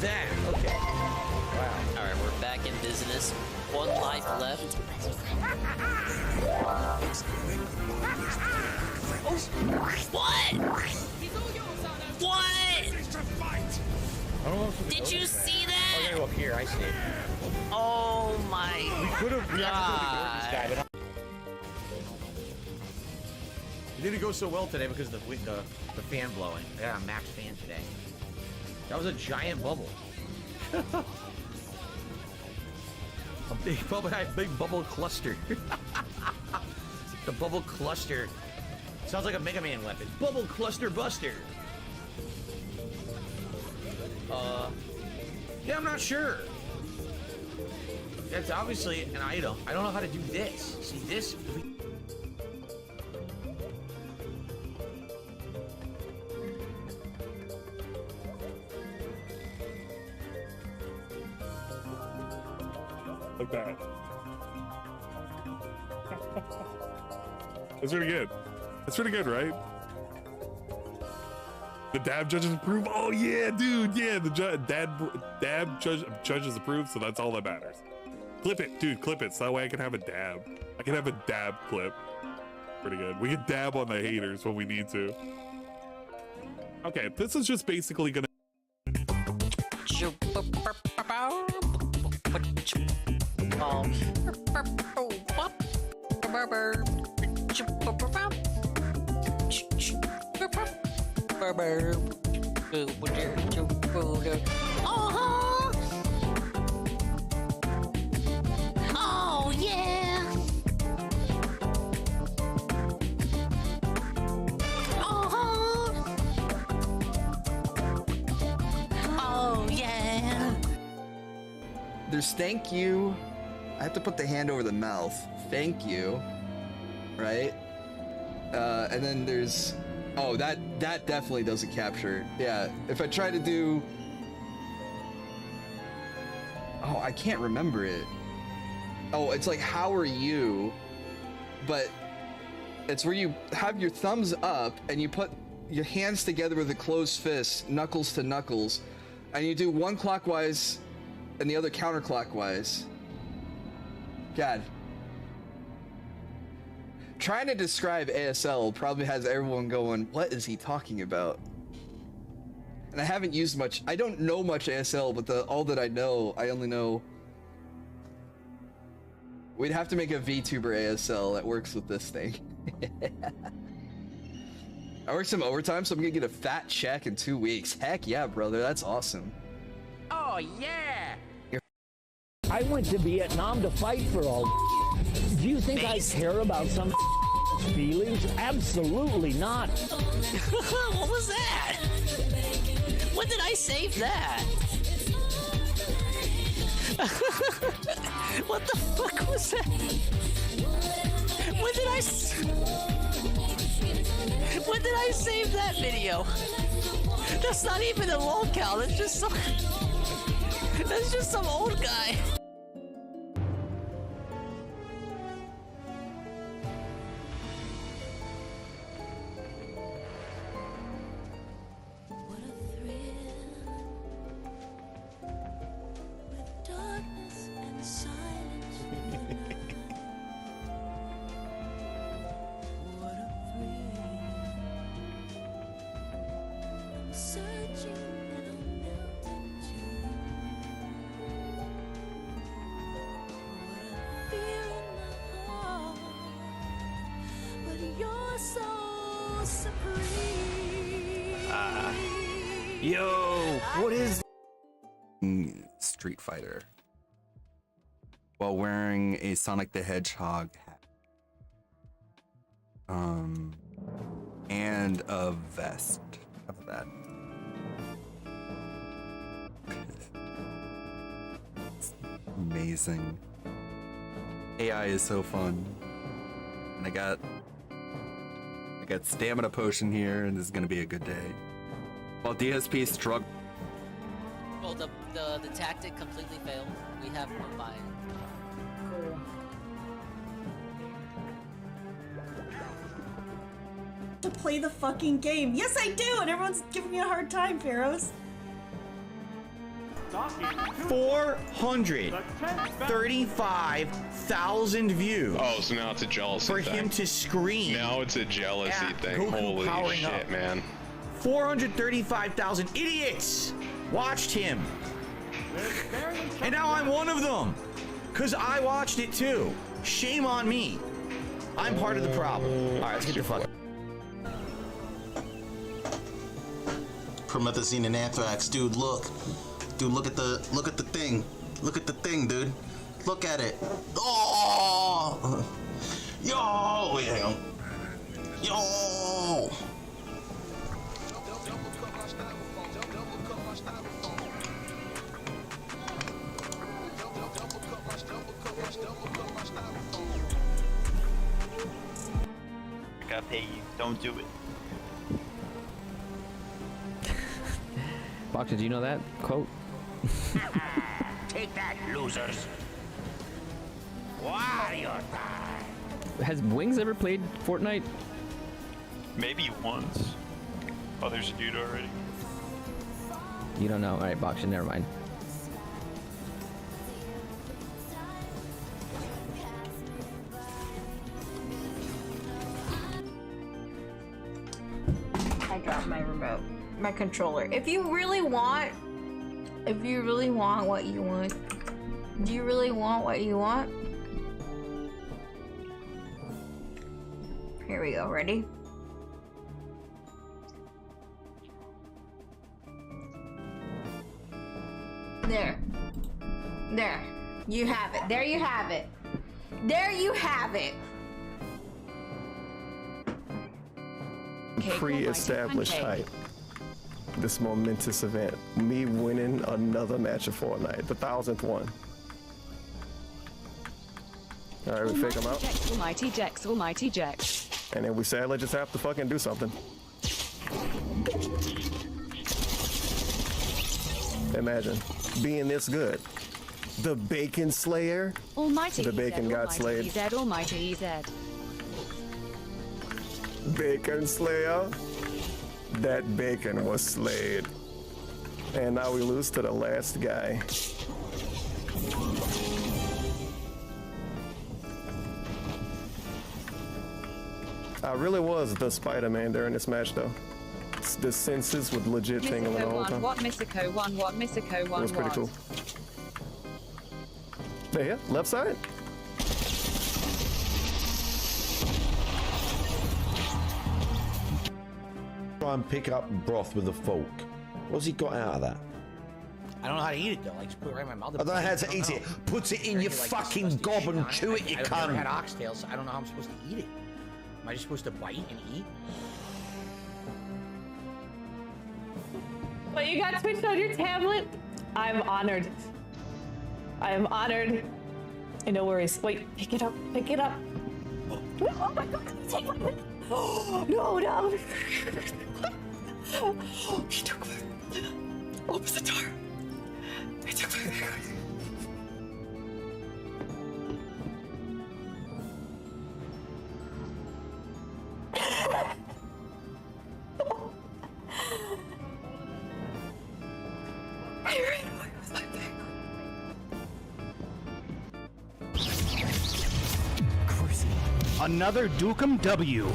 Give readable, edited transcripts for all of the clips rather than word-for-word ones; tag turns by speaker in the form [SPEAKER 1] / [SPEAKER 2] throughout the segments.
[SPEAKER 1] that? Okay. Wow.
[SPEAKER 2] Alright, we're back in business. One life left. Oh, what? What? Did you see that?
[SPEAKER 1] Oh, yeah, up here, I see it.
[SPEAKER 2] Oh my
[SPEAKER 1] We
[SPEAKER 2] God.
[SPEAKER 1] this guy, but it didn't go so well today because of the fan blowing. I got a max fan today. That was a giant bubble. A big bubble cluster. The bubble cluster. Sounds like a Mega Man weapon. Bubble cluster buster. Yeah, I'm not sure. That's obviously an item. I don't know how to do this. See this?
[SPEAKER 3] Like that. That's pretty good. That's pretty good, right? The dab judges approve. Oh yeah, dude. Yeah, the dab judges approve. So that's all that matters. Clip it, dude. Clip it. So that way I can have a dab. I can have a dab clip. Pretty good. We can dab on the haters when we need to. Okay, this is just basically gonna.
[SPEAKER 2] Oh yeah. Oh yeah.
[SPEAKER 4] There's thank you. I have to put the hand over the mouth. Thank you. Right? And then there's... Oh, that definitely doesn't capture. Yeah, if I try to do... Oh, I can't remember it. Oh, it's like, how are you? But it's where you have your thumbs up and you put your hands together with a closed fist, knuckles to knuckles, and you do one clockwise and the other counterclockwise. God. Trying to describe ASL probably has everyone going, what is he talking about? And I haven't used much, I don't know much ASL, but all that I know, I only know... We'd have to make a VTuber ASL that works with this thing. I worked some overtime, so I'm gonna get a fat check in 2 weeks. Heck yeah, brother, that's awesome.
[SPEAKER 1] Oh, yeah!
[SPEAKER 5] I went to Vietnam to fight for all. Do you think I care about some feelings? Absolutely not.
[SPEAKER 2] What was that? When did I save that? What the fuck was that? When did I save that video? That's not even a lolcow. That's just some old guy.
[SPEAKER 4] Yo, what is Street Fighter while wearing a Sonic the Hedgehog hat and a vest? How about that? It's amazing. AI is so fun. And I got stamina potion here, and this is gonna be a good day. While DSP struggle.
[SPEAKER 2] Well, the tactic completely failed. We have one by.
[SPEAKER 6] Cool. To play the fucking game. Yes, I do, and everyone's giving me a hard time, Pharaohs.
[SPEAKER 1] 435,000 views.
[SPEAKER 7] Oh, so now it's a jealousy
[SPEAKER 1] for
[SPEAKER 7] thing.
[SPEAKER 1] him to scream.
[SPEAKER 7] Now it's a jealousy
[SPEAKER 1] Yeah,
[SPEAKER 7] thing.
[SPEAKER 1] Goku
[SPEAKER 7] Holy
[SPEAKER 1] powering
[SPEAKER 7] shit,
[SPEAKER 1] up.
[SPEAKER 7] man.
[SPEAKER 1] 435,000 idiots watched him. And now I'm one of them. Because I watched it too. Shame on me. I'm part of the problem. All right, let's get the fuck.
[SPEAKER 8] Promethazine and anthrax, dude. Look at the thing. Look at the thing, dude. Look at it. Oh, yo, hang on. Yo.
[SPEAKER 9] I gotta pay you. Don't do it.
[SPEAKER 10] Boxer, do you know that quote?
[SPEAKER 9] Take that, losers. Warrior time.
[SPEAKER 10] Has Wings ever played Fortnite?
[SPEAKER 9] Maybe once. Oh, there's a dude already.
[SPEAKER 10] You don't know. All right, Boxer, never mind.
[SPEAKER 6] I dropped my remote. My controller. If you really want what you want, do you really want what you want? Here we go, ready? There. There. You have it. There you have it. There you have it.
[SPEAKER 11] Pre-established hype. This momentous event. Me winning another match of Fortnite. The 1000th one. Alright, we fake them out.
[SPEAKER 12] Almighty Jex, Almighty Jex.
[SPEAKER 11] And then we sadly just have to fucking do something. Imagine being this good. The Bacon Slayer.
[SPEAKER 12] Almighty
[SPEAKER 11] The bacon
[SPEAKER 12] EZ,
[SPEAKER 11] got
[SPEAKER 12] Almighty
[SPEAKER 11] slayed.
[SPEAKER 12] EZ, Almighty EZ.
[SPEAKER 11] Bacon Slayer. That bacon was slayed. And now we lose to the last guy. I really was the Spider-Man during this match, though. The senses would legit tingle the
[SPEAKER 12] Misako
[SPEAKER 11] whole
[SPEAKER 12] 1,
[SPEAKER 11] time.
[SPEAKER 12] what Misako 1, what Misako 1,
[SPEAKER 11] It was pretty
[SPEAKER 12] what?
[SPEAKER 11] cool. There, yeah, left side.
[SPEAKER 13] Try and pick up broth with a fork. What's he got out of that?
[SPEAKER 1] I don't know how to eat it though. Like just put it right in my mouth.
[SPEAKER 13] I don't know how to eat it. Put it in your fucking gob and chew it, you
[SPEAKER 1] I've never had
[SPEAKER 13] cunt.
[SPEAKER 1] oxtails, so I don't know how I'm supposed to eat it. Am I just supposed to bite and eat?
[SPEAKER 14] But you got Twitch on your tablet? I'm honored. I am honored. And no worries. Wait, pick it up. Pick it up. Oh my god, take it. Oh, no, no. He took me. Open the door. He took me. I ran away with my bag.
[SPEAKER 15] Another Dukem W.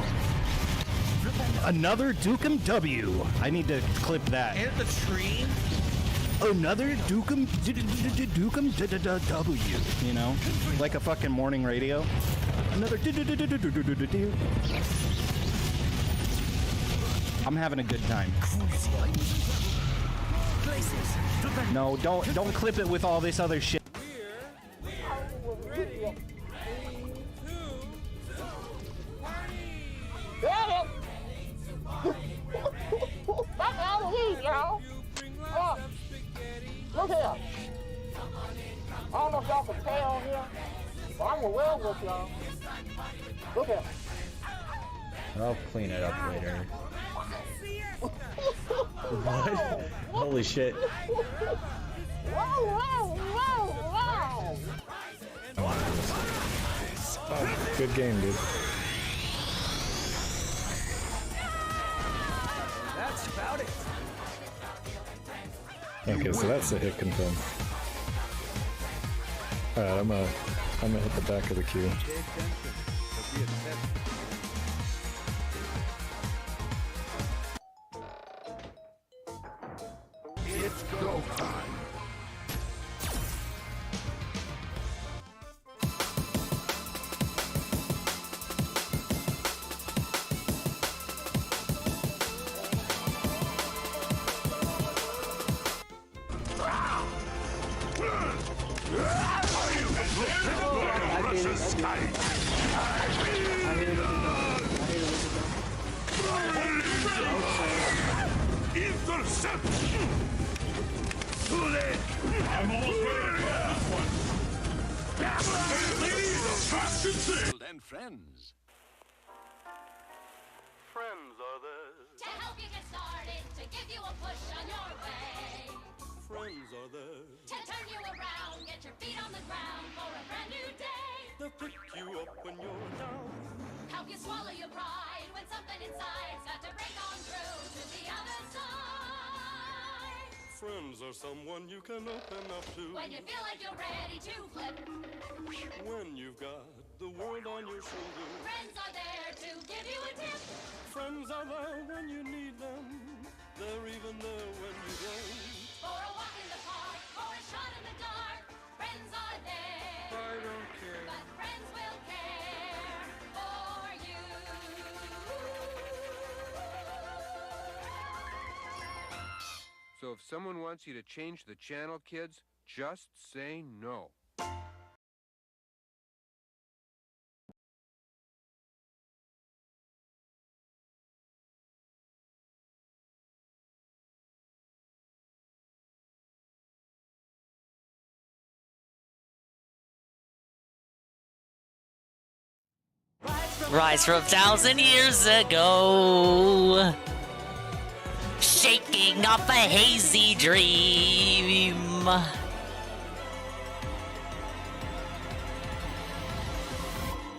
[SPEAKER 15] Another Dukem W. I need to clip that.
[SPEAKER 1] Hit the tree.
[SPEAKER 15] Another Dukem W. You know, like a fucking morning radio. Another. I'm having a good time. No, don't clip it with all this other shit.
[SPEAKER 16] Back out of here, y'all. Look here. I don't know if y'all can tell here, but I'm a werewolf, y'all. Look here.
[SPEAKER 17] I'll clean it up later. What? Holy shit.
[SPEAKER 11] Oh, good game, dude.
[SPEAKER 1] That's about it.
[SPEAKER 18] Okay, so that's a hit confirmed. Alright, I'm gonna hit the back of the queue.
[SPEAKER 16] It's go time. Intercept! Too late! I'm almost ready for this one! And friends.
[SPEAKER 19] Friends are there.
[SPEAKER 16] To help you get started, to give you a push on your way.
[SPEAKER 19] Friends are there.
[SPEAKER 16] To turn you around, get your feet on the ground for a brand new day.
[SPEAKER 19] They'll pick you up when you're down.
[SPEAKER 16] Help you swallow your pride when something inside's got to break on through to the other side.
[SPEAKER 19] Friends are someone you can open up to.
[SPEAKER 16] When you feel like you're ready to flip.
[SPEAKER 19] When you've got the world on your shoulders.
[SPEAKER 16] Friends are there to give you a tip.
[SPEAKER 19] Friends are there when you need them. They're even there when you don't.
[SPEAKER 16] For a walk in the park or a shot in the dark. Friends are there.
[SPEAKER 19] I don't care.
[SPEAKER 16] But friends will care for you.
[SPEAKER 20] So if someone wants you to change the channel, kids, just say no.
[SPEAKER 2] Rise from 1,000 years ago, shaking off a hazy dream.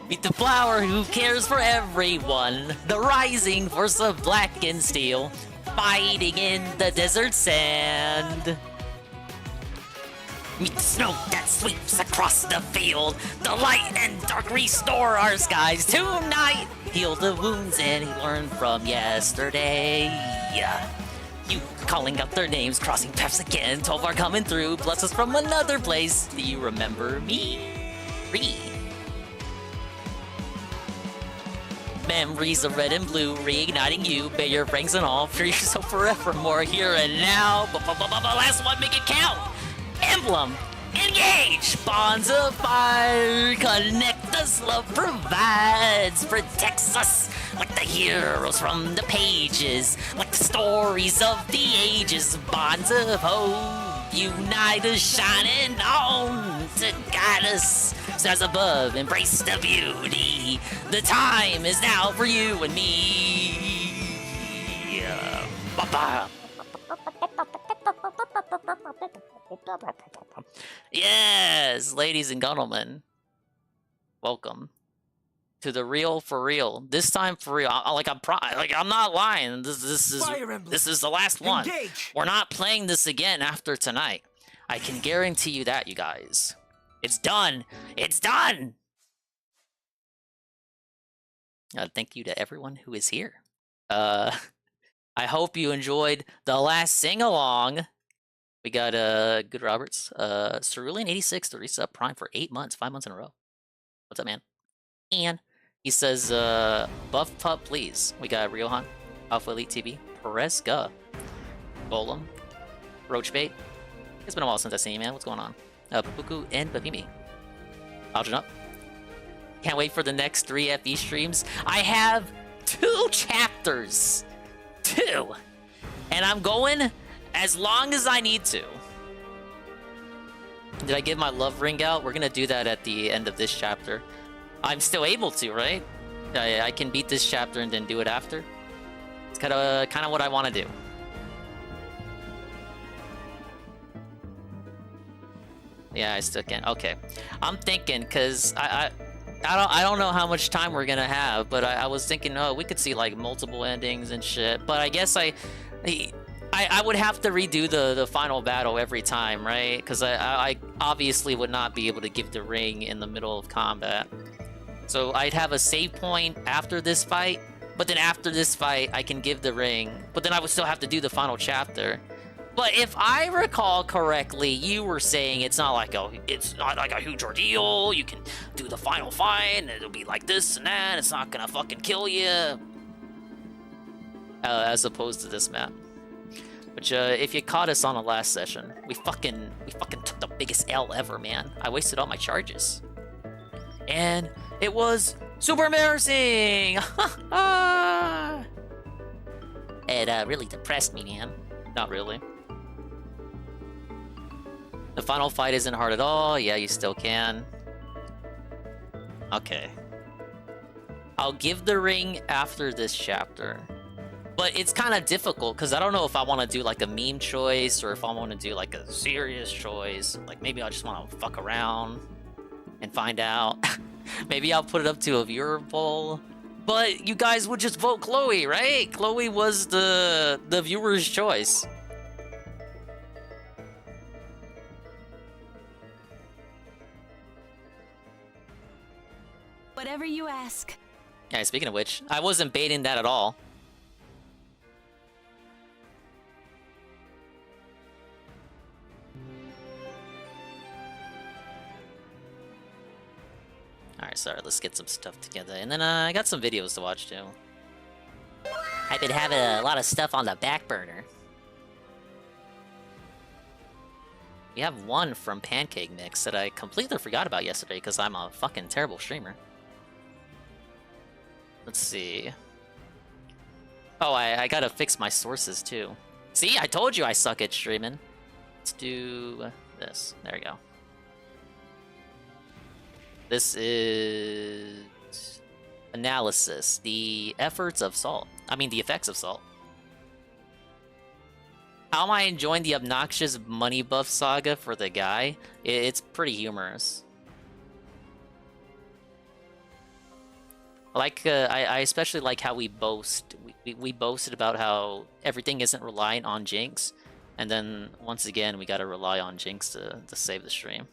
[SPEAKER 2] Meet the flower who cares for everyone, the rising force of black and steel, fighting in the desert sand. Meet the snow that sweeps across the field. The light and dark restore our skies tonight. Heal the wounds and he learned from yesterday. You calling out their names, crossing paths again. 12 are coming through, bless us from another place. Do you remember me? Memories of red and blue, reigniting you. Bear your ranks and all, fear yourself forevermore, here and now. Last one, make it count. Emblem, engage! Bonds of fire, connect us, love provides, protects us like the heroes from the pages, like the stories of the ages. Bonds of hope, unite us, shining on to guide us. Stars above, embrace the beauty. The time is now for you and me. Bye-bye. Yes, ladies and gentlemen, welcome to the real for real. This time for real. I'm not lying. This is the last one.
[SPEAKER 16] Engage.
[SPEAKER 2] We're not playing this again after tonight. I can guarantee you that, you guys. It's done. It's done. Thank you to everyone who is here. I hope you enjoyed the last sing-along. We got Good Roberts, Cerulean86 to resub Prime for 8 months, 5 months in a row. What's up, man? And he says, buff pup, please. We got Riohan, Alpha Elite TV, Perezga, Golem, Roachbait. It's been a while since I've seen you, man. What's going on? Puku and Bafimi. Algin up. Can't wait for the next 3 FE streams. I have 2 chapters. 2. And I'm going as long as I need to. Did I get my love ring out? We're gonna do that at the end of this chapter. I'm still able to, right? I can beat this chapter and then do it after. It's kind of what I want to do. Yeah, I still can. Okay, I'm thinking because I don't know how much time we're gonna have, but I was thinking, oh, we could see like multiple endings and shit. But I guess I I would have to redo the final battle every time, right? Because I obviously would not be able to give the ring in the middle of combat. So I'd have a save point after this fight, but then after this fight, I can give the ring, but then I would still have to do the final chapter. But if I recall correctly, you were saying it's not like a huge ordeal. You can do the final fight, and it'll be like this and that. It's not gonna fucking kill you, as opposed to this map. Which, if you caught us on the last session, we fucking took the biggest L ever, man. I wasted all my charges, and it was super embarrassing. It really depressed me, man. Not really. The final fight isn't hard at all. Yeah, you still can. Okay. I'll give the ring after this chapter. But it's kind of difficult, because I don't know if I want to do like a meme choice, or if I want to do like a serious choice. Like, maybe I just want to fuck around and find out. Maybe I'll put it up to a viewer poll. But you guys would just vote Chloe, right? Chloe was the viewer's choice.
[SPEAKER 21] Whatever you ask.
[SPEAKER 2] Yeah, speaking of which, I wasn't baiting that at all. Alright, sorry, let's get some stuff together. And then I got some videos to watch too. I've been having a lot of stuff on the back burner. We have one from Pancake Mix that I completely forgot about yesterday because I'm a fucking terrible streamer. Let's see. Oh, I gotta fix my sources too. See, I told you I suck at streaming. Let's do this. There we go. This is analysis. The efforts of salt. I mean, the effects of salt. How am I enjoying the obnoxious money buff saga for the guy? It's pretty humorous. Like, I especially like how we boast. We boasted about how everything isn't reliant on Jinx, and then once again we gotta rely on Jinx to save the stream.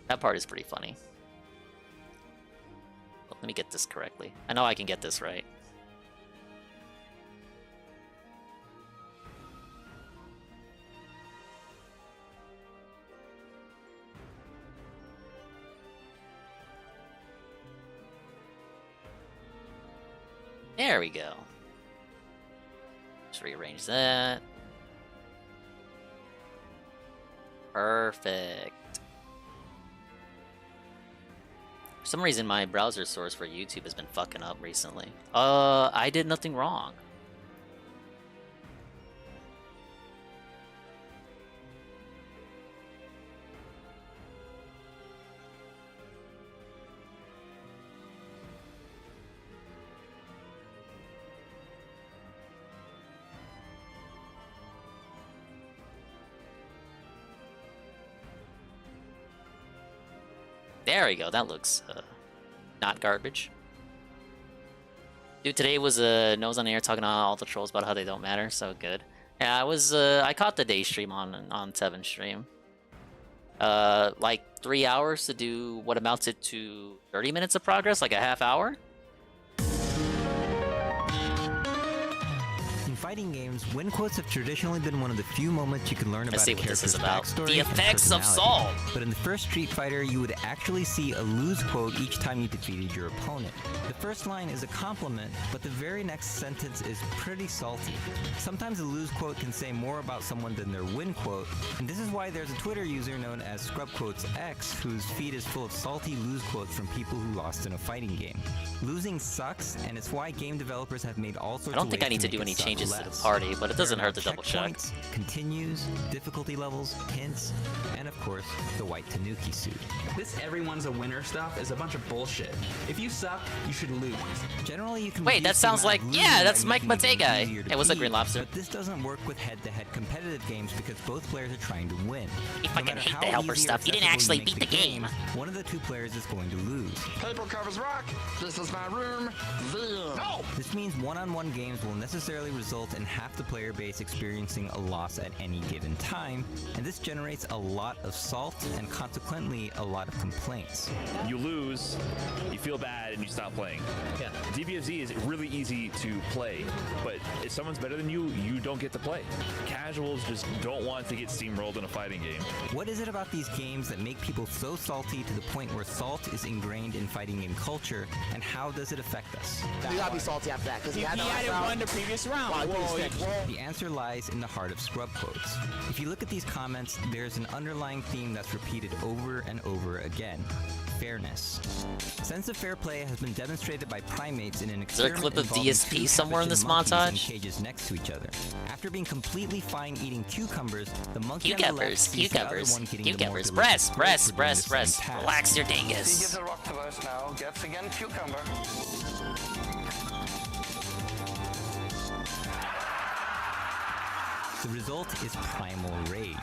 [SPEAKER 2] That part is pretty funny. Well, let me get this correctly. I know I can get this right. There we go. Just rearrange that. Perfect. For some reason, my browser source for YouTube has been fucking up recently. I did nothing wrong. There we go. That looks not garbage. Dude, today was Nose on Air talking to all the trolls about how they don't matter. So good. Yeah, I caught the day stream on Seven stream. Like 3 hours to do what amounted to 30 minutes of progress, like a half hour.
[SPEAKER 22] In fighting games, win quotes have traditionally been one of the few moments you can learn about a character's backstory.
[SPEAKER 2] The effects of salt.
[SPEAKER 22] But in the first Street Fighter, you would actually see a lose quote each time you defeated your opponent. The first line is a compliment, but the very next sentence is pretty salty. Sometimes a lose quote can say more about someone than their win quote, and this is why there's a Twitter user known as ScrubQuotesX whose feed is full of salty lose quotes from people who lost in a fighting game. Losing sucks, and it's why game developers have made all sorts of
[SPEAKER 2] I don't think I need to do any changes to the party, but it doesn't hurt to double check.
[SPEAKER 22] Continues, difficulty levels, hints, and of course, the white Tanuki suit.
[SPEAKER 23] This everyone's a winner stuff is a bunch of bullshit. If you suck, you should lose.
[SPEAKER 22] Generally, you can
[SPEAKER 2] Wait, that sounds like, yeah, that's Mike Matei guy. It was a Green Lobster.
[SPEAKER 22] But this doesn't work with head-to-head competitive games because both players are trying to win.
[SPEAKER 2] You fucking hate the helper stuff. You didn't actually beat the game.
[SPEAKER 22] One of the two players is going to lose.
[SPEAKER 16] Paper covers rock. This is my room. No!
[SPEAKER 22] This means one-on-one games will necessarily result and half the player base experiencing a loss at any given time, and this generates a lot of salt and consequently a lot of complaints.
[SPEAKER 3] You lose, you feel bad, and you stop playing.
[SPEAKER 10] Yeah.
[SPEAKER 3] DBFZ is really easy to play, but if someone's better than you, you don't get to play. Casuals just don't want to get steamrolled in a fighting game.
[SPEAKER 22] What is it about these games that make people so salty to the point where salt is ingrained in fighting game culture, and how does it affect us?
[SPEAKER 16] You gotta be salty after that, because
[SPEAKER 5] He hadn't won the previous round.
[SPEAKER 22] The answer lies in the heart of scrub quotes. If you look at these comments, there's an underlying theme that's repeated over and over again. Fairness. Sense of fair play has been demonstrated by primates in an
[SPEAKER 2] Is there a
[SPEAKER 22] experiment
[SPEAKER 2] clip of
[SPEAKER 22] involving
[SPEAKER 2] DSP
[SPEAKER 22] two
[SPEAKER 2] somewhere in this
[SPEAKER 22] capuchin monkeys
[SPEAKER 2] montage?
[SPEAKER 22] in cages next to each other. After being completely fine eating cucumbers, the monkey on the left
[SPEAKER 2] Cucumbers,
[SPEAKER 22] sees the other
[SPEAKER 2] cucumbers,
[SPEAKER 22] one getting the more
[SPEAKER 2] cucumbers.
[SPEAKER 22] delicious
[SPEAKER 2] Press,
[SPEAKER 22] fruit
[SPEAKER 2] press,
[SPEAKER 22] for doing
[SPEAKER 2] press,
[SPEAKER 22] the same
[SPEAKER 2] press.
[SPEAKER 22] task.
[SPEAKER 2] Relax your
[SPEAKER 16] He
[SPEAKER 2] dingus.
[SPEAKER 16] gives a rock to us now, gets again cucumber.
[SPEAKER 22] The result is primal rage.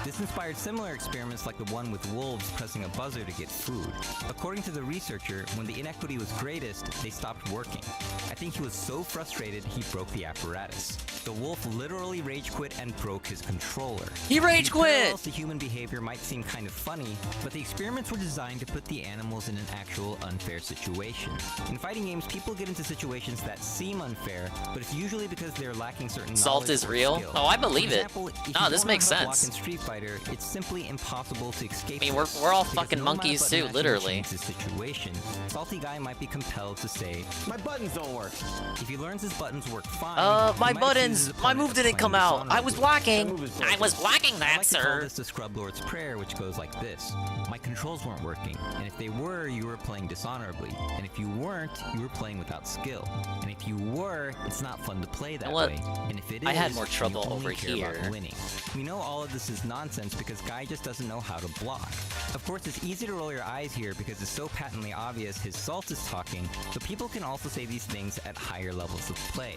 [SPEAKER 22] This inspired similar experiments like the one with wolves pressing a buzzer to get food. According to the researcher, when the inequity was greatest, they stopped working. I think he was so frustrated he broke the apparatus. The wolf literally rage quit and broke his controller.
[SPEAKER 2] He rage
[SPEAKER 22] These
[SPEAKER 2] quit!
[SPEAKER 22] parallels to human behavior might seem kind of funny, but the experiments were designed to put the animals in an actual unfair situation. In fighting games, people get into situations that seem unfair, but it's usually because they're lacking certain
[SPEAKER 2] Salt
[SPEAKER 22] knowledge
[SPEAKER 2] is
[SPEAKER 22] or
[SPEAKER 2] real?
[SPEAKER 22] skill.
[SPEAKER 2] Oh, I believe
[SPEAKER 22] For
[SPEAKER 2] it.
[SPEAKER 22] example, if you
[SPEAKER 2] No, this
[SPEAKER 22] don't
[SPEAKER 2] makes
[SPEAKER 22] know how to block
[SPEAKER 2] sense.
[SPEAKER 22] in Street Fighter, it's simply impossible to escape.
[SPEAKER 2] I mean,
[SPEAKER 22] this,
[SPEAKER 2] we're all
[SPEAKER 22] because
[SPEAKER 2] fucking
[SPEAKER 22] no amount of
[SPEAKER 2] monkeys
[SPEAKER 22] button
[SPEAKER 2] too,
[SPEAKER 22] mashing
[SPEAKER 2] literally.
[SPEAKER 22] changes the situation. Salty guy might be compelled to say,
[SPEAKER 16] My buttons don't work.
[SPEAKER 22] if he learns his buttons work fine.
[SPEAKER 2] My
[SPEAKER 22] he might
[SPEAKER 2] buttons!
[SPEAKER 22] accuse his
[SPEAKER 2] My
[SPEAKER 22] opponent
[SPEAKER 2] move
[SPEAKER 22] of
[SPEAKER 2] didn't
[SPEAKER 22] playing
[SPEAKER 2] come out. I was
[SPEAKER 22] dishonorably.
[SPEAKER 2] blocking. I was blocking
[SPEAKER 22] I
[SPEAKER 2] that,
[SPEAKER 22] like to call
[SPEAKER 2] sir.
[SPEAKER 22] this the Scrub Lord's Prayer, which goes like this. My controls weren't working, and if they were, you were playing dishonorably. And if you weren't, you were playing without skill. And if you were, it's not fun to play that
[SPEAKER 2] what?
[SPEAKER 22] way. And if it is,
[SPEAKER 2] I had more
[SPEAKER 22] you
[SPEAKER 2] trouble
[SPEAKER 22] only
[SPEAKER 2] over
[SPEAKER 22] care about
[SPEAKER 2] here.
[SPEAKER 22] winning. We know all of this is nonsense because Guy just doesn't know how to block. Of course, it's easy to roll your eyes here because it's so patently obvious his salt is talking, but people can also say these things at higher levels of play.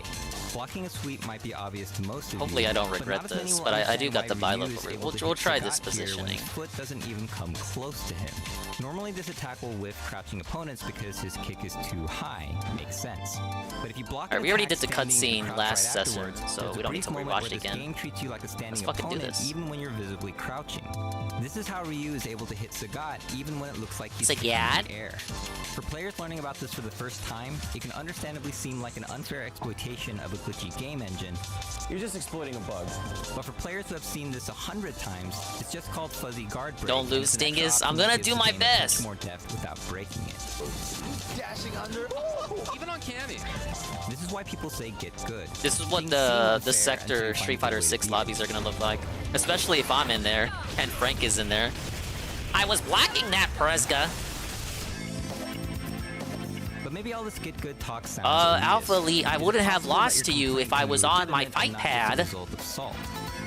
[SPEAKER 22] Blocking a sweep might be obvious to most of
[SPEAKER 2] Hopefully
[SPEAKER 22] you,
[SPEAKER 2] I don't
[SPEAKER 22] but
[SPEAKER 2] regret
[SPEAKER 22] not as many
[SPEAKER 2] this,
[SPEAKER 22] will
[SPEAKER 2] but I do
[SPEAKER 22] understand
[SPEAKER 2] got the
[SPEAKER 22] why
[SPEAKER 2] bi-level
[SPEAKER 22] Ryu is
[SPEAKER 2] route.
[SPEAKER 22] able to
[SPEAKER 2] We'll
[SPEAKER 22] hit
[SPEAKER 2] try
[SPEAKER 22] Sagat
[SPEAKER 2] this
[SPEAKER 22] here when
[SPEAKER 2] positioning.
[SPEAKER 22] his foot doesn't even come close to him. Normally this attack will whiff crouching opponents because his kick is too high. Makes sense. But if you block
[SPEAKER 2] Alright,
[SPEAKER 22] an
[SPEAKER 2] we already
[SPEAKER 22] attack
[SPEAKER 2] did the
[SPEAKER 22] standing and
[SPEAKER 2] cutscene
[SPEAKER 22] crouch
[SPEAKER 2] last
[SPEAKER 22] right
[SPEAKER 2] session,
[SPEAKER 22] afterwards,
[SPEAKER 2] so
[SPEAKER 22] there's
[SPEAKER 2] we
[SPEAKER 22] a
[SPEAKER 2] don't need
[SPEAKER 22] brief
[SPEAKER 2] to
[SPEAKER 22] moment
[SPEAKER 2] rewatch
[SPEAKER 22] where
[SPEAKER 2] it
[SPEAKER 22] this
[SPEAKER 2] again.
[SPEAKER 22] game treats you like a standing
[SPEAKER 2] fucking do
[SPEAKER 22] opponent
[SPEAKER 2] this.
[SPEAKER 22] even when you're visibly crouching. This is how Ryu is able to hit Sagat even when it looks like he's
[SPEAKER 2] Sagat?
[SPEAKER 22] in the air. For players learning about this for the first time, it can understandably seem like an unfair exploitation of a glitchy game engine.
[SPEAKER 16] You're just exploiting a bug.
[SPEAKER 22] But for players who have seen this 100 times, it's just called fuzzy guard break.
[SPEAKER 2] Don't
[SPEAKER 22] and
[SPEAKER 2] lose,
[SPEAKER 22] it's an extra
[SPEAKER 2] Dingus. I'm
[SPEAKER 22] option
[SPEAKER 2] gonna
[SPEAKER 22] that gives
[SPEAKER 2] do
[SPEAKER 22] the
[SPEAKER 2] my
[SPEAKER 22] game much
[SPEAKER 2] best.
[SPEAKER 22] more depth without breaking it.
[SPEAKER 16] Dashing under.
[SPEAKER 23] Even on Candy.
[SPEAKER 22] This is why people say get good.
[SPEAKER 2] This is what
[SPEAKER 22] Things seem
[SPEAKER 2] the
[SPEAKER 22] unfair until
[SPEAKER 2] sector
[SPEAKER 22] you
[SPEAKER 2] Street
[SPEAKER 22] find
[SPEAKER 2] Fighter
[SPEAKER 22] your way
[SPEAKER 2] 6
[SPEAKER 22] to
[SPEAKER 2] lobbies are gonna look like. Especially if I'm in there and Frank is in there. I was blocking that, Preska.
[SPEAKER 22] But maybe all this get good talk sounds
[SPEAKER 2] Alpha
[SPEAKER 22] elitist.
[SPEAKER 2] Elite, I
[SPEAKER 22] It is
[SPEAKER 2] wouldn't have
[SPEAKER 22] possible that
[SPEAKER 2] lost
[SPEAKER 22] your
[SPEAKER 2] to you if
[SPEAKER 22] complaint
[SPEAKER 2] I
[SPEAKER 22] can
[SPEAKER 2] was
[SPEAKER 22] be
[SPEAKER 2] on my
[SPEAKER 22] legitimate
[SPEAKER 2] fight
[SPEAKER 22] and not just
[SPEAKER 2] pad.
[SPEAKER 22] a result of salt.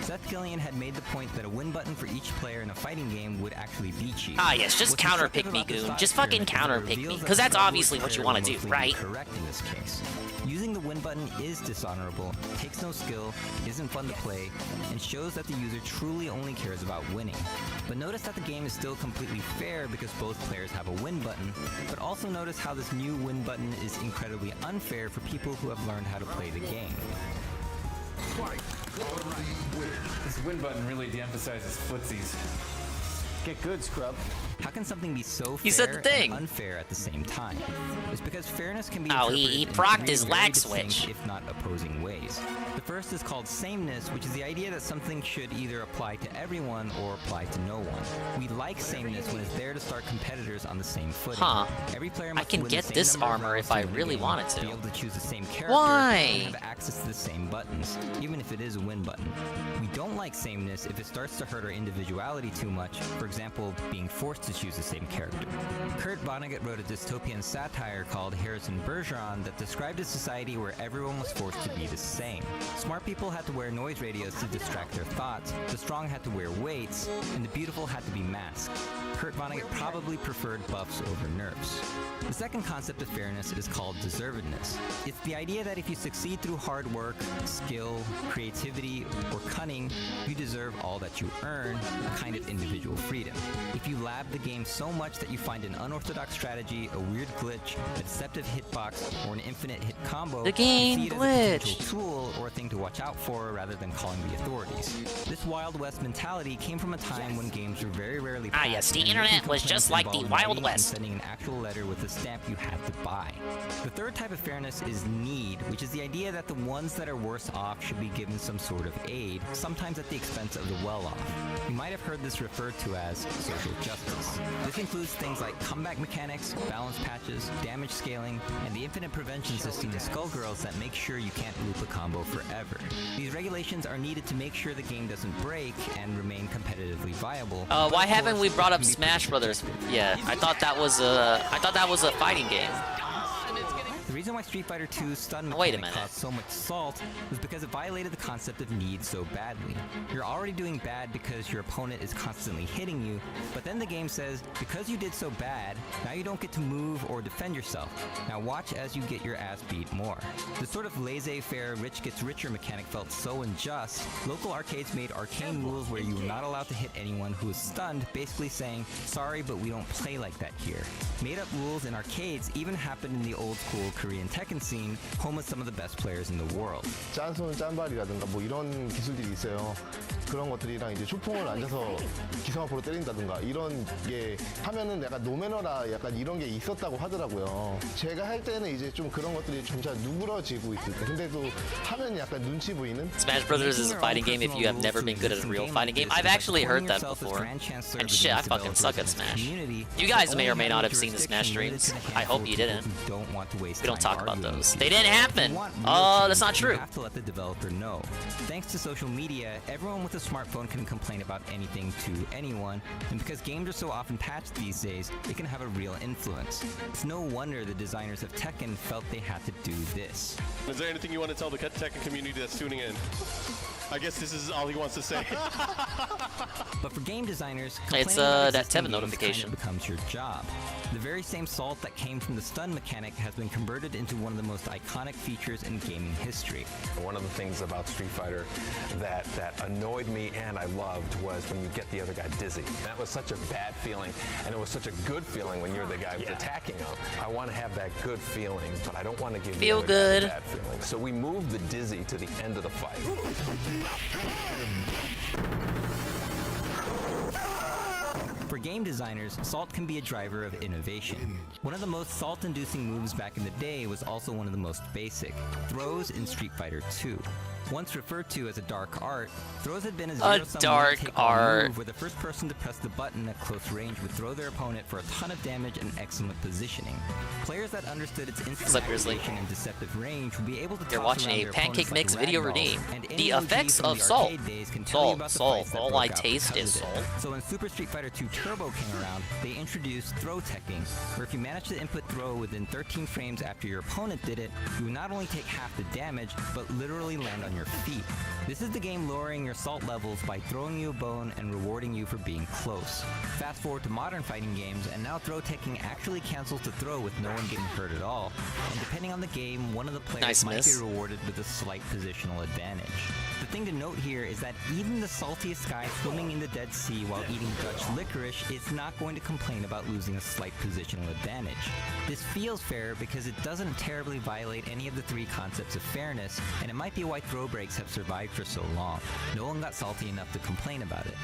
[SPEAKER 22] Seth Gillian had made the point that a win button for each player in a fighting game would actually be cheap.
[SPEAKER 2] Ah, yes, just
[SPEAKER 22] What's
[SPEAKER 2] counterpick
[SPEAKER 22] deceptive
[SPEAKER 2] me,
[SPEAKER 22] about this
[SPEAKER 2] Goon.
[SPEAKER 22] thought
[SPEAKER 2] Just fucking
[SPEAKER 22] experiment is that it
[SPEAKER 2] counterpick me,
[SPEAKER 22] reveals that
[SPEAKER 2] because that's
[SPEAKER 22] the Scrub
[SPEAKER 2] obviously
[SPEAKER 22] Lord's
[SPEAKER 2] what you
[SPEAKER 22] Prayer
[SPEAKER 2] want
[SPEAKER 22] will
[SPEAKER 2] to do,
[SPEAKER 22] mostly be
[SPEAKER 2] right?
[SPEAKER 22] Correct in this case. Using the win button is dishonorable, takes no skill, isn't fun to play, and shows that the user truly only cares about winning. But notice that the game is still completely fair because both players have a win button, but also notice how this new win button is incredibly unfair for people who have learned how to play the game.
[SPEAKER 21] This win button really de-emphasizes footsies.
[SPEAKER 16] Get good, scrub.
[SPEAKER 22] How can something be so fair
[SPEAKER 2] He said the thing.
[SPEAKER 22] and unfair at the same time? It's because fairness can be
[SPEAKER 2] Oh, he
[SPEAKER 22] interpreted in
[SPEAKER 2] procced
[SPEAKER 22] three
[SPEAKER 2] his
[SPEAKER 22] very
[SPEAKER 2] lag
[SPEAKER 22] distinct,
[SPEAKER 2] switch.
[SPEAKER 22] if not opposing ways. The first is called sameness, which is the idea that something should either apply to everyone or apply to no one. We like sameness when it's there to start competitors on the same footing.
[SPEAKER 2] Huh.
[SPEAKER 22] Every player
[SPEAKER 2] I
[SPEAKER 22] must
[SPEAKER 2] can
[SPEAKER 22] win
[SPEAKER 2] get
[SPEAKER 22] the same
[SPEAKER 2] this
[SPEAKER 22] number of
[SPEAKER 2] armor
[SPEAKER 22] rounds
[SPEAKER 2] if I
[SPEAKER 22] to win the
[SPEAKER 2] really
[SPEAKER 22] game,
[SPEAKER 2] wanted to.
[SPEAKER 22] be able to choose the same character,
[SPEAKER 2] Why?
[SPEAKER 22] and have access to the same buttons, even if it is a win button. We don't like sameness if it starts to hurt our individuality too much, for example, being forced to choose the same character. Kurt Vonnegut wrote a dystopian satire called Harrison Bergeron that described a society where everyone was forced to be the same. Smart people had to wear noise radios to distract their thoughts, the strong had to wear weights, and the beautiful had to be masked. Kurt Vonnegut probably preferred buffs over nerfs. The second concept of fairness is called deservedness. It's the idea that if you succeed through hard work, skill, creativity, or cunning, you deserve all that you earn, a kind of individual freedom. If you lab the game so much that you find an unorthodox strategy, a weird glitch, a deceptive hitbox, or an infinite hit combo,
[SPEAKER 2] The game
[SPEAKER 22] you see it as a potential tool or a thing to watch out for rather than calling the authorities. This Wild West mentality came from a time when games were very rarely
[SPEAKER 2] Ah, yes, the internet was just like the Wild West.
[SPEAKER 22] Sending an actual letter with a stamp you had to buy. The third type of fairness is need, which is the idea that the ones that are worse off should be given some sort of aid, sometimes at the expense of the well-off. You might have heard this referred to as social justice. This includes things like comeback mechanics, balance patches, damage scaling, and the infinite prevention system in Skullgirls that make sure you can't loop a combo forever. These regulations are needed to make sure the game doesn't break and remain competitively viable.
[SPEAKER 2] Why haven't we brought up Smash Brothers? Yeah, I thought that was a fighting game.
[SPEAKER 22] The reason why Street Fighter 2's stun mechanic caused so much salt was because it violated the concept of need so badly. You're already doing bad because your opponent is constantly hitting you, but then the game says, because you did so bad, now you don't get to move or defend yourself. Now watch as you get your ass beat more. This sort of laissez-faire rich gets richer mechanic felt so unjust, local arcades made arcane rules where you were not allowed to hit anyone who was stunned, basically saying, sorry, but we don't play like that here. Made up rules in arcades even happened in the old school Korean Tekken scene, home of some of the best players in the world.
[SPEAKER 4] 짠손 짠발이라든가 뭐 이런 기술들이 있어요. 그런 것들이랑 이제 쇼풍을 앉아서 기성 앞으로 때린다든가 이런 게 하면은 약간 노매너라 약간 이런 게 있었다고 하더라고요. 제가 할 때는 이제 좀 그런 것들이 점차 누그러지고 있을 때 근데도 하면 약간 눈치 보이는
[SPEAKER 2] Smash Brothers is a fighting game if you have never been good at a real fighting game. I've actually heard that before. And shit, I fucking suck at Smash. You guys may or may not have seen the Smash streams. I hope you didn't. We don't talk about those. They didn't happen. Oh, that's not true.
[SPEAKER 22] You have to let the developer know. Thanks to social media, everyone with a smartphone can complain about anything to anyone, and because games are so often patched these days, it can have a real influence. It's no wonder the designers of Tekken felt they had to do this.
[SPEAKER 7] Is there anything you want to tell the Tekken community that's tuning in? I guess this is all he wants to say.
[SPEAKER 22] But for game designers,
[SPEAKER 2] it's
[SPEAKER 22] that
[SPEAKER 2] Tevin notification
[SPEAKER 22] becomes your job. The very same salt that came from the stun mechanic has been converted into one of the most iconic features in gaming history.
[SPEAKER 8] One of the things about Street Fighter that annoyed me and I loved was when you get the other guy dizzy. That was such a bad feeling, and it was such a good feeling when you're the guy who's attacking him. I want to have that good feeling, but I don't want to give the other guy a bad feeling. So we moved the dizzy to the end of the fight.
[SPEAKER 22] For game designers, salt can be a driver of innovation. One of the most salt-inducing moves back in the day was also one of the most basic, throws in Street Fighter 2. Once referred to as a dark art, throws had been a zero-sum move where the first person to press the button at close range would throw their opponent for a ton of damage and excellent positioning. Players that understood its instant activation and deceptive range would be able to
[SPEAKER 2] You're watching a Pancake Mix video routine. The effects of salt. Salt. All I taste is salt.
[SPEAKER 22] So when Super Street Fighter 2 Turbo came around, they introduced throw teching, where if you managed to input throw within 13 frames after your opponent did it, you would not only take half the damage, but literally land on your feet. This is the game lowering your salt levels by throwing you a bone and rewarding you for being close. Fast forward to modern fighting games, and now throw teching actually cancels the throw with no one getting hurt at all. And depending on the game, one of the players might be rewarded with a slight positional advantage. The thing to note here is that even the saltiest guy swimming in the Dead Sea while eating Dutch licorice is not going to complain about losing a slight positional advantage. This feels fair because it doesn't terribly violate any of the three concepts of fairness, and it might be why throw breaks have survived for so long. No one got salty enough to complain about it.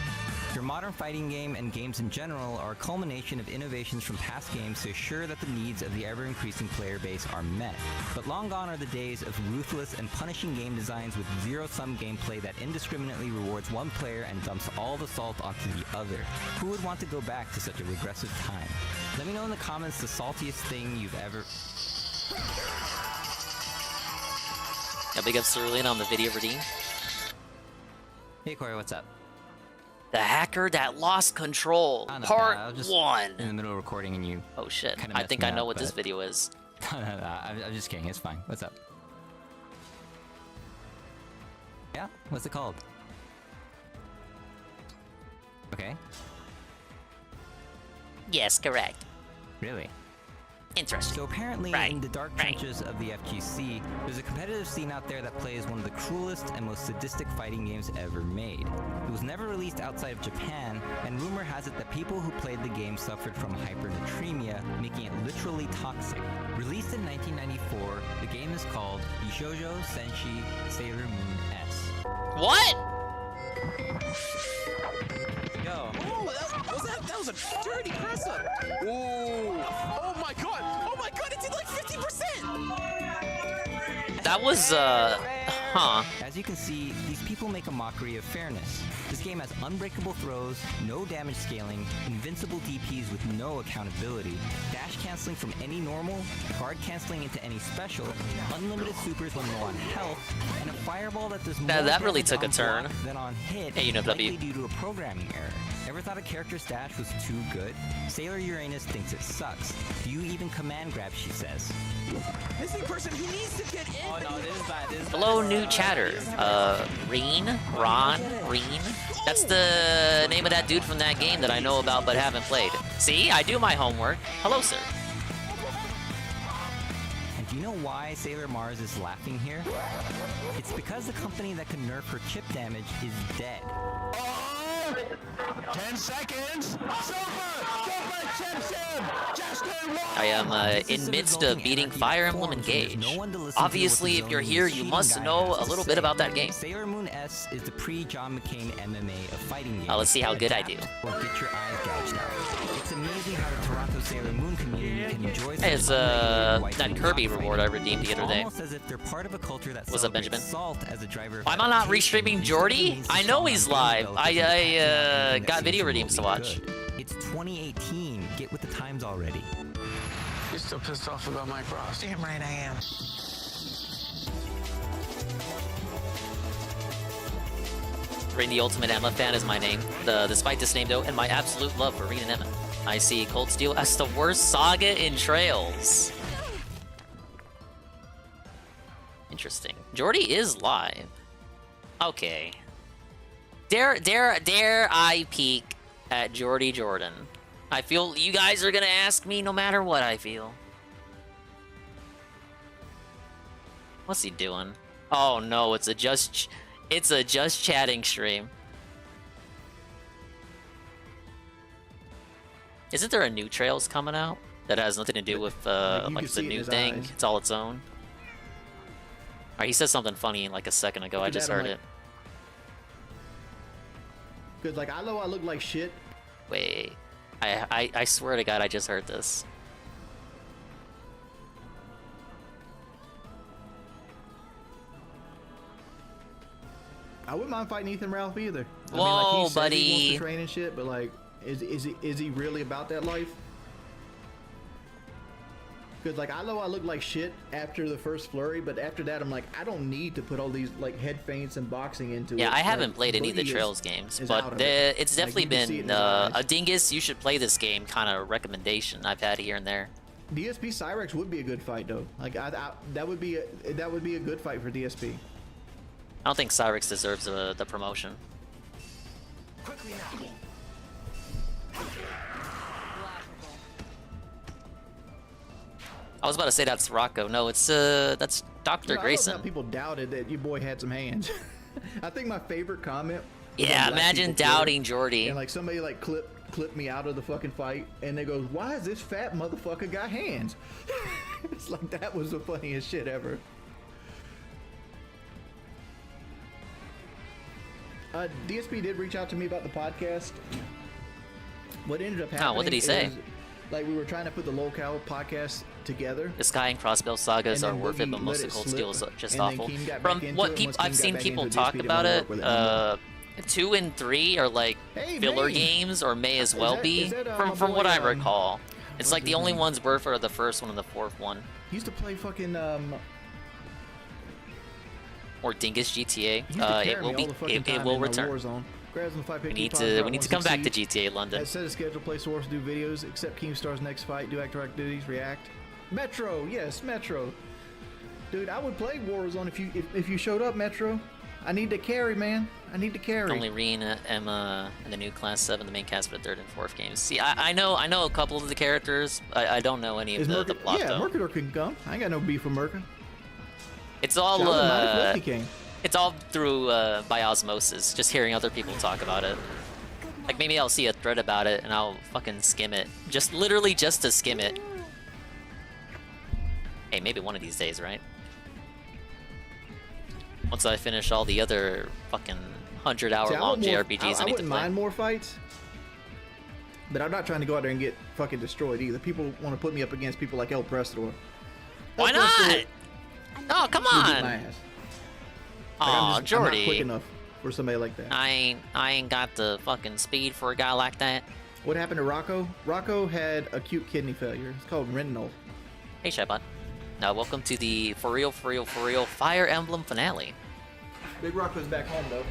[SPEAKER 22] Your modern fighting game and games in general are a culmination of innovations from past games to assure that the needs of the ever-increasing player base are met. But long gone are the days of ruthless and punishing game designs with zero-sum gameplay that indiscriminately rewards one player and dumps all the salt onto the other. Who would want to go back to such a regressive time? Let me know in the comments the saltiest thing you've ever...
[SPEAKER 2] Yeah, big up Cerulean on the video redeem.
[SPEAKER 22] Hey Corey, what's up?
[SPEAKER 2] The hacker that lost control, part 1.
[SPEAKER 22] In the middle of recording and you...
[SPEAKER 2] Oh shit, I think I know what this video is.
[SPEAKER 22] No, I'm just kidding, it's fine. What's up? Yeah? What's it called? Okay.
[SPEAKER 2] Yes, correct.
[SPEAKER 22] Really?
[SPEAKER 2] Interesting.
[SPEAKER 22] So apparently, in the dark trenches of the FGC, there's a competitive scene out there that plays one of the cruelest and most sadistic fighting games ever made. It was never released outside of Japan, and rumor has it that people who played the game suffered from hypernatremia, making it literally toxic. Released in 1994, the game is called Bishoujo Senshi Sailor Moon S.
[SPEAKER 2] What?
[SPEAKER 22] Go.
[SPEAKER 7] Oh, that was a dirty press up. Ooh. Oh my god. Oh my god, it did like 50%.
[SPEAKER 2] That was, huh.
[SPEAKER 22] As you can see, these people make a mockery of fairness. This game has unbreakable throws, no damage scaling, invincible DPs with no accountability, dash canceling from any normal, guard canceling into any special, unlimited supers when low on health, and a fireball that does more
[SPEAKER 2] That really
[SPEAKER 22] damage
[SPEAKER 2] took a
[SPEAKER 22] on
[SPEAKER 2] turn.
[SPEAKER 22] block than on hit,
[SPEAKER 2] Hey, you know,
[SPEAKER 22] likely
[SPEAKER 2] W.
[SPEAKER 22] due to a programming error. Ever thought a character's dash was too good? Sailor Uranus thinks it sucks. Do you even command grab, she says.
[SPEAKER 7] Missing person, he needs to get in.
[SPEAKER 22] Oh no, this is bad.
[SPEAKER 2] Hello, new chatter. Ron? That's the name of that dude from that game that I know about but haven't played. See, I do my homework. Hello, sir.
[SPEAKER 22] And do you know why Sailor Mars is laughing here? It's because the company that can nerf her chip damage is dead.
[SPEAKER 16] 10 seconds. Super chips him. Just in one.
[SPEAKER 2] I am in midst of beating Fire Emblem Engage. Obviously, if you're here, you must know a little bit about that game.
[SPEAKER 22] Sailor Moon S is the pre-John McCain MMA of fighting games.
[SPEAKER 2] Let's see how good I do.
[SPEAKER 22] Or get your eyes gouged out. It's amazing how the Toronto Sailor Moon community can enjoy.
[SPEAKER 2] Hey, it's that Kirby reward I redeemed the other day.
[SPEAKER 22] Almost as if they're part of a culture that
[SPEAKER 2] What's up, Benjamin?
[SPEAKER 22] salt as a driver.
[SPEAKER 2] Why am I not restreaming Jordy? I know he's live. I got video redeems to watch.
[SPEAKER 22] It's 2018. Get with the times already.
[SPEAKER 16] You're still pissed off about Mike Ross. Damn right I am.
[SPEAKER 2] Rain the Ultimate Emma fan is my name. Despite this name though, and my absolute love for Rain and Emma. I see Cold Steel as the worst saga in Trails. Interesting. Jordy is live. Okay. Dare I peek at Jordy Jordan? I feel you guys are gonna ask me no matter what I feel. What's he doing? Oh no, it's a just chatting stream. Isn't there a new Trails coming out that has nothing to do with like the new thing? It's all its own. Alright, he said something funny like a second ago. I just heard it.
[SPEAKER 15] Cause like I know I look like shit.
[SPEAKER 2] Wait, I swear to God, I just heard this.
[SPEAKER 15] I wouldn't mind fighting Ethan Ralph either. I
[SPEAKER 2] Whoa,
[SPEAKER 15] mean, like, he said
[SPEAKER 2] buddy.
[SPEAKER 15] He wants to train and shit, but like, is he really about that life? Because like I know I look like shit after the first flurry, but after that I'm like I don't need to put all these like head feints and boxing into it.
[SPEAKER 2] Yeah, I haven't
[SPEAKER 15] Like,
[SPEAKER 2] played any of the
[SPEAKER 15] Boogie
[SPEAKER 2] Trails games,
[SPEAKER 15] is
[SPEAKER 2] but
[SPEAKER 15] out of it.
[SPEAKER 2] it's
[SPEAKER 15] Like,
[SPEAKER 2] definitely
[SPEAKER 15] you can see it
[SPEAKER 2] been
[SPEAKER 15] in his eyes.
[SPEAKER 2] a Dingus, you should play this game kind of recommendation I've had here and there.
[SPEAKER 15] DSP Cyrex would be a good fight though. Like that would be a good fight for DSP.
[SPEAKER 2] I don't think Cyrix deserves the promotion.
[SPEAKER 16] Quickly now.
[SPEAKER 2] I was about to say that's Rocco. No, it's that's Dr.
[SPEAKER 15] You know, I love
[SPEAKER 2] Grayson.
[SPEAKER 15] how people doubted that your boy had some hands. I think my favorite comment. was
[SPEAKER 2] Yeah,
[SPEAKER 15] on Black
[SPEAKER 2] imagine
[SPEAKER 15] People Twitter,
[SPEAKER 2] doubting Jordy.
[SPEAKER 15] And like somebody like clipped me out of the fucking fight, and they goes, "Why has this fat motherfucker got hands?" It's like that was the funniest shit ever. DSP did reach out to me about the podcast. What ended up happening?
[SPEAKER 2] Oh, what did he say?
[SPEAKER 15] is, like we were trying to put the local podcast together.
[SPEAKER 2] The Sky and Crossbow sagas
[SPEAKER 15] And
[SPEAKER 2] are
[SPEAKER 15] then
[SPEAKER 2] worth it,
[SPEAKER 15] Boogie
[SPEAKER 2] but most
[SPEAKER 15] let
[SPEAKER 2] of the
[SPEAKER 15] it
[SPEAKER 2] cold
[SPEAKER 15] slip,
[SPEAKER 2] skills are just
[SPEAKER 15] and then
[SPEAKER 2] awful.
[SPEAKER 15] Keem got
[SPEAKER 2] From
[SPEAKER 15] back into
[SPEAKER 2] what
[SPEAKER 15] it,
[SPEAKER 2] people
[SPEAKER 15] once
[SPEAKER 2] I've
[SPEAKER 15] Keem
[SPEAKER 2] seen
[SPEAKER 15] got back
[SPEAKER 2] people
[SPEAKER 15] into
[SPEAKER 2] talk
[SPEAKER 15] DSP, didn't
[SPEAKER 2] about
[SPEAKER 15] wanna
[SPEAKER 2] it,
[SPEAKER 15] work with anymore.
[SPEAKER 2] 2 and 3 are like
[SPEAKER 15] Hey,
[SPEAKER 2] filler
[SPEAKER 15] May.
[SPEAKER 2] games, or may as well
[SPEAKER 15] that-
[SPEAKER 2] be.
[SPEAKER 15] is that, my
[SPEAKER 2] From
[SPEAKER 15] boy,
[SPEAKER 2] what I recall, it's
[SPEAKER 15] what's
[SPEAKER 2] like the
[SPEAKER 15] his
[SPEAKER 2] only
[SPEAKER 15] name?
[SPEAKER 2] ones worth are the first one and the fourth one.
[SPEAKER 15] He used to play fucking
[SPEAKER 2] Or Dingus GTA.
[SPEAKER 15] He used to carry
[SPEAKER 2] It will
[SPEAKER 15] me
[SPEAKER 2] be.
[SPEAKER 15] all the fucking
[SPEAKER 2] It
[SPEAKER 15] time
[SPEAKER 2] will
[SPEAKER 15] in
[SPEAKER 2] return.
[SPEAKER 15] Warzone. Grabs in the fight,
[SPEAKER 2] We
[SPEAKER 15] pick
[SPEAKER 2] need
[SPEAKER 15] keep
[SPEAKER 2] to
[SPEAKER 15] on,
[SPEAKER 2] we need to
[SPEAKER 15] wants
[SPEAKER 2] come back to
[SPEAKER 15] see.
[SPEAKER 2] GTA London.
[SPEAKER 15] Has set a schedule, play Source, do videos, accept Keemstar's next fight, do actor activities, react. Metro, yes, Metro. Dude, I would play Warzone if you showed up, Metro. I need to carry, man. I need to carry.
[SPEAKER 2] Only Reen, Emma, and the new Class 7, the main cast for the 3rd and 4th games. See, I know a couple of the characters. I don't know any of the plot
[SPEAKER 15] yeah,
[SPEAKER 2] though.
[SPEAKER 15] Mercador can come. I ain't got no beef with Merkin.
[SPEAKER 2] It's all
[SPEAKER 15] I wouldn't mind if Lefty came.
[SPEAKER 2] it's all through by osmosis, just hearing other people talk about it. Like maybe I'll see a thread about it and I'll fucking skim it. Just literally just to skim it. Hey, maybe one of these days, right? Once I finish all the other fucking 100-hour-long JRPGs I need to
[SPEAKER 15] wouldn't
[SPEAKER 2] play.
[SPEAKER 15] mind more fights, but I'm not trying to go out there and get fucking destroyed either. People want to put me up against people like El Prestador.
[SPEAKER 2] Why not? Oh, come on!
[SPEAKER 15] Beat my ass.
[SPEAKER 2] Aw, Jordy.
[SPEAKER 15] I'm not quick enough for somebody like that.
[SPEAKER 2] I ain't got the fucking speed for a guy like that.
[SPEAKER 15] What happened to Rocco? Rocco had acute kidney failure. It's called retinal.
[SPEAKER 2] Hey, Shepard. Now, welcome to the For Real Fire Emblem finale.
[SPEAKER 15] Big Rocco's back home, though.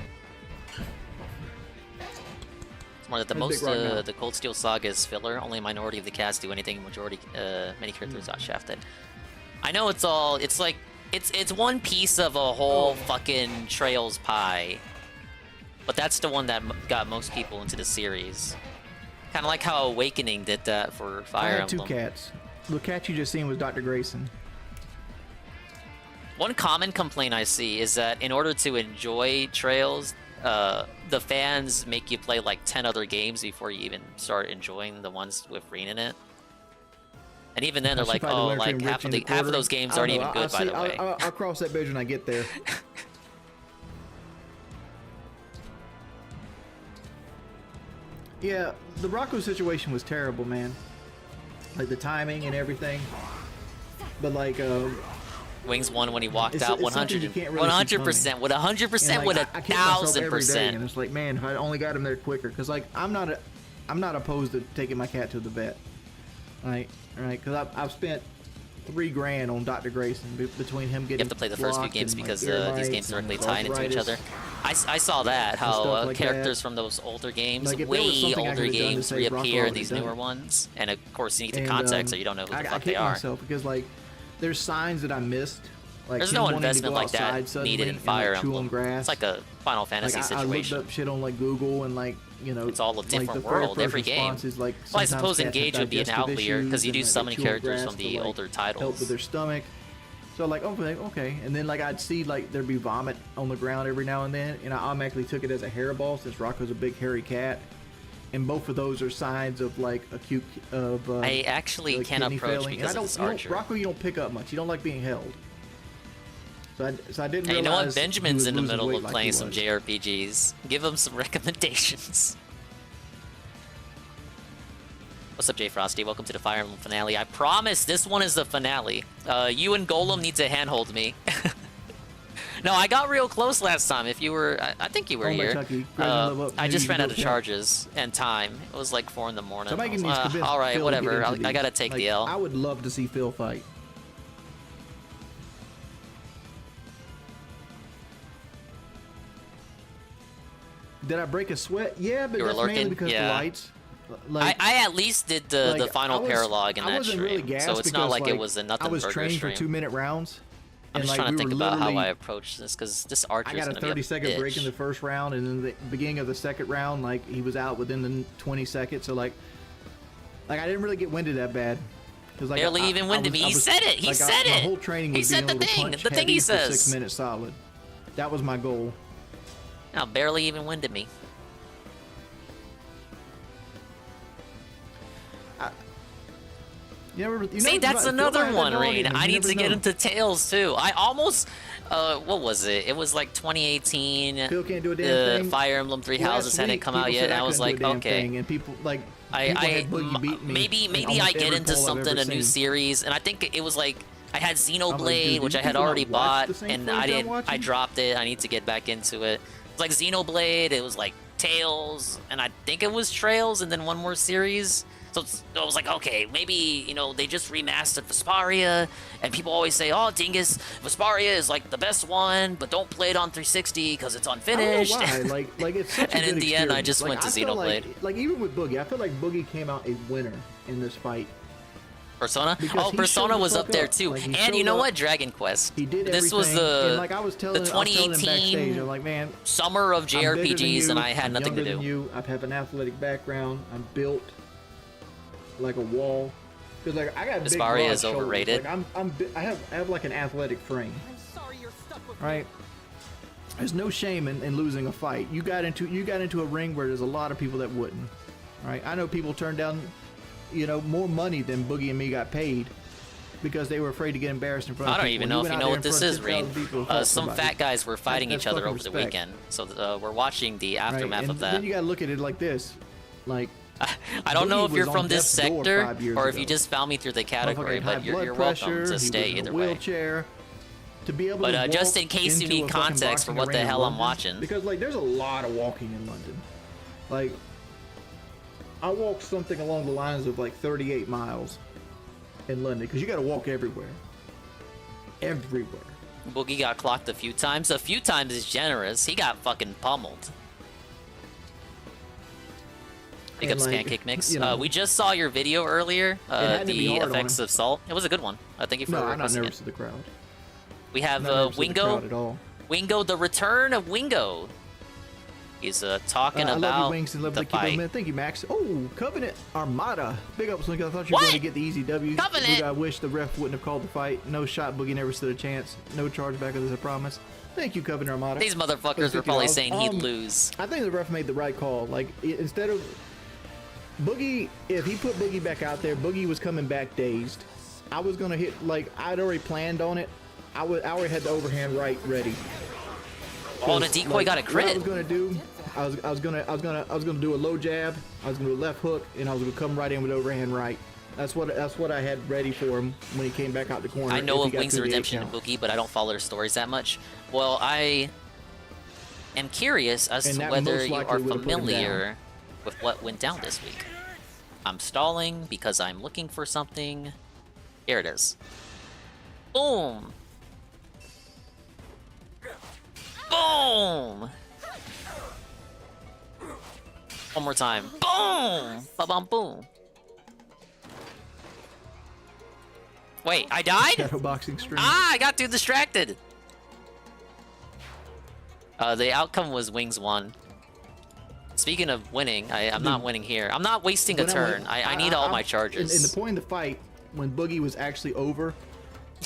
[SPEAKER 2] It's more that the
[SPEAKER 15] Where's
[SPEAKER 2] most
[SPEAKER 15] Big Rock now?
[SPEAKER 2] the Cold Steel Saga is filler. Only a minority of the cast do anything. Many characters got shafted. I know it's all. It's like it's one piece of a whole fucking Trails pie. But that's the one that got most people into the series. Kind of like how Awakening did that for Fire
[SPEAKER 15] I had
[SPEAKER 2] Emblem.
[SPEAKER 15] 2 cats. The cat you just seen was Dr. Grayson.
[SPEAKER 2] One common complaint I see is that in order to enjoy Trails, the fans make you play like 10 other games before you even start enjoying the ones with Reen in it. And even then, they're like, oh, like half of those games aren't even good, by the way.
[SPEAKER 15] I'll cross that bridge when I get there. Yeah, the Rocco situation was terrible, man. Like the timing and everything. But like,
[SPEAKER 2] Wings won when he walked
[SPEAKER 15] it's
[SPEAKER 2] out.
[SPEAKER 15] something you can't really see
[SPEAKER 2] 100%. With 100%. With
[SPEAKER 15] I kick myself every day,
[SPEAKER 2] 1,000%.
[SPEAKER 15] and it's like, man, if I only got him there quicker, because like I'm not opposed to taking my cat to the vet, right? Because I've spent $3,000 on Dr. Grayson between him getting.
[SPEAKER 2] You have to play the first few
[SPEAKER 15] blocked
[SPEAKER 2] games
[SPEAKER 15] and,
[SPEAKER 2] because
[SPEAKER 15] like,
[SPEAKER 2] these games directly
[SPEAKER 15] arthritis,
[SPEAKER 2] tie into each other. I saw that, how
[SPEAKER 15] stuff like
[SPEAKER 2] characters
[SPEAKER 15] that.
[SPEAKER 2] from those older games,
[SPEAKER 15] Like, if there was
[SPEAKER 2] way
[SPEAKER 15] something I
[SPEAKER 2] older
[SPEAKER 15] could've done to
[SPEAKER 2] games,
[SPEAKER 15] save Rocco, I
[SPEAKER 2] reappear in
[SPEAKER 15] would've
[SPEAKER 2] these
[SPEAKER 15] done
[SPEAKER 2] newer
[SPEAKER 15] it.
[SPEAKER 2] ones. And of course, you need the
[SPEAKER 15] And,
[SPEAKER 2] context so you don't know who the
[SPEAKER 15] I
[SPEAKER 2] fuck
[SPEAKER 15] kick
[SPEAKER 2] they are.
[SPEAKER 15] myself because like there's signs that I missed. Like
[SPEAKER 2] There's
[SPEAKER 15] him
[SPEAKER 2] no
[SPEAKER 15] wanting to
[SPEAKER 2] investment
[SPEAKER 15] go
[SPEAKER 2] like that
[SPEAKER 15] outside suddenly
[SPEAKER 2] needed in
[SPEAKER 15] and,
[SPEAKER 2] Fire
[SPEAKER 15] like, chew on
[SPEAKER 2] Emblem.
[SPEAKER 15] grass.
[SPEAKER 2] It's like a Final Fantasy
[SPEAKER 15] like,
[SPEAKER 2] situation.
[SPEAKER 15] I looked up shit on like Google and like
[SPEAKER 2] It's all a
[SPEAKER 15] like,
[SPEAKER 2] different
[SPEAKER 15] the
[SPEAKER 2] world,
[SPEAKER 15] first
[SPEAKER 2] every game.
[SPEAKER 15] response is, like,
[SPEAKER 2] Well, I
[SPEAKER 15] sometimes
[SPEAKER 2] suppose
[SPEAKER 15] cats have
[SPEAKER 2] Engage would be an
[SPEAKER 15] digestive
[SPEAKER 2] outlier because
[SPEAKER 15] issues
[SPEAKER 2] you do
[SPEAKER 15] and,
[SPEAKER 2] so
[SPEAKER 15] like,
[SPEAKER 2] many
[SPEAKER 15] they chew on
[SPEAKER 2] characters
[SPEAKER 15] grass
[SPEAKER 2] from
[SPEAKER 15] to,
[SPEAKER 2] the
[SPEAKER 15] like,
[SPEAKER 2] older
[SPEAKER 15] help
[SPEAKER 2] titles.
[SPEAKER 15] with their stomach. So like okay, and then like I'd see like there'd be vomit on the ground every now and then, and I automatically took it as a hairball since Rocco's a big hairy cat, and both of those are signs of like acute
[SPEAKER 2] I actually
[SPEAKER 15] like,
[SPEAKER 2] can't
[SPEAKER 15] kidney
[SPEAKER 2] approach
[SPEAKER 15] failing.
[SPEAKER 2] because
[SPEAKER 15] And
[SPEAKER 2] of this
[SPEAKER 15] you don't-
[SPEAKER 2] archer.
[SPEAKER 15] Rocco, you don't pick up much. You don't like being held. So I didn't.
[SPEAKER 2] Hey, you know what?
[SPEAKER 15] realize he
[SPEAKER 2] Benjamin's
[SPEAKER 15] was
[SPEAKER 2] in the
[SPEAKER 15] losing
[SPEAKER 2] middle
[SPEAKER 15] weight
[SPEAKER 2] of
[SPEAKER 15] like
[SPEAKER 2] playing
[SPEAKER 15] he
[SPEAKER 2] some
[SPEAKER 15] was.
[SPEAKER 2] JRPGs. Give him some recommendations. What's up, Jay Frosty? Welcome to the Fire Emblem finale. I promise this one is the finale. You and Golem need to handhold me. No, I got real close last time. If you were, I think you were
[SPEAKER 15] Oh, my
[SPEAKER 2] here.
[SPEAKER 15] Chucky. Grab him up.
[SPEAKER 2] I
[SPEAKER 15] Maybe
[SPEAKER 2] just
[SPEAKER 15] you
[SPEAKER 2] ran
[SPEAKER 15] can
[SPEAKER 2] out
[SPEAKER 15] go
[SPEAKER 2] of
[SPEAKER 15] check.
[SPEAKER 2] charges and time. It was like 4 in the morning.
[SPEAKER 15] Somebody
[SPEAKER 2] I was,
[SPEAKER 15] needs to convince
[SPEAKER 2] all right,
[SPEAKER 15] Phil to
[SPEAKER 2] whatever.
[SPEAKER 15] get into
[SPEAKER 2] I
[SPEAKER 15] these.
[SPEAKER 2] gotta take
[SPEAKER 15] Like,
[SPEAKER 2] the L.
[SPEAKER 15] I would love to see Phil fight. Did I break a sweat? Yeah, but
[SPEAKER 2] You were
[SPEAKER 15] that's mainly
[SPEAKER 2] lurking?
[SPEAKER 15] because
[SPEAKER 2] Yeah.
[SPEAKER 15] the lights. Like,
[SPEAKER 2] I at least did the
[SPEAKER 15] like,
[SPEAKER 2] final
[SPEAKER 15] I was-
[SPEAKER 2] paralog in
[SPEAKER 15] I
[SPEAKER 2] that
[SPEAKER 15] wasn't
[SPEAKER 2] stream,
[SPEAKER 15] really gassed
[SPEAKER 2] so it's not
[SPEAKER 15] because,
[SPEAKER 2] like it
[SPEAKER 15] like,
[SPEAKER 2] was a nothing
[SPEAKER 15] I was
[SPEAKER 2] burger
[SPEAKER 15] trained
[SPEAKER 2] stream.
[SPEAKER 15] for 2-minute rounds.
[SPEAKER 2] I'm
[SPEAKER 15] and
[SPEAKER 2] just
[SPEAKER 15] like,
[SPEAKER 2] trying to
[SPEAKER 15] we
[SPEAKER 2] think
[SPEAKER 15] were
[SPEAKER 2] about how
[SPEAKER 15] literally-
[SPEAKER 2] I approach this because this archer
[SPEAKER 15] I
[SPEAKER 2] is
[SPEAKER 15] got a
[SPEAKER 2] gonna be a
[SPEAKER 15] 30-second break in
[SPEAKER 2] bitch.
[SPEAKER 15] the first round, and in the beginning of the second round, like he was out within the 20 seconds. So like I didn't really get winded that bad. Cause like
[SPEAKER 2] Barely even winded me. He said it. He said
[SPEAKER 15] My
[SPEAKER 2] it.
[SPEAKER 15] whole training
[SPEAKER 2] He
[SPEAKER 15] was
[SPEAKER 2] said
[SPEAKER 15] being
[SPEAKER 2] the
[SPEAKER 15] able to
[SPEAKER 2] thing.
[SPEAKER 15] punch
[SPEAKER 2] The thing he
[SPEAKER 15] heavy for
[SPEAKER 2] says.
[SPEAKER 15] 6 minutes solid. That was my goal.
[SPEAKER 2] No, barely even winded me. See, that's another one, Rain. I need to get into Tails too. I almost, what was it? It was like 2018.
[SPEAKER 15] Phil can't do a damn
[SPEAKER 2] the
[SPEAKER 15] thing.
[SPEAKER 2] Fire Emblem Three Houses hadn't come out yet, and I was like, okay.
[SPEAKER 15] And people like
[SPEAKER 2] Maybe I get into something, a new series, and I think it was like I had Xenoblade, which I had already bought, and I dropped it. I need to get back into it. It's like Xenoblade. It was like Tails, and I think it was Trails, and then one more series. So I was like, okay, maybe, they just remastered Vesparia, and people always say, oh, Dingus, Vesparia is like the best one, but don't play it on 360 because it's unfinished.
[SPEAKER 15] I don't know why. Like it's such a
[SPEAKER 2] And
[SPEAKER 15] good
[SPEAKER 2] in the end, I
[SPEAKER 15] experience.
[SPEAKER 2] just
[SPEAKER 15] Like,
[SPEAKER 2] went to
[SPEAKER 15] I feel
[SPEAKER 2] Xenoblade.
[SPEAKER 15] like even with Boogie, I feel like Boogie came out a winner in this fight.
[SPEAKER 2] Persona?
[SPEAKER 15] Because
[SPEAKER 2] Oh,
[SPEAKER 15] he
[SPEAKER 2] Persona
[SPEAKER 15] showed the
[SPEAKER 2] was
[SPEAKER 15] fuck
[SPEAKER 2] up there
[SPEAKER 15] up.
[SPEAKER 2] too.
[SPEAKER 15] Like, he
[SPEAKER 2] And you
[SPEAKER 15] showed
[SPEAKER 2] know
[SPEAKER 15] up.
[SPEAKER 2] what? Dragon Quest.
[SPEAKER 15] He did
[SPEAKER 2] This
[SPEAKER 15] everything.
[SPEAKER 2] was the
[SPEAKER 15] and like I was telling,
[SPEAKER 2] the
[SPEAKER 15] I was telling him backstage,
[SPEAKER 2] 2018
[SPEAKER 15] I'm like, man,
[SPEAKER 2] summer of
[SPEAKER 15] I'm bigger than
[SPEAKER 2] JRPGs, and
[SPEAKER 15] you,
[SPEAKER 2] I had
[SPEAKER 15] I'm
[SPEAKER 2] nothing to
[SPEAKER 15] younger
[SPEAKER 2] do.
[SPEAKER 15] than you. I have an athletic background. I'm built like a wall. Cause like I got big
[SPEAKER 2] Vesparia
[SPEAKER 15] broad
[SPEAKER 2] is
[SPEAKER 15] shoulders.
[SPEAKER 2] overrated.
[SPEAKER 15] Like I have like an athletic frame. Right. There's no shame in losing a fight. You got into a ring where there's a lot of people that wouldn't. Right. I know people turned down, more money than Boogie and me got paid because they were afraid to get embarrassed in front of
[SPEAKER 2] I don't
[SPEAKER 15] people.
[SPEAKER 2] even know if you know what this is, Reed. Some
[SPEAKER 15] Some
[SPEAKER 2] fat guys were fighting
[SPEAKER 15] That's
[SPEAKER 2] each other
[SPEAKER 15] fucking
[SPEAKER 2] over the
[SPEAKER 15] respect.
[SPEAKER 2] weekend, so we're watching the aftermath
[SPEAKER 15] and
[SPEAKER 2] of that.
[SPEAKER 15] Then you gotta look at it like this, like.
[SPEAKER 2] I don't know
[SPEAKER 15] Boogie
[SPEAKER 2] if you're
[SPEAKER 15] was
[SPEAKER 2] from
[SPEAKER 15] on
[SPEAKER 2] this
[SPEAKER 15] death's door
[SPEAKER 2] sector
[SPEAKER 15] 5 years
[SPEAKER 2] or if
[SPEAKER 15] ago.
[SPEAKER 2] you just found me through the category,
[SPEAKER 15] Motherfucker had
[SPEAKER 2] but
[SPEAKER 15] high blood
[SPEAKER 2] you're welcome
[SPEAKER 15] pressure,
[SPEAKER 2] to
[SPEAKER 15] he
[SPEAKER 2] stay
[SPEAKER 15] was in
[SPEAKER 2] either
[SPEAKER 15] a
[SPEAKER 2] way.
[SPEAKER 15] wheelchair. To be able
[SPEAKER 2] But
[SPEAKER 15] to
[SPEAKER 2] just
[SPEAKER 15] walk
[SPEAKER 2] in case you
[SPEAKER 15] into
[SPEAKER 2] need
[SPEAKER 15] a fucking
[SPEAKER 2] context for
[SPEAKER 15] boxing
[SPEAKER 2] what the
[SPEAKER 15] arena in
[SPEAKER 2] hell I'm
[SPEAKER 15] London,
[SPEAKER 2] watching.
[SPEAKER 15] because like there's a lot of walking in London. Like I walked something along the lines of like 38 miles in London because you got to walk everywhere. Everywhere.
[SPEAKER 2] Boogie got clocked a few times. A few times is generous. He got fucking pummeled. Big
[SPEAKER 15] And,
[SPEAKER 2] ups
[SPEAKER 15] like,
[SPEAKER 2] Pancake Mix.
[SPEAKER 15] you know,
[SPEAKER 2] We just saw your video earlier.
[SPEAKER 15] had to be
[SPEAKER 2] The
[SPEAKER 15] hard on
[SPEAKER 2] effects
[SPEAKER 15] him.
[SPEAKER 2] of salt. It was a good one. Thank you for
[SPEAKER 15] No, I'm not
[SPEAKER 2] requesting
[SPEAKER 15] nervous
[SPEAKER 2] it.
[SPEAKER 15] of the crowd.
[SPEAKER 2] We have
[SPEAKER 15] Not nervous of the crowd at
[SPEAKER 2] Wingo.
[SPEAKER 15] all.
[SPEAKER 2] Wingo, the return of Wingo. He's talking
[SPEAKER 15] I love
[SPEAKER 2] about
[SPEAKER 15] you, Wings, and love
[SPEAKER 2] the
[SPEAKER 15] to keep
[SPEAKER 2] fight.
[SPEAKER 15] them in. Thank you, Max. Oh, Covenant Armada. Big ups, Link. I thought you were
[SPEAKER 2] What?
[SPEAKER 15] going to get the easy W.
[SPEAKER 2] Covenant?
[SPEAKER 15] Boogie, I wish the ref wouldn't have called the fight. No shot. Boogie never stood a chance. No charge back of this, I promise. Thank you, Covenant Armada.
[SPEAKER 2] These motherfuckers
[SPEAKER 15] For
[SPEAKER 2] were
[SPEAKER 15] the
[SPEAKER 2] probably
[SPEAKER 15] $50.
[SPEAKER 2] saying he'd lose.
[SPEAKER 15] I think the ref made the right call. Like, instead of Boogie, if he put Boogie back out there, Boogie was coming back dazed. I was going to hit, like, I'd already planned on it. I already had the overhand right ready.
[SPEAKER 2] Oh, and a decoy got a crit.
[SPEAKER 15] What I was gonna do, I was gonna do a low jab. I was gonna do a left hook, and I was gonna come right in with overhand right. That's what I had ready for him when he came back out the corner.
[SPEAKER 2] I know
[SPEAKER 15] if he
[SPEAKER 2] of
[SPEAKER 15] got
[SPEAKER 2] Wings of
[SPEAKER 15] through the
[SPEAKER 2] Redemption and
[SPEAKER 15] account.
[SPEAKER 2] Boogie, but I don't follow their stories that much. Well, I am curious as
[SPEAKER 15] And
[SPEAKER 2] to
[SPEAKER 15] that
[SPEAKER 2] whether
[SPEAKER 15] most
[SPEAKER 2] you
[SPEAKER 15] likely
[SPEAKER 2] are
[SPEAKER 15] would've put him
[SPEAKER 2] familiar with what went down this week. I'm stalling because I'm looking for something. Here it is. Boom! Boom! One more time. Boom! Ba-bum boom. Wait, I died?
[SPEAKER 15] Shadow boxing stream.
[SPEAKER 2] Ah, I got too distracted. The outcome was Wings won. Speaking of winning, I'm not winning here. I'm not wasting a
[SPEAKER 15] When I
[SPEAKER 2] turn.
[SPEAKER 15] went-
[SPEAKER 2] I need all my
[SPEAKER 15] In
[SPEAKER 2] charges.
[SPEAKER 15] the point of the fight, when Boogie was actually over,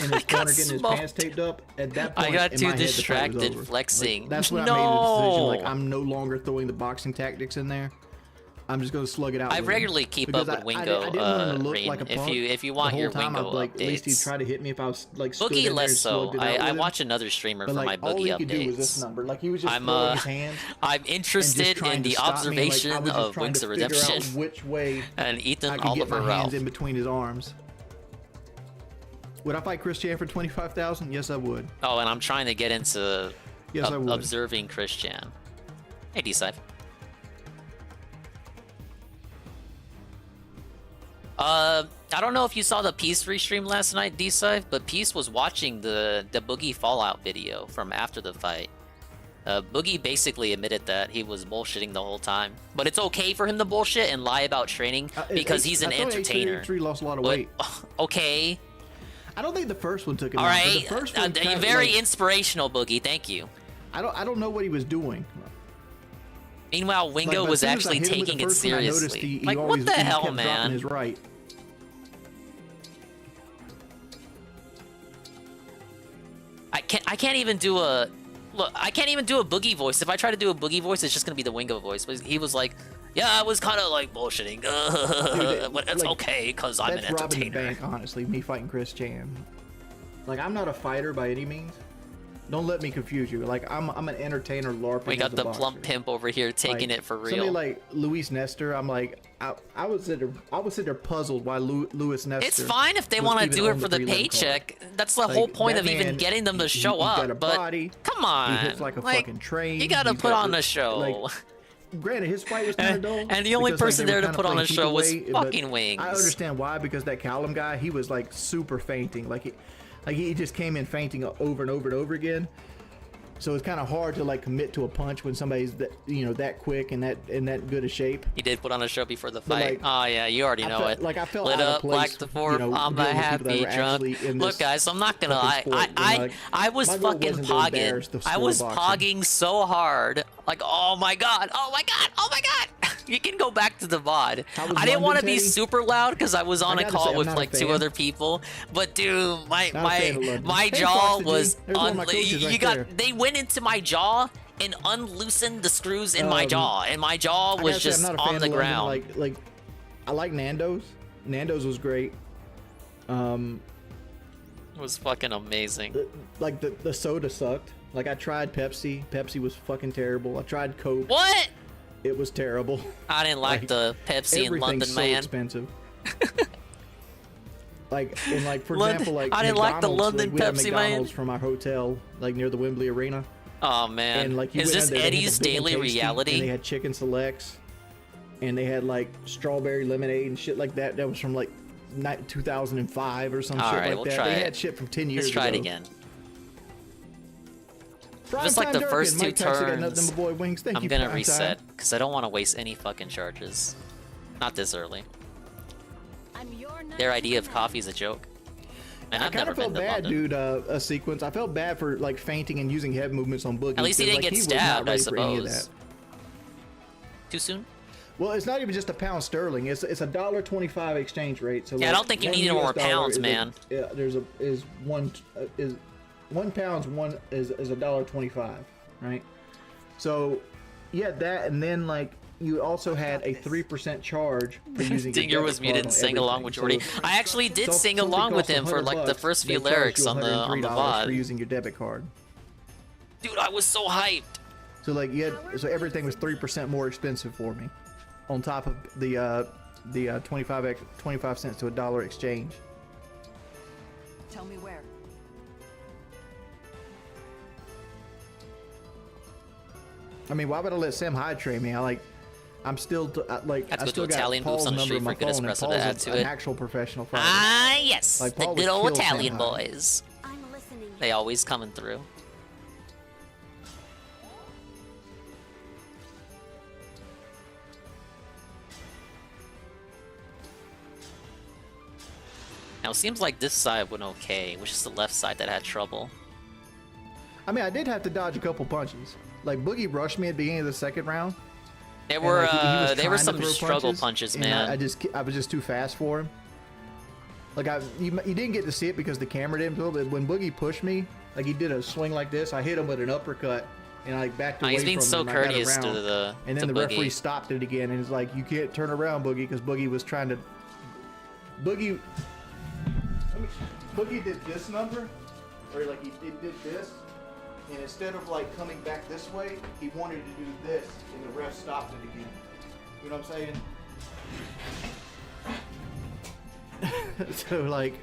[SPEAKER 15] in his corner getting his pants taped up, at that point,
[SPEAKER 2] I got
[SPEAKER 15] in
[SPEAKER 2] too
[SPEAKER 15] my head, the fight was
[SPEAKER 2] distracted
[SPEAKER 15] over.
[SPEAKER 2] flexing.
[SPEAKER 15] Like, that's when I made the decision. Like,
[SPEAKER 2] No.
[SPEAKER 15] I'm no longer throwing the boxing tactics in there. I'm just gonna slug it out.
[SPEAKER 2] I
[SPEAKER 15] with him.
[SPEAKER 2] regularly keep
[SPEAKER 15] Because
[SPEAKER 2] up with
[SPEAKER 15] I
[SPEAKER 2] Wingo,
[SPEAKER 15] didn't want him to look
[SPEAKER 2] Rain.
[SPEAKER 15] like a punk.
[SPEAKER 2] If you want
[SPEAKER 15] the whole
[SPEAKER 2] your
[SPEAKER 15] time,
[SPEAKER 2] Wingo
[SPEAKER 15] I'd, like, at least he'd
[SPEAKER 2] updates.
[SPEAKER 15] try to hit me if I was like stood in
[SPEAKER 2] Boogie
[SPEAKER 15] there
[SPEAKER 2] less
[SPEAKER 15] and
[SPEAKER 2] so.
[SPEAKER 15] slugged it out with
[SPEAKER 2] I
[SPEAKER 15] him.
[SPEAKER 2] watch another streamer
[SPEAKER 15] But,
[SPEAKER 2] for
[SPEAKER 15] like,
[SPEAKER 2] my
[SPEAKER 15] all
[SPEAKER 2] Boogie
[SPEAKER 15] he could do was
[SPEAKER 2] updates.
[SPEAKER 15] this number. Like, he was just
[SPEAKER 2] I'm
[SPEAKER 15] throwing his hands.
[SPEAKER 2] I'm interested
[SPEAKER 15] trying
[SPEAKER 2] in
[SPEAKER 15] to
[SPEAKER 2] the
[SPEAKER 15] stop me. Like, I
[SPEAKER 2] observation
[SPEAKER 15] was just
[SPEAKER 2] of
[SPEAKER 15] trying
[SPEAKER 2] Wings
[SPEAKER 15] to
[SPEAKER 2] of
[SPEAKER 15] figure out
[SPEAKER 2] Redemption
[SPEAKER 15] which way
[SPEAKER 2] and
[SPEAKER 15] I
[SPEAKER 2] Ethan
[SPEAKER 15] could get my
[SPEAKER 2] Oliver
[SPEAKER 15] hands
[SPEAKER 2] Ralph.
[SPEAKER 15] in between his arms. Would I fight Chris Chan for 25,000? Yes, I would.
[SPEAKER 2] Oh, and I'm trying to get into
[SPEAKER 15] Yes, I would.
[SPEAKER 2] observing Chris Chan. Hey, D-Side. I don't know if you saw the Peace restream last night, D-Side, but Peace was watching the Boogie Fallout video from after the fight. Boogie basically admitted that he was bullshitting the whole time. But it's okay for him to bullshit and lie about training because he's an entertainer.
[SPEAKER 15] He lost a lot of
[SPEAKER 2] But,
[SPEAKER 15] weight.
[SPEAKER 2] Okay.
[SPEAKER 15] I don't think the first one took it.
[SPEAKER 2] All
[SPEAKER 15] down, 'cause
[SPEAKER 2] right.
[SPEAKER 15] The first one kinda,
[SPEAKER 2] Very
[SPEAKER 15] like,
[SPEAKER 2] inspirational, Boogie. Thank you.
[SPEAKER 15] I don't know what he was doing.
[SPEAKER 2] Meanwhile, Wingo
[SPEAKER 15] Like,
[SPEAKER 2] was
[SPEAKER 15] but as soon as I
[SPEAKER 2] actually
[SPEAKER 15] hit him with the
[SPEAKER 2] taking it
[SPEAKER 15] first one, I noticed
[SPEAKER 2] seriously.
[SPEAKER 15] he
[SPEAKER 2] Like,
[SPEAKER 15] always-
[SPEAKER 2] what the
[SPEAKER 15] he
[SPEAKER 2] hell,
[SPEAKER 15] kept dropping
[SPEAKER 2] man?
[SPEAKER 15] his right.
[SPEAKER 2] I can't even do a look. I can't even do a Boogie voice. If I try to do a Boogie voice, it's just gonna be the Wingo voice. But he was like, "Yeah, I was kind of like bullshitting, but it's
[SPEAKER 15] like,
[SPEAKER 2] okay because I'm an
[SPEAKER 15] That's robbing the
[SPEAKER 2] entertainer."
[SPEAKER 15] bank, honestly. Me fighting Chris Chan. Like, I'm not a fighter by any means. Don't let me confuse you. Like, I'm an entertainer, LARPing.
[SPEAKER 2] We got
[SPEAKER 15] as a
[SPEAKER 2] the
[SPEAKER 15] boxer.
[SPEAKER 2] plump pimp over here taking
[SPEAKER 15] Like,
[SPEAKER 2] it for
[SPEAKER 15] Somebody
[SPEAKER 2] real.
[SPEAKER 15] like Luis Nestor, I'm like, I was sitting there puzzled why Luis Nestor.
[SPEAKER 2] It's fine if they
[SPEAKER 15] was
[SPEAKER 2] want to
[SPEAKER 15] even
[SPEAKER 2] do it
[SPEAKER 15] on
[SPEAKER 2] for the
[SPEAKER 15] prelim card.
[SPEAKER 2] paycheck. That's the
[SPEAKER 15] Like,
[SPEAKER 2] whole point
[SPEAKER 15] that
[SPEAKER 2] of even
[SPEAKER 15] man,
[SPEAKER 2] getting them to
[SPEAKER 15] he-
[SPEAKER 2] show
[SPEAKER 15] he's
[SPEAKER 2] up.
[SPEAKER 15] got a
[SPEAKER 2] but
[SPEAKER 15] body,
[SPEAKER 2] come on,
[SPEAKER 15] he hits like a fucking train.
[SPEAKER 2] You gotta
[SPEAKER 15] He's
[SPEAKER 2] put
[SPEAKER 15] got
[SPEAKER 2] on
[SPEAKER 15] the-
[SPEAKER 2] a show.
[SPEAKER 15] like, granted, his fight was kind of dull.
[SPEAKER 2] and the only
[SPEAKER 15] because, like,
[SPEAKER 2] person
[SPEAKER 15] they
[SPEAKER 2] there
[SPEAKER 15] were
[SPEAKER 2] to
[SPEAKER 15] kinda
[SPEAKER 2] put on
[SPEAKER 15] playing
[SPEAKER 2] a
[SPEAKER 15] keep
[SPEAKER 2] show was
[SPEAKER 15] away, but
[SPEAKER 2] fucking Wings.
[SPEAKER 15] I understand why, because that Callum guy, he was like super fainting. Like he just came in fainting over and over and over again. So it's kind of hard to like commit to a punch when somebody's that that quick and that good a shape.
[SPEAKER 2] He did put on a show before the
[SPEAKER 15] But,
[SPEAKER 2] fight.
[SPEAKER 15] like,
[SPEAKER 2] oh yeah, you already know it.
[SPEAKER 15] Like I felt
[SPEAKER 2] Lit
[SPEAKER 15] out of
[SPEAKER 2] up,
[SPEAKER 15] place,
[SPEAKER 2] black the fourth.
[SPEAKER 15] you know,
[SPEAKER 2] I'm a
[SPEAKER 15] dealing with people that
[SPEAKER 2] happy
[SPEAKER 15] were
[SPEAKER 2] drunk.
[SPEAKER 15] actually in
[SPEAKER 2] Look,
[SPEAKER 15] this
[SPEAKER 2] guys, I'm not gonna lie.
[SPEAKER 15] fucking sport, you know, like,
[SPEAKER 2] I was
[SPEAKER 15] my goal
[SPEAKER 2] fucking
[SPEAKER 15] wasn't to embarrass the
[SPEAKER 2] pogging. I
[SPEAKER 15] sport
[SPEAKER 2] was
[SPEAKER 15] of boxing.
[SPEAKER 2] pogging so hard. Like, oh my god, oh my god, oh my god. You can go back to the VOD.
[SPEAKER 15] How was
[SPEAKER 2] I didn't want to
[SPEAKER 15] London,
[SPEAKER 2] be
[SPEAKER 15] Teddy?
[SPEAKER 2] super loud because I was on
[SPEAKER 15] I
[SPEAKER 2] a
[SPEAKER 15] gotta
[SPEAKER 2] call
[SPEAKER 15] say, I'm
[SPEAKER 2] with
[SPEAKER 15] not a
[SPEAKER 2] like two
[SPEAKER 15] fan.
[SPEAKER 2] other people. But dude, my
[SPEAKER 15] Not a fan of London.
[SPEAKER 2] my
[SPEAKER 15] Hey,
[SPEAKER 2] jaw
[SPEAKER 15] Foxy G,
[SPEAKER 2] was
[SPEAKER 15] there's one of my coaches
[SPEAKER 2] you
[SPEAKER 15] right
[SPEAKER 2] got
[SPEAKER 15] there.
[SPEAKER 2] they went into my jaw and unloosened the screws in my jaw, and my jaw
[SPEAKER 15] I
[SPEAKER 2] was
[SPEAKER 15] gotta say,
[SPEAKER 2] just
[SPEAKER 15] I'm not a fan
[SPEAKER 2] on the
[SPEAKER 15] of London.
[SPEAKER 2] ground.
[SPEAKER 15] Like I like Nando's. Nando's was great.
[SPEAKER 2] It was fucking amazing.
[SPEAKER 15] Like the soda sucked. Like I tried Pepsi. Pepsi was fucking terrible. I tried Coke.
[SPEAKER 2] What?
[SPEAKER 15] It was terrible.
[SPEAKER 2] I didn't like the Pepsi in London,
[SPEAKER 15] everything's so
[SPEAKER 2] man.
[SPEAKER 15] expensive. Like for
[SPEAKER 2] London-
[SPEAKER 15] example, like
[SPEAKER 2] I didn't like the
[SPEAKER 15] McDonald's,
[SPEAKER 2] London
[SPEAKER 15] we had
[SPEAKER 2] Pepsi, man.
[SPEAKER 15] McDonald's from our hotel, like near the Wembley Arena.
[SPEAKER 2] Oh man,
[SPEAKER 15] And like you
[SPEAKER 2] is
[SPEAKER 15] went
[SPEAKER 2] this
[SPEAKER 15] in there, they had
[SPEAKER 2] Eddie's
[SPEAKER 15] the Big and
[SPEAKER 2] daily
[SPEAKER 15] Tasty,
[SPEAKER 2] reality?
[SPEAKER 15] And they had chicken selects, and they had like strawberry lemonade and shit like that. That was from like 2005 or some
[SPEAKER 2] All
[SPEAKER 15] shit
[SPEAKER 2] right,
[SPEAKER 15] like
[SPEAKER 2] we'll
[SPEAKER 15] that.
[SPEAKER 2] try
[SPEAKER 15] They
[SPEAKER 2] it.
[SPEAKER 15] had shit from 10 years
[SPEAKER 2] Let's try it
[SPEAKER 15] ago.
[SPEAKER 2] again.
[SPEAKER 15] Prime
[SPEAKER 2] Just like
[SPEAKER 15] Time
[SPEAKER 2] the
[SPEAKER 15] Durkin.
[SPEAKER 2] first two
[SPEAKER 15] Mike Tyson got nothing
[SPEAKER 2] turns,
[SPEAKER 15] but boy wings. Thank
[SPEAKER 2] I'm
[SPEAKER 15] you,
[SPEAKER 2] gonna
[SPEAKER 15] Prime
[SPEAKER 2] reset
[SPEAKER 15] Time.
[SPEAKER 2] because I don't want to waste any fucking charges. Not this early. Their idea of coffee is a joke. And
[SPEAKER 15] I
[SPEAKER 2] I've
[SPEAKER 15] kind
[SPEAKER 2] never
[SPEAKER 15] of felt
[SPEAKER 2] been to
[SPEAKER 15] bad,
[SPEAKER 2] London.
[SPEAKER 15] dude. A sequence. I felt bad for like fainting and using head movements on Boogie.
[SPEAKER 2] At least he didn't
[SPEAKER 15] because,
[SPEAKER 2] get
[SPEAKER 15] like, was not
[SPEAKER 2] stabbed, I
[SPEAKER 15] ready for any of
[SPEAKER 2] suppose.
[SPEAKER 15] that.
[SPEAKER 2] Too soon?
[SPEAKER 15] Well, it's not even just a pound sterling. It's $1.25 exchange rate. So
[SPEAKER 2] Yeah, I
[SPEAKER 15] like,
[SPEAKER 2] don't think you
[SPEAKER 15] one
[SPEAKER 2] need any more
[SPEAKER 15] US dollar
[SPEAKER 2] pounds,
[SPEAKER 15] is
[SPEAKER 2] man.
[SPEAKER 15] Is one pound is $1.25, right? So yeah, that, and then like you also had a 3% charge for using. your
[SPEAKER 2] Dinger
[SPEAKER 15] debit
[SPEAKER 2] was
[SPEAKER 15] card
[SPEAKER 2] muted
[SPEAKER 15] on
[SPEAKER 2] and sang along with
[SPEAKER 15] everything.
[SPEAKER 2] Jordy.
[SPEAKER 15] So
[SPEAKER 2] I actually did sing
[SPEAKER 15] something
[SPEAKER 2] along with
[SPEAKER 15] costs
[SPEAKER 2] him for like the
[SPEAKER 15] $100,
[SPEAKER 2] first few
[SPEAKER 15] they charge
[SPEAKER 2] lyrics
[SPEAKER 15] you
[SPEAKER 2] on the
[SPEAKER 15] $103 for
[SPEAKER 2] VOD.
[SPEAKER 15] using your debit card.
[SPEAKER 2] Dude, I was so hyped.
[SPEAKER 15] So like so everything was 3% more expensive for me, on top of the 25 cents to $1 exchange.
[SPEAKER 6] Tell me where.
[SPEAKER 15] I mean, why would I let Sam Hyde train me? I'm still like
[SPEAKER 2] Have to
[SPEAKER 15] I
[SPEAKER 2] go
[SPEAKER 15] still
[SPEAKER 2] to
[SPEAKER 15] got
[SPEAKER 2] Italian booths
[SPEAKER 15] Paul's
[SPEAKER 2] on the
[SPEAKER 15] number
[SPEAKER 2] street
[SPEAKER 15] in my
[SPEAKER 2] for good
[SPEAKER 15] phone, and
[SPEAKER 2] espresso to
[SPEAKER 15] Paul's
[SPEAKER 2] add to
[SPEAKER 15] an
[SPEAKER 2] it.
[SPEAKER 15] actual professional fighter.
[SPEAKER 2] Ah, yes,
[SPEAKER 15] Like,
[SPEAKER 2] the
[SPEAKER 15] Paul
[SPEAKER 2] good
[SPEAKER 15] would
[SPEAKER 2] old
[SPEAKER 15] kill Sam
[SPEAKER 2] Italian
[SPEAKER 15] Hyde.
[SPEAKER 2] boys. They always coming through. Now it seems like this side went okay, which is the left side that had trouble.
[SPEAKER 15] I mean, I did have to dodge a couple punches. Like Boogie rushed me at the beginning of the second round.
[SPEAKER 2] There
[SPEAKER 15] and,
[SPEAKER 2] were
[SPEAKER 15] like, he was
[SPEAKER 2] there were
[SPEAKER 15] trying to
[SPEAKER 2] some
[SPEAKER 15] throw
[SPEAKER 2] struggle punches,
[SPEAKER 15] and
[SPEAKER 2] man.
[SPEAKER 15] I was just too fast for him. Like you didn't get to see it because the camera didn't build it. When Boogie pushed me, like he did a swing like this, I hit him with an uppercut, and I backed away
[SPEAKER 2] He's being
[SPEAKER 15] from
[SPEAKER 2] so
[SPEAKER 15] him. And I got
[SPEAKER 2] courteous to
[SPEAKER 15] around.
[SPEAKER 2] the
[SPEAKER 15] And then
[SPEAKER 2] to
[SPEAKER 15] the referee
[SPEAKER 2] Boogie.
[SPEAKER 15] stopped it again, and he's like, "You can't turn around, Boogie," because Boogie was trying to. Boogie did this number, or like he did this, and instead of like coming back this way, he wanted to do this, and the ref stopped it again. You know what I'm saying? So like.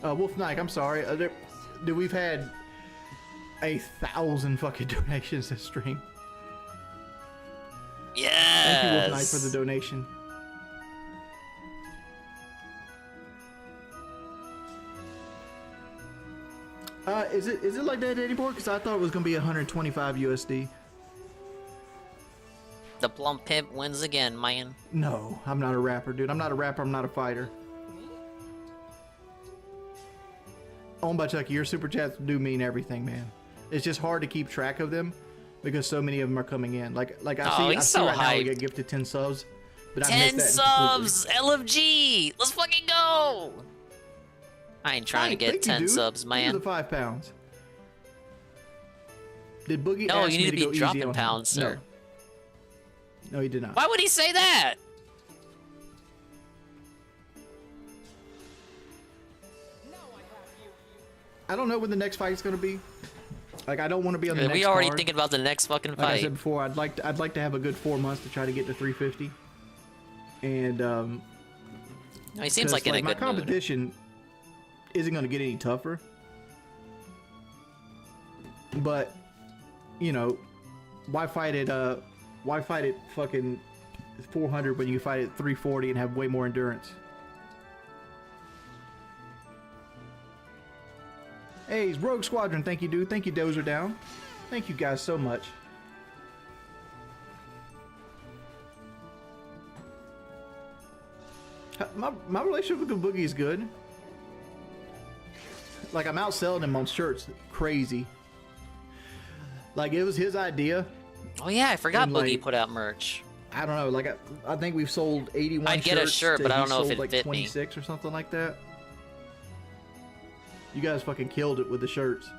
[SPEAKER 15] Wolf Nike, I'm sorry. Dude, we've had 1,000 fucking donations this stream.
[SPEAKER 2] Yes.
[SPEAKER 15] Thank you, Wolf Knight, for the donation. Is it like that anymore? Because I thought it was gonna be 125 USD.
[SPEAKER 2] The plump pimp wins again, man.
[SPEAKER 15] No, I'm not a rapper, dude. I'm not a rapper. I'm not a fighter. Owned by Chucky, your super chats do mean everything, man. It's just hard to keep track of them because so many of them are coming in. Like I see
[SPEAKER 2] so
[SPEAKER 15] right now we
[SPEAKER 2] hyped.
[SPEAKER 15] get gifted 10 subs, but I
[SPEAKER 2] 10
[SPEAKER 15] missed that completely.
[SPEAKER 2] subs! LFG! Let's fucking go! I ain't trying to get
[SPEAKER 15] Thank you,
[SPEAKER 2] 10
[SPEAKER 15] dude.
[SPEAKER 2] subs,
[SPEAKER 15] These are
[SPEAKER 2] man.
[SPEAKER 15] the 5 pounds. Did Boogie
[SPEAKER 2] No,
[SPEAKER 15] ask
[SPEAKER 2] you
[SPEAKER 15] me
[SPEAKER 2] need to be
[SPEAKER 15] go easy
[SPEAKER 2] dropping
[SPEAKER 15] on him?
[SPEAKER 2] pounds, sir.
[SPEAKER 15] No, he did not.
[SPEAKER 2] Why would he say that?
[SPEAKER 15] I don't know when the next fight's gonna be. Like, I don't want to be on the next
[SPEAKER 2] We already
[SPEAKER 15] card.
[SPEAKER 2] thinking about the next fucking
[SPEAKER 15] Like I
[SPEAKER 2] fight.
[SPEAKER 15] said before, I'd like to have a good 4 months to try to get to 350. And
[SPEAKER 2] No, he seems
[SPEAKER 15] 'cause,
[SPEAKER 2] like in a
[SPEAKER 15] my
[SPEAKER 2] good mood.
[SPEAKER 15] competition isn't gonna get any tougher. But you know, why fight at fucking 400 when you can fight at 340 and have way more endurance. Hey, it's Rogue Squadron. Thank you, dude. Thank you, Dozer Down. Thank you guys so much. My relationship with Boogie is good. Like, I'm outselling him on shirts. Crazy. Like, it was his idea.
[SPEAKER 2] Oh yeah, I forgot
[SPEAKER 15] And,
[SPEAKER 2] Boogie
[SPEAKER 15] like,
[SPEAKER 2] put out merch.
[SPEAKER 15] I don't know. Like, I think we've sold 81
[SPEAKER 2] I'd get a
[SPEAKER 15] shirts
[SPEAKER 2] shirt,
[SPEAKER 15] to
[SPEAKER 2] but I
[SPEAKER 15] he
[SPEAKER 2] don't know if
[SPEAKER 15] sold
[SPEAKER 2] it
[SPEAKER 15] like
[SPEAKER 2] fit me.
[SPEAKER 15] 26 or something like that. You guys fucking killed it with the shirts.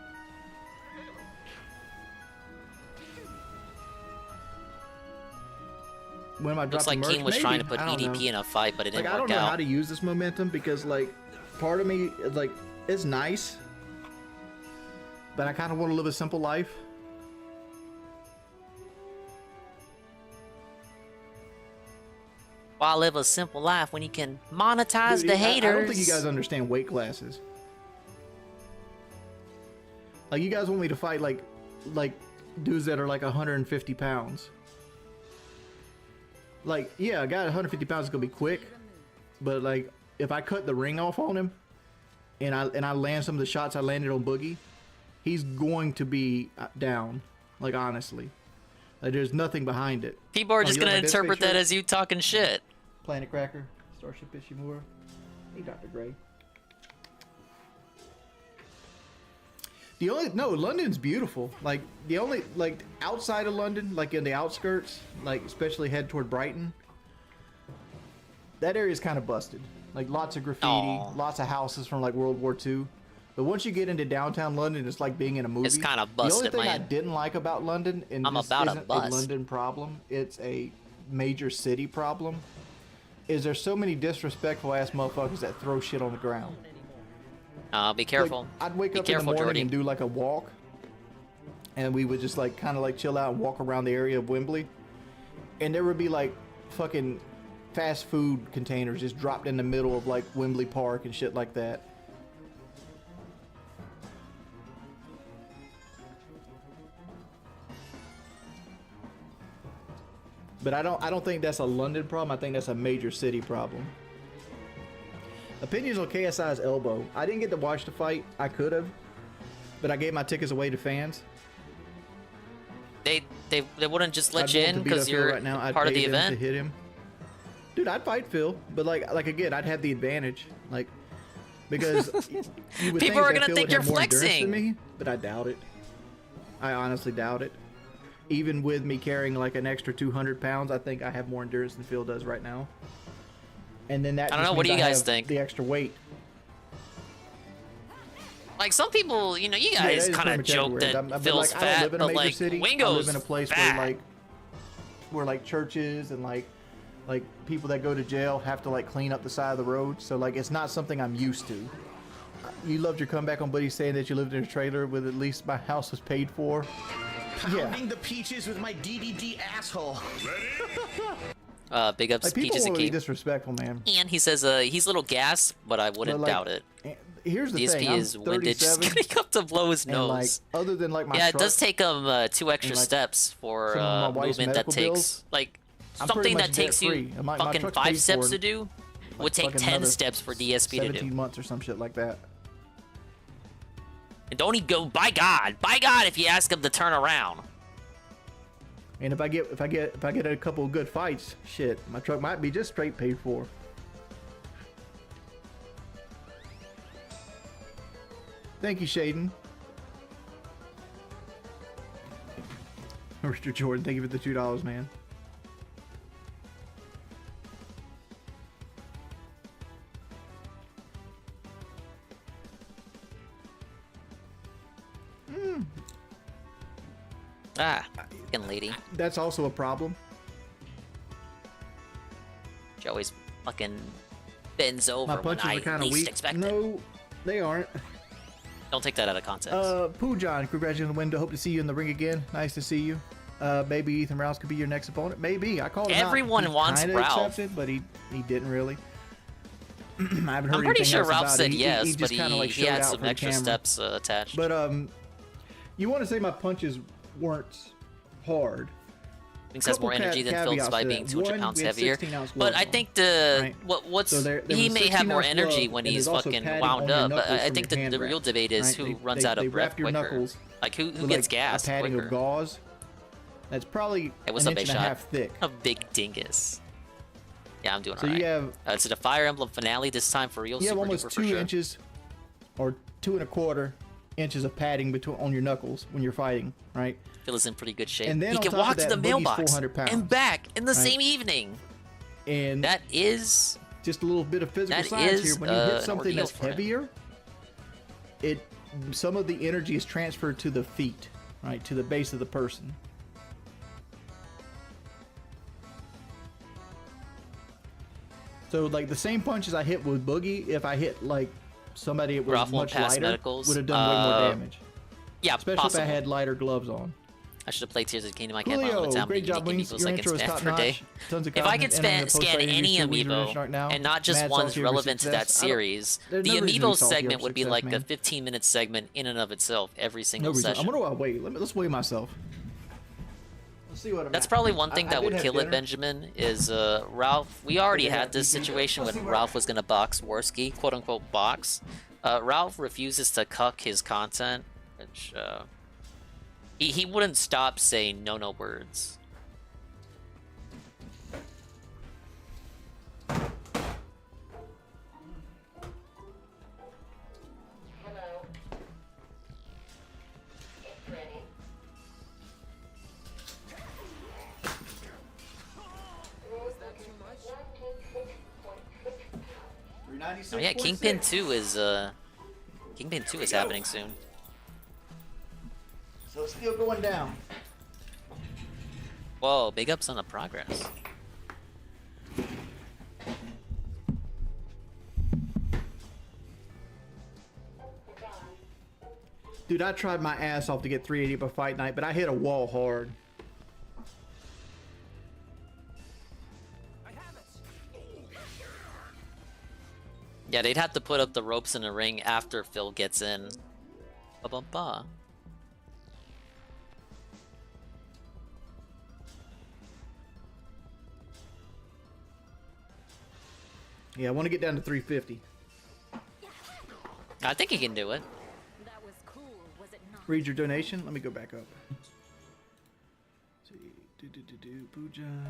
[SPEAKER 15] When am I
[SPEAKER 2] Looks
[SPEAKER 15] dropping
[SPEAKER 2] like
[SPEAKER 15] merch?
[SPEAKER 2] Keen was
[SPEAKER 15] Maybe.
[SPEAKER 2] trying to put
[SPEAKER 15] I don't
[SPEAKER 2] EDP
[SPEAKER 15] know.
[SPEAKER 2] in a fight, but it
[SPEAKER 15] Like,
[SPEAKER 2] didn't
[SPEAKER 15] I don't
[SPEAKER 2] work
[SPEAKER 15] know how
[SPEAKER 2] out.
[SPEAKER 15] to use this momentum because, like, part of me is like, it's nice, but I kind of want to live a simple life.
[SPEAKER 2] Why live a simple life when you can monetize
[SPEAKER 15] Dude,
[SPEAKER 2] the
[SPEAKER 15] I
[SPEAKER 2] haters?
[SPEAKER 15] don't think you guys understand weight classes. Like, you guys want me to fight like dudes that are like 150 pounds. Like, yeah, a guy at 150 pounds is gonna be quick, but like, if I cut the ring off on him, and I land some of the shots I landed on Boogie, he's going to be down. Like, honestly, like, there's nothing behind it.
[SPEAKER 2] People are
[SPEAKER 15] Oh,
[SPEAKER 2] just
[SPEAKER 15] you like
[SPEAKER 2] gonna
[SPEAKER 15] my Dead
[SPEAKER 2] interpret
[SPEAKER 15] Space
[SPEAKER 2] that
[SPEAKER 15] shirt?
[SPEAKER 2] as you talking shit.
[SPEAKER 15] Planet Cracker, Starship Ishimura. Hey, Dr. Gray. London's beautiful. Like, the only, like, outside of London, like in the outskirts, like especially head toward Brighton, that area's kind of busted. Like, lots of graffiti, lots of houses from like World War II. But once you get into downtown London, it's like being in a movie.
[SPEAKER 2] It's kinda
[SPEAKER 15] The only
[SPEAKER 2] busted,
[SPEAKER 15] thing I
[SPEAKER 2] man.
[SPEAKER 15] didn't like about London, and
[SPEAKER 2] I'm
[SPEAKER 15] this
[SPEAKER 2] about to
[SPEAKER 15] isn't a
[SPEAKER 2] bust.
[SPEAKER 15] London problem, it's a major city problem, is there's so many disrespectful ass motherfuckers that throw shit on the ground.
[SPEAKER 2] Be careful.
[SPEAKER 15] Like, I'd wake
[SPEAKER 2] Be
[SPEAKER 15] up in the
[SPEAKER 2] careful,
[SPEAKER 15] morning
[SPEAKER 2] Jordy.
[SPEAKER 15] and do like a walk, and we would just like kind of like chill out and walk around the area of Wembley, and there would be like fucking fast food containers just dropped in the middle of like Wembley Park and shit like that. But I don't think that's a London problem. I think that's a major city problem. Opinions on KSI's elbow. I didn't get to watch the fight. I could have, but I gave my tickets away to fans.
[SPEAKER 2] They wouldn't just let
[SPEAKER 15] I'd
[SPEAKER 2] you
[SPEAKER 15] want to
[SPEAKER 2] in
[SPEAKER 15] beat up
[SPEAKER 2] because
[SPEAKER 15] Phil
[SPEAKER 2] you're
[SPEAKER 15] right now. I'd
[SPEAKER 2] part of
[SPEAKER 15] pay
[SPEAKER 2] the
[SPEAKER 15] them
[SPEAKER 2] event.
[SPEAKER 15] to hit him. Dude, I'd fight Phil, but like again, I'd have the advantage, like, because you would
[SPEAKER 2] People
[SPEAKER 15] think
[SPEAKER 2] are
[SPEAKER 15] that
[SPEAKER 2] gonna
[SPEAKER 15] Phil
[SPEAKER 2] think
[SPEAKER 15] would
[SPEAKER 2] you're
[SPEAKER 15] have more endurance
[SPEAKER 2] flexing.
[SPEAKER 15] than me, but I doubt it. I honestly doubt it. Even with me carrying like an extra 200 pounds, I think I have more endurance than Phil does right now. And then that
[SPEAKER 2] I don't
[SPEAKER 15] just
[SPEAKER 2] know, what
[SPEAKER 15] means
[SPEAKER 2] do you
[SPEAKER 15] I
[SPEAKER 2] guys
[SPEAKER 15] have
[SPEAKER 2] think?
[SPEAKER 15] The extra weight.
[SPEAKER 2] Like, some people, you know, you
[SPEAKER 15] Yeah, that
[SPEAKER 2] guys
[SPEAKER 15] is
[SPEAKER 2] kind
[SPEAKER 15] pretty
[SPEAKER 2] of
[SPEAKER 15] much
[SPEAKER 2] joke
[SPEAKER 15] everywhere.
[SPEAKER 2] that
[SPEAKER 15] But,
[SPEAKER 2] Phil's
[SPEAKER 15] like, I don't
[SPEAKER 2] fat,
[SPEAKER 15] live in a
[SPEAKER 2] but
[SPEAKER 15] major
[SPEAKER 2] like
[SPEAKER 15] city. I
[SPEAKER 2] Wingo's
[SPEAKER 15] live in a place
[SPEAKER 2] fat.
[SPEAKER 15] where like churches and like people that go to jail have to like clean up the side of the road. So like, it's not something I'm used to. You loved your comeback on Buddy saying that you lived in a trailer with at least my house was paid for.
[SPEAKER 1] Pounding the peaches with my DDD asshole.
[SPEAKER 2] Big ups,
[SPEAKER 15] Like, people
[SPEAKER 2] Peaches
[SPEAKER 15] are
[SPEAKER 2] and
[SPEAKER 15] really
[SPEAKER 2] Keep.
[SPEAKER 15] disrespectful, man.
[SPEAKER 2] And he says he's a little gassed, but I wouldn't
[SPEAKER 15] But, like,
[SPEAKER 2] doubt it.
[SPEAKER 15] Here's the
[SPEAKER 2] DSP
[SPEAKER 15] thing. I'm
[SPEAKER 2] is winded, just
[SPEAKER 15] 37,
[SPEAKER 2] getting up to blow his
[SPEAKER 15] and
[SPEAKER 2] nose.
[SPEAKER 15] like, other than like my
[SPEAKER 2] Yeah, it
[SPEAKER 15] truck,
[SPEAKER 2] does take him 2 extra
[SPEAKER 15] and, like,
[SPEAKER 2] steps for
[SPEAKER 15] some of my wife's
[SPEAKER 2] movement that
[SPEAKER 15] medical
[SPEAKER 2] takes
[SPEAKER 15] bills,
[SPEAKER 2] like
[SPEAKER 15] I'm pretty
[SPEAKER 2] something
[SPEAKER 15] much
[SPEAKER 2] that takes you
[SPEAKER 15] debt-free. And my
[SPEAKER 2] fucking
[SPEAKER 15] truck's
[SPEAKER 2] 5
[SPEAKER 15] paid
[SPEAKER 2] steps
[SPEAKER 15] for
[SPEAKER 2] to
[SPEAKER 15] in,
[SPEAKER 2] do would take
[SPEAKER 15] fucking
[SPEAKER 2] 10
[SPEAKER 15] another
[SPEAKER 2] steps for DSP to
[SPEAKER 15] 17
[SPEAKER 2] do.
[SPEAKER 15] months or some shit like that.
[SPEAKER 2] And don't he go, by God, if you ask him to turn around.
[SPEAKER 15] And if I get a couple of good fights, shit, my truck might be just straight paid for. Thank you, Shaden. Richard Jordan, thank you for the $2, man.
[SPEAKER 2] Fucking lady.
[SPEAKER 15] That's also a problem.
[SPEAKER 2] She always fucking bends over
[SPEAKER 15] My
[SPEAKER 2] when
[SPEAKER 15] punches
[SPEAKER 2] I
[SPEAKER 15] are kind of
[SPEAKER 2] least
[SPEAKER 15] weak.
[SPEAKER 2] expect it.
[SPEAKER 15] No, they aren't.
[SPEAKER 2] Don't take that out of context.
[SPEAKER 15] Pooh John, congratulations on the win. Hope to see you in the ring again. Nice to see you. Maybe Ethan Rouse could be your next opponent. Maybe. I called him out.
[SPEAKER 2] Everyone
[SPEAKER 15] He
[SPEAKER 2] wants
[SPEAKER 15] kinda
[SPEAKER 2] Ralph.
[SPEAKER 15] accepted, but he didn't really. I haven't heard
[SPEAKER 2] I'm pretty
[SPEAKER 15] anything
[SPEAKER 2] sure
[SPEAKER 15] else
[SPEAKER 2] Ralph
[SPEAKER 15] about
[SPEAKER 2] said
[SPEAKER 15] it.
[SPEAKER 2] yes,
[SPEAKER 15] he
[SPEAKER 2] but
[SPEAKER 15] just kinda, like,
[SPEAKER 2] he
[SPEAKER 15] showed
[SPEAKER 2] had
[SPEAKER 15] out
[SPEAKER 2] some
[SPEAKER 15] for the
[SPEAKER 2] extra
[SPEAKER 15] camera.
[SPEAKER 2] steps attached.
[SPEAKER 15] But you want to say my punches weren't hard.
[SPEAKER 2] Wings has more energy than Phil despite being 200
[SPEAKER 15] One,
[SPEAKER 2] pounds
[SPEAKER 15] we had
[SPEAKER 2] heavier.
[SPEAKER 15] 16 ounce
[SPEAKER 2] But
[SPEAKER 15] gloves
[SPEAKER 2] I
[SPEAKER 15] on,
[SPEAKER 2] think
[SPEAKER 15] right?
[SPEAKER 2] what's
[SPEAKER 15] So there
[SPEAKER 2] he
[SPEAKER 15] was
[SPEAKER 2] may have
[SPEAKER 15] 16
[SPEAKER 2] more
[SPEAKER 15] ounce
[SPEAKER 2] energy
[SPEAKER 15] glove,
[SPEAKER 2] when
[SPEAKER 15] and
[SPEAKER 2] he's
[SPEAKER 15] there's also
[SPEAKER 2] fucking
[SPEAKER 15] padding
[SPEAKER 2] wound
[SPEAKER 15] on your
[SPEAKER 2] up. But
[SPEAKER 15] knuckles
[SPEAKER 2] I
[SPEAKER 15] from
[SPEAKER 2] think
[SPEAKER 15] your
[SPEAKER 2] the
[SPEAKER 15] hand
[SPEAKER 2] real
[SPEAKER 15] wrap,
[SPEAKER 2] debate is
[SPEAKER 15] right?
[SPEAKER 2] who
[SPEAKER 15] They-
[SPEAKER 2] runs
[SPEAKER 15] they-
[SPEAKER 2] out
[SPEAKER 15] they
[SPEAKER 2] of breath
[SPEAKER 15] wrap your
[SPEAKER 2] quicker.
[SPEAKER 15] knuckles
[SPEAKER 2] Like who
[SPEAKER 15] with,
[SPEAKER 2] gets
[SPEAKER 15] like,
[SPEAKER 2] gas
[SPEAKER 15] a padding
[SPEAKER 2] quicker?
[SPEAKER 15] of gauze that's probably
[SPEAKER 2] Hey, what's
[SPEAKER 15] an
[SPEAKER 2] up,
[SPEAKER 15] inch and a
[SPEAKER 2] A-Shot?
[SPEAKER 15] half thick.
[SPEAKER 2] A big dingus. Yeah, I'm doing
[SPEAKER 15] So you
[SPEAKER 2] alright.
[SPEAKER 15] have-
[SPEAKER 2] It's the Fire Emblem finale this time for real.
[SPEAKER 15] You have
[SPEAKER 2] Super
[SPEAKER 15] almost
[SPEAKER 2] duper for
[SPEAKER 15] 2
[SPEAKER 2] sure.
[SPEAKER 15] inches or 2 1/4 inches of padding between on your knuckles when you're fighting, right?
[SPEAKER 2] Phil is in pretty good shape.
[SPEAKER 15] And then
[SPEAKER 2] He
[SPEAKER 15] on
[SPEAKER 2] can
[SPEAKER 15] top of
[SPEAKER 2] walk to
[SPEAKER 15] that,
[SPEAKER 2] the
[SPEAKER 15] Boogie's
[SPEAKER 2] mailbox
[SPEAKER 15] 400 pounds,
[SPEAKER 2] and back in the
[SPEAKER 15] right?
[SPEAKER 2] same evening.
[SPEAKER 15] And
[SPEAKER 2] that is
[SPEAKER 15] just a little bit of physical
[SPEAKER 2] that
[SPEAKER 15] science
[SPEAKER 2] is,
[SPEAKER 15] here. When you hit
[SPEAKER 2] an
[SPEAKER 15] something
[SPEAKER 2] ordeal
[SPEAKER 15] that's
[SPEAKER 2] for him.
[SPEAKER 15] heavier, some of the energy is transferred to the feet, right, to the base of the person. So like the same punches I hit with Boogie, if I hit like somebody that was
[SPEAKER 2] Ralph won't
[SPEAKER 15] much
[SPEAKER 2] pass
[SPEAKER 15] lighter,
[SPEAKER 2] medicals.
[SPEAKER 15] would have done way more damage.
[SPEAKER 2] Yeah,
[SPEAKER 15] Especially
[SPEAKER 2] possible.
[SPEAKER 15] if I had lighter gloves on.
[SPEAKER 2] I should have played Tears of the Kingdom. I can't
[SPEAKER 15] Julio,
[SPEAKER 2] remember how
[SPEAKER 15] great
[SPEAKER 2] many
[SPEAKER 15] job,
[SPEAKER 2] unique
[SPEAKER 15] Wings.
[SPEAKER 2] amiibos
[SPEAKER 15] Your
[SPEAKER 2] I can
[SPEAKER 15] intro is
[SPEAKER 2] scan per
[SPEAKER 15] top-notch.
[SPEAKER 2] day.
[SPEAKER 15] Tons of
[SPEAKER 2] If I
[SPEAKER 15] confidence
[SPEAKER 2] could
[SPEAKER 15] entering the
[SPEAKER 2] scan
[SPEAKER 15] post-fight
[SPEAKER 2] any
[SPEAKER 15] interviews to Wings
[SPEAKER 2] amiibo
[SPEAKER 15] Revenge right now.
[SPEAKER 2] and not just
[SPEAKER 15] Mad
[SPEAKER 2] ones
[SPEAKER 15] salty over
[SPEAKER 2] relevant to that
[SPEAKER 15] success. I don't-
[SPEAKER 2] series,
[SPEAKER 15] there's
[SPEAKER 2] the
[SPEAKER 15] no reason to be
[SPEAKER 2] amiibo
[SPEAKER 15] salty
[SPEAKER 2] segment
[SPEAKER 15] over
[SPEAKER 2] would be
[SPEAKER 15] success,
[SPEAKER 2] like
[SPEAKER 15] man.
[SPEAKER 2] a 15-minute segment in and of itself every
[SPEAKER 15] No
[SPEAKER 2] single
[SPEAKER 15] reason. I
[SPEAKER 2] session.
[SPEAKER 15] wonder why I weigh. Let's weigh myself. Let's see what I'm
[SPEAKER 2] That's
[SPEAKER 15] at.
[SPEAKER 2] probably one thing
[SPEAKER 15] I
[SPEAKER 2] that
[SPEAKER 15] did
[SPEAKER 2] would
[SPEAKER 15] have
[SPEAKER 2] kill it,
[SPEAKER 15] dinner.
[SPEAKER 2] Benjamin, is Ralph. We already
[SPEAKER 15] Yeah,
[SPEAKER 2] had this
[SPEAKER 15] you can-
[SPEAKER 2] situation
[SPEAKER 15] let's
[SPEAKER 2] when
[SPEAKER 15] see what-
[SPEAKER 2] Ralph was going to box Worski, quote unquote box. Ralph refuses to cuck his content, which he wouldn't stop saying no words. Oh yeah, Kingpin 2 is happening soon.
[SPEAKER 15] So it's still going down.
[SPEAKER 2] Whoa, big ups on the progress.
[SPEAKER 15] Dude, I tried my ass off to get 380 by fight night, but I hit a wall hard.
[SPEAKER 2] Yeah, they'd have to put up the ropes in the ring after Phil gets in. Ba-bum-ba.
[SPEAKER 15] Yeah, I want to get down to 350.
[SPEAKER 2] I think he can do it.
[SPEAKER 15] Read your donation. Let me go back up. Let's see. Pujan.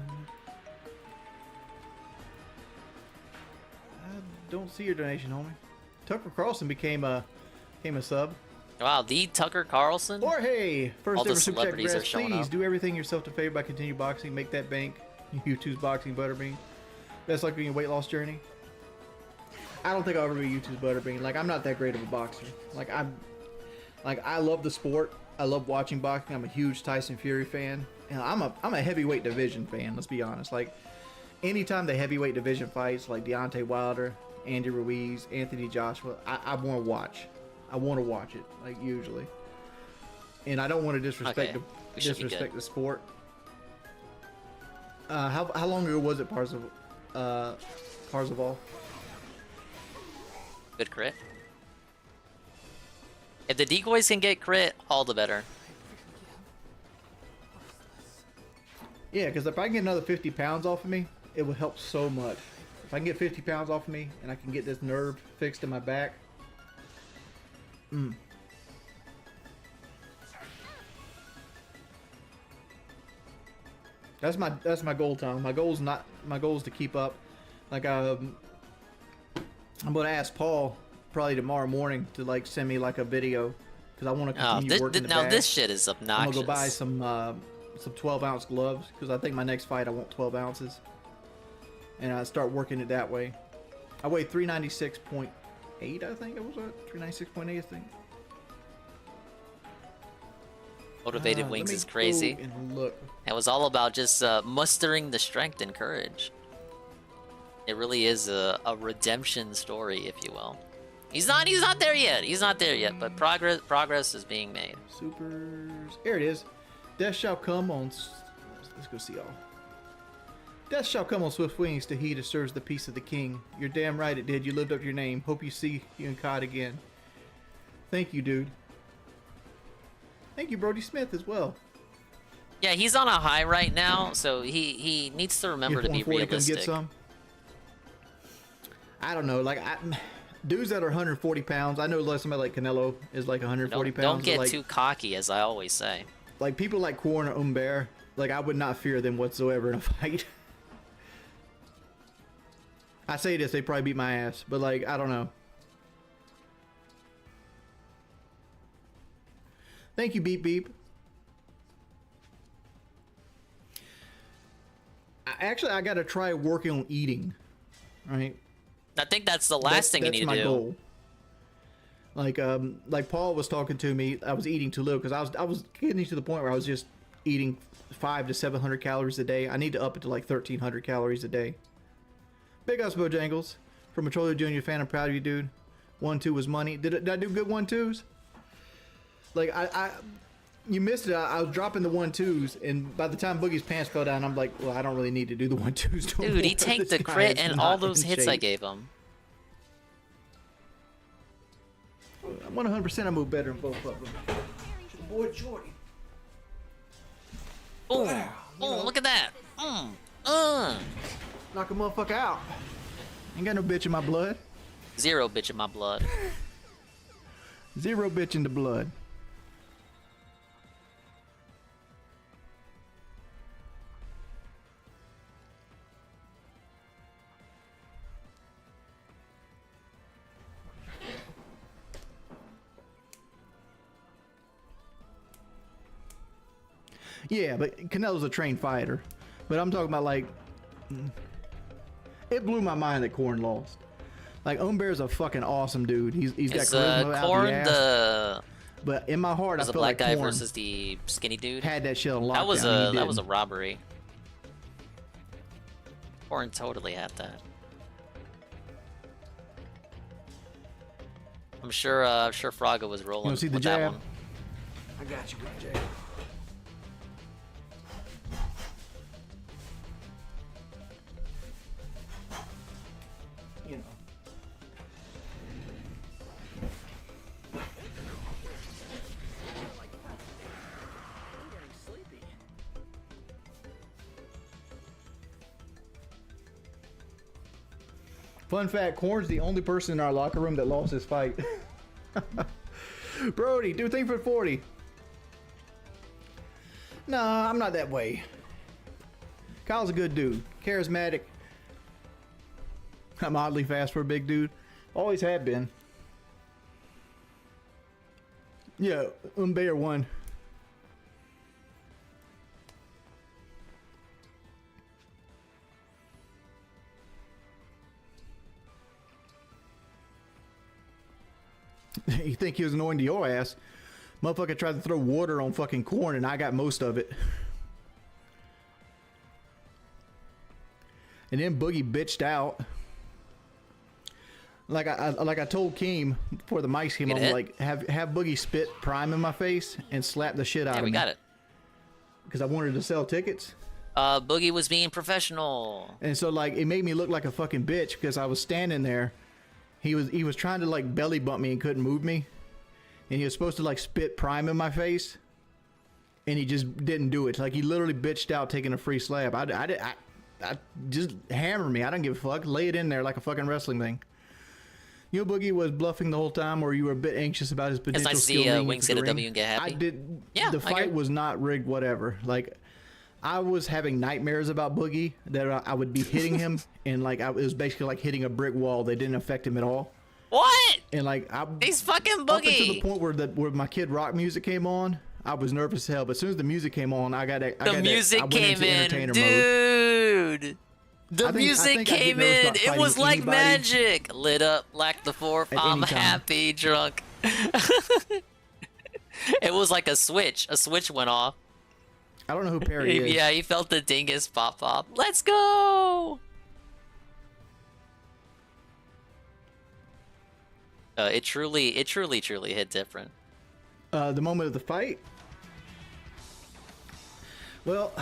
[SPEAKER 15] I don't see your donation, homie. Tucker Carlson became a sub.
[SPEAKER 2] Wow, the Tucker Carlson?
[SPEAKER 15] Jorge, first
[SPEAKER 2] All the
[SPEAKER 15] ever super chat.
[SPEAKER 2] celebrities are
[SPEAKER 15] Congrats.
[SPEAKER 2] showing
[SPEAKER 15] Please
[SPEAKER 2] up.
[SPEAKER 15] do everything yourself to favor by continue boxing. Make that bank. YouTube's boxing butterbean. Best luck on your weight loss journey. I don't think I'll ever be YouTube's butterbean. Like, I'm not that great of a boxer. I love the sport. I love watching boxing. I'm a huge Tyson Fury fan. And I'm a heavyweight division fan, let's be honest. Like, anytime the heavyweight division fights, like Deontay Wilder, Andy Ruiz, Anthony Joshua, I want to watch. I want to watch it, like, usually. And I don't want to disrespect
[SPEAKER 2] Okay, we should be good.
[SPEAKER 15] the sport. How long ago was it, Parzival?
[SPEAKER 2] Good crit. If the decoys can get crit, all the better.
[SPEAKER 15] Yeah, because if I can get another 50 pounds off of me, it would help so much. If I can get 50 pounds off of me and I can get this nerve fixed in my back. That's my goal, Tom. My goal is to keep up. Like I'm gonna ask Paul probably tomorrow morning to like send me like a video because I want to continue working the
[SPEAKER 2] now
[SPEAKER 15] bag.
[SPEAKER 2] this shit is obnoxious.
[SPEAKER 15] I'm gonna go buy some 12-ounce gloves because I think my next fight I want 12 ounces, and I start working it that way. I weigh 396.8, I think it was 396.8, I think.
[SPEAKER 2] Motivated
[SPEAKER 15] let
[SPEAKER 2] Wings
[SPEAKER 15] me
[SPEAKER 2] is crazy.
[SPEAKER 15] go and look.
[SPEAKER 2] It was all about just mustering the strength and courage. It really is a redemption story, if you will. He's not there yet. He's not there yet, but progress is being made.
[SPEAKER 15] Supers. Here it is. Death shall come on. Let's go see all. Death shall come on swift wings to he that serves the peace of the king. You're damn right it did. You lived up to your name. Hope you see you and COD again. Thank you, dude. Thank you, Brody Smith, as well.
[SPEAKER 2] Yeah, he's on a high right now, so he needs to remember
[SPEAKER 15] If
[SPEAKER 2] to be
[SPEAKER 15] 140
[SPEAKER 2] realistic.
[SPEAKER 15] Get some. I don't know, like dudes that are 140 pounds. I know like somebody like Canelo is like 140 pounds.
[SPEAKER 2] Don't get
[SPEAKER 15] like,
[SPEAKER 2] too cocky, as I always say.
[SPEAKER 15] Like people like Corn or Umber, like I would not fear them whatsoever in a fight. I say this, they probably beat my ass, but like I don't know. Thank you, Beep Beep. Actually, I got to try working on eating. Right.
[SPEAKER 2] I think that's the last thing you need to do.
[SPEAKER 15] That's my goal. Like Paul was talking to me, I was eating too little because I was getting to the point where I was just eating 500 to 700 calories a day. I need to up it to like 1,300 calories a day. Big ups, Bojangles. From a Troller Junior fan, I'm proud of you, dude. 1-2 was money. Did I do good 1-2s? Like you missed it. I was dropping the 1-2s, and by the time Boogie's pants fell down, I'm like, well, I don't really need to do the 1-2s.
[SPEAKER 2] Dude, he tanked the crit and all those hits I gave him.
[SPEAKER 15] 100% I move better in both of them. Boy, Jordy.
[SPEAKER 2] Boom. Boom, look at that.
[SPEAKER 15] Knock a motherfucker out. Ain't got no bitch in my blood.
[SPEAKER 2] Zero bitch in my blood.
[SPEAKER 15] Zero bitch in the blood. Yeah, but Canelo's a trained fighter. But I'm talking about like, it blew my mind that Corn lost. Like Umber's a fucking awesome dude. He's got charisma out
[SPEAKER 2] Corn
[SPEAKER 15] the ass.
[SPEAKER 2] the
[SPEAKER 15] But in my heart, I
[SPEAKER 2] was the
[SPEAKER 15] feel
[SPEAKER 2] black
[SPEAKER 15] like
[SPEAKER 2] guy
[SPEAKER 15] Corn
[SPEAKER 2] versus the skinny dude.
[SPEAKER 15] had that shit on lockdown.
[SPEAKER 2] That was a robbery. Corn totally had that. I'm sure Fraga was rolling.
[SPEAKER 15] You want to see the
[SPEAKER 2] with that
[SPEAKER 15] jab?
[SPEAKER 2] one.
[SPEAKER 15] I got you, good jab. You know. Fun fact, Corn's the only person in our locker room that lost his fight. Brody, do a thing for 40. Nah, I'm not that way. Kyle's a good dude. Charismatic. I'm oddly fast for a big dude. Always have been. Yeah, Umber won. You think he was annoying to your ass? Motherfucker tried to throw water on fucking Corn and I got most of it. And then Boogie bitched out. Like I told Keem before the mics came on, like have Boogie spit Prime in my face and slap the shit out of me.
[SPEAKER 2] Yeah, we got it.
[SPEAKER 15] Because I wanted to sell tickets.
[SPEAKER 2] Boogie was being professional.
[SPEAKER 15] And so like it made me look like a fucking bitch because I was standing there. He was trying to like belly bump me and couldn't move me. And he was supposed to like spit Prime in my face. And he just didn't do it. Like he literally bitched out taking a free slap. I just hammer me. I don't give a fuck. Lay it in there like a fucking wrestling thing. You know, Boogie was bluffing the whole time, or you were a bit anxious about his potential
[SPEAKER 2] It's nice to
[SPEAKER 15] skill.
[SPEAKER 2] see Wings hit a W and get happy.
[SPEAKER 15] I did.
[SPEAKER 2] Yeah,
[SPEAKER 15] the fight was not rigged. Whatever. Like, I was having nightmares about Boogie that I would be hitting him, and like it was basically like hitting a brick wall. They didn't affect him at all.
[SPEAKER 2] What?
[SPEAKER 15] And like
[SPEAKER 2] he's fucking
[SPEAKER 15] Up until
[SPEAKER 2] Boogie.
[SPEAKER 15] the point where my Kid Rock music came on, I was nervous as hell. But as soon as the music came on,
[SPEAKER 2] The music came in,
[SPEAKER 15] mode.
[SPEAKER 2] dude. The music came in. It was like
[SPEAKER 15] anybody
[SPEAKER 2] magic. Lit up like the fourth.
[SPEAKER 15] at
[SPEAKER 2] I'm
[SPEAKER 15] any time.
[SPEAKER 2] happy, drunk. It was like a switch. A switch went off.
[SPEAKER 15] I don't know who Perry is.
[SPEAKER 2] Yeah, he felt the dingus pop. Let's go. It truly hit different.
[SPEAKER 15] The moment of the fight. Well,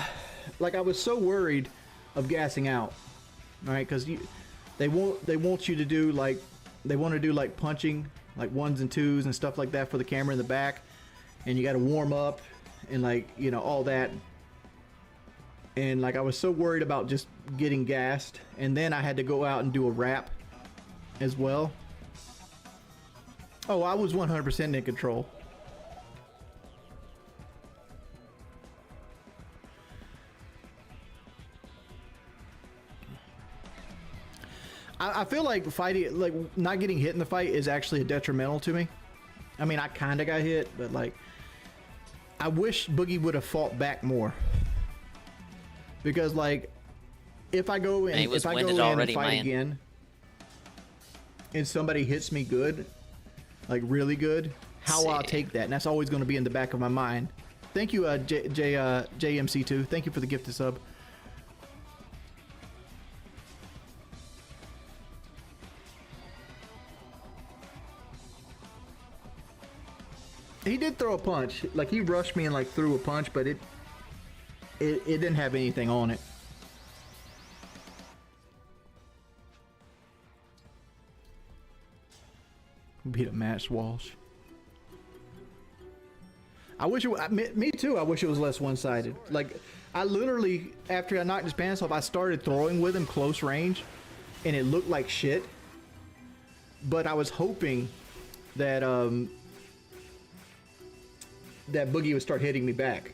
[SPEAKER 15] like I was so worried of gassing out, all right? Because they want you to do like they want to do like punching, like 1s and 2s and stuff like that for the camera in the back, and you got to warm up and like all that. And like I was so worried about just getting gassed, and then I had to go out and do a wrap as well. Oh, I was 100% in control. I feel like fighting, like not getting hit in the fight is actually detrimental to me. I mean, I kind of got hit, but like, I wish Boogie would have fought back more. Because like, if I go in, if I go in and fight again, and somebody hits me good, like really good, how I'll take that, and that's always going to be in the back of my mind. Thank you, JMC2. Thank you for the gifted sub. He did throw a punch. Like he rushed me and like threw a punch, but it didn't have anything on it. Beat a match, Walsh. I wish it. Me too. I wish it was less one-sided. Like I literally, after I knocked his pants off, I started throwing with him close range, and it looked like shit. But I was hoping that that Boogie would start hitting me back.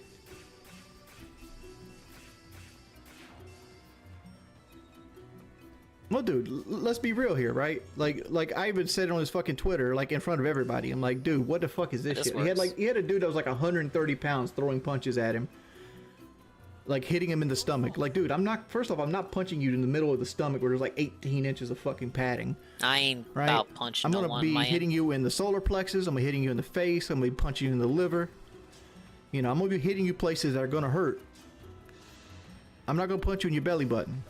[SPEAKER 15] Well, dude, let's be real here, right? Like I even said it on his fucking Twitter, like in front of everybody. I'm like, dude, what the fuck is this shit? He had a dude that was like 130 pounds throwing punches at him, like hitting him in the stomach. Like, dude, I'm not. First off, I'm not punching you in the middle of the stomach where there's like 18 inches of fucking padding.
[SPEAKER 2] I ain't about punching.
[SPEAKER 15] I'm gonna be hitting you in the solar plexus. I'm gonna be hitting you in the face. I'm gonna be punching you in the liver. You know, I'm gonna be hitting you places that are gonna hurt. I'm not gonna punch you in your belly button.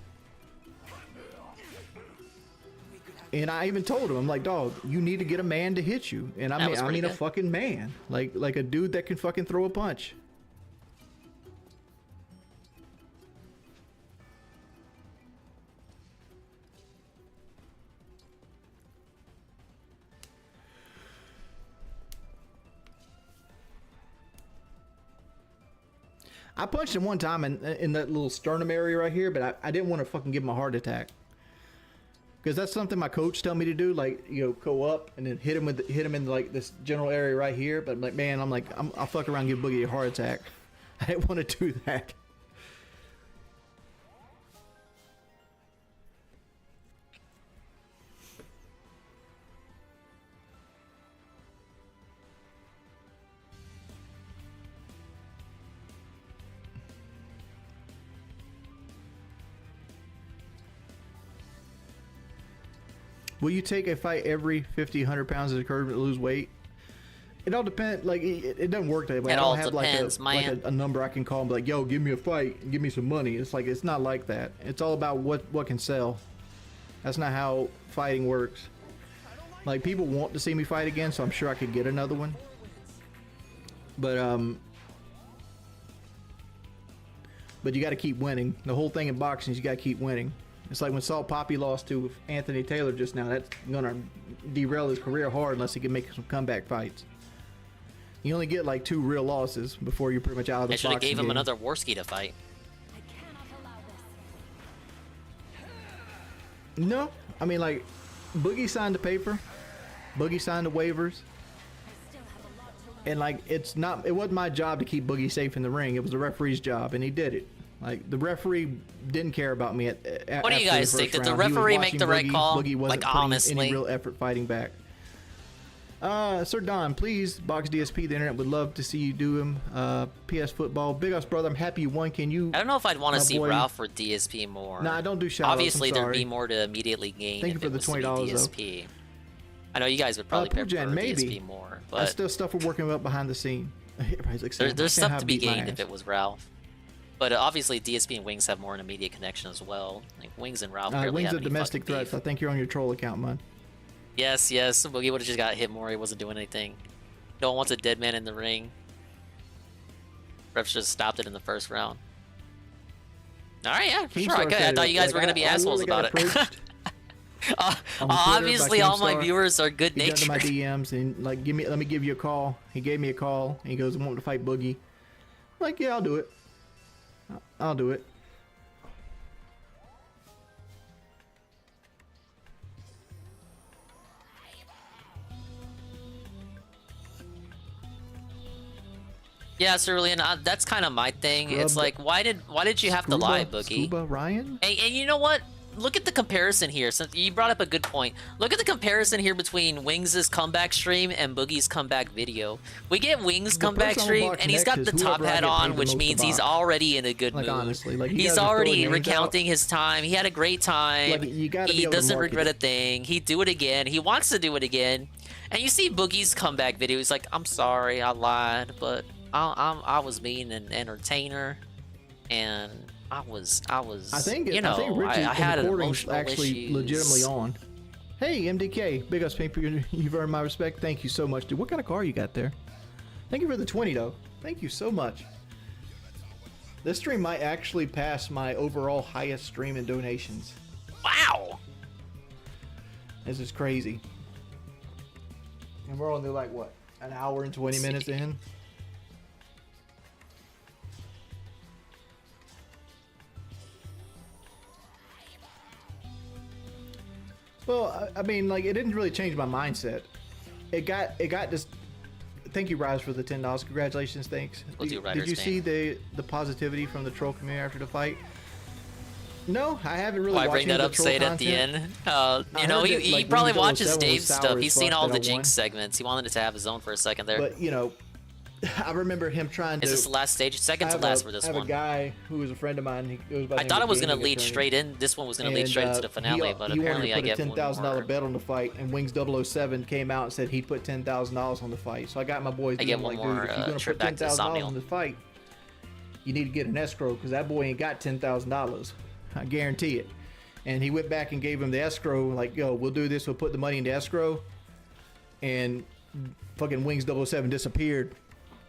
[SPEAKER 15] And I even told him, I'm like, dog, you need to get a man to hit you. And I mean a fucking man, like a dude that can fucking throw a punch. I punched him one time in that little sternum area right here, but I didn't want to fucking give him a heart attack. Because that's something my coach tell me to do, like, you know, go up and then hit him in like this general area right here. But I'm like, man, I'll fuck around and give Boogie a heart attack. I didn't want to do that. Will you take a fight every 50, 100 pounds as a curve to lose weight? It all depends. Like, it doesn't work that way. I don't have like a number I can call and be like, yo, give me a fight and give me some money. It's like, it's not like that. It's all about what can sell. That's not how fighting works. Like, people want to see me fight again, so I'm sure I could get another one. But you got to keep winning. The whole thing in boxing is you got to keep winning. It's like when Salt Poppy lost to Anthony Taylor just now. That's gonna derail his career hard unless he can make some comeback fights. You only get like 2 real losses before you're pretty much out of the boxing game.
[SPEAKER 2] I should have gave him another Warski to fight.
[SPEAKER 15] No, I mean, like, Boogie signed the paper, Boogie signed the waivers, and like it wasn't my job to keep Boogie safe in the ring. It was the referee's job, and he did it. Like, the referee didn't care about me at
[SPEAKER 2] what do you guys think? Did the referee make the right call?
[SPEAKER 15] Boogie wasn't
[SPEAKER 2] like, honestly,
[SPEAKER 15] any real effort fighting back. Sir Don, please, Box DSP, the internet would love to see you do him. PS Football, Big Us brother, I'm happy you won. Can you?
[SPEAKER 2] I don't know if I'd want to see Ralph or DSP more.
[SPEAKER 15] Nah, don't do shout
[SPEAKER 2] Obviously, there'd be more to immediately gain.
[SPEAKER 15] Thank you for the $20
[SPEAKER 2] DSP. Though. I know you guys would probably prefer DSP more, but
[SPEAKER 15] that's still stuff we're working about behind the scene.
[SPEAKER 2] There's stuff to be gained if it was Ralph. But obviously, DSP and Wings have more an immediate connection as well. Like, Wings and Ralph barely
[SPEAKER 15] Wings
[SPEAKER 2] have
[SPEAKER 15] of domestic threats. I think you're on your troll account, man.
[SPEAKER 2] Yes. Boogie would have just got hit more. He wasn't doing anything. No one wants a dead man in the ring. Refs just stopped it in the first round. All right, yeah, for sure. I thought you guys were gonna be assholes about it. Obviously, all my viewers are good natured.
[SPEAKER 15] He got to my DMs and like, let me give you a call. He gave me a call. And he goes, I want to fight Boogie. I'm like, yeah, I'll do it. I'll do it.
[SPEAKER 2] Yeah, Cerulean, that's kind of my thing. It's like, why did you have to lie, Boogie?
[SPEAKER 15] Scuba Ryan?
[SPEAKER 2] And you know what? Look at the comparison here. Since you brought up a good point. Look at the comparison here between Wings' comeback stream and Boogie's comeback video. We get Wings' comeback stream, and he's got the top hat on, which means he's already in a good mood.
[SPEAKER 15] Honestly,
[SPEAKER 2] he's already recounting his time. He had a great time.
[SPEAKER 15] You gotta be
[SPEAKER 2] he
[SPEAKER 15] able to
[SPEAKER 2] doesn't
[SPEAKER 15] market
[SPEAKER 2] regret
[SPEAKER 15] it.
[SPEAKER 2] a thing. He'd do it again. He wants to do it again. And you see Boogie's comeback video. He's like, I'm sorry, I lied, but I was being an entertainer, and I was.
[SPEAKER 15] I think
[SPEAKER 2] you know,
[SPEAKER 15] I think Richie
[SPEAKER 2] I had
[SPEAKER 15] in the
[SPEAKER 2] emotional
[SPEAKER 15] recording's actually
[SPEAKER 2] issues.
[SPEAKER 15] legitimately on. Hey MDK, big ups, Pink. You've earned my respect. Thank you so much, dude. What kind of car you got there? Thank you for the 20 though. Thank you so much. This stream might actually pass my overall highest stream in donations.
[SPEAKER 2] Wow.
[SPEAKER 15] This is crazy. And we're only like what, an hour and 20 minutes in. Well, I mean, like, it didn't really change my mindset. It got just. Thank you, Rise, for the $10. Congratulations, thanks.
[SPEAKER 2] We'll do
[SPEAKER 15] Did
[SPEAKER 2] Riders
[SPEAKER 15] you
[SPEAKER 2] Bank.
[SPEAKER 15] see the positivity from the troll community after the fight? No, I haven't really.
[SPEAKER 2] Why
[SPEAKER 15] watched
[SPEAKER 2] bring
[SPEAKER 15] any
[SPEAKER 2] that
[SPEAKER 15] of
[SPEAKER 2] up?
[SPEAKER 15] the troll
[SPEAKER 2] Say it at the
[SPEAKER 15] content.
[SPEAKER 2] end. You know,
[SPEAKER 15] heard
[SPEAKER 2] he
[SPEAKER 15] that, like,
[SPEAKER 2] probably
[SPEAKER 15] Wings
[SPEAKER 2] watches
[SPEAKER 15] 007 was
[SPEAKER 2] Dave's
[SPEAKER 15] sour
[SPEAKER 2] stuff.
[SPEAKER 15] as
[SPEAKER 2] He's
[SPEAKER 15] fuck
[SPEAKER 2] seen all
[SPEAKER 15] that
[SPEAKER 2] the
[SPEAKER 15] I won.
[SPEAKER 2] Jinx segments. He wanted to have his own for a second there.
[SPEAKER 15] But you know, I remember him trying to.
[SPEAKER 2] Is this the last stage? Second
[SPEAKER 15] I
[SPEAKER 2] to
[SPEAKER 15] have
[SPEAKER 2] last
[SPEAKER 15] a-
[SPEAKER 2] for this
[SPEAKER 15] I have
[SPEAKER 2] one.
[SPEAKER 15] a guy who was a friend of mine. He goes by the
[SPEAKER 2] I
[SPEAKER 15] name
[SPEAKER 2] thought
[SPEAKER 15] of
[SPEAKER 2] it was going to
[SPEAKER 15] Gaming
[SPEAKER 2] lead
[SPEAKER 15] Attorney.
[SPEAKER 2] straight in. This one was going to lead
[SPEAKER 15] And,
[SPEAKER 2] straight into the finale, but
[SPEAKER 15] he
[SPEAKER 2] apparently I
[SPEAKER 15] wanted
[SPEAKER 2] get
[SPEAKER 15] to put a
[SPEAKER 2] one
[SPEAKER 15] $10,000
[SPEAKER 2] more.
[SPEAKER 15] bet on the fight, and Wings 007 came out and said he'd put $10,000 on the fight. So I got my boys.
[SPEAKER 2] I get
[SPEAKER 15] doing
[SPEAKER 2] one
[SPEAKER 15] like,
[SPEAKER 2] more,
[SPEAKER 15] dude, if you're gonna
[SPEAKER 2] trip
[SPEAKER 15] put
[SPEAKER 2] back to
[SPEAKER 15] $10,000
[SPEAKER 2] Somnial.
[SPEAKER 15] on the fight, you need to get an escrow because that boy ain't got $10,000. I guarantee it. And he went back and gave him the escrow, like, yo, we'll do this. We'll put the money into escrow. And fucking Wings 007 disappeared.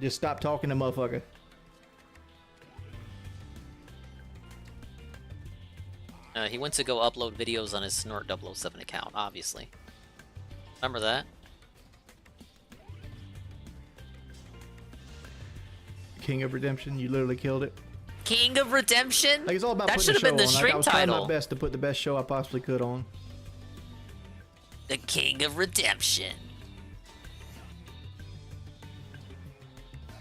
[SPEAKER 15] Just stopped talking to motherfucker.
[SPEAKER 2] He went to go upload videos on his Snort 007 account, obviously. Remember that?
[SPEAKER 15] King of Redemption, you literally killed it.
[SPEAKER 2] King of Redemption?
[SPEAKER 15] Like, it's all about
[SPEAKER 2] That
[SPEAKER 15] putting
[SPEAKER 2] should have
[SPEAKER 15] a
[SPEAKER 2] been the
[SPEAKER 15] show on. Like, I
[SPEAKER 2] stream
[SPEAKER 15] was trying
[SPEAKER 2] title.
[SPEAKER 15] my best to put the best show I possibly could on.
[SPEAKER 2] The King of Redemption.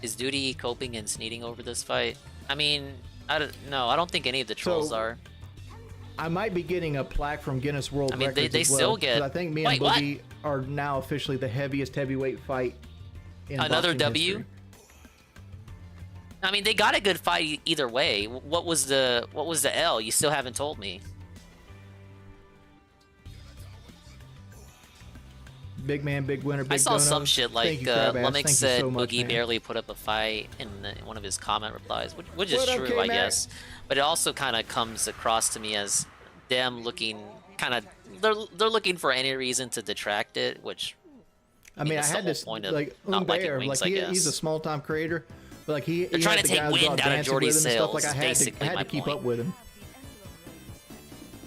[SPEAKER 2] Is Duty coping and sneaking over this fight? I mean, I don't think any of the trolls are.
[SPEAKER 15] I might be getting a plaque from Guinness World
[SPEAKER 2] I mean,
[SPEAKER 15] Records
[SPEAKER 2] they
[SPEAKER 15] as well,
[SPEAKER 2] still get-
[SPEAKER 15] 'cause I think me
[SPEAKER 2] Wait,
[SPEAKER 15] and
[SPEAKER 2] what?
[SPEAKER 15] Boogie are now officially the heaviest heavyweight fight in
[SPEAKER 2] Another
[SPEAKER 15] boxing
[SPEAKER 2] W?
[SPEAKER 15] history.
[SPEAKER 2] I mean, they got a good fight either way. What was the L? You still haven't told me.
[SPEAKER 15] Big man, big winner, big
[SPEAKER 2] I saw
[SPEAKER 15] dono.
[SPEAKER 2] some shit like
[SPEAKER 15] Thank you, Crab Ass.
[SPEAKER 2] Lumix
[SPEAKER 15] Thank you
[SPEAKER 2] said
[SPEAKER 15] so much,
[SPEAKER 2] Boogie
[SPEAKER 15] man.
[SPEAKER 2] barely put up a fight in one of his comment replies, which is
[SPEAKER 15] What up,
[SPEAKER 2] true, I
[SPEAKER 15] K-Mac?
[SPEAKER 2] guess. But it also kind of comes across to me as them looking kind of they're looking for any reason to detract it, which
[SPEAKER 15] I mean, I
[SPEAKER 2] that's the
[SPEAKER 15] had
[SPEAKER 2] whole
[SPEAKER 15] this
[SPEAKER 2] point of
[SPEAKER 15] like
[SPEAKER 2] not liking
[SPEAKER 15] Umber,
[SPEAKER 2] Wings,
[SPEAKER 15] like
[SPEAKER 2] I guess.
[SPEAKER 15] he's a small time creator, but like he
[SPEAKER 2] They're trying
[SPEAKER 15] had
[SPEAKER 2] to
[SPEAKER 15] the
[SPEAKER 2] take
[SPEAKER 15] guys go out
[SPEAKER 2] wind out of
[SPEAKER 15] dancing
[SPEAKER 2] Jordy's
[SPEAKER 15] with him and stuff. Like
[SPEAKER 2] sails,
[SPEAKER 15] I had
[SPEAKER 2] basically
[SPEAKER 15] to
[SPEAKER 2] my
[SPEAKER 15] keep
[SPEAKER 2] point.
[SPEAKER 15] up with him.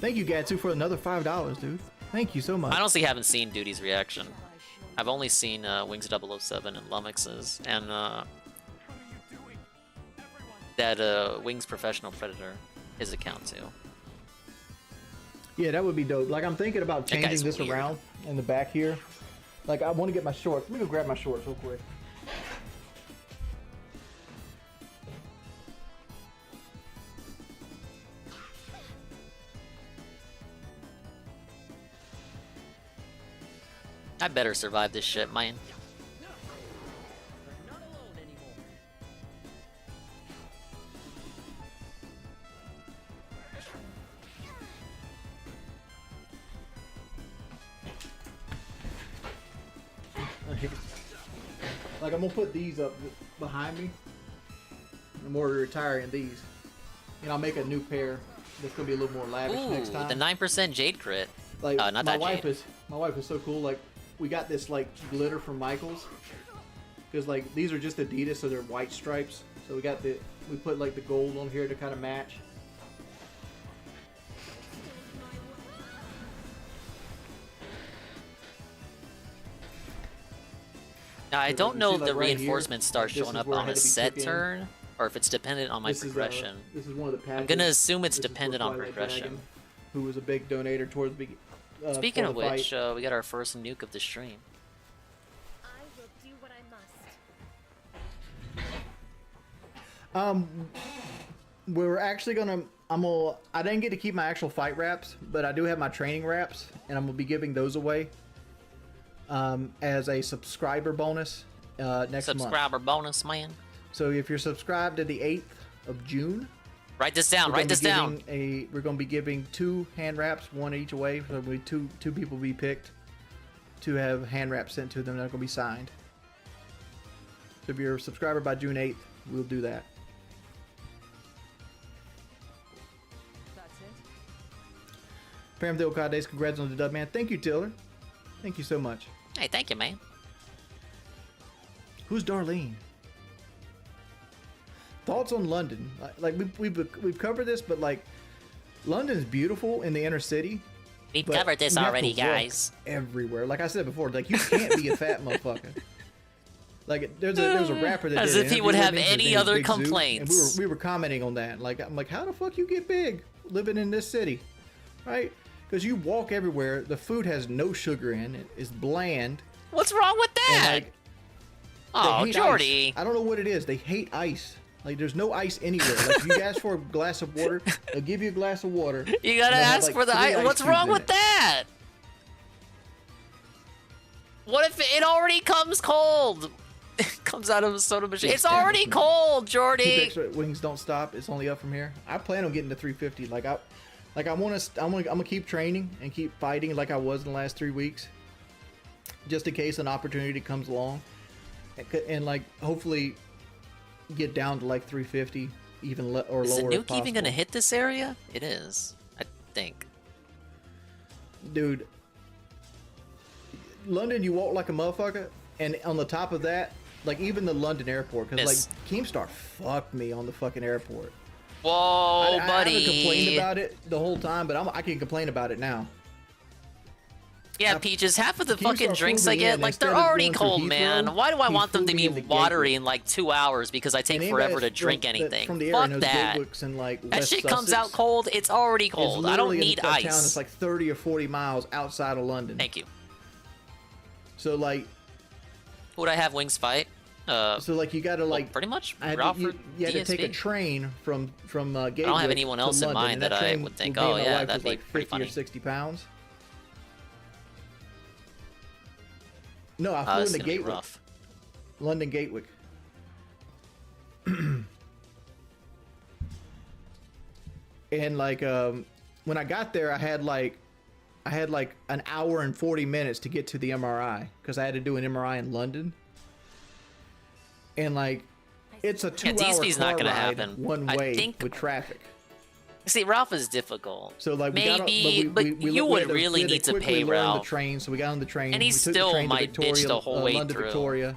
[SPEAKER 15] Thank you, Gatsu, for another $5, dude. Thank you so much.
[SPEAKER 2] I honestly haven't seen Duty's reaction. I've only seen Wings 007 and Lumix's and that Wings Professional Predator, his account too.
[SPEAKER 15] Yeah, that would be dope. Like, I'm thinking about
[SPEAKER 2] That guy's
[SPEAKER 15] changing this
[SPEAKER 2] weird.
[SPEAKER 15] around in the back here. Like, I want to get my shorts. Let me go grab my shorts real quick.
[SPEAKER 2] I better survive this shit, man.
[SPEAKER 15] Like, I'm gonna put these up behind me. I'm more retiring these. And I'll make a new pair that's gonna be a little more lavish next
[SPEAKER 2] Ooh,
[SPEAKER 15] time.
[SPEAKER 2] the 9% Jade crit.
[SPEAKER 15] Like,
[SPEAKER 2] not
[SPEAKER 15] my
[SPEAKER 2] that
[SPEAKER 15] wife
[SPEAKER 2] Jade.
[SPEAKER 15] is so cool. Like, we got this like glitter from Michaels, because like these are just Adidas, so they're white stripes. So we put like the gold on here to kind of match.
[SPEAKER 2] Now, I
[SPEAKER 15] Because,
[SPEAKER 2] don't
[SPEAKER 15] like,
[SPEAKER 2] know
[SPEAKER 15] you
[SPEAKER 2] if
[SPEAKER 15] see,
[SPEAKER 2] the
[SPEAKER 15] like, right here,
[SPEAKER 2] reinforcements start
[SPEAKER 15] like, this
[SPEAKER 2] showing
[SPEAKER 15] is
[SPEAKER 2] up
[SPEAKER 15] where I
[SPEAKER 2] on
[SPEAKER 15] had
[SPEAKER 2] a
[SPEAKER 15] to be
[SPEAKER 2] set
[SPEAKER 15] took in.
[SPEAKER 2] turn, or if it's dependent on my
[SPEAKER 15] This is,
[SPEAKER 2] progression.
[SPEAKER 15] this is one of the
[SPEAKER 2] I'm
[SPEAKER 15] packages.
[SPEAKER 2] gonna assume it's
[SPEAKER 15] This is for
[SPEAKER 2] dependent on
[SPEAKER 15] Twilight
[SPEAKER 2] progression.
[SPEAKER 15] Dragon, who was a big donator towards the
[SPEAKER 2] Speaking
[SPEAKER 15] for
[SPEAKER 2] of
[SPEAKER 15] the fight.
[SPEAKER 2] which, we got our first nuke of the stream.
[SPEAKER 15] We're actually gonna. I didn't get to keep my actual fight wraps, but I do have my training wraps, and I'm gonna be giving those away as a subscriber bonus next month.
[SPEAKER 2] Subscriber bonus, man.
[SPEAKER 15] So if you're subscribed to the 8th of June,
[SPEAKER 2] write this down. Write this down.
[SPEAKER 15] We're gonna be giving 2 hand wraps, one each away. So we two people be picked to have hand wraps sent to them. They're gonna be signed. So if you're a subscriber by June 8th, we'll do that. Pam de Ocades, congrats on the dub, man. Thank you, Tiller. Thank you so much.
[SPEAKER 2] Hey, thank you, man.
[SPEAKER 15] Who's Darlene? Thoughts on London? Like we've covered this, but like London's beautiful in the inner city.
[SPEAKER 2] We've covered this already, guys.
[SPEAKER 15] Everywhere, like I said before, like you can't be a fat motherfucker. Like there's a rapper that
[SPEAKER 2] as
[SPEAKER 15] did
[SPEAKER 2] if he
[SPEAKER 15] an
[SPEAKER 2] would
[SPEAKER 15] interview
[SPEAKER 2] have
[SPEAKER 15] with me, his
[SPEAKER 2] any
[SPEAKER 15] name is
[SPEAKER 2] other
[SPEAKER 15] Big Zoo,
[SPEAKER 2] complaints.
[SPEAKER 15] and we were commenting on that. Like I'm like, how the fuck you get big living in this city, right? Because you walk everywhere, the food has no sugar in it. It's bland.
[SPEAKER 2] What's wrong with that?
[SPEAKER 15] And, like,
[SPEAKER 2] oh,
[SPEAKER 15] they hate
[SPEAKER 2] Jordy.
[SPEAKER 15] ice. I don't know what it is. They hate ice. Like there's no ice anywhere. Like if you ask for a glass of water, they'll give you a glass of water.
[SPEAKER 2] You gotta ask for the ice. What's wrong with that? What if it already comes cold? It comes out of a soda machine. It's already cold, Jordy.
[SPEAKER 15] Wings don't stop. It's only up from here. I plan on getting to 350. I'm gonna keep training and keep fighting like I was in the last 3 weeks, just in case an opportunity comes along, and like hopefully get down to like 350, even or
[SPEAKER 2] Is the
[SPEAKER 15] lower.
[SPEAKER 2] nuke even gonna hit this area? It is, I think.
[SPEAKER 15] Dude, London, you walk like a motherfucker, and on the top of that, like even the London airport, because like Keemstar fucked me on the fucking airport.
[SPEAKER 2] Whoa,
[SPEAKER 15] I
[SPEAKER 2] buddy.
[SPEAKER 15] haven't complained about it the whole time, but I can complain about it now.
[SPEAKER 2] Yeah, Peaches, half of the fucking
[SPEAKER 15] Keemstar
[SPEAKER 2] drinks
[SPEAKER 15] flew
[SPEAKER 2] I
[SPEAKER 15] me
[SPEAKER 2] get,
[SPEAKER 15] in.
[SPEAKER 2] like, they're
[SPEAKER 15] Instead of
[SPEAKER 2] already
[SPEAKER 15] going through
[SPEAKER 2] cold,
[SPEAKER 15] Heathrow,
[SPEAKER 2] man. Why do I
[SPEAKER 15] he
[SPEAKER 2] want them
[SPEAKER 15] flew
[SPEAKER 2] to
[SPEAKER 15] me
[SPEAKER 2] be
[SPEAKER 15] into
[SPEAKER 2] watery in like 2 hours because I take forever to drink anything?
[SPEAKER 15] From the air
[SPEAKER 2] Fuck
[SPEAKER 15] knows
[SPEAKER 2] that.
[SPEAKER 15] Gatewicks and, like,
[SPEAKER 2] That
[SPEAKER 15] West
[SPEAKER 2] shit comes
[SPEAKER 15] Sussex
[SPEAKER 2] out cold. It's already
[SPEAKER 15] is
[SPEAKER 2] cold. I don't
[SPEAKER 15] literally
[SPEAKER 2] need
[SPEAKER 15] in a
[SPEAKER 2] ice.
[SPEAKER 15] town that's like 30 or 40 miles outside of London.
[SPEAKER 2] Thank you.
[SPEAKER 15] So like,
[SPEAKER 2] Would I have Wings fight?
[SPEAKER 15] so like you gotta like
[SPEAKER 2] pretty much.
[SPEAKER 15] I had
[SPEAKER 2] Ralph
[SPEAKER 15] to,
[SPEAKER 2] or
[SPEAKER 15] you had to take a
[SPEAKER 2] DSP?
[SPEAKER 15] train from Gatwick.
[SPEAKER 2] I don't have anyone
[SPEAKER 15] to
[SPEAKER 2] else in
[SPEAKER 15] London,
[SPEAKER 2] mind
[SPEAKER 15] and
[SPEAKER 2] that I
[SPEAKER 15] train
[SPEAKER 2] would think,
[SPEAKER 15] with me
[SPEAKER 2] oh,
[SPEAKER 15] and my
[SPEAKER 2] yeah,
[SPEAKER 15] wife
[SPEAKER 2] that'd
[SPEAKER 15] was
[SPEAKER 2] be
[SPEAKER 15] like
[SPEAKER 2] pretty
[SPEAKER 15] 50
[SPEAKER 2] funny.
[SPEAKER 15] or 60 pounds. No, I flew
[SPEAKER 2] It's
[SPEAKER 15] into
[SPEAKER 2] gonna be
[SPEAKER 15] Gatwick.
[SPEAKER 2] rough.
[SPEAKER 15] London Gatwick. And like when I got there, I had like an hour and 40 minutes to get to the MRI because I had to do an MRI in London. And like it's a 2-hour
[SPEAKER 2] DSP's
[SPEAKER 15] car
[SPEAKER 2] not gonna
[SPEAKER 15] ride
[SPEAKER 2] happen.
[SPEAKER 15] one
[SPEAKER 2] I
[SPEAKER 15] way
[SPEAKER 2] think-
[SPEAKER 15] with traffic.
[SPEAKER 2] See, Ralph is difficult.
[SPEAKER 15] So like
[SPEAKER 2] maybe, but you would really need to pay
[SPEAKER 15] learn
[SPEAKER 2] Ralph.
[SPEAKER 15] the train, so we got on the train.
[SPEAKER 2] And he
[SPEAKER 15] we took
[SPEAKER 2] still
[SPEAKER 15] the train
[SPEAKER 2] might
[SPEAKER 15] to
[SPEAKER 2] bitch
[SPEAKER 15] Victoria,
[SPEAKER 2] the whole way
[SPEAKER 15] London,
[SPEAKER 2] through.
[SPEAKER 15] Victoria,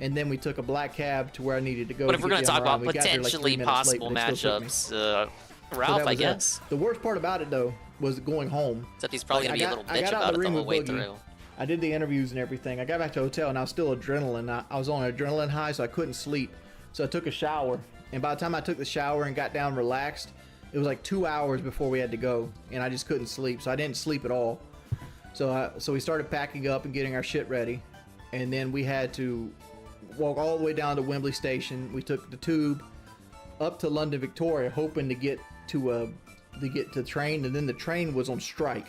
[SPEAKER 15] and then we took a black cab to where I needed to go.
[SPEAKER 2] But if we're
[SPEAKER 15] going
[SPEAKER 2] gonna
[SPEAKER 15] to
[SPEAKER 2] talk about potentially possible
[SPEAKER 15] matchups,
[SPEAKER 2] matchups, Ralph, I guess.
[SPEAKER 15] The worst part about it though was going home.
[SPEAKER 2] Except he's probably
[SPEAKER 15] Like,
[SPEAKER 2] gonna be a little
[SPEAKER 15] I
[SPEAKER 2] bitch
[SPEAKER 15] got out
[SPEAKER 2] about
[SPEAKER 15] the
[SPEAKER 2] it the
[SPEAKER 15] room
[SPEAKER 2] whole
[SPEAKER 15] with
[SPEAKER 2] way
[SPEAKER 15] Boogie.
[SPEAKER 2] through.
[SPEAKER 15] I did the interviews and everything. I got back to the hotel and I was still adrenaline. I was on an adrenaline high, so I couldn't sleep. So I took a shower, and by the time I took the shower and got down relaxed, it was like 2 hours before we had to go, and I just couldn't sleep. So I didn't sleep at all. So we started packing up and getting our shit ready, and then we had to walk all the way down to Wembley Station. We took the tube up to London Victoria, hoping to get to the train, and then the train was on strike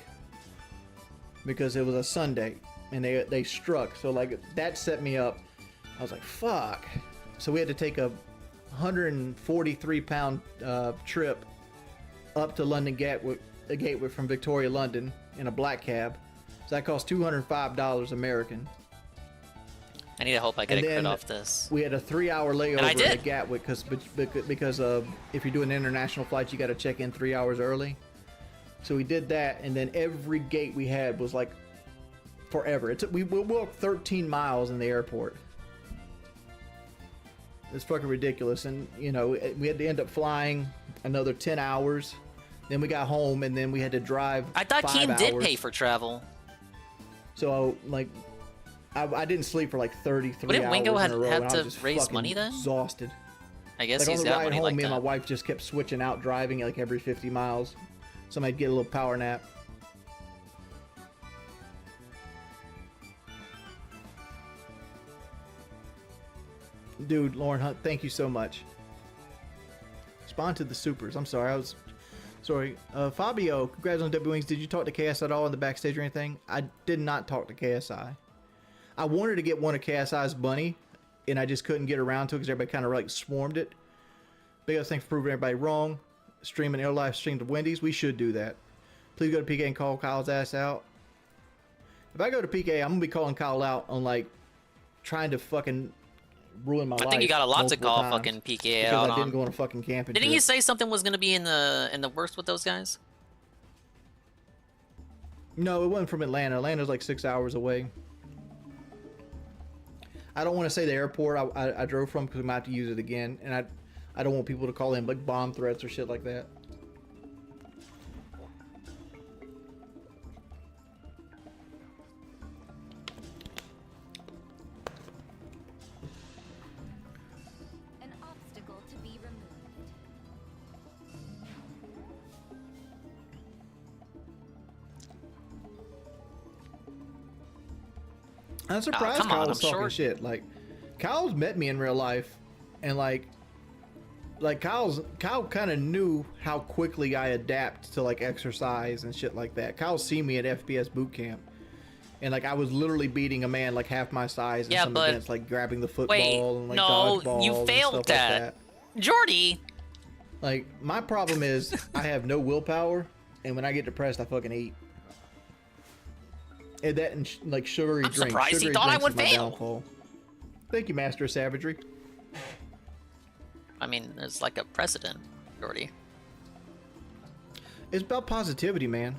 [SPEAKER 15] because it was a Sunday, and they struck. So like that set me up. I was like, fuck. So we had to take a 143-pound trip up to London Gatwick from Victoria, London, in a black cab. So that cost $205 American.
[SPEAKER 2] I need to hope I get
[SPEAKER 15] And
[SPEAKER 2] a crit
[SPEAKER 15] then
[SPEAKER 2] off this.
[SPEAKER 15] We had a 3-hour layover
[SPEAKER 2] And I did.
[SPEAKER 15] at Gatwick because if you're doing international flights, you got to check in 3 hours early. So we did that, and then every gate we had was like forever. We walked 13 miles in the airport. It's fucking ridiculous, and you know we had to end up flying another 10 hours. Then we got home, and then we had to drive.
[SPEAKER 2] I thought
[SPEAKER 15] 5
[SPEAKER 2] Keem did
[SPEAKER 15] hours.
[SPEAKER 2] pay for travel.
[SPEAKER 15] So like, I didn't sleep for like 33
[SPEAKER 2] Wouldn't
[SPEAKER 15] hours
[SPEAKER 2] Wingo
[SPEAKER 15] in a row,
[SPEAKER 2] had
[SPEAKER 15] and I
[SPEAKER 2] to
[SPEAKER 15] was just
[SPEAKER 2] raise
[SPEAKER 15] fucking
[SPEAKER 2] money then?
[SPEAKER 15] exhausted.
[SPEAKER 2] I guess
[SPEAKER 15] Like
[SPEAKER 2] he's
[SPEAKER 15] on the
[SPEAKER 2] got
[SPEAKER 15] ride
[SPEAKER 2] money
[SPEAKER 15] home,
[SPEAKER 2] like
[SPEAKER 15] me and my
[SPEAKER 2] that.
[SPEAKER 15] wife just kept switching out driving like every 50 miles. So I'd get a little power nap. Dude, Lauren Hunt, thank you so much. Respond to the supers. I'm sorry, I was sorry. Fabio, congrats on W Wings. Did you talk to KS at all in the backstage or anything? I did not talk to KSI. I wanted to get one of KSI's bunny, and I just couldn't get around to it because everybody kind of like swarmed it. Biggest thing for proving everybody wrong. Streaming air live stream to Wendy's. We should do that. Please go to PK and call Kyle's ass out. If I go to PK, I'm gonna be calling Kyle out on like trying to fucking ruin my life.
[SPEAKER 2] I think you got a lot to call
[SPEAKER 15] times
[SPEAKER 2] fucking PK
[SPEAKER 15] because
[SPEAKER 2] out
[SPEAKER 15] I didn't
[SPEAKER 2] on.
[SPEAKER 15] go on a fucking camping
[SPEAKER 2] Didn't
[SPEAKER 15] trip.
[SPEAKER 2] you say something was gonna be in the worst with those guys?
[SPEAKER 15] No, it wasn't from Atlanta. Atlanta's like 6 hours away. I don't want to say the airport I drove from because we might have to use it again, and I don't want people to call in like bomb threats or shit like that.
[SPEAKER 9] An obstacle to be removed.
[SPEAKER 15] I'm surprised
[SPEAKER 2] come on,
[SPEAKER 15] Kyle was
[SPEAKER 2] I'm
[SPEAKER 15] talking
[SPEAKER 2] sure-
[SPEAKER 15] shit. Like, Kyle's met me in real life, and like Kyle kind of knew how quickly I adapt to like exercise and shit like that. Kyle's seen me at FPS boot camp, and like I was literally beating a man like half my size in
[SPEAKER 2] Yeah,
[SPEAKER 15] some
[SPEAKER 2] but-
[SPEAKER 15] events, like grabbing the football
[SPEAKER 2] Wait,
[SPEAKER 15] and like
[SPEAKER 2] no,
[SPEAKER 15] dodgeball
[SPEAKER 2] you
[SPEAKER 15] and
[SPEAKER 2] failed
[SPEAKER 15] stuff
[SPEAKER 2] that.
[SPEAKER 15] like that.
[SPEAKER 2] Jordy.
[SPEAKER 15] Like, my problem is I have no willpower, and when I get depressed, I fucking eat. And that and like sugary
[SPEAKER 2] I'm
[SPEAKER 15] drinks.
[SPEAKER 2] surprised he
[SPEAKER 15] Sugary
[SPEAKER 2] thought I
[SPEAKER 15] drinks
[SPEAKER 2] would
[SPEAKER 15] is my
[SPEAKER 2] fail.
[SPEAKER 15] downfall. Thank you, Master of Savagery.
[SPEAKER 2] I mean, there's like a precedent, Jordy.
[SPEAKER 15] It's about positivity, man.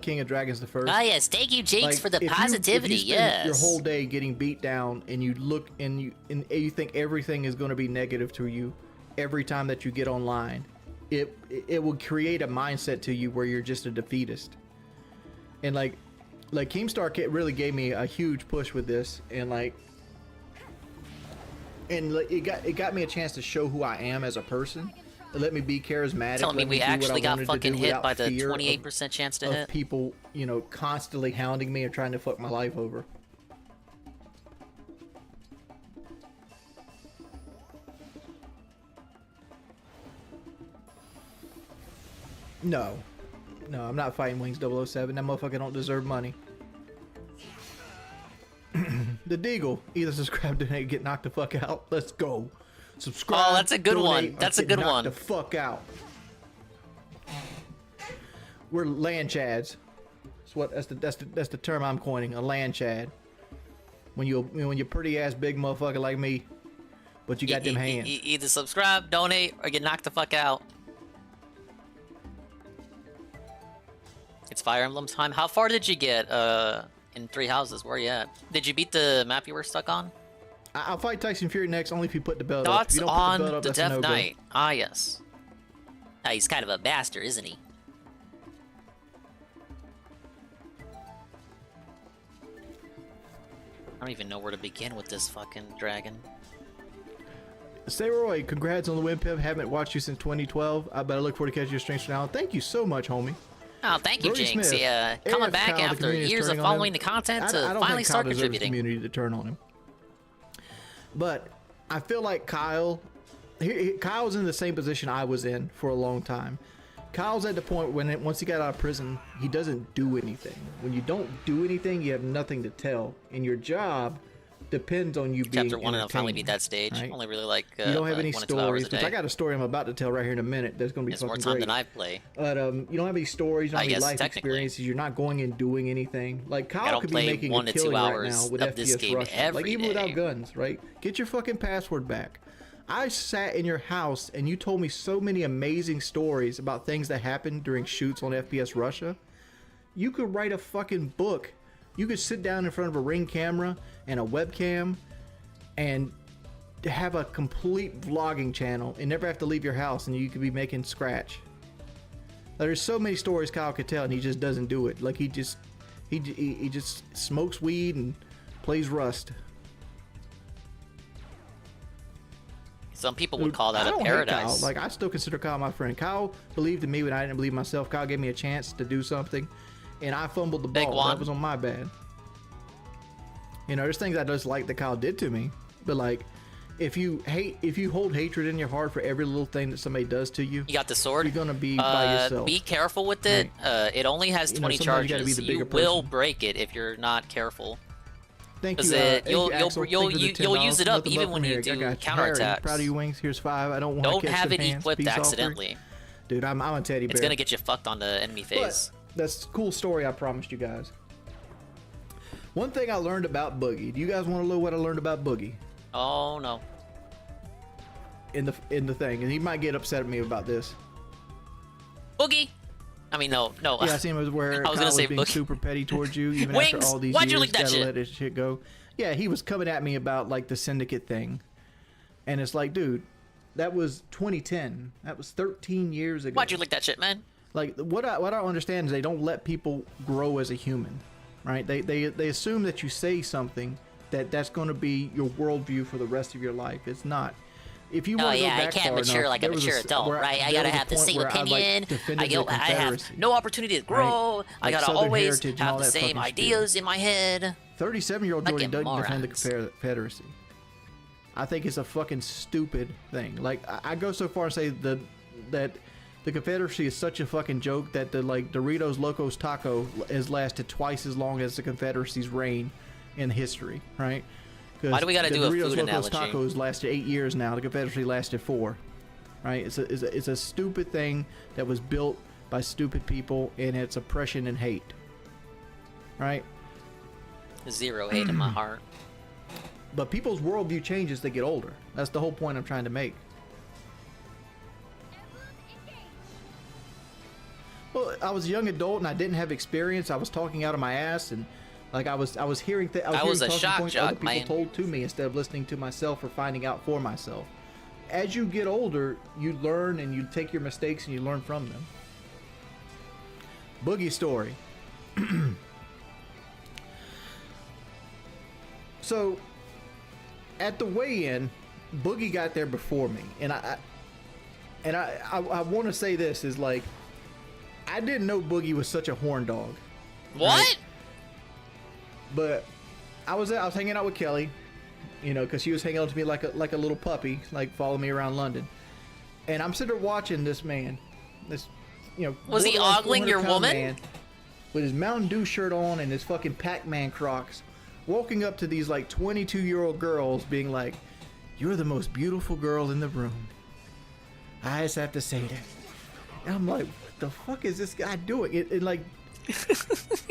[SPEAKER 15] King of Dragons the first.
[SPEAKER 2] Ah, yes, thank you, Jinx, for the positivity.
[SPEAKER 15] If you spend
[SPEAKER 2] Yes.
[SPEAKER 15] your whole day getting beat down, and you look and you think everything is going to be negative to you every time that you get online, it will create a mindset to you where you're just a defeatist. And like Keemstar really gave me a huge push with this, and it got me a chance to show who I am as a person. It let me be charismatic.
[SPEAKER 2] Telling me
[SPEAKER 15] let
[SPEAKER 2] we
[SPEAKER 15] do what I
[SPEAKER 2] actually got
[SPEAKER 15] wanted to
[SPEAKER 2] fucking
[SPEAKER 15] do
[SPEAKER 2] hit
[SPEAKER 15] without
[SPEAKER 2] by the
[SPEAKER 15] fear of-
[SPEAKER 2] 28% chance to
[SPEAKER 15] of
[SPEAKER 2] hit.
[SPEAKER 15] people, constantly hounding me or trying to fuck my life over. No, I'm not fighting Wings 007. That motherfucker don't deserve money. The Deagle, either subscribe, donate, get knocked the fuck out. Let's go. Subscribe.
[SPEAKER 2] Oh, that's a good
[SPEAKER 15] donate,
[SPEAKER 2] one.
[SPEAKER 15] or
[SPEAKER 2] That's a
[SPEAKER 15] get
[SPEAKER 2] good
[SPEAKER 15] knocked
[SPEAKER 2] one.
[SPEAKER 15] the fuck out. We're land chads. That's the term I'm coining. A land chad. When you're pretty ass big motherfucker like me, but you got them hands.
[SPEAKER 2] Either subscribe, donate, or get knocked the fuck out. It's Fire Emblem time. How far did you get in 3 houses? Where you at? Did you beat the map you were stuck on?
[SPEAKER 15] I'll fight Tyson Fury next only if you put the belt up. If
[SPEAKER 2] Thoughts
[SPEAKER 15] you don't put
[SPEAKER 2] on
[SPEAKER 15] the belt up,
[SPEAKER 2] the
[SPEAKER 15] that's a
[SPEAKER 2] Death
[SPEAKER 15] no-go.
[SPEAKER 2] Knight? Ah, yes. Ah, he's kind of a bastard, isn't he? I don't even know where to begin with this fucking dragon.
[SPEAKER 15] Sayroy, congrats on the win, Pip. Haven't watched you since 2012. I better look forward to catching your streams from now on. Thank you so much, homie.
[SPEAKER 2] Oh, thank you,
[SPEAKER 15] Brody
[SPEAKER 2] Jinx.
[SPEAKER 15] Smith,
[SPEAKER 2] Yeah, coming
[SPEAKER 15] AF
[SPEAKER 2] back
[SPEAKER 15] Kyle, the
[SPEAKER 2] after
[SPEAKER 15] community is
[SPEAKER 2] years of
[SPEAKER 15] turning on him.
[SPEAKER 2] following the content
[SPEAKER 15] I
[SPEAKER 2] to
[SPEAKER 15] don't
[SPEAKER 2] finally
[SPEAKER 15] think Kyle
[SPEAKER 2] start
[SPEAKER 15] deserves the
[SPEAKER 2] contributing.
[SPEAKER 15] community to turn on him. But I feel like Kyle's in the same position I was in for a long time. Kyle's at the point when once he got out of prison, he doesn't do anything. When you don't do anything, you have nothing to tell, and your job depends on you being
[SPEAKER 2] Chapter 1 and I'll finally
[SPEAKER 15] entertained,
[SPEAKER 2] beat that stage.
[SPEAKER 15] right?
[SPEAKER 2] Only really like
[SPEAKER 15] You don't have
[SPEAKER 2] like
[SPEAKER 15] any
[SPEAKER 2] 1 to 2 hours
[SPEAKER 15] stories,
[SPEAKER 2] a
[SPEAKER 15] which
[SPEAKER 2] day.
[SPEAKER 15] I got a story I'm about to tell right here in a minute. That's going to be
[SPEAKER 2] It's
[SPEAKER 15] fucking
[SPEAKER 2] more time
[SPEAKER 15] great.
[SPEAKER 2] than I play.
[SPEAKER 15] But you don't have any stories, you don't
[SPEAKER 2] I
[SPEAKER 15] have any
[SPEAKER 2] guess,
[SPEAKER 15] life
[SPEAKER 2] technically.
[SPEAKER 15] experiences. You're not going and doing anything. Like
[SPEAKER 2] I
[SPEAKER 15] Kyle
[SPEAKER 2] don't
[SPEAKER 15] could be
[SPEAKER 2] play
[SPEAKER 15] making
[SPEAKER 2] 1
[SPEAKER 15] a
[SPEAKER 2] to 2
[SPEAKER 15] killing right
[SPEAKER 2] hours
[SPEAKER 15] now with
[SPEAKER 2] of this
[SPEAKER 15] FPS
[SPEAKER 2] game
[SPEAKER 15] Russia. Like
[SPEAKER 2] every
[SPEAKER 15] even without
[SPEAKER 2] day.
[SPEAKER 15] guns, right? Get your fucking password back. I sat in your house and you told me so many amazing stories about things that happened during shoots on FPS Russia. You could write a fucking book. You could sit down in front of a Ring camera and a webcam and have a complete vlogging channel and never have to leave your house, and you could be making scratch. There's so many stories Kyle could tell, and he just doesn't do it. Like he just smokes weed and plays Rust.
[SPEAKER 2] Some people would
[SPEAKER 15] Dude,
[SPEAKER 2] call that
[SPEAKER 15] I
[SPEAKER 2] a
[SPEAKER 15] don't hate
[SPEAKER 2] paradise.
[SPEAKER 15] Kyle. Like I still consider Kyle my friend. Kyle believed in me when I didn't believe myself. Kyle gave me a chance to do something, and I fumbled the
[SPEAKER 2] Big
[SPEAKER 15] ball.
[SPEAKER 2] one.
[SPEAKER 15] That was on my bad. You know, there's things I just like that Kyle did to me, but like, if you hold hatred in your heart for every little thing that somebody does to you,
[SPEAKER 2] You got the sword.
[SPEAKER 15] you're gonna be by yourself.
[SPEAKER 2] Be careful with it. It only has
[SPEAKER 15] You know,
[SPEAKER 2] 20
[SPEAKER 15] sometimes you gotta be
[SPEAKER 2] charges.
[SPEAKER 15] the
[SPEAKER 2] You
[SPEAKER 15] bigger
[SPEAKER 2] will
[SPEAKER 15] person.
[SPEAKER 2] break it if you're not careful.
[SPEAKER 15] Thank
[SPEAKER 2] Because
[SPEAKER 15] you.
[SPEAKER 2] you'll
[SPEAKER 15] Axel.
[SPEAKER 2] you'll
[SPEAKER 15] Thank you for the
[SPEAKER 2] you'll
[SPEAKER 15] $10.
[SPEAKER 2] use it up
[SPEAKER 15] Nothing
[SPEAKER 2] even
[SPEAKER 15] but
[SPEAKER 2] when
[SPEAKER 15] from
[SPEAKER 2] you
[SPEAKER 15] Eric. I
[SPEAKER 2] do
[SPEAKER 15] got you. Harry,
[SPEAKER 2] counterattacks.
[SPEAKER 15] proud of you, Wings. Here's 5. I don't want
[SPEAKER 2] Don't
[SPEAKER 15] to catch
[SPEAKER 2] have
[SPEAKER 15] some
[SPEAKER 2] it
[SPEAKER 15] hands.
[SPEAKER 2] equipped
[SPEAKER 15] Peace offer.
[SPEAKER 2] accidentally.
[SPEAKER 15] Dude, I'm a teddy bear.
[SPEAKER 2] It's gonna get you fucked on the enemy phase.
[SPEAKER 15] But that's a cool story I promised you guys. One thing I learned about Boogie. Do you guys want to know what I learned about Boogie?
[SPEAKER 2] Oh no.
[SPEAKER 15] In the thing, and he might get upset at me about this.
[SPEAKER 2] Boogie. I mean, no.
[SPEAKER 15] Yeah, I seen him where
[SPEAKER 2] I was
[SPEAKER 15] Kyle
[SPEAKER 2] gonna
[SPEAKER 15] was
[SPEAKER 2] say
[SPEAKER 15] being
[SPEAKER 2] Boogie.
[SPEAKER 15] super petty towards you, even
[SPEAKER 2] Wings,
[SPEAKER 15] after all these
[SPEAKER 2] why'd
[SPEAKER 15] years.
[SPEAKER 2] you leak that
[SPEAKER 15] Gotta
[SPEAKER 2] shit?
[SPEAKER 15] let his shit go. Yeah, he was coming at me about like the syndicate thing, and it's like, dude, that was 2010. That was 13 years ago.
[SPEAKER 2] Why'd you lick that shit, man?
[SPEAKER 15] Like what I don't understand is they don't let people grow as a human, right? They assume that you say something that's going to be your worldview for the rest of your life. It's not. If you
[SPEAKER 2] Oh
[SPEAKER 15] want to
[SPEAKER 2] yeah,
[SPEAKER 15] go
[SPEAKER 2] I
[SPEAKER 15] back
[SPEAKER 2] can't
[SPEAKER 15] far
[SPEAKER 2] mature
[SPEAKER 15] enough,
[SPEAKER 2] like a
[SPEAKER 15] there was
[SPEAKER 2] mature adult,
[SPEAKER 15] where
[SPEAKER 2] right? I
[SPEAKER 15] there
[SPEAKER 2] gotta
[SPEAKER 15] was a
[SPEAKER 2] have the
[SPEAKER 15] point
[SPEAKER 2] same
[SPEAKER 15] where I, like,
[SPEAKER 2] opinion.
[SPEAKER 15] defended the
[SPEAKER 2] I have
[SPEAKER 15] Confederacy,
[SPEAKER 2] no opportunity to grow.
[SPEAKER 15] right?
[SPEAKER 2] I
[SPEAKER 15] Like
[SPEAKER 2] gotta
[SPEAKER 15] Southern
[SPEAKER 2] always
[SPEAKER 15] heritage and
[SPEAKER 2] have
[SPEAKER 15] all
[SPEAKER 2] the
[SPEAKER 15] that
[SPEAKER 2] same
[SPEAKER 15] fucking
[SPEAKER 2] ideas in my head.
[SPEAKER 15] 37-year-old Jordan
[SPEAKER 2] Fucking
[SPEAKER 15] doesn't defend the
[SPEAKER 2] morons.
[SPEAKER 15] Confederacy. I think it's a fucking stupid thing. Like I go so far as say that the Confederacy is such a fucking joke that the like Doritos Locos Taco has lasted twice as long as the Confederacy's reign in history, right?
[SPEAKER 2] Why do we gotta
[SPEAKER 15] the
[SPEAKER 2] do a
[SPEAKER 15] Doritos
[SPEAKER 2] food
[SPEAKER 15] Locos
[SPEAKER 2] analogy?
[SPEAKER 15] Tacos lasted 8 years now. The Confederacy lasted 4. Right? It's a stupid thing that was built by stupid people, and it's oppression and hate. Right?
[SPEAKER 2] Zero hate in my heart.
[SPEAKER 15] But people's worldview changes as they get older. That's the whole point I'm trying to make. Well, I was a young adult and I didn't have experience. I was talking out of my ass, and like I was hearing
[SPEAKER 2] I was a
[SPEAKER 15] talking
[SPEAKER 2] shock
[SPEAKER 15] points
[SPEAKER 2] jock,
[SPEAKER 15] other people
[SPEAKER 2] man.
[SPEAKER 15] told to me instead of listening to myself or finding out for myself. As you get older, you learn and you take your mistakes and you learn from them. Boogie story. So, at the weigh-in, Boogie got there before me, and I want to say this is like, I didn't know Boogie was such a horn dog.
[SPEAKER 2] What?
[SPEAKER 15] Right? But I was hanging out with Kelly, you know, because she was hanging out to me like a little puppy, like following me around London, and I'm sitting there watching this man, this, you know,
[SPEAKER 2] Was he
[SPEAKER 15] borderline
[SPEAKER 2] ogling your
[SPEAKER 15] 400-pound
[SPEAKER 2] woman?
[SPEAKER 15] man with his Mountain Dew shirt on and his fucking Pac-Man Crocs, walking up to these like 22-year-old girls, being like, "You're the most beautiful girl in the room. I just have to say that." And I'm like, what the fuck is this guy doing? It like, and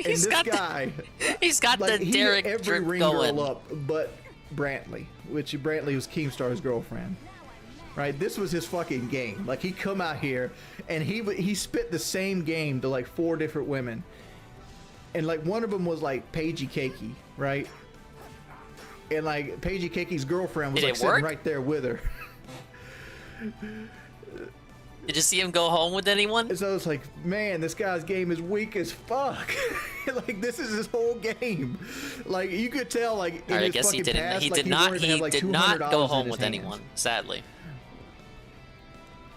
[SPEAKER 15] this guy,
[SPEAKER 2] he's got
[SPEAKER 15] like,
[SPEAKER 2] the
[SPEAKER 15] he
[SPEAKER 2] Derek
[SPEAKER 15] hit every
[SPEAKER 2] drip
[SPEAKER 15] ring
[SPEAKER 2] going.
[SPEAKER 15] girl up, but Brantley, which Brantley was Keemstar's girlfriend. Right, this was his fucking game. Like, he come out here and he spit the same game to like 4 different women, and like one of them was like Paigey Cakey, right? And like Paigey Cakey's girlfriend was
[SPEAKER 2] Did
[SPEAKER 15] like
[SPEAKER 2] it
[SPEAKER 15] sitting
[SPEAKER 2] work?
[SPEAKER 15] right there with her.
[SPEAKER 2] Did you see him go home with anyone?
[SPEAKER 15] And so it's like, man, this guy's game is weak as fuck. Like, this is his whole game. Like, you could tell, like, in
[SPEAKER 2] All right, I
[SPEAKER 15] his
[SPEAKER 2] guess he
[SPEAKER 15] fucking
[SPEAKER 2] didn't.
[SPEAKER 15] past,
[SPEAKER 2] He
[SPEAKER 15] like,
[SPEAKER 2] did not.
[SPEAKER 15] wanted to
[SPEAKER 2] He
[SPEAKER 15] have, like,
[SPEAKER 2] did not
[SPEAKER 15] $200
[SPEAKER 2] go
[SPEAKER 15] in
[SPEAKER 2] home
[SPEAKER 15] his
[SPEAKER 2] with
[SPEAKER 15] hands.
[SPEAKER 2] anyone. Sadly.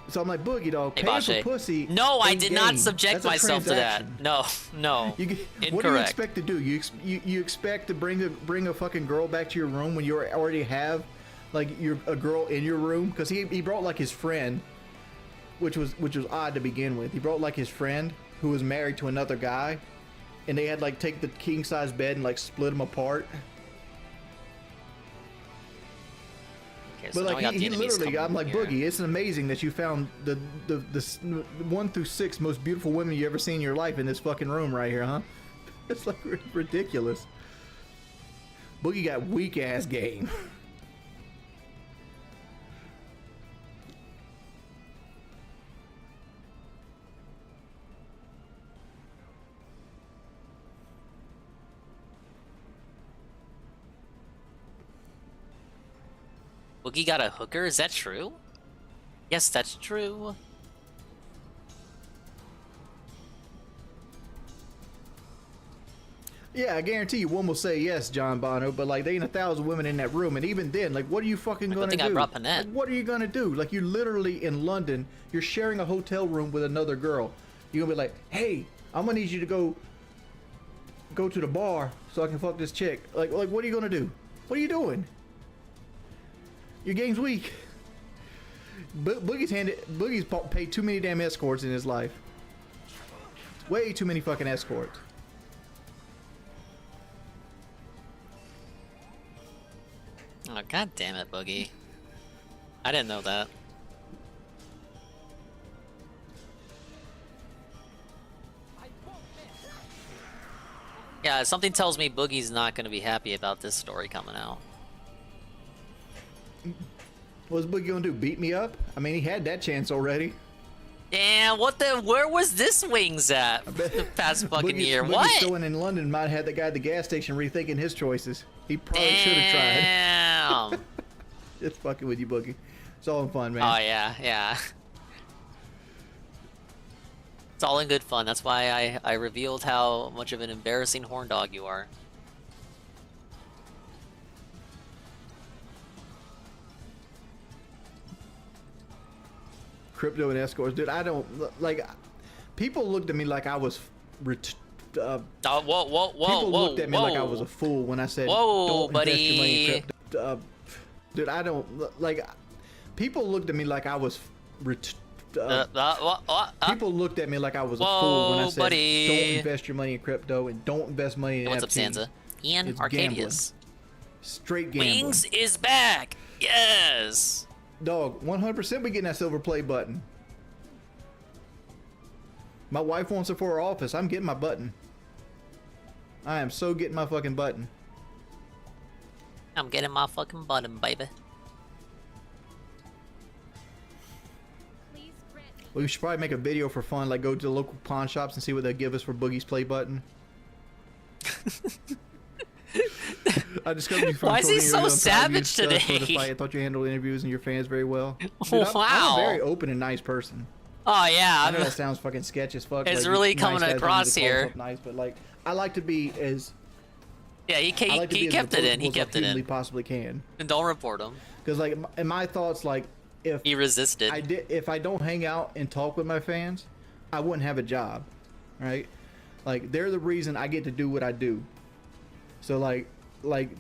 [SPEAKER 15] So I'm like, Boogie dog,
[SPEAKER 2] Hey,
[SPEAKER 15] paying for
[SPEAKER 2] Bashe.
[SPEAKER 15] pussy.
[SPEAKER 2] No, I
[SPEAKER 15] ain't
[SPEAKER 2] did not
[SPEAKER 15] game.
[SPEAKER 2] subject
[SPEAKER 15] That's a
[SPEAKER 2] myself to that.
[SPEAKER 15] transaction.
[SPEAKER 2] No, no.
[SPEAKER 15] What do you
[SPEAKER 2] Incorrect.
[SPEAKER 15] expect to do? You expect to bring a fucking girl back to your room when you already have like a girl in your room? Because he brought like his friend, which was odd to begin with. He brought like his friend who was married to another guy, and they had like take the king size bed and like split them apart.
[SPEAKER 2] Okay, so
[SPEAKER 15] But
[SPEAKER 2] now we
[SPEAKER 15] like
[SPEAKER 2] got the
[SPEAKER 15] he
[SPEAKER 2] enemies
[SPEAKER 15] literally,
[SPEAKER 2] coming
[SPEAKER 15] I'm like,
[SPEAKER 2] here.
[SPEAKER 15] Boogie, it's amazing that you found the 1 through 6 most beautiful women you ever seen in your life in this fucking room right here, huh? It's like ridiculous. Boogie got weak ass game.
[SPEAKER 2] Boogie got a hooker? Is that true? Yes, that's true.
[SPEAKER 15] Yeah, I guarantee you one will say yes, John Bono, but like, there ain't 1,000 women in that room, and even then, like, what are you fucking gonna
[SPEAKER 2] think
[SPEAKER 15] do?
[SPEAKER 2] I brought Panette.
[SPEAKER 15] Like, what are you gonna do? Like, you literally in London, you're sharing a hotel room with another girl. You're gonna be like, hey, I'm gonna need you to go to the bar so I can fuck this chick. Like what are you gonna do? What are you doing? Your game's weak. Boogie's paid too many damn escorts in his life. Way too many fucking escorts.
[SPEAKER 2] Oh, god damn it, Boogie. I didn't know that. Yeah, something tells me Boogie's not going to be happy about this story coming out.
[SPEAKER 15] What's Boogie gonna do? Beat me up? I mean, he had that chance already.
[SPEAKER 2] Damn, what the? Where was this Wings at the past fucking year? What?
[SPEAKER 15] Boogie's going in London might have had the guy at the gas station rethinking his choices. He probably should have tried.
[SPEAKER 2] Damn.
[SPEAKER 15] Just fucking with you, Boogie. It's all in fun, man.
[SPEAKER 2] Oh yeah, yeah. It's all in good fun. That's why I revealed how much of an embarrassing horn dog you are.
[SPEAKER 15] Crypto and escorts, dude. I don't like. People looked at me like I was.
[SPEAKER 2] Whoa,
[SPEAKER 15] People looked at me like I was a fool when I said,
[SPEAKER 2] "Whoa,
[SPEAKER 15] don't
[SPEAKER 2] buddy."
[SPEAKER 15] invest your money in crypto. Dude, I don't like. People looked at me like I was. People looked at me like I was a fool when I said,
[SPEAKER 2] buddy.
[SPEAKER 15] "Don't invest your money in crypto and don't invest money in
[SPEAKER 2] What's
[SPEAKER 15] NFTs."
[SPEAKER 2] up, Sansa? Ian
[SPEAKER 15] It's
[SPEAKER 2] Arcadius.
[SPEAKER 15] gambling. Straight gambling.
[SPEAKER 2] Wings is back. Yes.
[SPEAKER 15] Dog, 100% we getting that silver play button. My wife wants it for her office. I'm getting my button. I am so getting my fucking button.
[SPEAKER 2] I'm getting my fucking button, baby.
[SPEAKER 15] We should probably make a video for fun, like go to the local pawn shops and see what they'll give us for Boogie's play button. I discovered you from
[SPEAKER 2] Why is he so
[SPEAKER 15] Tornado
[SPEAKER 2] savage
[SPEAKER 15] for the
[SPEAKER 2] today?
[SPEAKER 15] fight. I thought you handled interviews and your fans very well. Dude, I'm
[SPEAKER 2] Wow.
[SPEAKER 15] a very open and nice person.
[SPEAKER 2] Oh yeah.
[SPEAKER 15] I know that sounds fucking sketch as fuck.
[SPEAKER 2] It's
[SPEAKER 15] like,
[SPEAKER 2] really
[SPEAKER 15] nice
[SPEAKER 2] coming
[SPEAKER 15] guys don't
[SPEAKER 2] across
[SPEAKER 15] need to call
[SPEAKER 2] here.
[SPEAKER 15] themselves Nice, but like I like to be as.
[SPEAKER 2] Yeah, he
[SPEAKER 15] I like to be
[SPEAKER 2] he
[SPEAKER 15] as
[SPEAKER 2] kept it in. He
[SPEAKER 15] approachable as I
[SPEAKER 2] kept it
[SPEAKER 15] humanly
[SPEAKER 2] in.
[SPEAKER 15] possibly can.
[SPEAKER 2] And don't report him.
[SPEAKER 15] Because like in my thoughts, like if
[SPEAKER 2] he resisted,
[SPEAKER 15] if I don't hang out and talk with my fans, I wouldn't have a job, right? Like they're the reason I get to do what I do. So like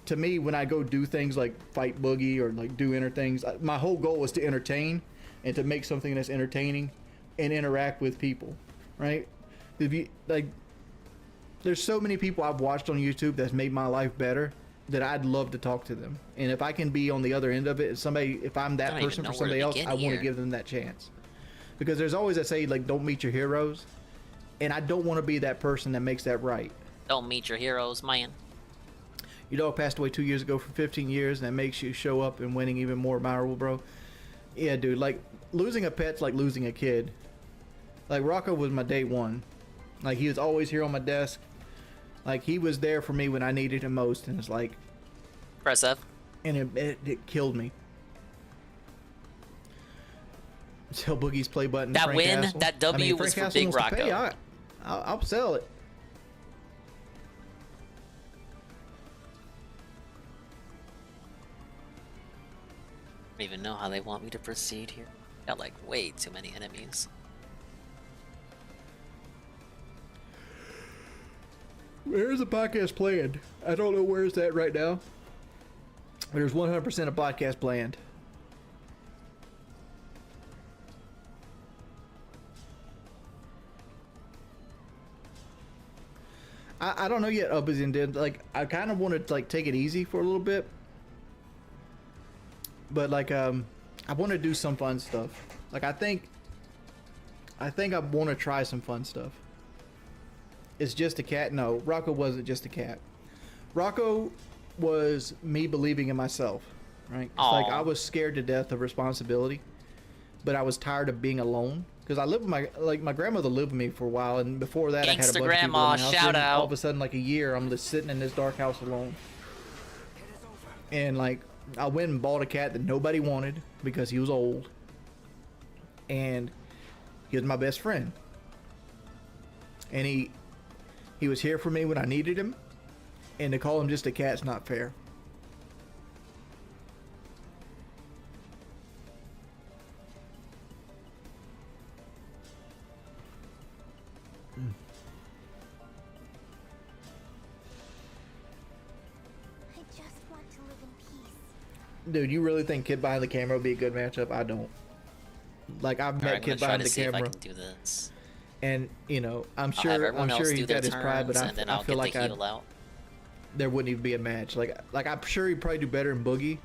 [SPEAKER 15] to me, when I go do things like fight Boogie or like do inner things, my whole goal is to entertain and to make something that's entertaining and interact with people, right? If you like, there's so many people I've watched on YouTube that's made my life better that I'd love to talk to them. And if I can be on the other end of it, if I'm that person for somebody else, I want to give them that chance. Because there's always that say like, don't meet your heroes, and I don't want to be that person that makes that right.
[SPEAKER 2] Don't meet your heroes, man.
[SPEAKER 15] Your dog passed away 2 years ago for 15 years, and that makes you show up and winning even more admirable, bro. Yeah, dude, like losing a pet's like losing a kid. Like Rocco was my day one. Like he was always here on my desk. Like he was there for me when I needed him most, and it's like
[SPEAKER 2] press F. And
[SPEAKER 15] it killed me. Sell Boogie's play button.
[SPEAKER 2] That
[SPEAKER 15] Frank
[SPEAKER 2] win,
[SPEAKER 15] Castle.
[SPEAKER 2] that W was for Big Rocco.
[SPEAKER 15] I'll sell it.
[SPEAKER 2] I don't even know how they want me to proceed here. Got like way too many enemies.
[SPEAKER 15] Where's the podcast planned? I don't know where it's at right now. There's 100% a podcast planned. I don't know yet, Uppers and Did. Like, I kind of wanted to like take it easy for a little bit. But like, I want to do some fun stuff. Like, I think I want to try some fun stuff. It's just a cat. No, Rocco wasn't just a cat. Rocco was me believing in myself, right? It's like I was scared to death of responsibility, but I was tired of being alone. Because I lived with my grandmother lived with me for a while, and before that I had a bunch of people in the house.
[SPEAKER 2] Shout
[SPEAKER 15] Then
[SPEAKER 2] out.
[SPEAKER 15] all of a sudden, like a year, I'm just sitting in this dark house alone. And like, I went and bought a cat that nobody wanted because he was old. And he was my best friend. And he was here for me when I needed him. And to call him just a cat's not fair. Dude, you really think Kid Behind the Camera would be a good matchup? I don't. Like, I've met Kid Behind the Camera.
[SPEAKER 2] If I can do this.
[SPEAKER 15] And, you know, I'm
[SPEAKER 2] I'll have
[SPEAKER 15] sure
[SPEAKER 2] everyone else
[SPEAKER 15] he's
[SPEAKER 2] do their
[SPEAKER 15] got his pride, but
[SPEAKER 2] turns, and then
[SPEAKER 15] I
[SPEAKER 2] I'll
[SPEAKER 15] feel
[SPEAKER 2] get
[SPEAKER 15] like
[SPEAKER 2] the heal out.
[SPEAKER 15] there wouldn't even be a match. Like I'm sure he'd probably do better in Boogie.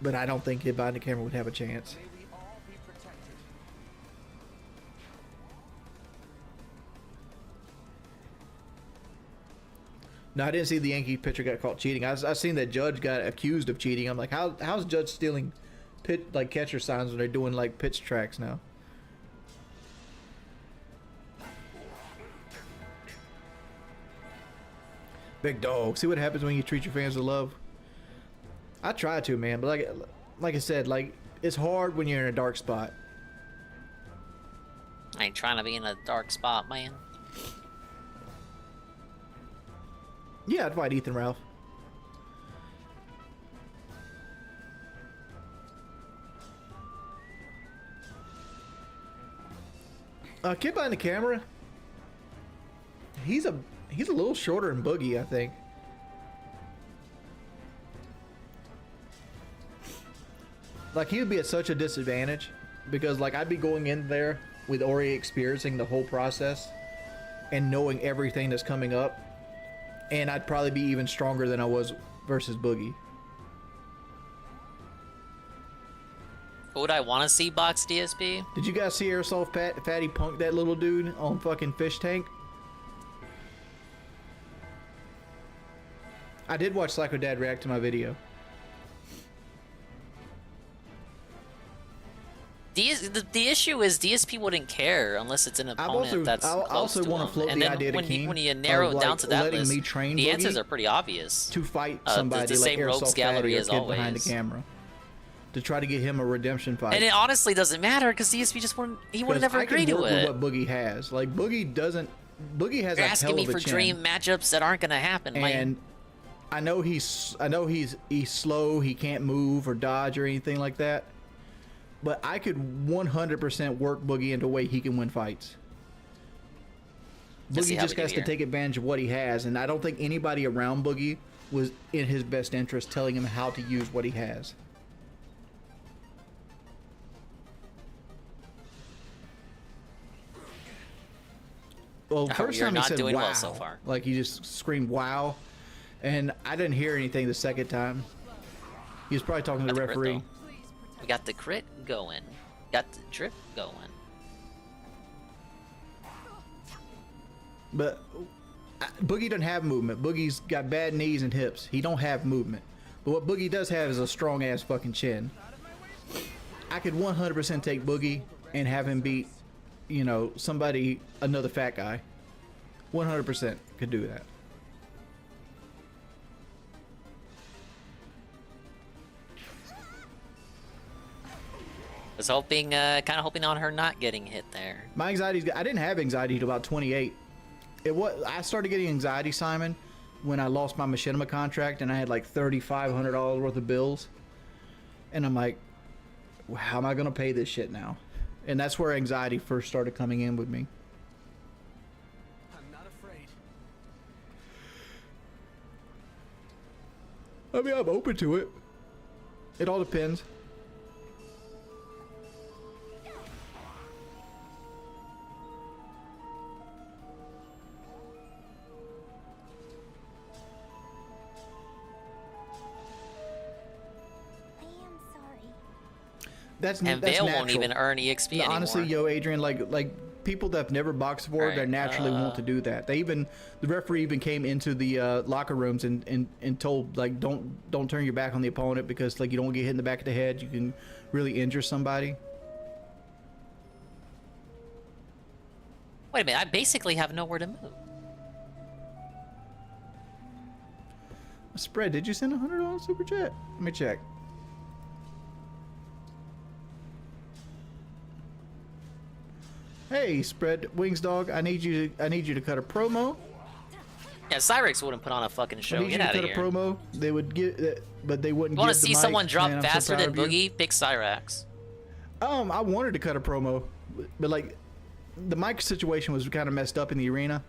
[SPEAKER 15] But I don't think Kid Behind the Camera would have a chance. No, I didn't see the Yankee pitcher got caught cheating. I seen that Judge got accused of cheating. I'm like, how's Judge stealing catcher signs when they're doing like pitch tracks now? Big dog. See what happens when you treat your fans with love. I try to, man, but like I said, like it's hard when you're in a dark spot.
[SPEAKER 2] I ain't trying to be in a dark spot, man.
[SPEAKER 15] Yeah, I'd fight Ethan Ralph. Kid Behind the Camera. He's a little shorter than Boogie, I think. Like he would be at such a disadvantage because like I'd be going in there with already experiencing the whole process and knowing everything that's coming up. And I'd probably be even stronger than I was versus Boogie.
[SPEAKER 2] Would I want to see box DSP?
[SPEAKER 15] Did you guys see Airsoft Fatty punk that little dude on fucking Fish Tank? I did watch Psycho Dad react to my video.
[SPEAKER 2] The issue is DSP wouldn't care unless it's an opponent that's
[SPEAKER 15] I
[SPEAKER 2] close
[SPEAKER 15] also
[SPEAKER 2] to
[SPEAKER 15] want
[SPEAKER 2] him.
[SPEAKER 15] to float
[SPEAKER 2] And
[SPEAKER 15] the
[SPEAKER 2] then
[SPEAKER 15] idea to
[SPEAKER 2] when
[SPEAKER 15] King
[SPEAKER 2] you narrow it down to that
[SPEAKER 15] letting
[SPEAKER 2] list,
[SPEAKER 15] me train
[SPEAKER 2] the
[SPEAKER 15] Boogie
[SPEAKER 2] answers are pretty obvious.
[SPEAKER 15] to fight
[SPEAKER 2] The
[SPEAKER 15] somebody like
[SPEAKER 2] same rogues
[SPEAKER 15] Airsoft
[SPEAKER 2] gallery
[SPEAKER 15] Fatty or
[SPEAKER 2] as
[SPEAKER 15] Kid Behind the
[SPEAKER 2] always.
[SPEAKER 15] Camera to try to get him a redemption fight.
[SPEAKER 2] And it honestly doesn't matter because DSP just wouldn't. He would have never agreed to
[SPEAKER 15] work
[SPEAKER 2] it.
[SPEAKER 15] with what Boogie has. Like Boogie doesn't. Boogie has
[SPEAKER 2] You're
[SPEAKER 15] a
[SPEAKER 2] asking
[SPEAKER 15] hell
[SPEAKER 2] me
[SPEAKER 15] of a
[SPEAKER 2] for
[SPEAKER 15] chin.
[SPEAKER 2] dream matchups that aren't gonna happen, man.
[SPEAKER 15] And I know he's slow. He can't move or dodge or anything like that. But I could 100% work Boogie into a way he can win fights.
[SPEAKER 2] Let's see
[SPEAKER 15] Boogie
[SPEAKER 2] how
[SPEAKER 15] just
[SPEAKER 2] we do
[SPEAKER 15] has to
[SPEAKER 2] here.
[SPEAKER 15] take advantage of what he has, and I don't think anybody around Boogie was in his best interest telling him how to use what he has. Well, first
[SPEAKER 2] you're
[SPEAKER 15] time he
[SPEAKER 2] not
[SPEAKER 15] said
[SPEAKER 2] doing
[SPEAKER 15] wow,
[SPEAKER 2] well so far.
[SPEAKER 15] like he just screamed wow, and I didn't hear anything the second time. He was probably talking to the
[SPEAKER 2] Got the crit,
[SPEAKER 15] referee.
[SPEAKER 2] though. We got the crit going. Got the drip going.
[SPEAKER 15] But Boogie doesn't have movement. Boogie's got bad knees and hips. He don't have movement. But what Boogie does have is a strong ass fucking chin. I could 100% take Boogie and have him beat, you know, somebody, another fat guy. 100% could do that.
[SPEAKER 2] I was hoping, kind of hoping on her not getting hit there.
[SPEAKER 15] My anxiety's. I didn't have anxiety till about 28. I started getting anxiety, Simon, when I lost my machinima contract and I had like $3,500 worth of bills, and I'm like, how am I gonna pay this shit now? And that's where anxiety first started coming in with me.
[SPEAKER 7] I'm not afraid.
[SPEAKER 15] I mean, I'm open to it. It all depends. That's
[SPEAKER 2] And
[SPEAKER 15] that's
[SPEAKER 2] Vale
[SPEAKER 15] natural.
[SPEAKER 2] won't even earn EXP anymore.
[SPEAKER 15] Honestly, yo, Adrian, like people that have never boxed before, they
[SPEAKER 2] Alright,
[SPEAKER 15] naturally want to do that. The referee even came into the locker rooms and told like don't turn your back on the opponent because like you don't get hit in the back of the head. You can really injure somebody.
[SPEAKER 2] Wait a minute, I basically have nowhere to move.
[SPEAKER 15] Spread, did you send $100 super chat? Let me check. Hey, Spread Wings Dog, I need you to cut a promo.
[SPEAKER 2] Yeah, Cyrex wouldn't put on a fucking
[SPEAKER 15] I
[SPEAKER 2] show.
[SPEAKER 15] need
[SPEAKER 2] Get
[SPEAKER 15] you to
[SPEAKER 2] out of
[SPEAKER 15] cut
[SPEAKER 2] here.
[SPEAKER 15] a promo. They would give, but they wouldn't.
[SPEAKER 2] You want to
[SPEAKER 15] give the
[SPEAKER 2] see
[SPEAKER 15] mic.
[SPEAKER 2] someone drop
[SPEAKER 15] Man, I'm so
[SPEAKER 2] faster
[SPEAKER 15] proud
[SPEAKER 2] than
[SPEAKER 15] of you.
[SPEAKER 2] Boogie? Pick Cyrax.
[SPEAKER 15] I wanted to cut a promo, but like the mic situation was kind of messed up in the arena.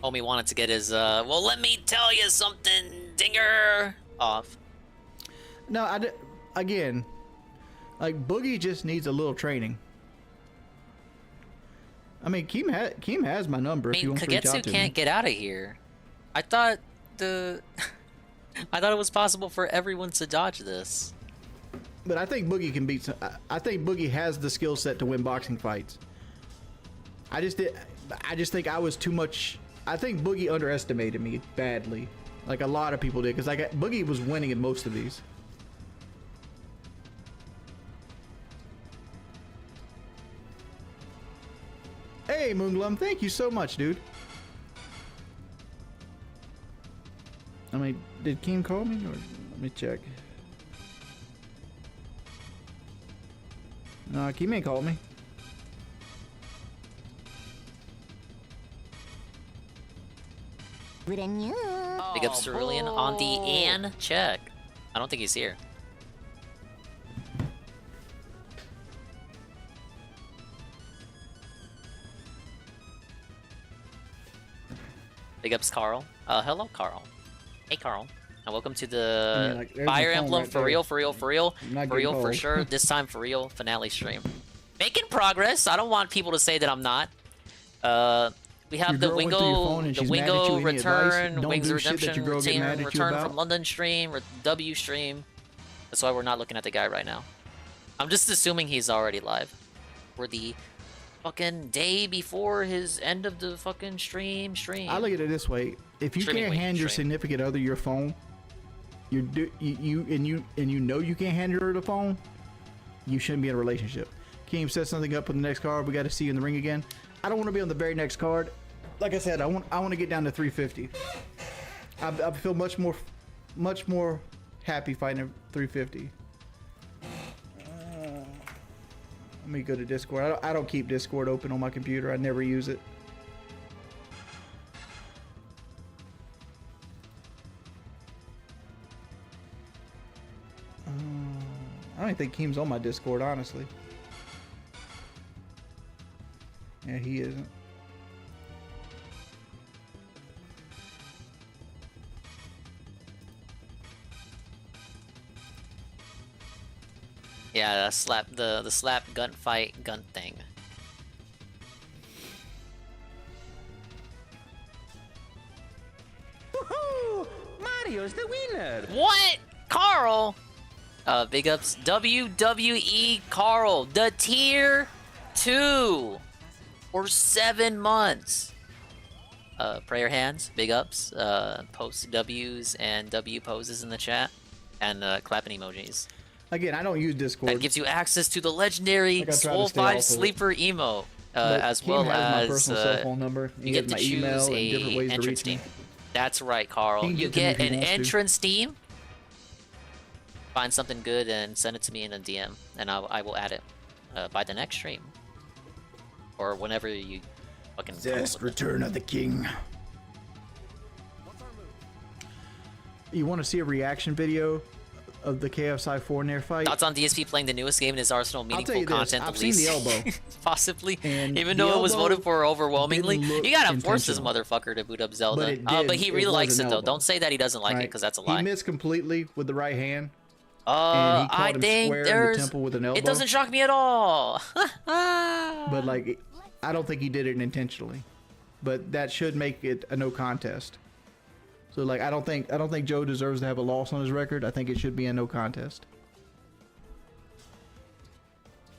[SPEAKER 2] Homie wanted to get his, well, let me tell you something, dinger, off.
[SPEAKER 15] No, again, like Boogie just needs a little training. I mean, Keem has my number if you want to reach out
[SPEAKER 2] Kagetsu
[SPEAKER 15] to
[SPEAKER 2] can't
[SPEAKER 15] me.
[SPEAKER 2] get out of here. I thought I thought it was possible for everyone to dodge this.
[SPEAKER 15] But I think Boogie can beat. I think Boogie has the skill set to win boxing fights. I just think I was too much. I think Boogie underestimated me badly, like a lot of people did, because Boogie was winning in most of these. Hey, Moonglum, thank you so much, dude. I mean, did Keem call me? Or, let me check. No, Keem ain't called me.
[SPEAKER 2] Big up Cerulean on the An check. I don't think he's here. Big ups, Carl. Hello, Carl. Hey, Carl. And welcome to the Fire Emblem for real, for real, for real. For real, for sure. This time for real finale stream. Making progress. I don't want people to say that I'm not. We have the Wingo return, Wings Redemption team return from London stream, W stream. That's why we're not looking at the guy right now. I'm just assuming he's already live. We're the fucking day before his end of the fucking stream.
[SPEAKER 15] I look at it this way: if you can't hand your significant other your phone, you know you can't hand her the phone, you shouldn't be in a relationship. Keem set something up with the next card. We got to see you in the ring again. I don't want to be on the very next card. Like I said, I want to get down to 350. I feel much more happy fighting at 350. Let me go to Discord. I don't keep Discord open on my computer. I never use it. I don't think Keem's on my Discord, honestly. Yeah, he isn't.
[SPEAKER 2] Yeah, the slap gunfight gun thing.
[SPEAKER 12] Woohoo! Mario's the winner.
[SPEAKER 2] What? Carl? Big ups WWE Carl, the tier 2 for 7 months. Prayer hands, big ups. Post W's and W poses in the chat, and clapping emojis.
[SPEAKER 15] Again, I don't use Discord.
[SPEAKER 2] That gives you access to the legendary Soul 5 Sleeper emo, as well
[SPEAKER 15] my
[SPEAKER 2] as
[SPEAKER 15] personal cell phone number.
[SPEAKER 2] you get to
[SPEAKER 15] my
[SPEAKER 2] choose
[SPEAKER 15] email and different ways
[SPEAKER 2] a
[SPEAKER 15] to
[SPEAKER 2] entrance
[SPEAKER 15] reach me.
[SPEAKER 2] team. That's right, Carl.
[SPEAKER 15] He can
[SPEAKER 2] You
[SPEAKER 15] get to me
[SPEAKER 2] get
[SPEAKER 15] if he
[SPEAKER 2] an
[SPEAKER 15] wants to.
[SPEAKER 2] entrance team. Find something good and send it to me in a DM, and I will add it by the next stream or whenever you fucking.
[SPEAKER 15] Zest, Return of the King. You want to see a reaction video of the KSI 4 Nair fight?
[SPEAKER 2] Thoughts on DSP playing the newest game in his arsenal? Meaningful content.
[SPEAKER 15] I've seen the elbow.
[SPEAKER 2] Possibly.
[SPEAKER 15] And
[SPEAKER 2] even
[SPEAKER 15] the
[SPEAKER 2] though it was
[SPEAKER 15] elbow
[SPEAKER 2] voted for overwhelmingly.
[SPEAKER 15] didn't look
[SPEAKER 2] You gotta force this
[SPEAKER 15] intentional.
[SPEAKER 2] motherfucker to boot up Zelda.
[SPEAKER 15] But
[SPEAKER 2] he
[SPEAKER 15] it
[SPEAKER 2] really
[SPEAKER 15] was
[SPEAKER 2] likes
[SPEAKER 15] an
[SPEAKER 2] it though.
[SPEAKER 15] elbow.
[SPEAKER 2] Don't say that he doesn't like it, because that's a lie.
[SPEAKER 15] He missed completely with the right hand. And he caught
[SPEAKER 2] I
[SPEAKER 15] him
[SPEAKER 2] think
[SPEAKER 15] square in the
[SPEAKER 2] there's.
[SPEAKER 15] temple with an elbow.
[SPEAKER 2] It doesn't shock me at all.
[SPEAKER 15] But like, I don't think he did it intentionally. But that should make it a no contest. So like, I don't think Joe deserves to have a loss on his record. I think it should be a no contest.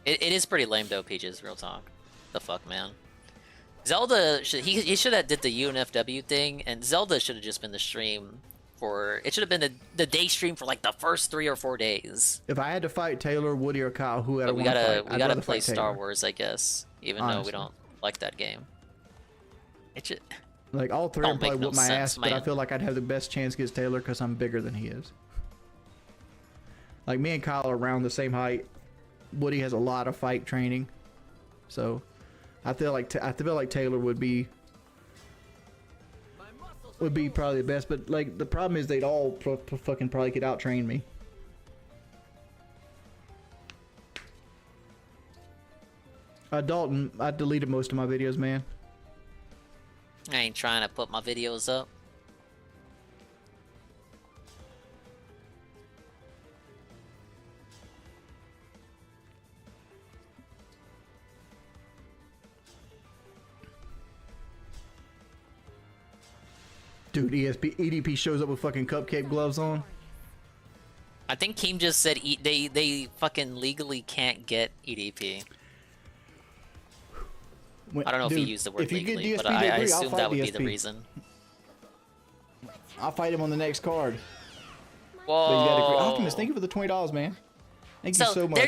[SPEAKER 2] It is pretty lame though, Peaches. Real talk. The fuck, man. Zelda he should have did the UNFW thing, and Zelda should have just been the stream for. It should have been the day stream for like the first 3 or 4 days.
[SPEAKER 15] If I had to fight Taylor, Woody, or Kyle, who
[SPEAKER 2] But we
[SPEAKER 15] want to
[SPEAKER 2] gotta
[SPEAKER 15] fight?
[SPEAKER 2] we
[SPEAKER 15] I'd
[SPEAKER 2] gotta
[SPEAKER 15] rather
[SPEAKER 2] play
[SPEAKER 15] fight
[SPEAKER 2] Star
[SPEAKER 15] Taylor.
[SPEAKER 2] Wars, I guess, even though we
[SPEAKER 15] Honestly.
[SPEAKER 2] don't like that game. It should.
[SPEAKER 15] Like all three of them
[SPEAKER 2] Don't make
[SPEAKER 15] probably
[SPEAKER 2] no
[SPEAKER 15] whip my
[SPEAKER 2] sense,
[SPEAKER 15] ass, but I
[SPEAKER 2] man.
[SPEAKER 15] feel like I'd have the best chance against Taylor because I'm bigger than he is. Like me and Kyle are around the same height. Woody has a lot of fight training, so I feel like Taylor would be probably the best. But like the problem is they'd all fucking probably could out train me. Dalton, I deleted most of my videos, man.
[SPEAKER 2] I ain't trying to put my videos up.
[SPEAKER 15] Dude, EDP shows up with fucking cupcake gloves on.
[SPEAKER 2] I think Keem just said they fucking legally can't get EDP. I don't know if he used the word legally, but I assume that would be the reason.
[SPEAKER 15] I'll fight him on the next card.
[SPEAKER 2] Whoa.
[SPEAKER 15] But you gotta agree. Optimus, thank you for the $20, man. Thank you so much.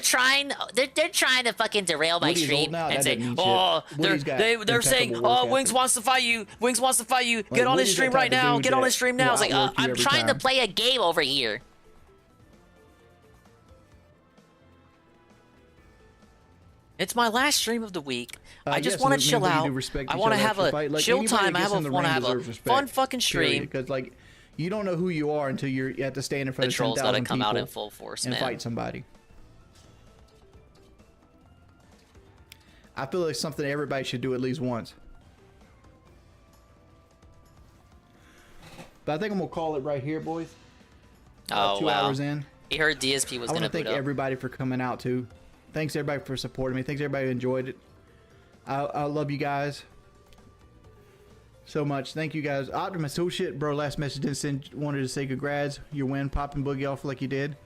[SPEAKER 2] they're trying to fucking derail my
[SPEAKER 15] Woody's
[SPEAKER 2] stream
[SPEAKER 15] old now,
[SPEAKER 2] and
[SPEAKER 15] that
[SPEAKER 2] say,
[SPEAKER 15] doesn't mean
[SPEAKER 2] oh,
[SPEAKER 15] shit.
[SPEAKER 2] they're saying, oh, Wings wants to fight you. Wings wants to fight you. Get on his
[SPEAKER 15] Woody's
[SPEAKER 2] stream
[SPEAKER 15] that
[SPEAKER 2] right
[SPEAKER 15] type of
[SPEAKER 2] now.
[SPEAKER 15] dude
[SPEAKER 2] Get on
[SPEAKER 15] that
[SPEAKER 2] his stream now.
[SPEAKER 15] will
[SPEAKER 2] It's like,
[SPEAKER 15] outwork you
[SPEAKER 2] I'm
[SPEAKER 15] every
[SPEAKER 2] trying to
[SPEAKER 15] time.
[SPEAKER 2] play a game over here. It's my last stream of the week. I just want to chill out. I want to have a chill time. I want to have a fun fucking stream.
[SPEAKER 15] Because like, you don't know who you are until you have to stand in front of 10,000 people. The trolls gotta come out in
[SPEAKER 2] full force,
[SPEAKER 15] and
[SPEAKER 2] man.
[SPEAKER 15] fight somebody. I feel like something everybody should do at least once. But I think I'm gonna call it right here, boys.
[SPEAKER 2] Oh,
[SPEAKER 15] 2 hours in.
[SPEAKER 2] He heard DSP was
[SPEAKER 15] I
[SPEAKER 2] gonna
[SPEAKER 15] want to thank
[SPEAKER 2] boot up.
[SPEAKER 15] everybody for coming out too. Thanks everybody for supporting me. Thanks everybody who enjoyed it. I love you guys so much. Thank you guys. Optimus, oh shit, bro. Last message didn't send. Wanted to say congrats. Your win, popping Boogie off like you did.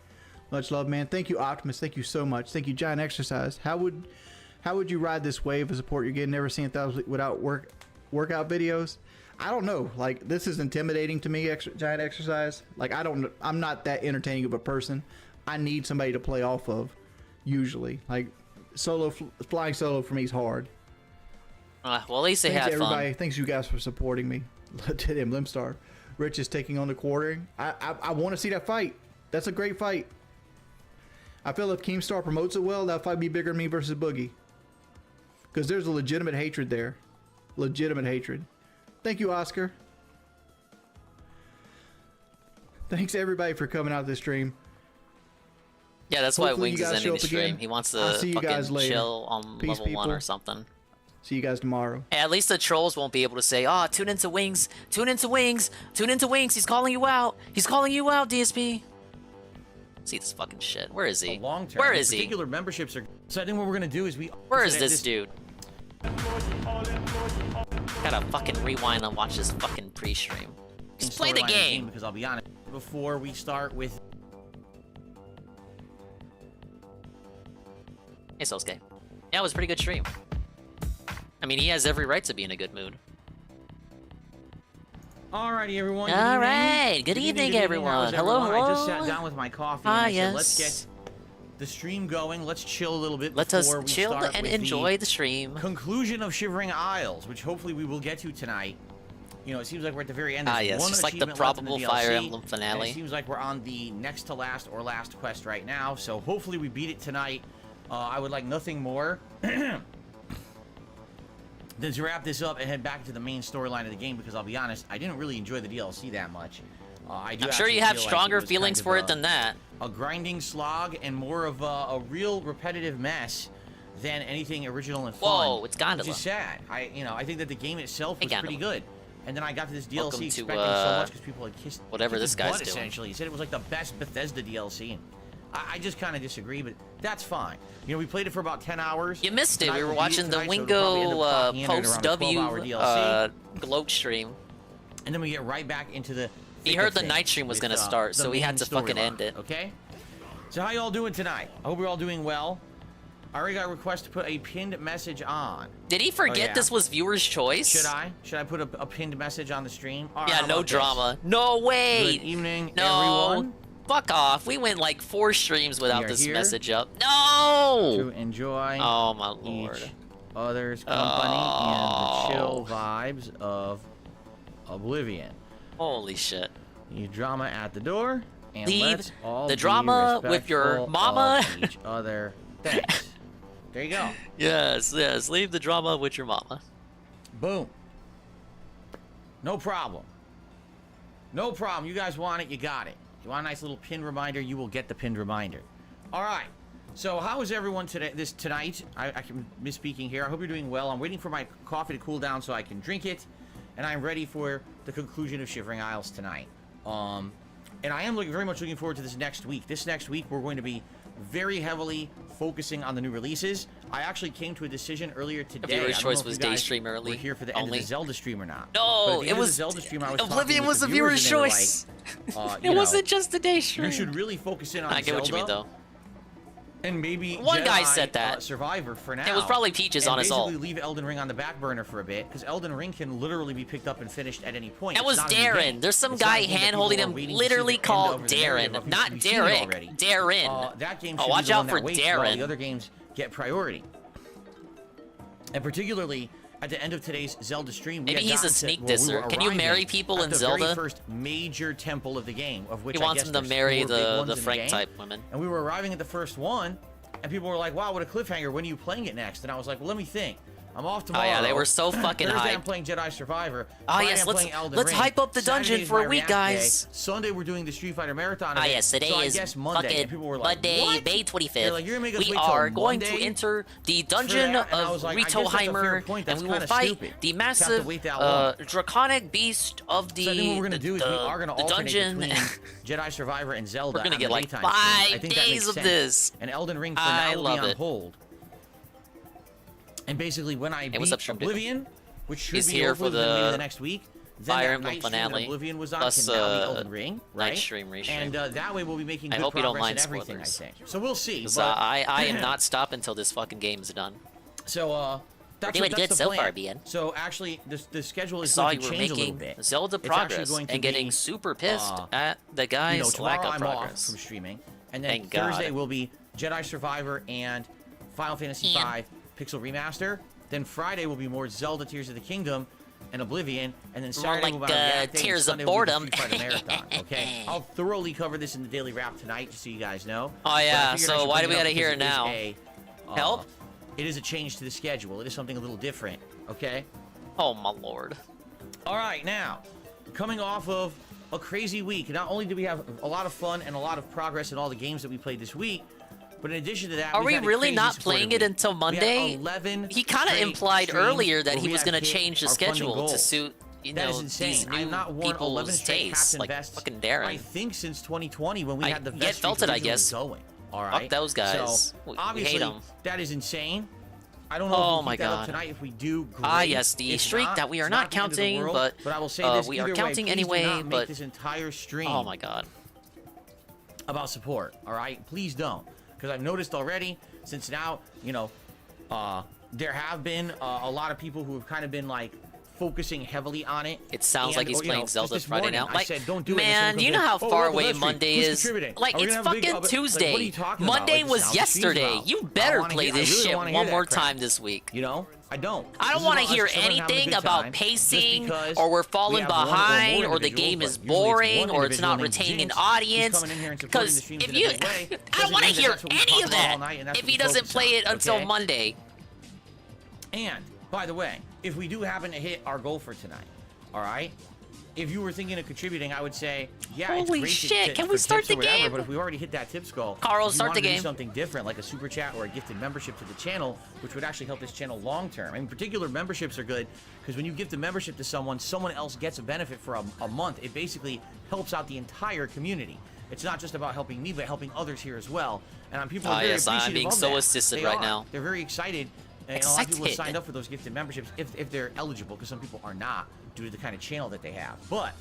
[SPEAKER 15] Much love, man. Thank you, Optimus. Thank you so much. Thank you, Giant Exercise. How would you ride this wave of support you're getting? Never seen 1,000 without workout videos. I don't know. Like, this is intimidating to me. Giant Exercise. Like, I'm not that entertaining of a person. I need somebody to play off of. Usually, like flying solo for me is hard.
[SPEAKER 2] Well, at least they
[SPEAKER 15] Thanks
[SPEAKER 2] had
[SPEAKER 15] everybody.
[SPEAKER 2] fun.
[SPEAKER 15] Thanks you guys for supporting me. To Emblem Star. Rich is taking on the quartering. I want to see that fight. That's a great fight. I feel if Keemstar promotes it well, that fight be bigger than me versus Boogie. Because there's a legitimate hatred there. Legitimate hatred. Thank you, Oscar. Thanks everybody for coming out this stream.
[SPEAKER 2] Yeah, that's
[SPEAKER 15] Hopefully
[SPEAKER 2] why Wings
[SPEAKER 15] you
[SPEAKER 2] is
[SPEAKER 15] guys
[SPEAKER 2] ending
[SPEAKER 15] show
[SPEAKER 2] the
[SPEAKER 15] up
[SPEAKER 2] stream.
[SPEAKER 15] again.
[SPEAKER 2] He wants
[SPEAKER 15] I'll
[SPEAKER 2] to
[SPEAKER 15] see you guys
[SPEAKER 2] fucking
[SPEAKER 15] later.
[SPEAKER 2] chill on
[SPEAKER 15] Peace,
[SPEAKER 2] level 1 or
[SPEAKER 15] people.
[SPEAKER 2] something.
[SPEAKER 15] See you guys tomorrow.
[SPEAKER 2] Hey, at least the trolls won't be able to say, oh, tune into Wings. Tune into Wings. Tune into Wings. He's calling you out. He's calling you out, DSP. See this fucking shit. Where is he?
[SPEAKER 1] Long term.
[SPEAKER 2] Where is he?
[SPEAKER 1] Particular memberships are. So I think what we're gonna do is we.
[SPEAKER 2] Where is this dude? Gotta fucking rewind and watch this fucking pre-stream. Just play the game.
[SPEAKER 1] Because I'll be honest, before we start with.
[SPEAKER 2] Hey, Sosuke. Yeah, it was a pretty good stream. I mean, he has every right to be in a good mood.
[SPEAKER 1] Alrighty, everyone.
[SPEAKER 2] All right. Good evening, everyone. Hello, hello.
[SPEAKER 1] I just sat down with my coffee and I said, let's get the stream going. Let's chill a little bit
[SPEAKER 2] Let us
[SPEAKER 1] before we
[SPEAKER 2] chill
[SPEAKER 1] start
[SPEAKER 2] and
[SPEAKER 1] with
[SPEAKER 2] enjoy the stream.
[SPEAKER 1] Conclusion of Shivering Isles, which hopefully we will get to tonight. You know, it seems like we're at the very end. There's
[SPEAKER 2] Yes,
[SPEAKER 1] one
[SPEAKER 2] just like the
[SPEAKER 1] achievement left in
[SPEAKER 2] probable
[SPEAKER 1] DLC,
[SPEAKER 2] Fire Emblem
[SPEAKER 1] and
[SPEAKER 2] finale.
[SPEAKER 1] it seems like we're on the next to last or last quest right now, so hopefully we beat it tonight. I would like nothing more than to wrap this up and head back to the main storyline of the game, because I'll be honest, I didn't really enjoy the DLC that much. I'm sure
[SPEAKER 2] you have stronger feelings for it than that.
[SPEAKER 1] A grinding slog and more of a real repetitive mess than anything original and fun.
[SPEAKER 2] Whoa, it's Gondola.
[SPEAKER 1] Which is sad. I think that the game itself was pretty good. And then I got to this DLC
[SPEAKER 2] Welcome to,
[SPEAKER 1] expecting so much because people had kissed
[SPEAKER 2] whatever this
[SPEAKER 1] his
[SPEAKER 2] guy's
[SPEAKER 1] butt,
[SPEAKER 2] doing.
[SPEAKER 1] essentially. He said it was like the best Bethesda DLC. And I just kind of disagree, but that's fine. You know, we played it for about 10 hours.
[SPEAKER 2] You missed it.
[SPEAKER 1] Tonight
[SPEAKER 2] We were
[SPEAKER 1] we'll
[SPEAKER 2] watching
[SPEAKER 1] beat
[SPEAKER 2] the
[SPEAKER 1] it tonight, so it'll probably end up clocking in at
[SPEAKER 2] Wingo
[SPEAKER 1] around a 12-hour
[SPEAKER 2] post-W
[SPEAKER 1] DLC.
[SPEAKER 2] gloat stream.
[SPEAKER 1] And then we get right back into the
[SPEAKER 2] He
[SPEAKER 1] thick
[SPEAKER 2] heard
[SPEAKER 1] of
[SPEAKER 2] the
[SPEAKER 1] things
[SPEAKER 2] night stream was
[SPEAKER 1] with,
[SPEAKER 2] going to start,
[SPEAKER 1] the
[SPEAKER 2] so he had
[SPEAKER 1] main
[SPEAKER 2] to fucking
[SPEAKER 1] storyline,
[SPEAKER 2] end it.
[SPEAKER 1] Okay? So how y'all doing tonight? I hope you're all doing well. I already got a request to put a pinned message on.
[SPEAKER 2] Did he forget this was viewer's choice?
[SPEAKER 1] Should I? Should I put a pinned message on the stream? All right,
[SPEAKER 2] Yeah,
[SPEAKER 1] how
[SPEAKER 2] no
[SPEAKER 1] about this?
[SPEAKER 2] drama. No way.
[SPEAKER 1] Good evening,
[SPEAKER 2] no.
[SPEAKER 1] everyone.
[SPEAKER 2] Fuck off. We went like 4 streams without
[SPEAKER 1] We are
[SPEAKER 2] this
[SPEAKER 1] here
[SPEAKER 2] message up. No.
[SPEAKER 1] To enjoy
[SPEAKER 2] Oh my lord.
[SPEAKER 1] each other's company and the chill vibes of Oblivion.
[SPEAKER 2] Holy shit.
[SPEAKER 1] You drama at the door, and
[SPEAKER 2] Leave
[SPEAKER 1] let's all
[SPEAKER 2] the
[SPEAKER 1] be
[SPEAKER 2] drama with your
[SPEAKER 1] respectful
[SPEAKER 2] mama.
[SPEAKER 1] of each other. Thanks. There you go.
[SPEAKER 2] Yes, yes. Leave the drama with your mama.
[SPEAKER 1] Boom. No problem. No problem. You guys want it, you got it. You want a nice little pinned reminder, you will get the pinned reminder. All right. So how is everyone tonight? I can misspeaking here. I hope you're doing well. I'm waiting for my coffee to cool down so I can drink it and I'm ready for the conclusion of Shivering Isles tonight. And I am very much looking forward to this next week. This next week, we're going to be very heavily focusing on the new releases. I actually came to a decision earlier today.
[SPEAKER 2] Viewer's choice was day stream early.
[SPEAKER 1] We're here for the end of the Zelda stream or not?
[SPEAKER 2] No,
[SPEAKER 1] it was Zelda stream. I was
[SPEAKER 2] Oblivion was the viewer's choice. It wasn't just the day stream.
[SPEAKER 1] You should really focus in on
[SPEAKER 2] I get
[SPEAKER 1] Zelda.
[SPEAKER 2] what you mean, though.
[SPEAKER 1] And maybe
[SPEAKER 2] one
[SPEAKER 1] Jedi,
[SPEAKER 2] guy said that
[SPEAKER 1] Survivor for now.
[SPEAKER 2] It was probably Peaches on his all.
[SPEAKER 1] Basically leave Elden Ring on the back burner for a bit, because Elden Ring can literally be picked up and finished at any point.
[SPEAKER 2] That was Darren. There's some guy hand holding him, literally called Darren, not Derek. Darren.
[SPEAKER 1] That game.
[SPEAKER 2] Oh, watch out for Darren.
[SPEAKER 1] The other games get priority, and particularly at the end of today's Zelda stream,
[SPEAKER 2] maybe he's a sneak disser. Can you marry people in Zelda?
[SPEAKER 1] The very first major temple of the game, of which
[SPEAKER 2] he wants him to marry the Frank type women.
[SPEAKER 1] And we were arriving at the first one, and people were like, "Wow, what a cliffhanger! When are you playing it next?" And I was like, "Well, let me think. I'm off tomorrow."
[SPEAKER 2] Oh yeah, they were so fucking
[SPEAKER 1] Thursday,
[SPEAKER 2] hyped.
[SPEAKER 1] I'm playing Jedi Survivor.
[SPEAKER 2] Oh
[SPEAKER 1] Friday,
[SPEAKER 2] yes,
[SPEAKER 1] I'm playing Elden
[SPEAKER 2] let's
[SPEAKER 1] Ring.
[SPEAKER 2] hype up the dungeon
[SPEAKER 1] Saturday's
[SPEAKER 2] for a
[SPEAKER 1] my
[SPEAKER 2] week,
[SPEAKER 1] React
[SPEAKER 2] guys.
[SPEAKER 1] Day. Sunday we're doing the Street Fighter Marathon.
[SPEAKER 2] Ah yes, today
[SPEAKER 1] so
[SPEAKER 2] is
[SPEAKER 1] I guess Monday.
[SPEAKER 2] fucking
[SPEAKER 1] And people were like,
[SPEAKER 2] Monday,
[SPEAKER 1] what?
[SPEAKER 2] May
[SPEAKER 1] They're
[SPEAKER 2] 25th.
[SPEAKER 1] like, "You're gonna make us
[SPEAKER 2] We
[SPEAKER 1] wait till
[SPEAKER 2] are going to
[SPEAKER 1] Monday
[SPEAKER 2] enter the
[SPEAKER 1] for
[SPEAKER 2] dungeon
[SPEAKER 1] that?" And I
[SPEAKER 2] of
[SPEAKER 1] was like, I guess that's a fair
[SPEAKER 2] Ritoheimer,
[SPEAKER 1] point.
[SPEAKER 2] and
[SPEAKER 1] That's
[SPEAKER 2] we will
[SPEAKER 1] kinda
[SPEAKER 2] fight
[SPEAKER 1] stupid
[SPEAKER 2] the
[SPEAKER 1] to have to
[SPEAKER 2] massive
[SPEAKER 1] wait that long.
[SPEAKER 2] draconic beast of the
[SPEAKER 1] So I think what we're gonna do is we are gonna alternate
[SPEAKER 2] dungeon.
[SPEAKER 1] between Jedi Survivor and Zelda.
[SPEAKER 2] We're gonna
[SPEAKER 1] on
[SPEAKER 2] get
[SPEAKER 1] the
[SPEAKER 2] like
[SPEAKER 1] daytime
[SPEAKER 2] 5
[SPEAKER 1] stream. I think that
[SPEAKER 2] days
[SPEAKER 1] makes
[SPEAKER 2] of
[SPEAKER 1] sense.
[SPEAKER 2] this.
[SPEAKER 1] And Elden Ring for
[SPEAKER 2] I
[SPEAKER 1] now will
[SPEAKER 2] love
[SPEAKER 1] be on
[SPEAKER 2] it.
[SPEAKER 1] hold. And basically, when I beat
[SPEAKER 2] Upstream Dude?
[SPEAKER 1] Oblivion, which should
[SPEAKER 2] He's
[SPEAKER 1] be
[SPEAKER 2] here
[SPEAKER 1] hopefully
[SPEAKER 2] for
[SPEAKER 1] maybe
[SPEAKER 2] the
[SPEAKER 1] the next week, then
[SPEAKER 2] Fire
[SPEAKER 1] that
[SPEAKER 2] Emblem
[SPEAKER 1] night stream that
[SPEAKER 2] finale,
[SPEAKER 1] Oblivion was on
[SPEAKER 2] plus,
[SPEAKER 1] can now be Elden Ring, right?
[SPEAKER 2] night stream, restream.
[SPEAKER 1] And that way we'll be making
[SPEAKER 2] I
[SPEAKER 1] good
[SPEAKER 2] hope you don't
[SPEAKER 1] progress
[SPEAKER 2] mind
[SPEAKER 1] in everything,
[SPEAKER 2] spoilers.
[SPEAKER 1] I think. So we'll see.
[SPEAKER 2] 'Cause,
[SPEAKER 1] But
[SPEAKER 2] I am not stopping until this fucking game is done.
[SPEAKER 1] So that's
[SPEAKER 2] doing
[SPEAKER 1] that's
[SPEAKER 2] good
[SPEAKER 1] the
[SPEAKER 2] so
[SPEAKER 1] plan.
[SPEAKER 2] far, BN.
[SPEAKER 1] So actually, the schedule is
[SPEAKER 2] Saw
[SPEAKER 1] going
[SPEAKER 2] you
[SPEAKER 1] to
[SPEAKER 2] were
[SPEAKER 1] change a little
[SPEAKER 2] making
[SPEAKER 1] bit.
[SPEAKER 2] Zelda
[SPEAKER 1] It's actually
[SPEAKER 2] progress
[SPEAKER 1] going to
[SPEAKER 2] and getting
[SPEAKER 1] be,
[SPEAKER 2] super pissed at the guy's
[SPEAKER 1] you know, tomorrow
[SPEAKER 2] lack of
[SPEAKER 1] I'm
[SPEAKER 2] progress.
[SPEAKER 1] off from streaming, and then
[SPEAKER 2] Thank
[SPEAKER 1] Thursday
[SPEAKER 2] God.
[SPEAKER 1] will be Jedi Survivor and Final Fantasy V Pixel Remaster. Then Friday will be more Zelda Tears of the Kingdom and Oblivion, and then Saturday
[SPEAKER 2] like,
[SPEAKER 1] will be React Day, and
[SPEAKER 2] Tears of
[SPEAKER 1] Sunday will be the
[SPEAKER 2] Boredom.
[SPEAKER 1] Street Fighter Marathon. Okay, I'll thoroughly cover this in the daily wrap tonight, just so you guys know.
[SPEAKER 2] Oh
[SPEAKER 1] But I
[SPEAKER 2] yeah,
[SPEAKER 1] figured I
[SPEAKER 2] so
[SPEAKER 1] should
[SPEAKER 2] why
[SPEAKER 1] bring
[SPEAKER 2] do we
[SPEAKER 1] it up
[SPEAKER 2] gotta hear it
[SPEAKER 1] because
[SPEAKER 2] now?
[SPEAKER 1] is
[SPEAKER 2] Help?
[SPEAKER 1] It is a change to the schedule. It is something a little different. Okay.
[SPEAKER 2] Oh my lord.
[SPEAKER 1] All right, now, coming off of a crazy week, not only did we have a lot of fun and a lot of progress in all the games that we played this week, but in addition to that,
[SPEAKER 2] Are
[SPEAKER 1] we've
[SPEAKER 2] we
[SPEAKER 1] had a
[SPEAKER 2] really
[SPEAKER 1] crazy
[SPEAKER 2] not
[SPEAKER 1] supportive
[SPEAKER 2] playing it
[SPEAKER 1] week.
[SPEAKER 2] until
[SPEAKER 1] We had
[SPEAKER 2] Monday?
[SPEAKER 1] 11
[SPEAKER 2] He kind of
[SPEAKER 1] straight
[SPEAKER 2] implied
[SPEAKER 1] streams
[SPEAKER 2] earlier that
[SPEAKER 1] where
[SPEAKER 2] he
[SPEAKER 1] we
[SPEAKER 2] was
[SPEAKER 1] have
[SPEAKER 2] going to
[SPEAKER 1] hit
[SPEAKER 2] change the
[SPEAKER 1] our funding
[SPEAKER 2] schedule to
[SPEAKER 1] goals.
[SPEAKER 2] suit, you
[SPEAKER 1] That
[SPEAKER 2] know,
[SPEAKER 1] is insane.
[SPEAKER 2] these
[SPEAKER 1] I have
[SPEAKER 2] new
[SPEAKER 1] not worn 11
[SPEAKER 2] people's
[SPEAKER 1] straight hats
[SPEAKER 2] tastes,
[SPEAKER 1] and
[SPEAKER 2] like
[SPEAKER 1] vests,
[SPEAKER 2] fucking Darren.
[SPEAKER 1] I think since 2020 when we
[SPEAKER 2] I
[SPEAKER 1] had the
[SPEAKER 2] get
[SPEAKER 1] vest
[SPEAKER 2] felt it, I
[SPEAKER 1] originally
[SPEAKER 2] guess.
[SPEAKER 1] going. All
[SPEAKER 2] Fuck
[SPEAKER 1] right,
[SPEAKER 2] those guys.
[SPEAKER 1] So
[SPEAKER 2] We
[SPEAKER 1] obviously
[SPEAKER 2] hate 'em.
[SPEAKER 1] that is insane. I don't know
[SPEAKER 2] Oh
[SPEAKER 1] if we'll
[SPEAKER 2] my
[SPEAKER 1] keep that up
[SPEAKER 2] God.
[SPEAKER 1] tonight. If we do, great.
[SPEAKER 2] Ah, yes, the
[SPEAKER 1] If
[SPEAKER 2] streak
[SPEAKER 1] not,
[SPEAKER 2] that we are
[SPEAKER 1] it's
[SPEAKER 2] not
[SPEAKER 1] the end of the
[SPEAKER 2] counting,
[SPEAKER 1] world.
[SPEAKER 2] but
[SPEAKER 1] I will say this
[SPEAKER 2] we are
[SPEAKER 1] either way,
[SPEAKER 2] counting
[SPEAKER 1] please
[SPEAKER 2] anyway,
[SPEAKER 1] do not make
[SPEAKER 2] but-
[SPEAKER 1] this entire stream.
[SPEAKER 2] Oh my god.
[SPEAKER 1] About support, all right? Please don't, because I've noticed already since now, you know, there have been a lot of people who have kind of been like focusing heavily on it.
[SPEAKER 2] It sounds like he's playing Zelda
[SPEAKER 1] just this
[SPEAKER 2] Friday
[SPEAKER 1] morning,
[SPEAKER 2] now.
[SPEAKER 1] I
[SPEAKER 2] Like,
[SPEAKER 1] said, don't do it.
[SPEAKER 2] man, you know how far away Monday is? Like,
[SPEAKER 1] Are we
[SPEAKER 2] it's
[SPEAKER 1] gonna have a big-
[SPEAKER 2] fucking
[SPEAKER 1] like,
[SPEAKER 2] Tuesday.
[SPEAKER 1] what are you talking about?
[SPEAKER 2] Monday
[SPEAKER 1] Like,
[SPEAKER 2] was
[SPEAKER 1] this is how the stream's
[SPEAKER 2] yesterday.
[SPEAKER 1] about.
[SPEAKER 2] You
[SPEAKER 1] I
[SPEAKER 2] better
[SPEAKER 1] wanna
[SPEAKER 2] play
[SPEAKER 1] hear- I
[SPEAKER 2] this
[SPEAKER 1] really
[SPEAKER 2] shit
[SPEAKER 1] wanna
[SPEAKER 2] one
[SPEAKER 1] hear
[SPEAKER 2] more
[SPEAKER 1] that crap.
[SPEAKER 2] time this week.
[SPEAKER 1] You know, I don't.
[SPEAKER 2] I don't
[SPEAKER 1] want to
[SPEAKER 2] hear anything about pacing, or we're falling behind, or the game is boring, or it's not retaining an audience. Because if you, I don't want to hear any of that if he doesn't play it until Monday.
[SPEAKER 1] And by the way, if we do happen to hit our goal for tonight, all right. If you were thinking of contributing, I would say, yeah,
[SPEAKER 2] Holy
[SPEAKER 1] it's great
[SPEAKER 2] shit, can we
[SPEAKER 1] for
[SPEAKER 2] start
[SPEAKER 1] tips or
[SPEAKER 2] the
[SPEAKER 1] whatever,
[SPEAKER 2] game?
[SPEAKER 1] But if we already hit that tips goal,
[SPEAKER 2] Carl,
[SPEAKER 1] if you
[SPEAKER 2] start
[SPEAKER 1] wanted
[SPEAKER 2] the
[SPEAKER 1] to
[SPEAKER 2] game.
[SPEAKER 1] do something different, like a super chat or a gifted membership to the channel, which would actually help this channel long term. I mean, particular memberships are good because when you gift a membership to someone else gets a benefit for a month. It basically helps out the entire community. It's not just about helping me, but helping others here as well. And people are very
[SPEAKER 2] yes, I'm
[SPEAKER 1] appreciative
[SPEAKER 2] being
[SPEAKER 1] of
[SPEAKER 2] so
[SPEAKER 1] that.
[SPEAKER 2] assisted
[SPEAKER 1] They
[SPEAKER 2] right
[SPEAKER 1] are.
[SPEAKER 2] now.
[SPEAKER 1] They're very excited. And a lot of people have
[SPEAKER 2] Excited.
[SPEAKER 1] signed up for those gifted memberships if they're eligible, because some people are not due to the kind of channel that they have. But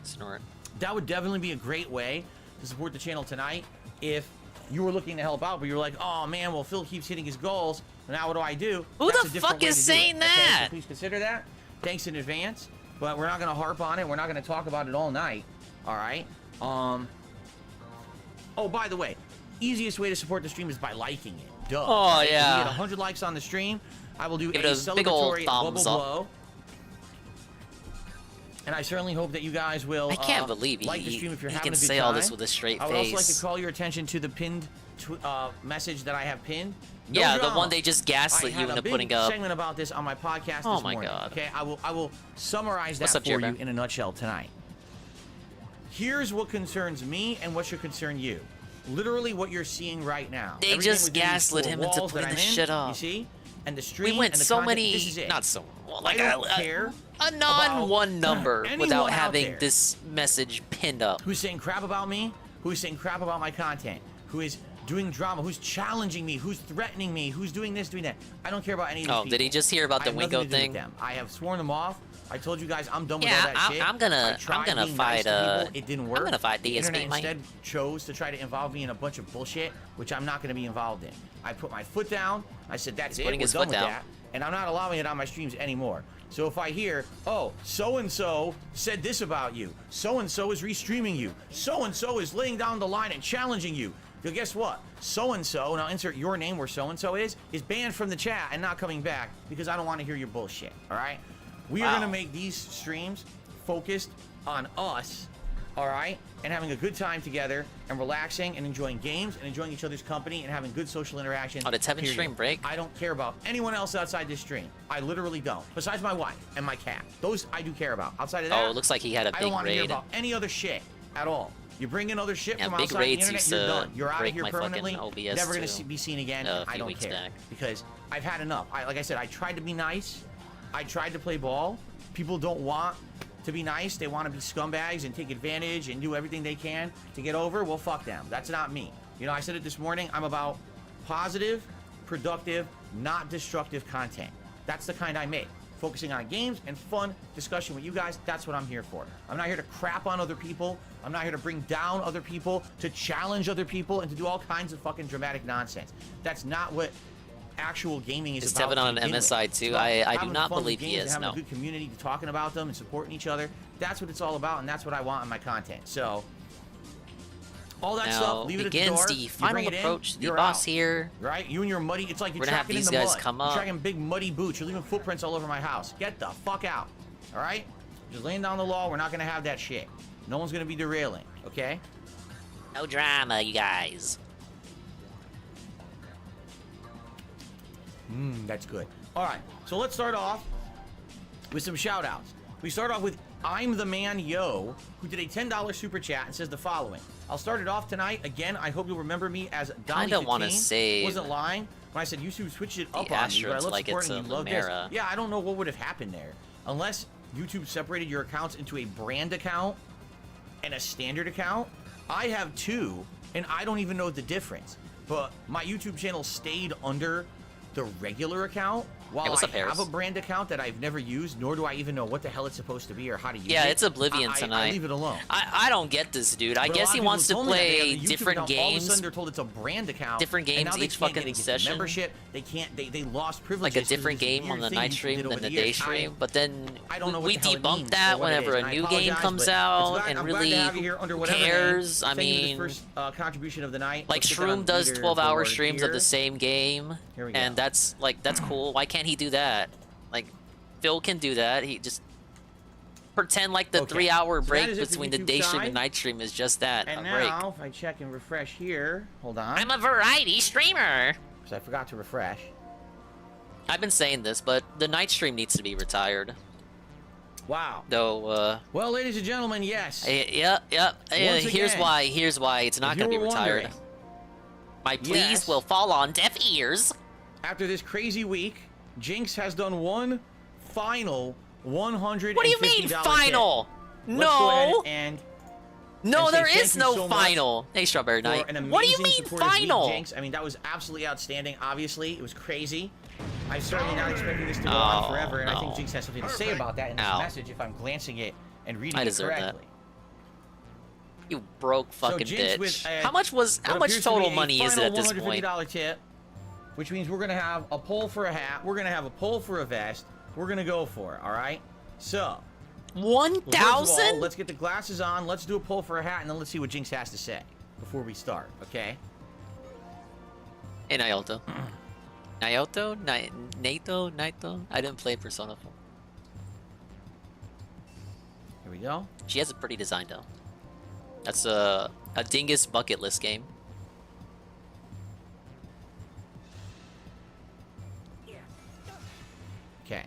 [SPEAKER 2] Snort.
[SPEAKER 1] that would definitely be a great way to support the channel tonight if you were looking to help out, but you're like, oh man, well, Phil keeps hitting his goals. Now what do I do?
[SPEAKER 2] Who
[SPEAKER 1] That's
[SPEAKER 2] the
[SPEAKER 1] a different
[SPEAKER 2] fuck
[SPEAKER 1] way
[SPEAKER 2] is
[SPEAKER 1] to do it,
[SPEAKER 2] saying
[SPEAKER 1] okay?
[SPEAKER 2] that?
[SPEAKER 1] So please consider that. Thanks in advance. But we're not going to harp on it. We're not going to talk about it all night. All right. Oh, by the way, easiest way to support the stream is by liking it. Duh.
[SPEAKER 2] Oh,
[SPEAKER 1] If
[SPEAKER 2] yeah.
[SPEAKER 1] we get 100 likes on the stream, I will do
[SPEAKER 2] Give
[SPEAKER 1] a
[SPEAKER 2] it a big ol'
[SPEAKER 1] celebratory
[SPEAKER 2] thumbs
[SPEAKER 1] bubble
[SPEAKER 2] up.
[SPEAKER 1] blow. And I certainly hope that you guys will
[SPEAKER 2] I can't believe
[SPEAKER 1] like the stream if you're
[SPEAKER 2] he
[SPEAKER 1] having
[SPEAKER 2] can
[SPEAKER 1] a good
[SPEAKER 2] say all this
[SPEAKER 1] time.
[SPEAKER 2] with a straight
[SPEAKER 1] I would also like
[SPEAKER 2] face.
[SPEAKER 1] to call your attention to the pinned message that I have pinned. No
[SPEAKER 2] Yeah, the
[SPEAKER 1] drama.
[SPEAKER 2] one they just gaslit
[SPEAKER 1] I
[SPEAKER 2] you
[SPEAKER 1] had
[SPEAKER 2] into
[SPEAKER 1] a big
[SPEAKER 2] putting up.
[SPEAKER 1] segment about this on my podcast
[SPEAKER 2] Oh
[SPEAKER 1] this
[SPEAKER 2] my
[SPEAKER 1] morning.
[SPEAKER 2] God.
[SPEAKER 1] Okay, I will summarize
[SPEAKER 2] What's
[SPEAKER 1] that
[SPEAKER 2] up,
[SPEAKER 1] for
[SPEAKER 2] Jibber?
[SPEAKER 1] you in a nutshell tonight. Here's what concerns me and what should concern you. Literally what you're seeing right now.
[SPEAKER 2] They
[SPEAKER 1] Everything
[SPEAKER 2] just
[SPEAKER 1] within these
[SPEAKER 2] gaslit
[SPEAKER 1] four
[SPEAKER 2] him into
[SPEAKER 1] walls that
[SPEAKER 2] putting
[SPEAKER 1] I'm
[SPEAKER 2] this
[SPEAKER 1] in,
[SPEAKER 2] shit up.
[SPEAKER 1] You see? And the stream
[SPEAKER 2] We went
[SPEAKER 1] and the
[SPEAKER 2] so
[SPEAKER 1] content,
[SPEAKER 2] many,
[SPEAKER 1] this is it.
[SPEAKER 2] not so,
[SPEAKER 1] I
[SPEAKER 2] like
[SPEAKER 1] don't care
[SPEAKER 2] a non-one number
[SPEAKER 1] anyone
[SPEAKER 2] without
[SPEAKER 1] out
[SPEAKER 2] having
[SPEAKER 1] there
[SPEAKER 2] this message pinned up.
[SPEAKER 1] who's saying crap about me, who's saying crap about my content, who is doing drama, who's challenging me, who's threatening me, who's doing this, doing that. I don't care about any of these people.
[SPEAKER 2] Did he just hear about the Wingo thing?
[SPEAKER 1] I have sworn them off. I told you guys I'm done with all
[SPEAKER 2] Yeah,
[SPEAKER 1] that shit.
[SPEAKER 2] I'm gonna fight.
[SPEAKER 1] It didn't work.
[SPEAKER 2] I'm gonna fight
[SPEAKER 1] The internet
[SPEAKER 2] DSP, Mike.
[SPEAKER 1] instead chose to try to involve me in a bunch of bullshit, which I'm not gonna be involved in. I put my foot down. I said that's
[SPEAKER 2] He's
[SPEAKER 1] it.
[SPEAKER 2] putting
[SPEAKER 1] We're
[SPEAKER 2] his
[SPEAKER 1] done
[SPEAKER 2] foot
[SPEAKER 1] with
[SPEAKER 2] down.
[SPEAKER 1] that. And I'm not allowing it on my streams anymore. So if I hear, oh, so-and-so said this about you, so-and-so is restreaming you, so-and-so is laying down the line and challenging you, well, guess what? So-and-so, and I'll insert your name where so-and-so is banned from the chat and not coming back because I don't want to hear your bullshit, all right? We are going to make these streams focused on us, all right? And having a good time together and relaxing and enjoying games and enjoying each other's company and having good social interaction.
[SPEAKER 2] Oh, did Tevin
[SPEAKER 1] period.
[SPEAKER 2] stream break?
[SPEAKER 1] I don't care about anyone else outside this stream. I literally don't. Besides my wife and my cat. Those I do care about. Outside of that,
[SPEAKER 2] Oh, it looks like he had a
[SPEAKER 1] I
[SPEAKER 2] big
[SPEAKER 1] don't want to hear
[SPEAKER 2] raid.
[SPEAKER 1] about any other shit at all. You bring in other shit from
[SPEAKER 2] big
[SPEAKER 1] outside the
[SPEAKER 2] raids
[SPEAKER 1] internet,
[SPEAKER 2] used
[SPEAKER 1] you're
[SPEAKER 2] to
[SPEAKER 1] done. You're out of
[SPEAKER 2] break
[SPEAKER 1] here
[SPEAKER 2] my fucking
[SPEAKER 1] permanently.
[SPEAKER 2] OBS
[SPEAKER 1] Never going
[SPEAKER 2] too,
[SPEAKER 1] to be seen again.
[SPEAKER 2] a
[SPEAKER 1] I
[SPEAKER 2] few
[SPEAKER 1] don't
[SPEAKER 2] weeks
[SPEAKER 1] care
[SPEAKER 2] back.
[SPEAKER 1] because I've had enough. Like I said, I tried to be nice. I tried to play ball. People don't want to be nice. They want to be scumbags and take advantage and do everything they can to get over. Well, fuck them. That's not me. You know, I said it this morning. I'm about positive, productive, not destructive content. That's the kind I make. Focusing on games and fun discussion with you guys. That's what I'm here for. I'm not here to crap on other people. I'm not here to bring down other people, to challenge other people, and to do all kinds of fucking dramatic nonsense. That's not what actual gaming is about.
[SPEAKER 2] Is Tevin on
[SPEAKER 1] to
[SPEAKER 2] an
[SPEAKER 1] begin
[SPEAKER 2] MSI
[SPEAKER 1] with.
[SPEAKER 2] too?
[SPEAKER 1] It's about
[SPEAKER 2] I do
[SPEAKER 1] having
[SPEAKER 2] not
[SPEAKER 1] fun with
[SPEAKER 2] believe he
[SPEAKER 1] games and
[SPEAKER 2] is,
[SPEAKER 1] having
[SPEAKER 2] no.
[SPEAKER 1] a good community, talking about them and supporting each other. That's what it's all about, and that's what I want in my content. So all that
[SPEAKER 2] Now
[SPEAKER 1] stuff, leave it at the
[SPEAKER 2] begins
[SPEAKER 1] door.
[SPEAKER 2] the
[SPEAKER 1] You
[SPEAKER 2] final
[SPEAKER 1] bring it in,
[SPEAKER 2] approach to the
[SPEAKER 1] you're
[SPEAKER 2] boss
[SPEAKER 1] out.
[SPEAKER 2] here.
[SPEAKER 1] Right? You and your muddy, it's like you're
[SPEAKER 2] We're gonna have
[SPEAKER 1] tracking in
[SPEAKER 2] these
[SPEAKER 1] the
[SPEAKER 2] guys
[SPEAKER 1] mud.
[SPEAKER 2] come
[SPEAKER 1] You're
[SPEAKER 2] up.
[SPEAKER 1] tracking big muddy boots. You're leaving footprints all over my house. Get the fuck out. All right? Just laying down the law. We're not gonna have that shit. No one's gonna be derailing. Okay?
[SPEAKER 2] No drama, you guys.
[SPEAKER 1] That's good. All right, so let's start off with some shout outs. We start off with I'm the Man Yo, who did a $10 super chat and says the following. I'll start it off tonight. Again, I hope you'll remember me as Donnie
[SPEAKER 2] Kinda wanna
[SPEAKER 1] 15.
[SPEAKER 2] save
[SPEAKER 1] Wasn't lying when I said YouTube switched it up
[SPEAKER 2] the
[SPEAKER 1] on me, but I
[SPEAKER 2] Astros
[SPEAKER 1] love
[SPEAKER 2] like it's
[SPEAKER 1] supporting
[SPEAKER 2] a
[SPEAKER 1] you. Love this.
[SPEAKER 2] Lumera.
[SPEAKER 1] Yeah, I don't know what would have happened there. Unless YouTube separated your accounts into a brand account and a standard account. I have two, and I don't even know the difference. But my YouTube channel stayed under the regular account, while
[SPEAKER 2] Hey, what's
[SPEAKER 1] I
[SPEAKER 2] up, Harris?
[SPEAKER 1] have a brand account that I've never used, nor do I even know what the hell it's supposed to be or how to use it.
[SPEAKER 2] Yeah, it's Oblivion
[SPEAKER 1] I
[SPEAKER 2] tonight.
[SPEAKER 1] leave it alone.
[SPEAKER 2] I don't get this, dude. I
[SPEAKER 1] But a
[SPEAKER 2] guess
[SPEAKER 1] lot
[SPEAKER 2] he
[SPEAKER 1] of
[SPEAKER 2] wants to
[SPEAKER 1] people told me that they
[SPEAKER 2] play
[SPEAKER 1] have a YouTube
[SPEAKER 2] different
[SPEAKER 1] account. All of a
[SPEAKER 2] games.
[SPEAKER 1] sudden, they're told it's a brand account.
[SPEAKER 2] Different
[SPEAKER 1] and
[SPEAKER 2] games
[SPEAKER 1] now they
[SPEAKER 2] each
[SPEAKER 1] can't
[SPEAKER 2] fucking
[SPEAKER 1] get a
[SPEAKER 2] session.
[SPEAKER 1] membership. They can't. They lost
[SPEAKER 2] Like
[SPEAKER 1] privileges.
[SPEAKER 2] a
[SPEAKER 1] 'cause
[SPEAKER 2] different
[SPEAKER 1] of this
[SPEAKER 2] game on
[SPEAKER 1] weird
[SPEAKER 2] the
[SPEAKER 1] thing
[SPEAKER 2] night
[SPEAKER 1] YouTube
[SPEAKER 2] stream
[SPEAKER 1] did
[SPEAKER 2] than
[SPEAKER 1] over
[SPEAKER 2] the
[SPEAKER 1] the
[SPEAKER 2] day
[SPEAKER 1] years.
[SPEAKER 2] stream, but then
[SPEAKER 1] I don't know what
[SPEAKER 2] we
[SPEAKER 1] the hell it
[SPEAKER 2] debunked
[SPEAKER 1] means
[SPEAKER 2] that
[SPEAKER 1] or what it
[SPEAKER 2] whenever
[SPEAKER 1] is,
[SPEAKER 2] a
[SPEAKER 1] and I
[SPEAKER 2] new game
[SPEAKER 1] apologize,
[SPEAKER 2] comes
[SPEAKER 1] but
[SPEAKER 2] out,
[SPEAKER 1] it's glad-
[SPEAKER 2] and
[SPEAKER 1] I'm glad
[SPEAKER 2] really
[SPEAKER 1] to have you here under
[SPEAKER 2] who
[SPEAKER 1] whatever name.
[SPEAKER 2] cares? I
[SPEAKER 1] Thank you for
[SPEAKER 2] mean,
[SPEAKER 1] this first contribution of the night.
[SPEAKER 2] like
[SPEAKER 1] Let's get that on
[SPEAKER 2] Shroom does
[SPEAKER 1] the
[SPEAKER 2] 12-hour
[SPEAKER 1] leaderboard
[SPEAKER 2] streams of
[SPEAKER 1] here.
[SPEAKER 2] the same game,
[SPEAKER 1] Here we go.
[SPEAKER 2] and that's cool. Why can't he do that? Like, Phil can do that. He just pretend like the
[SPEAKER 1] Okay.
[SPEAKER 2] 3-hour
[SPEAKER 1] So that
[SPEAKER 2] break
[SPEAKER 1] is it for
[SPEAKER 2] between the
[SPEAKER 1] YouTube
[SPEAKER 2] day stream
[SPEAKER 1] side.
[SPEAKER 2] and night stream is just that,
[SPEAKER 1] And
[SPEAKER 2] a break.
[SPEAKER 1] now, if I check and refresh here, hold on.
[SPEAKER 2] I'm a variety streamer.
[SPEAKER 1] Because I forgot to refresh.
[SPEAKER 2] I've been saying this, but the night stream needs to be retired.
[SPEAKER 1] Wow.
[SPEAKER 2] Though,
[SPEAKER 1] Well, ladies and gentlemen, yes.
[SPEAKER 2] Yep.
[SPEAKER 1] Once
[SPEAKER 2] Here's
[SPEAKER 1] again,
[SPEAKER 2] why it's not
[SPEAKER 1] if
[SPEAKER 2] going to
[SPEAKER 1] you
[SPEAKER 2] be
[SPEAKER 1] were
[SPEAKER 2] retired.
[SPEAKER 1] wondering,
[SPEAKER 2] My pleas
[SPEAKER 1] yes.
[SPEAKER 2] will fall on deaf ears.
[SPEAKER 1] After this crazy week, Jinx has done one final $150.
[SPEAKER 2] What do you mean final?
[SPEAKER 1] Let's go ahead
[SPEAKER 2] No.
[SPEAKER 1] and
[SPEAKER 2] No,
[SPEAKER 1] say
[SPEAKER 2] there
[SPEAKER 1] thank
[SPEAKER 2] is
[SPEAKER 1] you
[SPEAKER 2] no
[SPEAKER 1] so much
[SPEAKER 2] final. Hey, Strawberry
[SPEAKER 1] for
[SPEAKER 2] Knight.
[SPEAKER 1] an
[SPEAKER 2] What do you
[SPEAKER 1] amazing
[SPEAKER 2] mean
[SPEAKER 1] supportive week,
[SPEAKER 2] final?
[SPEAKER 1] Jinx. I mean, that was absolutely outstanding. Obviously, it was crazy. I'm certainly not expecting this to go on forever, and I think
[SPEAKER 2] no.
[SPEAKER 1] Jinx has something to say about that in this
[SPEAKER 2] Ow.
[SPEAKER 1] message if I'm glancing it and reading
[SPEAKER 2] I
[SPEAKER 1] it
[SPEAKER 2] deserve that.
[SPEAKER 1] correctly.
[SPEAKER 2] You broke fucking
[SPEAKER 1] Jinx
[SPEAKER 2] bitch.
[SPEAKER 1] with,
[SPEAKER 2] How much
[SPEAKER 1] appears to
[SPEAKER 2] total
[SPEAKER 1] be a
[SPEAKER 2] money is it at this
[SPEAKER 1] final
[SPEAKER 2] point?
[SPEAKER 1] $150 tip, which means we're gonna have a poll for a hat. We're gonna have a poll for a vest. We're gonna go for it. All right. So. First of all,
[SPEAKER 2] 1,000?
[SPEAKER 1] let's get the glasses on. Let's do a poll for a hat, and then let's see what Jinx has to say before we start. Okay.
[SPEAKER 2] Hey, Naoto. Naito? I didn't play Persona 4.
[SPEAKER 1] Here we go.
[SPEAKER 2] She has a pretty design, though. That's a dingus bucket list game.
[SPEAKER 1] Okay.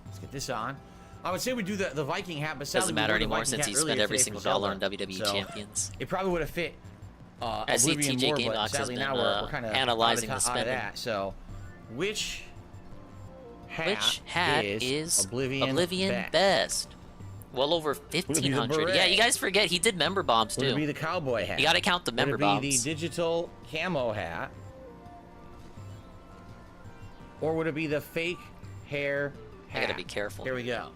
[SPEAKER 1] Let's get this on. I would say we do the Viking hat, but sadly
[SPEAKER 2] Doesn't
[SPEAKER 1] we
[SPEAKER 2] matter
[SPEAKER 1] wore the
[SPEAKER 2] anymore
[SPEAKER 1] Viking
[SPEAKER 2] since
[SPEAKER 1] hat
[SPEAKER 2] he
[SPEAKER 1] earlier
[SPEAKER 2] spent every
[SPEAKER 1] today
[SPEAKER 2] single
[SPEAKER 1] for
[SPEAKER 2] dollar on
[SPEAKER 1] Zelda.
[SPEAKER 2] WWE
[SPEAKER 1] So,
[SPEAKER 2] Champions.
[SPEAKER 1] It probably would have fit
[SPEAKER 2] I see
[SPEAKER 1] Oblivion
[SPEAKER 2] TJ
[SPEAKER 1] more,
[SPEAKER 2] Game
[SPEAKER 1] but
[SPEAKER 2] Box has
[SPEAKER 1] sadly
[SPEAKER 2] been,
[SPEAKER 1] now we're kind of
[SPEAKER 2] analyzing
[SPEAKER 1] out
[SPEAKER 2] the
[SPEAKER 1] of
[SPEAKER 2] spending.
[SPEAKER 1] that. So, which
[SPEAKER 2] Which hat is
[SPEAKER 1] Oblivion
[SPEAKER 2] best? Well over
[SPEAKER 1] Would it be the
[SPEAKER 2] 1,500. Yeah,
[SPEAKER 1] beret?
[SPEAKER 2] you guys forget he did member bombs
[SPEAKER 1] Would
[SPEAKER 2] too.
[SPEAKER 1] it be the cowboy hat?
[SPEAKER 2] You gotta count the member
[SPEAKER 1] Would it be
[SPEAKER 2] bombs.
[SPEAKER 1] the digital camo hat? Or would it be the fake hair hat?
[SPEAKER 2] I gotta be careful.
[SPEAKER 1] Here we go.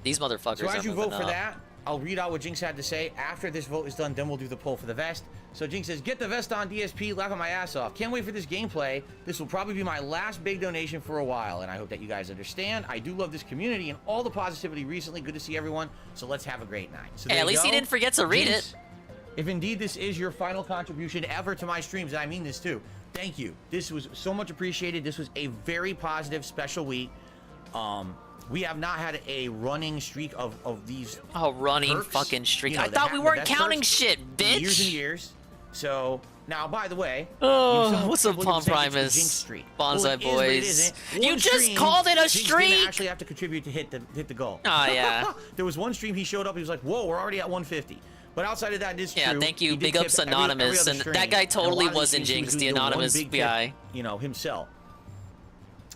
[SPEAKER 2] These motherfuckers
[SPEAKER 1] So
[SPEAKER 2] are
[SPEAKER 1] as you
[SPEAKER 2] moving
[SPEAKER 1] vote for
[SPEAKER 2] up.
[SPEAKER 1] that, I'll read out what Jinx had to say. After this vote is done, then we'll do the poll for the vest. So Jinx says, get the vest on DSP, laughing my ass off. Can't wait for this gameplay. This will probably be my last big donation for a while, and I hope that you guys understand. I do love this community and all the positivity recently. Good to see everyone. So let's have a great night. So
[SPEAKER 2] Hey,
[SPEAKER 1] there
[SPEAKER 2] at
[SPEAKER 1] you
[SPEAKER 2] least he
[SPEAKER 1] go.
[SPEAKER 2] didn't forget to read
[SPEAKER 1] Jinx, if indeed this is your final contribution ever to my streams, and I mean this too, thank you. This was so much appreciated. This was a very positive, special week. We have not had a running streak of these.
[SPEAKER 2] A running
[SPEAKER 1] perks.
[SPEAKER 2] fucking streak.
[SPEAKER 1] You know,
[SPEAKER 2] I
[SPEAKER 1] the
[SPEAKER 2] thought
[SPEAKER 1] hat-
[SPEAKER 2] we
[SPEAKER 1] the
[SPEAKER 2] weren't
[SPEAKER 1] vest
[SPEAKER 2] counting
[SPEAKER 1] perks
[SPEAKER 2] shit,
[SPEAKER 1] in
[SPEAKER 2] bitch.
[SPEAKER 1] Years and years. So now, by the way,
[SPEAKER 2] Oh, what's up,
[SPEAKER 1] people
[SPEAKER 2] Palm
[SPEAKER 1] say it's a
[SPEAKER 2] Primus?
[SPEAKER 1] jinx streak.
[SPEAKER 2] Bonsai
[SPEAKER 1] Well, it is, but it
[SPEAKER 2] boys.
[SPEAKER 1] isn't.
[SPEAKER 2] You
[SPEAKER 1] One
[SPEAKER 2] just
[SPEAKER 1] stream,
[SPEAKER 2] called it a
[SPEAKER 1] Jinx
[SPEAKER 2] streak?
[SPEAKER 1] didn't actually have to contribute to hit the goal.
[SPEAKER 2] Oh, yeah.
[SPEAKER 1] There was one stream he showed up. He was like, "Whoa, we're already at 150." But outside of that, it is
[SPEAKER 2] Yeah,
[SPEAKER 1] true.
[SPEAKER 2] thank you.
[SPEAKER 1] He did
[SPEAKER 2] Big
[SPEAKER 1] tip
[SPEAKER 2] ups
[SPEAKER 1] every
[SPEAKER 2] Anonymous.
[SPEAKER 1] other
[SPEAKER 2] And
[SPEAKER 1] stream.
[SPEAKER 2] that guy
[SPEAKER 1] And a lot
[SPEAKER 2] totally
[SPEAKER 1] of these
[SPEAKER 2] wasn't
[SPEAKER 1] streams he
[SPEAKER 2] Jinx,
[SPEAKER 1] was
[SPEAKER 2] the
[SPEAKER 1] doing one
[SPEAKER 2] anonymous
[SPEAKER 1] big tip,
[SPEAKER 2] guy.
[SPEAKER 1] you know, himself.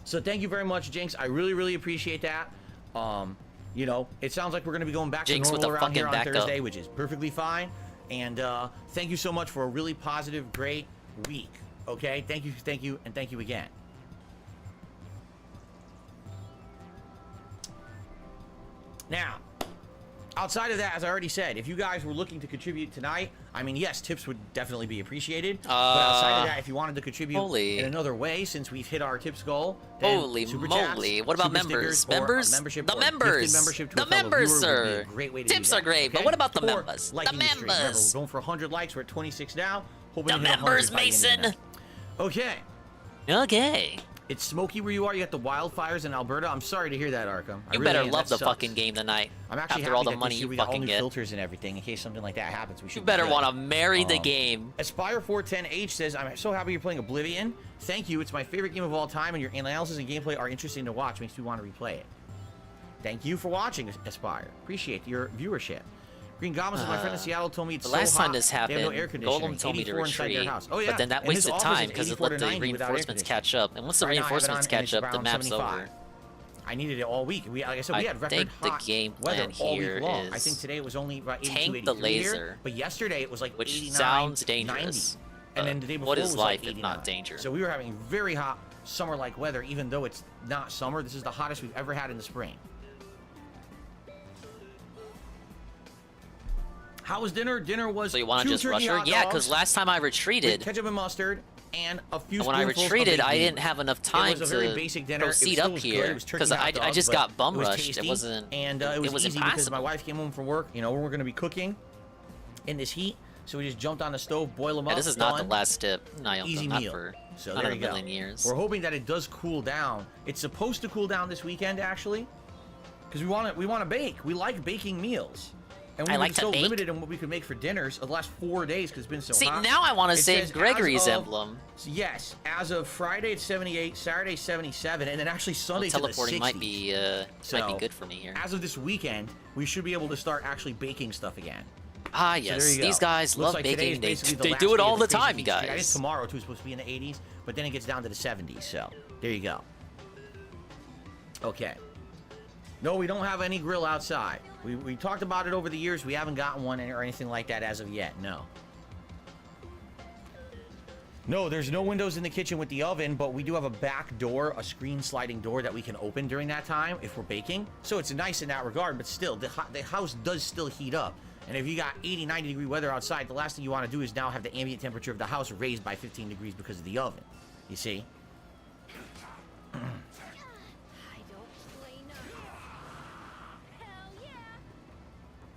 [SPEAKER 1] So thank you very much, Jinx. I really, really appreciate that. You know, it sounds like we're going to be going back
[SPEAKER 2] Jinx
[SPEAKER 1] to
[SPEAKER 2] with
[SPEAKER 1] normal
[SPEAKER 2] the
[SPEAKER 1] around here
[SPEAKER 2] fucking
[SPEAKER 1] on
[SPEAKER 2] backup.
[SPEAKER 1] Thursday, which is perfectly fine. And thank you so much for a really positive, great week. Okay? Thank you, and thank you again. Now, outside of that, as I already said, if you guys were looking to contribute tonight, I mean, yes, tips would definitely be appreciated. But outside of that, if you wanted to contribute in another way, since we've hit our tips goal, then
[SPEAKER 2] Holy
[SPEAKER 1] super
[SPEAKER 2] moly.
[SPEAKER 1] chats,
[SPEAKER 2] What about
[SPEAKER 1] super
[SPEAKER 2] members?
[SPEAKER 1] stickers, or a
[SPEAKER 2] Members?
[SPEAKER 1] membership
[SPEAKER 2] The
[SPEAKER 1] or gifted
[SPEAKER 2] members.
[SPEAKER 1] membership to
[SPEAKER 2] The
[SPEAKER 1] a fellow
[SPEAKER 2] members,
[SPEAKER 1] viewer would
[SPEAKER 2] sir.
[SPEAKER 1] be a great way to
[SPEAKER 2] Tips
[SPEAKER 1] do that,
[SPEAKER 2] are great, but
[SPEAKER 1] okay?
[SPEAKER 2] what about the
[SPEAKER 1] Or
[SPEAKER 2] members? The
[SPEAKER 1] liking stream. Remember,
[SPEAKER 2] members.
[SPEAKER 1] we're going for 100 likes. We're at 26 now. Hoping
[SPEAKER 2] The
[SPEAKER 1] to hit 100
[SPEAKER 2] members,
[SPEAKER 1] by the end of the
[SPEAKER 2] Mason.
[SPEAKER 1] night. Okay.
[SPEAKER 2] Okay.
[SPEAKER 1] It's smoky where you are. You got the wildfires in Alberta. I'm sorry to hear that, Arkham. I
[SPEAKER 2] You
[SPEAKER 1] really
[SPEAKER 2] better
[SPEAKER 1] am.
[SPEAKER 2] love
[SPEAKER 1] That
[SPEAKER 2] the
[SPEAKER 1] sucks.
[SPEAKER 2] fucking game tonight.
[SPEAKER 1] I'm actually
[SPEAKER 2] after
[SPEAKER 1] happy
[SPEAKER 2] all the
[SPEAKER 1] that
[SPEAKER 2] money
[SPEAKER 1] this year
[SPEAKER 2] you
[SPEAKER 1] we got all
[SPEAKER 2] fucking
[SPEAKER 1] new
[SPEAKER 2] get.
[SPEAKER 1] filters and everything in case something like that happens. We should
[SPEAKER 2] You
[SPEAKER 1] be
[SPEAKER 2] better
[SPEAKER 1] good.
[SPEAKER 2] want to marry the game.
[SPEAKER 1] Aspire 410H says, I'm so happy you're playing Oblivion. Thank you. It's my favorite game of all time, and your analysis and gameplay are interesting to watch. Makes me want to replay it. Thank you for watching, Aspire. Appreciate your viewership. Green Goblin says, my friend in Seattle told me it's
[SPEAKER 2] The
[SPEAKER 1] so
[SPEAKER 2] last
[SPEAKER 1] hot,
[SPEAKER 2] time this
[SPEAKER 1] they have
[SPEAKER 2] happened,
[SPEAKER 1] no air conditioning.
[SPEAKER 2] Golem told me to
[SPEAKER 1] 84 inside their
[SPEAKER 2] retreat,
[SPEAKER 1] house. Oh, yeah.
[SPEAKER 2] but then that
[SPEAKER 1] And his
[SPEAKER 2] wasted
[SPEAKER 1] office
[SPEAKER 2] time
[SPEAKER 1] is
[SPEAKER 2] because it
[SPEAKER 1] 84
[SPEAKER 2] let
[SPEAKER 1] to
[SPEAKER 2] the
[SPEAKER 1] 90 without air
[SPEAKER 2] reinforcements
[SPEAKER 1] conditioning.
[SPEAKER 2] catch up. And once the
[SPEAKER 1] Right now, I have it
[SPEAKER 2] reinforcements
[SPEAKER 1] on, and
[SPEAKER 2] catch
[SPEAKER 1] it's
[SPEAKER 2] up, the
[SPEAKER 1] around
[SPEAKER 2] map's
[SPEAKER 1] 75.
[SPEAKER 2] over.
[SPEAKER 1] I needed it all week. Like I said, we
[SPEAKER 2] I
[SPEAKER 1] had record
[SPEAKER 2] think the
[SPEAKER 1] hot
[SPEAKER 2] game
[SPEAKER 1] weather
[SPEAKER 2] plan
[SPEAKER 1] all
[SPEAKER 2] here
[SPEAKER 1] week long. I
[SPEAKER 2] is
[SPEAKER 1] think today it was only about 82,
[SPEAKER 2] tank
[SPEAKER 1] 83
[SPEAKER 2] the laser,
[SPEAKER 1] here, but yesterday it was like
[SPEAKER 2] which
[SPEAKER 1] 89,
[SPEAKER 2] sounds
[SPEAKER 1] 90.
[SPEAKER 2] dangerous.
[SPEAKER 1] And then the day before
[SPEAKER 2] what
[SPEAKER 1] it
[SPEAKER 2] is
[SPEAKER 1] was
[SPEAKER 2] life
[SPEAKER 1] like
[SPEAKER 2] if
[SPEAKER 1] 89.
[SPEAKER 2] not danger?
[SPEAKER 1] So we were having very hot summer-like weather, even though it's not summer. This is the hottest we've ever had in the spring. How was dinner? Dinner was
[SPEAKER 2] So you want to
[SPEAKER 1] 2
[SPEAKER 2] just
[SPEAKER 1] turkey
[SPEAKER 2] rush her?
[SPEAKER 1] hot
[SPEAKER 2] Yeah,
[SPEAKER 1] dogs
[SPEAKER 2] because last time I
[SPEAKER 1] with
[SPEAKER 2] retreated,
[SPEAKER 1] ketchup and mustard and a few
[SPEAKER 2] and when I
[SPEAKER 1] spoonfuls of
[SPEAKER 2] retreated,
[SPEAKER 1] baked
[SPEAKER 2] I didn't
[SPEAKER 1] beans.
[SPEAKER 2] have enough
[SPEAKER 1] It
[SPEAKER 2] time
[SPEAKER 1] was a very
[SPEAKER 2] to
[SPEAKER 1] basic dinner. It
[SPEAKER 2] proceed
[SPEAKER 1] still
[SPEAKER 2] up
[SPEAKER 1] was good.
[SPEAKER 2] here
[SPEAKER 1] It was turkey
[SPEAKER 2] because
[SPEAKER 1] hot
[SPEAKER 2] I
[SPEAKER 1] dogs,
[SPEAKER 2] just
[SPEAKER 1] but
[SPEAKER 2] got bum
[SPEAKER 1] it was
[SPEAKER 2] rushed. It
[SPEAKER 1] tasty,
[SPEAKER 2] wasn't.
[SPEAKER 1] and it was easy because my
[SPEAKER 2] impossible.
[SPEAKER 1] wife came home from work. You know, we're going to be cooking in this heat, so we just jumped on the stove, boil them
[SPEAKER 2] Yeah,
[SPEAKER 1] up.
[SPEAKER 2] this is not the
[SPEAKER 1] done.
[SPEAKER 2] last tip. No,
[SPEAKER 1] Easy
[SPEAKER 2] not
[SPEAKER 1] meal.
[SPEAKER 2] for
[SPEAKER 1] So
[SPEAKER 2] not
[SPEAKER 1] there
[SPEAKER 2] in
[SPEAKER 1] you
[SPEAKER 2] a
[SPEAKER 1] go.
[SPEAKER 2] million years.
[SPEAKER 1] We're hoping that it does cool down. It's supposed to cool down this weekend, actually, because we want to bake. We like baking meals. And
[SPEAKER 2] I
[SPEAKER 1] we've
[SPEAKER 2] like
[SPEAKER 1] been
[SPEAKER 2] to
[SPEAKER 1] so
[SPEAKER 2] bake.
[SPEAKER 1] limited in what we could make for dinners the last 4 days because it's been so
[SPEAKER 2] See,
[SPEAKER 1] hot.
[SPEAKER 2] now I want to
[SPEAKER 1] It
[SPEAKER 2] save
[SPEAKER 1] says
[SPEAKER 2] Gregory's
[SPEAKER 1] as of-
[SPEAKER 2] emblem.
[SPEAKER 1] Yes, as of Friday it's 78, Saturday 77, and then actually Sunday to the 60s.
[SPEAKER 2] Teleporting might be
[SPEAKER 1] So,
[SPEAKER 2] good for me here.
[SPEAKER 1] As of this weekend, we should be able to start actually baking stuff again.
[SPEAKER 2] Ah,
[SPEAKER 1] So
[SPEAKER 2] yes,
[SPEAKER 1] there you go.
[SPEAKER 2] these guys
[SPEAKER 1] Looks
[SPEAKER 2] love
[SPEAKER 1] like today
[SPEAKER 2] baking.
[SPEAKER 1] is basically the
[SPEAKER 2] They
[SPEAKER 1] last
[SPEAKER 2] do it
[SPEAKER 1] day of
[SPEAKER 2] all the
[SPEAKER 1] crazy
[SPEAKER 2] time, you
[SPEAKER 1] heat streak. I think
[SPEAKER 2] guys.
[SPEAKER 1] tomorrow too is supposed to be in the 80s, but then it gets down to the 70s. So there you go. Okay. No, we don't have any grill outside. We talked about it over the years. We haven't gotten one or anything like that as of yet. No. No, there's no windows in the kitchen with the oven, but we do have a back door, a screen sliding door that we can open during that time if we're baking. So it's nice in that regard, but still, the house does still heat up. And if you got 80, 90 degree weather outside, the last thing you want to do is now have the ambient temperature of the house raised by 15 degrees because of the oven. You see?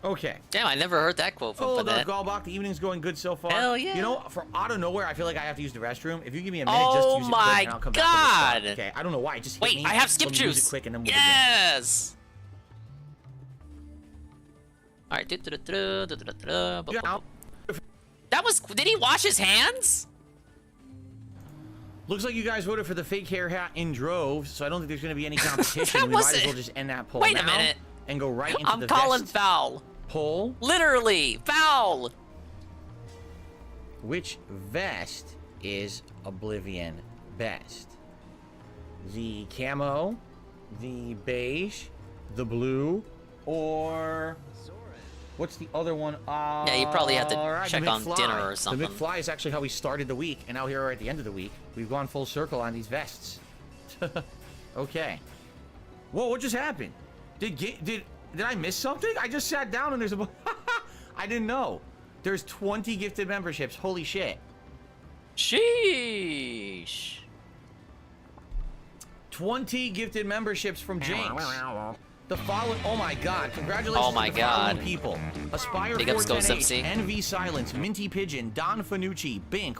[SPEAKER 1] Okay.
[SPEAKER 2] Damn, I never heard that quote from
[SPEAKER 1] Oh,
[SPEAKER 2] Finette.
[SPEAKER 1] Gallbach, the evening's going good so far.
[SPEAKER 2] Hell yeah.
[SPEAKER 1] You know, from out of nowhere, I feel like I have to use the restroom. If you give me a minute just to use it quick,
[SPEAKER 2] my
[SPEAKER 1] and I'll come back to this
[SPEAKER 2] God.
[SPEAKER 1] stuff. Okay, I don't know why. It just hit
[SPEAKER 2] Wait,
[SPEAKER 1] me.
[SPEAKER 2] I have skip
[SPEAKER 1] Let me use
[SPEAKER 2] juice.
[SPEAKER 1] it quick and then we'll begin.
[SPEAKER 2] Yes. All right. That was. Did he wash his hands?
[SPEAKER 1] Looks like you guys voted for the fake hair hat in droves, so I don't think there's going to be any competition.
[SPEAKER 2] That
[SPEAKER 1] We might as
[SPEAKER 2] wasn't-
[SPEAKER 1] well just end that poll
[SPEAKER 2] Wait a
[SPEAKER 1] now
[SPEAKER 2] minute.
[SPEAKER 1] and go right into
[SPEAKER 2] I'm
[SPEAKER 1] the
[SPEAKER 2] calling
[SPEAKER 1] vest
[SPEAKER 2] foul.
[SPEAKER 1] poll.
[SPEAKER 2] Literally foul.
[SPEAKER 1] Which vest is Oblivion best? the camo, the beige, the blue, or what's the other one?
[SPEAKER 2] Yeah, you probably have to
[SPEAKER 1] Alright,
[SPEAKER 2] check
[SPEAKER 1] the
[SPEAKER 2] on
[SPEAKER 1] McFly.
[SPEAKER 2] dinner or something.
[SPEAKER 1] The McFly is actually how we started the week, and now here we're at the end of the week. We've gone full circle on these vests. Okay. Whoa, what just happened? Did I miss something? I just sat down and there's a... I didn't know. There's 20 gifted memberships. Holy shit.
[SPEAKER 2] Sheesh.
[SPEAKER 1] 20 gifted memberships from James. The following... Oh my god. Congratulations
[SPEAKER 2] Oh my
[SPEAKER 1] to the following
[SPEAKER 2] god.
[SPEAKER 1] people. Aspire
[SPEAKER 2] Big ups, Ghost
[SPEAKER 1] 410H,
[SPEAKER 2] MC.
[SPEAKER 1] NV Silence, Minty Pigeon, Don Fanucci, Bink,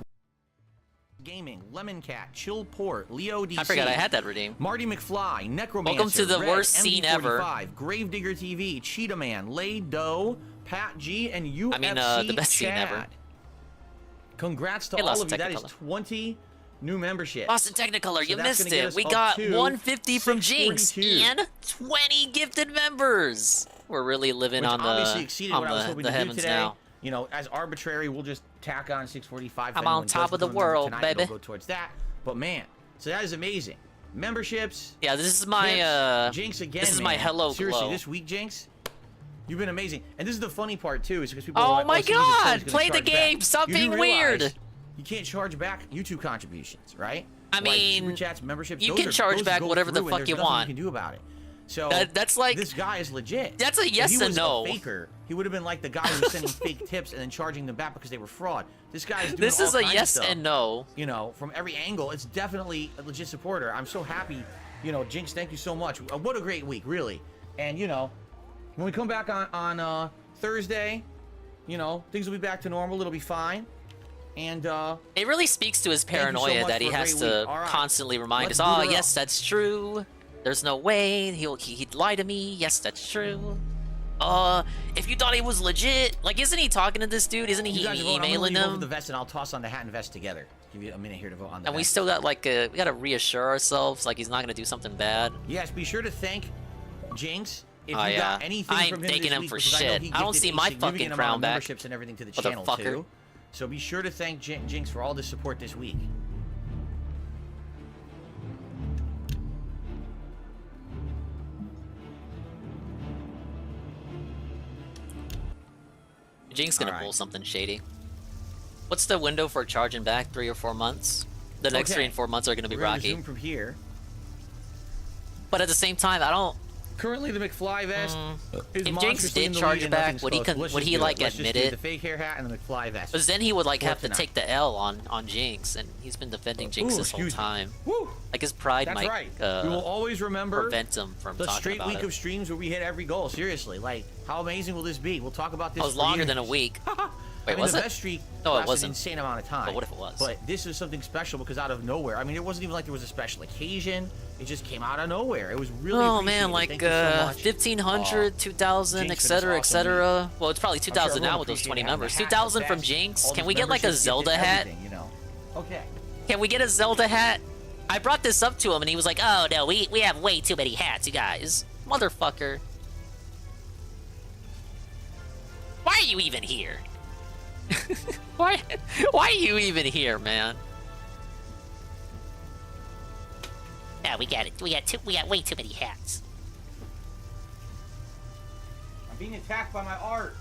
[SPEAKER 1] Gaming, Lemon Cat, Chill Port, Leo DC.
[SPEAKER 2] I forgot I had that redeemed.
[SPEAKER 1] Marty McFly, Necromancer,
[SPEAKER 2] Welcome to the
[SPEAKER 1] Red,
[SPEAKER 2] worst scene ever.
[SPEAKER 1] MD45, Gravedigger TV, Cheetah Man, Lay Doe, Pat G, and UFC
[SPEAKER 2] I mean, the best scene
[SPEAKER 1] Chad.
[SPEAKER 2] ever.
[SPEAKER 1] Congrats to
[SPEAKER 2] Hey,
[SPEAKER 1] all
[SPEAKER 2] Lost
[SPEAKER 1] of you. That is
[SPEAKER 2] Technicolor.
[SPEAKER 1] 20 new memberships.
[SPEAKER 2] Boston Technicolor,
[SPEAKER 1] So
[SPEAKER 2] you
[SPEAKER 1] that's
[SPEAKER 2] missed
[SPEAKER 1] gonna get
[SPEAKER 2] it.
[SPEAKER 1] us
[SPEAKER 2] We
[SPEAKER 1] up
[SPEAKER 2] got
[SPEAKER 1] to
[SPEAKER 2] 150 from Jinx
[SPEAKER 1] 642.
[SPEAKER 2] and 20 gifted members. We're really living
[SPEAKER 1] Which
[SPEAKER 2] on
[SPEAKER 1] obviously
[SPEAKER 2] the
[SPEAKER 1] exceeded
[SPEAKER 2] on
[SPEAKER 1] what I was hoping
[SPEAKER 2] the
[SPEAKER 1] to do
[SPEAKER 2] heavens
[SPEAKER 1] today.
[SPEAKER 2] now.
[SPEAKER 1] You know, as arbitrary, we'll just tack on 645. If
[SPEAKER 2] I'm on
[SPEAKER 1] anyone
[SPEAKER 2] top
[SPEAKER 1] does
[SPEAKER 2] of the
[SPEAKER 1] become a member
[SPEAKER 2] world,
[SPEAKER 1] tonight,
[SPEAKER 2] baby.
[SPEAKER 1] It'll go towards that. But man, so that is amazing. Memberships.
[SPEAKER 2] Yeah, this is my
[SPEAKER 1] Jinx again.
[SPEAKER 2] This is
[SPEAKER 1] man.
[SPEAKER 2] my hello
[SPEAKER 1] Seriously,
[SPEAKER 2] glow.
[SPEAKER 1] this week, Jinx, you've been amazing. And this is the funny part too, is because people.
[SPEAKER 2] Oh
[SPEAKER 1] are like,
[SPEAKER 2] my
[SPEAKER 1] Season 7 is
[SPEAKER 2] god!
[SPEAKER 1] gonna
[SPEAKER 2] Play the
[SPEAKER 1] charge
[SPEAKER 2] game!
[SPEAKER 1] back.
[SPEAKER 2] Stop
[SPEAKER 1] You do
[SPEAKER 2] being
[SPEAKER 1] realize
[SPEAKER 2] weird!
[SPEAKER 1] You can't charge back YouTube contributions, right?
[SPEAKER 2] I
[SPEAKER 1] Like
[SPEAKER 2] mean,
[SPEAKER 1] super chats, memberships.
[SPEAKER 2] you
[SPEAKER 1] those
[SPEAKER 2] can
[SPEAKER 1] are-
[SPEAKER 2] charge
[SPEAKER 1] those
[SPEAKER 2] back
[SPEAKER 1] go
[SPEAKER 2] whatever the
[SPEAKER 1] through, and
[SPEAKER 2] fuck
[SPEAKER 1] there's
[SPEAKER 2] you
[SPEAKER 1] nothing
[SPEAKER 2] want.
[SPEAKER 1] You can do about it. So
[SPEAKER 2] that's like
[SPEAKER 1] this guy is legit.
[SPEAKER 2] That's a yes
[SPEAKER 1] if he
[SPEAKER 2] and
[SPEAKER 1] was
[SPEAKER 2] no.
[SPEAKER 1] A faker, he would have been like the guy who was sending fake tips and then charging them back because they were fraud. This guy's doing
[SPEAKER 2] This
[SPEAKER 1] all
[SPEAKER 2] is a
[SPEAKER 1] kinds of
[SPEAKER 2] yes
[SPEAKER 1] stuff,
[SPEAKER 2] and no.
[SPEAKER 1] You know, from every angle, it's definitely a legit supporter. I'm so happy. You know, Jinx, thank you so much. What a great week, really. And you know, when we come back on Thursday, you know, things will be back to normal. It'll be fine. And
[SPEAKER 2] it really speaks to his
[SPEAKER 1] thank you so
[SPEAKER 2] paranoia
[SPEAKER 1] much
[SPEAKER 2] that he
[SPEAKER 1] for a
[SPEAKER 2] has
[SPEAKER 1] great
[SPEAKER 2] to
[SPEAKER 1] week. All right.
[SPEAKER 2] constantly remind
[SPEAKER 1] Let's
[SPEAKER 2] us, oh
[SPEAKER 1] boot her
[SPEAKER 2] yes,
[SPEAKER 1] up.
[SPEAKER 2] that's true. There's no way he'd lie to me. Yes, that's true. If you thought he was legit, like, isn't he talking to this dude? Isn't
[SPEAKER 1] You
[SPEAKER 2] he
[SPEAKER 1] guys vote. I'm gonna
[SPEAKER 2] emailing
[SPEAKER 1] leave over
[SPEAKER 2] him?
[SPEAKER 1] the vest and I'll toss on the hat and vest together. Give you a minute here to vote on the
[SPEAKER 2] And we
[SPEAKER 1] vest.
[SPEAKER 2] still got like we gotta reassure ourselves like he's not gonna do something bad.
[SPEAKER 1] Yes, be sure to thank Jinx if
[SPEAKER 2] Oh,
[SPEAKER 1] you
[SPEAKER 2] yeah.
[SPEAKER 1] got anything
[SPEAKER 2] I ain't
[SPEAKER 1] from him
[SPEAKER 2] thanking
[SPEAKER 1] this
[SPEAKER 2] him
[SPEAKER 1] week,
[SPEAKER 2] for
[SPEAKER 1] because I know
[SPEAKER 2] shit.
[SPEAKER 1] he
[SPEAKER 2] I don't
[SPEAKER 1] gifted
[SPEAKER 2] see
[SPEAKER 1] a
[SPEAKER 2] my
[SPEAKER 1] significant
[SPEAKER 2] fucking
[SPEAKER 1] amount
[SPEAKER 2] crown
[SPEAKER 1] of
[SPEAKER 2] back,
[SPEAKER 1] memberships and everything to the channel
[SPEAKER 2] motherfucker.
[SPEAKER 1] too. So be sure to thank Jinx for all the support this week.
[SPEAKER 2] Jinx gonna pull something shady. What's the window for charging back? 3 or 4 months? The next
[SPEAKER 1] Okay.
[SPEAKER 2] 3 and 4 months are gonna be
[SPEAKER 1] We're gonna
[SPEAKER 2] rocky.
[SPEAKER 1] zoom from here.
[SPEAKER 2] But at the same time, I don't.
[SPEAKER 1] Currently, the McFly vest is
[SPEAKER 2] If Jinx
[SPEAKER 1] monstrously in
[SPEAKER 2] did
[SPEAKER 1] the
[SPEAKER 2] charge
[SPEAKER 1] lead and
[SPEAKER 2] back,
[SPEAKER 1] nothing's
[SPEAKER 2] would he
[SPEAKER 1] close.
[SPEAKER 2] con-
[SPEAKER 1] Let's
[SPEAKER 2] would
[SPEAKER 1] just
[SPEAKER 2] he
[SPEAKER 1] do
[SPEAKER 2] like
[SPEAKER 1] Let's just
[SPEAKER 2] admit
[SPEAKER 1] do
[SPEAKER 2] it?
[SPEAKER 1] The fake hair hat and the McFly vest.
[SPEAKER 2] Because then he would like
[SPEAKER 1] For
[SPEAKER 2] have to
[SPEAKER 1] tonight.
[SPEAKER 2] take the L on Jinx, and he's been defending Jinx
[SPEAKER 1] Ooh,
[SPEAKER 2] this whole
[SPEAKER 1] excuse me.
[SPEAKER 2] time.
[SPEAKER 1] Woo!
[SPEAKER 2] Like his pride
[SPEAKER 1] That's
[SPEAKER 2] might
[SPEAKER 1] right. We will always remember
[SPEAKER 2] prevent him from
[SPEAKER 1] the
[SPEAKER 2] talking
[SPEAKER 1] straight
[SPEAKER 2] about
[SPEAKER 1] week
[SPEAKER 2] it.
[SPEAKER 1] of streams where we hit every goal. Seriously, like how amazing will this be? We'll talk about this.
[SPEAKER 2] It was
[SPEAKER 1] for
[SPEAKER 2] longer
[SPEAKER 1] years.
[SPEAKER 2] than a week.
[SPEAKER 1] I
[SPEAKER 2] Wait,
[SPEAKER 1] mean,
[SPEAKER 2] was
[SPEAKER 1] the
[SPEAKER 2] it?
[SPEAKER 1] best streak
[SPEAKER 2] No, it
[SPEAKER 1] lasted
[SPEAKER 2] wasn't.
[SPEAKER 1] an insane amount of time.
[SPEAKER 2] But what if it was?
[SPEAKER 1] But this is something special because out of nowhere. I mean, it wasn't even like there was a special occasion. It just came out of nowhere. It was really.
[SPEAKER 2] Oh man,
[SPEAKER 1] appreciated.
[SPEAKER 2] like
[SPEAKER 1] Thank you so much.
[SPEAKER 2] 1500, 2000,
[SPEAKER 1] Jinx,
[SPEAKER 2] etc.,
[SPEAKER 1] it's awesome.
[SPEAKER 2] etc. Well, it's probably
[SPEAKER 1] I'm sure
[SPEAKER 2] 2000 now
[SPEAKER 1] everyone
[SPEAKER 2] with those 20
[SPEAKER 1] appreciated having
[SPEAKER 2] members.
[SPEAKER 1] the hat,
[SPEAKER 2] 2000
[SPEAKER 1] the
[SPEAKER 2] from
[SPEAKER 1] vest,
[SPEAKER 2] Jinx.
[SPEAKER 1] all
[SPEAKER 2] Can
[SPEAKER 1] these
[SPEAKER 2] we get like a
[SPEAKER 1] memberships,
[SPEAKER 2] Zelda
[SPEAKER 1] gifted,
[SPEAKER 2] hat?
[SPEAKER 1] everything, you know. Okay.
[SPEAKER 2] Can we get a Zelda hat? I brought this up to him and he was like, "Oh no, we have way too many hats, you guys." Motherfucker. Why are you even here? Why are you even here, man? Yeah, we got it. We got way too many hats.
[SPEAKER 1] I'm being attacked by my art.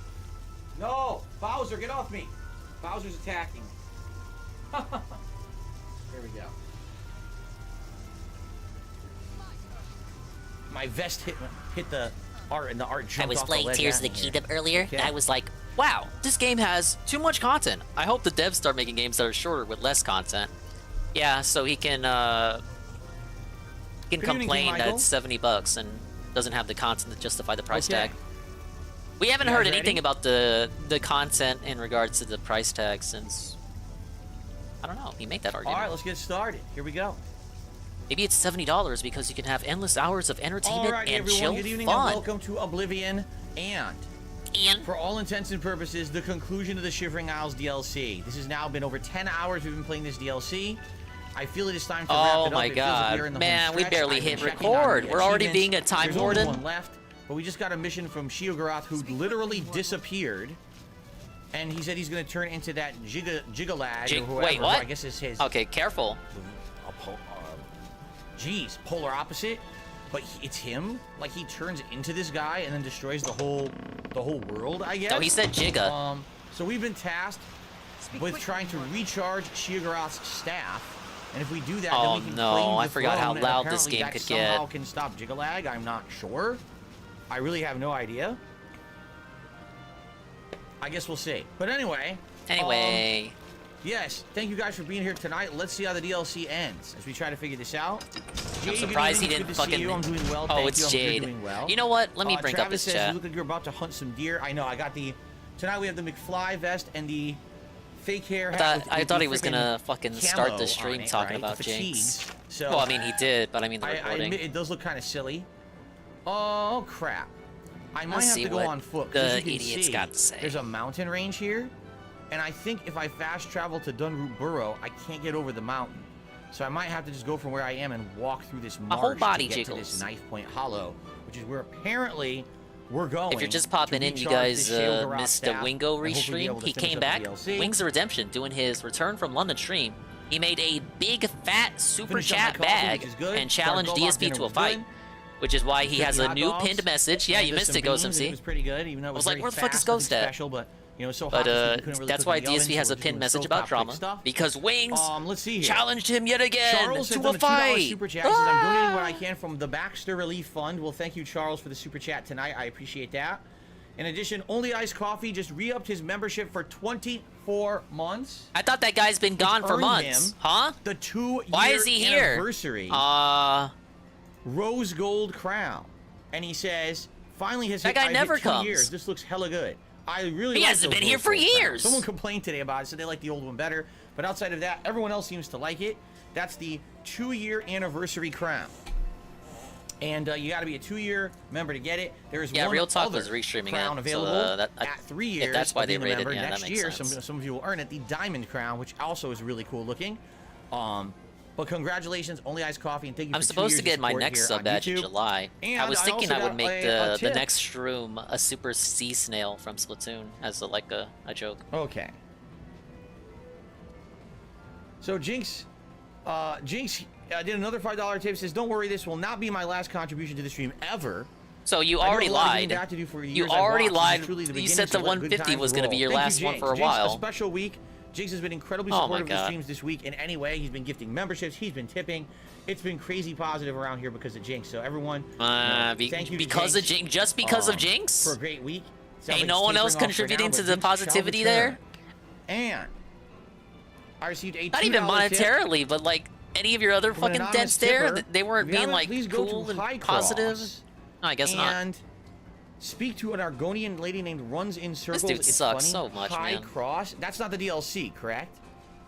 [SPEAKER 1] No, Bowser, get off me. Bowser's attacking me. There we go. My vest hit the art, and the art jumped
[SPEAKER 2] I was
[SPEAKER 1] off
[SPEAKER 2] playing
[SPEAKER 1] the ledge
[SPEAKER 2] Tears of
[SPEAKER 1] at
[SPEAKER 2] the
[SPEAKER 1] me here.
[SPEAKER 2] Kingdom earlier,
[SPEAKER 1] Okay.
[SPEAKER 2] and I was like, wow, this game has too much content. I hope the devs start making games that are shorter with less content. Yeah, so he can
[SPEAKER 1] Good evening,
[SPEAKER 2] complain that
[SPEAKER 1] Michael.
[SPEAKER 2] it's $70 and doesn't have the content to justify the price
[SPEAKER 1] Okay.
[SPEAKER 2] tag. We haven't
[SPEAKER 1] You guys
[SPEAKER 2] heard
[SPEAKER 1] ready?
[SPEAKER 2] anything about the content in regards to the price tag since, I don't know, he made that
[SPEAKER 1] All
[SPEAKER 2] argument.
[SPEAKER 1] right, let's get started. Here we go.
[SPEAKER 2] Maybe it's $70 because you can have endless hours of entertainment
[SPEAKER 1] All right,
[SPEAKER 2] and
[SPEAKER 1] everyone.
[SPEAKER 2] chill
[SPEAKER 1] Good evening
[SPEAKER 2] fun.
[SPEAKER 1] and welcome to Oblivion and for all intents and purposes, the conclusion of the Shivering Isles DLC. This has now been over 10 hours we've been playing this DLC. I feel it is time to wrap
[SPEAKER 2] Oh
[SPEAKER 1] it up.
[SPEAKER 2] my
[SPEAKER 1] It feels like we are
[SPEAKER 2] god,
[SPEAKER 1] in the
[SPEAKER 2] man,
[SPEAKER 1] home
[SPEAKER 2] we
[SPEAKER 1] stretch.
[SPEAKER 2] barely
[SPEAKER 1] I've been
[SPEAKER 2] hit
[SPEAKER 1] checking on
[SPEAKER 2] record.
[SPEAKER 1] the
[SPEAKER 2] We're already
[SPEAKER 1] achievements.
[SPEAKER 2] being a time
[SPEAKER 1] There's
[SPEAKER 2] warden.
[SPEAKER 1] only one left, but we just got a mission from Shiogarath who literally disappeared. And he said he's going to turn into that Gigalad or whoever.
[SPEAKER 2] Wait,
[SPEAKER 1] who
[SPEAKER 2] what?
[SPEAKER 1] I guess is his.
[SPEAKER 2] Okay, careful.
[SPEAKER 1] Geez, polar opposite. But it's him. Like he turns into this guy and then destroys the whole world. I guess.
[SPEAKER 2] No, he said Jigga.
[SPEAKER 1] So we've been tasked with trying to recharge Sheogorath's staff. And if we do that, then we can claim
[SPEAKER 2] I
[SPEAKER 1] the
[SPEAKER 2] forgot how
[SPEAKER 1] throne,
[SPEAKER 2] loud
[SPEAKER 1] and
[SPEAKER 2] this
[SPEAKER 1] apparently
[SPEAKER 2] game
[SPEAKER 1] that
[SPEAKER 2] could
[SPEAKER 1] somehow
[SPEAKER 2] get.
[SPEAKER 1] Can stop Jigalag. I'm not sure. I really have no idea. I guess we'll see. But anyway. Yes, thank you guys for being here tonight. Let's see how the DLC ends as we try to figure this out.
[SPEAKER 2] I'm surprised he didn't fucking.
[SPEAKER 1] I'm doing well.
[SPEAKER 2] Oh,
[SPEAKER 1] Thank
[SPEAKER 2] it's
[SPEAKER 1] you.
[SPEAKER 2] Jade.
[SPEAKER 1] Doing well.
[SPEAKER 2] You know what? Let me bring up
[SPEAKER 1] Travis
[SPEAKER 2] his
[SPEAKER 1] says,
[SPEAKER 2] chat.
[SPEAKER 1] You look like you're about to hunt some deer. I know. I got the. Tonight we have the McFly vest and the fake hair.
[SPEAKER 2] I thought he was gonna fucking start the stream talking about Jinx.
[SPEAKER 1] So,
[SPEAKER 2] well, I mean he did, but I mean the
[SPEAKER 1] I
[SPEAKER 2] recording.
[SPEAKER 1] admit it does look kind of silly. Oh crap! I might have to go on foot.
[SPEAKER 2] The idiot's got to say.
[SPEAKER 1] There's a mountain range here, and I think if I fast travel to Dunroot Burrow, I can't get over the mountain. So I might have to just go from where I am and walk through this marsh
[SPEAKER 2] whole body
[SPEAKER 1] to get to this Knife Point Hollow, which is where apparently we're going.
[SPEAKER 2] If you're just popping in, you guys missed the Wingo restream. He came back. Wings of Redemption doing his return from London stream. He made a big fat super chat bag and challenged DSP to a fight, which is why he has a new pinned message. Yeah, you missed it, Ghost MC.
[SPEAKER 1] It was pretty good, even though it was
[SPEAKER 2] like, where the fuck is Ghost at?
[SPEAKER 1] Special, but you know, so
[SPEAKER 2] but that's why DSP has a pinned message about drama, because Wings
[SPEAKER 1] let's see here.
[SPEAKER 2] challenged him yet again
[SPEAKER 1] Charles
[SPEAKER 2] to
[SPEAKER 1] has
[SPEAKER 2] a
[SPEAKER 1] done
[SPEAKER 2] fight.
[SPEAKER 1] $2 super chat. He says, I'm donating what I can from the Baxter Relief Fund. Well, thank you, Charles, for the super chat tonight. I appreciate that. In addition, Only Iced Coffee just re-upped his membership for 24 months.
[SPEAKER 2] I thought that guy's been gone for months. Huh?
[SPEAKER 1] The 2-year
[SPEAKER 2] Why is he here?
[SPEAKER 1] Anniversary. Rose Gold Crown. And he says, finally has
[SPEAKER 2] that
[SPEAKER 1] hit,
[SPEAKER 2] guy never
[SPEAKER 1] hit 2
[SPEAKER 2] comes.
[SPEAKER 1] years. This looks hella good. I really
[SPEAKER 2] He
[SPEAKER 1] like
[SPEAKER 2] hasn't
[SPEAKER 1] those
[SPEAKER 2] been here
[SPEAKER 1] Rose
[SPEAKER 2] for
[SPEAKER 1] Gold crowns.
[SPEAKER 2] years.
[SPEAKER 1] Someone complained today about it, said they like the old one better. But outside of that, everyone else seems to like it. That's the 2-year anniversary crown. And you got to be a 2-year member to get it. There is one
[SPEAKER 2] Real Talk
[SPEAKER 1] other
[SPEAKER 2] was restreaming
[SPEAKER 1] crown
[SPEAKER 2] it,
[SPEAKER 1] available
[SPEAKER 2] so,
[SPEAKER 1] at 3 years.
[SPEAKER 2] If that's why
[SPEAKER 1] of
[SPEAKER 2] they
[SPEAKER 1] being a
[SPEAKER 2] rated
[SPEAKER 1] member.
[SPEAKER 2] it, yeah,
[SPEAKER 1] Next
[SPEAKER 2] that makes
[SPEAKER 1] year,
[SPEAKER 2] sense.
[SPEAKER 1] some of you will earn it. The Diamond Crown, which also is really cool looking. But congratulations, Only Iced Coffee, and thank you.
[SPEAKER 2] I'm supposed to get my next sub badge in July.
[SPEAKER 1] And
[SPEAKER 2] I was thinking I would make the
[SPEAKER 1] tip.
[SPEAKER 2] next room a super sea snail from Splatoon as a joke.
[SPEAKER 1] Okay. So Jinx did another $5 tip. Says, "Don't worry, this will not be my last contribution to the stream ever."
[SPEAKER 2] So you already lied. You already lied. You said the 150 was going to be your last one for a while.
[SPEAKER 1] A special week. Jinx has been incredibly supportive of the streams this week in any way. He's been gifting memberships. He's been tipping. It's been crazy positive around here because of Jinx. So everyone, thank you
[SPEAKER 2] because of Jinx. Just because of Jinx?
[SPEAKER 1] For a great week.
[SPEAKER 2] Ain't no one else contributing to the positivity there?
[SPEAKER 1] And I received a
[SPEAKER 2] not even monetarily, but like any of your other fucking devs there, they weren't being like cool and positive. No, I guess not.
[SPEAKER 1] And speak to an Argonian lady named Runs in Circles.
[SPEAKER 2] This dude
[SPEAKER 1] it's
[SPEAKER 2] sucks
[SPEAKER 1] funny.
[SPEAKER 2] so much,
[SPEAKER 1] High
[SPEAKER 2] man.
[SPEAKER 1] Cross. That's not the DLC, correct?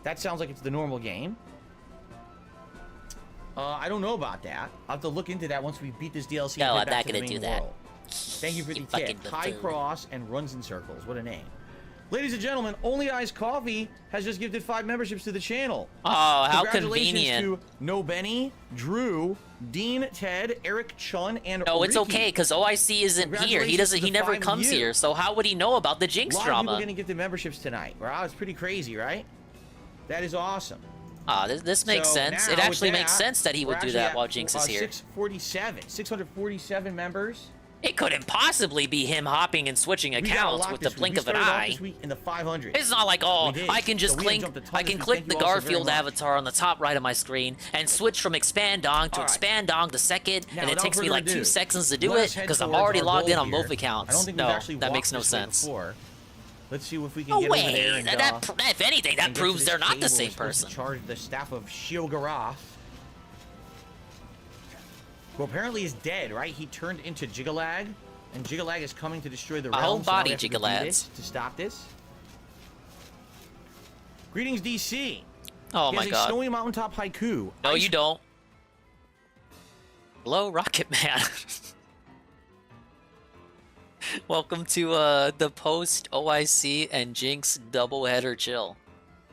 [SPEAKER 1] That sounds like it's the normal game. I don't know about that. I'll have to look into that once we beat this DLC.
[SPEAKER 2] No,
[SPEAKER 1] and
[SPEAKER 2] I'm
[SPEAKER 1] get back
[SPEAKER 2] not
[SPEAKER 1] to the
[SPEAKER 2] gonna
[SPEAKER 1] main
[SPEAKER 2] do that.
[SPEAKER 1] world. Thank you for the
[SPEAKER 2] fucking
[SPEAKER 1] tip. High
[SPEAKER 2] buffoon.
[SPEAKER 1] Cross and Runs in Circles. What a name. Ladies and gentlemen, Only Iced Coffee has just gifted 5 memberships to the channel.
[SPEAKER 2] Oh, how
[SPEAKER 1] Congratulations
[SPEAKER 2] convenient.
[SPEAKER 1] to No Benny, Drew, Dean, Ted, Eric, Chun, and
[SPEAKER 2] No, it's
[SPEAKER 1] Ricky.
[SPEAKER 2] okay because OIC isn't here. He never comes here. So how would he know about the Jinx
[SPEAKER 1] A lot of
[SPEAKER 2] drama?
[SPEAKER 1] people going to get the memberships tonight. Wow, it's pretty crazy, right? That is awesome.
[SPEAKER 2] This makes sense. It actually makes sense that he would do that while Jinx is here.
[SPEAKER 1] 647 members.
[SPEAKER 2] It couldn't possibly be him hopping and switching accounts with the blink of an eye.
[SPEAKER 1] This week in the 500.
[SPEAKER 2] It's not like, oh, I can just click the Garfield avatar on the top right of my screen and switch from expand dong to expand dong the second, and it takes me like 2 seconds to do it because I'm already logged in on both accounts.
[SPEAKER 1] I don't think
[SPEAKER 2] no,
[SPEAKER 1] we've actually
[SPEAKER 2] that makes
[SPEAKER 1] walked
[SPEAKER 2] no
[SPEAKER 1] this way
[SPEAKER 2] sense.
[SPEAKER 1] before. Let's see if we can
[SPEAKER 2] No
[SPEAKER 1] get
[SPEAKER 2] way.
[SPEAKER 1] over there and
[SPEAKER 2] If anything, that
[SPEAKER 1] and get
[SPEAKER 2] proves
[SPEAKER 1] to
[SPEAKER 2] they're
[SPEAKER 1] this
[SPEAKER 2] not the
[SPEAKER 1] table.
[SPEAKER 2] same
[SPEAKER 1] We're supposed to
[SPEAKER 2] person.
[SPEAKER 1] charge the staff of Sheogorath, who apparently is dead, right? He turned into Jigalag, and Jigalag is coming to destroy the
[SPEAKER 2] My
[SPEAKER 1] realm.
[SPEAKER 2] whole
[SPEAKER 1] so now we
[SPEAKER 2] body
[SPEAKER 1] have to do
[SPEAKER 2] Jigalads.
[SPEAKER 1] this to stop this. Greetings, DC.
[SPEAKER 2] Oh
[SPEAKER 1] He
[SPEAKER 2] my
[SPEAKER 1] has
[SPEAKER 2] god.
[SPEAKER 1] a snowy mountaintop haiku.
[SPEAKER 2] No, you don't. Hello, Rocket Man. Welcome to the post OIC and Jinx doubleheader chill.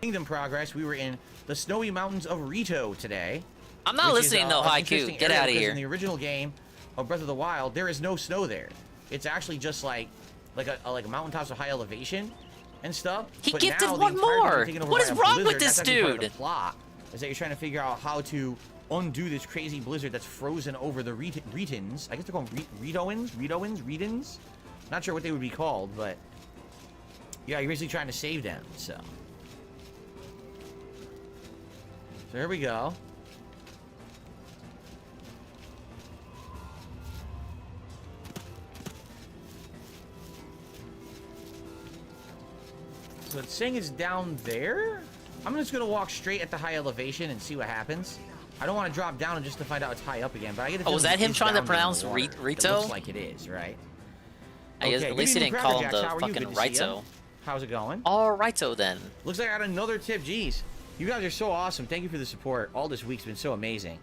[SPEAKER 1] Kingdom progress. We were in the snowy mountains of Rito today.
[SPEAKER 2] I'm not
[SPEAKER 1] which is,
[SPEAKER 2] listening to
[SPEAKER 1] an
[SPEAKER 2] haiku.
[SPEAKER 1] interesting
[SPEAKER 2] Get
[SPEAKER 1] area
[SPEAKER 2] out of
[SPEAKER 1] because
[SPEAKER 2] here.
[SPEAKER 1] In the original game of Breath of the Wild, there is no snow there. It's actually just like a mountaintops of high elevation and stuff.
[SPEAKER 2] He
[SPEAKER 1] But
[SPEAKER 2] gifted
[SPEAKER 1] now the
[SPEAKER 2] one
[SPEAKER 1] entire thing
[SPEAKER 2] more.
[SPEAKER 1] taken over
[SPEAKER 2] What
[SPEAKER 1] by
[SPEAKER 2] is
[SPEAKER 1] a
[SPEAKER 2] wrong with
[SPEAKER 1] blizzard.
[SPEAKER 2] this
[SPEAKER 1] That's actually part of
[SPEAKER 2] dude?
[SPEAKER 1] the plot is that you're trying to figure out how to undo this crazy blizzard that's frozen over the Retins. I guess they're called Redowins? Not sure what they would be called, but yeah, you're basically trying to save them, so. So here we go. So it's saying it's down there? I'm just gonna walk straight at the high elevation and see what happens. I don't want to drop down just to find out it's high up again, but I get a feeling
[SPEAKER 2] was that him
[SPEAKER 1] it's
[SPEAKER 2] trying to
[SPEAKER 1] down there in
[SPEAKER 2] pronounce
[SPEAKER 1] the water.
[SPEAKER 2] Rito?
[SPEAKER 1] It looks like it is, right?
[SPEAKER 2] I guess at least he didn't call him the fucking Rito.
[SPEAKER 1] How's it going?
[SPEAKER 2] All righto then.
[SPEAKER 1] Looks like I got another tip. Jeez. You guys are so awesome. Thank you for the support. All this week's been so amazing.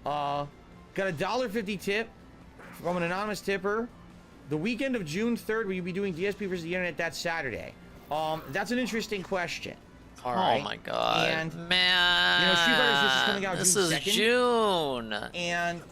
[SPEAKER 1] Got a $1.50 tip from an anonymous tipper. The weekend of June 3rd, will you be doing DSP versus the internet that Saturday? That's an interesting question. All right.
[SPEAKER 2] Oh my god.
[SPEAKER 1] And
[SPEAKER 2] man,
[SPEAKER 1] you know, Street Fighter 6 is coming out
[SPEAKER 2] this
[SPEAKER 1] June
[SPEAKER 2] is
[SPEAKER 1] 2nd.
[SPEAKER 2] June.
[SPEAKER 1] And
[SPEAKER 2] Look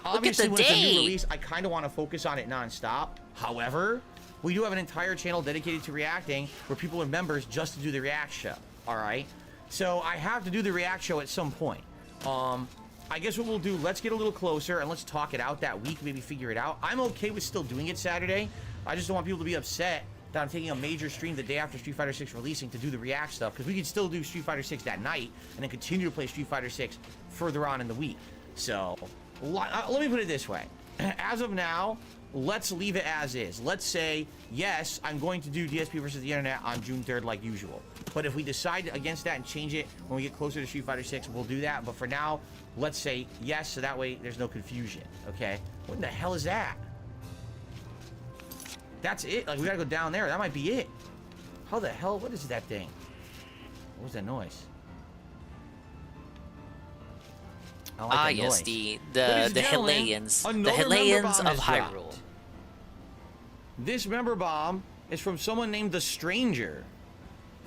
[SPEAKER 2] at
[SPEAKER 1] obviously
[SPEAKER 2] the
[SPEAKER 1] when it's a new
[SPEAKER 2] date.
[SPEAKER 1] release, I kind of want to focus on it nonstop. However, we do have an entire channel dedicated to reacting where people are members just to do the react show. All right. So I have to do the react show at some point. I guess what we'll do, let's get a little closer and let's talk it out that week, maybe figure it out. I'm okay with still doing it Saturday. I just don't want people to be upset that I'm taking a major stream the day after Street Fighter 6 releasing to do the react stuff, because we could still do Street Fighter 6 that night and then continue to play Street Fighter 6 further on in the week. So let me put it this way. As of now, let's leave it as is. Let's say, yes, I'm going to do DSP versus the internet on June 3rd like usual. But if we decide against that and change it when we get closer to Street Fighter 6, we'll do that. But for now, let's say yes, so that way there's no confusion, okay? What the hell is that? That's it? Like, we gotta go down there. That might be it. How the hell? What is that thing? What was that noise? I don't like that
[SPEAKER 2] yes,
[SPEAKER 1] noise.
[SPEAKER 2] the
[SPEAKER 1] Ladies and gentlemen,
[SPEAKER 2] Hellions. The
[SPEAKER 1] another member
[SPEAKER 2] Hellions
[SPEAKER 1] bomb
[SPEAKER 2] of
[SPEAKER 1] has dropped.
[SPEAKER 2] Hyrule.
[SPEAKER 1] This member bomb is from someone named The Stranger,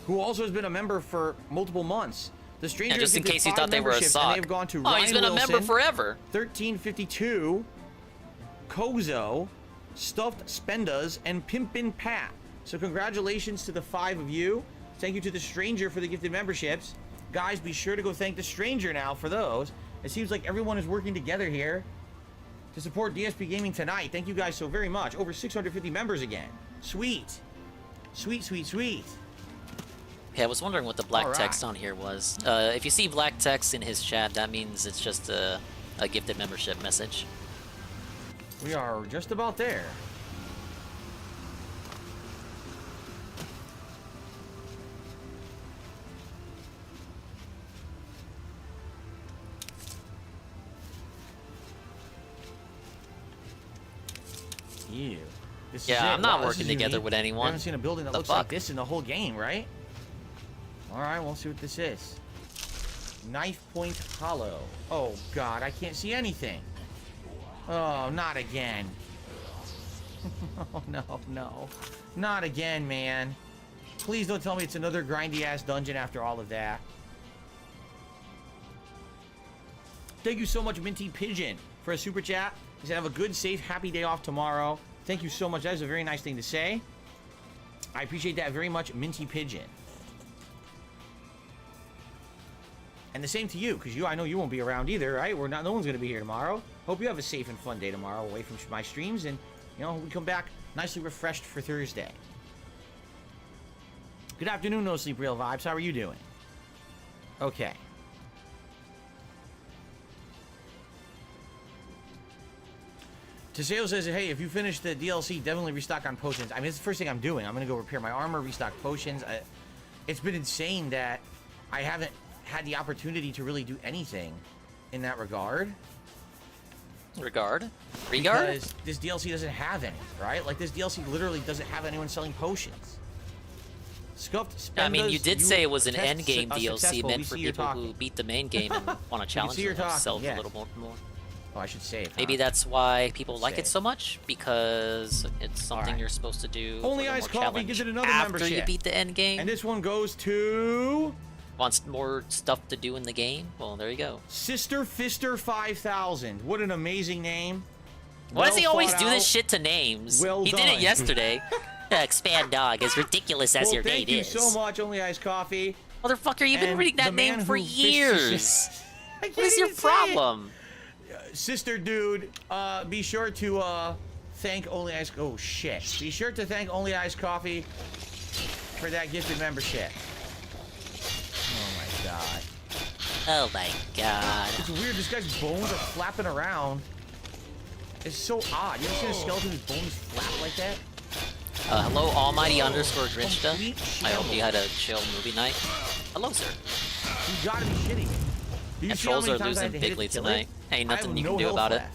[SPEAKER 1] who also has been a member for multiple months. The Stranger
[SPEAKER 2] And just in
[SPEAKER 1] gifted
[SPEAKER 2] case you
[SPEAKER 1] 5
[SPEAKER 2] thought they were a
[SPEAKER 1] memberships, and
[SPEAKER 2] sock.
[SPEAKER 1] they've gone to
[SPEAKER 2] Oh,
[SPEAKER 1] Ryan
[SPEAKER 2] he's been a member
[SPEAKER 1] Wilson,
[SPEAKER 2] forever.
[SPEAKER 1] 1352, Kozo, Stuffed Spendas, and Pimpin' Pat. So congratulations to the 5 of you. Thank you to The Stranger for the gifted memberships. Guys, be sure to go thank The Stranger now for those. It seems like everyone is working together here to support DSP Gaming tonight. Thank you guys so very much. Over 650 members again. Sweet. Sweet, sweet, sweet.
[SPEAKER 2] Yeah, I was wondering what the black
[SPEAKER 1] All right.
[SPEAKER 2] text on here was. If you see black text in his chat, that means it's just a gifted membership message.
[SPEAKER 1] We are just about there. Ew. This is
[SPEAKER 2] Yeah,
[SPEAKER 1] it.
[SPEAKER 2] I'm not
[SPEAKER 1] Wow, this
[SPEAKER 2] working
[SPEAKER 1] is
[SPEAKER 2] together
[SPEAKER 1] unique.
[SPEAKER 2] with
[SPEAKER 1] We
[SPEAKER 2] anyone.
[SPEAKER 1] haven't seen a building that
[SPEAKER 2] The
[SPEAKER 1] looks
[SPEAKER 2] fuck?
[SPEAKER 1] like this in the whole game, right? Alright, we'll see what this is. Knife Point Hollow. Oh god, I can't see anything. Oh, not again. Oh no, no. Not again, man. Please don't tell me it's another grindy ass dungeon after all of that. Thank you so much, Minty Pigeon, for a super chat. He said, have a good, safe, happy day off tomorrow. Thank you so much. That is a very nice thing to say. I appreciate that very much, Minty Pigeon. And the same to you, because I know you won't be around either, right? No one's going to be here tomorrow. Hope you have a safe and fun day tomorrow away from my streams, and, you know, we come back nicely refreshed for Thursday. Good afternoon, No Sleep Real Vibes. How are you doing? Okay. Teseo says, hey, if you finish the DLC, definitely restock on potions. I mean, it's the first thing I'm doing. I'm going to go repair my armor, restock potions. It's been insane that I haven't had the opportunity to really do anything in that regard.
[SPEAKER 2] Regard?
[SPEAKER 1] Because this DLC doesn't have any, right? Like, this DLC literally doesn't have anyone selling potions. Scuffed Spendas,
[SPEAKER 2] I mean, you did say it was an
[SPEAKER 1] test
[SPEAKER 2] end game DLC
[SPEAKER 1] successful.
[SPEAKER 2] meant
[SPEAKER 1] We
[SPEAKER 2] for
[SPEAKER 1] see you're
[SPEAKER 2] people who
[SPEAKER 1] talking.
[SPEAKER 2] beat the main game and want to challenge
[SPEAKER 1] see you're
[SPEAKER 2] themselves
[SPEAKER 1] talking,
[SPEAKER 2] a little more.
[SPEAKER 1] Oh, I should save.
[SPEAKER 2] Maybe
[SPEAKER 1] huh?
[SPEAKER 2] that's why people like it
[SPEAKER 1] Save.
[SPEAKER 2] so much, because it's something you're supposed to do.
[SPEAKER 1] Only
[SPEAKER 2] for the
[SPEAKER 1] Ice
[SPEAKER 2] more
[SPEAKER 1] Coffee
[SPEAKER 2] challenge
[SPEAKER 1] gives it another
[SPEAKER 2] after
[SPEAKER 1] membership.
[SPEAKER 2] you beat the end game.
[SPEAKER 1] And this one goes to
[SPEAKER 2] Wants more stuff to do in the game? Well, there you go.
[SPEAKER 1] Sister Fister 5000. What an amazing name.
[SPEAKER 2] Why does he always
[SPEAKER 1] thought
[SPEAKER 2] do this
[SPEAKER 1] out.
[SPEAKER 2] shit to names?
[SPEAKER 1] Well
[SPEAKER 2] he did
[SPEAKER 1] done.
[SPEAKER 2] it yesterday. Expand dog, as ridiculous as
[SPEAKER 1] Well,
[SPEAKER 2] your
[SPEAKER 1] thank
[SPEAKER 2] name
[SPEAKER 1] you
[SPEAKER 2] is.
[SPEAKER 1] so much, Only Ice Coffee.
[SPEAKER 2] Motherfucker, you've been
[SPEAKER 1] And
[SPEAKER 2] reading that
[SPEAKER 1] the man
[SPEAKER 2] name for
[SPEAKER 1] who
[SPEAKER 2] years. What is your problem?
[SPEAKER 1] Sister dude, be sure to thank Only Ice. Oh shit! Be sure to thank Only Ice Coffee for that gifted membership. Oh my god.
[SPEAKER 2] Oh my god.
[SPEAKER 1] It's weird. This guy's bones are flapping around. It's so odd. You ever seen a skeleton whose bones flap like that?
[SPEAKER 2] Hello, Almighty _ Grinchta. I hope you had a chill movie night. Hello, sir.
[SPEAKER 1] You gotta be shitty. Do you
[SPEAKER 2] And
[SPEAKER 1] see how
[SPEAKER 2] trolls
[SPEAKER 1] many
[SPEAKER 2] are
[SPEAKER 1] times I had
[SPEAKER 2] losing
[SPEAKER 1] to hit it
[SPEAKER 2] bigly
[SPEAKER 1] to kill
[SPEAKER 2] tonight.
[SPEAKER 1] it?
[SPEAKER 2] Ain't
[SPEAKER 1] I
[SPEAKER 2] nothing
[SPEAKER 1] have
[SPEAKER 2] you
[SPEAKER 1] no
[SPEAKER 2] can do
[SPEAKER 1] health
[SPEAKER 2] about it.
[SPEAKER 1] left.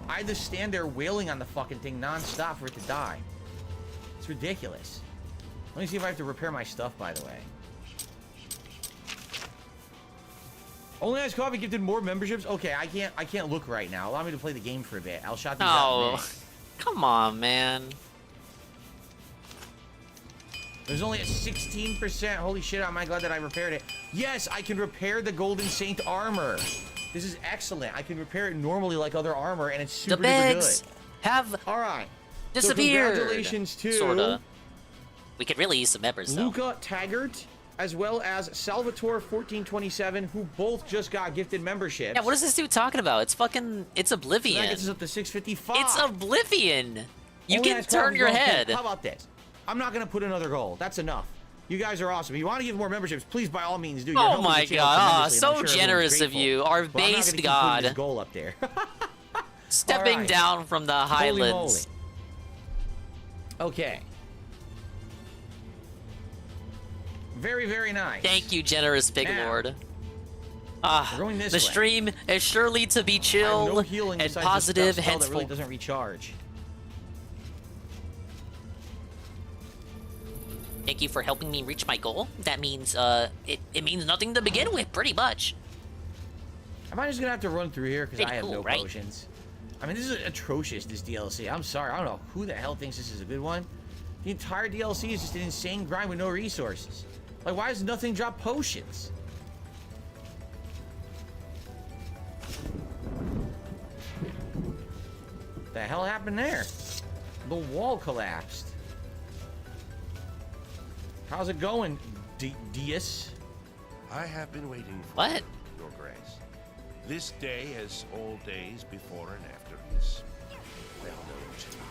[SPEAKER 1] I had to stand there wailing on the fucking thing non-stop for it to die. It's ridiculous. Let me see if I have to repair my stuff, by the way. Only Ice Coffee gifted more memberships? Okay, I can't look right now. Allow me to play the game for a bit. I'll shout these out in a
[SPEAKER 2] No.
[SPEAKER 1] minute.
[SPEAKER 2] Come on, man.
[SPEAKER 1] There's only a 16%. Holy shit, am I glad that I repaired it. Yes, I can repair the Golden Saint armor. This is excellent. I can repair it normally like other armor, and it's super
[SPEAKER 2] The
[SPEAKER 1] duper
[SPEAKER 2] bags
[SPEAKER 1] good.
[SPEAKER 2] have
[SPEAKER 1] Alright.
[SPEAKER 2] disappeared.
[SPEAKER 1] So congratulations to
[SPEAKER 2] Sorta. We could really use some members, though.
[SPEAKER 1] Luca Taggart, as well as Salvatore1427, who both just got gifted memberships.
[SPEAKER 2] Yeah, what is this dude talking about? It's fucking... It's
[SPEAKER 1] So
[SPEAKER 2] Oblivion.
[SPEAKER 1] that gets us up to 655.
[SPEAKER 2] It's Oblivion. You
[SPEAKER 1] Only
[SPEAKER 2] can
[SPEAKER 1] Ice
[SPEAKER 2] turn
[SPEAKER 1] Coffee
[SPEAKER 2] your
[SPEAKER 1] goes,
[SPEAKER 2] head.
[SPEAKER 1] How about this? I'm not going to put another goal. That's enough. You guys are awesome. If you want to give more memberships, please, by all means, do. You're
[SPEAKER 2] Oh
[SPEAKER 1] helping
[SPEAKER 2] my
[SPEAKER 1] the channel
[SPEAKER 2] god,
[SPEAKER 1] tremendously, and
[SPEAKER 2] so
[SPEAKER 1] I'm sure everyone's
[SPEAKER 2] generous of
[SPEAKER 1] grateful.
[SPEAKER 2] you, our
[SPEAKER 1] But I'm not gonna
[SPEAKER 2] based
[SPEAKER 1] keep putting
[SPEAKER 2] god.
[SPEAKER 1] this goal up there.
[SPEAKER 2] Stepping
[SPEAKER 1] Alright.
[SPEAKER 2] down from the
[SPEAKER 1] Holy
[SPEAKER 2] highlands.
[SPEAKER 1] moly. Okay. Very, very nice.
[SPEAKER 2] Thank you, generous Pig
[SPEAKER 1] Now,
[SPEAKER 2] Lord. Ah,
[SPEAKER 1] we're going this
[SPEAKER 2] the
[SPEAKER 1] way.
[SPEAKER 2] stream is surely to be
[SPEAKER 1] I have
[SPEAKER 2] chill
[SPEAKER 1] no healing
[SPEAKER 2] and
[SPEAKER 1] besides
[SPEAKER 2] positive
[SPEAKER 1] the spell that really
[SPEAKER 2] henceforth.
[SPEAKER 1] doesn't recharge.
[SPEAKER 2] Thank you for helping me reach my goal. That means, it means nothing to begin with, pretty much.
[SPEAKER 1] Am I just gonna have to run through here because
[SPEAKER 2] Pretty
[SPEAKER 1] I have
[SPEAKER 2] cool,
[SPEAKER 1] no
[SPEAKER 2] right?
[SPEAKER 1] potions? I mean, this is atrocious, this DLC. I'm sorry. I don't know who the hell thinks this is a good one. The entire DLC is just an insane grind with no resources. Like, why does nothing drop potions? The hell happened there? The wall collapsed. How's it going, Dias?
[SPEAKER 13] I have been waiting for
[SPEAKER 2] What?
[SPEAKER 13] Your Grace. This day, as all days before and after, is well known to me.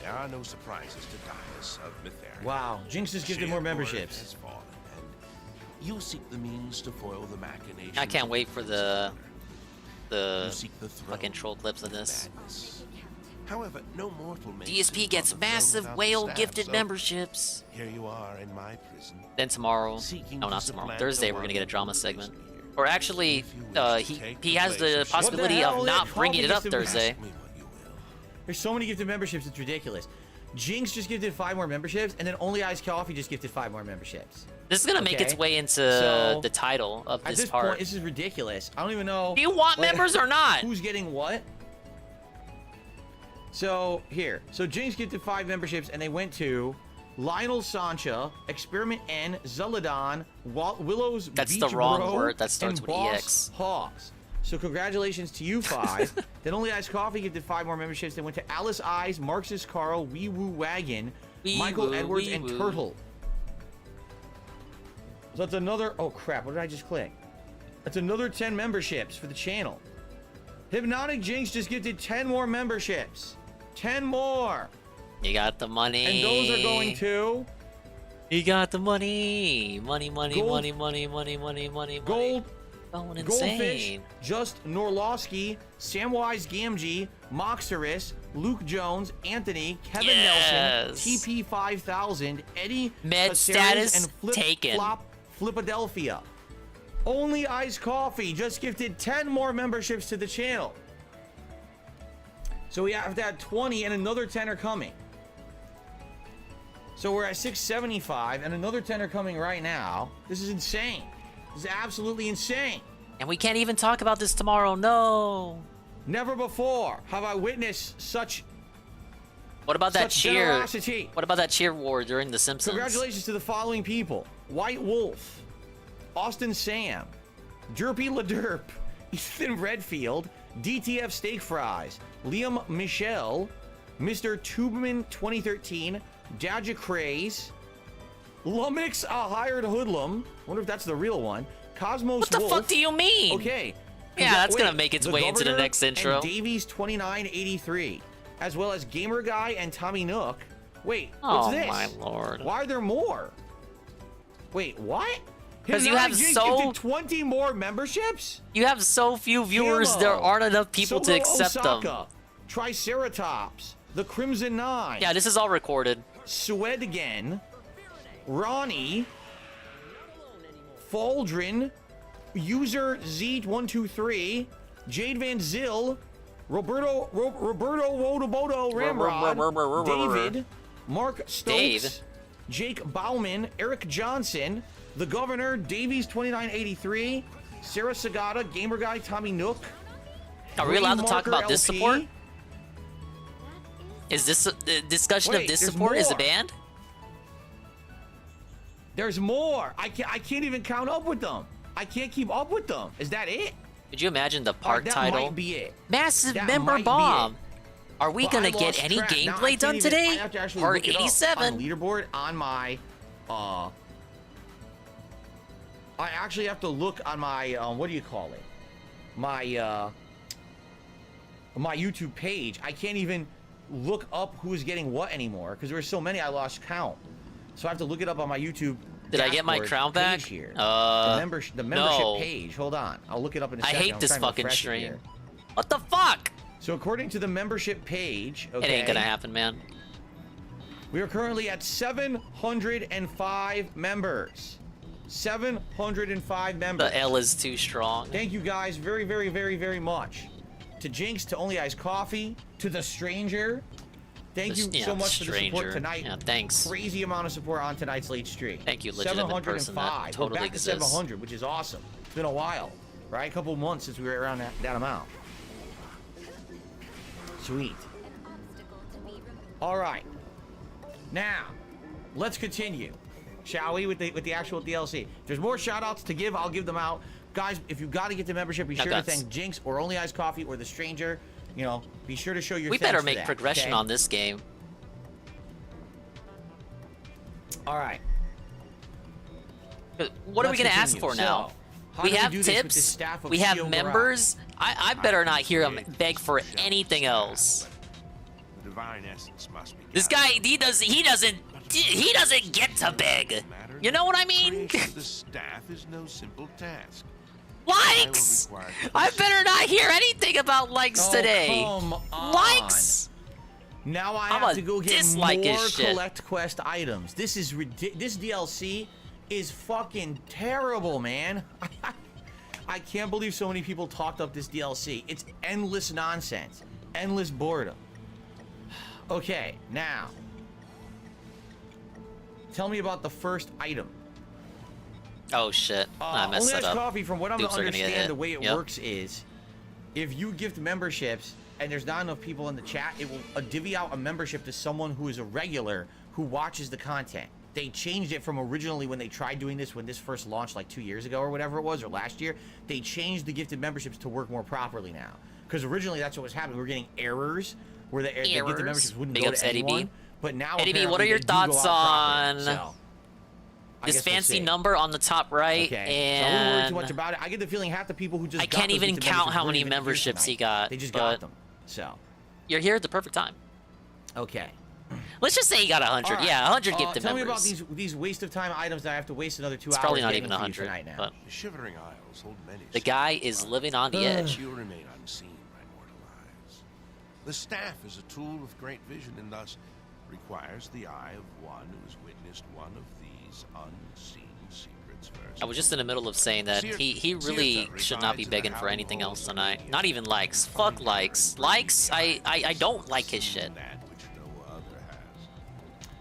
[SPEAKER 13] There are no surprises to Dias of Mythera.
[SPEAKER 1] Wow, Jinx just gifted more
[SPEAKER 13] Sheer word
[SPEAKER 1] memberships.
[SPEAKER 13] has fallen, and you seek the means to foil the machinations.
[SPEAKER 2] I can't wait for the
[SPEAKER 13] You seek the throne
[SPEAKER 2] fucking troll clips of this.
[SPEAKER 13] madness. However, no mortal may
[SPEAKER 2] DSP
[SPEAKER 13] sit
[SPEAKER 2] gets
[SPEAKER 13] on the throne
[SPEAKER 2] massive
[SPEAKER 13] without
[SPEAKER 2] whale
[SPEAKER 13] the staff,
[SPEAKER 2] gifted
[SPEAKER 13] so
[SPEAKER 2] memberships.
[SPEAKER 13] Here you are in my prison.
[SPEAKER 2] Then tomorrow,
[SPEAKER 13] Seeking
[SPEAKER 2] no,
[SPEAKER 13] to
[SPEAKER 2] not tomorrow.
[SPEAKER 13] supplant
[SPEAKER 2] Thursday,
[SPEAKER 13] the
[SPEAKER 2] we're gonna
[SPEAKER 13] one
[SPEAKER 2] get a drama
[SPEAKER 13] who
[SPEAKER 2] segment.
[SPEAKER 13] is here.
[SPEAKER 2] Or actually,
[SPEAKER 13] If you wish to
[SPEAKER 2] he
[SPEAKER 13] take
[SPEAKER 2] he
[SPEAKER 13] the
[SPEAKER 2] has
[SPEAKER 13] place
[SPEAKER 2] the
[SPEAKER 13] of
[SPEAKER 2] possibility
[SPEAKER 1] What the
[SPEAKER 2] of
[SPEAKER 1] hell?
[SPEAKER 2] not
[SPEAKER 1] They
[SPEAKER 2] bringing it
[SPEAKER 1] call
[SPEAKER 2] up
[SPEAKER 1] me Mr.
[SPEAKER 2] Thursday.
[SPEAKER 13] Ask me what you will.
[SPEAKER 1] There's so many gifted memberships, it's ridiculous. Jinx just gifted 5 more memberships, and then Only Ice Coffee just gifted 5 more memberships.
[SPEAKER 2] This is gonna make its
[SPEAKER 1] Okay.
[SPEAKER 2] way into
[SPEAKER 1] So,
[SPEAKER 2] the title of
[SPEAKER 1] At
[SPEAKER 2] this
[SPEAKER 1] this
[SPEAKER 2] part.
[SPEAKER 1] point, this is ridiculous. I don't even know.
[SPEAKER 2] Do you want
[SPEAKER 1] like,
[SPEAKER 2] members or not?
[SPEAKER 1] Who's getting what? So, here. So, Jinx gifted 5 memberships, and they went to Lionel Sancha, Experiment N, Zeladon, Willow's
[SPEAKER 2] That's
[SPEAKER 1] Beach
[SPEAKER 2] the wrong
[SPEAKER 1] Bro,
[SPEAKER 2] word. That starts
[SPEAKER 1] and
[SPEAKER 2] with
[SPEAKER 1] Boss
[SPEAKER 2] EX.
[SPEAKER 1] Hawks. So, congratulations to you 5. Then Only Ice Coffee gifted 5 more memberships. They went to Alice Eyes, Marxist Carl, Wee Woo Wagon,
[SPEAKER 2] Wee
[SPEAKER 1] Michael
[SPEAKER 2] Woo,
[SPEAKER 1] Edwards,
[SPEAKER 2] Wee
[SPEAKER 1] and
[SPEAKER 2] Woo.
[SPEAKER 1] Turtle. So that's another. Oh crap! What did I just click? That's another 10 memberships for the channel. Hypnotic Jinx just gifted 10 more memberships. 10 more.
[SPEAKER 2] You got the money.
[SPEAKER 1] And those are going to
[SPEAKER 2] You got the money. Money, money,
[SPEAKER 1] Gold-
[SPEAKER 2] money, money, money, money, money,
[SPEAKER 1] Gold.
[SPEAKER 2] Going
[SPEAKER 1] Goldfish,
[SPEAKER 2] insane.
[SPEAKER 1] Just Norlowski, Samwise Gamgee, Moxerus, Luke Jones, Anthony, Kevin Nelson,
[SPEAKER 2] Yes.
[SPEAKER 1] TP5000, Eddie,
[SPEAKER 2] Med
[SPEAKER 1] Caceres,
[SPEAKER 2] status
[SPEAKER 1] and Flip
[SPEAKER 2] taken.
[SPEAKER 1] Flop Flipadelphia. Only Ice Coffee just gifted 10 more memberships to the channel. So we have to add 20 and another 10 are coming. So we're at 675 and another 10 are coming right now. This is insane. This is absolutely insane.
[SPEAKER 2] And we can't even talk about this tomorrow. No.
[SPEAKER 1] Never before have I witnessed such
[SPEAKER 2] What about that
[SPEAKER 1] such
[SPEAKER 2] cheer?
[SPEAKER 1] generosity.
[SPEAKER 2] What about that cheer war during The Simpsons?
[SPEAKER 1] Congratulations to the following people: White Wolf, Austin Sam, Derpy LaDerp, Ethan Redfield, DTF Steak Fries, Liam Michelle, Mr. Tubeman 2013, Jaja Craze, Lumix a Hired Hoodlum, wonder if that's the real one, Cosmos
[SPEAKER 2] What the
[SPEAKER 1] Wolf.
[SPEAKER 2] fuck do you mean?
[SPEAKER 1] Okay.
[SPEAKER 2] Yeah, that's gonna make its way into the
[SPEAKER 1] Governor
[SPEAKER 2] next intro.
[SPEAKER 1] And Davies 2983, as well as Gamer Guy and Tommy Nook. Wait, what's
[SPEAKER 2] Oh,
[SPEAKER 1] this?
[SPEAKER 2] my lord.
[SPEAKER 1] Why are there more? Wait, what?
[SPEAKER 2] 'Cause you
[SPEAKER 1] Hypnotic
[SPEAKER 2] have
[SPEAKER 1] Jinx
[SPEAKER 2] so-
[SPEAKER 1] gifted 20 more memberships?
[SPEAKER 2] You have so few viewers,
[SPEAKER 1] Camo,
[SPEAKER 2] there aren't enough people to
[SPEAKER 1] Solo
[SPEAKER 2] accept them.
[SPEAKER 1] Osaka, Triceratops, the Crimson Nine.
[SPEAKER 2] Yeah, this is all recorded.
[SPEAKER 1] Sued again, Ronnie, Faldrin, User Z123, Jade Van Zill, Roberto Wodobodo Ramrod, David, Mark Stokes,
[SPEAKER 2] Dave.
[SPEAKER 1] Jake Bauman, Eric Johnson, the Governor, Davies 2983, Sarah Sagata, Gamer Guy, Tommy Nook.
[SPEAKER 2] Are we allowed to
[SPEAKER 1] Green
[SPEAKER 2] talk
[SPEAKER 1] Marker
[SPEAKER 2] about this
[SPEAKER 1] LP.
[SPEAKER 2] support? Is this the discussion
[SPEAKER 1] Wait,
[SPEAKER 2] of this
[SPEAKER 1] there's
[SPEAKER 2] support is a
[SPEAKER 1] more.
[SPEAKER 2] band?
[SPEAKER 1] There's more. I can't even count up with them. I can't keep up with them. Is that it?
[SPEAKER 2] Could you imagine the park
[SPEAKER 1] that
[SPEAKER 2] title?
[SPEAKER 1] might be it.
[SPEAKER 2] Massive
[SPEAKER 1] That
[SPEAKER 2] member
[SPEAKER 1] might be
[SPEAKER 2] bomb.
[SPEAKER 1] it.
[SPEAKER 2] Are we
[SPEAKER 1] But
[SPEAKER 2] gonna
[SPEAKER 1] I
[SPEAKER 2] get
[SPEAKER 1] lost
[SPEAKER 2] any
[SPEAKER 1] track. Now, I
[SPEAKER 2] gameplay
[SPEAKER 1] can't
[SPEAKER 2] done
[SPEAKER 1] even-
[SPEAKER 2] today?
[SPEAKER 1] I have to actually
[SPEAKER 2] Part
[SPEAKER 1] look it up
[SPEAKER 2] 87.
[SPEAKER 1] on leaderboard on my I actually have to look on my what do you call it? My my YouTube page. I can't even look up who's getting what anymore because there were so many I lost count. So I have to look it up on my YouTube.
[SPEAKER 2] Did I get my
[SPEAKER 1] dashboard
[SPEAKER 2] crown
[SPEAKER 1] page
[SPEAKER 2] back?
[SPEAKER 1] Here.
[SPEAKER 2] The
[SPEAKER 1] membership
[SPEAKER 2] no.
[SPEAKER 1] page. Hold on. I'll look it up in a
[SPEAKER 2] I
[SPEAKER 1] second.
[SPEAKER 2] hate
[SPEAKER 1] I'm
[SPEAKER 2] this
[SPEAKER 1] trying to
[SPEAKER 2] fucking
[SPEAKER 1] refresh it
[SPEAKER 2] stream.
[SPEAKER 1] here.
[SPEAKER 2] What the fuck?
[SPEAKER 1] So according to the membership page, okay,
[SPEAKER 2] It ain't gonna happen, man.
[SPEAKER 1] we are currently at 705 members. 705 members.
[SPEAKER 2] The L is too strong.
[SPEAKER 1] Thank you guys very, very, very, very much. To Jinx, to Only Eyes Coffee, to The Stranger. Thank you so much for the support tonight.
[SPEAKER 2] Yeah, thanks.
[SPEAKER 1] Crazy amount of support on tonight's late stream.
[SPEAKER 2] Thank you, legitimate person that
[SPEAKER 1] 705.
[SPEAKER 2] totally
[SPEAKER 1] We're back
[SPEAKER 2] exists.
[SPEAKER 1] to 700, which is awesome. It's been a while, right? A couple months since we were around that amount. Sweet. All right. Now, let's continue, shall we, with the actual DLC? If there's more shout-outs to give, I'll give them out. Guys, if you've got to get the membership, be sure to thank Jinx or Only Eyes Coffee or The Stranger. You know, be sure to show your
[SPEAKER 2] We
[SPEAKER 1] thanks
[SPEAKER 2] better
[SPEAKER 1] for
[SPEAKER 2] make
[SPEAKER 1] that,
[SPEAKER 2] progression
[SPEAKER 1] okay?
[SPEAKER 2] on this game.
[SPEAKER 1] All right.
[SPEAKER 2] What are we
[SPEAKER 1] Let's
[SPEAKER 2] gonna ask
[SPEAKER 1] continue.
[SPEAKER 2] for now?
[SPEAKER 1] So,
[SPEAKER 2] We
[SPEAKER 1] how do
[SPEAKER 2] have
[SPEAKER 1] do this with
[SPEAKER 2] tips.
[SPEAKER 1] the staff of
[SPEAKER 2] We have
[SPEAKER 1] Steel
[SPEAKER 2] members. I better not hear him beg for anything else.
[SPEAKER 13] The divine essence must be.
[SPEAKER 2] This guy, he doesn't get to beg. You know what I mean?
[SPEAKER 13] Creation of the staff is no simple task.
[SPEAKER 2] Likes. I better not hear anything about likes
[SPEAKER 1] Oh,
[SPEAKER 2] today.
[SPEAKER 1] come on.
[SPEAKER 2] Likes.
[SPEAKER 1] Now I
[SPEAKER 2] I'm
[SPEAKER 1] have
[SPEAKER 2] a
[SPEAKER 1] to go get
[SPEAKER 2] dislike
[SPEAKER 1] more
[SPEAKER 2] his shit.
[SPEAKER 1] collect quest items. This is this DLC is fucking terrible, man. I can't believe so many people talked up this DLC. It's endless nonsense, endless boredom. Okay, now tell me about the first item.
[SPEAKER 2] Oh shit! I messed
[SPEAKER 1] Only
[SPEAKER 2] that
[SPEAKER 1] Eyes
[SPEAKER 2] up.
[SPEAKER 1] Coffee, from what I'm
[SPEAKER 2] Dupes are gonna get hit.
[SPEAKER 1] understand, the way it
[SPEAKER 2] Yep.
[SPEAKER 1] works is, if you gift memberships and there's not enough people in the chat, it will divvy out a membership to someone who is a regular who watches the content. They changed it from originally when they tried doing this when this first launched like 2 years ago or whatever it was, or last year. They changed the gifted memberships to work more properly now. Because originally that's what was happening. We were getting errors where the gifted memberships wouldn't
[SPEAKER 2] Big
[SPEAKER 1] go
[SPEAKER 2] ups
[SPEAKER 1] to
[SPEAKER 2] Eddie B.
[SPEAKER 1] anyone. But now
[SPEAKER 2] Eddie B, what are
[SPEAKER 1] apparently
[SPEAKER 2] your
[SPEAKER 1] they do go
[SPEAKER 2] thoughts
[SPEAKER 1] out
[SPEAKER 2] on
[SPEAKER 1] properly, so. I
[SPEAKER 2] this
[SPEAKER 1] guess we'll
[SPEAKER 2] fancy
[SPEAKER 1] see.
[SPEAKER 2] number on the top right?
[SPEAKER 1] Okay. So I wouldn't worry too much
[SPEAKER 2] And
[SPEAKER 1] about it. I get the feeling half the people who just
[SPEAKER 2] I
[SPEAKER 1] got
[SPEAKER 2] can't
[SPEAKER 1] those
[SPEAKER 2] even
[SPEAKER 1] gifted
[SPEAKER 2] count
[SPEAKER 1] memberships
[SPEAKER 2] how
[SPEAKER 1] weren't
[SPEAKER 2] many
[SPEAKER 1] even here
[SPEAKER 2] memberships he
[SPEAKER 1] tonight.
[SPEAKER 2] got.
[SPEAKER 1] They just
[SPEAKER 2] but
[SPEAKER 1] got them. So
[SPEAKER 2] you're here at the perfect time.
[SPEAKER 1] okay.
[SPEAKER 2] Let's just say he got 100.
[SPEAKER 1] All right.
[SPEAKER 2] Yeah, 100 gifted
[SPEAKER 1] Tell
[SPEAKER 2] members.
[SPEAKER 1] me about these waste of time items that I have to waste another 2
[SPEAKER 2] It's
[SPEAKER 1] hours.
[SPEAKER 2] probably not
[SPEAKER 1] getting
[SPEAKER 2] even
[SPEAKER 1] for you
[SPEAKER 2] 100.
[SPEAKER 1] tonight now.
[SPEAKER 2] But
[SPEAKER 13] The Shivering Isles hold many.
[SPEAKER 2] the guy is living on the edge.
[SPEAKER 13] You remain unseen by mortal eyes. The staff is a tool with great vision and thus requires the eye of one who has witnessed one of these unseen secrets first.
[SPEAKER 2] I was just in the middle of saying that he really should not be begging for anything else tonight. Not even likes. Fuck likes. Likes? I don't like his shit.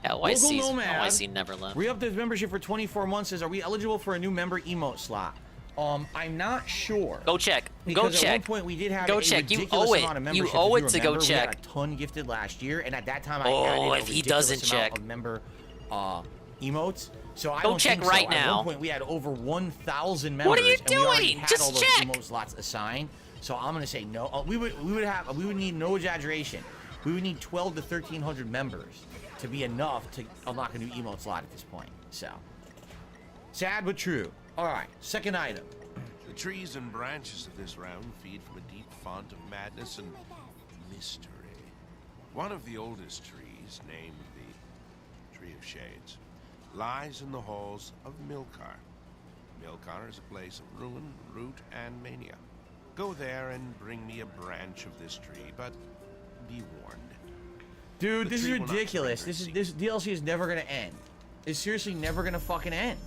[SPEAKER 2] Yeah, YC never left.
[SPEAKER 1] Re-upped his membership for 24 months. Says, are we eligible for a new member emote slot? I'm not sure.
[SPEAKER 2] Go check.
[SPEAKER 1] Because
[SPEAKER 2] Go
[SPEAKER 1] at
[SPEAKER 2] check.
[SPEAKER 1] one point we did have
[SPEAKER 2] Go
[SPEAKER 1] a
[SPEAKER 2] check. You
[SPEAKER 1] ridiculous
[SPEAKER 2] owe it.
[SPEAKER 1] amount of
[SPEAKER 2] You
[SPEAKER 1] membership.
[SPEAKER 2] owe
[SPEAKER 1] If
[SPEAKER 2] it to go
[SPEAKER 1] remember, we had
[SPEAKER 2] check.
[SPEAKER 1] a ton gifted last year, and at that time
[SPEAKER 2] Oh,
[SPEAKER 1] I added
[SPEAKER 2] if
[SPEAKER 1] a
[SPEAKER 2] he
[SPEAKER 1] ridiculous
[SPEAKER 2] doesn't
[SPEAKER 1] amount
[SPEAKER 2] check.
[SPEAKER 1] of member emotes. So I
[SPEAKER 2] Go
[SPEAKER 1] don't
[SPEAKER 2] check
[SPEAKER 1] think so.
[SPEAKER 2] right
[SPEAKER 1] At
[SPEAKER 2] now.
[SPEAKER 1] one point we had over 1,000 members.
[SPEAKER 2] What are you
[SPEAKER 1] and we already
[SPEAKER 2] doing?
[SPEAKER 1] had
[SPEAKER 2] Just
[SPEAKER 1] all those
[SPEAKER 2] check.
[SPEAKER 1] emote slots assigned. So I'm gonna say no. We would need, no exaggeration, we would need 12 to 1,300 members to be enough to unlock a new emote slot at this point. So sad but true. Alright, second item.
[SPEAKER 13] The trees and branches of this realm feed from a deep font of madness and mystery. One of the oldest trees, named the Tree of Shades, lies in the halls of Milkar. Milkar is a place of ruin, root, and mania. Go there and bring me a branch of this tree, but be warned.
[SPEAKER 1] Dude,
[SPEAKER 13] The
[SPEAKER 1] this is
[SPEAKER 13] tree will not
[SPEAKER 1] ridiculous.
[SPEAKER 13] surrender
[SPEAKER 1] This DLC is never gonna end. It's seriously never gonna fucking end.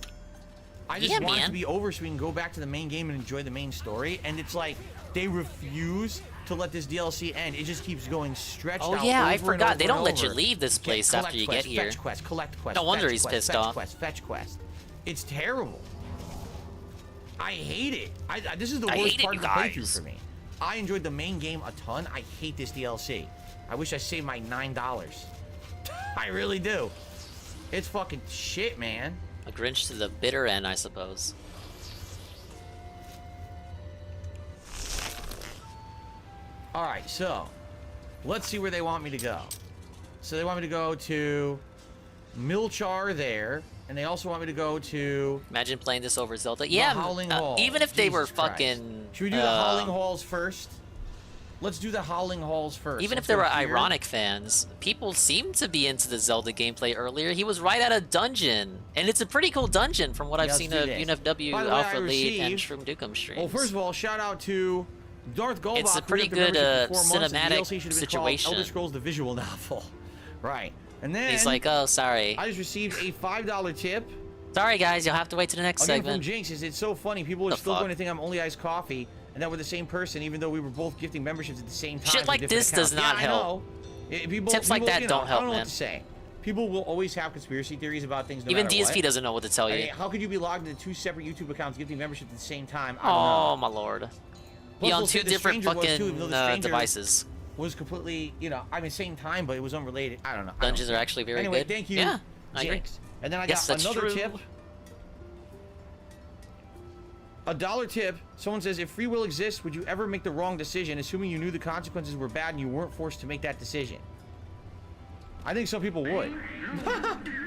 [SPEAKER 1] I just
[SPEAKER 2] Yeah,
[SPEAKER 1] want it
[SPEAKER 2] man.
[SPEAKER 1] to be over so we can go back to the main game and enjoy the main story. And it's like they refuse to let this DLC end. It just keeps going stretched
[SPEAKER 2] Oh
[SPEAKER 1] out.
[SPEAKER 2] yeah, I
[SPEAKER 1] over and
[SPEAKER 2] forgot.
[SPEAKER 1] over
[SPEAKER 2] They
[SPEAKER 1] and
[SPEAKER 2] don't let you
[SPEAKER 1] over.
[SPEAKER 2] leave this place
[SPEAKER 1] Collect
[SPEAKER 2] after you
[SPEAKER 1] quest,
[SPEAKER 2] get here.
[SPEAKER 1] Fetch quest, collect quest.
[SPEAKER 2] No wonder
[SPEAKER 1] fetch
[SPEAKER 2] he's
[SPEAKER 1] quest,
[SPEAKER 2] pissed
[SPEAKER 1] fetch
[SPEAKER 2] off.
[SPEAKER 1] Quest, fetch quest. It's terrible. I hate it. This is the
[SPEAKER 2] I
[SPEAKER 1] worst
[SPEAKER 2] hate it,
[SPEAKER 1] part
[SPEAKER 2] you
[SPEAKER 1] of the playthrough
[SPEAKER 2] guys.
[SPEAKER 1] for me. I enjoyed the main game a ton. I hate this DLC. I wish I saved my $9. I really do. It's fucking shit, man.
[SPEAKER 2] A Grinch to the bitter end, I suppose.
[SPEAKER 1] Alright, so let's see where they want me to go. So they want me to go to Milchar there, and they also want me to go to
[SPEAKER 2] Imagine playing this over Zelda. Yeah,
[SPEAKER 1] the Howling Hall.
[SPEAKER 2] even if they were
[SPEAKER 1] Jesus Christ.
[SPEAKER 2] fucking.
[SPEAKER 1] Should we do the Howling Halls first? Let's do the Howling Halls first.
[SPEAKER 2] Even if
[SPEAKER 1] Let's
[SPEAKER 2] they
[SPEAKER 1] go
[SPEAKER 2] were
[SPEAKER 1] here.
[SPEAKER 2] ironic fans, people seemed to be into the Zelda gameplay earlier. He was right at a dungeon, and it's a pretty cool dungeon from what I've
[SPEAKER 1] Yeah,
[SPEAKER 2] seen
[SPEAKER 1] let's
[SPEAKER 2] of
[SPEAKER 1] do this.
[SPEAKER 2] UNFW,
[SPEAKER 1] By the way,
[SPEAKER 2] Alpha
[SPEAKER 1] I
[SPEAKER 2] Lead, and
[SPEAKER 1] received-
[SPEAKER 2] Shroom Dukem streams.
[SPEAKER 1] Well, first of all, shout out to Darth Golbach.
[SPEAKER 2] It's a
[SPEAKER 1] who
[SPEAKER 2] pretty
[SPEAKER 1] got the
[SPEAKER 2] good,
[SPEAKER 1] membership for 4 months, and the
[SPEAKER 2] cinematic
[SPEAKER 1] DLC should have been called
[SPEAKER 2] situation.
[SPEAKER 1] Elder Scrolls: The Visual Novel. Right. And then
[SPEAKER 2] He's like, oh, sorry.
[SPEAKER 1] I just received a $5 tip.
[SPEAKER 2] Sorry, guys, you'll have to wait to the next
[SPEAKER 1] Again,
[SPEAKER 2] segment.
[SPEAKER 1] from Jinx, it's so funny. People are
[SPEAKER 2] The
[SPEAKER 1] still
[SPEAKER 2] fuck?
[SPEAKER 1] going to think I'm Only Iced Coffee, and that we're the same person, even though we were both gifting memberships at the same time.
[SPEAKER 2] Shit
[SPEAKER 1] for
[SPEAKER 2] like
[SPEAKER 1] different
[SPEAKER 2] this does
[SPEAKER 1] accounts.
[SPEAKER 2] not
[SPEAKER 1] Yeah, I
[SPEAKER 2] help.
[SPEAKER 1] know.
[SPEAKER 2] Tips like that
[SPEAKER 1] you
[SPEAKER 2] don't help,
[SPEAKER 1] I don't know
[SPEAKER 2] man.
[SPEAKER 1] what to say. People will always have conspiracy theories about things. No
[SPEAKER 2] Even
[SPEAKER 1] matter
[SPEAKER 2] DSP
[SPEAKER 1] what.
[SPEAKER 2] doesn't know what to tell you.
[SPEAKER 1] I mean, how could you be logged into 2 separate YouTube accounts gifting memberships at the same time? I don't
[SPEAKER 2] Oh,
[SPEAKER 1] know.
[SPEAKER 2] my lord.
[SPEAKER 1] Plus,
[SPEAKER 2] Be on
[SPEAKER 1] we'll say
[SPEAKER 2] 2
[SPEAKER 1] the
[SPEAKER 2] different
[SPEAKER 1] stranger was, too,
[SPEAKER 2] fucking
[SPEAKER 1] even though the stranger
[SPEAKER 2] devices.
[SPEAKER 1] Was completely, I mean, same time, but it was unrelated. I don't know.
[SPEAKER 2] Dungeons are actually very
[SPEAKER 1] anyway,
[SPEAKER 2] good.
[SPEAKER 1] thank you.
[SPEAKER 2] Yeah, I agree.
[SPEAKER 1] Jinx. And then I
[SPEAKER 2] Yes,
[SPEAKER 1] got
[SPEAKER 2] that's
[SPEAKER 1] another
[SPEAKER 2] true.
[SPEAKER 1] tip. $1 tip. Someone says, if free will exists, would you ever make the wrong decision, assuming you knew the consequences were bad and you weren't forced to make that decision? I think some people would.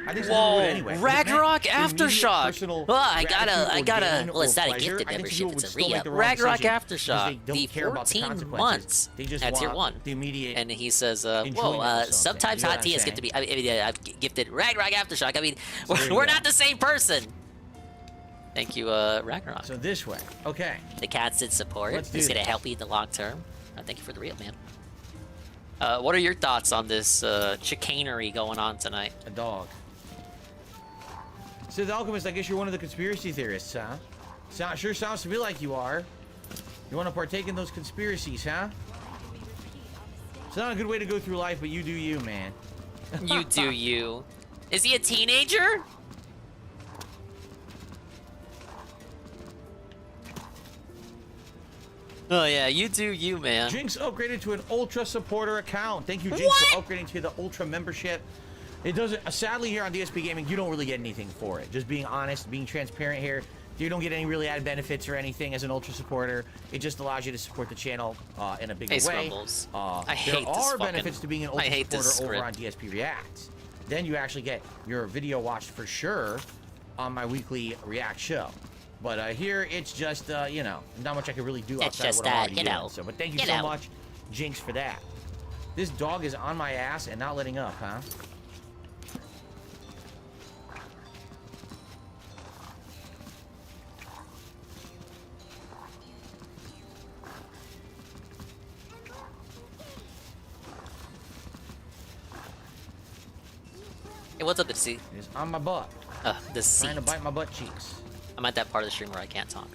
[SPEAKER 1] I think some people would anyway.
[SPEAKER 2] Ragnarok
[SPEAKER 1] If it meant immediate
[SPEAKER 2] Aftershock.
[SPEAKER 1] personal
[SPEAKER 2] Oh, I
[SPEAKER 1] gratitude or
[SPEAKER 2] gotta.
[SPEAKER 1] gain
[SPEAKER 2] Well, it's
[SPEAKER 1] or
[SPEAKER 2] not a
[SPEAKER 1] pleasure,
[SPEAKER 2] gifted
[SPEAKER 1] I think
[SPEAKER 2] membership;
[SPEAKER 1] people
[SPEAKER 2] it's
[SPEAKER 1] would
[SPEAKER 2] a
[SPEAKER 1] still make
[SPEAKER 2] re-up.
[SPEAKER 1] the wrong
[SPEAKER 2] Ragnarok
[SPEAKER 1] decision because
[SPEAKER 2] Aftershock.
[SPEAKER 1] they don't
[SPEAKER 2] The
[SPEAKER 1] care about the
[SPEAKER 2] 14
[SPEAKER 1] consequences.
[SPEAKER 2] months
[SPEAKER 1] They just
[SPEAKER 2] at tier
[SPEAKER 1] want
[SPEAKER 2] 1.
[SPEAKER 1] the immediate
[SPEAKER 2] And he says, "Whoa!
[SPEAKER 1] enjoyment of something.
[SPEAKER 2] Sometimes
[SPEAKER 1] You know
[SPEAKER 2] hot
[SPEAKER 1] what
[SPEAKER 2] tea
[SPEAKER 1] I'm
[SPEAKER 2] is get to
[SPEAKER 1] saying?
[SPEAKER 2] be. I've gifted Ragnarok Aftershock. I mean,
[SPEAKER 1] there you
[SPEAKER 2] we're
[SPEAKER 1] go.
[SPEAKER 2] not the same person." Thank you, Ragnarok.
[SPEAKER 1] So this way, okay.
[SPEAKER 2] The constant support
[SPEAKER 1] Let's do
[SPEAKER 2] is gonna
[SPEAKER 1] this.
[SPEAKER 2] help you in the long term. Thank you for the real, man. What are your thoughts on this chicanery going on tonight?
[SPEAKER 1] A dog. So the Alchemist, I guess you're one of the conspiracy theorists, huh? Sure sounds to me like you are. You want to partake in those conspiracies, huh? It's not a good way to go through life, but you do you, man.
[SPEAKER 2] You do you. Is he a teenager? Oh yeah, you do you, man.
[SPEAKER 1] Jinx upgraded to an Ultra supporter account. Thank you, Jinx, for upgrading to the Ultra membership. It doesn't. Sadly, here on DSP Gaming, you don't really get anything for it. Just being honest, being transparent here. You don't get any really added benefits or anything as an Ultra supporter. It just allows you to support the channel in a bigger
[SPEAKER 2] Hey,
[SPEAKER 1] way.
[SPEAKER 2] Scrumbles.
[SPEAKER 1] I
[SPEAKER 2] I
[SPEAKER 1] there
[SPEAKER 2] hate this
[SPEAKER 1] are
[SPEAKER 2] fucking-
[SPEAKER 1] benefits to being an
[SPEAKER 2] I
[SPEAKER 1] Ultra
[SPEAKER 2] hate this
[SPEAKER 1] supporter over on
[SPEAKER 2] script.
[SPEAKER 1] DSP Reacts. Then you actually get your video watched for sure on my weekly React show. But here, it's just, not much I can really do
[SPEAKER 2] It's
[SPEAKER 1] outside of
[SPEAKER 2] just,
[SPEAKER 1] what I'm already
[SPEAKER 2] you
[SPEAKER 1] doing.
[SPEAKER 2] know,
[SPEAKER 1] So, but thank you
[SPEAKER 2] you
[SPEAKER 1] so
[SPEAKER 2] know.
[SPEAKER 1] much, Jinx, for that. This dog is on my ass and not letting up, huh?
[SPEAKER 2] Hey, what's up, Dipsy?
[SPEAKER 1] It's on my butt.
[SPEAKER 2] The seat.
[SPEAKER 1] Trying to bite my butt cheeks.
[SPEAKER 2] I'm at that part of the stream where I can't talk.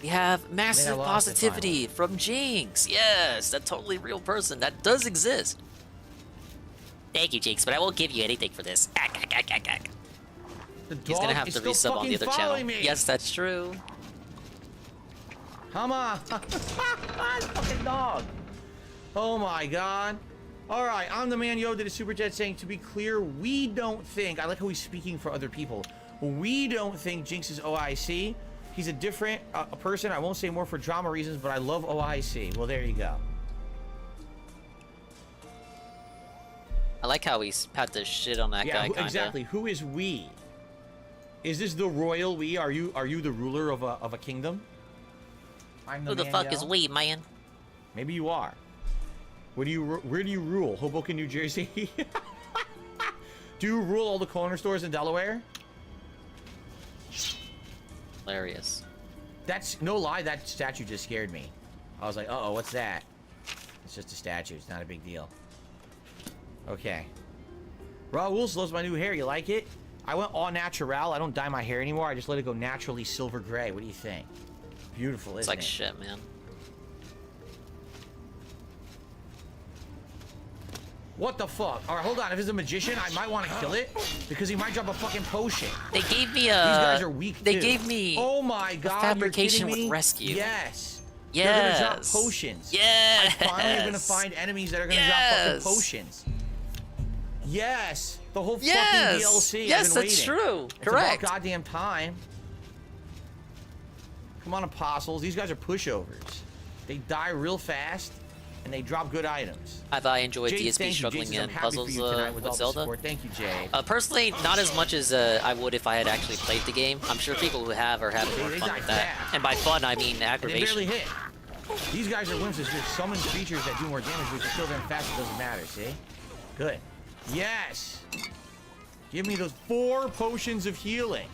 [SPEAKER 2] We have massive
[SPEAKER 1] lost it
[SPEAKER 2] positivity from Jinx. Yes, that totally real person. That does exist. Thank you, Jinx, but I won't give you anything for this.
[SPEAKER 1] The
[SPEAKER 2] He's gonna
[SPEAKER 1] dog
[SPEAKER 2] have
[SPEAKER 1] is
[SPEAKER 2] to
[SPEAKER 1] still
[SPEAKER 2] resub on the
[SPEAKER 1] fucking
[SPEAKER 2] other channel.
[SPEAKER 1] following me.
[SPEAKER 2] Yes, that's true.
[SPEAKER 1] Come on. Fucking dog. Oh my god. All right, I'm the man Yo did a super chat saying, to be clear, we don't think, I like how he's speaking for other people. We don't think Jinx is OIC. He's a different a person. I won't say more for drama reasons, but I love OIC. Well, there you go.
[SPEAKER 2] I like how he's had to shit on that guy, kinda.
[SPEAKER 1] Exactly. Who is we? Is this the royal we? Are you the ruler of a kingdom? I'm
[SPEAKER 2] Who the
[SPEAKER 1] man,
[SPEAKER 2] fuck is
[SPEAKER 1] yo.
[SPEAKER 2] we, man?
[SPEAKER 1] Maybe you are. Where do you rule? Hoboken, New Jersey. Do you rule all the corner stores in Delaware?
[SPEAKER 2] Hilarious.
[SPEAKER 1] That's no lie. That statue just scared me. I was like, uh oh, what's that? It's just a statue. It's not a big deal. Okay. Raul loves my new hair. You like it? I went all natural. I don't dye my hair anymore. I just let it go naturally silver gray. What do you think? Beautiful,
[SPEAKER 2] It's
[SPEAKER 1] isn't it?
[SPEAKER 2] like shit, man.
[SPEAKER 1] What the fuck? All right, hold on. If it's a magician, I might want to kill it because he might drop a fucking potion.
[SPEAKER 2] They gave me a.
[SPEAKER 1] These guys are weak.
[SPEAKER 2] They
[SPEAKER 1] too.
[SPEAKER 2] gave me.
[SPEAKER 1] Oh my god!
[SPEAKER 2] Fabrication
[SPEAKER 1] you're kidding
[SPEAKER 2] with
[SPEAKER 1] me?
[SPEAKER 2] rescue.
[SPEAKER 1] Yes.
[SPEAKER 2] Yes.
[SPEAKER 1] They're gonna drop potions.
[SPEAKER 2] Yes.
[SPEAKER 1] I finally am gonna find enemies that are gonna drop fucking potions. Yes. The whole fucking DLC.
[SPEAKER 2] Yes,
[SPEAKER 1] I've been
[SPEAKER 2] that's
[SPEAKER 1] waiting.
[SPEAKER 2] true.
[SPEAKER 1] It's
[SPEAKER 2] Correct.
[SPEAKER 1] about goddamn time. Come on, apostles. These guys are pushovers. They die real fast, and they drop good items.
[SPEAKER 2] Have I enjoyed
[SPEAKER 1] Jade,
[SPEAKER 2] DSP
[SPEAKER 1] thank you.
[SPEAKER 2] struggling
[SPEAKER 1] Jade says,
[SPEAKER 2] in
[SPEAKER 1] I'm happy for
[SPEAKER 2] puzzles
[SPEAKER 1] you tonight with
[SPEAKER 2] with
[SPEAKER 1] all the
[SPEAKER 2] Zelda?
[SPEAKER 1] support. Thank you, Jade.
[SPEAKER 2] Personally, not as much as I would if I had actually played the game. I'm sure people who have are having more
[SPEAKER 1] They
[SPEAKER 2] fun
[SPEAKER 1] die
[SPEAKER 2] with that.
[SPEAKER 1] fast.
[SPEAKER 2] And by fun, I mean
[SPEAKER 1] And they
[SPEAKER 2] aggravation.
[SPEAKER 1] barely hit. These guys are wimps. It's just summon creatures that do more damage, but you kill them fast. It doesn't matter. See? Good. Yes. Give me those 4 potions of healing.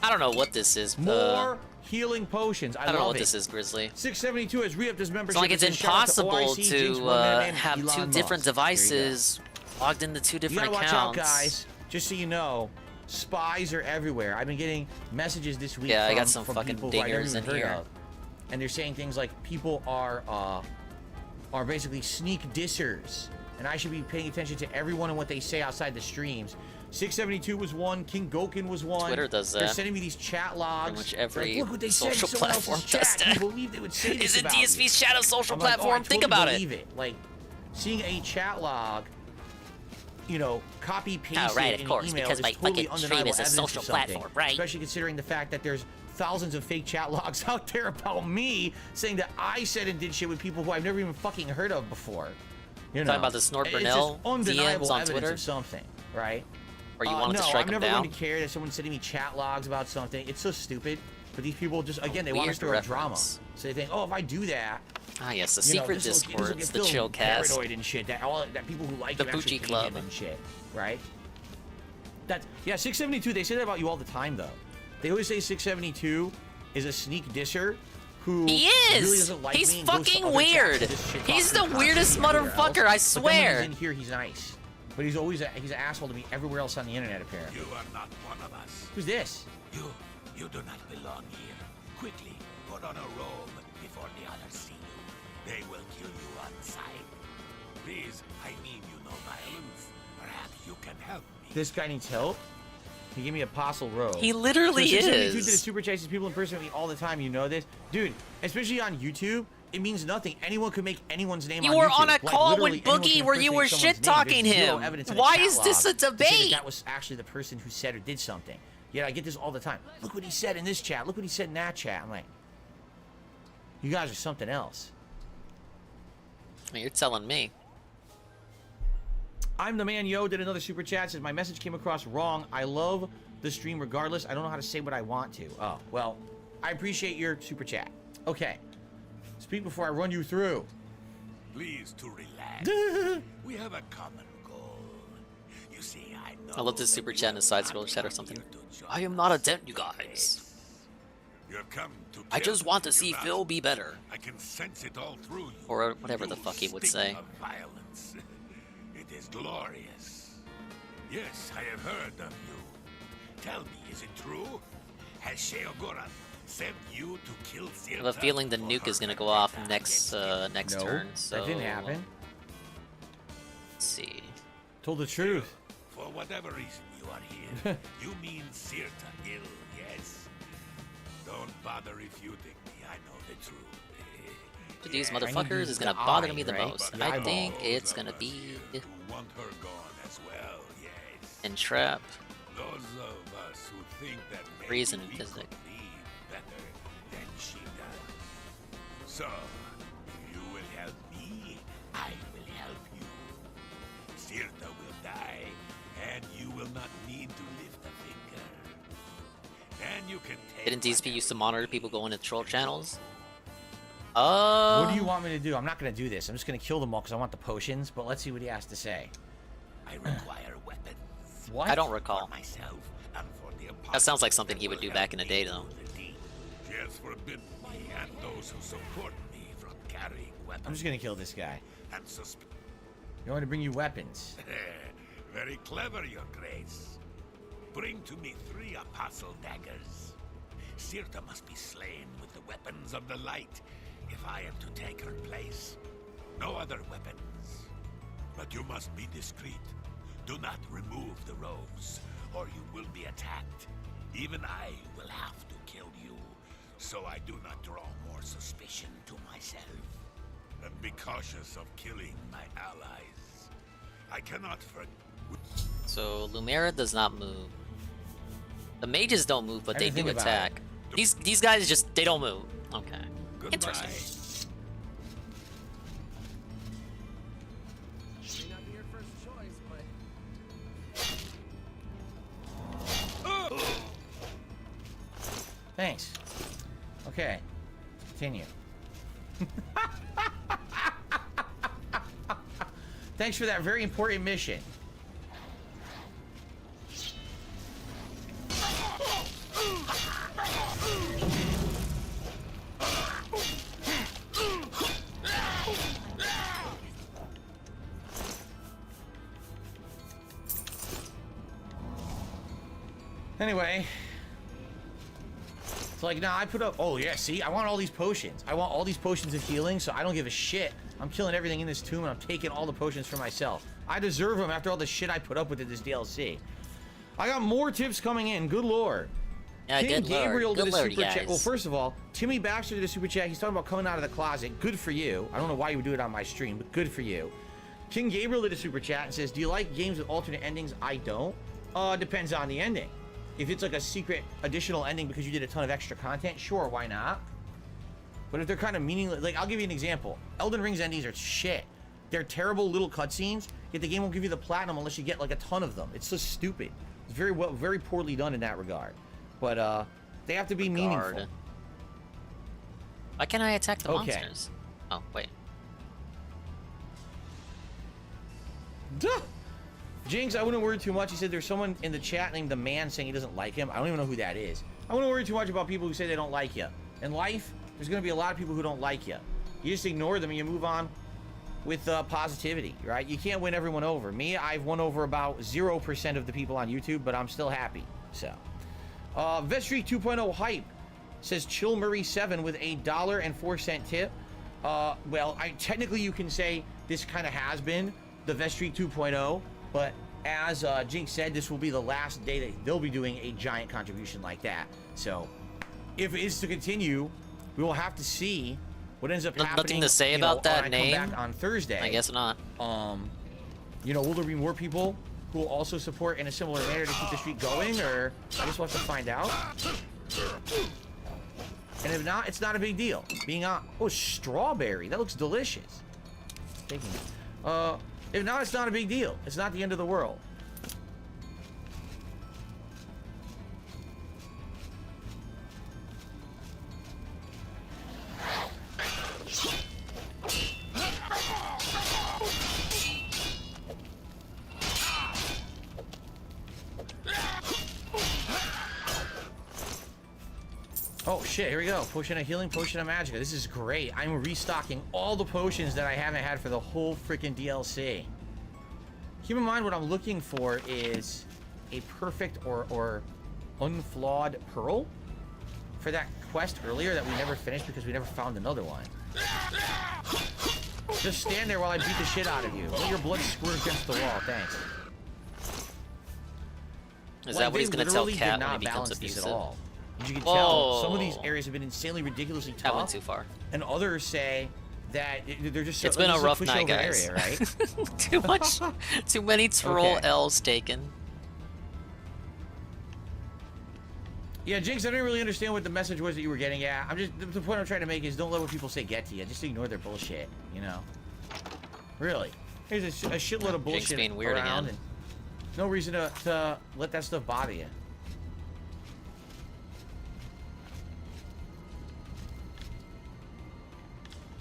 [SPEAKER 2] I don't know what this is.
[SPEAKER 1] More healing potions. I
[SPEAKER 2] don't know
[SPEAKER 1] love
[SPEAKER 2] what
[SPEAKER 1] it.
[SPEAKER 2] this is, Grizzly.
[SPEAKER 1] 672 has re-upped his membership.
[SPEAKER 2] It's like it's
[SPEAKER 1] and says, "Shout out to
[SPEAKER 2] impossible
[SPEAKER 1] OIC, Jinx,
[SPEAKER 2] to
[SPEAKER 1] One Man Man,
[SPEAKER 2] have
[SPEAKER 1] Elon
[SPEAKER 2] two
[SPEAKER 1] Musk."
[SPEAKER 2] different
[SPEAKER 1] There you go.
[SPEAKER 2] devices logged into 2
[SPEAKER 1] You
[SPEAKER 2] different
[SPEAKER 1] gotta watch
[SPEAKER 2] accounts.
[SPEAKER 1] out, guys. Just so you know, spies are everywhere. I've been getting messages this week
[SPEAKER 2] Yeah,
[SPEAKER 1] from,
[SPEAKER 2] I got some
[SPEAKER 1] from
[SPEAKER 2] fucking
[SPEAKER 1] people who I never
[SPEAKER 2] dingers
[SPEAKER 1] even
[SPEAKER 2] in
[SPEAKER 1] heard
[SPEAKER 2] here.
[SPEAKER 1] of. And they're saying things like people are basically sneak dissers. And I should be paying attention to everyone and what they say outside the streams. 672 was one. King Gokin was one.
[SPEAKER 2] Twitter does
[SPEAKER 1] They're
[SPEAKER 2] that.
[SPEAKER 1] sending me these chat logs.
[SPEAKER 2] Pretty much
[SPEAKER 1] They're
[SPEAKER 2] every
[SPEAKER 1] like, look what they said in
[SPEAKER 2] social
[SPEAKER 1] someone
[SPEAKER 2] platform
[SPEAKER 1] else's
[SPEAKER 2] does
[SPEAKER 1] chat.
[SPEAKER 2] that.
[SPEAKER 1] Can you believe they would say this
[SPEAKER 2] Isn't
[SPEAKER 1] about
[SPEAKER 2] DSV's
[SPEAKER 1] you?
[SPEAKER 2] chat a social
[SPEAKER 1] I'm like,
[SPEAKER 2] platform?
[SPEAKER 1] oh, I
[SPEAKER 2] Think
[SPEAKER 1] totally
[SPEAKER 2] about
[SPEAKER 1] believe it. Like, seeing a chat log, you know, copy paste
[SPEAKER 2] Oh, right,
[SPEAKER 1] in
[SPEAKER 2] of
[SPEAKER 1] an
[SPEAKER 2] course,
[SPEAKER 1] email
[SPEAKER 2] because
[SPEAKER 1] is
[SPEAKER 2] my
[SPEAKER 1] totally
[SPEAKER 2] fucking stream
[SPEAKER 1] undeniable
[SPEAKER 2] is a
[SPEAKER 1] evidence of
[SPEAKER 2] social
[SPEAKER 1] something,
[SPEAKER 2] platform, right?
[SPEAKER 1] Especially considering the fact that there's thousands of fake chat logs out there about me saying that I said and did shit with people who I've never even fucking heard of before. You know,
[SPEAKER 2] Talking about the Snort
[SPEAKER 1] it's just
[SPEAKER 2] Burnell
[SPEAKER 1] undeniable
[SPEAKER 2] DMs on
[SPEAKER 1] evidence
[SPEAKER 2] Twitter?
[SPEAKER 1] of something, right?
[SPEAKER 2] Or you wanted
[SPEAKER 1] no,
[SPEAKER 2] to strike
[SPEAKER 1] I'm
[SPEAKER 2] them
[SPEAKER 1] never
[SPEAKER 2] down?
[SPEAKER 1] going to care that someone's sending me chat logs about something. It's so stupid. But these people just, again, they want
[SPEAKER 2] Weird
[SPEAKER 1] to throw a drama.
[SPEAKER 2] reference.
[SPEAKER 1] So they think, oh, if I do that,
[SPEAKER 2] Ah, yes, the
[SPEAKER 1] you know,
[SPEAKER 2] secret
[SPEAKER 1] this'll
[SPEAKER 2] discords,
[SPEAKER 1] get
[SPEAKER 2] the
[SPEAKER 1] filled
[SPEAKER 2] chill
[SPEAKER 1] with
[SPEAKER 2] cast.
[SPEAKER 1] paranoid and shit. That people who like
[SPEAKER 2] The
[SPEAKER 1] you actually
[SPEAKER 2] Poochie
[SPEAKER 1] hate
[SPEAKER 2] Club.
[SPEAKER 1] him and shit, right? That's 672. They say that about you all the time, though. They always say 672 is a sneak disser who
[SPEAKER 2] He
[SPEAKER 1] really
[SPEAKER 2] is!
[SPEAKER 1] doesn't like
[SPEAKER 2] He's
[SPEAKER 1] me and goes to
[SPEAKER 2] fucking
[SPEAKER 1] other chats
[SPEAKER 2] weird!
[SPEAKER 1] and just shit
[SPEAKER 2] He's
[SPEAKER 1] talks
[SPEAKER 2] the
[SPEAKER 1] me
[SPEAKER 2] weirdest
[SPEAKER 1] constantly everywhere
[SPEAKER 2] motherfucker,
[SPEAKER 1] else.
[SPEAKER 2] I
[SPEAKER 1] But then when
[SPEAKER 2] swear.
[SPEAKER 1] he's in here, he's nice. But he's always he's an asshole to me everywhere else on the internet, apparently.
[SPEAKER 13] You are not one of us.
[SPEAKER 1] Who's this?
[SPEAKER 13] You do not belong here. Quickly, put on a robe before the others see you. They will kill you on sight. Please, I mean you no violence. Perhaps you can help me.
[SPEAKER 1] This guy needs help. He gave me apostle robe.
[SPEAKER 2] He literally
[SPEAKER 1] so 672
[SPEAKER 2] is.
[SPEAKER 1] did a super chases people impersonate me all the time. You know this, dude. Especially on YouTube, it means nothing. Anyone could make anyone's name.
[SPEAKER 2] You
[SPEAKER 1] on
[SPEAKER 2] were
[SPEAKER 1] YouTube.
[SPEAKER 2] on a
[SPEAKER 1] Like,
[SPEAKER 2] call with
[SPEAKER 1] literally anyone
[SPEAKER 2] Boogie
[SPEAKER 1] can
[SPEAKER 2] where you were
[SPEAKER 1] impersonate someone's
[SPEAKER 2] shit-talking
[SPEAKER 1] name. There's zero
[SPEAKER 2] him.
[SPEAKER 1] evidence in a
[SPEAKER 2] Why
[SPEAKER 1] chat
[SPEAKER 2] is this
[SPEAKER 1] log
[SPEAKER 2] a
[SPEAKER 1] to say
[SPEAKER 2] debate?
[SPEAKER 1] That was actually the person who said or did something. Yeah, I get this all the time. Look what he said in this chat. Look what he said in that chat. I'm like, you guys are something else.
[SPEAKER 2] You're telling me.
[SPEAKER 1] I'm the man. Yo did another super chat. Says my message came across wrong. I love the stream regardless. I don't know how to say what I want to. Oh, well, I appreciate your super chat. Okay. Speak before I run you through.
[SPEAKER 13] Please to relax. We have a common goal. You see, I know.
[SPEAKER 2] I love this super chat in a side scroll chat or something. I am not a dent, you guys.
[SPEAKER 13] You have come to
[SPEAKER 2] I
[SPEAKER 13] kill
[SPEAKER 2] just want to
[SPEAKER 13] me,
[SPEAKER 2] see
[SPEAKER 13] do not.
[SPEAKER 2] Phil be better.
[SPEAKER 13] I can sense it all through you.
[SPEAKER 2] Or whatever the
[SPEAKER 13] You
[SPEAKER 2] fuck he would
[SPEAKER 13] stink
[SPEAKER 2] say.
[SPEAKER 13] of violence. It is glorious. Yes, I have heard of you. Tell me, is it true? Has Sheogoran sent you to kill
[SPEAKER 2] I have a feeling the nuke is gonna go off next next
[SPEAKER 1] No,
[SPEAKER 2] turn. So
[SPEAKER 1] that didn't happen.
[SPEAKER 2] Let's see.
[SPEAKER 1] Told the truth.
[SPEAKER 13] For whatever reason you are here, you mean Sirta ill, yes? Don't bother refuting me, I know the truth.
[SPEAKER 2] To these
[SPEAKER 1] I need
[SPEAKER 2] motherfuckers
[SPEAKER 1] the
[SPEAKER 2] is gonna
[SPEAKER 1] eye,
[SPEAKER 2] bother me the
[SPEAKER 1] right?
[SPEAKER 2] most.
[SPEAKER 1] The
[SPEAKER 2] I
[SPEAKER 1] eyeball.
[SPEAKER 2] think it's gonna be
[SPEAKER 13] Want her gone as well, yes.
[SPEAKER 2] Entrap,
[SPEAKER 13] Those of us who think that maybe
[SPEAKER 2] Reason, and
[SPEAKER 13] we
[SPEAKER 2] Physic.
[SPEAKER 13] could leave better than she does. So, you will help me, I will help you. Sirta will die, and
[SPEAKER 11] not need to lift a finger. Then you can take
[SPEAKER 2] Didn't DSP used to monitor people going to troll channels?
[SPEAKER 1] What do you want me to do? I'm not going to do this. I'm just going to kill them all because I want the potions, but let's see what he has to say.
[SPEAKER 11] I require weapons.
[SPEAKER 1] What?
[SPEAKER 2] I don't recall.
[SPEAKER 11] For myself and for the
[SPEAKER 2] That sounds like something he would do back in the day, though.
[SPEAKER 11] She has forbidden me and those who support me from carrying weapons.
[SPEAKER 1] I'm just going to kill this guy.
[SPEAKER 11] And
[SPEAKER 1] You want to bring you weapons.
[SPEAKER 11] Very clever, Your Grace. Bring to me 3 apostle daggers. Sirta must be slain with the weapons of the light if I am to take her place. No other weapons. But you must be discreet. Do not remove the robes, or you will be attacked. Even I will have to kill you, so I do not draw more suspicion to myself. And be cautious of killing my allies. I cannot forget.
[SPEAKER 2] So Lumera does not move. The mages don't move, but they do attack. These guys just they don't move. Okay.
[SPEAKER 11] Goodbye.
[SPEAKER 2] Interesting.
[SPEAKER 7] May not be your first choice, but
[SPEAKER 1] Thanks. Okay. Continue. Thanks for that very important mission. Anyway, it's like, nah, I put up, oh yeah, see, I want all these potions. I want all these potions of healing, so I don't give a shit. I'm killing everything in this tomb, and I'm taking all the potions for myself. I deserve them after all the shit I put up with in this DLC. I got more tips coming in, good lord.
[SPEAKER 2] Yeah,
[SPEAKER 1] King
[SPEAKER 2] good
[SPEAKER 1] Gabriel
[SPEAKER 2] lord.
[SPEAKER 1] did
[SPEAKER 2] Good
[SPEAKER 1] a
[SPEAKER 2] lord,
[SPEAKER 1] super chat.
[SPEAKER 2] guys.
[SPEAKER 1] Well, first of all, Timmy Baxter did a super chat. He's talking about coming out of the closet. Good for you. I don't know why you would do it on my stream, but good for you. King Gabriel did a super chat and says, do you like games with alternate endings? I don't. Depends on the ending. If it's like a secret additional ending because you did a ton of extra content, sure, why not? But if they're kind of meaningless, like, I'll give you an example. Elden Ring's endings are shit. They're terrible little cutscenes, yet the game won't give you the platinum unless you get like a ton of them. It's so stupid. It's very poorly done in that regard. But they have to be meaningful.
[SPEAKER 2] Why can't I attack the
[SPEAKER 1] Okay.
[SPEAKER 2] monsters? Oh, wait.
[SPEAKER 1] Duh. Jinx, I wouldn't worry too much. He said there's someone in the chat named The Man saying he doesn't like him. I don't even know who that is. I wouldn't worry too much about people who say they don't like you. In life, there's going to be a lot of people who don't like you. You just ignore them and you move on with positivity, right? You can't win everyone over. Me, I've won over about 0% of the people on YouTube, but I'm still happy. So, Vestreak 2.0 Hype says Chill Murray 7 with a $1.04 tip. Well, technically you can say this kind of has been the Vestreak 2.0, but as Jinx said, this will be the last day that they'll be doing a giant contribution like that. So, if it is to continue, we will have to see what ends up happening.
[SPEAKER 2] Nothing to say about that name?
[SPEAKER 1] Come back on Thursday.
[SPEAKER 2] I guess not.
[SPEAKER 1] You know, will there be more people who will also support in a similar manner to keep the streak going, or I just want to find out. And if not, it's not a big deal. Being on, oh, strawberry, that looks delicious. Taking it. If not, it's not a big deal. It's not the end of the world. Oh shit, here we go. Potion of healing, potion of magic. This is great. I'm restocking all the potions that I haven't had for the whole freaking DLC. Keep in mind what I'm looking for is a perfect or unflawed pearl for that quest earlier that we never finished because we never found another one. Just stand there while I beat the shit out of you. Let your blood squirt against the wall. Thanks.
[SPEAKER 2] Is that what he's gonna tell Cat when he becomes
[SPEAKER 1] abusive?
[SPEAKER 2] abusive?
[SPEAKER 1] As you can tell, some of these areas have been insanely ridiculously tough.
[SPEAKER 2] That went too far.
[SPEAKER 1] And others say that they're just.
[SPEAKER 2] It's been a rough night, guys.
[SPEAKER 1] Area, right?
[SPEAKER 2] Too many troll
[SPEAKER 1] Okay.
[SPEAKER 2] L's taken.
[SPEAKER 1] Yeah, Jinx, I didn't really understand what the message was that you were getting at. I'm just the point I'm trying to make is don't let what people say get to you. Just ignore their bullshit. You know. Really, there's a shitload of bullshit
[SPEAKER 2] Jinx being weird
[SPEAKER 1] around.
[SPEAKER 2] again.
[SPEAKER 1] No reason to let that stuff bother you.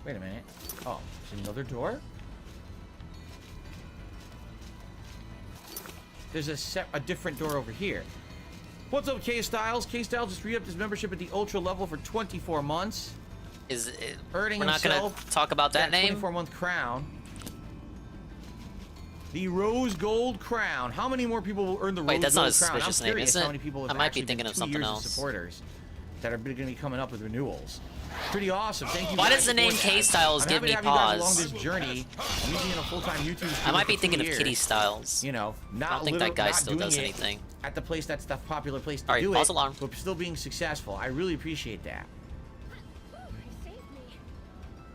[SPEAKER 1] Wait a minute. Oh, there's another door? There's a different door over here. What's up, K-Styles? K-Styles just re-upped his membership at the Ultra level for 24 months. Earning
[SPEAKER 2] we're not gonna talk about that name?
[SPEAKER 1] 24-month crown. The Rose Gold Crown. How many more people will earn the Rose Gold Crown?
[SPEAKER 2] Wait, that's not a
[SPEAKER 1] I'm
[SPEAKER 2] suspicious name,
[SPEAKER 1] curious
[SPEAKER 2] is it?
[SPEAKER 1] how many people have
[SPEAKER 2] I might be
[SPEAKER 1] actually
[SPEAKER 2] thinking
[SPEAKER 1] been
[SPEAKER 2] of
[SPEAKER 1] 2
[SPEAKER 2] something
[SPEAKER 1] years
[SPEAKER 2] else.
[SPEAKER 1] of supporters that are going to be coming up with renewals. Pretty awesome. Thank you.
[SPEAKER 2] Why
[SPEAKER 1] guys
[SPEAKER 2] does the
[SPEAKER 1] for
[SPEAKER 2] name
[SPEAKER 1] that.
[SPEAKER 2] K-Styles
[SPEAKER 1] I'm
[SPEAKER 2] give
[SPEAKER 1] happy
[SPEAKER 2] me
[SPEAKER 1] to have you guys along
[SPEAKER 2] pause?
[SPEAKER 1] this journey. Me being a full-time YouTube
[SPEAKER 2] I
[SPEAKER 1] streamer
[SPEAKER 2] might be
[SPEAKER 1] for 2
[SPEAKER 2] thinking of
[SPEAKER 1] years.
[SPEAKER 2] Kitty Styles.
[SPEAKER 1] You know,
[SPEAKER 2] I
[SPEAKER 1] not
[SPEAKER 2] don't think that guy
[SPEAKER 1] not
[SPEAKER 2] still
[SPEAKER 1] doing
[SPEAKER 2] does
[SPEAKER 1] it
[SPEAKER 2] anything.
[SPEAKER 1] at the place that's the popular place to
[SPEAKER 2] All right,
[SPEAKER 1] do
[SPEAKER 2] false
[SPEAKER 1] it,
[SPEAKER 2] alarm.
[SPEAKER 1] but still being successful. I really appreciate that.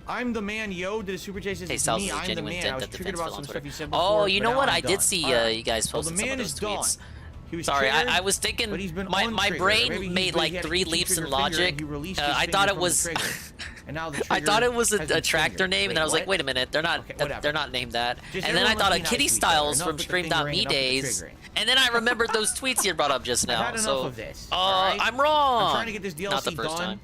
[SPEAKER 1] I'm the man, yo. Did a super chat says it's
[SPEAKER 2] K-Styles
[SPEAKER 1] me.
[SPEAKER 2] is a
[SPEAKER 1] I'm the
[SPEAKER 2] genuine
[SPEAKER 1] man.
[SPEAKER 2] dent
[SPEAKER 1] I was
[SPEAKER 2] that
[SPEAKER 1] triggered
[SPEAKER 2] defense
[SPEAKER 1] about
[SPEAKER 2] feel on
[SPEAKER 1] some
[SPEAKER 2] Twitter.
[SPEAKER 1] stuff he said before.
[SPEAKER 2] Oh, you
[SPEAKER 1] but
[SPEAKER 2] know
[SPEAKER 1] now
[SPEAKER 2] what?
[SPEAKER 1] I'm
[SPEAKER 2] I
[SPEAKER 1] done.
[SPEAKER 2] did see
[SPEAKER 1] All right.
[SPEAKER 2] you guys
[SPEAKER 1] Well, the
[SPEAKER 2] posted some
[SPEAKER 1] man
[SPEAKER 2] of
[SPEAKER 1] is
[SPEAKER 2] those
[SPEAKER 1] done.
[SPEAKER 2] tweets.
[SPEAKER 1] He was
[SPEAKER 2] Sorry,
[SPEAKER 1] triggered,
[SPEAKER 2] I was thinking
[SPEAKER 1] but he's been
[SPEAKER 2] my
[SPEAKER 1] untriggered.
[SPEAKER 2] brain
[SPEAKER 1] Maybe
[SPEAKER 2] made
[SPEAKER 1] he
[SPEAKER 2] like
[SPEAKER 1] had a
[SPEAKER 2] 3 leaps in
[SPEAKER 1] trigger finger and
[SPEAKER 2] logic.
[SPEAKER 1] he released his
[SPEAKER 2] I
[SPEAKER 1] finger
[SPEAKER 2] thought it
[SPEAKER 1] from the
[SPEAKER 2] was.
[SPEAKER 1] trigger. And now the
[SPEAKER 2] I thought it was
[SPEAKER 1] trigger has
[SPEAKER 2] a
[SPEAKER 1] been
[SPEAKER 2] tractor
[SPEAKER 1] triggered.
[SPEAKER 2] name, and I was like,
[SPEAKER 1] what?
[SPEAKER 2] wait a minute, they're not
[SPEAKER 1] whatever.
[SPEAKER 2] they're not named that.
[SPEAKER 1] Just
[SPEAKER 2] And then I
[SPEAKER 1] everyone
[SPEAKER 2] thought
[SPEAKER 1] must
[SPEAKER 2] of
[SPEAKER 1] be
[SPEAKER 2] Kitty
[SPEAKER 1] nice to each other.
[SPEAKER 2] Styles
[SPEAKER 1] Enough
[SPEAKER 2] from
[SPEAKER 1] with the
[SPEAKER 2] Streamed
[SPEAKER 1] fingering,
[SPEAKER 2] Out Me
[SPEAKER 1] enough with the
[SPEAKER 2] Days,
[SPEAKER 1] triggering.
[SPEAKER 2] and then I remembered those tweets you brought up just now.
[SPEAKER 1] I've had enough
[SPEAKER 2] so,
[SPEAKER 1] of this.
[SPEAKER 2] I'm wrong.
[SPEAKER 1] I'm trying to get this DLC
[SPEAKER 2] Not the first
[SPEAKER 1] done
[SPEAKER 2] time.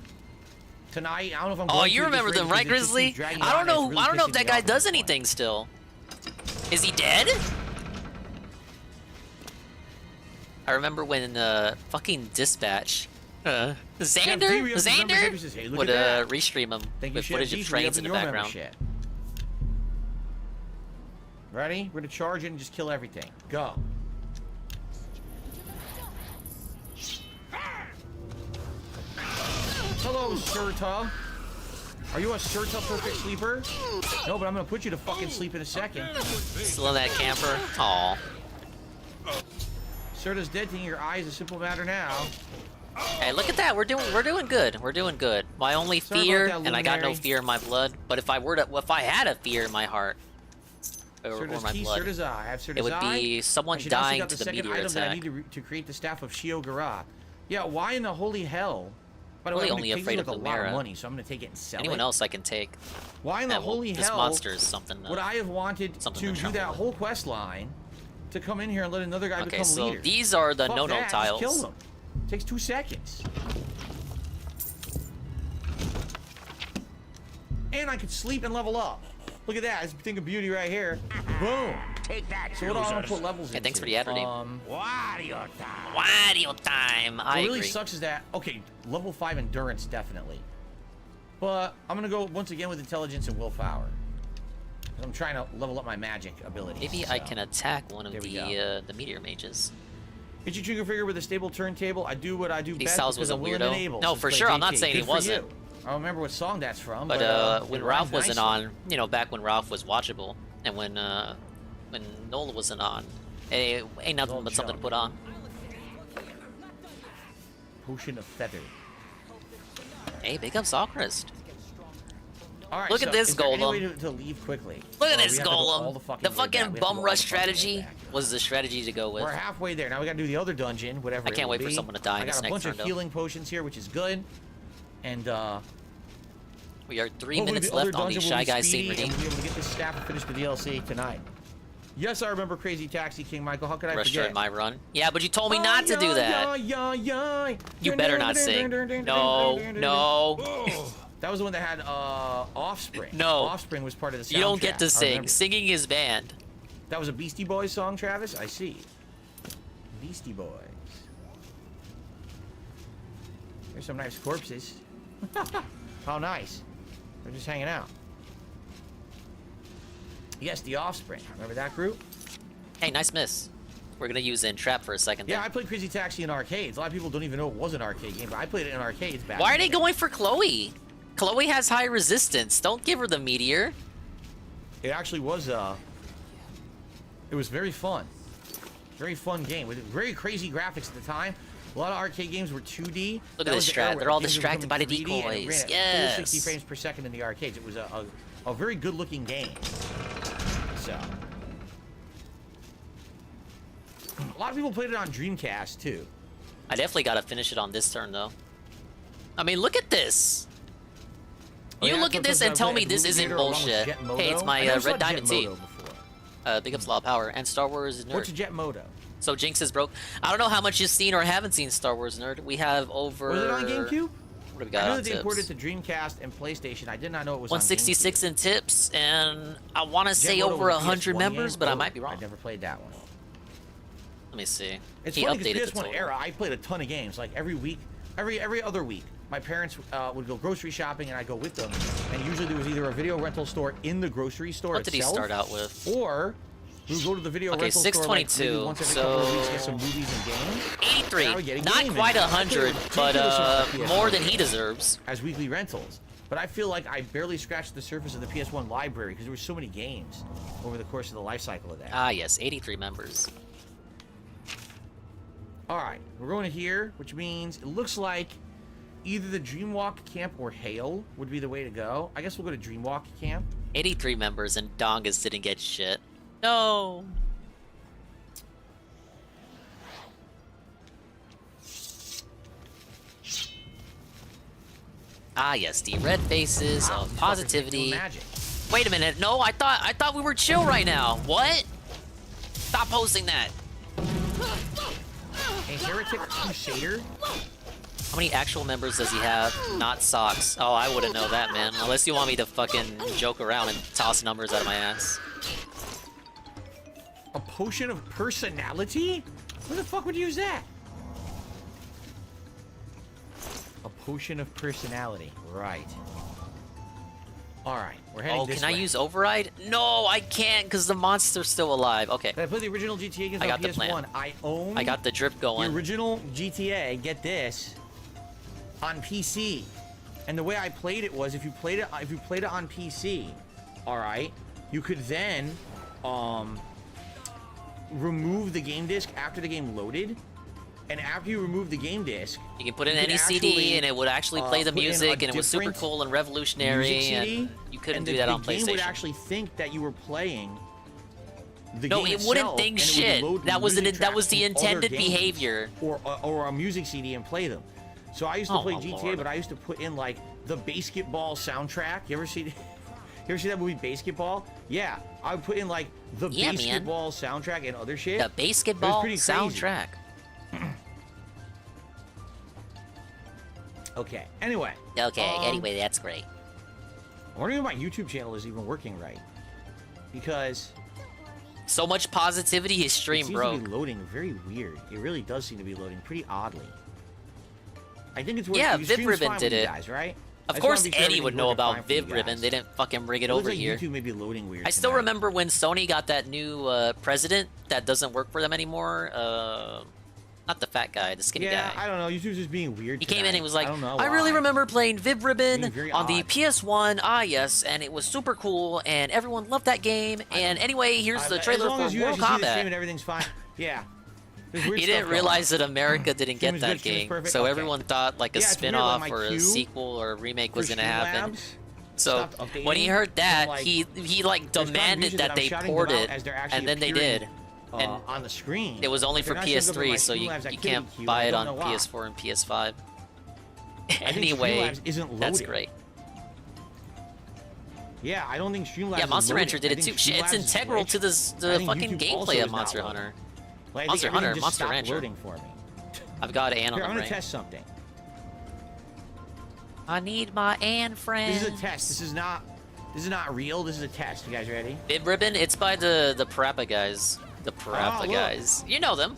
[SPEAKER 1] tonight. I don't know if I'm
[SPEAKER 2] Oh,
[SPEAKER 1] going
[SPEAKER 2] you
[SPEAKER 1] to
[SPEAKER 2] remember
[SPEAKER 1] this
[SPEAKER 2] them,
[SPEAKER 1] rate
[SPEAKER 2] right,
[SPEAKER 1] because it just
[SPEAKER 2] Grizzly?
[SPEAKER 1] keeps dragging
[SPEAKER 2] I
[SPEAKER 1] on
[SPEAKER 2] don't
[SPEAKER 1] and it's
[SPEAKER 2] know.
[SPEAKER 1] really
[SPEAKER 2] I don't know if
[SPEAKER 1] pissing
[SPEAKER 2] that
[SPEAKER 1] me
[SPEAKER 2] guy
[SPEAKER 1] off at
[SPEAKER 2] does
[SPEAKER 1] this point.
[SPEAKER 2] anything still. Is he dead? I remember when fucking Dispatch, Xander would restream him with footage of trains in the background.
[SPEAKER 1] Ready? We're gonna charge it and just kill everything. Go. Hello, Serta. Are you a Serta perfect sleeper? No, but I'm gonna put you to fucking sleep in a second.
[SPEAKER 2] Still in that camper. Aw.
[SPEAKER 1] Serta's dead. Taking your eye is a simple matter now.
[SPEAKER 2] Hey, look at that. We're doing good. We're doing good. My only
[SPEAKER 1] Sorry about
[SPEAKER 2] fear,
[SPEAKER 1] that,
[SPEAKER 2] and I got no
[SPEAKER 1] Luminary.
[SPEAKER 2] fear in my blood. But if I had a fear in my heart, or
[SPEAKER 1] Serta's
[SPEAKER 2] my
[SPEAKER 1] key,
[SPEAKER 2] blood,
[SPEAKER 1] Serta's eye. I have Serta's
[SPEAKER 2] it would
[SPEAKER 1] eye.
[SPEAKER 2] be someone
[SPEAKER 1] I should also
[SPEAKER 2] dying
[SPEAKER 1] got
[SPEAKER 2] to
[SPEAKER 1] the
[SPEAKER 2] the
[SPEAKER 1] second
[SPEAKER 2] meteor
[SPEAKER 1] item that I
[SPEAKER 2] attack.
[SPEAKER 1] need to create the staff of Shiogara. Yeah, why in the holy hell? By the way,
[SPEAKER 2] Really
[SPEAKER 1] I'm
[SPEAKER 2] only
[SPEAKER 1] gonna take
[SPEAKER 2] afraid
[SPEAKER 1] like
[SPEAKER 2] of
[SPEAKER 1] a lot of
[SPEAKER 2] Lumera.
[SPEAKER 1] money, so I'm gonna take it and sell
[SPEAKER 2] Anyone
[SPEAKER 1] it.
[SPEAKER 2] else I can take.
[SPEAKER 1] Why in the
[SPEAKER 2] Yeah, well,
[SPEAKER 1] holy
[SPEAKER 2] this
[SPEAKER 1] hell
[SPEAKER 2] monster is something.
[SPEAKER 1] would I have wanted
[SPEAKER 2] something
[SPEAKER 1] to
[SPEAKER 2] to
[SPEAKER 1] do
[SPEAKER 2] trouble
[SPEAKER 1] that
[SPEAKER 2] with.
[SPEAKER 1] whole quest line to come in here and let another guy
[SPEAKER 2] Okay,
[SPEAKER 1] become
[SPEAKER 2] so
[SPEAKER 1] leader?
[SPEAKER 2] these are the
[SPEAKER 1] Fuck
[SPEAKER 2] no-no
[SPEAKER 1] that,
[SPEAKER 2] tiles.
[SPEAKER 1] Just kill them. Takes 2 seconds. And I could sleep and level up. Look at that. It's a thing of beauty right here. Boom.
[SPEAKER 11] Take that,
[SPEAKER 1] So what do I want to put levels
[SPEAKER 2] Hey,
[SPEAKER 1] into?
[SPEAKER 2] thanks for the ad redeem.
[SPEAKER 11] Wario time.
[SPEAKER 2] Wario time. I
[SPEAKER 1] What really
[SPEAKER 2] agree.
[SPEAKER 1] sucks is that, okay, level 5 endurance, definitely. But I'm going to go once again with intelligence and willpower. I'm trying to level up my magic abilities.
[SPEAKER 2] Maybe I can attack one of
[SPEAKER 1] There we
[SPEAKER 2] the meteor mages.
[SPEAKER 1] Get your trigger figure with a stable turntable. I do what I do
[SPEAKER 2] Kitty
[SPEAKER 1] best
[SPEAKER 2] Styles
[SPEAKER 1] because
[SPEAKER 2] was a
[SPEAKER 1] I'm willing
[SPEAKER 2] weirdo.
[SPEAKER 1] and able.
[SPEAKER 2] No,
[SPEAKER 1] Says
[SPEAKER 2] for
[SPEAKER 1] Play
[SPEAKER 2] sure. I'm not
[SPEAKER 1] JK.
[SPEAKER 2] saying he
[SPEAKER 1] Good for
[SPEAKER 2] wasn't.
[SPEAKER 1] you. I don't remember what song that's from.
[SPEAKER 2] But when
[SPEAKER 1] it
[SPEAKER 2] Ralph
[SPEAKER 1] rhymes
[SPEAKER 2] wasn't
[SPEAKER 1] nicely.
[SPEAKER 2] on, you know, back when Ralph was watchable, and when Nola wasn't on, it ain't nothing but something to put on.
[SPEAKER 1] Potion of Feather.
[SPEAKER 2] Hey, big up Sawcrest.
[SPEAKER 1] All right,
[SPEAKER 2] Look
[SPEAKER 1] so
[SPEAKER 2] at this
[SPEAKER 1] is there any
[SPEAKER 2] golem.
[SPEAKER 1] way to leave quickly?
[SPEAKER 2] Look at
[SPEAKER 1] Or we
[SPEAKER 2] this
[SPEAKER 1] have to go all
[SPEAKER 2] golem.
[SPEAKER 1] the fucking
[SPEAKER 2] The
[SPEAKER 1] way
[SPEAKER 2] fucking
[SPEAKER 1] back? We have to
[SPEAKER 2] bum
[SPEAKER 1] go all
[SPEAKER 2] rush
[SPEAKER 1] the fucking way
[SPEAKER 2] strategy
[SPEAKER 1] back.
[SPEAKER 2] was the strategy to go with.
[SPEAKER 1] We're halfway there. Now we gotta do the other dungeon, whatever
[SPEAKER 2] I can't
[SPEAKER 1] it will
[SPEAKER 2] wait for
[SPEAKER 1] be.
[SPEAKER 2] someone to die in
[SPEAKER 1] I
[SPEAKER 2] this
[SPEAKER 1] got a
[SPEAKER 2] next
[SPEAKER 1] bunch
[SPEAKER 2] turn,
[SPEAKER 1] of
[SPEAKER 2] though.
[SPEAKER 1] healing potions here, which is good. And
[SPEAKER 2] We are 3
[SPEAKER 1] hopefully
[SPEAKER 2] minutes
[SPEAKER 1] the other
[SPEAKER 2] left on the
[SPEAKER 1] dungeon will
[SPEAKER 2] Shy
[SPEAKER 1] be
[SPEAKER 2] Guys
[SPEAKER 1] speedy,
[SPEAKER 2] scene redeem.
[SPEAKER 1] and we'll be able to get this staff and finish the DLC tonight. Yes, I remember Crazy Taxi King Michael. How could I
[SPEAKER 2] Rush
[SPEAKER 1] forget?
[SPEAKER 2] during my run. Yeah, but you told me not to do that. You better not sing. No, no.
[SPEAKER 1] That was the one that had Offspring.
[SPEAKER 2] No.
[SPEAKER 1] Offspring was part of the soundtrack.
[SPEAKER 2] You don't get to
[SPEAKER 1] I
[SPEAKER 2] sing.
[SPEAKER 1] remember.
[SPEAKER 2] Singing is banned.
[SPEAKER 1] That was a Beastie Boys song, Travis? I see. Beastie Boys. There's some nice corpses. How nice. They're just hanging out. Yes, the Offspring. Remember that group?
[SPEAKER 2] Hey, nice miss. We're gonna use Entrap for a second there.
[SPEAKER 1] Yeah, I played Crazy Taxi in arcades. A lot of people don't even know it was an arcade game, but I played it in arcades back
[SPEAKER 2] Why are
[SPEAKER 1] in the
[SPEAKER 2] they
[SPEAKER 1] day.
[SPEAKER 2] going for Chloe? Chloe has high resistance. Don't give her the meteor.
[SPEAKER 1] It actually was, it was very fun. Very fun game with very crazy graphics at the time. A lot of arcade games were 2D.
[SPEAKER 2] Look
[SPEAKER 1] That
[SPEAKER 2] at
[SPEAKER 1] was
[SPEAKER 2] this
[SPEAKER 1] the era
[SPEAKER 2] strat.
[SPEAKER 1] where
[SPEAKER 2] They're all
[SPEAKER 1] things were
[SPEAKER 2] distracted by the
[SPEAKER 1] becoming 3D, and it ran
[SPEAKER 2] decoys.
[SPEAKER 1] at full
[SPEAKER 2] Yes.
[SPEAKER 1] 60 frames per second in the arcades. It was a very good looking game. So. A lot of people played it on Dreamcast too.
[SPEAKER 2] I definitely gotta finish it on this turn though. I mean, look at this.
[SPEAKER 1] Oh,
[SPEAKER 2] You
[SPEAKER 1] yeah,
[SPEAKER 2] look at this
[SPEAKER 1] sometimes I
[SPEAKER 2] and tell
[SPEAKER 1] play
[SPEAKER 2] me
[SPEAKER 1] at
[SPEAKER 2] this
[SPEAKER 1] the
[SPEAKER 2] isn't
[SPEAKER 1] movie theater along with
[SPEAKER 2] bullshit.
[SPEAKER 1] Jet Moto.
[SPEAKER 2] Hey, it's
[SPEAKER 1] I
[SPEAKER 2] my
[SPEAKER 1] never saw
[SPEAKER 2] Red
[SPEAKER 1] Jet
[SPEAKER 2] Diamond T.
[SPEAKER 1] Moto before.
[SPEAKER 2] Big up Slaw Power and Star Wars Nerd.
[SPEAKER 1] What's a Jet Moto?
[SPEAKER 2] So Jinx is broke. I don't know how much you've seen or haven't seen Star Wars Nerd. We have over.
[SPEAKER 1] Was it on GameCube?
[SPEAKER 2] What do we got
[SPEAKER 1] I know
[SPEAKER 2] on
[SPEAKER 1] that they
[SPEAKER 2] tips?
[SPEAKER 1] ported to Dreamcast and PlayStation. I did not know it was
[SPEAKER 2] 166
[SPEAKER 1] on
[SPEAKER 2] in tips, and I want to say
[SPEAKER 1] Jet Moto
[SPEAKER 2] over
[SPEAKER 1] was a
[SPEAKER 2] 100
[SPEAKER 1] PS1
[SPEAKER 2] members,
[SPEAKER 1] game?
[SPEAKER 2] but I
[SPEAKER 1] Oh,
[SPEAKER 2] might be wrong.
[SPEAKER 1] I never played that one.
[SPEAKER 2] Let me see.
[SPEAKER 1] It's
[SPEAKER 2] He
[SPEAKER 1] funny
[SPEAKER 2] updated
[SPEAKER 1] because
[SPEAKER 2] the
[SPEAKER 1] PS1
[SPEAKER 2] total.
[SPEAKER 1] era, I played a ton of games. Like every week, every other week, my parents would go grocery shopping, and I'd go with them. And usually there was either a video rental store in the grocery store
[SPEAKER 2] What did he
[SPEAKER 1] itself,
[SPEAKER 2] start out with?
[SPEAKER 1] or we would go to the video
[SPEAKER 2] Okay,
[SPEAKER 1] rental store like
[SPEAKER 2] 622,
[SPEAKER 1] maybe once every couple of weeks,
[SPEAKER 2] so-
[SPEAKER 1] get some movies and games.
[SPEAKER 2] 83.
[SPEAKER 1] And I would get a
[SPEAKER 2] Not
[SPEAKER 1] game
[SPEAKER 2] quite
[SPEAKER 1] and
[SPEAKER 2] 100,
[SPEAKER 1] take
[SPEAKER 2] but
[SPEAKER 1] this off the
[SPEAKER 2] more
[SPEAKER 1] PS1
[SPEAKER 2] than he deserves.
[SPEAKER 1] as weekly rentals. But I feel like I barely scratched the surface of the PS1 library because there were so many games over the course of the life cycle of that.
[SPEAKER 2] Ah, yes, 83 members.
[SPEAKER 1] All right, we're going to here, which means it looks like either the Dreamwalk Camp or Hale would be the way to go. I guess we'll go to Dreamwalk Camp.
[SPEAKER 2] 83 members, and Dongas didn't get shit. No. Ah, yes, the red faces
[SPEAKER 1] Wow,
[SPEAKER 2] of
[SPEAKER 1] these fuckers
[SPEAKER 2] positivity.
[SPEAKER 1] make no magic.
[SPEAKER 2] Wait a minute. No, I thought we were chill right now. What? Stop posting that.
[SPEAKER 1] A Heretic Crusader?
[SPEAKER 2] How many actual members does he have? Not socks. Oh, I wouldn't know that, man. Unless you want me to fucking joke around and toss numbers out of my ass.
[SPEAKER 1] A Potion of Personality? Who the fuck would use that? A Potion of Personality. Right. Alright, we're heading
[SPEAKER 2] Oh,
[SPEAKER 1] this
[SPEAKER 2] can I
[SPEAKER 1] way.
[SPEAKER 2] use Override? No, I can't because the monster's still alive. Okay.
[SPEAKER 1] Did I play the original GTA games
[SPEAKER 2] I
[SPEAKER 1] on
[SPEAKER 2] got the
[SPEAKER 1] PS1?
[SPEAKER 2] plan.
[SPEAKER 1] I own
[SPEAKER 2] I got the drip
[SPEAKER 1] the
[SPEAKER 2] going.
[SPEAKER 1] original GTA, get this, on PC. And the way I played it was if you played it on PC, all right, you could then remove the game disc after the game loaded. And after you remove the game disc,
[SPEAKER 2] You can put in
[SPEAKER 1] you
[SPEAKER 2] any
[SPEAKER 1] could
[SPEAKER 2] CD
[SPEAKER 1] actually,
[SPEAKER 2] and it would actually play the
[SPEAKER 1] put in a
[SPEAKER 2] music, and it was super
[SPEAKER 1] different
[SPEAKER 2] cool and revolutionary.
[SPEAKER 1] music CD,
[SPEAKER 2] And you couldn't
[SPEAKER 1] and
[SPEAKER 2] do that on
[SPEAKER 1] the game would
[SPEAKER 2] PlayStation.
[SPEAKER 1] actually think that you were playing the
[SPEAKER 2] No,
[SPEAKER 1] game
[SPEAKER 2] it wouldn't
[SPEAKER 1] itself,
[SPEAKER 2] think
[SPEAKER 1] and it would
[SPEAKER 2] shit.
[SPEAKER 1] load
[SPEAKER 2] That was
[SPEAKER 1] music
[SPEAKER 2] that was
[SPEAKER 1] tracks
[SPEAKER 2] the
[SPEAKER 1] from other
[SPEAKER 2] intended
[SPEAKER 1] games
[SPEAKER 2] behavior.
[SPEAKER 1] or a music CD and play them. So I used to
[SPEAKER 2] Oh,
[SPEAKER 1] play
[SPEAKER 2] my
[SPEAKER 1] GTA,
[SPEAKER 2] lord.
[SPEAKER 1] but I used to put in like the Basketball soundtrack. You ever see that movie Basketball? Yeah, I would put in like the
[SPEAKER 2] Yeah, man.
[SPEAKER 1] Basketball soundtrack and other shit.
[SPEAKER 2] The
[SPEAKER 1] It was
[SPEAKER 2] basketball
[SPEAKER 1] pretty crazy.
[SPEAKER 2] soundtrack.
[SPEAKER 1] Okay. Anyway.
[SPEAKER 2] Okay, anyway, that's great.
[SPEAKER 1] I wonder if my YouTube channel is even working right, because
[SPEAKER 2] So much positivity, his
[SPEAKER 1] it
[SPEAKER 2] stream
[SPEAKER 1] seems
[SPEAKER 2] broke.
[SPEAKER 1] to be loading very weird. It really does seem to be loading pretty oddly. I think it's working.
[SPEAKER 2] Yeah,
[SPEAKER 1] your stream's
[SPEAKER 2] VibRibbon
[SPEAKER 1] fine
[SPEAKER 2] did
[SPEAKER 1] with you
[SPEAKER 2] it.
[SPEAKER 1] guys, right?
[SPEAKER 2] Of
[SPEAKER 1] I just
[SPEAKER 2] course,
[SPEAKER 1] wanna be sure
[SPEAKER 2] Eddie would
[SPEAKER 1] everything's
[SPEAKER 2] know
[SPEAKER 1] working fine
[SPEAKER 2] about
[SPEAKER 1] for you
[SPEAKER 2] VibRibbon.
[SPEAKER 1] guys.
[SPEAKER 2] They didn't fucking rig it
[SPEAKER 1] Looks
[SPEAKER 2] over
[SPEAKER 1] like
[SPEAKER 2] here.
[SPEAKER 1] YouTube may be loading weird.
[SPEAKER 2] I still
[SPEAKER 1] tonight.
[SPEAKER 2] remember when Sony got that new president that doesn't work for them anymore. Not the fat guy, the skinny
[SPEAKER 1] Yeah,
[SPEAKER 2] guy.
[SPEAKER 1] I don't know. YouTube's just being weird.
[SPEAKER 2] He came in and he was like,
[SPEAKER 1] I don't know
[SPEAKER 2] I really
[SPEAKER 1] why.
[SPEAKER 2] remember playing
[SPEAKER 1] Being
[SPEAKER 2] VibRibbon
[SPEAKER 1] very
[SPEAKER 2] on the
[SPEAKER 1] odd.
[SPEAKER 2] PS1. Ah, yes, and it was super cool, and everyone loved that game. And anyway, here's the trailer
[SPEAKER 1] as long
[SPEAKER 2] for
[SPEAKER 1] as you
[SPEAKER 2] Mortal
[SPEAKER 1] actually see the stream
[SPEAKER 2] Kombat.
[SPEAKER 1] and everything's fine. Yeah. There's weird
[SPEAKER 2] He
[SPEAKER 1] stuff
[SPEAKER 2] didn't
[SPEAKER 1] going
[SPEAKER 2] realize
[SPEAKER 1] on.
[SPEAKER 2] that America didn't
[SPEAKER 1] Stream
[SPEAKER 2] get
[SPEAKER 1] is
[SPEAKER 2] that
[SPEAKER 1] good, stream is
[SPEAKER 2] game,
[SPEAKER 1] perfect.
[SPEAKER 2] so
[SPEAKER 1] Okay.
[SPEAKER 2] everyone thought like a
[SPEAKER 1] Yeah, it's weird,
[SPEAKER 2] spin-off
[SPEAKER 1] like, my
[SPEAKER 2] or a
[SPEAKER 1] queue
[SPEAKER 2] sequel or a remake
[SPEAKER 1] for
[SPEAKER 2] was gonna happen.
[SPEAKER 1] Streamlabs
[SPEAKER 2] So
[SPEAKER 1] stopped
[SPEAKER 2] when he
[SPEAKER 1] updating,
[SPEAKER 2] heard that,
[SPEAKER 1] and, like,
[SPEAKER 2] he like
[SPEAKER 1] there's
[SPEAKER 2] demanded
[SPEAKER 1] contributions
[SPEAKER 2] that
[SPEAKER 1] I'm
[SPEAKER 2] they
[SPEAKER 1] shouting
[SPEAKER 2] port
[SPEAKER 1] them out
[SPEAKER 2] it,
[SPEAKER 1] as they're actually
[SPEAKER 2] and then they
[SPEAKER 1] appearing,
[SPEAKER 2] did. And
[SPEAKER 1] on the screen.
[SPEAKER 2] it was only
[SPEAKER 1] If
[SPEAKER 2] for
[SPEAKER 1] they're not showing up in my
[SPEAKER 2] PS3, so you
[SPEAKER 1] Streamlabs
[SPEAKER 2] you
[SPEAKER 1] activity
[SPEAKER 2] can't
[SPEAKER 1] queue,
[SPEAKER 2] buy
[SPEAKER 1] I
[SPEAKER 2] it
[SPEAKER 1] don't
[SPEAKER 2] on
[SPEAKER 1] know why.
[SPEAKER 2] PS4 and PS5.
[SPEAKER 1] I think
[SPEAKER 2] Anyway,
[SPEAKER 1] Streamlabs isn't
[SPEAKER 2] that's
[SPEAKER 1] loading.
[SPEAKER 2] great.
[SPEAKER 1] Yeah, I don't think Streamlabs
[SPEAKER 2] Yeah,
[SPEAKER 1] is
[SPEAKER 2] Monster
[SPEAKER 1] loading.
[SPEAKER 2] Hunter did
[SPEAKER 1] I
[SPEAKER 2] it
[SPEAKER 1] think
[SPEAKER 2] too. Shit, it's
[SPEAKER 1] Streamlabs is
[SPEAKER 2] integral to
[SPEAKER 1] glitched.
[SPEAKER 2] the
[SPEAKER 1] I think
[SPEAKER 2] fucking
[SPEAKER 1] YouTube also
[SPEAKER 2] gameplay
[SPEAKER 1] is
[SPEAKER 2] of
[SPEAKER 1] not
[SPEAKER 2] Monster
[SPEAKER 1] loading.
[SPEAKER 2] Hunter.
[SPEAKER 1] Like, I think
[SPEAKER 2] Monster
[SPEAKER 1] everything
[SPEAKER 2] Hunter,
[SPEAKER 1] just
[SPEAKER 2] Monster
[SPEAKER 1] stopped
[SPEAKER 2] Rancher.
[SPEAKER 1] loading for me.
[SPEAKER 2] I've got Ann on
[SPEAKER 1] Here,
[SPEAKER 2] the
[SPEAKER 1] I'm gonna
[SPEAKER 2] brain.
[SPEAKER 1] test something.
[SPEAKER 2] I need my Ann friend.
[SPEAKER 1] This is a test. This is not real. This is a test. You guys ready?
[SPEAKER 2] VibRibbon, it's by the Parappa guys. The Parappa
[SPEAKER 1] look.
[SPEAKER 2] guys. You know them.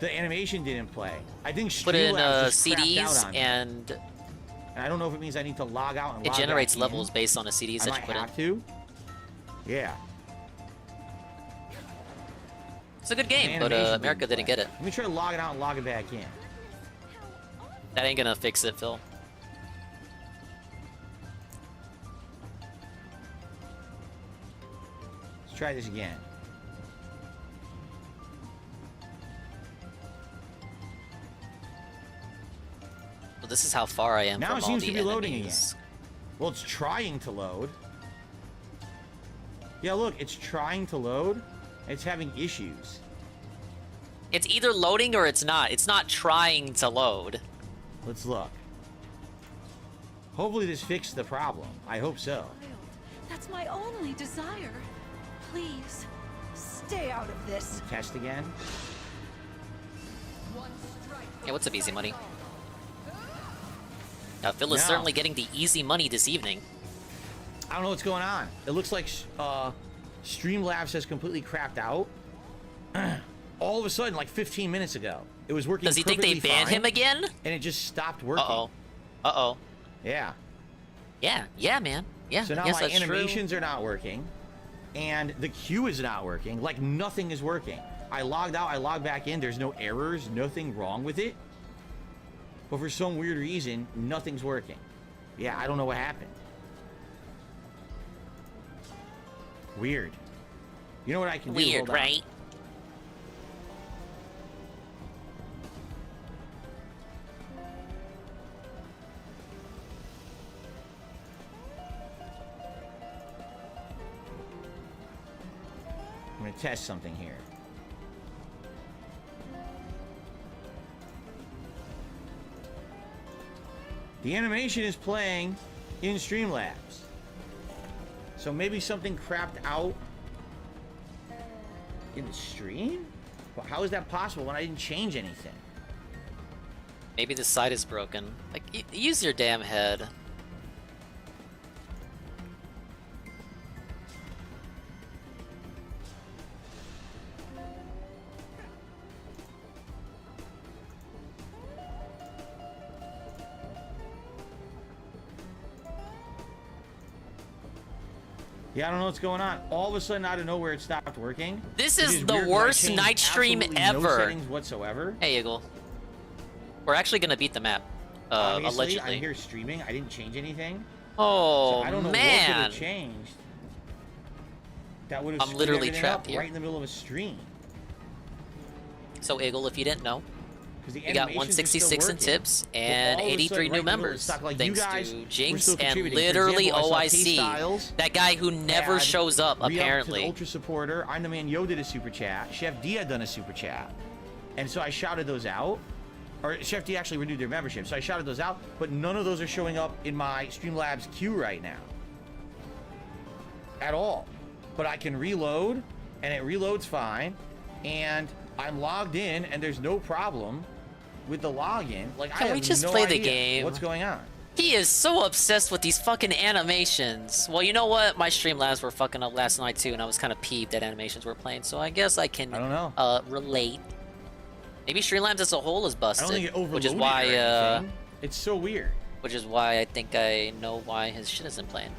[SPEAKER 1] The animation didn't play. I think
[SPEAKER 2] Put in
[SPEAKER 1] Streamlabs just crapped out
[SPEAKER 2] CDs
[SPEAKER 1] on me.
[SPEAKER 2] and
[SPEAKER 1] I don't know if it means I need to log out and
[SPEAKER 2] it
[SPEAKER 1] log
[SPEAKER 2] generates
[SPEAKER 1] back
[SPEAKER 2] levels
[SPEAKER 1] in.
[SPEAKER 2] based on the CDs
[SPEAKER 1] I
[SPEAKER 2] that
[SPEAKER 1] might
[SPEAKER 2] you put in.
[SPEAKER 1] have to. Yeah.
[SPEAKER 2] It's a good game, but
[SPEAKER 1] Animation
[SPEAKER 2] America
[SPEAKER 1] didn't
[SPEAKER 2] didn't
[SPEAKER 1] play.
[SPEAKER 2] get it.
[SPEAKER 1] Let me try to log it out and log it back in.
[SPEAKER 2] That ain't gonna fix it, Phil.
[SPEAKER 1] Let's try this again.
[SPEAKER 2] Well, this is how far I am
[SPEAKER 1] Now
[SPEAKER 2] from
[SPEAKER 1] it
[SPEAKER 2] all
[SPEAKER 1] seems
[SPEAKER 2] the
[SPEAKER 1] to be loading
[SPEAKER 2] enemies.
[SPEAKER 1] again. Well, it's trying to load. Yeah, look, it's trying to load. It's having issues.
[SPEAKER 2] It's either loading or it's not. It's not trying to load.
[SPEAKER 1] Let's look. Hopefully this fixed the problem. I hope so.
[SPEAKER 6] That's my only desire. Please, stay. Stay out of this.
[SPEAKER 1] Test again.
[SPEAKER 2] Yeah, what's up, easy money? Phil is
[SPEAKER 1] No.
[SPEAKER 2] certainly getting the easy money this evening.
[SPEAKER 1] I don't know what's going on. It looks like Streamlabs has completely crapped out. All of a sudden, like 15 minutes ago, it was working.
[SPEAKER 2] Does he think they
[SPEAKER 1] perfectly
[SPEAKER 2] banned
[SPEAKER 1] fine,
[SPEAKER 2] him again?
[SPEAKER 1] And it just stopped working.
[SPEAKER 2] Uh-oh. Uh-oh.
[SPEAKER 1] Yeah.
[SPEAKER 2] Yeah, man. Yeah,
[SPEAKER 1] So now
[SPEAKER 2] yes,
[SPEAKER 1] my
[SPEAKER 2] that's
[SPEAKER 1] animations are not working, and the queue is not working. Like nothing is working. I logged out, I logged back in. There's no errors, nothing wrong with it. But for some weird reason, nothing's working. Yeah, I don't know what happened. Weird. You know what I can do?
[SPEAKER 2] Weird,
[SPEAKER 1] Hold on.
[SPEAKER 2] right?
[SPEAKER 1] I'm gonna test something here. The animation is playing in Streamlabs. So maybe something crapped out in the stream? Well, how is that possible when I didn't change anything?
[SPEAKER 2] Maybe the site is broken. Like, use your damn head.
[SPEAKER 1] Yeah, I don't know what's going on. All of a sudden, out of nowhere, it stopped working.
[SPEAKER 2] This
[SPEAKER 1] Which
[SPEAKER 2] is the
[SPEAKER 1] weird 'cause I
[SPEAKER 2] worst
[SPEAKER 1] changed
[SPEAKER 2] night stream
[SPEAKER 1] absolutely
[SPEAKER 2] ever.
[SPEAKER 1] No settings whatsoever.
[SPEAKER 2] Hey, Eagle. We're actually gonna beat the map.
[SPEAKER 1] Obviously,
[SPEAKER 2] Allegedly.
[SPEAKER 1] I'm here streaming. I didn't change anything.
[SPEAKER 2] Oh,
[SPEAKER 1] So I don't know what could
[SPEAKER 2] man.
[SPEAKER 1] have changed. That would have
[SPEAKER 2] I'm
[SPEAKER 1] screwed
[SPEAKER 2] literally
[SPEAKER 1] everything
[SPEAKER 2] trapped
[SPEAKER 1] up
[SPEAKER 2] here.
[SPEAKER 1] right in the middle of a stream.
[SPEAKER 2] So, Eagle, if you didn't know,
[SPEAKER 1] The
[SPEAKER 2] we got
[SPEAKER 1] animations are still
[SPEAKER 2] 166 in
[SPEAKER 1] working.
[SPEAKER 2] tips
[SPEAKER 1] But
[SPEAKER 2] and
[SPEAKER 1] all of a
[SPEAKER 2] 83
[SPEAKER 1] sudden,
[SPEAKER 2] new
[SPEAKER 1] right in the middle of
[SPEAKER 2] members.
[SPEAKER 1] stock, like,
[SPEAKER 2] Thanks
[SPEAKER 1] you guys
[SPEAKER 2] to
[SPEAKER 1] were
[SPEAKER 2] Jinx
[SPEAKER 1] still
[SPEAKER 2] and
[SPEAKER 1] contributing. For
[SPEAKER 2] literally
[SPEAKER 1] example, I saw
[SPEAKER 2] OIC.
[SPEAKER 1] K-Styles
[SPEAKER 2] That guy who never
[SPEAKER 1] had
[SPEAKER 2] shows up,
[SPEAKER 1] re-upped to the
[SPEAKER 2] apparently.
[SPEAKER 1] Ultra supporter. I'm the man. Yo did a super chat. Chef D had done a super chat, and so I shouted those out. Or Chef D actually renewed their membership, so I shouted those out. But none of those are showing up in my Streamlabs queue right now, at all. But I can reload, and it reloads fine, and I'm logged in, and there's no problem with the login. Like, I
[SPEAKER 2] Can
[SPEAKER 1] have
[SPEAKER 2] we just
[SPEAKER 1] no
[SPEAKER 2] play the
[SPEAKER 1] idea
[SPEAKER 2] game?
[SPEAKER 1] what's going on.
[SPEAKER 2] He is so obsessed with these fucking animations. Well, you know what? My Streamlabs were fucking up last night too, and I was kind of peeved that animations were playing. So I guess I can.
[SPEAKER 1] I don't know.
[SPEAKER 2] Relate. Maybe Streamlabs as a whole is
[SPEAKER 1] I
[SPEAKER 2] busted,
[SPEAKER 1] don't think it overloaded
[SPEAKER 2] which is why.
[SPEAKER 1] or anything. It's so weird.
[SPEAKER 2] Which is why I think I know why his shit isn't playing.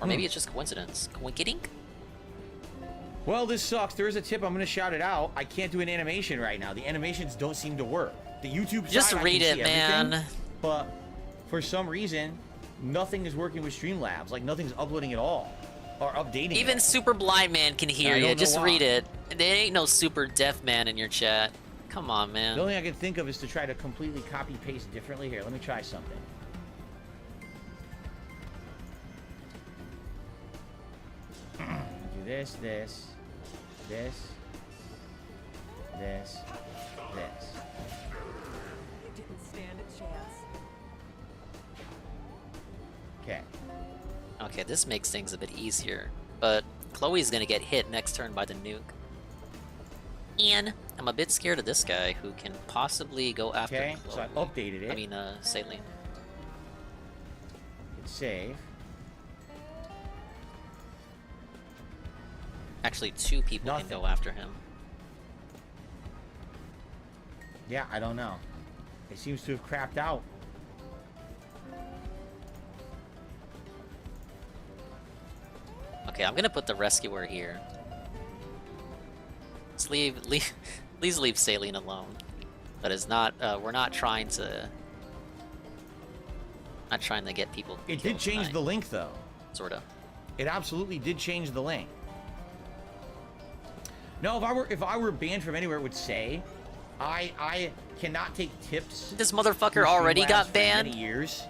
[SPEAKER 2] Or maybe
[SPEAKER 1] Hmm.
[SPEAKER 2] it's just coincidence. Coinkydink?
[SPEAKER 1] Well, this sucks. There is a tip. I'm going to shout it out. I can't do an animation right now. The animations don't seem to work. The YouTube
[SPEAKER 2] Just
[SPEAKER 1] side, I
[SPEAKER 2] read
[SPEAKER 1] can
[SPEAKER 2] it,
[SPEAKER 1] see everything,
[SPEAKER 2] man.
[SPEAKER 1] But for some reason, nothing is working with Streamlabs. Like, nothing's uploading at all. Or updating
[SPEAKER 2] Even
[SPEAKER 1] at all.
[SPEAKER 2] Super Blind Man can hear
[SPEAKER 1] I don't
[SPEAKER 2] you.
[SPEAKER 1] know
[SPEAKER 2] Just
[SPEAKER 1] why.
[SPEAKER 2] read it. There ain't no Super Deaf Man in your chat. Come on, man.
[SPEAKER 1] The only thing I can think of is to try to completely copy-paste differently. Here, let me try something. Do this, this, this, this, this.
[SPEAKER 6] You didn't stand a chance.
[SPEAKER 1] Okay.
[SPEAKER 2] Okay, this makes things a bit easier. But Chloe's gonna get hit next turn by the nuke. And I'm a bit scared of this guy who can possibly go after
[SPEAKER 1] Okay,
[SPEAKER 2] Chloe.
[SPEAKER 1] so I updated it.
[SPEAKER 2] I mean, Saline.
[SPEAKER 1] Hit save.
[SPEAKER 2] Actually, two people can go after him.
[SPEAKER 1] Yeah, I don't know. It seems to have crapped out.
[SPEAKER 2] Okay, I'm gonna put the rescuer here. Let's please leave Saline alone. That is not. We're not trying to. Not trying to get people.
[SPEAKER 1] It did change the link, though.
[SPEAKER 2] Sorta.
[SPEAKER 1] It absolutely did change the link. No, if I were banned from anywhere, it would say, I cannot take tips.
[SPEAKER 2] This motherfucker
[SPEAKER 1] through
[SPEAKER 2] already
[SPEAKER 1] Streamlabs
[SPEAKER 2] got
[SPEAKER 1] for
[SPEAKER 2] banned?
[SPEAKER 1] many years,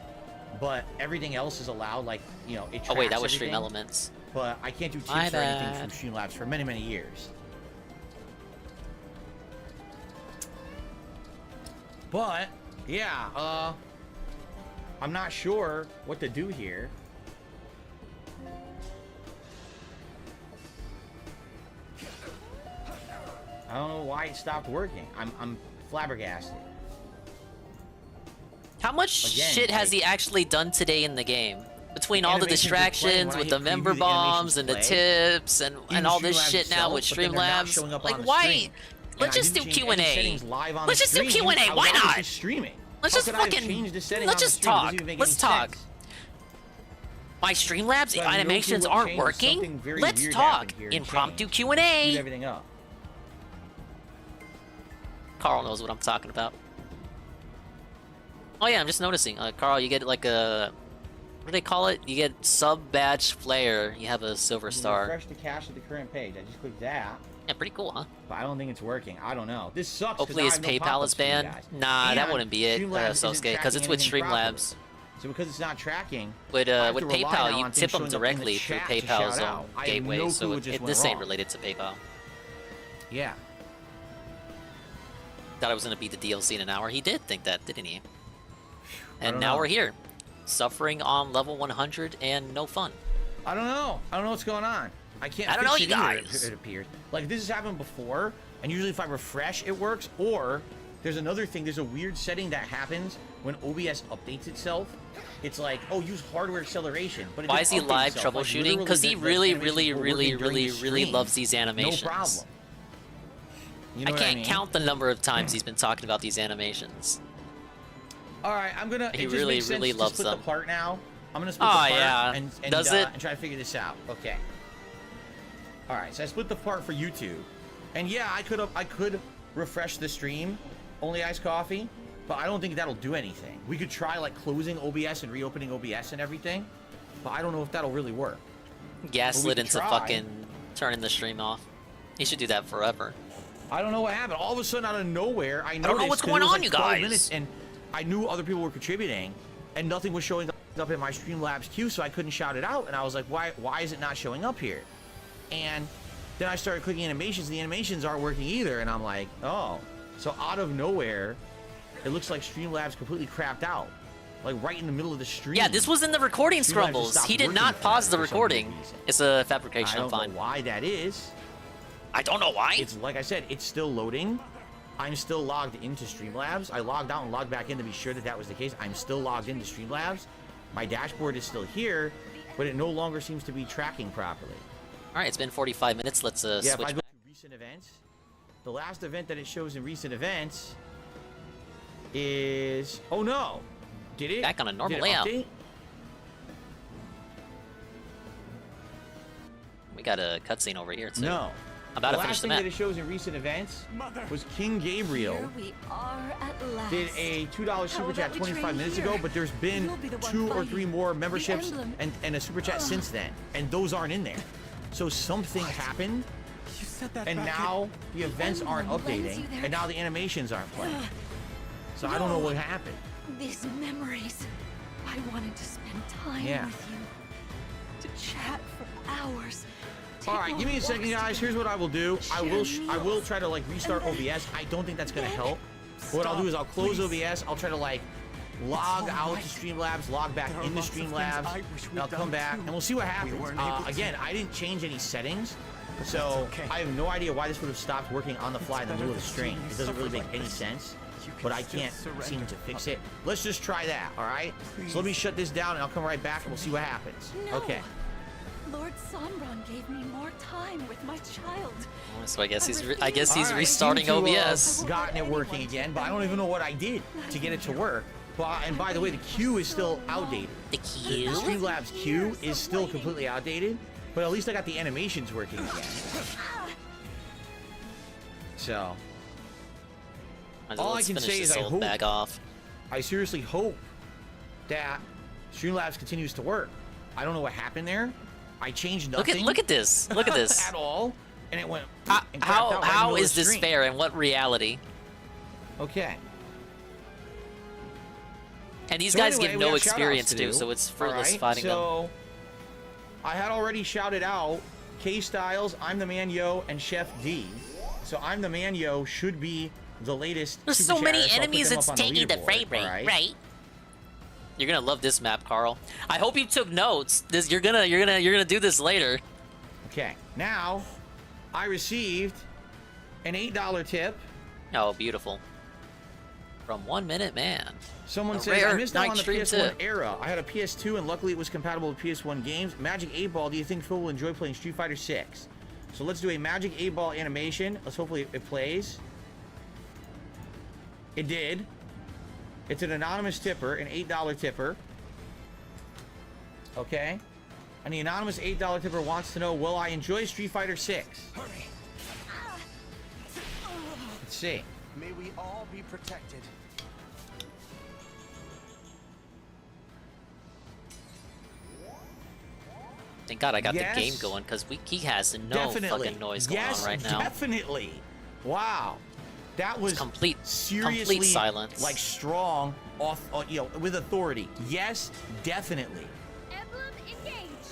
[SPEAKER 1] but everything else is allowed. Like, you know, it.
[SPEAKER 2] Oh wait, that
[SPEAKER 1] tracks
[SPEAKER 2] was Stream
[SPEAKER 1] everything,
[SPEAKER 2] Elements.
[SPEAKER 1] But I can't do tips
[SPEAKER 2] My
[SPEAKER 1] or anything
[SPEAKER 2] bad.
[SPEAKER 1] from Streamlabs for many, many years. But yeah, I'm not sure what to do here. I don't know why it stopped working. I'm flabbergasted.
[SPEAKER 2] How much
[SPEAKER 1] Again,
[SPEAKER 2] shit has
[SPEAKER 1] like-
[SPEAKER 2] he actually done today in the game? Between all the
[SPEAKER 1] Animations are playing
[SPEAKER 2] distractions
[SPEAKER 1] when I
[SPEAKER 2] with
[SPEAKER 1] hit
[SPEAKER 2] the member
[SPEAKER 1] preview, the
[SPEAKER 2] bombs and the
[SPEAKER 1] animations play.
[SPEAKER 2] tips and
[SPEAKER 1] Even
[SPEAKER 2] all this
[SPEAKER 1] Streamlabs
[SPEAKER 2] shit now with
[SPEAKER 1] itself, but then they're not
[SPEAKER 2] Streamlabs,
[SPEAKER 1] showing up
[SPEAKER 2] like
[SPEAKER 1] on the
[SPEAKER 2] why?
[SPEAKER 1] stream.
[SPEAKER 2] Let's
[SPEAKER 1] And I
[SPEAKER 2] just do
[SPEAKER 1] didn't change
[SPEAKER 2] Q&A.
[SPEAKER 1] any settings live on
[SPEAKER 2] Let's
[SPEAKER 1] the
[SPEAKER 2] just do
[SPEAKER 1] stream.
[SPEAKER 2] Q&A.
[SPEAKER 1] I
[SPEAKER 2] Why
[SPEAKER 1] was
[SPEAKER 2] not?
[SPEAKER 1] just streaming.
[SPEAKER 2] Let's
[SPEAKER 1] How
[SPEAKER 2] just
[SPEAKER 1] could I have
[SPEAKER 2] fucking
[SPEAKER 1] changed the setting
[SPEAKER 2] let's
[SPEAKER 1] on the
[SPEAKER 2] just
[SPEAKER 1] stream? It doesn't
[SPEAKER 2] talk.
[SPEAKER 1] even make
[SPEAKER 2] Let's
[SPEAKER 1] any
[SPEAKER 2] talk.
[SPEAKER 1] sense.
[SPEAKER 2] My Streamlabs
[SPEAKER 1] So I have no clue
[SPEAKER 2] animations
[SPEAKER 1] what
[SPEAKER 2] aren't
[SPEAKER 1] changed.
[SPEAKER 2] working.
[SPEAKER 1] Something very
[SPEAKER 2] Let's
[SPEAKER 1] weird
[SPEAKER 2] talk.
[SPEAKER 1] happened here and
[SPEAKER 2] Impromptu
[SPEAKER 1] changed.
[SPEAKER 2] Q&A.
[SPEAKER 1] Screwed everything up.
[SPEAKER 2] Carl knows what I'm talking about. Oh yeah, I'm just noticing. Carl, you get like a... What do they call it? You get sub-badge flare. You have a silver
[SPEAKER 1] You can
[SPEAKER 2] star.
[SPEAKER 1] refresh the cache of the current page. I just clicked that.
[SPEAKER 2] Yeah, pretty cool, huh?
[SPEAKER 1] But I don't think it's working. I don't know. This sucks. 'cause
[SPEAKER 2] Hopefully
[SPEAKER 1] now
[SPEAKER 2] his
[SPEAKER 1] I have no
[SPEAKER 2] PayPal
[SPEAKER 1] pop-ups
[SPEAKER 2] is
[SPEAKER 1] for you
[SPEAKER 2] banned.
[SPEAKER 1] guys.
[SPEAKER 2] Nah, that
[SPEAKER 1] And
[SPEAKER 2] wouldn't be it,
[SPEAKER 1] Streamlabs isn't
[SPEAKER 2] Sosuke, because it's
[SPEAKER 1] tracking
[SPEAKER 2] with
[SPEAKER 1] anything properly.
[SPEAKER 2] Streamlabs.
[SPEAKER 1] So because it's not tracking,
[SPEAKER 2] With
[SPEAKER 1] I have
[SPEAKER 2] with
[SPEAKER 1] to rely
[SPEAKER 2] PayPal,
[SPEAKER 1] now
[SPEAKER 2] you
[SPEAKER 1] on
[SPEAKER 2] tip
[SPEAKER 1] things
[SPEAKER 2] them
[SPEAKER 1] showing up in the
[SPEAKER 2] directly through
[SPEAKER 1] chat to
[SPEAKER 2] PayPal's
[SPEAKER 1] shout
[SPEAKER 2] own
[SPEAKER 1] out. I have
[SPEAKER 2] gateway,
[SPEAKER 1] no
[SPEAKER 2] so
[SPEAKER 1] clue what just went
[SPEAKER 2] this ain't
[SPEAKER 1] wrong.
[SPEAKER 2] related to PayPal.
[SPEAKER 1] Yeah.
[SPEAKER 2] Thought I was gonna beat the DLC in an hour. He did think that, didn't he? And
[SPEAKER 1] don't
[SPEAKER 2] now
[SPEAKER 1] know.
[SPEAKER 2] we're here, suffering on level 100 and no fun.
[SPEAKER 1] I don't know. I don't know what's going on. I can't.
[SPEAKER 2] I don't
[SPEAKER 1] fix
[SPEAKER 2] know,
[SPEAKER 1] it
[SPEAKER 2] you
[SPEAKER 1] either,
[SPEAKER 2] guys.
[SPEAKER 1] It appears like this has happened before, and usually if I refresh, it works. Or there's another thing. There's a weird setting that happens when OBS updates itself. It's like, oh, use hardware acceleration. But it
[SPEAKER 2] Why is
[SPEAKER 1] doesn't
[SPEAKER 2] he
[SPEAKER 1] update
[SPEAKER 2] live
[SPEAKER 1] itself. Like,
[SPEAKER 2] troubleshooting?
[SPEAKER 1] literally,
[SPEAKER 2] Because he
[SPEAKER 1] the
[SPEAKER 2] really,
[SPEAKER 1] animations
[SPEAKER 2] really,
[SPEAKER 1] were
[SPEAKER 2] really,
[SPEAKER 1] working during
[SPEAKER 2] really,
[SPEAKER 1] the
[SPEAKER 2] really
[SPEAKER 1] stream.
[SPEAKER 2] loves these animations.
[SPEAKER 1] No problem. You
[SPEAKER 2] I
[SPEAKER 1] know what
[SPEAKER 2] can't
[SPEAKER 1] mean?
[SPEAKER 2] count the number of times he's been talking about these animations.
[SPEAKER 1] All right, I'm gonna.
[SPEAKER 2] He
[SPEAKER 1] It just
[SPEAKER 2] really,
[SPEAKER 1] makes sense
[SPEAKER 2] really
[SPEAKER 1] to
[SPEAKER 2] loves
[SPEAKER 1] split
[SPEAKER 2] them.
[SPEAKER 1] the part now. I'm gonna split
[SPEAKER 2] Oh,
[SPEAKER 1] the part
[SPEAKER 2] yeah.
[SPEAKER 1] and
[SPEAKER 2] Does it?
[SPEAKER 1] and try to figure this out. Okay. All right, so I split the part for YouTube, and yeah, I could refresh the stream, only iced coffee, but I don't think that'll do anything. We could try like closing OBS and reopening OBS and everything, but I don't know if that'll really work.
[SPEAKER 2] Gaslit
[SPEAKER 1] could
[SPEAKER 2] into
[SPEAKER 1] try.
[SPEAKER 2] fucking turning the stream off. He should do that forever.
[SPEAKER 1] I don't know what happened. All of a sudden, out of nowhere, I
[SPEAKER 2] don't know
[SPEAKER 1] noticed
[SPEAKER 2] what's
[SPEAKER 1] 'cause
[SPEAKER 2] going
[SPEAKER 1] it was
[SPEAKER 2] on,
[SPEAKER 1] like
[SPEAKER 2] you
[SPEAKER 1] 12
[SPEAKER 2] guys.
[SPEAKER 1] minutes, and I knew other people were contributing, and nothing was showing up in my Streamlabs queue, so I couldn't shout it out. And I was like, why is it not showing up here? And then I started clicking animations, and the animations aren't working either. And I'm like, oh. So out of nowhere, it looks like Streamlabs completely crapped out. Like right in the middle of the stream.
[SPEAKER 2] Yeah, this was in the recording
[SPEAKER 1] Streamlabs just
[SPEAKER 2] scrumbles.
[SPEAKER 1] stopped
[SPEAKER 2] He did
[SPEAKER 1] working
[SPEAKER 2] not
[SPEAKER 1] for
[SPEAKER 2] pause
[SPEAKER 1] that
[SPEAKER 2] the
[SPEAKER 1] for some
[SPEAKER 2] recording.
[SPEAKER 1] reason.
[SPEAKER 2] It's a fabrication,
[SPEAKER 1] I
[SPEAKER 2] I'm
[SPEAKER 1] don't
[SPEAKER 2] fine.
[SPEAKER 1] know why that is.
[SPEAKER 2] I don't know why.
[SPEAKER 1] It's like I said, it's still loading. I'm still logged into Streamlabs. I logged out and logged back in to be sure that that was the case. I'm still logged into Streamlabs. My dashboard is still here, but it no longer seems to be tracking properly.
[SPEAKER 2] All right, it's been 45 minutes. Let's
[SPEAKER 1] Yeah, if
[SPEAKER 2] switch
[SPEAKER 1] I go
[SPEAKER 2] back.
[SPEAKER 1] to recent events, the last event that it shows in recent events is... Oh no! Did it?
[SPEAKER 2] Back on a normal
[SPEAKER 1] Did it
[SPEAKER 2] layout.
[SPEAKER 1] update?
[SPEAKER 2] We got a cutscene over here, too.
[SPEAKER 1] No.
[SPEAKER 2] I'm about
[SPEAKER 1] the
[SPEAKER 2] to finish
[SPEAKER 1] last
[SPEAKER 2] the
[SPEAKER 1] thing
[SPEAKER 2] map.
[SPEAKER 1] that it shows in recent events was King Gabriel
[SPEAKER 6] Here we are at last.
[SPEAKER 1] did a $2 super chat
[SPEAKER 6] about we
[SPEAKER 1] 25
[SPEAKER 6] train
[SPEAKER 1] minutes
[SPEAKER 6] here?
[SPEAKER 1] ago, but there's been
[SPEAKER 6] You'll be the one
[SPEAKER 1] 2 or
[SPEAKER 6] fighting.
[SPEAKER 1] 3 more memberships
[SPEAKER 6] Emblem.
[SPEAKER 1] and a super chat since then, and those aren't in there. So something happened, and now the events aren't
[SPEAKER 6] Emblem lends
[SPEAKER 1] updating,
[SPEAKER 6] you their-
[SPEAKER 1] and now the animations aren't playing. So I don't know what happened.
[SPEAKER 6] These memories. I wanted to spend time
[SPEAKER 1] Yeah.
[SPEAKER 6] with you. To chat for hours.
[SPEAKER 1] All right, give me a second, guys. Here's what I will do. I will try to like restart OBS. I don't think that's gonna help. What I'll do is I'll close OBS. I'll try to like log out to Streamlabs, log back into Streamlabs, and I'll come back and we'll see what happens. Again, I didn't change any settings, so I have no idea why this would have stopped working on the fly in the middle of the stream. It doesn't really make any sense, but I can't seem to fix it. Let's just try that, all right? So let me shut this down and I'll come right back and we'll see what happens.
[SPEAKER 6] No.
[SPEAKER 1] Okay.
[SPEAKER 6] Lord Sombron gave me more time with my child.
[SPEAKER 2] So I guess he's
[SPEAKER 1] All right,
[SPEAKER 2] restarting
[SPEAKER 1] I seem to
[SPEAKER 2] OBS.
[SPEAKER 1] have gotten it working again, but I don't even know what I did to get it to work. And by the way, the queue is still outdated.
[SPEAKER 2] The queue?
[SPEAKER 1] The Streamlabs queue is still completely outdated, but at least I got the animations working again. So,
[SPEAKER 2] Might as well
[SPEAKER 1] all I
[SPEAKER 2] let's
[SPEAKER 1] can
[SPEAKER 2] finish
[SPEAKER 1] say is
[SPEAKER 2] this
[SPEAKER 1] I
[SPEAKER 2] old
[SPEAKER 1] hope,
[SPEAKER 2] bag off.
[SPEAKER 1] I seriously hope that Streamlabs continues to work. I don't know what happened there. I changed nothing.
[SPEAKER 2] Look at this. Look at this.
[SPEAKER 1] at all, and it went. and crapped out right in the
[SPEAKER 2] How
[SPEAKER 1] middle of
[SPEAKER 2] is
[SPEAKER 1] the
[SPEAKER 2] this
[SPEAKER 1] stream.
[SPEAKER 2] fair? In what reality?
[SPEAKER 1] Okay.
[SPEAKER 2] And these
[SPEAKER 1] So
[SPEAKER 2] guys
[SPEAKER 1] anyway,
[SPEAKER 2] give
[SPEAKER 1] we
[SPEAKER 2] no
[SPEAKER 1] have shout-outs
[SPEAKER 2] experience
[SPEAKER 1] to
[SPEAKER 2] too,
[SPEAKER 1] do.
[SPEAKER 2] so it's fruitless
[SPEAKER 1] Alright,
[SPEAKER 2] fighting them.
[SPEAKER 1] so I had already shouted out K Styles, I'm the Man Yo, and Chef D. So I'm the Man Yo should be the latest.
[SPEAKER 2] There's
[SPEAKER 1] super
[SPEAKER 2] so many
[SPEAKER 1] chatter, so I'll put
[SPEAKER 2] enemies,
[SPEAKER 1] them
[SPEAKER 2] it's
[SPEAKER 1] up on the
[SPEAKER 2] taking the
[SPEAKER 1] leaderboard,
[SPEAKER 2] frame rate,
[SPEAKER 1] alright?
[SPEAKER 2] right? You're gonna love this map, Carl. I hope you took notes. You're gonna do this later.
[SPEAKER 1] Okay, now I received An $8 tip.
[SPEAKER 2] Oh, beautiful. From 1 Minute Man.
[SPEAKER 1] Someone
[SPEAKER 2] A
[SPEAKER 1] says, I
[SPEAKER 2] rare
[SPEAKER 1] missed out on the
[SPEAKER 2] night
[SPEAKER 1] PS1
[SPEAKER 2] stream tip.
[SPEAKER 1] era. I had a PS2 and luckily it was compatible with PS1 games. Magic 8-Ball, do you think Phil will enjoy playing Street Fighter 6? So let's do a Magic 8-Ball animation. Let's hopefully it plays. It did. It's an anonymous tipper, an $8 tipper. Okay. And the anonymous $8 tipper wants to know, will I enjoy Street Fighter 6? Let's see.
[SPEAKER 7] May we all be protected.
[SPEAKER 2] Thank God I got
[SPEAKER 1] Yes.
[SPEAKER 2] the game going, because he has no fucking noise going on right now.
[SPEAKER 1] Definitely. Wow. That was
[SPEAKER 2] complete
[SPEAKER 1] seriously
[SPEAKER 2] silence.
[SPEAKER 1] like strong, with authority. Yes, definitely.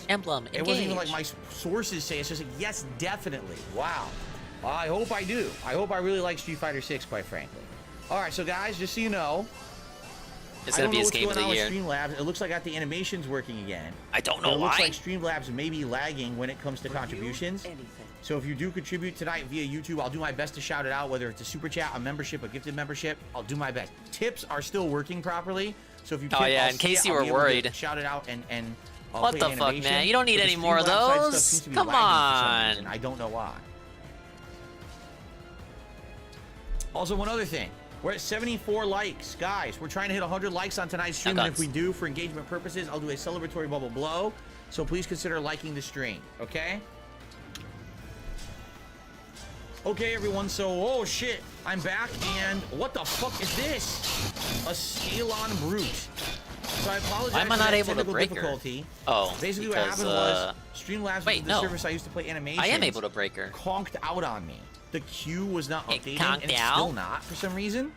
[SPEAKER 2] Emblem,
[SPEAKER 1] It wasn't even like my sources say. It's just like, yes, definitely. Wow. I hope I do. I hope I really like Street Fighter 6, quite frankly. All right, so guys, just so you know,
[SPEAKER 2] It's gonna be his
[SPEAKER 1] I don't
[SPEAKER 2] game
[SPEAKER 1] know
[SPEAKER 2] of the
[SPEAKER 1] what's
[SPEAKER 2] year.
[SPEAKER 1] going on with Streamlabs. It looks like I got the animations working again.
[SPEAKER 2] I don't know
[SPEAKER 1] It looks
[SPEAKER 2] why.
[SPEAKER 1] like Streamlabs may be lagging when it comes to contributions. So if you do contribute tonight via YouTube, I'll do my best to shout it out, whether it's a super chat, a membership, a gifted membership. I'll do my best. Tips are still working properly, so if you tip,
[SPEAKER 2] Oh, yeah,
[SPEAKER 1] I'll
[SPEAKER 2] in
[SPEAKER 1] see
[SPEAKER 2] case
[SPEAKER 1] it,
[SPEAKER 2] you
[SPEAKER 1] I'll
[SPEAKER 2] were
[SPEAKER 1] be able to
[SPEAKER 2] worried.
[SPEAKER 1] shout it out and I'll
[SPEAKER 2] What
[SPEAKER 1] play
[SPEAKER 2] the
[SPEAKER 1] an
[SPEAKER 2] fuck,
[SPEAKER 1] animation.
[SPEAKER 2] man? You don't need
[SPEAKER 1] But the
[SPEAKER 2] any more of
[SPEAKER 1] Streamlabs side stuff
[SPEAKER 2] those?
[SPEAKER 1] seems to be
[SPEAKER 2] Come
[SPEAKER 1] lagging for some
[SPEAKER 2] on.
[SPEAKER 1] reason. I don't know why. Also, one other thing. We're at 74 likes. Guys, we're trying to hit 100 likes on tonight's stream, and if we do, for engagement purposes, I'll do a celebratory bubble blow. So please consider liking the stream, okay? Okay, everyone, so, oh shit, I'm back, and what the fuck is this? A Scalon Brute. So I apologize
[SPEAKER 2] Why am I
[SPEAKER 1] for
[SPEAKER 2] not
[SPEAKER 1] that
[SPEAKER 2] able to
[SPEAKER 1] technical
[SPEAKER 2] break her?
[SPEAKER 1] difficulty.
[SPEAKER 2] Oh,
[SPEAKER 1] Basically what
[SPEAKER 2] because,
[SPEAKER 1] happened was, Streamlabs
[SPEAKER 2] wait,
[SPEAKER 1] was the
[SPEAKER 2] no.
[SPEAKER 1] service I used to play animation.
[SPEAKER 2] I am able to break her.
[SPEAKER 1] Conked out on me. The queue was not
[SPEAKER 2] It
[SPEAKER 1] updating,
[SPEAKER 2] conked
[SPEAKER 1] and it's
[SPEAKER 2] out?
[SPEAKER 1] still not for some reason.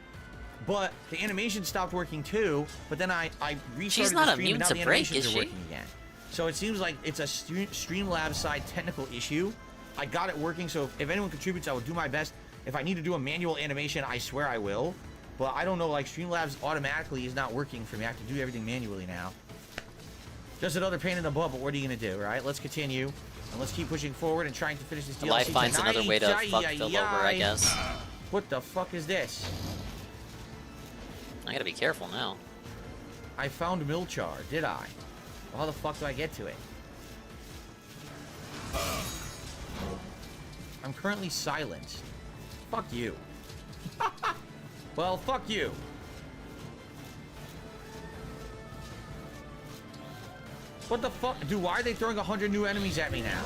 [SPEAKER 1] But the animation stopped working too, but then I restarted
[SPEAKER 2] She's not
[SPEAKER 1] the stream,
[SPEAKER 2] immune
[SPEAKER 1] and now
[SPEAKER 2] to
[SPEAKER 1] the
[SPEAKER 2] break,
[SPEAKER 1] animations
[SPEAKER 2] is
[SPEAKER 1] are
[SPEAKER 2] she?
[SPEAKER 1] working again. So it seems like it's a Streamlabs side technical issue. I got it working, so if anyone contributes, I will do my best. If I need to do a manual animation, I swear I will. But I don't know, like Streamlabs automatically is not working for me. I have to do everything manually now. Just another pain in the butt, but what are you gonna do, right? Let's continue, and let's keep pushing forward and trying to finish this DLC
[SPEAKER 2] Life finds
[SPEAKER 1] tonight.
[SPEAKER 2] another way to fuck Phil over, I guess.
[SPEAKER 1] What the fuck is this?
[SPEAKER 2] I gotta be careful now.
[SPEAKER 1] I found Milchar, did I? Well, how the fuck do I get to it? I'm currently silenced. Fuck you. Well, fuck you. What the fuck? Dude, why are they throwing 100 new enemies at me now?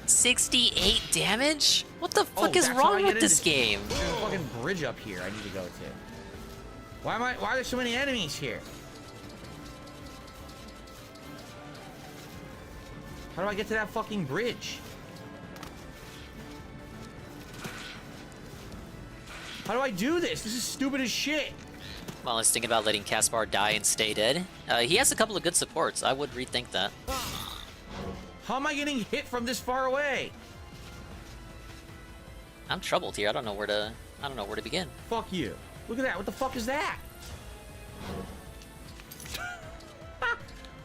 [SPEAKER 2] 68 damage? What the fuck
[SPEAKER 1] Oh,
[SPEAKER 2] is
[SPEAKER 1] that's how I
[SPEAKER 2] wrong
[SPEAKER 1] get
[SPEAKER 2] with this
[SPEAKER 1] into-
[SPEAKER 2] game?
[SPEAKER 1] There's a fucking bridge up here I need to go to. Why are there so many enemies here? How do I get to that fucking bridge? How do I do this? This is stupid as shit.
[SPEAKER 2] Well, I was thinking about letting Caspar die and stay dead. He has a couple of good supports. I would rethink that.
[SPEAKER 1] How am I getting hit from this far away?
[SPEAKER 2] I'm troubled here. I don't know where to begin.
[SPEAKER 1] Fuck you. Look at that. What the fuck is that?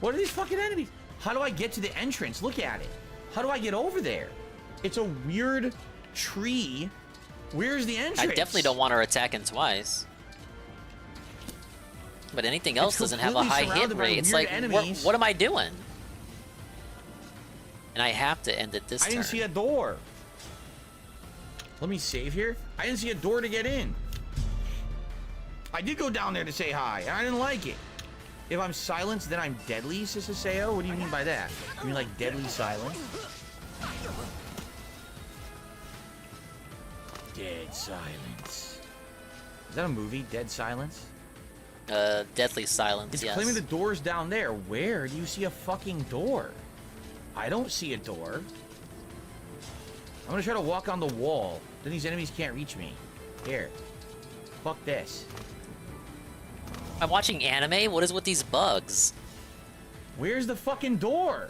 [SPEAKER 1] What are these fucking enemies? How do I get to the entrance? Look at it. How do I get over there? It's a weird tree. Where's the entrance?
[SPEAKER 2] I definitely don't want her attacking twice. But anything else doesn't have a high hit
[SPEAKER 1] surrounded by
[SPEAKER 2] rate. It's
[SPEAKER 1] weird
[SPEAKER 2] like,
[SPEAKER 1] enemies.
[SPEAKER 2] what am I doing? And I have to end it this
[SPEAKER 1] I
[SPEAKER 2] turn.
[SPEAKER 1] didn't see a door. Let me save here. I didn't see a door to get in. I did go down there to say hi, and I didn't like it. If I'm silenced, then I'm deadly, Sister Sayo? What do you mean by that? You mean like deadly silence? Dead Silence. Is that a movie, Dead Silence?
[SPEAKER 2] Deadly Silence,
[SPEAKER 1] It's
[SPEAKER 2] yes.
[SPEAKER 1] claiming the door's down there. Where do you see a fucking door? I don't see a door. I'm gonna try to walk on the wall. Then these enemies can't reach me. Here. Fuck this.
[SPEAKER 2] I'm watching anime? What is with these bugs?
[SPEAKER 1] Where's the fucking door?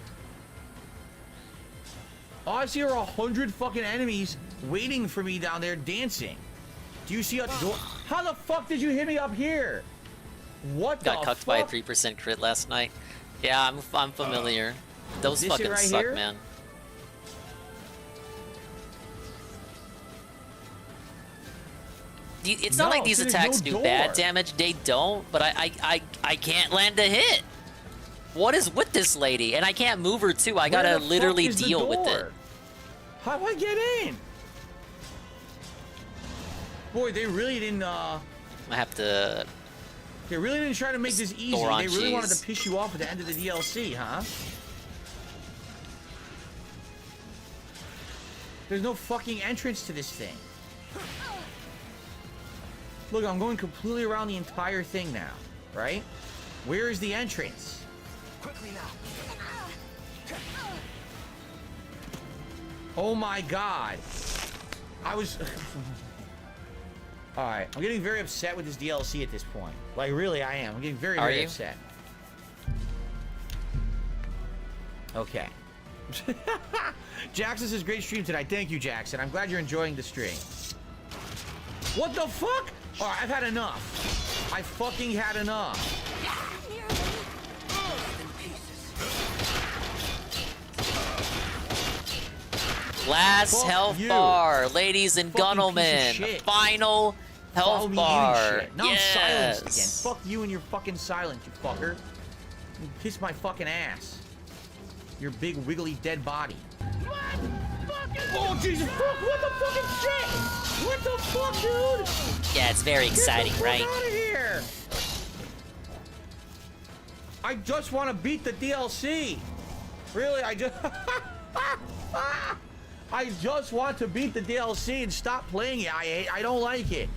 [SPEAKER 1] All I see are 100 fucking enemies waiting for me down there dancing. Do you see a door? How the fuck did you hit me up here? What
[SPEAKER 2] Got
[SPEAKER 1] the
[SPEAKER 2] cucked
[SPEAKER 1] fuck?
[SPEAKER 2] by a 3% crit last night. Yeah, I'm familiar. Those
[SPEAKER 1] This it
[SPEAKER 2] fucking
[SPEAKER 1] right
[SPEAKER 2] suck,
[SPEAKER 1] here?
[SPEAKER 2] man. It's not like these
[SPEAKER 1] there's
[SPEAKER 2] attacks
[SPEAKER 1] no
[SPEAKER 2] do bad
[SPEAKER 1] door.
[SPEAKER 2] damage. They don't, but I can't land a hit. What is with this lady? And I can't move her too. I gotta
[SPEAKER 1] Where the fuck
[SPEAKER 2] literally
[SPEAKER 1] is the
[SPEAKER 2] deal with it.
[SPEAKER 1] door? How do I get in? Boy, they really didn't.
[SPEAKER 2] I have to.
[SPEAKER 1] They really didn't try to make this easy.
[SPEAKER 2] Store on
[SPEAKER 1] They really wanted
[SPEAKER 2] cheese.
[SPEAKER 1] to piss you off at the end of the DLC, huh? There's no fucking entrance to this thing. Look, I'm going completely around the entire thing now, right? Where is the entrance?
[SPEAKER 11] Quickly now.
[SPEAKER 1] Oh my god. I was... Alright, I'm getting very upset with this DLC at this point. Like, really, I am. I'm getting very,
[SPEAKER 2] Are
[SPEAKER 1] very
[SPEAKER 2] you?
[SPEAKER 1] upset. Okay. Jackson says, great stream tonight. Thank you, Jackson. I'm glad you're enjoying the stream. What the fuck? Alright, I've had enough. I fucking had enough.
[SPEAKER 2] Last
[SPEAKER 1] Fuck
[SPEAKER 2] health
[SPEAKER 1] you.
[SPEAKER 2] bar, ladies and
[SPEAKER 1] Fucking piece of
[SPEAKER 2] gentlemen.
[SPEAKER 1] shit.
[SPEAKER 2] Final
[SPEAKER 1] Follow
[SPEAKER 2] health
[SPEAKER 1] me
[SPEAKER 2] bar.
[SPEAKER 1] in shit. Now I'm silenced again.
[SPEAKER 2] Yes.
[SPEAKER 1] Fuck you and your fucking silence, you fucker. You kiss my fucking ass. Your big wiggly dead body. Oh Jesus fuck! What the fucking shit? What the fuck, dude?
[SPEAKER 2] Yeah, it's very exciting,
[SPEAKER 1] Get the fuck
[SPEAKER 2] right?
[SPEAKER 1] out of here! I just want to beat the DLC. Really, I just I just want to beat the DLC and stop playing it. I don't like it.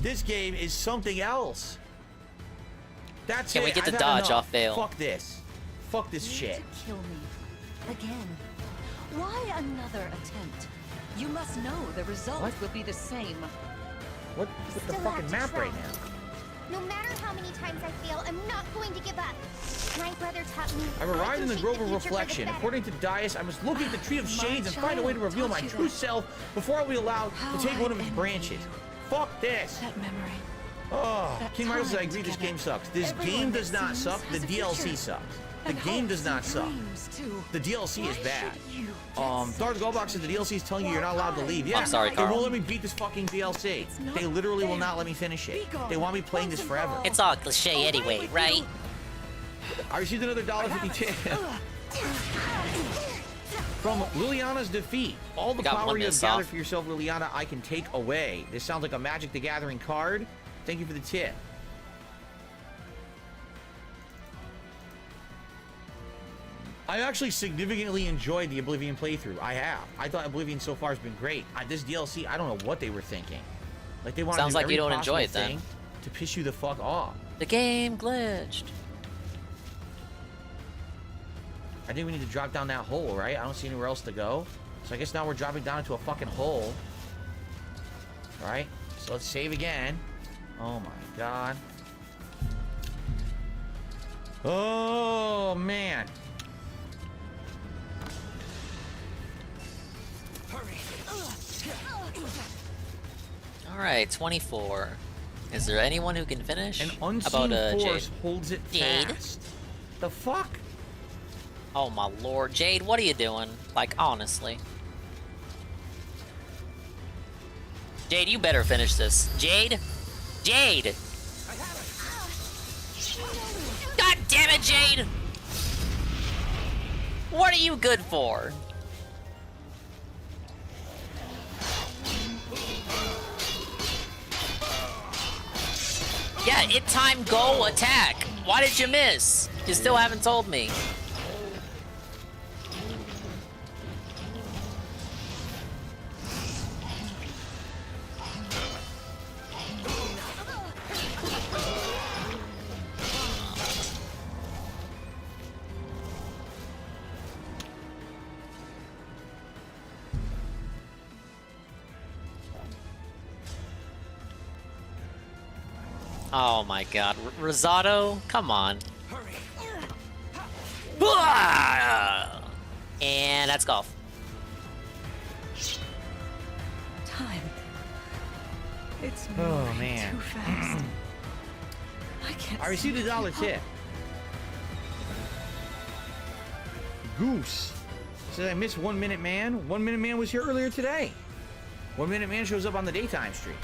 [SPEAKER 1] This game is something else. That's
[SPEAKER 2] Can
[SPEAKER 1] it.
[SPEAKER 2] we get the
[SPEAKER 1] I've had
[SPEAKER 2] dodge
[SPEAKER 1] enough.
[SPEAKER 2] off fail?
[SPEAKER 1] Fuck this. Fuck this shit.
[SPEAKER 6] To kill me. Again. Why another attempt? You must know the result will be the same.
[SPEAKER 1] What with the
[SPEAKER 9] Still
[SPEAKER 1] fucking
[SPEAKER 9] have to
[SPEAKER 1] map
[SPEAKER 9] try.
[SPEAKER 1] right now?
[SPEAKER 9] No matter how many times I fail, I'm not going to give up. My brother taught me.
[SPEAKER 1] I've
[SPEAKER 9] I
[SPEAKER 1] arrived
[SPEAKER 9] can
[SPEAKER 1] in the
[SPEAKER 9] shape
[SPEAKER 1] Grove of
[SPEAKER 9] future for the
[SPEAKER 1] Reflection.
[SPEAKER 9] better.
[SPEAKER 1] According to Dias, I must locate the Tree of
[SPEAKER 6] My
[SPEAKER 1] Shades and find a way to
[SPEAKER 6] child
[SPEAKER 1] reveal my
[SPEAKER 6] taught you
[SPEAKER 1] true
[SPEAKER 6] that.
[SPEAKER 1] self before I will be allowed
[SPEAKER 6] How
[SPEAKER 1] to take one of
[SPEAKER 6] I
[SPEAKER 1] its
[SPEAKER 6] envy
[SPEAKER 1] branches. Fuck this.
[SPEAKER 6] That memory.
[SPEAKER 1] Oh,
[SPEAKER 6] That
[SPEAKER 1] King Michael says, I
[SPEAKER 6] time
[SPEAKER 1] agree, this
[SPEAKER 6] together.
[SPEAKER 1] game sucks. This
[SPEAKER 6] Everyone
[SPEAKER 1] game
[SPEAKER 6] that
[SPEAKER 1] does not
[SPEAKER 6] seems
[SPEAKER 1] suck. The
[SPEAKER 6] has a
[SPEAKER 1] DLC
[SPEAKER 6] future.
[SPEAKER 1] sucks. The
[SPEAKER 6] And
[SPEAKER 1] game does
[SPEAKER 6] hopes
[SPEAKER 1] not
[SPEAKER 6] and
[SPEAKER 1] suck.
[SPEAKER 6] dreams, too.
[SPEAKER 1] The DLC is
[SPEAKER 6] Why
[SPEAKER 1] bad.
[SPEAKER 6] should you get
[SPEAKER 1] Dark Goldbox says the DLC is telling you you're not allowed to leave. Yeah,
[SPEAKER 2] I'm sorry,
[SPEAKER 1] they
[SPEAKER 2] Carl.
[SPEAKER 1] won't let me beat this fucking DLC.
[SPEAKER 6] not
[SPEAKER 1] They literally will
[SPEAKER 6] fair.
[SPEAKER 1] not let me finish it.
[SPEAKER 6] Be gone.
[SPEAKER 1] They want me playing this
[SPEAKER 6] Once and
[SPEAKER 1] forever.
[SPEAKER 6] for all.
[SPEAKER 2] It's all cliche anyway, right?
[SPEAKER 1] I received another $1.50 tip from Liliana's defeat. All the
[SPEAKER 2] Got
[SPEAKER 1] power
[SPEAKER 2] one
[SPEAKER 1] you have
[SPEAKER 2] miss
[SPEAKER 1] gathered
[SPEAKER 2] off.
[SPEAKER 1] for yourself, Liliana, I can take away. This sounds like a Magic the Gathering card. Thank you for the tip. I actually significantly enjoyed the Oblivion playthrough. I have. I thought Oblivion so far has been great. This DLC, I don't know what they were thinking. Like they want to
[SPEAKER 2] Sounds
[SPEAKER 1] do
[SPEAKER 2] like
[SPEAKER 1] every
[SPEAKER 2] you don't
[SPEAKER 1] possible
[SPEAKER 2] enjoy it, then.
[SPEAKER 1] thing to piss you the fuck off.
[SPEAKER 2] The game glitched.
[SPEAKER 1] I think we need to drop down that hole, right? I don't see anywhere else to go. So I guess now we're dropping down into a fucking hole. Right? So let's save again. Oh my god. Oh man.
[SPEAKER 2] Alright, 24. Is there anyone who can finish?
[SPEAKER 1] An unseen
[SPEAKER 2] About
[SPEAKER 1] force
[SPEAKER 2] Jade?
[SPEAKER 1] holds it
[SPEAKER 2] Jade?
[SPEAKER 1] fast. The fuck?
[SPEAKER 2] Oh my lord, Jade, what are you doing? Like, honestly. Jade, you better finish this. Jade? Jade! God damn it, Jade! What are you good for? Yeah, it time go attack. Why did you miss? You still haven't told me. Oh my god, Risotto? Come on. And that's golf.
[SPEAKER 6] Time. It's
[SPEAKER 1] Oh,
[SPEAKER 6] moving
[SPEAKER 1] man.
[SPEAKER 6] too fast. I can't.
[SPEAKER 1] I received a
[SPEAKER 6] seem to
[SPEAKER 1] $1
[SPEAKER 6] keep up.
[SPEAKER 1] tip. Goose says I missed 1 Minute Man. 1 Minute Man was here earlier today. 1 Minute Man shows up on the daytime stream.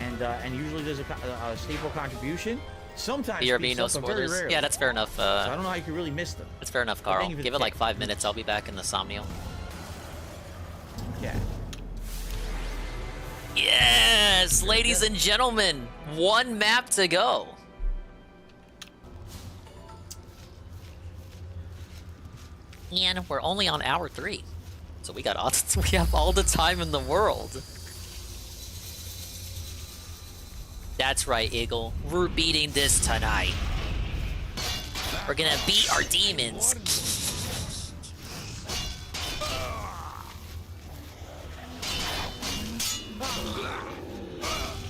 [SPEAKER 1] and usually does a staple contribution. Sometimes
[SPEAKER 2] BRB,
[SPEAKER 1] speaks
[SPEAKER 2] no
[SPEAKER 1] up, but very
[SPEAKER 2] spoilers.
[SPEAKER 1] rarely.
[SPEAKER 2] Yeah, that's fair enough.
[SPEAKER 1] So I don't know how you could really miss them.
[SPEAKER 2] That's fair enough,
[SPEAKER 1] But
[SPEAKER 2] Carl.
[SPEAKER 1] thank you for
[SPEAKER 2] Give
[SPEAKER 1] the
[SPEAKER 2] it like
[SPEAKER 1] tip.
[SPEAKER 2] 5 minutes. I'll be back in the Somnial.
[SPEAKER 1] Yeah.
[SPEAKER 2] Yes, ladies and gentlemen, 1 map to go. And we're only on hour 3, so we got we have all the time in the world. That's right, Eagle. We're beating this tonight. We're gonna beat our demons.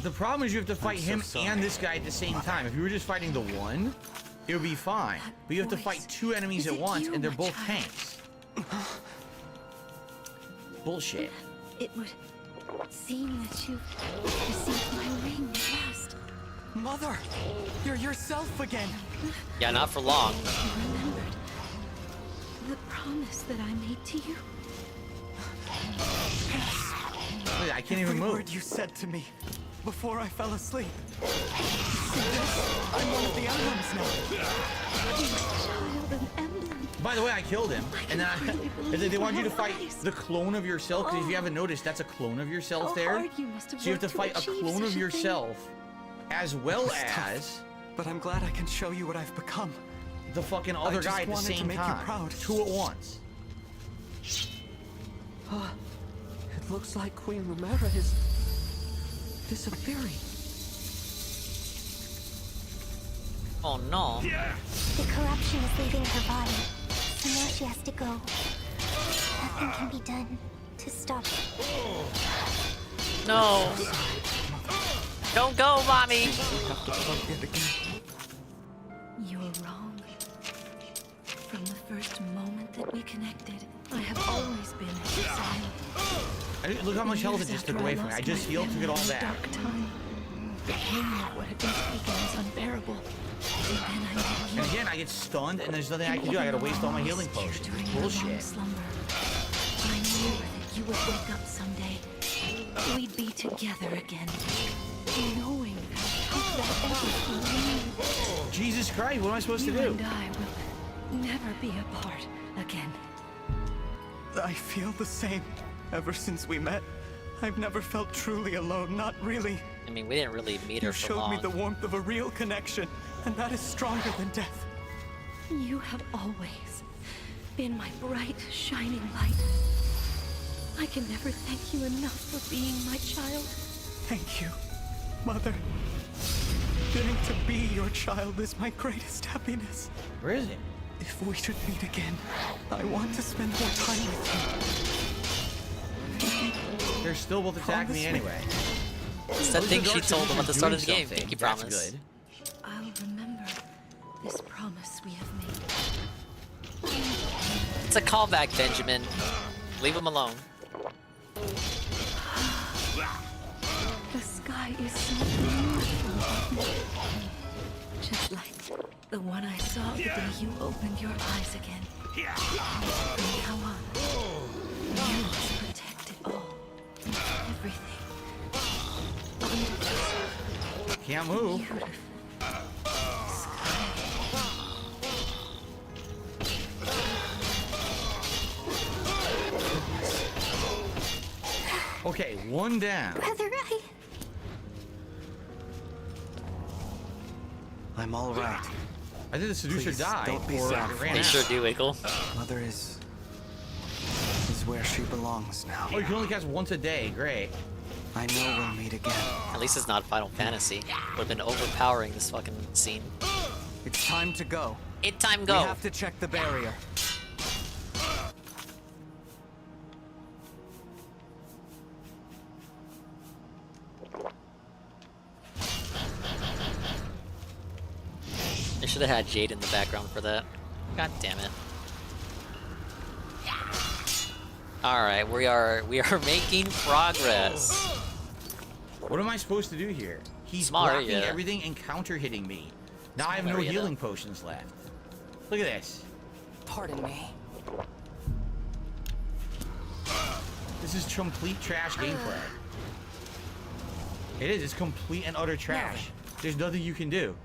[SPEAKER 1] The problem is you have to fight him and this guy at the same time. If you were just fighting the one, it would be fine. But you have to fight 2 enemies at once, and they're both tanks. Bullshit.
[SPEAKER 6] It would seem that you've received my ring at last.
[SPEAKER 5] Mother, you're yourself again.
[SPEAKER 2] Yeah, not for long.
[SPEAKER 6] You remembered the promise that I made to you?
[SPEAKER 1] Wait, I can't even move.
[SPEAKER 5] Word you said to me before I fell asleep. See this? I'm one of the emblems now.
[SPEAKER 6] Child of Emblem.
[SPEAKER 1] By the way, I killed him, and then they want you to fight the clone of yourself, because if you haven't noticed, that's a clone of yourself there. So you have to fight a clone of yourself, as well as...
[SPEAKER 5] But I'm glad I can show you what I've become.
[SPEAKER 1] The fucking other guy at the same time. 2 at once.
[SPEAKER 5] It looks like Queen Lumera is disappearing.
[SPEAKER 2] Oh no.
[SPEAKER 9] The corruption is leaving her body, so now she has to go. Nothing can be done to stop it.
[SPEAKER 2] No. Don't go, mommy.
[SPEAKER 6] You're wrong. From the first moment that we connected, I have always been at your side.
[SPEAKER 1] Look how much health it just took away from me. I just healed, took it all back.
[SPEAKER 6] Dark time. The pain of what had been taken is unbearable. And then I met you.
[SPEAKER 1] And again, I get stunned, and there's nothing I can do. I gotta waste all my healing potions. Bullshit.
[SPEAKER 6] Slumber. I knew that you would wake up someday. We'd be together again. Knowing that everything means.
[SPEAKER 1] Jesus Christ, what am I supposed to
[SPEAKER 6] You
[SPEAKER 1] do?
[SPEAKER 6] and I will never be apart again.
[SPEAKER 5] I feel the same. Ever since we met, I've never felt truly alone, not really.
[SPEAKER 2] I mean, we didn't really meet her
[SPEAKER 5] You
[SPEAKER 2] for
[SPEAKER 5] showed
[SPEAKER 2] long.
[SPEAKER 5] me the warmth of a real connection, and that is stronger than death.
[SPEAKER 6] You have always been my bright, shining light. I can never thank you enough for being my child.
[SPEAKER 5] Thank you, Mother. Getting to be your child is my greatest happiness.
[SPEAKER 1] Where is it?
[SPEAKER 5] If we should meet again, I want to spend more time with you.
[SPEAKER 1] They're still both attacking me anyway.
[SPEAKER 2] It's that thing she told them at the start of the game. Pinky
[SPEAKER 1] That's
[SPEAKER 2] promise.
[SPEAKER 1] good.
[SPEAKER 6] I'll remember this promise we have made.
[SPEAKER 2] It's a callback, Benjamin. Leave him alone.
[SPEAKER 6] The sky is so beautiful. Just like the one I saw the day you opened your eyes again. From now on, you must protect it all. Everything.
[SPEAKER 1] Can't move. Okay, 1 down.
[SPEAKER 9] Brother,
[SPEAKER 5] I'm all right.
[SPEAKER 1] I think the seducer
[SPEAKER 5] Please,
[SPEAKER 1] died.
[SPEAKER 5] don't be
[SPEAKER 1] or
[SPEAKER 5] sad.
[SPEAKER 1] ran
[SPEAKER 2] They
[SPEAKER 1] out.
[SPEAKER 2] sure do, Eagle.
[SPEAKER 5] Mother is where she belongs now.
[SPEAKER 1] Oh, you can only cast once a day. Great.
[SPEAKER 5] I know we'll meet again.
[SPEAKER 2] At least it's not Final Fantasy. Would have been overpowering this fucking scene.
[SPEAKER 5] It's time to go.
[SPEAKER 2] It time
[SPEAKER 5] We
[SPEAKER 2] go.
[SPEAKER 5] have to check the barrier.
[SPEAKER 2] They should have had Jade in the background for that. God damn it. Alright, we are making progress.
[SPEAKER 1] What am I supposed to do here? He's
[SPEAKER 2] Small
[SPEAKER 1] blocking
[SPEAKER 2] area.
[SPEAKER 1] everything and counter hitting me. Now I have
[SPEAKER 2] Small
[SPEAKER 1] no
[SPEAKER 2] area,
[SPEAKER 1] healing potions left. Look at this.
[SPEAKER 5] Pardon me.
[SPEAKER 1] This is complete trash gameplay. It is. It's complete and utter trash. There's nothing you can do.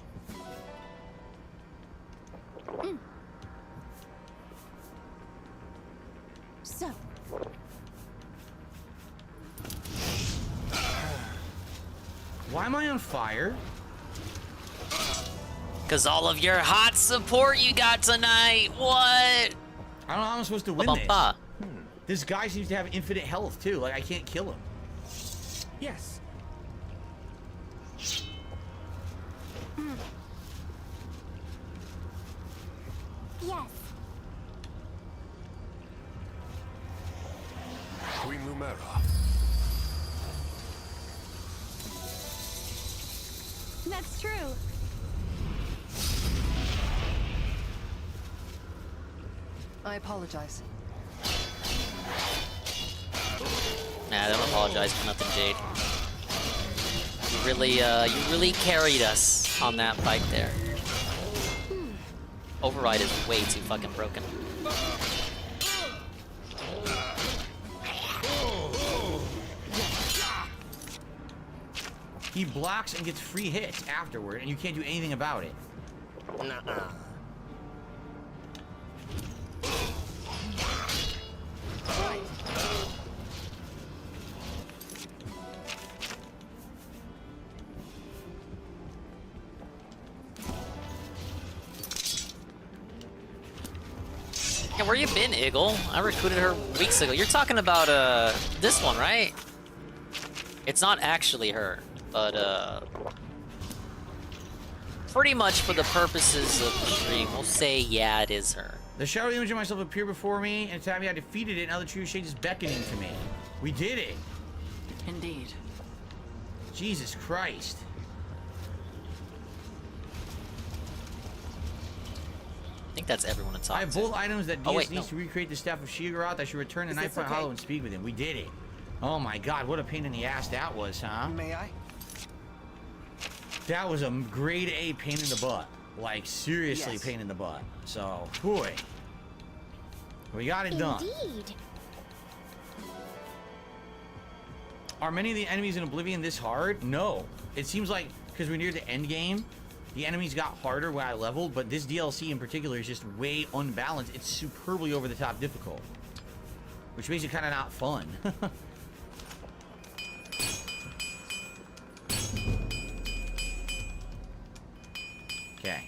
[SPEAKER 6] So,
[SPEAKER 1] Why am I on fire?
[SPEAKER 2] Because all of your hot support you got tonight. What?
[SPEAKER 1] I don't know how I'm supposed to win this.
[SPEAKER 2] Ba-ba-ba.
[SPEAKER 1] This guy seems to have infinite health too. Like I can't kill him.
[SPEAKER 5] Yes.
[SPEAKER 9] Yes.
[SPEAKER 11] Queen Lumera.
[SPEAKER 9] That's true.
[SPEAKER 6] I apologize.
[SPEAKER 2] Nah, don't apologize for nothing, Jade. You really carried us on that fight there. Override is way too fucking broken.
[SPEAKER 1] He blocks and gets free hits afterward, and you can't do anything about it.
[SPEAKER 11] Nuh-uh.
[SPEAKER 2] Yeah, where you been, Eagle? I recruited her weeks ago. You're talking about this one, right? It's not actually her, but pretty much for the purposes of the stream, we'll say yeah, it is her.
[SPEAKER 1] The shadow image of myself appeared before me, and Tabby, I defeated it. Now the Tree of Shades is beckoning to me. We did it.
[SPEAKER 5] Indeed.
[SPEAKER 1] Jesus Christ.
[SPEAKER 2] I think that's everyone to talk
[SPEAKER 1] I have
[SPEAKER 2] to.
[SPEAKER 1] both items that DS
[SPEAKER 2] Oh, wait,
[SPEAKER 1] needs
[SPEAKER 2] no.
[SPEAKER 1] to recreate the Staff of Shigaroth. I should return to
[SPEAKER 5] Is
[SPEAKER 1] Night
[SPEAKER 5] this
[SPEAKER 1] Point
[SPEAKER 5] okay?
[SPEAKER 1] Hollow and speak with him. We did it. Oh my god, what a pain in the ass that was, huh?
[SPEAKER 5] May I?
[SPEAKER 1] That was a grade A pain in the butt. Like, seriously
[SPEAKER 5] Yes.
[SPEAKER 1] pain in the butt. So, boy. We got it done.
[SPEAKER 9] Indeed.
[SPEAKER 1] Are many of the enemies in Oblivion this hard? No. It seems like, because we're near the end game, the enemies got harder when I leveled, but this DLC in particular is just way unbalanced. It's superbly over the top difficult. Which makes it kind of not fun. Okay.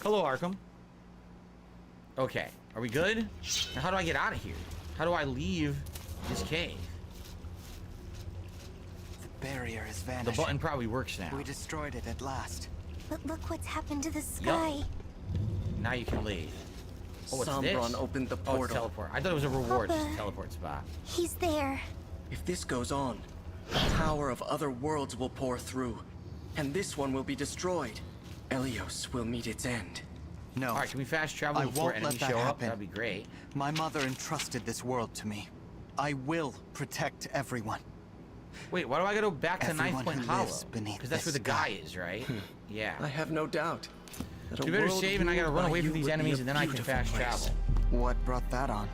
[SPEAKER 1] Hello, Arkham. Okay. Are we good? Now, how do I get out of here? How do I leave this cave?
[SPEAKER 5] The barrier is
[SPEAKER 1] The
[SPEAKER 5] vanishing.
[SPEAKER 1] button probably works now.
[SPEAKER 5] We destroyed it at last.
[SPEAKER 9] But look what's happened to the sky.
[SPEAKER 1] Now you can leave. Oh, what's
[SPEAKER 5] Sombron
[SPEAKER 1] this?
[SPEAKER 5] opened the
[SPEAKER 1] Oh, it's
[SPEAKER 5] portal.
[SPEAKER 1] teleport. I thought it was a reward. It's a
[SPEAKER 9] Papa.
[SPEAKER 1] teleport spot.
[SPEAKER 9] He's there.
[SPEAKER 5] If this goes on, the power of other worlds will pour through, and this one will be destroyed. Elios will meet its end. No.
[SPEAKER 1] All right, can we fast travel
[SPEAKER 5] I
[SPEAKER 1] before
[SPEAKER 5] won't
[SPEAKER 1] enemies
[SPEAKER 5] let that
[SPEAKER 1] show up?
[SPEAKER 5] happen.
[SPEAKER 1] That'd be great.
[SPEAKER 5] My mother entrusted this world to me. I will protect everyone.
[SPEAKER 1] Wait, why do I gotta go back to
[SPEAKER 5] Everyone
[SPEAKER 1] Ninth Point
[SPEAKER 5] who
[SPEAKER 1] Hollow?
[SPEAKER 5] lives beneath
[SPEAKER 1] Because that's where
[SPEAKER 5] this
[SPEAKER 1] the guy
[SPEAKER 5] sky.
[SPEAKER 1] is, right? Yeah.
[SPEAKER 5] I have no doubt. that a
[SPEAKER 1] You better
[SPEAKER 5] world
[SPEAKER 1] save and I gotta
[SPEAKER 5] ruled
[SPEAKER 1] run
[SPEAKER 5] by
[SPEAKER 1] away from
[SPEAKER 5] you
[SPEAKER 1] these
[SPEAKER 5] would be
[SPEAKER 1] enemies
[SPEAKER 5] a
[SPEAKER 1] and then I can
[SPEAKER 5] beautiful
[SPEAKER 1] fast
[SPEAKER 5] place.
[SPEAKER 1] travel.
[SPEAKER 5] What brought that on?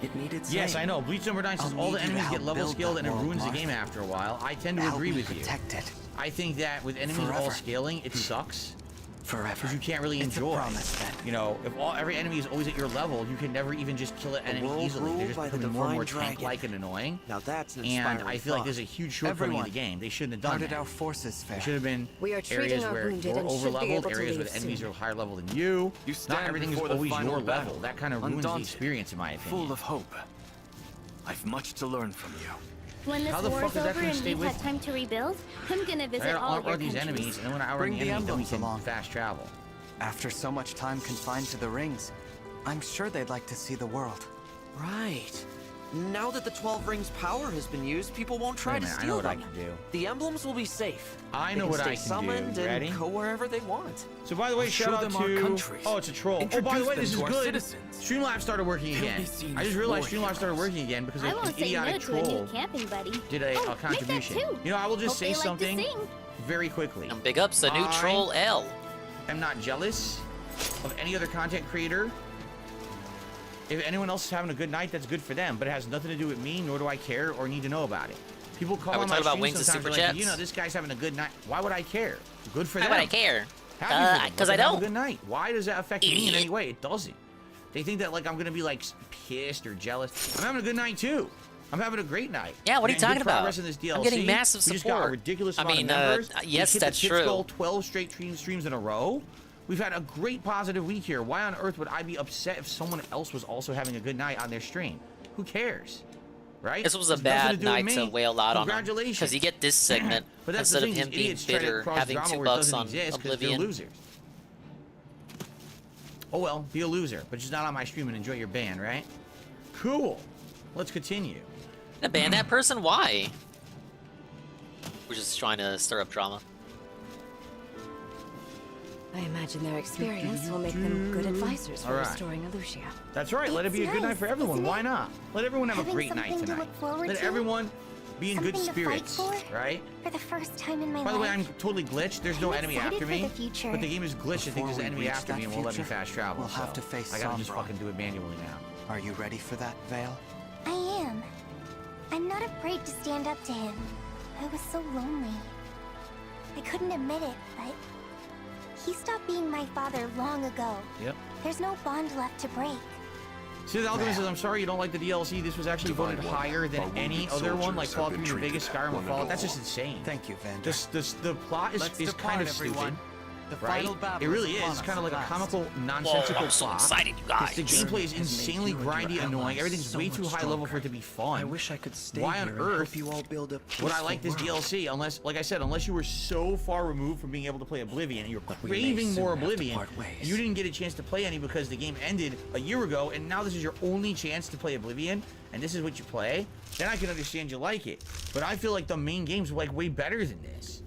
[SPEAKER 5] It needed
[SPEAKER 1] Yes,
[SPEAKER 5] saying.
[SPEAKER 1] I know. Bleach number 9 says
[SPEAKER 5] I'll
[SPEAKER 1] all the
[SPEAKER 5] need you to
[SPEAKER 1] enemies get
[SPEAKER 5] help
[SPEAKER 1] level
[SPEAKER 5] build
[SPEAKER 1] scaled
[SPEAKER 5] that
[SPEAKER 1] and it
[SPEAKER 5] world,
[SPEAKER 1] ruins the
[SPEAKER 5] Marth.
[SPEAKER 1] game after a while. I tend to
[SPEAKER 5] Help
[SPEAKER 1] agree
[SPEAKER 5] me
[SPEAKER 1] with you.
[SPEAKER 5] protect it.
[SPEAKER 1] I think that with enemies all
[SPEAKER 5] Forever.
[SPEAKER 1] scaling, it sucks.
[SPEAKER 5] Forever.
[SPEAKER 1] Because you can't really
[SPEAKER 5] It's a
[SPEAKER 1] enjoy.
[SPEAKER 5] promise, then.
[SPEAKER 1] You know, if every enemy is always at your level, you can never even just kill an
[SPEAKER 5] A
[SPEAKER 1] enemy
[SPEAKER 5] world
[SPEAKER 1] easily. They're
[SPEAKER 5] ruled
[SPEAKER 1] just
[SPEAKER 5] by the
[SPEAKER 1] becoming more and more
[SPEAKER 5] divine dragon.
[SPEAKER 1] tank-like and annoying.
[SPEAKER 5] Now that's an
[SPEAKER 1] And
[SPEAKER 5] inspiring
[SPEAKER 1] I feel like
[SPEAKER 5] thought.
[SPEAKER 1] there's a huge shortcoming in the
[SPEAKER 5] Everyone,
[SPEAKER 1] game. They shouldn't have done
[SPEAKER 5] how
[SPEAKER 1] that.
[SPEAKER 5] did our forces fare?
[SPEAKER 1] There should have been
[SPEAKER 6] We are treating
[SPEAKER 1] areas
[SPEAKER 6] our
[SPEAKER 1] where
[SPEAKER 6] wounded
[SPEAKER 1] you're
[SPEAKER 6] and should be
[SPEAKER 1] over-leveled,
[SPEAKER 6] able to
[SPEAKER 1] areas where
[SPEAKER 6] leave
[SPEAKER 1] the enemies
[SPEAKER 6] soon.
[SPEAKER 1] are higher level than you.
[SPEAKER 5] You
[SPEAKER 1] Not
[SPEAKER 5] stand
[SPEAKER 1] everything is
[SPEAKER 5] before the
[SPEAKER 1] always
[SPEAKER 5] final
[SPEAKER 1] your
[SPEAKER 5] battle,
[SPEAKER 1] level. That kind of ruins the
[SPEAKER 5] undaunted,
[SPEAKER 1] experience, in my opinion.
[SPEAKER 5] Full of hope. I've much to learn from you.
[SPEAKER 9] When this
[SPEAKER 1] How the
[SPEAKER 9] war's
[SPEAKER 1] fuck is that
[SPEAKER 9] over
[SPEAKER 1] gonna
[SPEAKER 9] and
[SPEAKER 1] stay
[SPEAKER 9] you've
[SPEAKER 1] with
[SPEAKER 9] had time to rebuild, I'm gonna
[SPEAKER 1] I
[SPEAKER 9] visit
[SPEAKER 1] gotta
[SPEAKER 9] all
[SPEAKER 1] outrun
[SPEAKER 9] your
[SPEAKER 1] these
[SPEAKER 9] countries.
[SPEAKER 1] enemies, and then when I outrun
[SPEAKER 5] Bring
[SPEAKER 1] the
[SPEAKER 5] the
[SPEAKER 1] enemies, then we
[SPEAKER 5] emblems
[SPEAKER 1] can
[SPEAKER 5] along.
[SPEAKER 1] fast travel.
[SPEAKER 5] After so much time confined to the rings, I'm sure they'd like to see the world.
[SPEAKER 7] Right. Now that the 12 Rings power has been used, people won't try
[SPEAKER 1] Wait a
[SPEAKER 7] to
[SPEAKER 1] minute, I
[SPEAKER 7] steal
[SPEAKER 1] know what I
[SPEAKER 7] them.
[SPEAKER 1] can do.
[SPEAKER 7] The emblems will be safe.
[SPEAKER 1] I
[SPEAKER 7] They
[SPEAKER 1] know what
[SPEAKER 7] stay
[SPEAKER 1] I can
[SPEAKER 7] summoned
[SPEAKER 1] do. Ready?
[SPEAKER 7] and go wherever they want.
[SPEAKER 1] So by the way,
[SPEAKER 7] I'll
[SPEAKER 1] shout
[SPEAKER 7] show
[SPEAKER 1] out
[SPEAKER 7] them our
[SPEAKER 1] to...
[SPEAKER 7] countries.
[SPEAKER 1] Oh, it's a troll. Oh, by the
[SPEAKER 7] Introduce
[SPEAKER 1] way,
[SPEAKER 7] them
[SPEAKER 1] this is
[SPEAKER 7] to our
[SPEAKER 1] good.
[SPEAKER 7] citizens.
[SPEAKER 1] Streamlabs started working
[SPEAKER 7] They'll
[SPEAKER 1] again.
[SPEAKER 7] be seen
[SPEAKER 1] I just
[SPEAKER 7] as
[SPEAKER 1] realized
[SPEAKER 7] war
[SPEAKER 1] Streamlabs started
[SPEAKER 7] heroes.
[SPEAKER 1] working again because
[SPEAKER 6] I
[SPEAKER 1] an
[SPEAKER 6] won't say no
[SPEAKER 1] idiotic
[SPEAKER 6] to a
[SPEAKER 1] troll
[SPEAKER 6] new camping buddy.
[SPEAKER 1] did a
[SPEAKER 6] Oh,
[SPEAKER 1] contribution.
[SPEAKER 6] make that too.
[SPEAKER 1] You know, I will just
[SPEAKER 6] Hope
[SPEAKER 1] say
[SPEAKER 6] they like to
[SPEAKER 1] something
[SPEAKER 6] sing.
[SPEAKER 1] very quickly.
[SPEAKER 2] And big ups to new troll L.
[SPEAKER 1] I'm not jealous of any other content creator. If anyone else is having a good night, that's good for them, but it has nothing to do with me, nor do I care or need to know about it. People call
[SPEAKER 2] Are we
[SPEAKER 1] on my
[SPEAKER 2] talking about
[SPEAKER 1] stream
[SPEAKER 2] wings and
[SPEAKER 1] sometimes,
[SPEAKER 2] super
[SPEAKER 1] they're like,
[SPEAKER 2] chats?
[SPEAKER 1] you know, this guy's having a good night. Why would I care? Good for them.
[SPEAKER 2] Why would I care?
[SPEAKER 1] Happy for them.
[SPEAKER 2] 'Cause
[SPEAKER 1] Let
[SPEAKER 2] I
[SPEAKER 1] them have
[SPEAKER 2] don't.
[SPEAKER 1] a good night. Why does that affect me in any way? It doesn't. They think that like I'm gonna be like pissed or jealous. I'm having a good night too. I'm having a great night.
[SPEAKER 2] Yeah, what are you
[SPEAKER 1] Getting
[SPEAKER 2] talking
[SPEAKER 1] good
[SPEAKER 2] about?
[SPEAKER 1] progress in this DLC.
[SPEAKER 2] I'm getting massive
[SPEAKER 1] We just got a
[SPEAKER 2] support.
[SPEAKER 1] ridiculous
[SPEAKER 2] I
[SPEAKER 1] amount
[SPEAKER 2] mean,
[SPEAKER 1] of members.
[SPEAKER 2] yes,
[SPEAKER 1] We hit
[SPEAKER 2] that's
[SPEAKER 1] the Tips
[SPEAKER 2] true.
[SPEAKER 1] goal 12 straight streams in a row. We've had a great positive week here. Why on earth would I be upset if someone else was also having a good night on their stream? Who cares? Right?
[SPEAKER 2] This was a
[SPEAKER 1] It's nothing
[SPEAKER 2] bad
[SPEAKER 1] to do with
[SPEAKER 2] night
[SPEAKER 1] me.
[SPEAKER 2] to wail out on him.
[SPEAKER 1] Congratulations.
[SPEAKER 2] Because you get this segment
[SPEAKER 1] But that's
[SPEAKER 2] instead
[SPEAKER 1] the
[SPEAKER 2] of
[SPEAKER 1] thing,
[SPEAKER 2] him
[SPEAKER 1] these
[SPEAKER 2] being
[SPEAKER 1] idiots try to
[SPEAKER 2] bitter,
[SPEAKER 1] cause
[SPEAKER 2] having
[SPEAKER 1] drama
[SPEAKER 2] $2
[SPEAKER 1] where it doesn't
[SPEAKER 2] on
[SPEAKER 1] exist 'cause they're
[SPEAKER 2] Oblivion.
[SPEAKER 1] losers. Oh well, be a loser, but just not on my stream and enjoy your ban, right? Cool. Let's continue.
[SPEAKER 2] To ban that person? Why? We're just trying to stir up drama.
[SPEAKER 6] I imagine their experience will make them good advisors for
[SPEAKER 1] All right.
[SPEAKER 6] restoring Alucia.
[SPEAKER 1] That's right. Let it be a good night for everyone. Why not? Let everyone have a
[SPEAKER 9] Having
[SPEAKER 1] great night
[SPEAKER 9] something to
[SPEAKER 1] tonight.
[SPEAKER 9] look forward
[SPEAKER 1] Let
[SPEAKER 9] to?
[SPEAKER 1] everyone be in good
[SPEAKER 9] Something to fight
[SPEAKER 1] spirits,
[SPEAKER 9] for?
[SPEAKER 1] right?
[SPEAKER 9] For the first time in my
[SPEAKER 1] By the way,
[SPEAKER 9] life.
[SPEAKER 1] I'm totally glitched. There's no
[SPEAKER 9] I'm
[SPEAKER 1] enemy
[SPEAKER 9] excited
[SPEAKER 1] after
[SPEAKER 9] for
[SPEAKER 1] me.
[SPEAKER 9] the future.
[SPEAKER 1] But the game is glitched. I think
[SPEAKER 5] Before
[SPEAKER 1] there's an
[SPEAKER 5] we
[SPEAKER 1] enemy
[SPEAKER 5] reach
[SPEAKER 1] after me
[SPEAKER 5] that
[SPEAKER 1] and won't let me
[SPEAKER 5] future,
[SPEAKER 1] fast travel.
[SPEAKER 5] we'll have
[SPEAKER 1] so
[SPEAKER 5] to face
[SPEAKER 1] I gotta just
[SPEAKER 5] Sombra.
[SPEAKER 1] fucking do it manually now.
[SPEAKER 5] Are you ready for that, Vale?
[SPEAKER 9] I am. I'm not afraid to stand up to him. I was so lonely. I couldn't admit it, but he stopped being my father long ago.
[SPEAKER 1] Yep.
[SPEAKER 9] There's no bond left to break.
[SPEAKER 1] See, the algorithm says, I'm sorry you don't like the DLC. This was actually voted higher than any other one, like Fallout 3, the biggest Skyrim or Fallout. That's just insane.
[SPEAKER 5] Thank you, Vander.
[SPEAKER 1] The plot is kind of stupid. Right? It really is. It's kind of like a comical, nonsensical
[SPEAKER 2] I'm so
[SPEAKER 1] plot.
[SPEAKER 2] excited, you guys.
[SPEAKER 1] The gameplay is insanely grindy, annoying. Everything's
[SPEAKER 5] so
[SPEAKER 1] way
[SPEAKER 5] much
[SPEAKER 1] too high level for it to be fun.
[SPEAKER 5] I wish I could stay
[SPEAKER 1] Why on
[SPEAKER 5] here and
[SPEAKER 1] earth
[SPEAKER 5] help you all build a
[SPEAKER 1] would I like this
[SPEAKER 5] peaceful world.
[SPEAKER 1] DLC unless, like I said, unless you were so far removed from being able to play Oblivion and you're
[SPEAKER 5] we may
[SPEAKER 1] craving more
[SPEAKER 5] soon have to
[SPEAKER 1] Oblivion,
[SPEAKER 5] part ways.
[SPEAKER 1] you didn't get a chance to play any because the game ended a year ago and now this is your only chance to play Oblivion and this is what you play, then I can understand you like it. But I feel like the main game's like way better than this.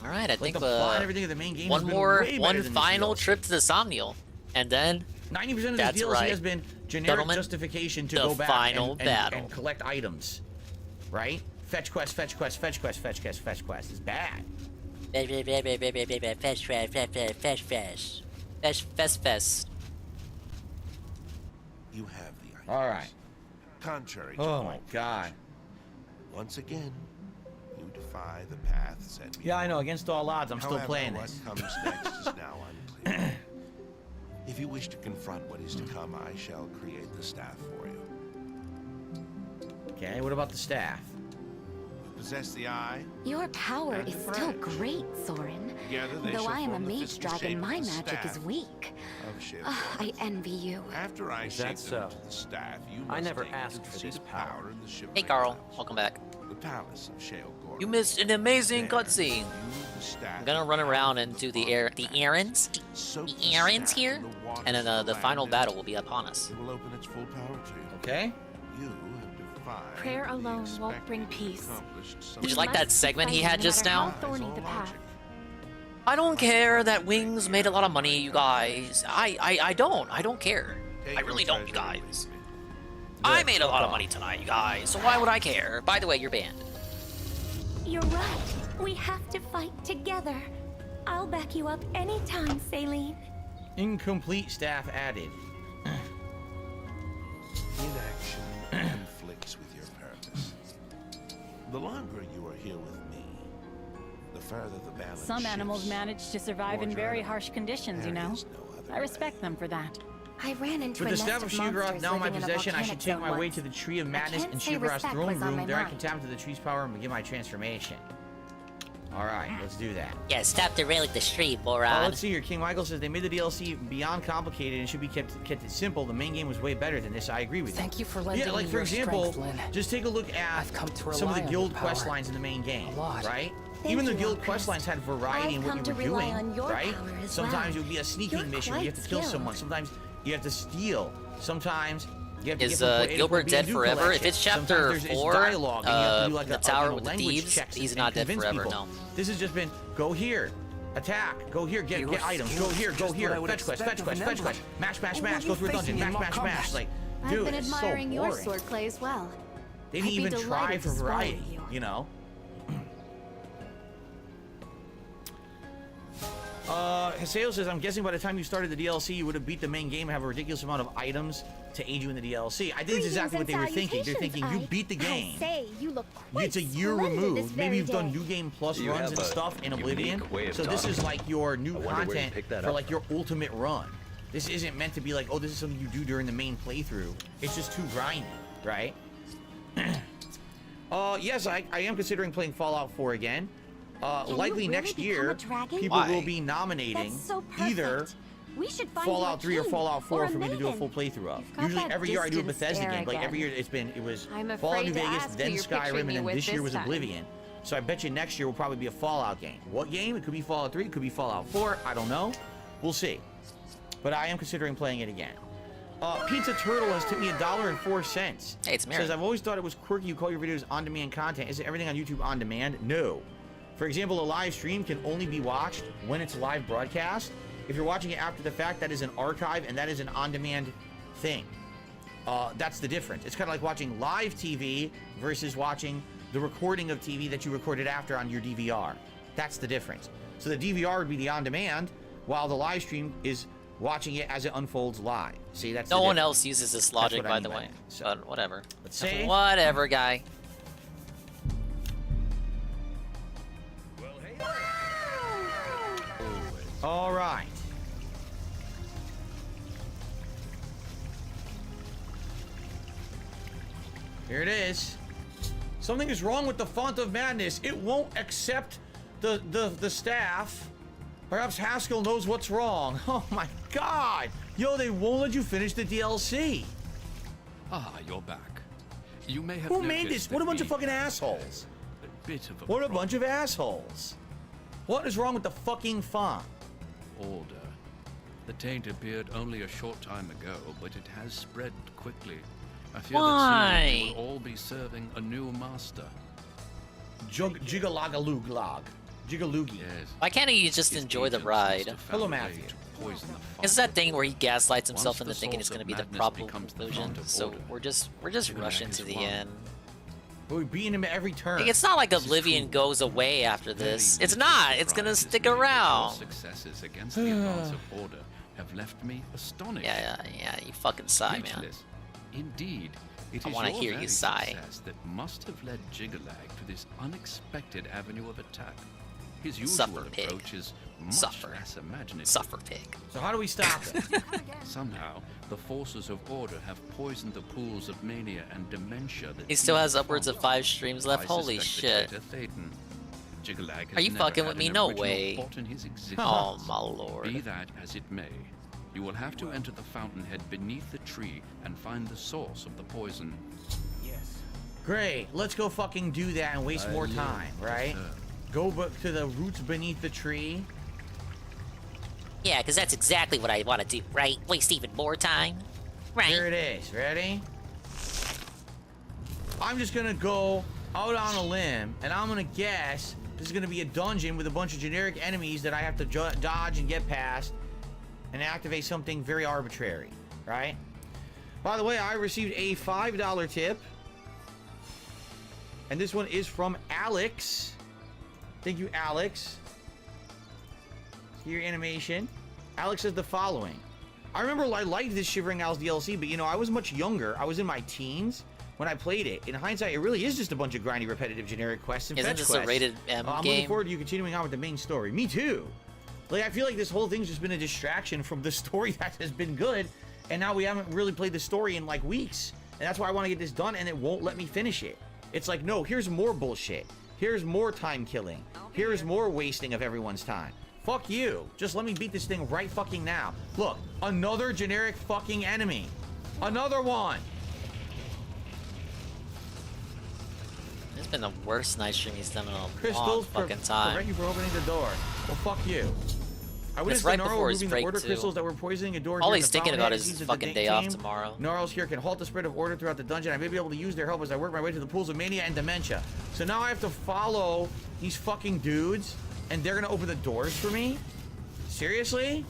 [SPEAKER 2] All right, I
[SPEAKER 1] Like
[SPEAKER 2] think
[SPEAKER 1] the plot and everything of the main game has
[SPEAKER 2] one
[SPEAKER 1] been
[SPEAKER 2] more,
[SPEAKER 1] way better
[SPEAKER 2] one
[SPEAKER 1] than this
[SPEAKER 2] final
[SPEAKER 1] DLC.
[SPEAKER 2] trip to the Somnial, and then
[SPEAKER 1] 90% of this
[SPEAKER 2] that's
[SPEAKER 1] DLC
[SPEAKER 2] right.
[SPEAKER 1] has been generic
[SPEAKER 2] Gentlemen,
[SPEAKER 1] justification to
[SPEAKER 2] the
[SPEAKER 1] go back
[SPEAKER 2] final
[SPEAKER 1] and
[SPEAKER 2] battle.
[SPEAKER 1] collect items. Right? Fetch quest, fetch quest, fetch quest, fetch quest, fetch quest. It's bad.
[SPEAKER 2] Fest.
[SPEAKER 13] You have the items.
[SPEAKER 1] All right.
[SPEAKER 13] Contrary to
[SPEAKER 1] Oh my
[SPEAKER 13] all
[SPEAKER 1] god.
[SPEAKER 13] once again, you defy the path set before
[SPEAKER 1] Yeah, I know. Against all odds, I'm still
[SPEAKER 13] However,
[SPEAKER 1] playing
[SPEAKER 13] what
[SPEAKER 1] this.
[SPEAKER 13] comes next is now unclear. If you wish to confront what is to come, I shall create the staff for you.
[SPEAKER 1] Okay, what about the staff?
[SPEAKER 13] Possess the eye.
[SPEAKER 9] Your power
[SPEAKER 13] And
[SPEAKER 9] is
[SPEAKER 13] the
[SPEAKER 9] still
[SPEAKER 13] branch.
[SPEAKER 9] great, Soren.
[SPEAKER 13] Together they
[SPEAKER 9] Though
[SPEAKER 13] shall
[SPEAKER 9] I am a
[SPEAKER 13] form the
[SPEAKER 9] mage
[SPEAKER 13] physical
[SPEAKER 9] dragon,
[SPEAKER 13] shape of
[SPEAKER 9] my
[SPEAKER 13] the
[SPEAKER 9] magic is
[SPEAKER 13] staff
[SPEAKER 9] weak.
[SPEAKER 13] of Shale
[SPEAKER 9] I envy you.
[SPEAKER 13] After I
[SPEAKER 21] Is
[SPEAKER 13] shape
[SPEAKER 21] that
[SPEAKER 13] them
[SPEAKER 21] so?
[SPEAKER 13] into the staff, you
[SPEAKER 21] I
[SPEAKER 13] must
[SPEAKER 21] never
[SPEAKER 13] take
[SPEAKER 21] asked
[SPEAKER 13] it to
[SPEAKER 21] for
[SPEAKER 13] the
[SPEAKER 21] this
[SPEAKER 13] seat of
[SPEAKER 21] power.
[SPEAKER 13] in the Shivering
[SPEAKER 2] Hey, Carl,
[SPEAKER 13] Isles,
[SPEAKER 2] welcome back.
[SPEAKER 13] the palace of Shale Gorn.
[SPEAKER 2] You missed an amazing
[SPEAKER 13] There,
[SPEAKER 2] cutscene.
[SPEAKER 13] use the staff
[SPEAKER 2] I'm gonna run around and do the errands,
[SPEAKER 13] Soak
[SPEAKER 2] the errands
[SPEAKER 13] staff
[SPEAKER 2] here,
[SPEAKER 13] in the waters
[SPEAKER 2] and then
[SPEAKER 13] of
[SPEAKER 2] the final
[SPEAKER 13] land,
[SPEAKER 2] battle will be upon us.
[SPEAKER 13] It will open its full power to you.
[SPEAKER 1] Okay.
[SPEAKER 13] You have defied
[SPEAKER 6] Prayer
[SPEAKER 13] the
[SPEAKER 6] alone won't
[SPEAKER 13] expected
[SPEAKER 6] bring
[SPEAKER 13] and
[SPEAKER 6] peace.
[SPEAKER 13] accomplished some
[SPEAKER 2] Did you
[SPEAKER 6] We
[SPEAKER 2] like that
[SPEAKER 6] must
[SPEAKER 2] segment he
[SPEAKER 6] fight
[SPEAKER 2] had
[SPEAKER 6] no
[SPEAKER 2] just
[SPEAKER 6] matter how
[SPEAKER 2] now?
[SPEAKER 6] thorny the path.
[SPEAKER 2] I don't care that Wings made a lot of money, you guys. I don't care. I really don't, you guys. I made a lot of money tonight, you guys, so why would I care? By the way, you're banned.
[SPEAKER 9] You're right. We have to fight together. I'll back you up anytime, Saline.
[SPEAKER 1] Incomplete staff added.
[SPEAKER 13] Inaction conflicts with your purpose. The longer you are here with me, the further the balance
[SPEAKER 14] Some animals
[SPEAKER 13] shifts.
[SPEAKER 14] manage to survive in very harsh conditions, you know. I respect them for that.
[SPEAKER 9] I ran into
[SPEAKER 1] With
[SPEAKER 9] a
[SPEAKER 1] the
[SPEAKER 9] nest
[SPEAKER 1] staff of
[SPEAKER 9] of
[SPEAKER 1] Sheogorath
[SPEAKER 9] monsters
[SPEAKER 1] now in my
[SPEAKER 9] living in a
[SPEAKER 1] possession, I should
[SPEAKER 9] volcanic
[SPEAKER 1] take
[SPEAKER 9] zone
[SPEAKER 1] my way
[SPEAKER 9] once.
[SPEAKER 1] to the Tree of
[SPEAKER 9] I
[SPEAKER 1] Madness
[SPEAKER 9] can't
[SPEAKER 1] and
[SPEAKER 9] say
[SPEAKER 1] Sheogorath's
[SPEAKER 9] respect
[SPEAKER 1] throne
[SPEAKER 9] was on
[SPEAKER 1] room.
[SPEAKER 9] my
[SPEAKER 1] There I
[SPEAKER 9] mind.
[SPEAKER 1] can tap into the tree's power and begin my transformation. Alright, let's do that.
[SPEAKER 2] Yeah, stop derailing the stream, moron.
[SPEAKER 1] Let's see here. King Michael says they made the DLC beyond complicated and should be kept it simple. The main game was way better than this. I agree with you.
[SPEAKER 17] Thank you for lending
[SPEAKER 1] Yeah, like
[SPEAKER 17] me
[SPEAKER 1] for
[SPEAKER 17] your
[SPEAKER 1] example,
[SPEAKER 17] strength, Lynn.
[SPEAKER 1] just take a look at
[SPEAKER 17] I've come to
[SPEAKER 1] some of
[SPEAKER 17] rely
[SPEAKER 1] the
[SPEAKER 17] on
[SPEAKER 1] guild
[SPEAKER 17] your
[SPEAKER 1] quest
[SPEAKER 17] power.
[SPEAKER 1] lines in the main game,
[SPEAKER 17] lot.
[SPEAKER 1] right?
[SPEAKER 9] Thank
[SPEAKER 1] Even the
[SPEAKER 9] you,
[SPEAKER 1] guild
[SPEAKER 9] Locust.
[SPEAKER 1] quest lines had variety in
[SPEAKER 9] I've
[SPEAKER 1] what
[SPEAKER 9] come
[SPEAKER 1] you
[SPEAKER 9] to
[SPEAKER 1] were
[SPEAKER 9] rely
[SPEAKER 1] doing,
[SPEAKER 9] on your
[SPEAKER 1] right?
[SPEAKER 9] power as
[SPEAKER 1] Sometimes
[SPEAKER 9] well.
[SPEAKER 1] it would be a sneaking
[SPEAKER 9] You're
[SPEAKER 1] mission where you have to
[SPEAKER 9] quite
[SPEAKER 1] kill
[SPEAKER 9] skilled.
[SPEAKER 1] someone. Sometimes you have to steal. Sometimes you have to
[SPEAKER 2] Is
[SPEAKER 1] get from point A to
[SPEAKER 2] Gilbert
[SPEAKER 1] point B
[SPEAKER 2] dead
[SPEAKER 1] and do
[SPEAKER 2] forever? If
[SPEAKER 1] collection.
[SPEAKER 2] it's chapter
[SPEAKER 1] Sometimes it's
[SPEAKER 2] 4,
[SPEAKER 1] dialogue, and you have to do like
[SPEAKER 2] the
[SPEAKER 1] a
[SPEAKER 2] tower with the
[SPEAKER 1] language
[SPEAKER 2] thieves,
[SPEAKER 1] checks
[SPEAKER 2] he's
[SPEAKER 1] and
[SPEAKER 2] not dead
[SPEAKER 1] convince
[SPEAKER 2] forever,
[SPEAKER 1] people.
[SPEAKER 2] no.
[SPEAKER 1] This has just been go here, attack, go here, get items, go here, fetch quest, fetch quest, fetch quest, mash, go through a dungeon, mash. Like,
[SPEAKER 6] I've
[SPEAKER 1] dude,
[SPEAKER 6] been
[SPEAKER 1] it's so
[SPEAKER 6] admiring your
[SPEAKER 1] boring.
[SPEAKER 6] swordplay as well.
[SPEAKER 1] They didn't
[SPEAKER 6] I'd be
[SPEAKER 1] even try
[SPEAKER 6] delighted
[SPEAKER 1] for
[SPEAKER 6] to swallow
[SPEAKER 1] variety,
[SPEAKER 6] you.
[SPEAKER 1] you know? Haseo says, I'm guessing by the time you started the DLC, you would have beat the main game and have a ridiculous amount of items to aid you in the DLC. I think it's exactly what they were thinking. They're thinking, you beat the game.
[SPEAKER 9] I say, you look quite
[SPEAKER 1] It's a year
[SPEAKER 9] splendid this
[SPEAKER 1] removed.
[SPEAKER 9] very
[SPEAKER 1] Maybe you've done
[SPEAKER 9] day.
[SPEAKER 1] New Game Plus
[SPEAKER 17] You
[SPEAKER 1] runs
[SPEAKER 17] have
[SPEAKER 1] and
[SPEAKER 17] a
[SPEAKER 1] stuff in Oblivion.
[SPEAKER 17] unique way of
[SPEAKER 1] So this is
[SPEAKER 17] talking.
[SPEAKER 1] like your new
[SPEAKER 17] I wonder where you
[SPEAKER 1] content
[SPEAKER 17] picked that
[SPEAKER 1] for
[SPEAKER 17] up
[SPEAKER 1] like your ultimate run. This isn't meant to be like, oh, this is something you do during the main playthrough. It's just too grindy, right? Yes, I am considering playing Fallout 4 again. Likely
[SPEAKER 9] you really
[SPEAKER 1] next
[SPEAKER 9] become
[SPEAKER 1] year,
[SPEAKER 9] a dragon?
[SPEAKER 1] people
[SPEAKER 2] Why?
[SPEAKER 1] will be nominating
[SPEAKER 9] That's so
[SPEAKER 1] either
[SPEAKER 9] perfect. We should find
[SPEAKER 1] Fallout
[SPEAKER 9] you a
[SPEAKER 1] 3 or
[SPEAKER 9] king
[SPEAKER 1] Fallout 4
[SPEAKER 9] a
[SPEAKER 1] for me to do a
[SPEAKER 9] maiden.
[SPEAKER 1] full playthrough of.
[SPEAKER 6] You've got
[SPEAKER 1] Usually
[SPEAKER 6] that
[SPEAKER 1] every year I do a
[SPEAKER 6] distance
[SPEAKER 1] Bethesda
[SPEAKER 6] stare
[SPEAKER 1] game. Like every year
[SPEAKER 6] again.
[SPEAKER 1] it was
[SPEAKER 6] I'm
[SPEAKER 1] Fallout New
[SPEAKER 6] afraid to
[SPEAKER 1] Vegas,
[SPEAKER 6] ask
[SPEAKER 1] then
[SPEAKER 6] who you're
[SPEAKER 1] Skyrim,
[SPEAKER 6] picturing
[SPEAKER 1] and
[SPEAKER 6] me
[SPEAKER 1] then
[SPEAKER 6] with
[SPEAKER 1] this year
[SPEAKER 6] this
[SPEAKER 1] was
[SPEAKER 6] time.
[SPEAKER 1] Oblivion. So I bet you next year will probably be a Fallout game. What game? It could be Fallout 3, it could be Fallout 4, I don't know. We'll see. But I am considering playing it again. Pizza Turtle has tipped me $1.04.
[SPEAKER 2] Hey, it's Mary.
[SPEAKER 1] Says, I've always thought it was quirky you call your videos on-demand content. Is it everything on YouTube on demand? No. For example, a live stream can only be watched when it's live broadcast. If you're watching it after the fact, that is an archive and that is an on-demand thing. That's the difference. It's kind of like watching live TV versus watching the recording of TV that you recorded after on your DVR. That's the difference. So the DVR would be the on-demand, while the live stream is watching it as it unfolds live. See, that's
[SPEAKER 2] No
[SPEAKER 1] the
[SPEAKER 2] one
[SPEAKER 1] difference.
[SPEAKER 2] else uses this
[SPEAKER 1] That's
[SPEAKER 2] logic,
[SPEAKER 1] what I
[SPEAKER 2] by
[SPEAKER 1] mean
[SPEAKER 2] the
[SPEAKER 1] by
[SPEAKER 2] way.
[SPEAKER 1] that. So,
[SPEAKER 2] But whatever.
[SPEAKER 1] let's see.
[SPEAKER 2] Whatever, guy.
[SPEAKER 1] All right. Here it is. Something is wrong with the Font of Madness. It won't accept the staff. Perhaps Haskell knows what's wrong. Oh my god. Yo, they won't let you finish the DLC.
[SPEAKER 18] Ah, you're back. You may have
[SPEAKER 1] Who made
[SPEAKER 18] noticed
[SPEAKER 1] this? What a
[SPEAKER 18] that
[SPEAKER 1] bunch of
[SPEAKER 18] we
[SPEAKER 1] fucking
[SPEAKER 18] have
[SPEAKER 1] assholes.
[SPEAKER 18] A bit of a
[SPEAKER 1] What a bunch of assholes. What is wrong with the fucking font?
[SPEAKER 18] order. The taint appeared only a short time ago, but it has spread quickly. I fear that soon we will all be serving a new master.
[SPEAKER 1] Jigalagaloog. Jigaloogie.
[SPEAKER 18] Yes.
[SPEAKER 2] Why can't he just enjoy the ride?
[SPEAKER 1] Hello, Matthew.
[SPEAKER 2] It's that thing where he gaslights himself into thinking it's going to be the probable conclusion. So we're just rushing to the end.
[SPEAKER 1] We're beating him at every turn.
[SPEAKER 2] Like, it's not like Oblivion goes away after this. It's not. It's gonna stick around.
[SPEAKER 18] Successes against the advance of order have left me astonished.
[SPEAKER 2] Yeah. You fucking sigh, man.
[SPEAKER 18] Speechless. Indeed, it
[SPEAKER 2] I
[SPEAKER 18] is
[SPEAKER 2] wanna
[SPEAKER 18] your
[SPEAKER 2] hear you
[SPEAKER 18] very
[SPEAKER 2] sigh.
[SPEAKER 18] success that must have led Jigalag to this unexpected avenue of attack. His usual
[SPEAKER 2] Suffer, pig.
[SPEAKER 18] approach is much
[SPEAKER 2] Suffer.
[SPEAKER 18] less imaginative.
[SPEAKER 2] Suffer, pig.
[SPEAKER 1] So how do we stop it?
[SPEAKER 18] Somehow, the forces of order have poisoned the pools of mania and dementia that
[SPEAKER 2] He still has
[SPEAKER 18] feed
[SPEAKER 2] upwards of
[SPEAKER 18] Fondle.
[SPEAKER 2] 5 streams left.
[SPEAKER 18] I
[SPEAKER 2] Holy
[SPEAKER 18] suspect the
[SPEAKER 2] shit.
[SPEAKER 18] traitor Thetan. Jigalag has
[SPEAKER 2] Are you
[SPEAKER 18] never
[SPEAKER 2] fucking
[SPEAKER 18] had
[SPEAKER 2] with me?
[SPEAKER 18] an
[SPEAKER 2] No
[SPEAKER 18] original
[SPEAKER 2] way.
[SPEAKER 18] thought in his existence.
[SPEAKER 2] Oh my lord.
[SPEAKER 18] Be that as it may, you will have to enter the fountainhead beneath the tree and find the source of the poison.
[SPEAKER 1] Great. Let's go fucking do that and waste more time, right? Go to the roots beneath the tree.
[SPEAKER 2] Yeah, because that's exactly what I want to do, right? Waste even more time. Right.
[SPEAKER 1] Here it is. Ready? I'm just gonna go out on a limb, and I'm gonna guess this is gonna be a dungeon with a bunch of generic enemies that I have to dodge and get past, and activate something very arbitrary, right? By the way, I received a $5 tip, and this one is from Alex. Thank you, Alex. Your animation. Alex says the following. I remember I liked this Shivering Owls DLC, but you know, I was much younger. I was in my teens when I played it. In hindsight, it really is just a bunch of grindy, repetitive, generic quests and
[SPEAKER 2] Isn't
[SPEAKER 1] fetch
[SPEAKER 2] this
[SPEAKER 1] quests.
[SPEAKER 2] a rated M
[SPEAKER 1] I'm
[SPEAKER 2] game?
[SPEAKER 1] looking forward to you continuing on with the main story. Me too. Like, I feel like this whole thing's just been a distraction from the story that has been good, and now we haven't really played the story in like weeks. And that's why I want to get this done, and it won't let me finish it. It's like, no, here's more bullshit. Here's more time killing. Here's more wasting of everyone's time. Fuck you. Just let me beat this thing right fucking now. Look, another generic fucking enemy. Another one.
[SPEAKER 2] It's been the worst night stream he's done in a long
[SPEAKER 1] Crystals
[SPEAKER 2] fucking time.
[SPEAKER 1] prevent you from opening the door. Well, fuck you. I witnessed
[SPEAKER 2] right
[SPEAKER 1] Gnarl
[SPEAKER 2] before his
[SPEAKER 1] removing the
[SPEAKER 2] break,
[SPEAKER 1] order
[SPEAKER 2] too.
[SPEAKER 1] crystals that were poisoning a door.
[SPEAKER 2] All
[SPEAKER 1] here
[SPEAKER 2] he's
[SPEAKER 1] at the
[SPEAKER 2] thinking about
[SPEAKER 1] Fountainhead.
[SPEAKER 2] is
[SPEAKER 1] It
[SPEAKER 2] his
[SPEAKER 1] seems that
[SPEAKER 2] fucking
[SPEAKER 1] the
[SPEAKER 2] day off
[SPEAKER 1] team,
[SPEAKER 2] tomorrow.
[SPEAKER 1] Gnarls here can halt the spread of order throughout the dungeon. I may be able to use their help as I work my way to the pools of mania and dementia. So now I have to follow these fucking dudes, and they're gonna open the doors for me? Seriously?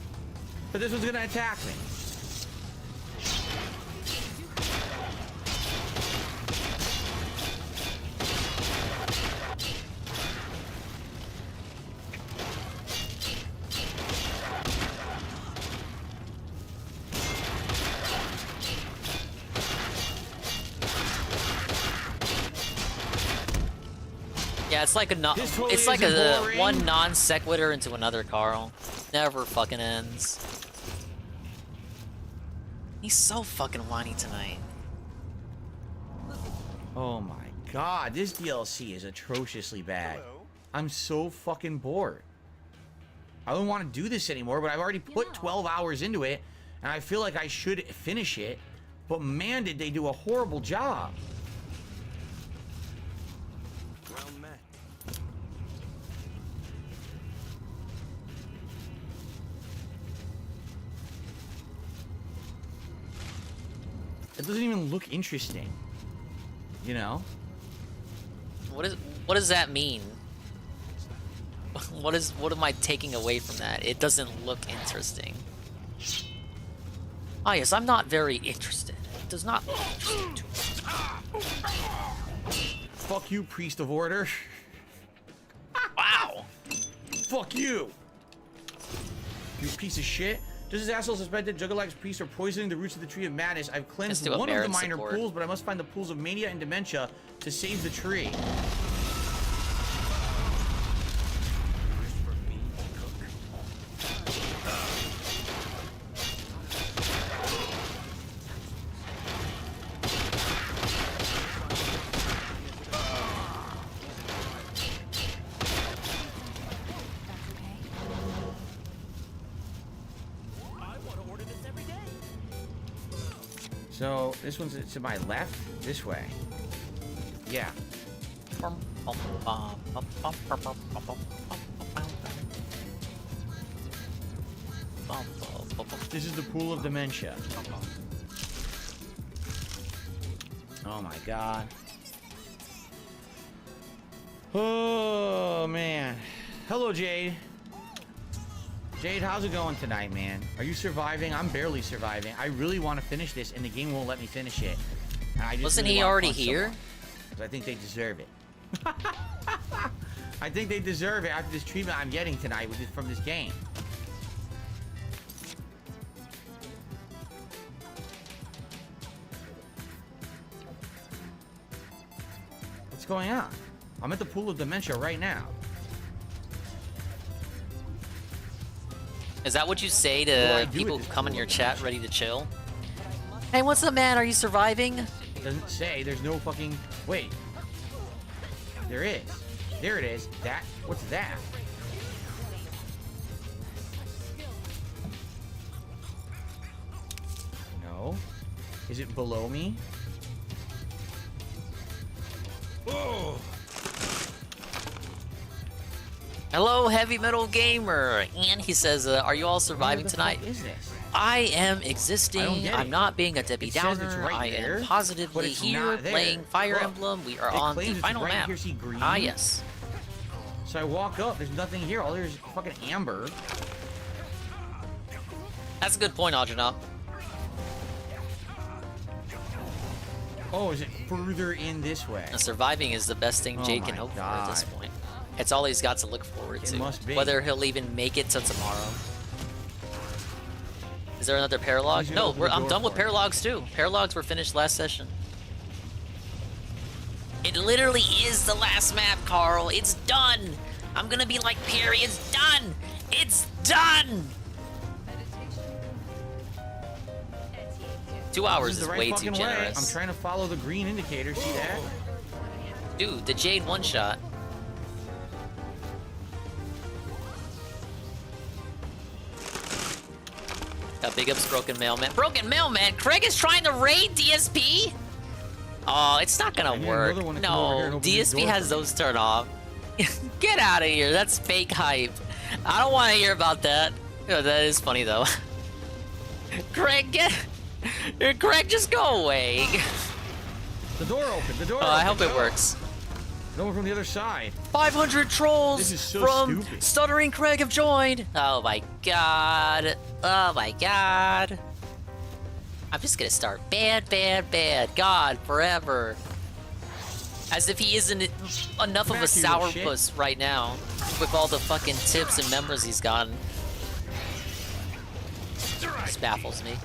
[SPEAKER 1] But this one's gonna attack me.
[SPEAKER 2] Yeah, it's like a
[SPEAKER 1] This totally
[SPEAKER 2] it's like
[SPEAKER 1] isn't
[SPEAKER 2] a
[SPEAKER 1] boring.
[SPEAKER 2] one non sequitur into another, Carl. Never fucking ends. He's so fucking whiny tonight.
[SPEAKER 1] Oh my god, this DLC is atrociously bad. I'm so fucking bored. I don't want to do this anymore, but I've already put 12 hours into it, and I feel like I should finish it, but man, did they do a horrible job.
[SPEAKER 5] Well met.
[SPEAKER 1] It doesn't even look interesting. You know?
[SPEAKER 2] What does that mean? What am I taking away from that? It doesn't look interesting. Ah, yes, I'm not very interested. It does not look interesting to me.
[SPEAKER 1] Fuck you, priest of order.
[SPEAKER 2] Wow.
[SPEAKER 1] Fuck you. You piece of shit. Just as asshole suspected, Juggalag's priests are poisoning the roots of the Tree of Madness. I've cleansed
[SPEAKER 2] do a
[SPEAKER 1] one of the
[SPEAKER 2] merit
[SPEAKER 1] minor
[SPEAKER 2] support.
[SPEAKER 1] pools, but I must find the pools of mania and dementia to save the tree. So this one's to my left, this way. Yeah. This is the pool of dementia. Oh my god. Oh man. Hello, Jade. Jade, how's it going tonight, man? Are you surviving? I'm barely surviving. I really want to finish this, and the game won't let me finish it. And I just
[SPEAKER 2] Wasn't
[SPEAKER 1] really
[SPEAKER 2] he
[SPEAKER 1] wanna
[SPEAKER 2] already
[SPEAKER 1] punch
[SPEAKER 2] here?
[SPEAKER 1] someone, 'cause I think they deserve it. I think they deserve it after this treatment I'm getting tonight with from this game. What's going on? I'm at the pool of dementia right now.
[SPEAKER 2] Is that what you say
[SPEAKER 1] What do I
[SPEAKER 2] to
[SPEAKER 1] do
[SPEAKER 2] people
[SPEAKER 1] with
[SPEAKER 2] who
[SPEAKER 1] this
[SPEAKER 2] come in
[SPEAKER 1] pool
[SPEAKER 2] your
[SPEAKER 1] of
[SPEAKER 2] chat ready to chill? Hey, what's up, man? Are you surviving?
[SPEAKER 1] It doesn't say. There's no fucking... Wait. There is. There it is. That... What's that? No. Is it below me? Oh!
[SPEAKER 2] Hello, Heavy Metal Gamer. And he says, are you all surviving
[SPEAKER 1] What the
[SPEAKER 2] tonight?
[SPEAKER 1] fuck is this?
[SPEAKER 2] I am
[SPEAKER 1] I
[SPEAKER 2] existing.
[SPEAKER 1] don't get
[SPEAKER 2] I'm
[SPEAKER 1] it.
[SPEAKER 2] not being a Debbie
[SPEAKER 1] It says it's
[SPEAKER 2] Downer.
[SPEAKER 1] right
[SPEAKER 2] I
[SPEAKER 1] there,
[SPEAKER 2] am
[SPEAKER 1] but
[SPEAKER 2] positively
[SPEAKER 1] it's
[SPEAKER 2] here
[SPEAKER 1] not there.
[SPEAKER 2] playing Fire
[SPEAKER 1] Look,
[SPEAKER 2] Emblem. We are
[SPEAKER 1] it
[SPEAKER 2] on
[SPEAKER 1] claims
[SPEAKER 2] the
[SPEAKER 1] it's
[SPEAKER 2] final
[SPEAKER 1] right
[SPEAKER 2] map.
[SPEAKER 1] here, see green?
[SPEAKER 2] Ah, yes.
[SPEAKER 1] So I walk up. There's nothing here. All there's fucking amber.
[SPEAKER 2] That's a good point, Audrina.
[SPEAKER 1] Oh, is it further in this way?
[SPEAKER 2] And surviving is the best thing
[SPEAKER 1] Oh
[SPEAKER 2] Jake can
[SPEAKER 1] my
[SPEAKER 2] hope for at this
[SPEAKER 1] God.
[SPEAKER 2] point. It's all he's got to look forward
[SPEAKER 1] It
[SPEAKER 2] to.
[SPEAKER 1] must be.
[SPEAKER 2] Whether he'll even make it to tomorrow. Is there another paralog?
[SPEAKER 1] He's gonna
[SPEAKER 2] No,
[SPEAKER 1] open the
[SPEAKER 2] I'm
[SPEAKER 1] door
[SPEAKER 2] done with
[SPEAKER 1] for it.
[SPEAKER 2] paralogs too. Paralogs were finished last session. It literally is the last map, Carl. It's done. I'm gonna be like Perry. It's done. It's done. 2 hours
[SPEAKER 1] This
[SPEAKER 2] is
[SPEAKER 1] the right
[SPEAKER 2] way too
[SPEAKER 1] fucking way.
[SPEAKER 2] generous.
[SPEAKER 1] I'm trying to follow the green indicator. See that?
[SPEAKER 2] Dude, the Jade one shot. Big ups, Broken Mailman. Broken Mailman? Craig is trying to raid DSP? Oh, it's not
[SPEAKER 1] I
[SPEAKER 2] gonna
[SPEAKER 1] need
[SPEAKER 2] work.
[SPEAKER 1] another one to come over here and
[SPEAKER 2] No,
[SPEAKER 1] open this
[SPEAKER 2] DSP
[SPEAKER 1] door
[SPEAKER 2] has
[SPEAKER 1] for me.
[SPEAKER 2] those turned off. Get out of here. That's fake hype. I don't want to hear about that. Oh, that is funny though. Craig, Craig, just go away.
[SPEAKER 1] The door opened. The door.
[SPEAKER 2] I hope
[SPEAKER 1] opened.
[SPEAKER 2] it works.
[SPEAKER 1] No one from the other side.
[SPEAKER 2] 500 trolls
[SPEAKER 1] This is so
[SPEAKER 2] from
[SPEAKER 1] stupid.
[SPEAKER 2] Stuttering Craig have joined. Oh my god. Oh my god. I'm just gonna start bad, bad, bad. God, forever. As if he isn't enough of a
[SPEAKER 1] Back, you little shit.
[SPEAKER 2] sourpuss right now. With all the fucking tips and members he's gotten. This baffles me.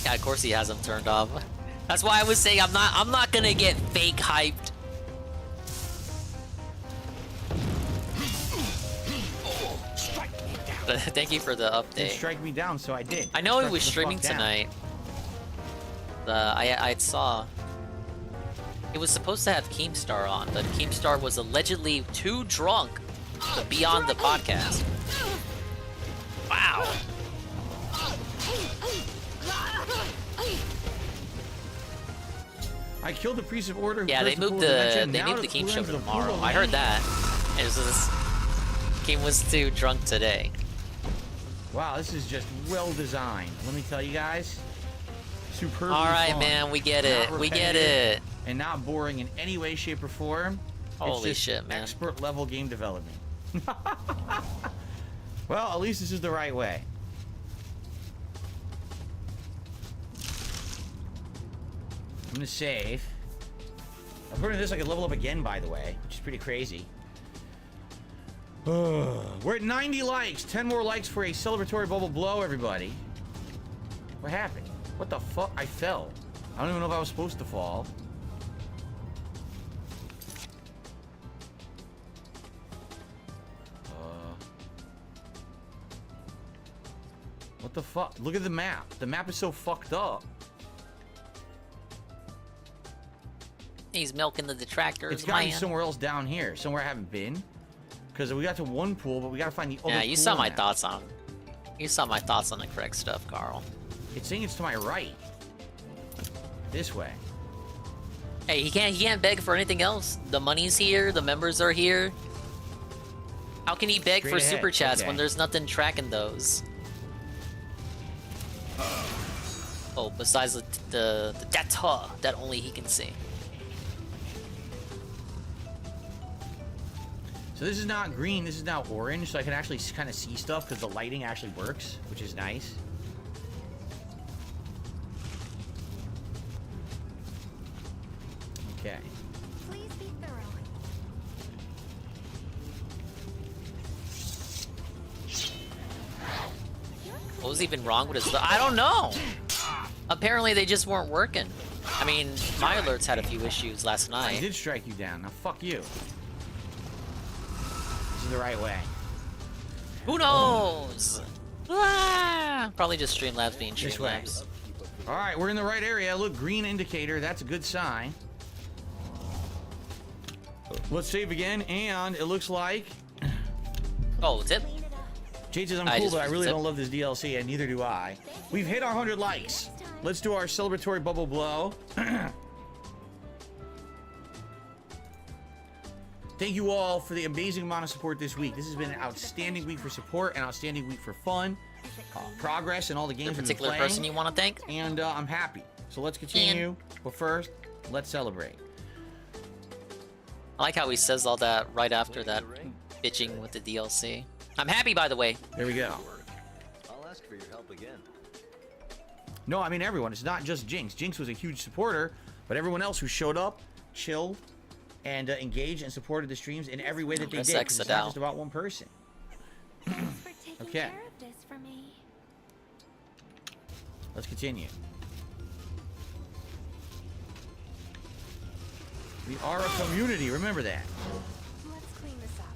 [SPEAKER 2] Yeah, of course he has them turned off. That's why I was saying I'm not gonna get fake hyped. But thank you for the
[SPEAKER 1] Didn't
[SPEAKER 2] update.
[SPEAKER 1] strike me down, so I did.
[SPEAKER 2] I know he
[SPEAKER 1] Strike
[SPEAKER 2] was
[SPEAKER 1] the fuck
[SPEAKER 2] streaming
[SPEAKER 1] down.
[SPEAKER 2] tonight. I saw. He was supposed to have Keemstar on, but Keemstar was allegedly too drunk to be on the podcast. Wow.
[SPEAKER 1] I killed the priest of order.
[SPEAKER 2] Yeah, they moved the Keem show to tomorrow. I heard that. It was just Keem was too drunk today.
[SPEAKER 1] Wow, this is just well designed. Let me tell you guys. Superbly
[SPEAKER 2] All right,
[SPEAKER 1] fun.
[SPEAKER 2] man, we get it.
[SPEAKER 1] Not
[SPEAKER 2] We get
[SPEAKER 1] repetitive,
[SPEAKER 2] it.
[SPEAKER 1] And not boring in any way, shape, or form.
[SPEAKER 2] Holy
[SPEAKER 1] it's just
[SPEAKER 2] shit, man.
[SPEAKER 1] Expert level game development. Well, at least this is the right way. I'm gonna save. According to this, I could level up again, by the way, which is pretty crazy. We're at 90 likes. 10 more likes for a celebratory bubble blow, everybody. What happened? What the fuck? I fell. I don't even know if I was supposed to fall. What the fuck? Look at the map. The map is so fucked up.
[SPEAKER 2] He's milking the detractors,
[SPEAKER 1] It's gotta be
[SPEAKER 2] man.
[SPEAKER 1] somewhere else down here. Somewhere I haven't been. Because we got to one pool, but we gotta find the other
[SPEAKER 2] Yeah, you
[SPEAKER 1] pool
[SPEAKER 2] saw my
[SPEAKER 1] now.
[SPEAKER 2] thoughts on. You saw my thoughts on the correct stuff, Carl.
[SPEAKER 1] It's saying it's to my right. This way.
[SPEAKER 2] Hey, he can't beg for anything else. The money's here, the members are here. How can he beg
[SPEAKER 1] Straight
[SPEAKER 2] for
[SPEAKER 1] ahead,
[SPEAKER 2] super chats
[SPEAKER 1] okay.
[SPEAKER 2] when there's nothing tracking those? Oh, besides the data that only he can see.
[SPEAKER 1] So this is not green, this is now orange, so I can actually kind of see stuff because the lighting actually works, which is nice. Okay.
[SPEAKER 9] Please be thorough.
[SPEAKER 2] What was even wrong with his? I don't know. Apparently they just weren't working. I mean, my alerts had a few issues last
[SPEAKER 1] I
[SPEAKER 2] night.
[SPEAKER 1] did strike you down. Now fuck you. This is the right way.
[SPEAKER 2] Who knows? Ah, probably just Streamlabs being
[SPEAKER 1] This way.
[SPEAKER 2] Streamlabs.
[SPEAKER 1] All right, we're in the right area. Look, green indicator. That's a good sign. Let's save again, and it looks like...
[SPEAKER 2] Oh, tip.
[SPEAKER 1] Jade says I'm
[SPEAKER 2] I
[SPEAKER 1] cool,
[SPEAKER 2] just
[SPEAKER 1] but I really
[SPEAKER 2] zip.
[SPEAKER 1] don't love this DLC, and neither do I. We've hit our 100 likes. Let's do our celebratory bubble blow. Thank you all for the amazing amount of support this week. This has been an outstanding week for support, an outstanding week for fun, progress, and all the games
[SPEAKER 2] The
[SPEAKER 1] we've been
[SPEAKER 2] particular
[SPEAKER 1] playing.
[SPEAKER 2] person you want to thank?
[SPEAKER 1] And I'm happy. So let's continue. But first, let's celebrate.
[SPEAKER 2] I like how he says all that right after that bitching with the DLC. I'm happy, by the way.
[SPEAKER 1] There we go.
[SPEAKER 17] I'll ask for your help again.
[SPEAKER 1] No, I mean everyone. It's not just Jinx. Jinx was a huge supporter, but everyone else who showed up, chilled, and engaged and supported the streams in every way that they
[SPEAKER 2] Let's
[SPEAKER 1] did. 'Cause
[SPEAKER 2] exit
[SPEAKER 1] It's not
[SPEAKER 2] out.
[SPEAKER 1] just about one person. Okay.
[SPEAKER 9] Care of this for me.
[SPEAKER 1] Let's continue. We are a community. Remember that.
[SPEAKER 9] Let's clean this up.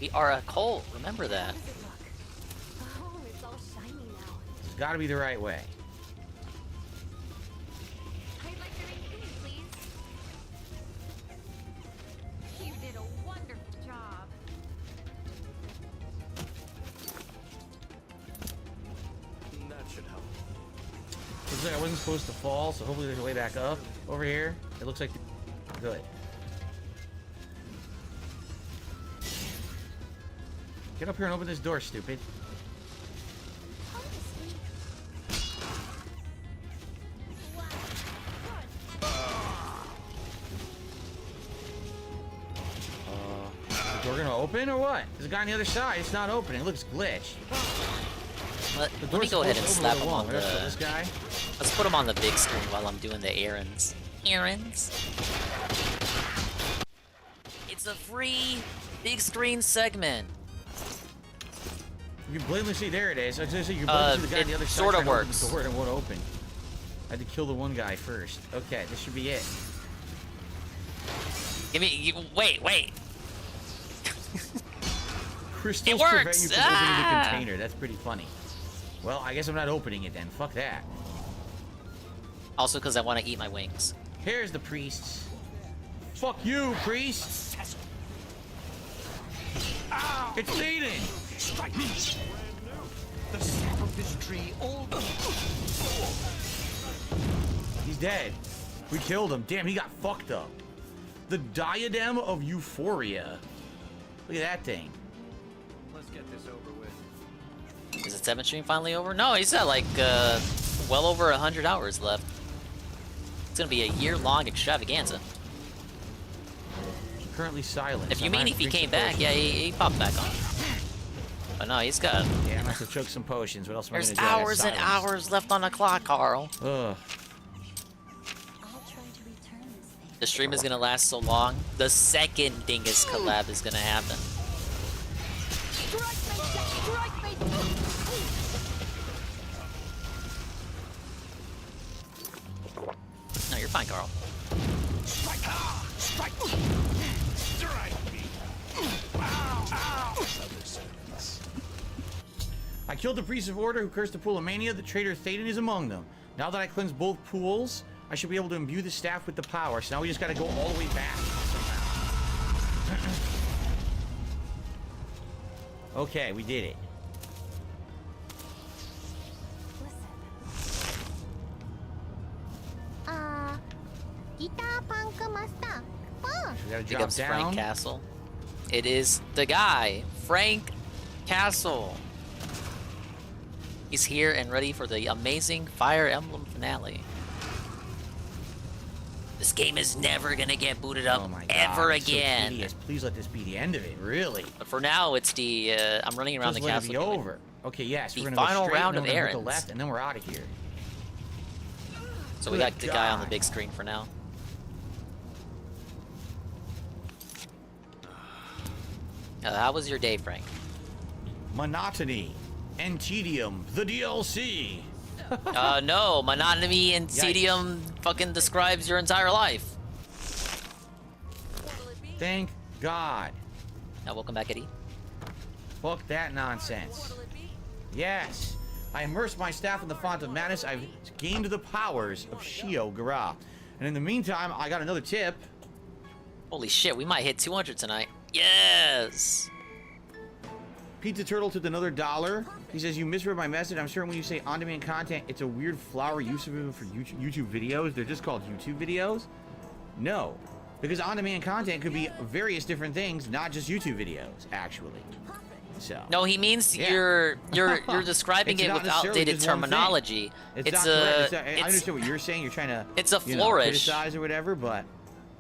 [SPEAKER 2] We are a cult. Remember that.
[SPEAKER 9] How does it look? Oh, it's all shiny now.
[SPEAKER 1] It's got to be the right way.
[SPEAKER 9] I'd like to make tea, please. You did a wonderful job.
[SPEAKER 17] That should help.
[SPEAKER 1] Looks like I wasn't supposed to fall, so hopefully there's a way back up. Over here, it looks like good. Get up here and open this door, stupid. Is the door gonna open or what? There's a guy on the other side. It's not opening. It looks glitched.
[SPEAKER 2] Let
[SPEAKER 1] The
[SPEAKER 2] me
[SPEAKER 1] door's
[SPEAKER 2] go ahead and
[SPEAKER 1] supposed to
[SPEAKER 2] slap
[SPEAKER 1] open
[SPEAKER 2] him
[SPEAKER 1] with
[SPEAKER 2] on
[SPEAKER 1] a
[SPEAKER 2] the.
[SPEAKER 1] wall. This guy.
[SPEAKER 2] Let's put him on the big screen while I'm doing the errands. Errands. It's a free big screen segment.
[SPEAKER 1] You can blatantly see there it is. I was gonna say you can blatantly see the guy on the
[SPEAKER 2] it
[SPEAKER 1] other side.
[SPEAKER 2] sorta
[SPEAKER 1] trying to open
[SPEAKER 2] works.
[SPEAKER 1] The door and it won't open. I had to kill the one guy first. Okay, this should be it.
[SPEAKER 2] Give me. Wait.
[SPEAKER 1] Crystals
[SPEAKER 2] It
[SPEAKER 1] prevent
[SPEAKER 2] works!
[SPEAKER 1] you from opening the
[SPEAKER 2] Ah!
[SPEAKER 1] container. That's pretty funny. Well, I guess I'm not opening it then. Fuck that.
[SPEAKER 2] Also, because I want to eat my wings.
[SPEAKER 1] Here's the priests. Fuck you, priest! It's Theoden!
[SPEAKER 11] Strike me! The sap of this tree all...
[SPEAKER 1] He's dead. We killed him. Damn, he got fucked up. The Diadem of Euphoria. Look at that thing.
[SPEAKER 17] Let's get this over with.
[SPEAKER 2] Is the 7th stream finally over? No, he's got like well over 100 hours left. It's gonna be a year-long extravaganza.
[SPEAKER 1] Currently silent.
[SPEAKER 2] If you mean if he came back, yeah, he popped back on. But no, he's got...
[SPEAKER 1] Yeah, I must have choked some potions. What else am I
[SPEAKER 2] There's
[SPEAKER 1] gonna do? I got
[SPEAKER 2] hours and
[SPEAKER 1] silence.
[SPEAKER 2] hours left on the clock, Carl.
[SPEAKER 1] Ugh.
[SPEAKER 2] The stream is gonna last so long. The second Dingus collab is gonna happen. No, you're fine, Carl.
[SPEAKER 11] Strike! Strike! Strike me!
[SPEAKER 1] I killed the priest of order who cursed the pool of mania. The traitor Theoden is among them. Now that I cleanse both pools, I should be able to imbue the staff with the power. So now we just gotta go all the way back. Okay, we did it.
[SPEAKER 9] Guitar punk master.
[SPEAKER 1] We gotta
[SPEAKER 2] Big
[SPEAKER 1] drop
[SPEAKER 2] ups
[SPEAKER 1] down.
[SPEAKER 2] Frank Castle. It is the guy, Frank Castle. He's here and ready for the amazing Fire Emblem finale. This game is never gonna get booted up
[SPEAKER 1] Oh my
[SPEAKER 2] ever
[SPEAKER 1] God, it's so
[SPEAKER 2] again.
[SPEAKER 1] tedious. Please let this be the end of it, really.
[SPEAKER 2] But for now, it's the I'm running around
[SPEAKER 1] Just
[SPEAKER 2] the
[SPEAKER 1] let
[SPEAKER 2] castle.
[SPEAKER 1] it be over. Okay, yes,
[SPEAKER 2] The
[SPEAKER 1] we're gonna
[SPEAKER 2] final
[SPEAKER 1] go straight,
[SPEAKER 2] round
[SPEAKER 1] and
[SPEAKER 2] of
[SPEAKER 1] then we're gonna
[SPEAKER 2] errands.
[SPEAKER 1] go left, and then we're out of here.
[SPEAKER 2] So we got the guy on the big screen for now. How was your day, Frank?
[SPEAKER 1] Monotony and tedium, the DLC.
[SPEAKER 2] No, monotony and
[SPEAKER 1] Yikes.
[SPEAKER 2] tedium fucking describes your entire life.
[SPEAKER 1] Thank God.
[SPEAKER 2] Now, welcome back, Eddie.
[SPEAKER 1] Fuck that nonsense. Yes. I immersed my staff in the font of madness. I've gained the powers of Shio Gara. And in the meantime, I got another tip.
[SPEAKER 2] Holy shit, we might hit 200 tonight. Yes!
[SPEAKER 1] Pizza Turtle took another $1. He says, you misread my message. I'm certain when you say on-demand content, it's a weird flower use of it for YouTube videos. They're just called YouTube videos? No. Because on-demand content could be various different things, not just YouTube videos, actually. So.
[SPEAKER 2] No, he means
[SPEAKER 1] Yeah.
[SPEAKER 2] you're describing
[SPEAKER 1] It's
[SPEAKER 2] it
[SPEAKER 1] not
[SPEAKER 2] with
[SPEAKER 1] necessarily
[SPEAKER 2] outdated
[SPEAKER 1] just one thing.
[SPEAKER 2] terminology.
[SPEAKER 1] It's not correct. I understand what you're saying. You're trying to
[SPEAKER 2] it's a
[SPEAKER 1] you know,
[SPEAKER 2] flourish.
[SPEAKER 1] criticize or whatever, but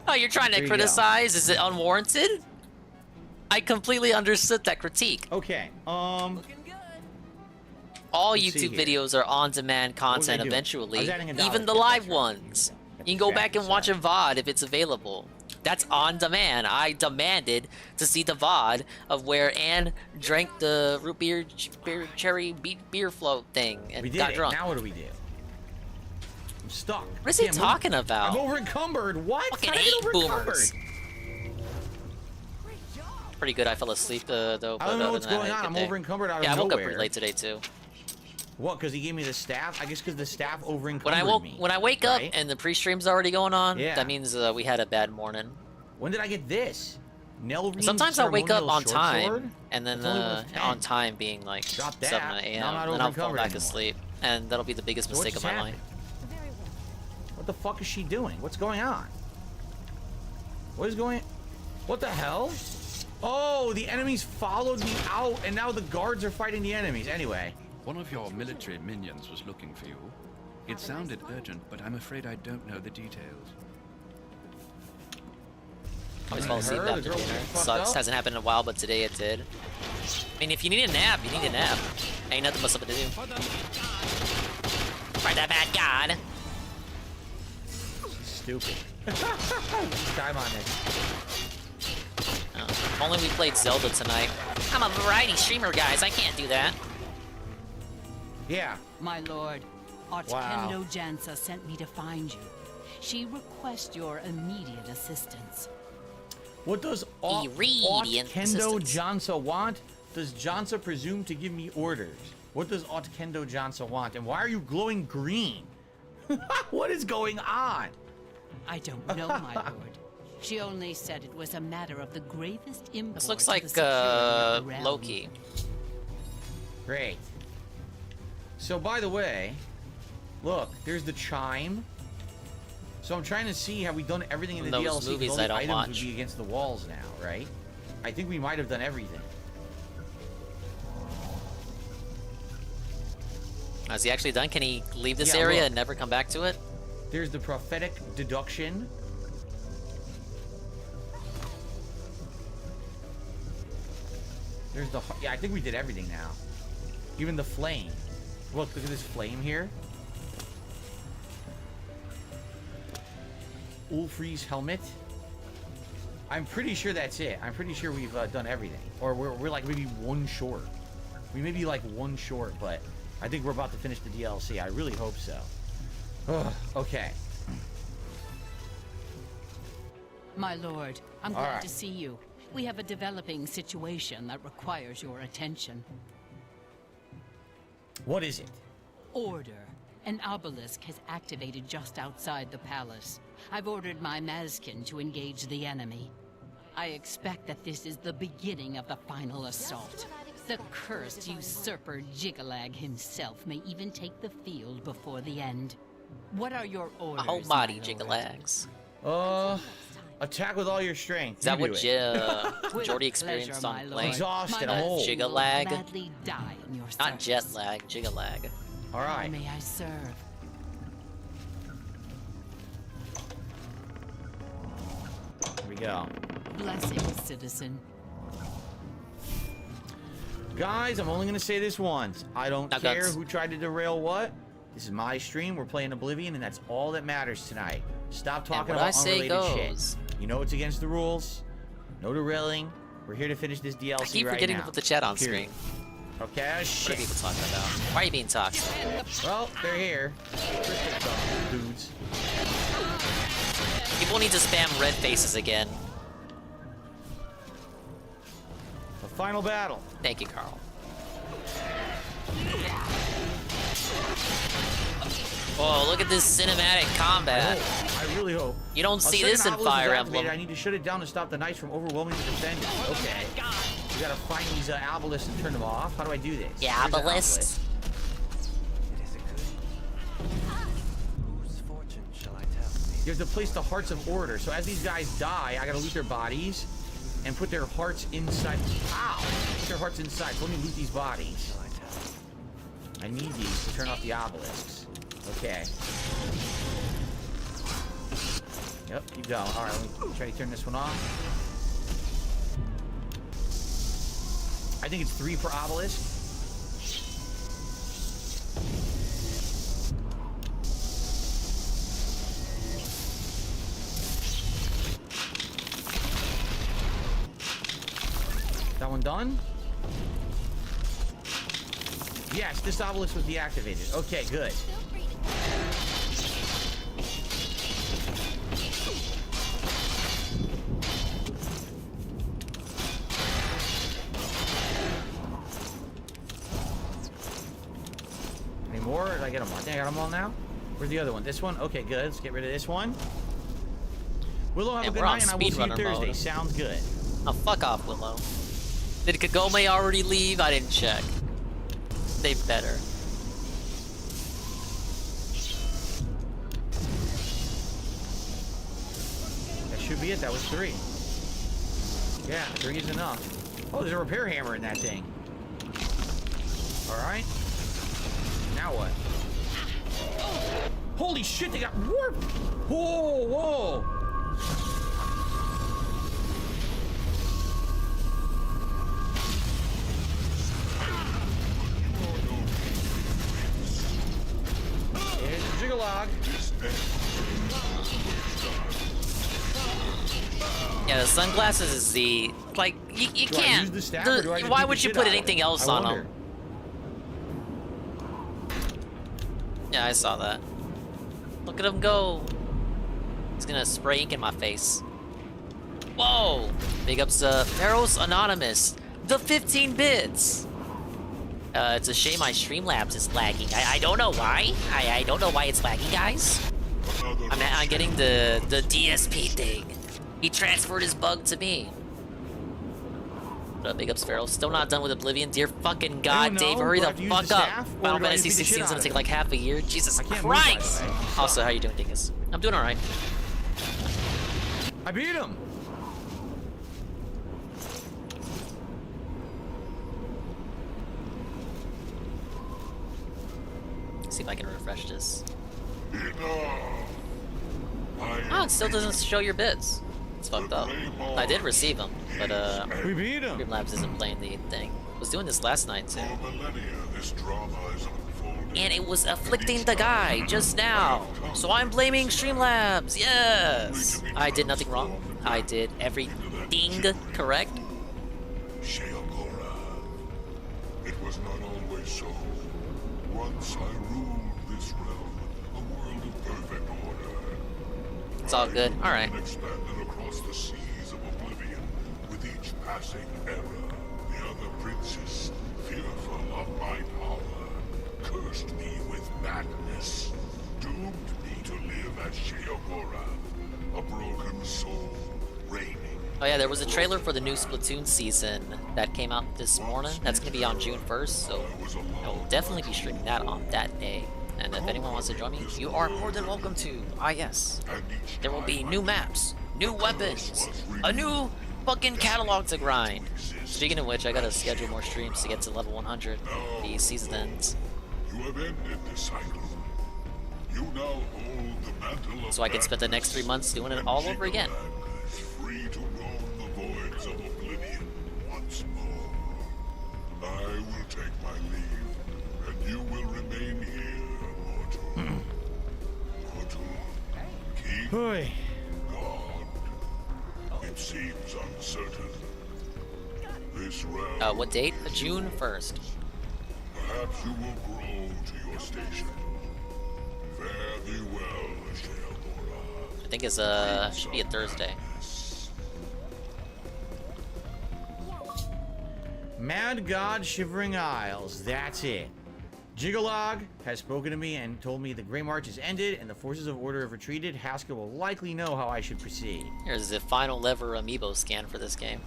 [SPEAKER 2] Oh, you're trying
[SPEAKER 1] There
[SPEAKER 2] to
[SPEAKER 1] you go.
[SPEAKER 2] criticize? Is it unwarranted? I completely understood that critique.
[SPEAKER 1] Okay.
[SPEAKER 2] All
[SPEAKER 1] Let's see
[SPEAKER 2] YouTube
[SPEAKER 1] here.
[SPEAKER 2] videos are on-demand
[SPEAKER 1] What was I
[SPEAKER 2] content
[SPEAKER 1] doing? I
[SPEAKER 2] eventually.
[SPEAKER 1] was adding $1
[SPEAKER 2] Even the
[SPEAKER 1] to it,
[SPEAKER 2] live
[SPEAKER 1] that's right.
[SPEAKER 2] ones. You can go back and watch a VOD if it's available. That's on demand. I demanded to see the VOD of where Anne drank the root beer, cherry beer float thing and
[SPEAKER 1] we did
[SPEAKER 2] got
[SPEAKER 1] it.
[SPEAKER 2] drunk.
[SPEAKER 1] Now what do we do? I'm stuck.
[SPEAKER 2] What is he
[SPEAKER 1] Can't move.
[SPEAKER 2] talking about?
[SPEAKER 1] I'm over encumbered. What?
[SPEAKER 2] Fucking
[SPEAKER 1] How did I get
[SPEAKER 2] hate
[SPEAKER 1] over-encumbered?
[SPEAKER 2] boomers. Pretty good. I fell asleep though.
[SPEAKER 1] I don't
[SPEAKER 2] but
[SPEAKER 1] know
[SPEAKER 2] other
[SPEAKER 1] what's
[SPEAKER 2] than that,
[SPEAKER 1] going
[SPEAKER 2] I had
[SPEAKER 1] on.
[SPEAKER 2] a
[SPEAKER 1] I'm
[SPEAKER 2] good day.
[SPEAKER 1] over encumbered out of
[SPEAKER 2] Yeah, I woke up
[SPEAKER 1] nowhere.
[SPEAKER 2] pretty late today too.
[SPEAKER 1] What? Because he gave me the staff? I guess because the staff over encumbered me.
[SPEAKER 2] When I wake up
[SPEAKER 1] right?
[SPEAKER 2] and the pre-stream's already going on,
[SPEAKER 1] Yeah.
[SPEAKER 2] that means we had a bad morning.
[SPEAKER 1] When did I get this? Nelreen's
[SPEAKER 2] Sometimes I wake up
[SPEAKER 1] ceremonial
[SPEAKER 2] on
[SPEAKER 1] short
[SPEAKER 2] time,
[SPEAKER 1] sword?
[SPEAKER 2] and then
[SPEAKER 1] It's only worth 10.
[SPEAKER 2] on time being like
[SPEAKER 1] Drop
[SPEAKER 2] 7
[SPEAKER 1] that.
[SPEAKER 2] a.m.
[SPEAKER 1] Now I'm not
[SPEAKER 2] Then I'll fall
[SPEAKER 1] over-encumbered
[SPEAKER 2] back
[SPEAKER 1] anymore.
[SPEAKER 2] asleep, and that'll be the biggest
[SPEAKER 1] So what
[SPEAKER 2] mistake of
[SPEAKER 1] just
[SPEAKER 2] my life.
[SPEAKER 1] happened? What the fuck is she doing? What's going on? What is going... What the hell? Oh, the enemies followed me out, and now the guards are fighting the enemies. Anyway.
[SPEAKER 18] One of your military minions was looking for you. It sounded urgent, but I'm afraid I don't know the details.
[SPEAKER 2] I always fall asleep
[SPEAKER 1] Her, the
[SPEAKER 2] after
[SPEAKER 1] girl
[SPEAKER 2] dinner.
[SPEAKER 1] getting fucked
[SPEAKER 2] Sucks.
[SPEAKER 1] up?
[SPEAKER 2] Hasn't happened in a while, but today it did. I mean, if you need a nap, you need a nap. Ain't nothing but something to do. Fight that bad god.
[SPEAKER 1] Stupid. Time on it.
[SPEAKER 2] Oh, if only we played Zelda tonight. I'm a variety streamer, guys. I can't do that.
[SPEAKER 1] Yeah.
[SPEAKER 10] My lord, Archkendo Jansa sent me to find you. She requests your immediate assistance.
[SPEAKER 1] What does
[SPEAKER 2] Immediate
[SPEAKER 1] Kendo
[SPEAKER 2] assistance.
[SPEAKER 1] Jansa want? does Jansa presume to give me orders? What does Otkendo Jansa want? And why are you glowing green? What is going on?
[SPEAKER 10] I don't know, my lord. She only said it was a matter of the gravest import.
[SPEAKER 2] This looks
[SPEAKER 10] to the
[SPEAKER 2] like
[SPEAKER 10] security of the realm.
[SPEAKER 2] Loki.
[SPEAKER 1] Great. So, by the way, look, there's the chime. So I'm trying to see, have we done everything in the
[SPEAKER 2] Those
[SPEAKER 1] DLC? 'Cause
[SPEAKER 2] movies
[SPEAKER 1] all the
[SPEAKER 2] I don't
[SPEAKER 1] items
[SPEAKER 2] watch.
[SPEAKER 1] would be against the walls now, right? I think we might have done everything.
[SPEAKER 2] Is he actually done? Can he leave this
[SPEAKER 1] Yeah,
[SPEAKER 2] area
[SPEAKER 1] look.
[SPEAKER 2] and never come back to it?
[SPEAKER 1] There's the prophetic deduction. There's the... Yeah, I think we did everything now. Even the flame. Look at this flame here. Ulfri's helmet. I'm pretty sure that's it. I'm pretty sure we've done everything. Or we're like maybe one short. We may be like one short, but I think we're about to finish the DLC. I really hope so. Ugh, okay.
[SPEAKER 10] My lord, I'm
[SPEAKER 1] All
[SPEAKER 10] glad
[SPEAKER 1] right.
[SPEAKER 10] to see you. We have a developing situation that requires your attention.
[SPEAKER 1] What is it?
[SPEAKER 10] Order. An obelisk has activated just outside the palace. I've ordered my Mazkin to engage the enemy. I expect that this is the beginning of the final assault. The cursed usurper Jigalag himself may even take the field before the end. What are your orders,
[SPEAKER 2] A whole
[SPEAKER 10] my
[SPEAKER 2] body
[SPEAKER 10] lord?
[SPEAKER 2] Jigalags.
[SPEAKER 1] Attack with all your strength.
[SPEAKER 2] Is that
[SPEAKER 1] You
[SPEAKER 2] what
[SPEAKER 1] do it.
[SPEAKER 10] With
[SPEAKER 2] Jordy
[SPEAKER 10] pleasure,
[SPEAKER 2] experienced
[SPEAKER 10] my
[SPEAKER 2] on
[SPEAKER 10] lord.
[SPEAKER 2] playing?
[SPEAKER 1] Exhausted,
[SPEAKER 10] My
[SPEAKER 1] I'm old.
[SPEAKER 10] Mazkin will
[SPEAKER 2] Jigalag.
[SPEAKER 10] gladly die in your
[SPEAKER 2] Not
[SPEAKER 10] service.
[SPEAKER 2] jet lag, Jigalag.
[SPEAKER 1] All
[SPEAKER 10] How
[SPEAKER 1] right.
[SPEAKER 10] may I serve?
[SPEAKER 1] Here we go.
[SPEAKER 10] Blessings, citizen.
[SPEAKER 1] Guys, I'm only going to say this once. I don't
[SPEAKER 2] Now,
[SPEAKER 1] care
[SPEAKER 2] guns.
[SPEAKER 1] who tried to derail what. This is my stream. We're playing Oblivion, and that's all that matters tonight. Stop talking
[SPEAKER 2] what I
[SPEAKER 1] about
[SPEAKER 2] say
[SPEAKER 1] unrelated
[SPEAKER 2] goes.
[SPEAKER 1] shit. You know it's against the rules. No derailing. We're here to finish this DLC
[SPEAKER 2] I keep
[SPEAKER 1] right
[SPEAKER 2] forgetting
[SPEAKER 1] now.
[SPEAKER 2] to put the chat on
[SPEAKER 1] Period.
[SPEAKER 2] screen.
[SPEAKER 1] Okay,
[SPEAKER 2] What are
[SPEAKER 1] shit.
[SPEAKER 2] people talking about? Why are you being toxic?
[SPEAKER 1] Well, they're here. Dudes.
[SPEAKER 2] People need to spam red faces again.
[SPEAKER 1] The final battle.
[SPEAKER 2] Thank you, Carl. Oh, look at this cinematic combat.
[SPEAKER 1] I really hope.
[SPEAKER 2] You don't
[SPEAKER 1] A
[SPEAKER 2] see
[SPEAKER 1] second
[SPEAKER 2] this in
[SPEAKER 1] obelisk is
[SPEAKER 2] Fire
[SPEAKER 1] activated.
[SPEAKER 2] Emblem.
[SPEAKER 1] I need to shut it down to stop the knights from overwhelming the defenders. Okay. We gotta find these obelisks and turn them off. How do I do this?
[SPEAKER 2] Yeah,
[SPEAKER 1] Where's the
[SPEAKER 2] obelisks.
[SPEAKER 5] Whose fortune shall I tell?
[SPEAKER 1] You have to place the hearts of order. So as these guys die, I gotta loot their bodies and put their hearts inside. Ow! Put their hearts inside. So let me loot these bodies. I need these to turn off the obelisks. Okay. Yep, keep going. Alright, let me try to turn this one off. I think it's 3 per obelisk. That one done? Yes, this obelisk was deactivated. Okay, good. Any more? Did I get them all? I think I got them all now. Where's the other one? This one? Okay, good. Let's get rid of this one. Willow, have a
[SPEAKER 2] And
[SPEAKER 1] good
[SPEAKER 2] we're on
[SPEAKER 1] night, and I will see you
[SPEAKER 2] speedrunner
[SPEAKER 1] Thursday.
[SPEAKER 2] mode.
[SPEAKER 1] Sounds good.
[SPEAKER 2] Oh, fuck off, Willow. Did Kagome already leave? I didn't check. They better.
[SPEAKER 1] That should be it. That was 3. Yeah, 3 is enough. Oh, there's a repair hammer in that thing. Alright. Now what? Holy shit, they got warped! Whoa, whoa! Here's the Jigalog.
[SPEAKER 2] Yeah, the sunglasses is the... Like, you
[SPEAKER 1] Do I
[SPEAKER 2] can't...
[SPEAKER 1] use the staff, or do I just
[SPEAKER 2] why
[SPEAKER 1] beat the
[SPEAKER 2] would you
[SPEAKER 1] shit
[SPEAKER 2] put
[SPEAKER 1] out of
[SPEAKER 2] anything
[SPEAKER 1] it?
[SPEAKER 2] else
[SPEAKER 1] I
[SPEAKER 2] on
[SPEAKER 1] wonder.
[SPEAKER 2] them? Yeah, I saw that. Look at him go. He's gonna spray ink in my face. Whoa! Big ups to Pharaoh's Anonymous. The 15 bits! It's a shame my Streamlabs is lagging. I don't know why. I don't know why it's lagging, guys. I'm getting the DSP thing. He transferred his bug to me. Big ups, Pharaoh. Still not done with Oblivion. Dear fucking God, Dave, hurry the fuck up. Final Fantasy 16 is gonna take like half a year. Jesus Christ! Also, how you doing, Dingus? I'm doing alright.
[SPEAKER 1] I beat him!
[SPEAKER 2] See if I can refresh this. Oh, it still doesn't show your bits. It's fucked up. I did receive them, but
[SPEAKER 1] we beat him.
[SPEAKER 2] Streamlabs isn't playing the thing. I was doing this last night too. And it was afflicting the guy just now. So I'm blaming Streamlabs. Yes. I did nothing wrong. I did everything correct.
[SPEAKER 11] It was not always so. Once I ruled this realm, a world of perfect order.
[SPEAKER 2] It's all good. All right.
[SPEAKER 11] Expanded across the seas of oblivion with each passing era. The other princes, fearful of my power, cursed me with madness, doomed me to live as Sheogora, a broken soul reigning.
[SPEAKER 2] Oh yeah, there was a trailer for the new Splatoon season that came out this morning. That's going to be on June 1st, so I will definitely be streaming that on that day. And if anyone wants to join me, you are more than welcome to. Ah yes, there will be new maps, new weapons, a new fucking catalog to grind. Speaking of which, I gotta schedule more streams to get to level 100. The season ends.
[SPEAKER 11] You have ended the cycle. You now hold the mantle of
[SPEAKER 2] So I can spend the next 3 months doing it all over again.
[SPEAKER 11] free to roam the voids of oblivion once more. I will take my leave, and you will remain here, mortal. Mortal. King. God. It seems uncertain. This realm.
[SPEAKER 2] What date? June 1st.
[SPEAKER 11] Perhaps you will grow to your station. Fare thee well, Sheogora.
[SPEAKER 2] I think it's should be a Thursday.
[SPEAKER 1] Mad God Shivering Isles, that's it. Jigalog has spoken to me and told me the Grey March has ended and the forces of order have retreated. Haskell will likely know how I should proceed.
[SPEAKER 2] Here's the final lever amiibo scan for this game.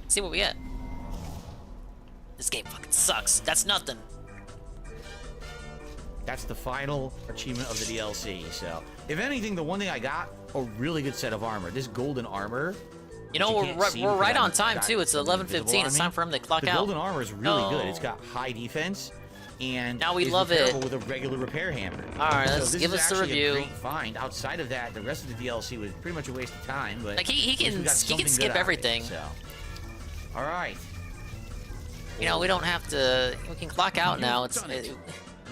[SPEAKER 2] Let's see what we get. This game fucking sucks. That's nothing.
[SPEAKER 1] That's the final achievement of the DLC, so... If anything, the one thing I got, a really good set of armor. This golden armor...
[SPEAKER 2] You know, we're right on time, too. It's 11:15. It's time for him to clock out.
[SPEAKER 1] The golden armor is really good. It's got high defense, and
[SPEAKER 2] now we love it
[SPEAKER 1] with a regular repair hammer.
[SPEAKER 2] All right, let's give us the review.
[SPEAKER 1] A great find. Outside of that, the rest of the DLC was pretty much a waste of time. But
[SPEAKER 2] like he can skip everything.
[SPEAKER 1] So, all right.
[SPEAKER 2] You know, we don't have to. We can clock out now.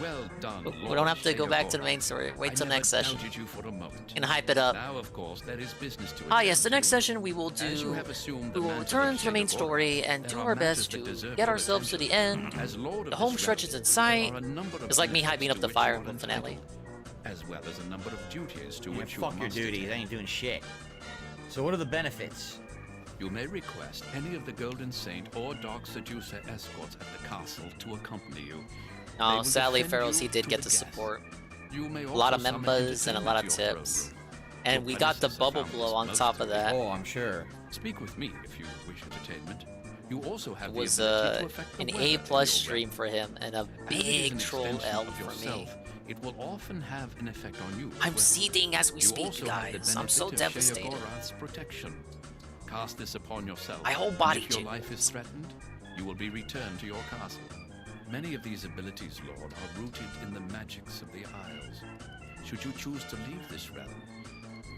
[SPEAKER 18] Well done.
[SPEAKER 2] We don't have to go back to the main story. Wait till next session. And hype it up.
[SPEAKER 18] Now, of course, there is business to
[SPEAKER 2] ah, yes, the next session we will do. We will return to the main story and do our best to get ourselves to the end. The home stretch is in sight. It's like me hyping up the Fire Emblem finale.
[SPEAKER 18] As well as a number of duties to which you
[SPEAKER 1] fuck your duties. I ain't doing shit. So what are the benefits?
[SPEAKER 18] You may request any of the Golden Saint or Dark Seducer escorts at the castle to accompany you.
[SPEAKER 2] Oh, sadly, Pharaohs, he did get the support. A lot of members and a lot of tips. And we got the bubble blow on top of that.
[SPEAKER 1] Oh, I'm sure.
[SPEAKER 18] Speak with me if you wish entertainment. You also have
[SPEAKER 2] it was an A+ stream for him and a big troll L for me.
[SPEAKER 18] It will often have an effect on you.
[SPEAKER 2] I'm seeding as we speak, guys. I'm so devastated.
[SPEAKER 18] Protection. Cast this upon yourself.
[SPEAKER 2] My whole body.
[SPEAKER 18] If your life is threatened, you will be returned to your castle. Many of these abilities, Lord, are rooted in the magics of the Isles. Should you choose to leave this realm,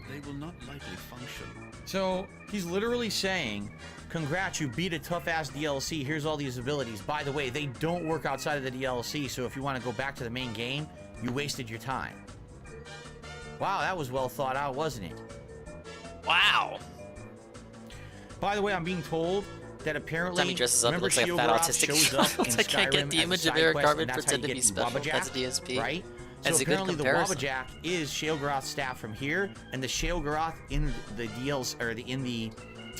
[SPEAKER 18] they will not likely function.
[SPEAKER 1] So, he's literally saying, congrats, you beat a tough-ass DLC, here's all these abilities. By the way, they don't work outside of the DLC, so if you want to go back to the main game, you wasted your time. Wow, that was well thought out, wasn't it?
[SPEAKER 2] Wow!
[SPEAKER 1] By the way, I'm being told that apparently,
[SPEAKER 2] time he dresses up, it looks like a fat autistic child. I can't get the image of Eric Carmen pretend to be special. That's a DSP.
[SPEAKER 1] Right?
[SPEAKER 2] That's
[SPEAKER 1] so
[SPEAKER 2] a good
[SPEAKER 1] apparently
[SPEAKER 2] comparison.
[SPEAKER 1] The Wabbajack is Sheogorath's staff from here, and the Sheogorath in the DLC or in the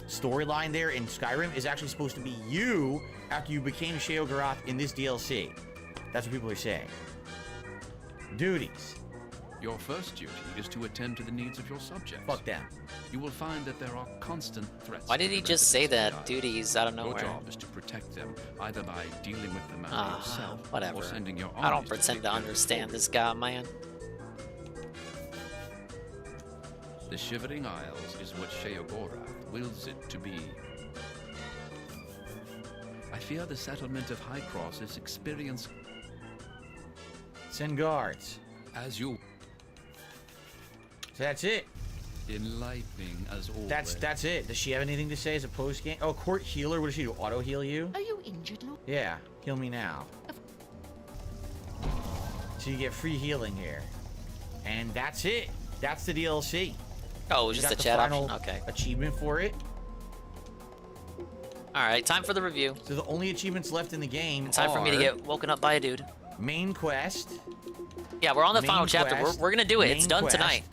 [SPEAKER 1] storyline there in Skyrim is actually supposed to be you after you became Sheogorath in this DLC. That's what people are saying. Duties.
[SPEAKER 18] Your first duty is to attend to the needs of your subjects.
[SPEAKER 1] Fuck them.
[SPEAKER 18] You will find that there are constant threats.
[SPEAKER 2] Why did he just say that? Duties out of
[SPEAKER 18] Your
[SPEAKER 2] nowhere.
[SPEAKER 18] job is to protect them, either by dealing with them out yourself
[SPEAKER 2] Whatever.
[SPEAKER 18] or sending your
[SPEAKER 2] I don't
[SPEAKER 18] armies to
[SPEAKER 2] pretend
[SPEAKER 18] take
[SPEAKER 2] to
[SPEAKER 18] care of
[SPEAKER 2] understand this guy, man.
[SPEAKER 18] The Shivering Isles is what Sheogorath wills it to be. I fear the settlement of High Cross is experience.
[SPEAKER 1] Send guards.
[SPEAKER 18] As you.
[SPEAKER 1] So that's it.
[SPEAKER 18] Enlightening as always.
[SPEAKER 1] That's it. Does she have anything to say as a post game? Oh, court healer. What does she do? Auto heal you?
[SPEAKER 10] Are you injured, Lord?
[SPEAKER 1] Yeah. Heal me now. So you get free healing here, and that's it. That's the DLC.
[SPEAKER 2] Oh, it was
[SPEAKER 1] You
[SPEAKER 2] just
[SPEAKER 1] got
[SPEAKER 2] a
[SPEAKER 1] the
[SPEAKER 2] chat
[SPEAKER 1] final
[SPEAKER 2] option? Okay.
[SPEAKER 1] achievement for it.
[SPEAKER 2] Alright, time for the review.
[SPEAKER 1] So the only achievements left in the game
[SPEAKER 2] Time for me to get woken up by a dude.
[SPEAKER 1] Main quest.
[SPEAKER 2] Yeah, we're on the
[SPEAKER 1] Main
[SPEAKER 2] final chapter.
[SPEAKER 1] quest,
[SPEAKER 2] We're gonna do it. It's
[SPEAKER 1] main
[SPEAKER 2] done
[SPEAKER 1] quest,
[SPEAKER 2] tonight.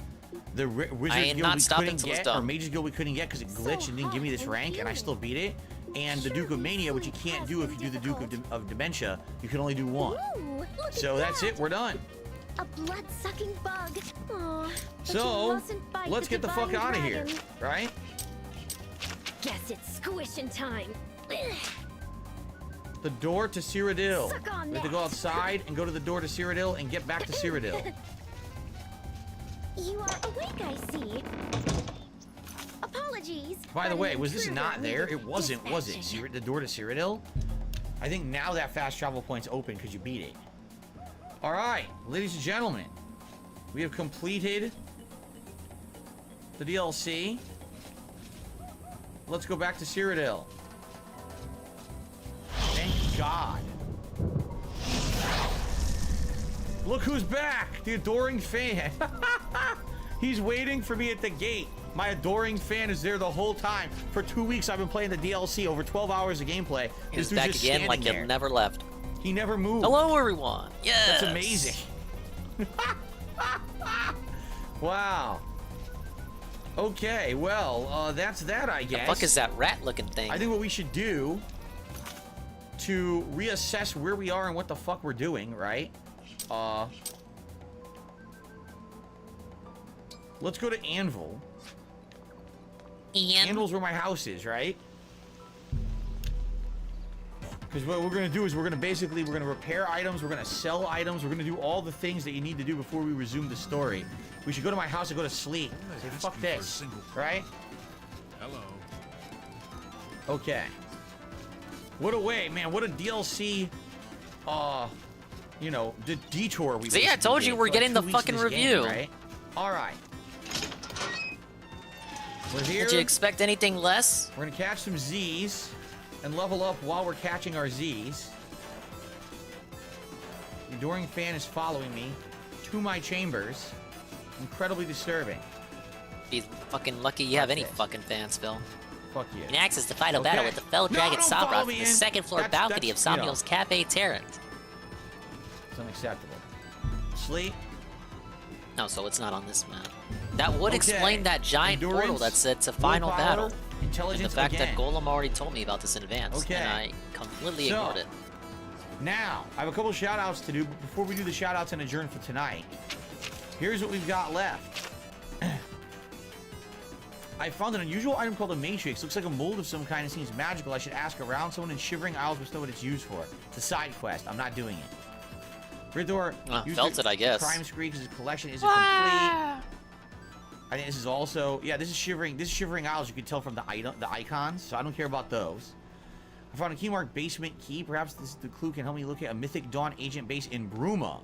[SPEAKER 1] The Wizard
[SPEAKER 2] I ain't
[SPEAKER 1] Guild
[SPEAKER 2] not
[SPEAKER 1] we
[SPEAKER 2] stopping
[SPEAKER 1] couldn't
[SPEAKER 2] till it's
[SPEAKER 1] get,
[SPEAKER 2] done.
[SPEAKER 1] or Mage's Guild we couldn't get because it glitched and didn't give me this rank, and I still beat it. And the Duke of Mania, which you can't do if you do the Duke of Dementia, you can only do one.
[SPEAKER 9] Ooh, look
[SPEAKER 1] So
[SPEAKER 9] at
[SPEAKER 1] that's
[SPEAKER 9] that.
[SPEAKER 1] it. We're done.
[SPEAKER 9] A blood-sucking bug. Aw, but
[SPEAKER 1] So
[SPEAKER 9] you mustn't fight
[SPEAKER 1] let's
[SPEAKER 9] the
[SPEAKER 1] get the fuck
[SPEAKER 9] divine
[SPEAKER 1] out of here,
[SPEAKER 9] dragon.
[SPEAKER 1] right?
[SPEAKER 9] Guess it's squishing time.
[SPEAKER 1] The door to Cyrodiil.
[SPEAKER 9] Suck on
[SPEAKER 1] We have to go
[SPEAKER 9] that.
[SPEAKER 1] outside and go to the door to Cyrodiil and get back to Cyrodiil.
[SPEAKER 9] You are awake, I see. Apologies.
[SPEAKER 1] By the
[SPEAKER 9] but
[SPEAKER 1] way,
[SPEAKER 9] an
[SPEAKER 1] was this
[SPEAKER 9] intruder
[SPEAKER 1] not there?
[SPEAKER 9] needed
[SPEAKER 1] It wasn't, was it?
[SPEAKER 9] dispatching.
[SPEAKER 1] The door to Cyrodiil? I think now that fast travel point's open because you beat it. All right, ladies and gentlemen, we have completed the DLC. Let's go back to Cyrodiil. Thank God. Look who's back! The adoring fan. He's waiting for me at the gate. My adoring fan is there the whole time. For 2 weeks, I've been playing the DLC, over 12 hours of gameplay.
[SPEAKER 2] He's
[SPEAKER 1] This dude's
[SPEAKER 2] back
[SPEAKER 1] just
[SPEAKER 2] again
[SPEAKER 1] standing
[SPEAKER 2] like
[SPEAKER 1] there.
[SPEAKER 2] he never left.
[SPEAKER 1] He never moved.
[SPEAKER 2] Hello, everyone. Yes.
[SPEAKER 1] That's amazing. Wow. Okay, well, that's that, I guess.
[SPEAKER 2] The fuck is that rat-looking thing?
[SPEAKER 1] I think what we should do to reassess where we are and what the fuck we're doing, right? Let's go to Anvil. Anvil's where my house is, right? Because what we're going to do is we're going to repair items, we're going to sell items, we're going to do all the things that you need to do before we resume the story. We should go to my house and go to sleep. Say, fuck this, right?
[SPEAKER 11] Hello.
[SPEAKER 1] Okay. What a way, man. What a DLC, you know, the detour we
[SPEAKER 2] See, I
[SPEAKER 1] basically
[SPEAKER 2] told
[SPEAKER 1] did
[SPEAKER 2] you
[SPEAKER 1] for
[SPEAKER 2] we're
[SPEAKER 1] like
[SPEAKER 2] getting
[SPEAKER 1] 2
[SPEAKER 2] the
[SPEAKER 1] weeks of
[SPEAKER 2] fucking
[SPEAKER 1] this game,
[SPEAKER 2] review.
[SPEAKER 1] right? All right. We're here.
[SPEAKER 2] Did you expect anything less?
[SPEAKER 1] We're gonna catch some Z's and level up while we're catching our Z's. The adoring fan is following me to my chambers. Incredibly disturbing.
[SPEAKER 2] Be fucking lucky you have any fucking fans, Phil.
[SPEAKER 1] Fuck you.
[SPEAKER 2] In access to final battle with the Fell Dragon
[SPEAKER 1] don't follow
[SPEAKER 2] Sabroth
[SPEAKER 1] me
[SPEAKER 2] from the
[SPEAKER 1] in.
[SPEAKER 2] second floor
[SPEAKER 1] That's-
[SPEAKER 2] balcony of
[SPEAKER 1] that's, you know.
[SPEAKER 2] Somniel's Cafe Terrant.
[SPEAKER 1] It's unacceptable. Sleep.
[SPEAKER 2] No, so it's not on this map. That would
[SPEAKER 1] Okay.
[SPEAKER 2] explain that giant portal
[SPEAKER 1] Endurance,
[SPEAKER 2] that said it's a final
[SPEAKER 1] willpower,
[SPEAKER 2] battle. And
[SPEAKER 1] intelligence
[SPEAKER 2] the fact
[SPEAKER 1] again.
[SPEAKER 2] that Golem already told me about this in advance.
[SPEAKER 1] Okay.
[SPEAKER 2] And I completely
[SPEAKER 1] So,
[SPEAKER 2] ignored it.
[SPEAKER 1] Now, I have a couple shout outs to do, but before we do the shout outs and adjourn for tonight, here's what we've got left. I found an unusual item called a matrix. Looks like a mold of some kind and seems magical. I should ask around. Someone in Shivering Isles must know what it's used for. It's a side quest. I'm not doing it. Ridor,
[SPEAKER 2] felt it, I guess.
[SPEAKER 1] Crime Screech, his collection isn't complete. I think this is also, yeah, this is Shivering Isles. You can tell from the icons, so I don't care about those. I found a key marked basement key. Perhaps this is the clue can help me locate a Mythic Dawn agent base in Bruma.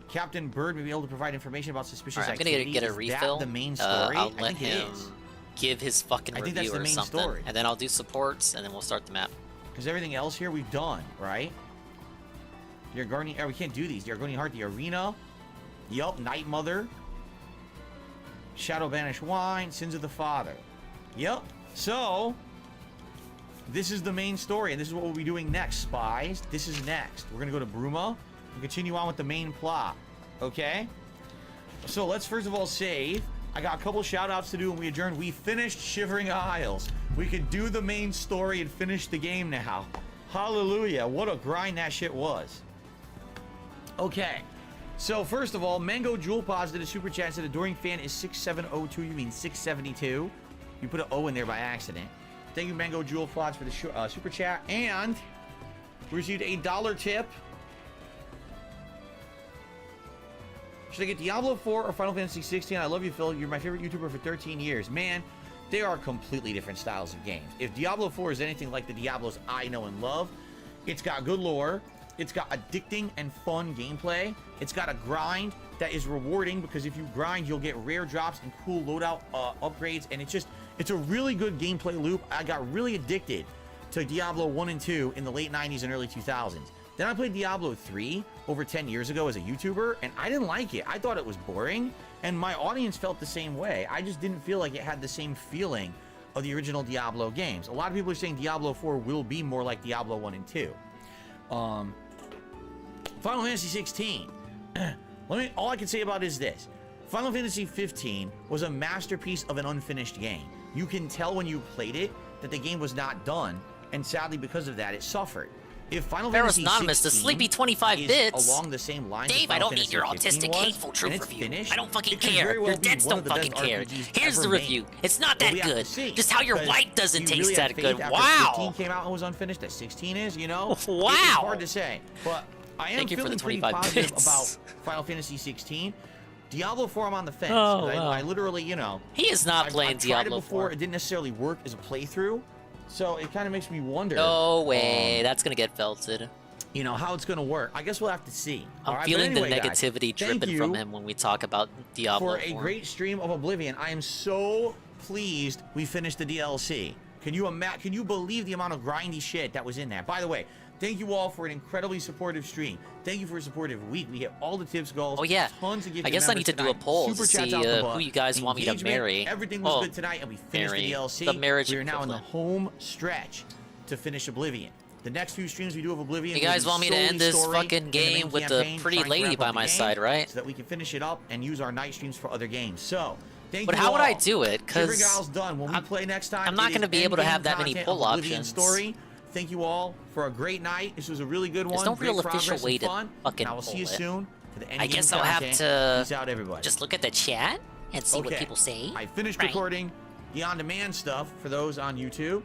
[SPEAKER 1] Captain Bird may be able to provide information about suspicious
[SPEAKER 2] Alright, I'm
[SPEAKER 1] activity.
[SPEAKER 2] gonna get a
[SPEAKER 1] Is
[SPEAKER 2] refill.
[SPEAKER 1] that the main story?
[SPEAKER 2] I'll
[SPEAKER 1] I
[SPEAKER 2] let
[SPEAKER 1] think
[SPEAKER 2] him
[SPEAKER 1] it is.
[SPEAKER 2] give his fucking
[SPEAKER 1] I think
[SPEAKER 2] review
[SPEAKER 1] that's the
[SPEAKER 2] or
[SPEAKER 1] main
[SPEAKER 2] something.
[SPEAKER 1] story.
[SPEAKER 2] And then I'll do supports, and then we'll start the map.
[SPEAKER 1] Because everything else here we've done, right? The Argonian, we can't do these. The Argonian Heart, the Arena. Yup, Night Mother. Shadow Banished Wine, Sins of the Father. Yep. So, this is the main story, and this is what we'll be doing next, spies. This is next. We're going to go to Bruma and continue on with the main plot. Okay? So, let's first of all save. I got a couple shout-outs to do when we adjourn. We finished Shivering Isles. We can do the main story and finish the game now. Hallelujah. What a grind that shit was. Okay. So, first of all, Mango Jewel Pods did a super chat, said Adoring Fan is 6702. You mean 672? You put an O in there by accident. Thank you, Mango Jewel Pods, for the super chat. And we received a $1 tip. Should I get Diablo 4 or Final Fantasy 16? I love you, Phil. You're my favorite YouTuber for 13 years. Man, they are completely different styles of games. If Diablo 4 is anything like the Diablos I know and love, it's got good lore. It's got addicting and fun gameplay. It's got a grind that is rewarding because if you grind, you'll get rare drops and cool loadout upgrades. And it's a really good gameplay loop. I got really addicted to Diablo 1 and 2 in the late 90s and early 2000s. Then I played Diablo 3 over 10 years ago as a YouTuber, and I didn't like it. I thought it was boring, and my audience felt the same way. I just didn't feel like it had the same feeling of the original Diablo games. A lot of people are saying Diablo 4 will be more like Diablo 1 and 2. Final Fantasy 16. All I can say about it is this. Final Fantasy 15 was a masterpiece of an unfinished game. You can tell when you played it that the game was not done, and sadly because of that, it suffered. If Final Fantasy
[SPEAKER 2] Anonymous, the Sleepy 25 bits.
[SPEAKER 1] Along the same lines
[SPEAKER 2] Dave, I don't need your autistic hateful truth review. I don't fucking care. Your dents don't fucking care. Here's the review. It's not that good. Just how your white doesn't taste that good. Wow.
[SPEAKER 1] 15 came out and was unfinished. That 16 is, you know.
[SPEAKER 2] Wow.
[SPEAKER 1] It's hard to say, but I am feeling pretty positive about Final Fantasy 16. Diablo 4, I'm on the fence.
[SPEAKER 2] Oh, wow.
[SPEAKER 1] I literally, you know.
[SPEAKER 2] He is not playing Diablo 4.
[SPEAKER 1] I've tried it before. It didn't necessarily work as a playthrough, so it kind of makes me wonder.
[SPEAKER 2] No way. That's gonna get felted.
[SPEAKER 1] You know, how it's going to work. I guess we'll have to see.
[SPEAKER 2] I'm feeling the negativity dripping from him when we talk about Diablo 4.
[SPEAKER 1] For a great stream of Oblivion. I am so pleased we finished the DLC. Can you believe the amount of grindy shit that was in that? By the way, thank you all for an incredibly supportive stream. Thank you for a supportive week. We hit all the tips goals.
[SPEAKER 2] Oh, yeah.
[SPEAKER 1] Tons of gifted
[SPEAKER 2] I guess I need to do a poll to
[SPEAKER 1] Super
[SPEAKER 2] see who you guys want me to marry.
[SPEAKER 1] Everything was good tonight, and we finished the DLC.
[SPEAKER 2] The marriage
[SPEAKER 1] we are now in the home stretch to finish Oblivion. The next few streams we do of Oblivion.
[SPEAKER 2] You guys want me to end this fucking game with the pretty lady by my side, right?
[SPEAKER 1] So that we can finish it up and use our night streams for other games. So, thank you.
[SPEAKER 2] But how would I do it? Because
[SPEAKER 1] done. When we play next time,
[SPEAKER 2] I'm not going to be able to have that many pull options.
[SPEAKER 1] Story. Thank you all for a great night. This was a really good one.
[SPEAKER 2] There's no real official way to fucking
[SPEAKER 1] I will see you soon for the end
[SPEAKER 2] I guess I'll have to
[SPEAKER 1] Peace out, everybody.
[SPEAKER 2] Just look at the chat and see what people say.
[SPEAKER 1] I finished recording the on-demand stuff for those on YouTube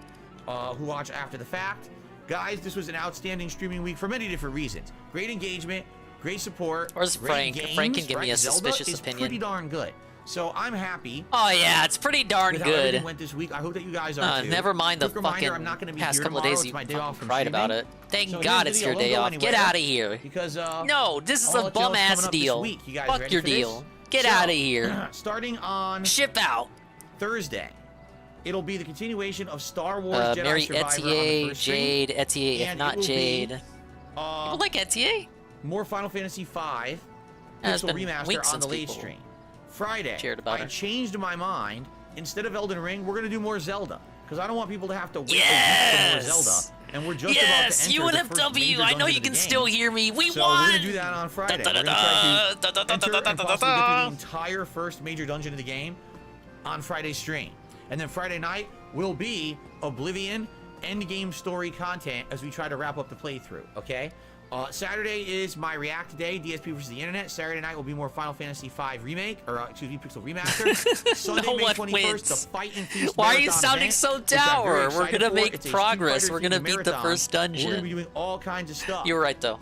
[SPEAKER 1] who watch after the fact. Guys, this was an outstanding streaming week for many different reasons. Great engagement, great support.
[SPEAKER 2] Where's Frank?
[SPEAKER 1] Games,
[SPEAKER 2] Frank can give me a
[SPEAKER 1] Zelda
[SPEAKER 2] suspicious
[SPEAKER 1] is
[SPEAKER 2] opinion.
[SPEAKER 1] Pretty darn good. So I'm happy.
[SPEAKER 2] Oh yeah, it's pretty darn
[SPEAKER 1] with how
[SPEAKER 2] good.
[SPEAKER 1] everything went this week. I hope that you guys are too.
[SPEAKER 2] Never mind the
[SPEAKER 1] Quick reminder,
[SPEAKER 2] fucking
[SPEAKER 1] I'm not gonna be
[SPEAKER 2] past
[SPEAKER 1] here
[SPEAKER 2] couple of
[SPEAKER 1] tomorrow.
[SPEAKER 2] days
[SPEAKER 1] It's my
[SPEAKER 2] you
[SPEAKER 1] day off from
[SPEAKER 2] cried about
[SPEAKER 1] streaming.
[SPEAKER 2] it. Thank
[SPEAKER 1] So
[SPEAKER 2] God
[SPEAKER 1] here's
[SPEAKER 2] it's
[SPEAKER 1] the
[SPEAKER 2] your
[SPEAKER 1] deal.
[SPEAKER 2] day
[SPEAKER 1] Don't go
[SPEAKER 2] off.
[SPEAKER 1] anywhere,
[SPEAKER 2] Get out of here.
[SPEAKER 1] Because
[SPEAKER 2] no, this is
[SPEAKER 1] I'll
[SPEAKER 2] a
[SPEAKER 1] let you know
[SPEAKER 2] bum
[SPEAKER 1] what's
[SPEAKER 2] ass
[SPEAKER 1] coming up this
[SPEAKER 2] deal.
[SPEAKER 1] week. You guys
[SPEAKER 2] Fuck
[SPEAKER 1] ready
[SPEAKER 2] your
[SPEAKER 1] for this?
[SPEAKER 2] deal. Get
[SPEAKER 1] So,
[SPEAKER 2] out of here.
[SPEAKER 1] Starting on
[SPEAKER 2] ship out
[SPEAKER 1] Thursday. It'll be the continuation of Star Wars Jedi
[SPEAKER 2] Mary
[SPEAKER 1] Survivor on the
[SPEAKER 2] Etier,
[SPEAKER 1] first
[SPEAKER 2] Jade,
[SPEAKER 1] stream.
[SPEAKER 2] Etier, if
[SPEAKER 1] And
[SPEAKER 2] not
[SPEAKER 1] it will
[SPEAKER 2] Jade.
[SPEAKER 1] be,
[SPEAKER 2] People like Etier?
[SPEAKER 1] More Final Fantasy V
[SPEAKER 2] it's
[SPEAKER 1] Pixel
[SPEAKER 2] been
[SPEAKER 1] Remaster
[SPEAKER 2] weeks
[SPEAKER 1] on the
[SPEAKER 2] since
[SPEAKER 1] late
[SPEAKER 2] people
[SPEAKER 1] stream. Friday,
[SPEAKER 2] about
[SPEAKER 1] I
[SPEAKER 2] her.
[SPEAKER 1] changed my mind. Instead of Elden Ring, we're going to do more Zelda. Because I don't want people to have to wait
[SPEAKER 2] Yes!
[SPEAKER 1] for more Zelda. And we're just about to enter the first major
[SPEAKER 2] UNFW, I know
[SPEAKER 1] dungeon
[SPEAKER 2] you
[SPEAKER 1] of the
[SPEAKER 2] can
[SPEAKER 1] game.
[SPEAKER 2] still hear me. We
[SPEAKER 1] So
[SPEAKER 2] won!
[SPEAKER 1] we're going to do that on Friday. We're going to try to enter and possibly get through the entire first major dungeon of the game on Friday's stream. And then Friday night will be Oblivion endgame story content as we try to wrap up the playthrough, okay? Saturday is my React day, DSP versus the Internet. Saturday night will be more Final Fantasy V Remake, or excuse me, Pixel Remaster. Sunday, May 21st, the Fight and Feast
[SPEAKER 2] Why are you
[SPEAKER 1] Marathon
[SPEAKER 2] sounding
[SPEAKER 1] event,
[SPEAKER 2] so
[SPEAKER 1] which I'm very
[SPEAKER 2] dour? We're
[SPEAKER 1] excited
[SPEAKER 2] gonna
[SPEAKER 1] for.
[SPEAKER 2] make
[SPEAKER 1] It's a Street
[SPEAKER 2] progress.
[SPEAKER 1] Fighter
[SPEAKER 2] We're gonna
[SPEAKER 1] themed
[SPEAKER 2] beat the
[SPEAKER 1] marathon.
[SPEAKER 2] first dungeon.
[SPEAKER 1] We're gonna be doing all kinds of stuff.
[SPEAKER 2] You were right though.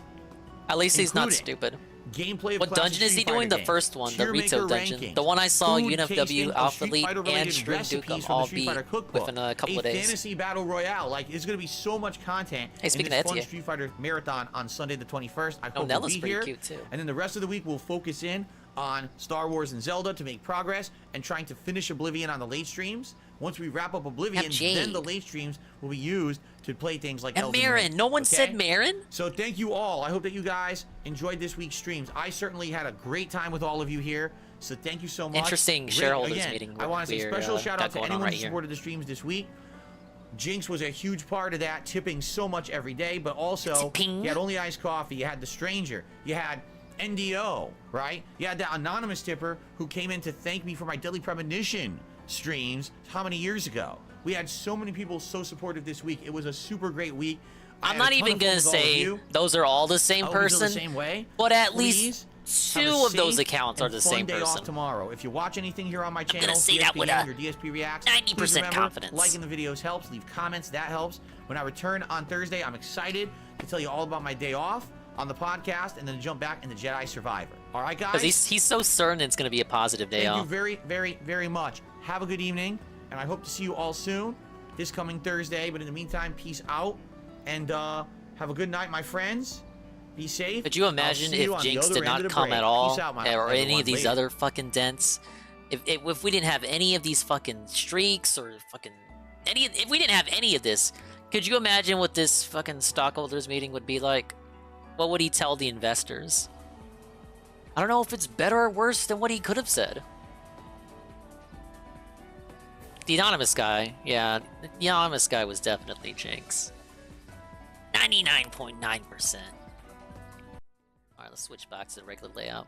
[SPEAKER 2] At least he's not
[SPEAKER 1] Including
[SPEAKER 2] stupid.
[SPEAKER 1] Gameplay of
[SPEAKER 2] What
[SPEAKER 1] classic
[SPEAKER 2] dungeon is he
[SPEAKER 1] Street
[SPEAKER 2] doing?
[SPEAKER 1] Fighter
[SPEAKER 2] The first one, the
[SPEAKER 1] games,
[SPEAKER 2] Rito
[SPEAKER 1] tier
[SPEAKER 2] dungeon.
[SPEAKER 1] maker
[SPEAKER 2] The one I saw
[SPEAKER 1] rankings,
[SPEAKER 2] UNFW,
[SPEAKER 1] food
[SPEAKER 2] Alpha
[SPEAKER 1] tasting of
[SPEAKER 2] League,
[SPEAKER 1] Street
[SPEAKER 2] and
[SPEAKER 1] Fighter-related
[SPEAKER 2] Stream Duke
[SPEAKER 1] recipes
[SPEAKER 2] will
[SPEAKER 1] from the
[SPEAKER 2] all
[SPEAKER 1] Street
[SPEAKER 2] be
[SPEAKER 1] Fighter cookbook.
[SPEAKER 2] within a couple of days.
[SPEAKER 1] Fantasy battle royale. Like, it's gonna be so much content.
[SPEAKER 2] Hey, speaking
[SPEAKER 1] in
[SPEAKER 2] of
[SPEAKER 1] this fun
[SPEAKER 2] Etienne.
[SPEAKER 1] Street Fighter marathon on Sunday the 21st. I hope you'll
[SPEAKER 2] Nella's
[SPEAKER 1] be
[SPEAKER 2] pretty
[SPEAKER 1] here.
[SPEAKER 2] cute, too.
[SPEAKER 1] And then the rest of the week we'll focus in on Star Wars and Zelda to make progress and trying to finish Oblivion on the late streams. Once we wrap up Oblivion, then the late streams will be used to play things like
[SPEAKER 2] And
[SPEAKER 1] Elden
[SPEAKER 2] Marin.
[SPEAKER 1] Ring,
[SPEAKER 2] No one
[SPEAKER 1] okay?
[SPEAKER 2] said Marin?
[SPEAKER 1] So thank you all. I hope that you guys enjoyed this week's streams. I certainly had a great time with all of you here. So thank you so much.
[SPEAKER 2] Interesting
[SPEAKER 1] Great-
[SPEAKER 2] shareholders
[SPEAKER 1] again,
[SPEAKER 2] meeting
[SPEAKER 1] I want to say
[SPEAKER 2] we're,
[SPEAKER 1] special shout
[SPEAKER 2] got
[SPEAKER 1] out to
[SPEAKER 2] going on
[SPEAKER 1] anyone
[SPEAKER 2] right
[SPEAKER 1] who
[SPEAKER 2] here.
[SPEAKER 1] supported the streams this week. Jinx was a huge part of that, tipping so much every day, but also you had Only Iced Coffee, you had The Stranger, you had NDO, right? You had that anonymous tipper who came in to thank me for my Deadly Premonition streams how many years ago? We had so many people so supportive this week. It was a super great week.
[SPEAKER 2] I'm not even gonna say those are all the same person.
[SPEAKER 1] The same way.
[SPEAKER 2] But at
[SPEAKER 1] Please
[SPEAKER 2] least 2 of those accounts are the same
[SPEAKER 1] day
[SPEAKER 2] person.
[SPEAKER 1] Off tomorrow. If you watch anything here on my channel,
[SPEAKER 2] I'm gonna say that with a
[SPEAKER 1] your DSP Reacts,
[SPEAKER 2] 90% confidence.
[SPEAKER 1] Liking the videos helps. Leave comments, that helps. When I return on Thursday, I'm excited to tell you all about my day off on the podcast, and then jump back in the Jedi Survivor. All right, guys?
[SPEAKER 2] Because he's so certain it's going to be a positive day off.
[SPEAKER 1] Thank you very, very, very much. Have a good evening, and I hope to see you all soon, this coming Thursday. But in the meantime, peace out, and have a good night, my friends. Be safe.
[SPEAKER 2] Could you imagine if Jinx did not come at all, or any of these
[SPEAKER 1] later.
[SPEAKER 2] other fucking dents? If we didn't have any of these fucking streaks, or fucking if we didn't have any of this, could you imagine what this fucking stockholders meeting would be like? What would he tell the investors? I don't know if it's better or worse than what he could have said. The anonymous guy, yeah, the anonymous guy was definitely Jinx. 99.9%. Alright, let's switch back to the regular layout.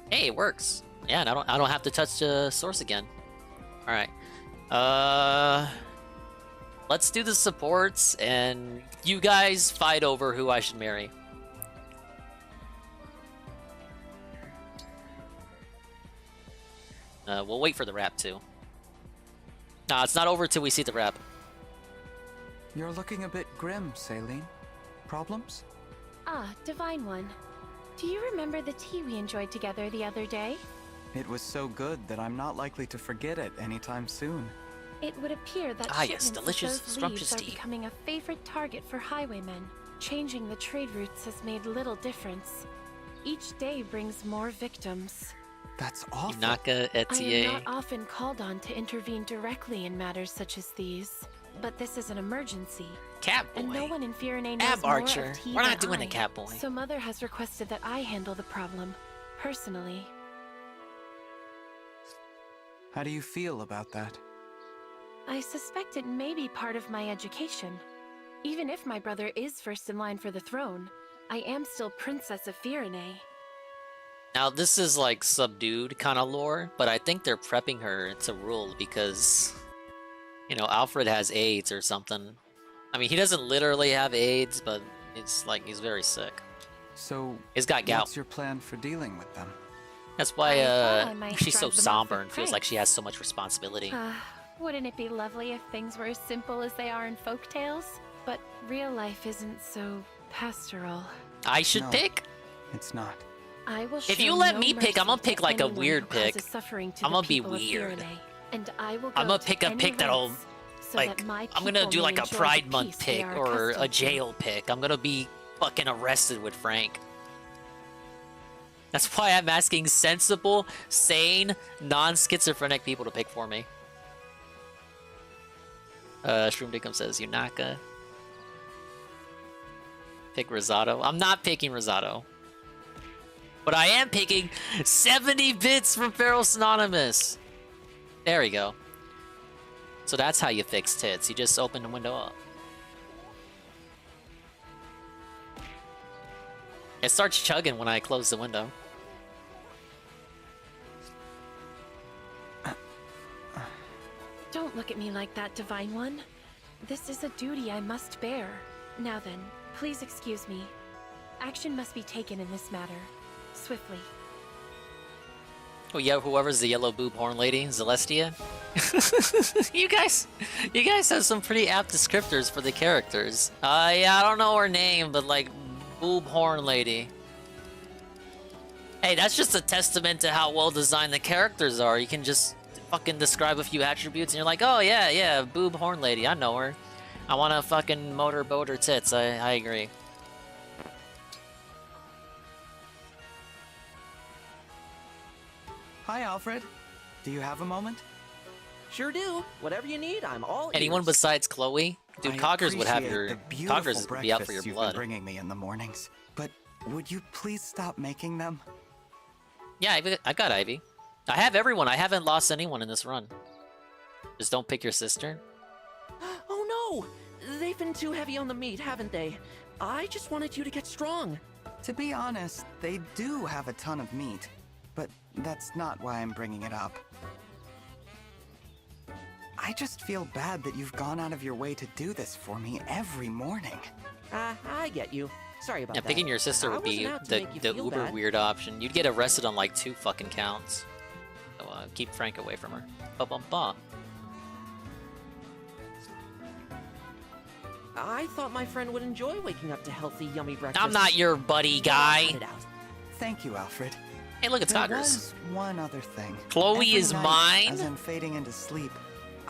[SPEAKER 2] Hey, it works. Yeah, and I don't have to touch the source again. Alright. Let's do the supports, and you guys fight over who I should marry. We'll wait for the rap, too. Nah, it's not over till we see the rap.
[SPEAKER 3] You're looking a bit grim, Saline. Problems?
[SPEAKER 19] Ah, Divine One. Do you remember the tea we enjoyed together the other day?
[SPEAKER 3] It was so good that I'm not likely to forget it anytime soon.
[SPEAKER 19] It would appear that
[SPEAKER 2] yes,
[SPEAKER 19] shipments
[SPEAKER 2] delicious,
[SPEAKER 19] of those
[SPEAKER 2] scrumptious
[SPEAKER 19] leaves are
[SPEAKER 2] tea.
[SPEAKER 19] becoming a favorite target for highwaymen. Changing the trade routes has made little difference. Each day brings more victims.
[SPEAKER 3] That's awful.
[SPEAKER 2] Yunaka,
[SPEAKER 19] I
[SPEAKER 2] Etier.
[SPEAKER 19] am not often called on to intervene directly in matters such as these, but this is an emergency.
[SPEAKER 2] Catboy.
[SPEAKER 19] And no one in Firene
[SPEAKER 2] Ab
[SPEAKER 19] knows more
[SPEAKER 2] Archer.
[SPEAKER 19] of tea
[SPEAKER 2] We're not
[SPEAKER 19] than
[SPEAKER 2] doing
[SPEAKER 19] I.
[SPEAKER 2] a Catboy.
[SPEAKER 19] So Mother has requested that I handle the problem, personally.
[SPEAKER 3] How do you feel about that?
[SPEAKER 19] I suspect it may be part of my education. Even if my brother is first in line for the throne, I am still Princess of Firene.
[SPEAKER 2] Now, this is like subdued kind of lore, but I think they're prepping her to rule because, you know, Alfred has AIDS or something. I mean, he doesn't literally have AIDS, but it's like he's very sick.
[SPEAKER 3] So,
[SPEAKER 2] he's got gout.
[SPEAKER 3] what's your plan for dealing with them?
[SPEAKER 2] That's
[SPEAKER 19] I
[SPEAKER 2] why
[SPEAKER 19] thought I might
[SPEAKER 2] she's so
[SPEAKER 19] drive them off
[SPEAKER 2] somber
[SPEAKER 19] with
[SPEAKER 2] and feels like she
[SPEAKER 19] pranks.
[SPEAKER 2] has so much responsibility.
[SPEAKER 19] Wouldn't it be lovely if things were as simple as they are in folk tales? But real life isn't so pastoral.
[SPEAKER 2] I should
[SPEAKER 3] No,
[SPEAKER 2] pick?
[SPEAKER 3] It's not.
[SPEAKER 19] I will
[SPEAKER 2] If
[SPEAKER 19] show
[SPEAKER 2] you let
[SPEAKER 19] no
[SPEAKER 2] me pick, I'm gonna
[SPEAKER 19] mercy
[SPEAKER 2] pick
[SPEAKER 19] to
[SPEAKER 2] like a
[SPEAKER 19] anyone
[SPEAKER 2] weird
[SPEAKER 19] who causes
[SPEAKER 2] pick.
[SPEAKER 19] suffering to
[SPEAKER 2] I'm
[SPEAKER 19] the
[SPEAKER 2] gonna be
[SPEAKER 19] people of
[SPEAKER 2] weird.
[SPEAKER 19] Firene, and I will
[SPEAKER 2] I'm
[SPEAKER 19] go
[SPEAKER 2] gonna pick
[SPEAKER 19] to
[SPEAKER 2] a
[SPEAKER 19] any
[SPEAKER 2] pick that'll,
[SPEAKER 19] lengths so
[SPEAKER 2] like,
[SPEAKER 19] that my
[SPEAKER 2] I'm gonna
[SPEAKER 19] people
[SPEAKER 2] do
[SPEAKER 19] may
[SPEAKER 2] like a
[SPEAKER 19] enjoy the
[SPEAKER 2] Pride Month
[SPEAKER 19] peace they
[SPEAKER 2] pick
[SPEAKER 19] are
[SPEAKER 2] or a
[SPEAKER 19] accustomed to.
[SPEAKER 2] jail pick. I'm gonna be fucking arrested with Frank. That's why I'm asking sensible, sane, non-schizophrenic people to pick for me. Shroom Dickum says Yunaka. Pick Rosado. I'm not picking Rosado. But I am picking 70 bits from Feral Synonymous. There we go. So that's how you fix tits. You just open the window up. It starts chugging when I close the window.
[SPEAKER 19] Don't look at me like that, Divine One. This is a duty I must bear. Now then, please excuse me. Action must be taken in this matter. Swiftly.
[SPEAKER 2] Oh yeah, whoever's the yellow boob horn lady, Celestia. you guys have some pretty apt descriptors for the characters. Yeah, I don't know her name, but like boob horn lady. Hey, that's just a testament to how well designed the characters are. You can just fucking describe a few attributes and you're like, oh yeah, boob horn lady, I know her. I want to fucking motor boat her tits. I agree.
[SPEAKER 3] Hi, Alfred. Do you have a moment?
[SPEAKER 7] Sure do. Whatever you need, I'm all
[SPEAKER 2] Anyone
[SPEAKER 7] ears.
[SPEAKER 2] besides Chloe? Dude,
[SPEAKER 3] I
[SPEAKER 2] Coggers would have
[SPEAKER 3] appreciate
[SPEAKER 2] your
[SPEAKER 3] the beautiful
[SPEAKER 2] Coggers would be out for your
[SPEAKER 3] breakfasts you've
[SPEAKER 2] blood.
[SPEAKER 3] been bringing me in the mornings, but would you please stop making them?
[SPEAKER 2] Yeah, I got Ivy. I have everyone. I haven't lost anyone in this run. Just don't pick your sister.
[SPEAKER 7] Oh no! They've been too heavy on the meat, haven't they? I just wanted you to get strong.
[SPEAKER 3] To be honest, they do have a ton of meat, but that's not why I'm bringing it up. I just feel bad that you've gone out of your way to do this for me every morning.
[SPEAKER 2] I
[SPEAKER 4] get you. Sorry about
[SPEAKER 2] that. Yeah, picking your sister would be the uber weird option. You'd get arrested on like 2 fucking counts. So keep Frank away from her. Ba-bum-ba.
[SPEAKER 4] I thought my friend would enjoy waking up to healthy, yummy breakfast.
[SPEAKER 2] I'm not your buddy, guy.
[SPEAKER 3] Thank you, Alfred.
[SPEAKER 2] Hey, look, it's
[SPEAKER 3] There
[SPEAKER 2] Huggers.
[SPEAKER 3] was one other thing.
[SPEAKER 2] Chloe
[SPEAKER 3] Every
[SPEAKER 2] is
[SPEAKER 3] night,
[SPEAKER 2] mine?
[SPEAKER 3] As I'm fading into sleep,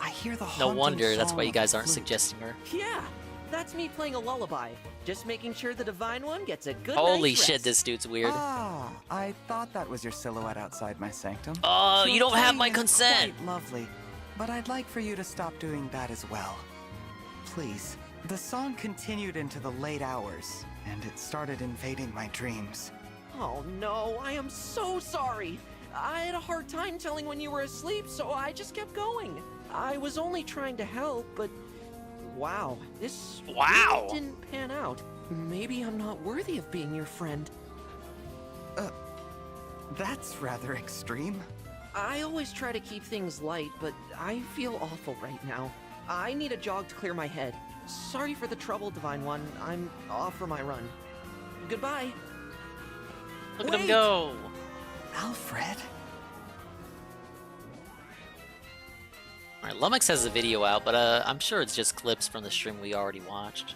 [SPEAKER 3] I hear the
[SPEAKER 2] No
[SPEAKER 3] haunting
[SPEAKER 2] wonder, that's why
[SPEAKER 3] song
[SPEAKER 2] you
[SPEAKER 3] of
[SPEAKER 2] guys
[SPEAKER 3] the
[SPEAKER 2] aren't
[SPEAKER 3] flute.
[SPEAKER 2] suggesting her.
[SPEAKER 4] Yeah, that's me playing a lullaby. Just making sure the Divine One gets a good
[SPEAKER 2] Holy
[SPEAKER 4] night's
[SPEAKER 2] shit,
[SPEAKER 4] rest.
[SPEAKER 2] this dude's weird.
[SPEAKER 3] Ah, I thought that was your silhouette outside my sanctum.
[SPEAKER 2] Oh, you don't have
[SPEAKER 3] playing
[SPEAKER 2] my
[SPEAKER 3] is
[SPEAKER 2] consent.
[SPEAKER 3] quite lovely, but I'd like for you to stop doing that as well. Please. The song continued into the late hours, and it started invading my dreams.
[SPEAKER 4] Oh no, I am so sorry. I had a hard time telling when you were asleep, so I just kept going. I was only trying to help, but wow, this really didn't pan out. Maybe I'm not worthy of being your friend.
[SPEAKER 3] That's rather extreme.
[SPEAKER 4] I always try to keep things light, but I feel awful right now. I need a jog to clear my head. Sorry for the trouble, Divine One. I'm off for my run. Goodbye.
[SPEAKER 2] Look at him go.
[SPEAKER 3] Alfred.
[SPEAKER 2] Alright, Lummox has the video out, but I'm sure it's just clips from the stream we already watched.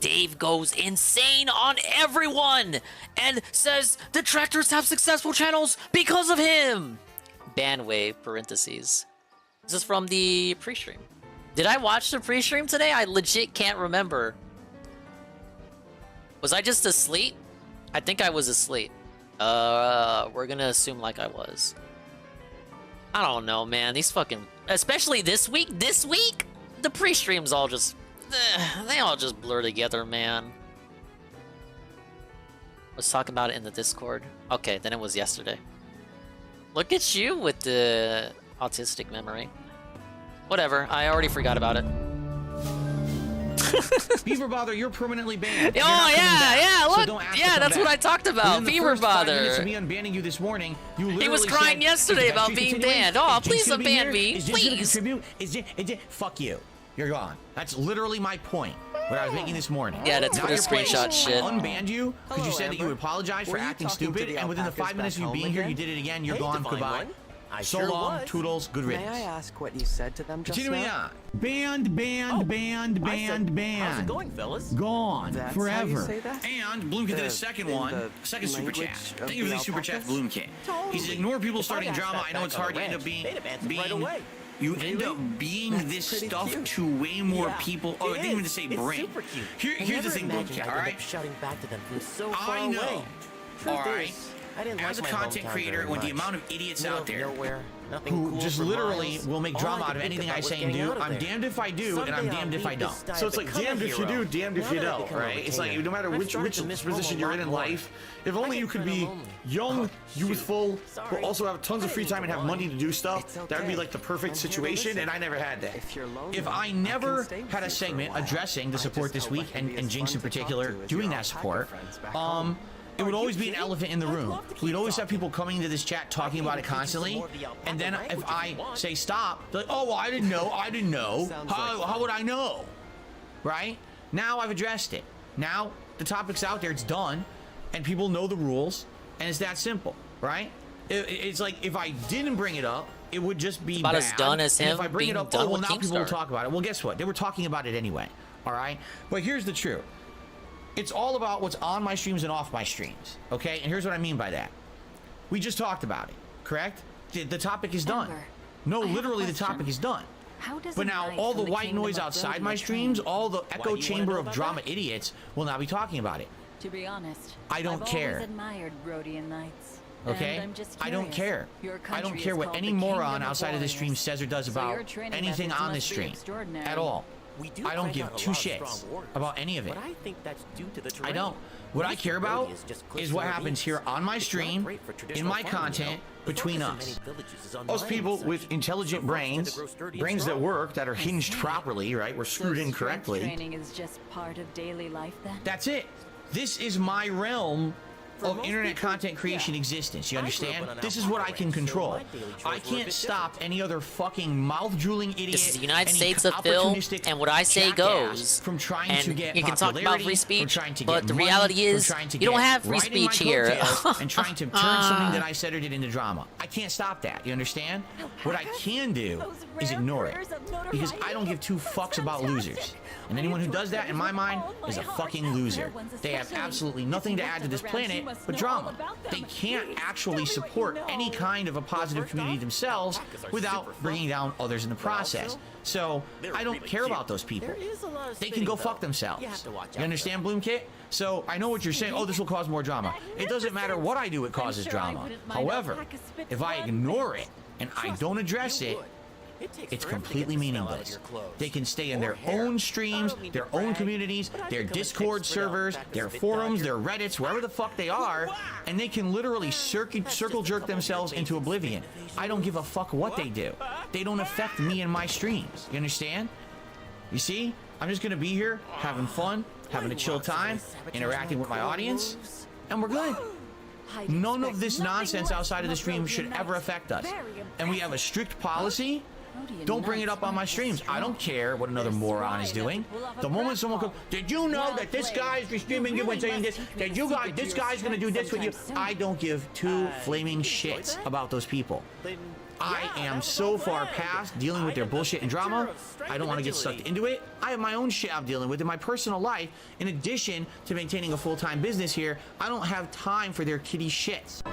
[SPEAKER 2] Dave goes insane on everyone and says detractors have successful channels because of him. Bandwave, parentheses. This is from the pre-stream. Did I watch the pre-stream today? I legit can't remember. Was I just asleep? I think I was asleep. We're gonna assume like I was. I don't know, man. These fucking... Especially this week? This week? The pre-streams all just... they all just blur together, man. Was talking about it in the Discord. Okay, then it was yesterday. Look at you with the autistic memory. Whatever, I already forgot about it.
[SPEAKER 1] Beaver Bother, you're permanently banned.
[SPEAKER 2] Oh, yeah, look. Yeah, that's what I talked about. Beaver Bother.
[SPEAKER 1] Minutes of me unbanning you this morning, you literally
[SPEAKER 2] He was crying
[SPEAKER 1] said,
[SPEAKER 2] yesterday
[SPEAKER 1] "Is
[SPEAKER 2] about
[SPEAKER 1] Jinx
[SPEAKER 2] being
[SPEAKER 1] continuing?
[SPEAKER 2] banned. Oh,
[SPEAKER 1] Is Jinx
[SPEAKER 2] please
[SPEAKER 1] gonna be
[SPEAKER 2] unban
[SPEAKER 1] here?
[SPEAKER 2] me.
[SPEAKER 1] Is Jinx gonna
[SPEAKER 2] Please."
[SPEAKER 1] contribute? Is Jinx, fuck you. You're gone. That's literally my point. What I was making this morning.
[SPEAKER 2] Yeah, that's
[SPEAKER 1] Now
[SPEAKER 2] Twitter
[SPEAKER 1] your place,
[SPEAKER 2] screenshot shit.
[SPEAKER 1] I unbanned you because you
[SPEAKER 3] Hello,
[SPEAKER 1] said that you
[SPEAKER 3] Amber.
[SPEAKER 1] would apologize for
[SPEAKER 3] Were you
[SPEAKER 1] acting
[SPEAKER 3] talking to
[SPEAKER 1] stupid,
[SPEAKER 3] the
[SPEAKER 1] and within the
[SPEAKER 3] alpacas
[SPEAKER 1] 5 minutes of you
[SPEAKER 3] back
[SPEAKER 1] being
[SPEAKER 3] home
[SPEAKER 1] here, you
[SPEAKER 3] again?
[SPEAKER 1] did it again. You're
[SPEAKER 3] Hey,
[SPEAKER 1] gone.
[SPEAKER 3] Divine
[SPEAKER 1] Goodbye.
[SPEAKER 3] One. I
[SPEAKER 1] So
[SPEAKER 3] sure
[SPEAKER 1] long,
[SPEAKER 3] was.
[SPEAKER 1] toodles, good
[SPEAKER 3] May
[SPEAKER 1] riddance.
[SPEAKER 3] I ask what you said to them just
[SPEAKER 1] Continuing
[SPEAKER 3] now?
[SPEAKER 1] on. Banned, banned.
[SPEAKER 3] How's it going, fellas?
[SPEAKER 1] Gone.
[SPEAKER 3] That's
[SPEAKER 1] forever.
[SPEAKER 3] how you say that?
[SPEAKER 1] And Bloomkit did a second
[SPEAKER 3] in
[SPEAKER 1] one.
[SPEAKER 3] the
[SPEAKER 1] Second super chat.
[SPEAKER 3] language of
[SPEAKER 1] Thank you for
[SPEAKER 3] the
[SPEAKER 1] the super chat,
[SPEAKER 3] alpacas?
[SPEAKER 1] Bloomkit. He says, ignore people
[SPEAKER 3] If
[SPEAKER 1] starting
[SPEAKER 3] I'd asked
[SPEAKER 1] drama.
[SPEAKER 3] that
[SPEAKER 1] I know
[SPEAKER 3] back
[SPEAKER 1] it's
[SPEAKER 3] on
[SPEAKER 1] hard
[SPEAKER 3] the
[SPEAKER 1] to end up
[SPEAKER 3] ranch,
[SPEAKER 1] being...
[SPEAKER 3] they'd have answered right away.
[SPEAKER 1] You end up being
[SPEAKER 3] That's
[SPEAKER 1] this
[SPEAKER 3] pretty
[SPEAKER 1] stuff
[SPEAKER 3] cute.
[SPEAKER 1] to way more
[SPEAKER 3] Yeah,
[SPEAKER 1] people. Oh, I
[SPEAKER 3] it
[SPEAKER 1] didn't even
[SPEAKER 3] is.
[SPEAKER 1] say
[SPEAKER 3] It's
[SPEAKER 1] bring.
[SPEAKER 3] super cute. I
[SPEAKER 1] Here's the
[SPEAKER 3] never
[SPEAKER 1] thing,
[SPEAKER 3] imagined
[SPEAKER 1] Bloomkit,
[SPEAKER 3] I'd
[SPEAKER 1] all
[SPEAKER 3] end
[SPEAKER 1] right?
[SPEAKER 3] up shouting back to them from so far
[SPEAKER 1] I know.
[SPEAKER 3] away. Truth
[SPEAKER 1] All right.
[SPEAKER 3] is, I didn't
[SPEAKER 1] As a
[SPEAKER 3] like my
[SPEAKER 1] content
[SPEAKER 3] hometown
[SPEAKER 1] creator,
[SPEAKER 3] very
[SPEAKER 1] with the
[SPEAKER 3] much.
[SPEAKER 1] amount of idiots
[SPEAKER 3] Middle
[SPEAKER 1] out
[SPEAKER 3] of
[SPEAKER 1] there
[SPEAKER 3] nowhere, nothing
[SPEAKER 1] who
[SPEAKER 3] cool
[SPEAKER 1] just
[SPEAKER 3] for
[SPEAKER 1] literally
[SPEAKER 3] miles.
[SPEAKER 1] will make
[SPEAKER 3] All
[SPEAKER 1] drama
[SPEAKER 3] I
[SPEAKER 1] out
[SPEAKER 3] could
[SPEAKER 1] of
[SPEAKER 3] think
[SPEAKER 1] anything
[SPEAKER 3] about
[SPEAKER 1] I
[SPEAKER 3] was
[SPEAKER 1] say and
[SPEAKER 3] getting
[SPEAKER 1] do,
[SPEAKER 3] out of
[SPEAKER 1] I'm
[SPEAKER 3] there.
[SPEAKER 1] damned if I do, and I'm
[SPEAKER 3] Someday I'll
[SPEAKER 1] damned if I
[SPEAKER 3] leave
[SPEAKER 1] don't.
[SPEAKER 3] this dive
[SPEAKER 1] So it's like
[SPEAKER 3] become a
[SPEAKER 1] damned if you
[SPEAKER 3] hero.
[SPEAKER 1] do, damned if
[SPEAKER 3] Now
[SPEAKER 1] you
[SPEAKER 3] that I've
[SPEAKER 1] don't,
[SPEAKER 3] become a
[SPEAKER 1] right? It's like
[SPEAKER 3] retainer,
[SPEAKER 1] no matter
[SPEAKER 3] I've
[SPEAKER 1] which
[SPEAKER 3] started to miss home
[SPEAKER 1] position
[SPEAKER 3] a
[SPEAKER 1] you're
[SPEAKER 3] lot
[SPEAKER 1] in
[SPEAKER 3] more.
[SPEAKER 1] life, if
[SPEAKER 3] I
[SPEAKER 1] only
[SPEAKER 3] get
[SPEAKER 1] you could
[SPEAKER 3] kinda
[SPEAKER 1] be
[SPEAKER 3] lonely.
[SPEAKER 1] young, youthful, but
[SPEAKER 3] Sorry.
[SPEAKER 1] also have tons of
[SPEAKER 3] I
[SPEAKER 1] free
[SPEAKER 3] didn't
[SPEAKER 1] time and
[SPEAKER 3] mean
[SPEAKER 1] have
[SPEAKER 3] to
[SPEAKER 1] money to do stuff,
[SPEAKER 3] It's
[SPEAKER 1] that would be
[SPEAKER 3] okay.
[SPEAKER 1] like the perfect
[SPEAKER 3] I'm here to
[SPEAKER 1] situation,
[SPEAKER 3] listen.
[SPEAKER 1] and I never had that.
[SPEAKER 3] If you're lonely,
[SPEAKER 1] If I
[SPEAKER 3] I
[SPEAKER 1] never
[SPEAKER 3] can stay with
[SPEAKER 1] had
[SPEAKER 3] you
[SPEAKER 1] a
[SPEAKER 3] for
[SPEAKER 1] segment
[SPEAKER 3] while.
[SPEAKER 1] addressing the
[SPEAKER 3] I
[SPEAKER 1] support
[SPEAKER 3] just
[SPEAKER 1] this
[SPEAKER 3] hope I
[SPEAKER 1] week,
[SPEAKER 3] can be
[SPEAKER 1] and
[SPEAKER 3] as
[SPEAKER 1] Jinx
[SPEAKER 3] fun
[SPEAKER 1] in
[SPEAKER 3] to talk
[SPEAKER 1] particular
[SPEAKER 3] to as
[SPEAKER 1] doing
[SPEAKER 3] your
[SPEAKER 1] that
[SPEAKER 3] alpaca
[SPEAKER 1] support,
[SPEAKER 3] friends back home.
[SPEAKER 1] it would
[SPEAKER 3] Are
[SPEAKER 1] always
[SPEAKER 3] you
[SPEAKER 1] be an
[SPEAKER 3] kidding?
[SPEAKER 1] elephant in the
[SPEAKER 3] I'd
[SPEAKER 1] room.
[SPEAKER 3] love to keep
[SPEAKER 1] We'd always have
[SPEAKER 3] talking.
[SPEAKER 1] people coming into this chat talking about it
[SPEAKER 3] even teach you some
[SPEAKER 1] constantly,
[SPEAKER 3] more of the alpaca
[SPEAKER 1] and then if
[SPEAKER 3] language if
[SPEAKER 1] I
[SPEAKER 3] you want.
[SPEAKER 1] say stop, they're like, oh, well, I didn't know.
[SPEAKER 3] Sounds
[SPEAKER 1] How,
[SPEAKER 3] like
[SPEAKER 1] how would I know? Right? Now I've addressed it. Now the topic's out there, it's done, and people know the rules, and it's that simple, right? It's like if I didn't bring it up, it would just be
[SPEAKER 2] about
[SPEAKER 1] bad.
[SPEAKER 2] as done as
[SPEAKER 1] And
[SPEAKER 2] him
[SPEAKER 1] if I bring it
[SPEAKER 2] being
[SPEAKER 1] up,
[SPEAKER 2] done
[SPEAKER 1] oh, well,
[SPEAKER 2] with
[SPEAKER 1] now people will
[SPEAKER 2] Keemstar.
[SPEAKER 1] talk about it. Well, guess what? They were talking about it anyway, all right? But here's the truth. It's all about what's on my streams and off my streams, okay? And here's what I mean by that. We just talked about it, correct? The topic is done.
[SPEAKER 6] Amber,
[SPEAKER 1] No,
[SPEAKER 6] I have a
[SPEAKER 1] literally the
[SPEAKER 6] question.
[SPEAKER 1] topic is done.
[SPEAKER 6] How does
[SPEAKER 1] But
[SPEAKER 6] a
[SPEAKER 1] now
[SPEAKER 6] knight
[SPEAKER 1] all
[SPEAKER 6] from
[SPEAKER 1] the white
[SPEAKER 6] kingdom
[SPEAKER 1] noise
[SPEAKER 6] of
[SPEAKER 1] outside
[SPEAKER 6] Rhodia
[SPEAKER 1] my streams,
[SPEAKER 6] train?
[SPEAKER 1] all the
[SPEAKER 6] Why
[SPEAKER 1] echo
[SPEAKER 6] do you wanna
[SPEAKER 1] chamber
[SPEAKER 6] know
[SPEAKER 1] of
[SPEAKER 6] about
[SPEAKER 1] drama
[SPEAKER 6] that?
[SPEAKER 1] idiots will now be talking about it.
[SPEAKER 14] To be honest,
[SPEAKER 1] I don't
[SPEAKER 14] I've
[SPEAKER 1] care.
[SPEAKER 14] always admired Rhodian knights.
[SPEAKER 1] Okay?
[SPEAKER 14] And I'm just
[SPEAKER 1] I don't
[SPEAKER 14] curious.
[SPEAKER 1] care.
[SPEAKER 14] Your
[SPEAKER 1] I don't
[SPEAKER 14] country
[SPEAKER 1] care
[SPEAKER 14] is
[SPEAKER 1] what
[SPEAKER 14] called
[SPEAKER 1] any
[SPEAKER 14] the
[SPEAKER 1] moron
[SPEAKER 14] Kingdom of
[SPEAKER 1] outside of this stream
[SPEAKER 14] Warriors.
[SPEAKER 1] says or does
[SPEAKER 14] So
[SPEAKER 1] about
[SPEAKER 14] your training
[SPEAKER 1] anything
[SPEAKER 14] methods
[SPEAKER 1] on this
[SPEAKER 14] must be
[SPEAKER 1] stream
[SPEAKER 14] extraordinary.
[SPEAKER 1] at all.
[SPEAKER 3] We do
[SPEAKER 1] I don't
[SPEAKER 3] crank
[SPEAKER 1] give
[SPEAKER 3] out a
[SPEAKER 1] two
[SPEAKER 3] lot of
[SPEAKER 1] shits
[SPEAKER 3] strong warriors,
[SPEAKER 1] about any of it.
[SPEAKER 3] But I think that's due to the
[SPEAKER 1] I
[SPEAKER 3] terrain.
[SPEAKER 1] don't. What I
[SPEAKER 3] This
[SPEAKER 1] care about
[SPEAKER 3] road is just cliffs
[SPEAKER 1] is what
[SPEAKER 3] and
[SPEAKER 1] happens
[SPEAKER 3] ravines.
[SPEAKER 1] here on my
[SPEAKER 3] It's not
[SPEAKER 1] stream,
[SPEAKER 3] great for
[SPEAKER 1] in
[SPEAKER 3] traditional
[SPEAKER 1] my
[SPEAKER 3] farming,
[SPEAKER 1] content,
[SPEAKER 3] you know. The
[SPEAKER 1] between
[SPEAKER 3] focus in
[SPEAKER 1] us.
[SPEAKER 3] many villages is on
[SPEAKER 1] Us
[SPEAKER 3] mining
[SPEAKER 1] people
[SPEAKER 3] and
[SPEAKER 1] with
[SPEAKER 3] such.
[SPEAKER 1] intelligent
[SPEAKER 3] So folks tend
[SPEAKER 1] brains,
[SPEAKER 3] to grow sturdy and
[SPEAKER 1] brains that
[SPEAKER 3] strong.
[SPEAKER 1] work, that are hinged properly, right? We're screwed in
[SPEAKER 14] Strength
[SPEAKER 1] correctly.
[SPEAKER 14] training is just part of daily life then?
[SPEAKER 1] That's it. This is my realm of internet content creation existence. You understand? This is what I can control. I can't stop any other fucking mouth-drooling idiot.
[SPEAKER 2] This is the United
[SPEAKER 1] any
[SPEAKER 2] States of Phil,
[SPEAKER 1] opportunistic
[SPEAKER 2] and what I say
[SPEAKER 1] jackass
[SPEAKER 2] goes.
[SPEAKER 1] from trying
[SPEAKER 2] And
[SPEAKER 1] to get
[SPEAKER 2] you can talk about
[SPEAKER 1] popularity,
[SPEAKER 2] free
[SPEAKER 1] from
[SPEAKER 2] speech,
[SPEAKER 1] trying to
[SPEAKER 2] but
[SPEAKER 1] get
[SPEAKER 2] the
[SPEAKER 1] money,
[SPEAKER 2] reality
[SPEAKER 1] from
[SPEAKER 2] is
[SPEAKER 1] trying to
[SPEAKER 2] you don't
[SPEAKER 1] get
[SPEAKER 2] have free
[SPEAKER 1] right in my
[SPEAKER 2] speech here.
[SPEAKER 1] coattails and trying to turn something that I said or did into drama. I can't stop that. You understand? What I can do is ignore it, because I don't give two fucks about losers. And anyone who does that, in my mind, is a fucking loser. They have absolutely nothing to add to this planet but drama. They can't actually support any kind of a positive community themselves without bringing down others in the process. So, I don't care about those people. They can go fuck themselves. You understand, Bloomkit? So, I know what you're saying. Oh, this will cause more drama. It doesn't matter what I do, it causes drama. However, if I ignore it and I don't address it, it's completely meaningless. They can stay in their own streams, their own communities, their Discord servers, their forums, their Reddits, wherever the fuck they are, and they can literally circle jerk themselves into oblivion. I don't give a fuck what they do. They don't affect me and my streams. You understand? You see? I'm just gonna be here, having fun, having a chill time, interacting with my audience, and we're good. None of this nonsense outside of the stream should ever affect us. And we have a strict policy. Don't bring it up on my streams. I don't care what another moron is doing. The moment someone goes, did you know that this guy is streaming you and saying this? Did you guys, this guy's gonna do this with you? I don't give two flaming shits about those people. I am so far past dealing with their bullshit and drama. I don't want to get sucked into it. I have my own shit I'm dealing with in my personal life. In addition to maintaining a full-time business here, I don't have time for their kiddie shits.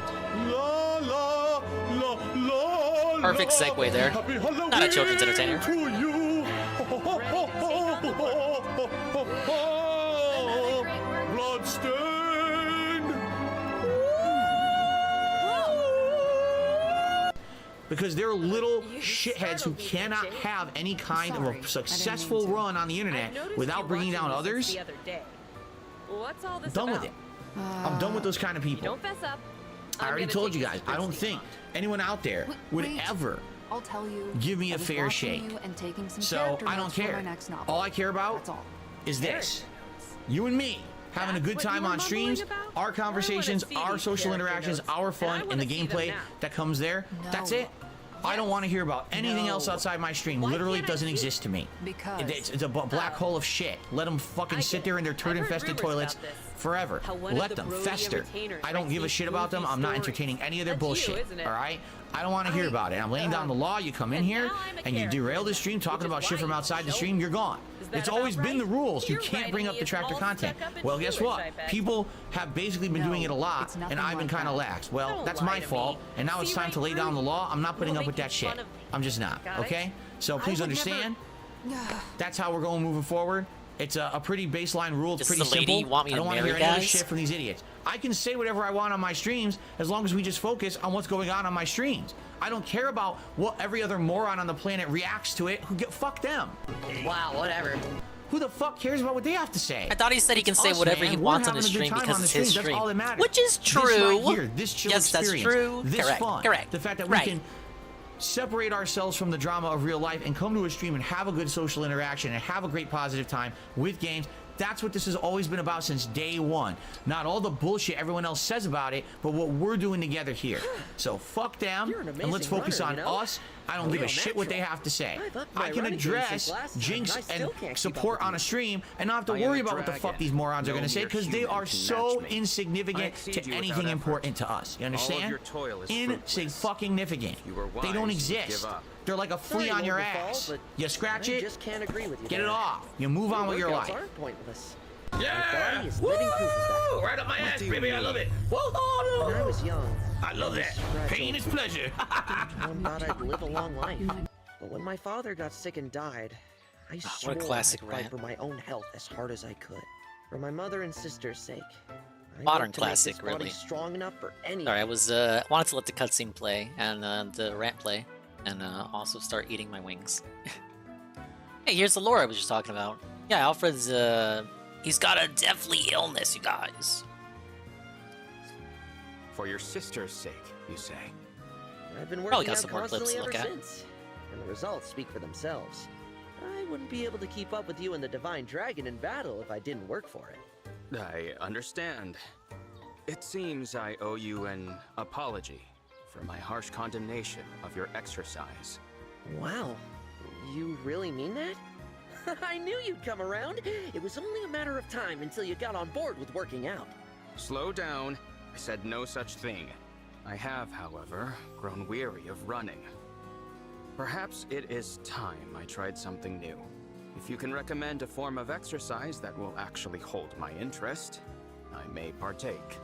[SPEAKER 1] La, la, la, la.
[SPEAKER 2] Perfect segue there. Not a children's entertainer.
[SPEAKER 1] Bloodstained. Because they're little shitheads who cannot have any kind of a successful run on the internet without bringing down others.
[SPEAKER 19] What's all this
[SPEAKER 1] Done with it. I'm done with those kind of people.
[SPEAKER 19] Don't fess up.
[SPEAKER 1] I already told you guys, I don't think anyone out there would ever
[SPEAKER 8] I'll tell you,
[SPEAKER 1] give me a fair shake. So I don't care. All I care about is this. You and me having a good time on streams, our conversations, our social interactions, our fun, and the gameplay that comes there. That's it. I don't want to hear about anything else outside my stream. Literally, it doesn't exist to me. It's a black hole of shit. Let them fucking sit there in their turd-infested toilets forever. Let them fester. I don't give a shit about them. I'm not entertaining any of their bullshit. All right? I don't want to hear about it. I'm laying down the law. You come in here and you derail the stream talking about shit from outside the stream. You're gone. It's always been the rules. You can't bring up the tractor content. Well, guess what? People have basically been doing it a lot, and I've been kind of lax. Well, that's my fault, and now it's time to lay down the law. I'm not putting up with that shit. I'm just not. Okay? So please understand. That's how we're going moving forward. It's a pretty baseline rule. It's pretty simple. I don't want to hear any other shit from these idiots. I can say whatever I want on my streams as long as we just focus on what's going on my streams. I don't care about what every other moron on the planet reacts to it. Fuck them.
[SPEAKER 2] Wow, whatever.
[SPEAKER 1] Who the fuck cares about what they have to say?
[SPEAKER 2] I thought he said he can say whatever he wants on his stream because it's his stream.
[SPEAKER 1] That's all that matters.
[SPEAKER 2] Which is true.
[SPEAKER 1] This right here, this chill experience,
[SPEAKER 2] that's true.
[SPEAKER 1] this
[SPEAKER 2] Correct.
[SPEAKER 1] fun,
[SPEAKER 2] Correct.
[SPEAKER 1] the fact that we can separate ourselves from the drama of real life and come to a stream and have a good social interaction and have a great positive time with games. That's what this has always been about since day one. Not all the bullshit everyone else says about it, but what we're doing together here. So fuck them, and let's focus on us. I don't give a shit what they have to say. I can address Jinx and support on a stream and not have to worry about what the fuck these morons are going to say, because they are so insignificant to anything important to us. You understand? Insignificant. They don't exist. They're like a flea on your ass. You scratch it, get it off. You move on with your life.
[SPEAKER 11] Yeah! Woo! Right up my ass, baby. I love it. Whoa!
[SPEAKER 4] When I was young,
[SPEAKER 11] I love that. Pain is pleasure.
[SPEAKER 4] One thought I'd live a long life. But when my father got sick and died, I swore
[SPEAKER 2] what a classic
[SPEAKER 4] I'd fight
[SPEAKER 2] rant.
[SPEAKER 4] for my own health as hard as I could. For my mother and sister's sake. I
[SPEAKER 2] Modern
[SPEAKER 4] worked to make
[SPEAKER 2] classic,
[SPEAKER 4] this body
[SPEAKER 2] really.
[SPEAKER 4] strong enough for any.
[SPEAKER 2] Sorry, I was wanted to let the cutscene play and the rant play, and also start eating my wings. Hey, here's the lore I was just talking about. Yeah, Alfred's he's got a deathly illness, you guys.
[SPEAKER 20] For your sister's sake, you say?
[SPEAKER 4] I've been
[SPEAKER 2] Probably
[SPEAKER 4] working
[SPEAKER 2] got
[SPEAKER 4] out
[SPEAKER 2] some more clips
[SPEAKER 4] constantly
[SPEAKER 2] to
[SPEAKER 4] ever
[SPEAKER 2] look at.
[SPEAKER 4] since, and the results speak for themselves. I wouldn't be able to keep up with you and the Divine Dragon in battle if I didn't work for it.
[SPEAKER 20] I understand. It seems I owe you an apology for my harsh condemnation of your exercise.
[SPEAKER 4] Wow, you really mean that? I knew you'd come around. It was only a matter of time until you got on board with working out.
[SPEAKER 20] Slow down. I said no such thing. I have, however, grown weary of running. Perhaps it is time I tried something new. If you can recommend a form of exercise that will actually hold my interest, I may partake.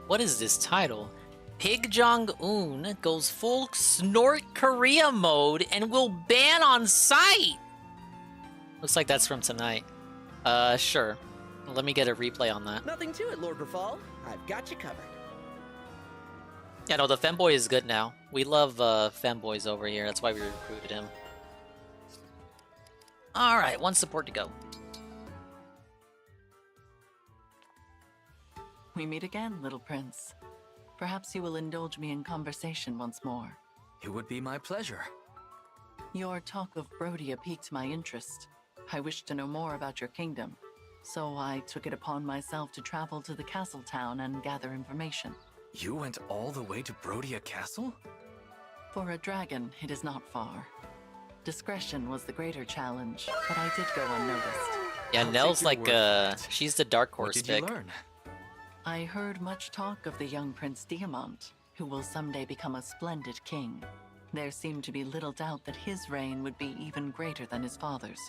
[SPEAKER 2] What is this title? Pig Jong-un goes full Snort Korea mode and will ban on sight! Looks like that's from tonight. Sure. Let me get a replay on that.
[SPEAKER 4] Nothing to it, Lord Rafal. I've got you covered.
[SPEAKER 2] Yeah, no, the femboy is good now. We love femboys over here. That's why we recruited him. Alright, one support to go.
[SPEAKER 8] We meet again, little prince. Perhaps you will indulge me in conversation once more.
[SPEAKER 22] It would be my pleasure.
[SPEAKER 8] Your talk of Brodia piqued my interest. I wished to know more about your kingdom, so I took it upon myself to travel to the castle town and gather information.
[SPEAKER 22] You went all the way to Brodia Castle?
[SPEAKER 8] For a dragon, it is not far. Discretion was the greater challenge, but I did go unnoticed.
[SPEAKER 2] Yeah, Nell's like, she's the dark horse pick.
[SPEAKER 8] I heard much talk of the young Prince Diamant, who will someday become a splendid king. There seemed to be little doubt that his reign would be even greater than his father's.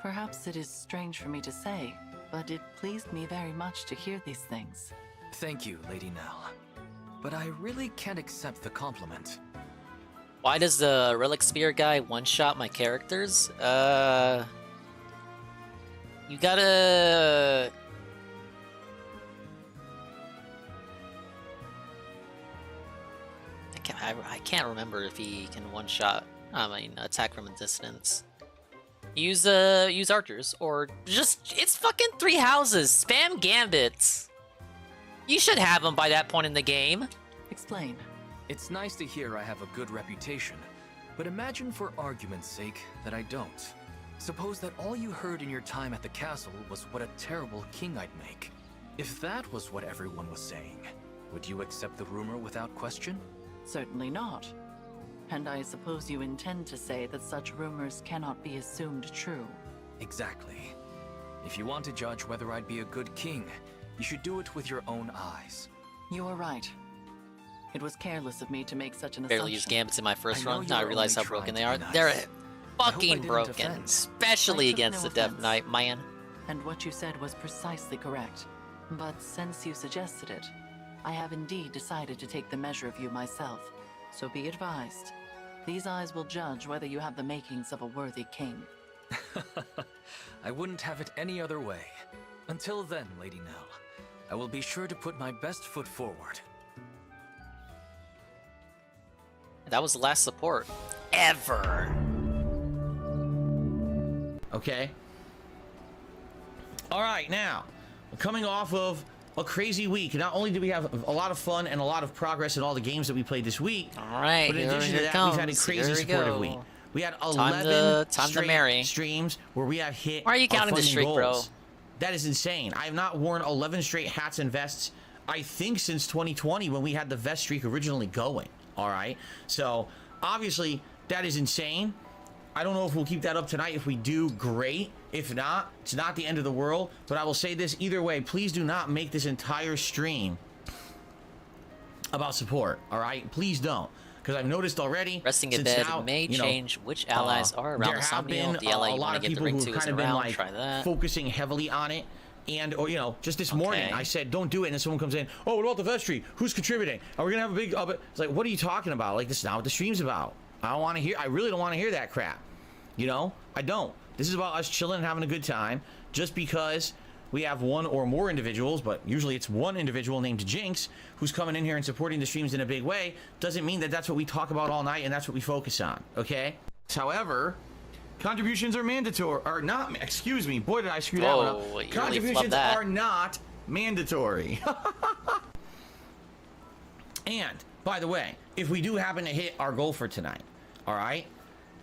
[SPEAKER 8] Perhaps it is strange for me to say, but it pleased me very much to hear these things.
[SPEAKER 22] Thank you, Lady Nell. But I really can't accept the compliment.
[SPEAKER 2] Why does the Relic Spear guy one-shot my characters? You gotta... I can't remember if he can one-shot, attack from a distance. Use archers, or just, it's fucking 3 houses, spam gambits. You should have them by that point in the game.
[SPEAKER 8] Explain.
[SPEAKER 22] It's nice to hear I have a good reputation, but imagine for argument's sake that I don't. Suppose that all you heard in your time at the castle was what a terrible king I'd make. If that was what everyone was saying, would you accept the rumor without question?
[SPEAKER 8] Certainly not. And I suppose you intend to say that such rumors cannot be assumed true.
[SPEAKER 22] Exactly. If you want to judge whether I'd be a good king, you should do it with your own eyes.
[SPEAKER 8] You are right. It was careless of me to make such an assumption.
[SPEAKER 2] Barely used gambits in my first run. Now I realize how broken they are. They're fucking broken, especially against the Death Knight, man.
[SPEAKER 8] And what you said was precisely correct. But since you suggested it, I have indeed decided to take the measure of you myself. So be advised. These eyes will judge whether you have the makings of a worthy king.
[SPEAKER 22] I wouldn't have it any other way. Until then, Lady Nell, I will be sure to put my best foot forward.
[SPEAKER 2] That was the last support ever.
[SPEAKER 1] Okay. All right, now, we're coming off of a crazy week. Not only did we have a lot of fun and a lot of progress in all the games that we played this week,
[SPEAKER 2] all right,
[SPEAKER 1] but in addition to that, we've had a crazy supportive week. We had 11 straight streams where we have hit.
[SPEAKER 2] Why are you counting the streak,
[SPEAKER 1] goals.
[SPEAKER 2] bro?
[SPEAKER 1] That is insane. I have not worn 11 straight hats and vests, I think, since 2020 when we had the vest streak originally going. All right, so obviously that is insane. I don't know if we'll keep that up tonight. If we do, great. If not, it's not the end of the world. But I will say this either way, please do not make this entire stream about support. All right, please don't, because I've noticed already.
[SPEAKER 2] Resting in bed may change which allies are around the sun meal. The ally you want to get the ring to is around. Try that.
[SPEAKER 1] Focusing heavily on it. And, or, you know, just this morning, I said, don't do it. And then someone comes in, oh, what about the vestry? Who's contributing? Are we going to have a big... It's like, what are you talking about? Like, this is not what the stream's about. I don't want to hear... I really don't want to hear that crap. You know? I don't. This is about us chilling and having a good time. Just because we have one or more individuals, but usually it's one individual named Jinx, who's coming in here and supporting the streams in a big way, doesn't mean that that's what we talk about all night and that's what we focus on. Okay? However... contributions are mandatory, or not, excuse me, boy did I screw that one up. Contributions are not mandatory. And, by the way, if we do happen to hit our goal for tonight, all right,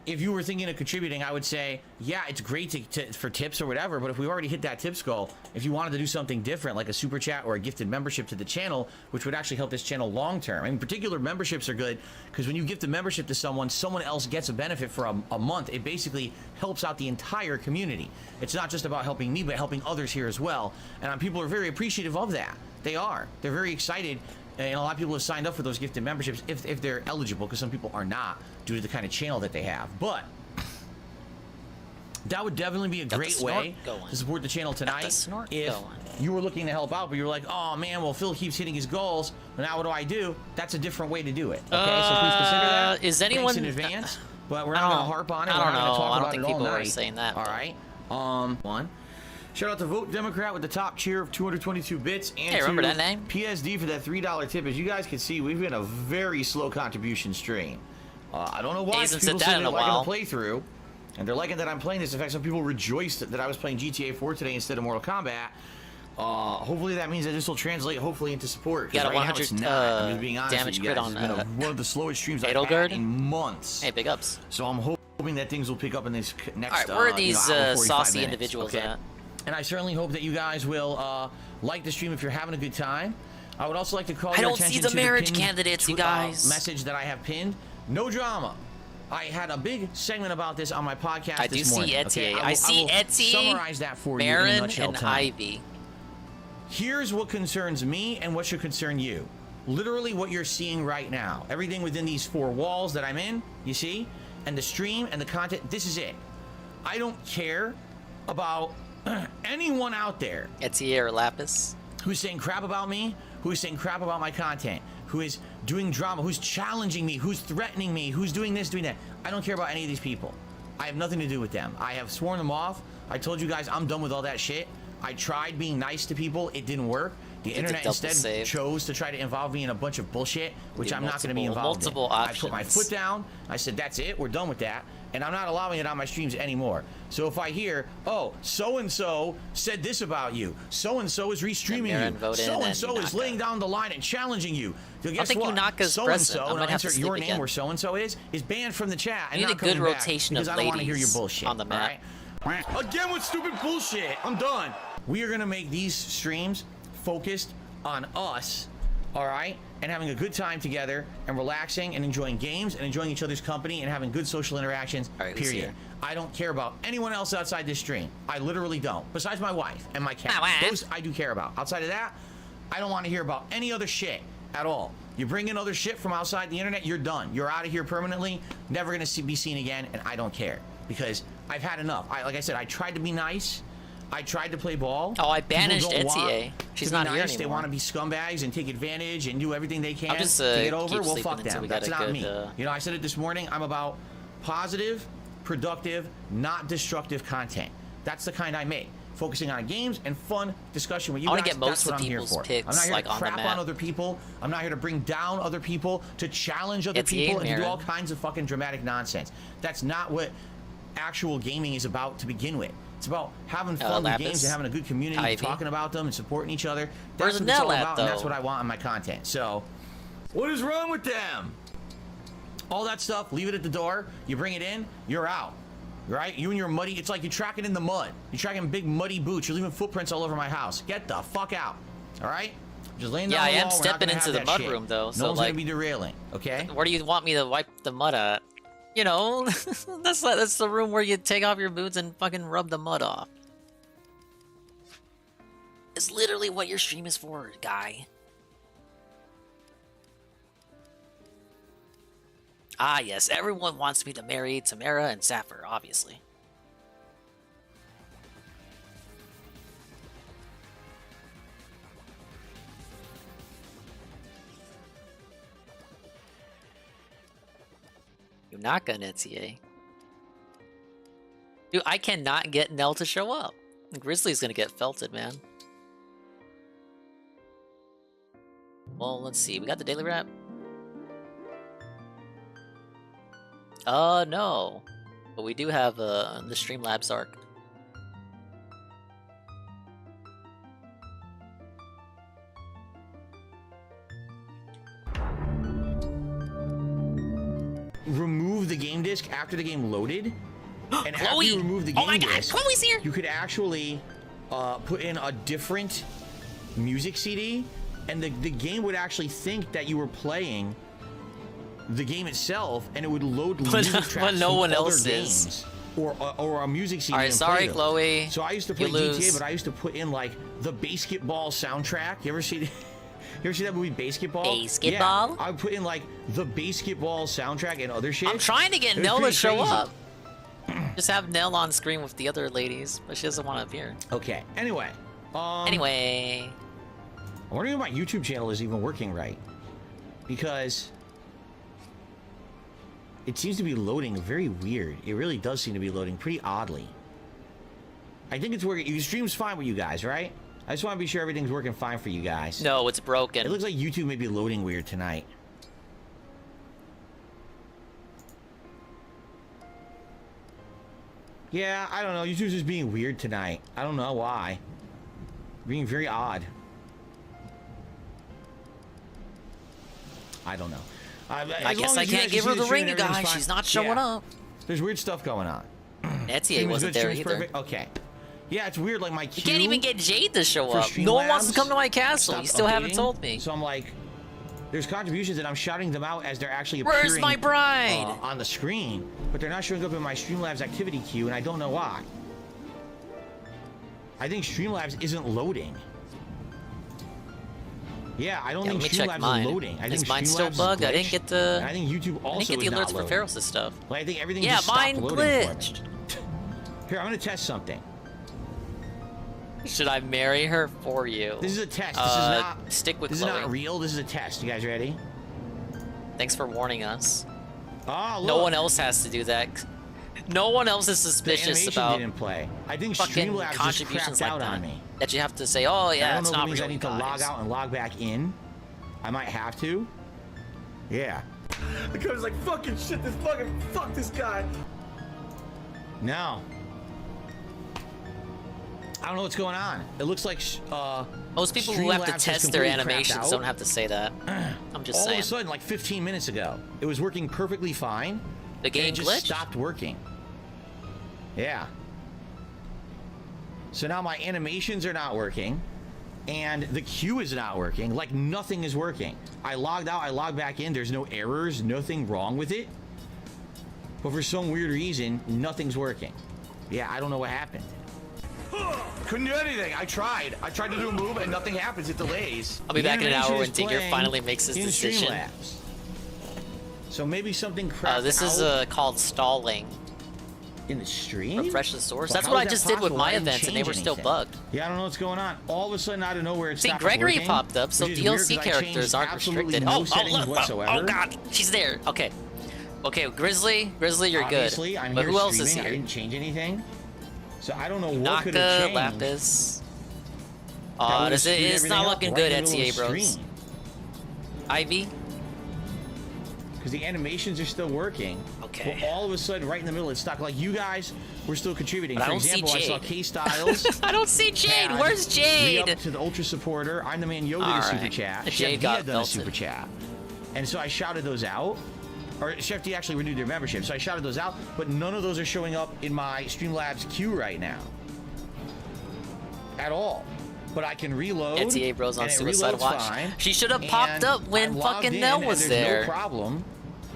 [SPEAKER 1] if you were thinking of contributing, I would say, yeah, it's great for tips or whatever, but if we already hit that tips goal, if you wanted to do something different, like a super chat or a gifted membership to the channel, which would actually help this channel long term. I mean, particular memberships are good because when you gift a membership to someone else gets a benefit for a month. It basically helps out the entire community. It's not just about helping me, but helping others here as well. And people are very appreciative of that. They are. They're very excited. And a lot of people have signed up for those gifted memberships if they're eligible, because some people are not due to the kind of channel that they have. But that would definitely be a great way to support the channel tonight. If you were looking to help out, but you were like, oh man, well, Phil keeps hitting his goals, but now what do I do? That's a different way to do it. Okay, so please consider that.
[SPEAKER 2] Is anyone
[SPEAKER 1] in advance? But we're not going to harp on it.
[SPEAKER 2] I don't know. I don't
[SPEAKER 1] think
[SPEAKER 2] people are saying that.
[SPEAKER 1] All right. One. Shout out to Vote Democrat with the top cheer of 222 bits. And
[SPEAKER 2] hey, remember that name?
[SPEAKER 1] PSD for that $3 tip. As you guys can see, we've been a very slow contribution stream. I don't know why. People say they're liking the playthrough, and they're liking that I'm playing this. In fact, some people rejoiced that I was playing GTA 4 today instead of Mortal Kombat. Hopefully that means that this will translate hopefully into support.
[SPEAKER 2] Got a
[SPEAKER 1] right
[SPEAKER 2] 100
[SPEAKER 1] now it's not. I'm just being honest
[SPEAKER 2] damage
[SPEAKER 1] with you
[SPEAKER 2] crit
[SPEAKER 1] guys.
[SPEAKER 2] on
[SPEAKER 1] It's been one of the slowest streams I've
[SPEAKER 2] Edelgard
[SPEAKER 1] had in months.
[SPEAKER 2] Hey, big ups.
[SPEAKER 1] So I'm hoping that things will pick up in this next.
[SPEAKER 2] All right, where are these saucy
[SPEAKER 1] minutes,
[SPEAKER 2] individuals at?
[SPEAKER 1] And I certainly hope that you guys will like the stream if you're having a good time. I would also like to call
[SPEAKER 2] I
[SPEAKER 1] your
[SPEAKER 2] don't
[SPEAKER 1] attention
[SPEAKER 2] see the
[SPEAKER 1] to
[SPEAKER 2] marriage
[SPEAKER 1] pinned
[SPEAKER 2] candidates, you guys.
[SPEAKER 1] message that I have pinned. No drama. I had a big segment about this on my podcast this morning.
[SPEAKER 2] I do see Etsy.
[SPEAKER 1] Okay?
[SPEAKER 2] I see Etsy,
[SPEAKER 1] summarize that for you in a
[SPEAKER 2] Marin,
[SPEAKER 1] nutshell
[SPEAKER 2] and
[SPEAKER 1] tonight.
[SPEAKER 2] Ivy.
[SPEAKER 1] Here's what concerns me and what should concern you. Literally what you're seeing right now. Everything within these four walls that I'm in, you see? And the stream and the content, this is it. I don't care about anyone out there.
[SPEAKER 2] Etsy or Lapis.
[SPEAKER 1] Who's saying crap about me, who's saying crap about my content, who is doing drama, who's challenging me, who's threatening me, who's doing this, doing that. I don't care about any of these people. I have nothing to do with them. I have sworn them off. I told you guys I'm done with all that shit. I tried being nice to people. It didn't work. The internet instead chose to try to involve me in a bunch of bullshit, which I'm not going to be involved in. I put my foot down. I said, that's it. We're done with that. And I'm not allowing it on my streams anymore. So if I hear, oh, so-and-so said this about you, so-and-so is restreaming you, so-and-so is laying down the line and challenging you, guess what? So-and-so, and I'll insert your name where so-and-so is banned from the chat and
[SPEAKER 2] you need
[SPEAKER 1] not
[SPEAKER 2] a good
[SPEAKER 1] coming back
[SPEAKER 2] rotation
[SPEAKER 1] because
[SPEAKER 2] of
[SPEAKER 1] I don't want to hear your
[SPEAKER 2] ladies
[SPEAKER 1] bullshit.
[SPEAKER 2] on the map.
[SPEAKER 1] All right? Again with stupid bullshit. I'm done. We are going to make these streams focused on us, all right? And having a good time together and relaxing and enjoying games and enjoying each other's company and having good social interactions, period. I don't care about anyone else outside this stream. I literally don't. Besides my wife and my cat. Those I do care about. Outside of that, I don't want to hear about any other shit at all. You bring in other shit from outside the internet, you're done. You're out of here permanently, never going to be seen again, and I don't care. Because I've had enough. Like I said, I tried to be nice. I tried to play ball.
[SPEAKER 2] Oh, I banished Etsy. She's not here anymore.
[SPEAKER 1] They want to be scumbags and take advantage and do everything they can to get over. Well, fuck them. That's not me. You know, I said it this morning. I'm about positive, productive, not destructive content. That's the kind I make. Focusing on games and fun discussion with you guys.
[SPEAKER 2] Get most
[SPEAKER 1] that's what
[SPEAKER 2] of
[SPEAKER 1] I'm here
[SPEAKER 2] people's
[SPEAKER 1] for.
[SPEAKER 2] picks,
[SPEAKER 1] I'm not here
[SPEAKER 2] like,
[SPEAKER 1] to
[SPEAKER 2] on the
[SPEAKER 1] crap
[SPEAKER 2] map.
[SPEAKER 1] on other people. I'm not here to bring down other people, to challenge other people, and to do all kinds of fucking dramatic nonsense. That's not what actual gaming is about to begin with. It's about having fun with games and having a good community, talking about them and supporting each other. That's what it's all about, and that's what I want in my content. So, what is wrong with them? All that stuff, leave it at the door. You bring it in, you're out. Right? You and your muddy, it's like you're tracking in the mud. You're tracking big muddy boots. You're leaving footprints all over my house. Get the fuck out. All right? Just laying down the wall.
[SPEAKER 2] I am stepping into the mud room, though.
[SPEAKER 1] No one's going to be derailing, okay?
[SPEAKER 2] Where do you want me to wipe the mud at? You know, that's the room where you take off your boots and fucking rub the mud off. It's literally what your stream is for, guy. Ah, yes, everyone wants me to marry Tamara and Sapphire, obviously. You're not gonna Etsy. Dude, I cannot get Nell to show up. Grizzly's gonna get felted, man. Well, let's see. We got the daily wrap. No. But we do have the Streamlabs arc.
[SPEAKER 1] Remove the game disc after the game loaded, and after
[SPEAKER 2] Chloe!
[SPEAKER 1] you remove the game
[SPEAKER 2] Oh my God,
[SPEAKER 1] disc,
[SPEAKER 2] Chloe's here!
[SPEAKER 1] you could actually put in a different music CD, and the game would actually think that you were playing the game itself, and it would load music tracks
[SPEAKER 2] when no
[SPEAKER 1] from
[SPEAKER 2] one
[SPEAKER 1] other
[SPEAKER 2] else
[SPEAKER 1] games.
[SPEAKER 2] is.
[SPEAKER 1] Or a music CD.
[SPEAKER 2] All right,
[SPEAKER 1] and
[SPEAKER 2] sorry,
[SPEAKER 1] play them.
[SPEAKER 2] Chloe.
[SPEAKER 1] So I used to play
[SPEAKER 2] You lose.
[SPEAKER 1] GTA, but I used to put in like the basketball soundtrack. You ever see? You ever see that movie Basketball?
[SPEAKER 2] Basketball?
[SPEAKER 1] Yeah, I would put in like the basketball soundtrack and other shit.
[SPEAKER 2] I'm trying to get
[SPEAKER 1] It was
[SPEAKER 2] Nell to
[SPEAKER 1] pretty
[SPEAKER 2] show
[SPEAKER 1] crazy.
[SPEAKER 2] up. Just have Nell on screen with the other ladies, but she doesn't want to appear.
[SPEAKER 1] Okay. Anyway.
[SPEAKER 2] Anyway.
[SPEAKER 1] I'm wondering if my YouTube channel is even working right, because it seems to be loading very weird. It really does seem to be loading pretty oddly. I think it's working. Your stream's fine with you guys, right? I just want to be sure everything's working fine for you guys.
[SPEAKER 2] No, it's broken.
[SPEAKER 1] It looks like YouTube may be loading weird tonight. Yeah, I don't know. YouTube's just being weird tonight. I don't know why. Being very odd. I don't know.
[SPEAKER 2] I guess I can't give her the ring, guys. She's not showing up.
[SPEAKER 1] There's weird stuff going on.
[SPEAKER 2] Etsy wasn't there either.
[SPEAKER 1] Perfect. Okay. Yeah, it's weird. Like my queue.
[SPEAKER 2] You can't even get Jade to show
[SPEAKER 1] for
[SPEAKER 2] up. No one wants to
[SPEAKER 1] Streamlabs
[SPEAKER 2] come to my castle.
[SPEAKER 1] stopped
[SPEAKER 2] You still haven't
[SPEAKER 1] updating.
[SPEAKER 2] told me.
[SPEAKER 1] So I'm like, there's contributions and I'm shouting them out as they're actually
[SPEAKER 2] Where's
[SPEAKER 1] appearing
[SPEAKER 2] my bride?
[SPEAKER 1] on the screen, but they're not showing up in my Streamlabs activity queue, and I don't know why. I think Streamlabs isn't loading. Yeah, I don't
[SPEAKER 2] Yeah,
[SPEAKER 1] think
[SPEAKER 2] let me check
[SPEAKER 1] Streamlabs
[SPEAKER 2] mine.
[SPEAKER 1] is loading. I
[SPEAKER 2] Is
[SPEAKER 1] think
[SPEAKER 2] mine still
[SPEAKER 1] Streamlabs is
[SPEAKER 2] bugged? I didn't
[SPEAKER 1] glitched,
[SPEAKER 2] get the.
[SPEAKER 1] and I think YouTube also
[SPEAKER 2] I didn't get
[SPEAKER 1] is
[SPEAKER 2] the
[SPEAKER 1] not
[SPEAKER 2] alerts for
[SPEAKER 1] loading.
[SPEAKER 2] Pharos' stuff.
[SPEAKER 1] Like, I think everything
[SPEAKER 2] Yeah,
[SPEAKER 1] just stopped
[SPEAKER 2] mine
[SPEAKER 1] loading
[SPEAKER 2] glitched.
[SPEAKER 1] for me. Here, I'm gonna test something.
[SPEAKER 2] Should I marry her for you?
[SPEAKER 1] This is a test. This is not.
[SPEAKER 2] Stick with
[SPEAKER 1] This
[SPEAKER 2] Chloe.
[SPEAKER 1] is not real. This is a test. You guys ready?
[SPEAKER 2] Thanks for warning us.
[SPEAKER 1] Oh, look.
[SPEAKER 2] No one else has to do that. No one else is
[SPEAKER 1] The
[SPEAKER 2] suspicious
[SPEAKER 1] animation
[SPEAKER 2] about
[SPEAKER 1] didn't play. I think
[SPEAKER 2] fucking
[SPEAKER 1] Streamlabs just
[SPEAKER 2] contributions
[SPEAKER 1] crapped
[SPEAKER 2] like
[SPEAKER 1] out
[SPEAKER 2] that.
[SPEAKER 1] on me.
[SPEAKER 2] That you have to say, oh
[SPEAKER 1] I
[SPEAKER 2] yeah,
[SPEAKER 1] don't
[SPEAKER 2] it's
[SPEAKER 1] know if it
[SPEAKER 2] not
[SPEAKER 1] means
[SPEAKER 2] real.
[SPEAKER 1] I need to log
[SPEAKER 2] guys.
[SPEAKER 1] out and log back in. I might have to. Yeah.
[SPEAKER 7] The guy's like, fucking shit, fuck this guy.
[SPEAKER 1] No. I don't know what's going on. It looks like
[SPEAKER 2] Most people who have to
[SPEAKER 1] Streamlabs has
[SPEAKER 2] test their
[SPEAKER 1] completely crapped
[SPEAKER 2] animations
[SPEAKER 1] out.
[SPEAKER 2] don't have to say that. I'm just
[SPEAKER 1] All
[SPEAKER 2] saying.
[SPEAKER 1] of a sudden, like 15 minutes ago, it was working perfectly fine.
[SPEAKER 2] The game
[SPEAKER 1] and it just
[SPEAKER 2] glitched?
[SPEAKER 1] stopped working. Yeah. So now my animations are not working, and the queue is not working. Like nothing is working. I logged out, I logged back in. There's no errors, nothing wrong with it. But for some weird reason, nothing's working. Yeah, I don't know what happened.
[SPEAKER 7] Couldn't do anything. I tried to do a move and nothing happens. It delays.
[SPEAKER 2] I'll be
[SPEAKER 1] The
[SPEAKER 2] back in an
[SPEAKER 1] animation
[SPEAKER 2] hour when
[SPEAKER 1] is
[SPEAKER 2] Digger
[SPEAKER 1] playing
[SPEAKER 2] finally makes his
[SPEAKER 1] in
[SPEAKER 2] decision.
[SPEAKER 1] Streamlabs. So maybe something crapped
[SPEAKER 2] This is
[SPEAKER 1] out
[SPEAKER 2] called stalling.
[SPEAKER 1] in the stream?
[SPEAKER 2] Refresh the source.
[SPEAKER 1] Well,
[SPEAKER 2] That's
[SPEAKER 1] how
[SPEAKER 2] what I
[SPEAKER 1] is that
[SPEAKER 2] just did with
[SPEAKER 1] possible?
[SPEAKER 2] my
[SPEAKER 1] I didn't
[SPEAKER 2] events, and they
[SPEAKER 1] change
[SPEAKER 2] were still
[SPEAKER 1] anything.
[SPEAKER 2] bugged.
[SPEAKER 1] Yeah, I don't know what's going on. All of a sudden, out of nowhere, it
[SPEAKER 2] See,
[SPEAKER 1] stopped
[SPEAKER 2] Gregory
[SPEAKER 1] working,
[SPEAKER 2] popped up, so
[SPEAKER 1] which is weird
[SPEAKER 2] DLC
[SPEAKER 1] 'cause I
[SPEAKER 2] characters
[SPEAKER 1] changed
[SPEAKER 2] aren't
[SPEAKER 1] absolutely
[SPEAKER 2] restricted.
[SPEAKER 1] No
[SPEAKER 2] Oh,
[SPEAKER 1] settings
[SPEAKER 2] look!
[SPEAKER 1] whatsoever.
[SPEAKER 2] Oh God, she's there. Okay, okay, Grizzly, you're
[SPEAKER 1] Obviously,
[SPEAKER 2] good.
[SPEAKER 1] I'm
[SPEAKER 2] But
[SPEAKER 1] here
[SPEAKER 2] who else
[SPEAKER 1] streaming.
[SPEAKER 2] is
[SPEAKER 1] I
[SPEAKER 2] here?
[SPEAKER 1] didn't change anything. So I don't know what could have
[SPEAKER 2] Naka,
[SPEAKER 1] changed.
[SPEAKER 2] Lapis.
[SPEAKER 1] That would've
[SPEAKER 2] It's
[SPEAKER 1] screwed
[SPEAKER 2] not
[SPEAKER 1] everything up
[SPEAKER 2] looking
[SPEAKER 1] right
[SPEAKER 2] good,
[SPEAKER 1] in the middle
[SPEAKER 2] Etsy
[SPEAKER 1] of the
[SPEAKER 2] bros.
[SPEAKER 1] stream.
[SPEAKER 2] Ivy.
[SPEAKER 1] Because the animations are still working.
[SPEAKER 2] Okay.
[SPEAKER 1] Well, all of a sudden, right in the middle, it's stuck. Like, you guys were still contributing.
[SPEAKER 2] But I
[SPEAKER 1] For
[SPEAKER 2] don't see
[SPEAKER 1] example, I saw
[SPEAKER 2] Jade.
[SPEAKER 1] K Styles.
[SPEAKER 2] I don't see Jade.
[SPEAKER 1] had
[SPEAKER 2] Where's Jade?
[SPEAKER 1] re-up to the Ultra Supporter. I'm the Man Yoga
[SPEAKER 2] All
[SPEAKER 1] to Super
[SPEAKER 2] right.
[SPEAKER 1] Chat.
[SPEAKER 2] Jade
[SPEAKER 1] Chef D
[SPEAKER 2] got
[SPEAKER 1] had done a
[SPEAKER 2] belted.
[SPEAKER 1] Super Chat. And so I shouted those out. Or Chef D actually renewed their membership. So I shouted those out. But none of those are showing up in my Streamlabs queue right now. At all. But I can reload.
[SPEAKER 2] Etsy Bros on
[SPEAKER 1] and it
[SPEAKER 2] Suicide
[SPEAKER 1] reloads
[SPEAKER 2] Watch.
[SPEAKER 1] fine,
[SPEAKER 2] She should have popped
[SPEAKER 1] and
[SPEAKER 2] up when
[SPEAKER 1] I'm logged
[SPEAKER 2] fucking
[SPEAKER 1] in,
[SPEAKER 2] Nell
[SPEAKER 1] and
[SPEAKER 2] was
[SPEAKER 1] there's
[SPEAKER 2] there.
[SPEAKER 1] no problem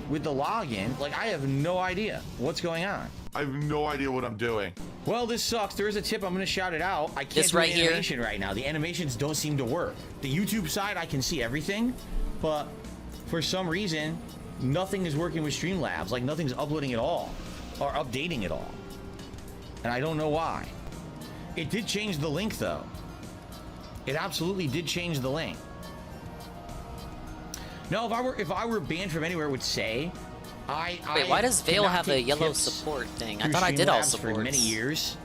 [SPEAKER 1] with the login. Like, I have no idea what's going on.
[SPEAKER 12] I have no idea what I'm doing.
[SPEAKER 1] Well, this sucks. There is a tip. I'm going to shout it out. I can't
[SPEAKER 2] This
[SPEAKER 1] do
[SPEAKER 2] right
[SPEAKER 1] an
[SPEAKER 2] here?
[SPEAKER 1] animation right now. The animations don't seem to work. The YouTube side, I can see everything, but for some reason, nothing is working with Streamlabs. Like, nothing's uploading at all or updating at all. And I don't know why. It did change the link, though. It absolutely did change the link. No, if I were banned from anywhere, it would say
[SPEAKER 2] Wait, why does Vale
[SPEAKER 1] cannot
[SPEAKER 2] have a
[SPEAKER 1] get
[SPEAKER 2] yellow
[SPEAKER 1] tips
[SPEAKER 2] support thing? I
[SPEAKER 1] through
[SPEAKER 2] thought I did all
[SPEAKER 1] Streamlabs
[SPEAKER 2] supports.
[SPEAKER 1] for many years,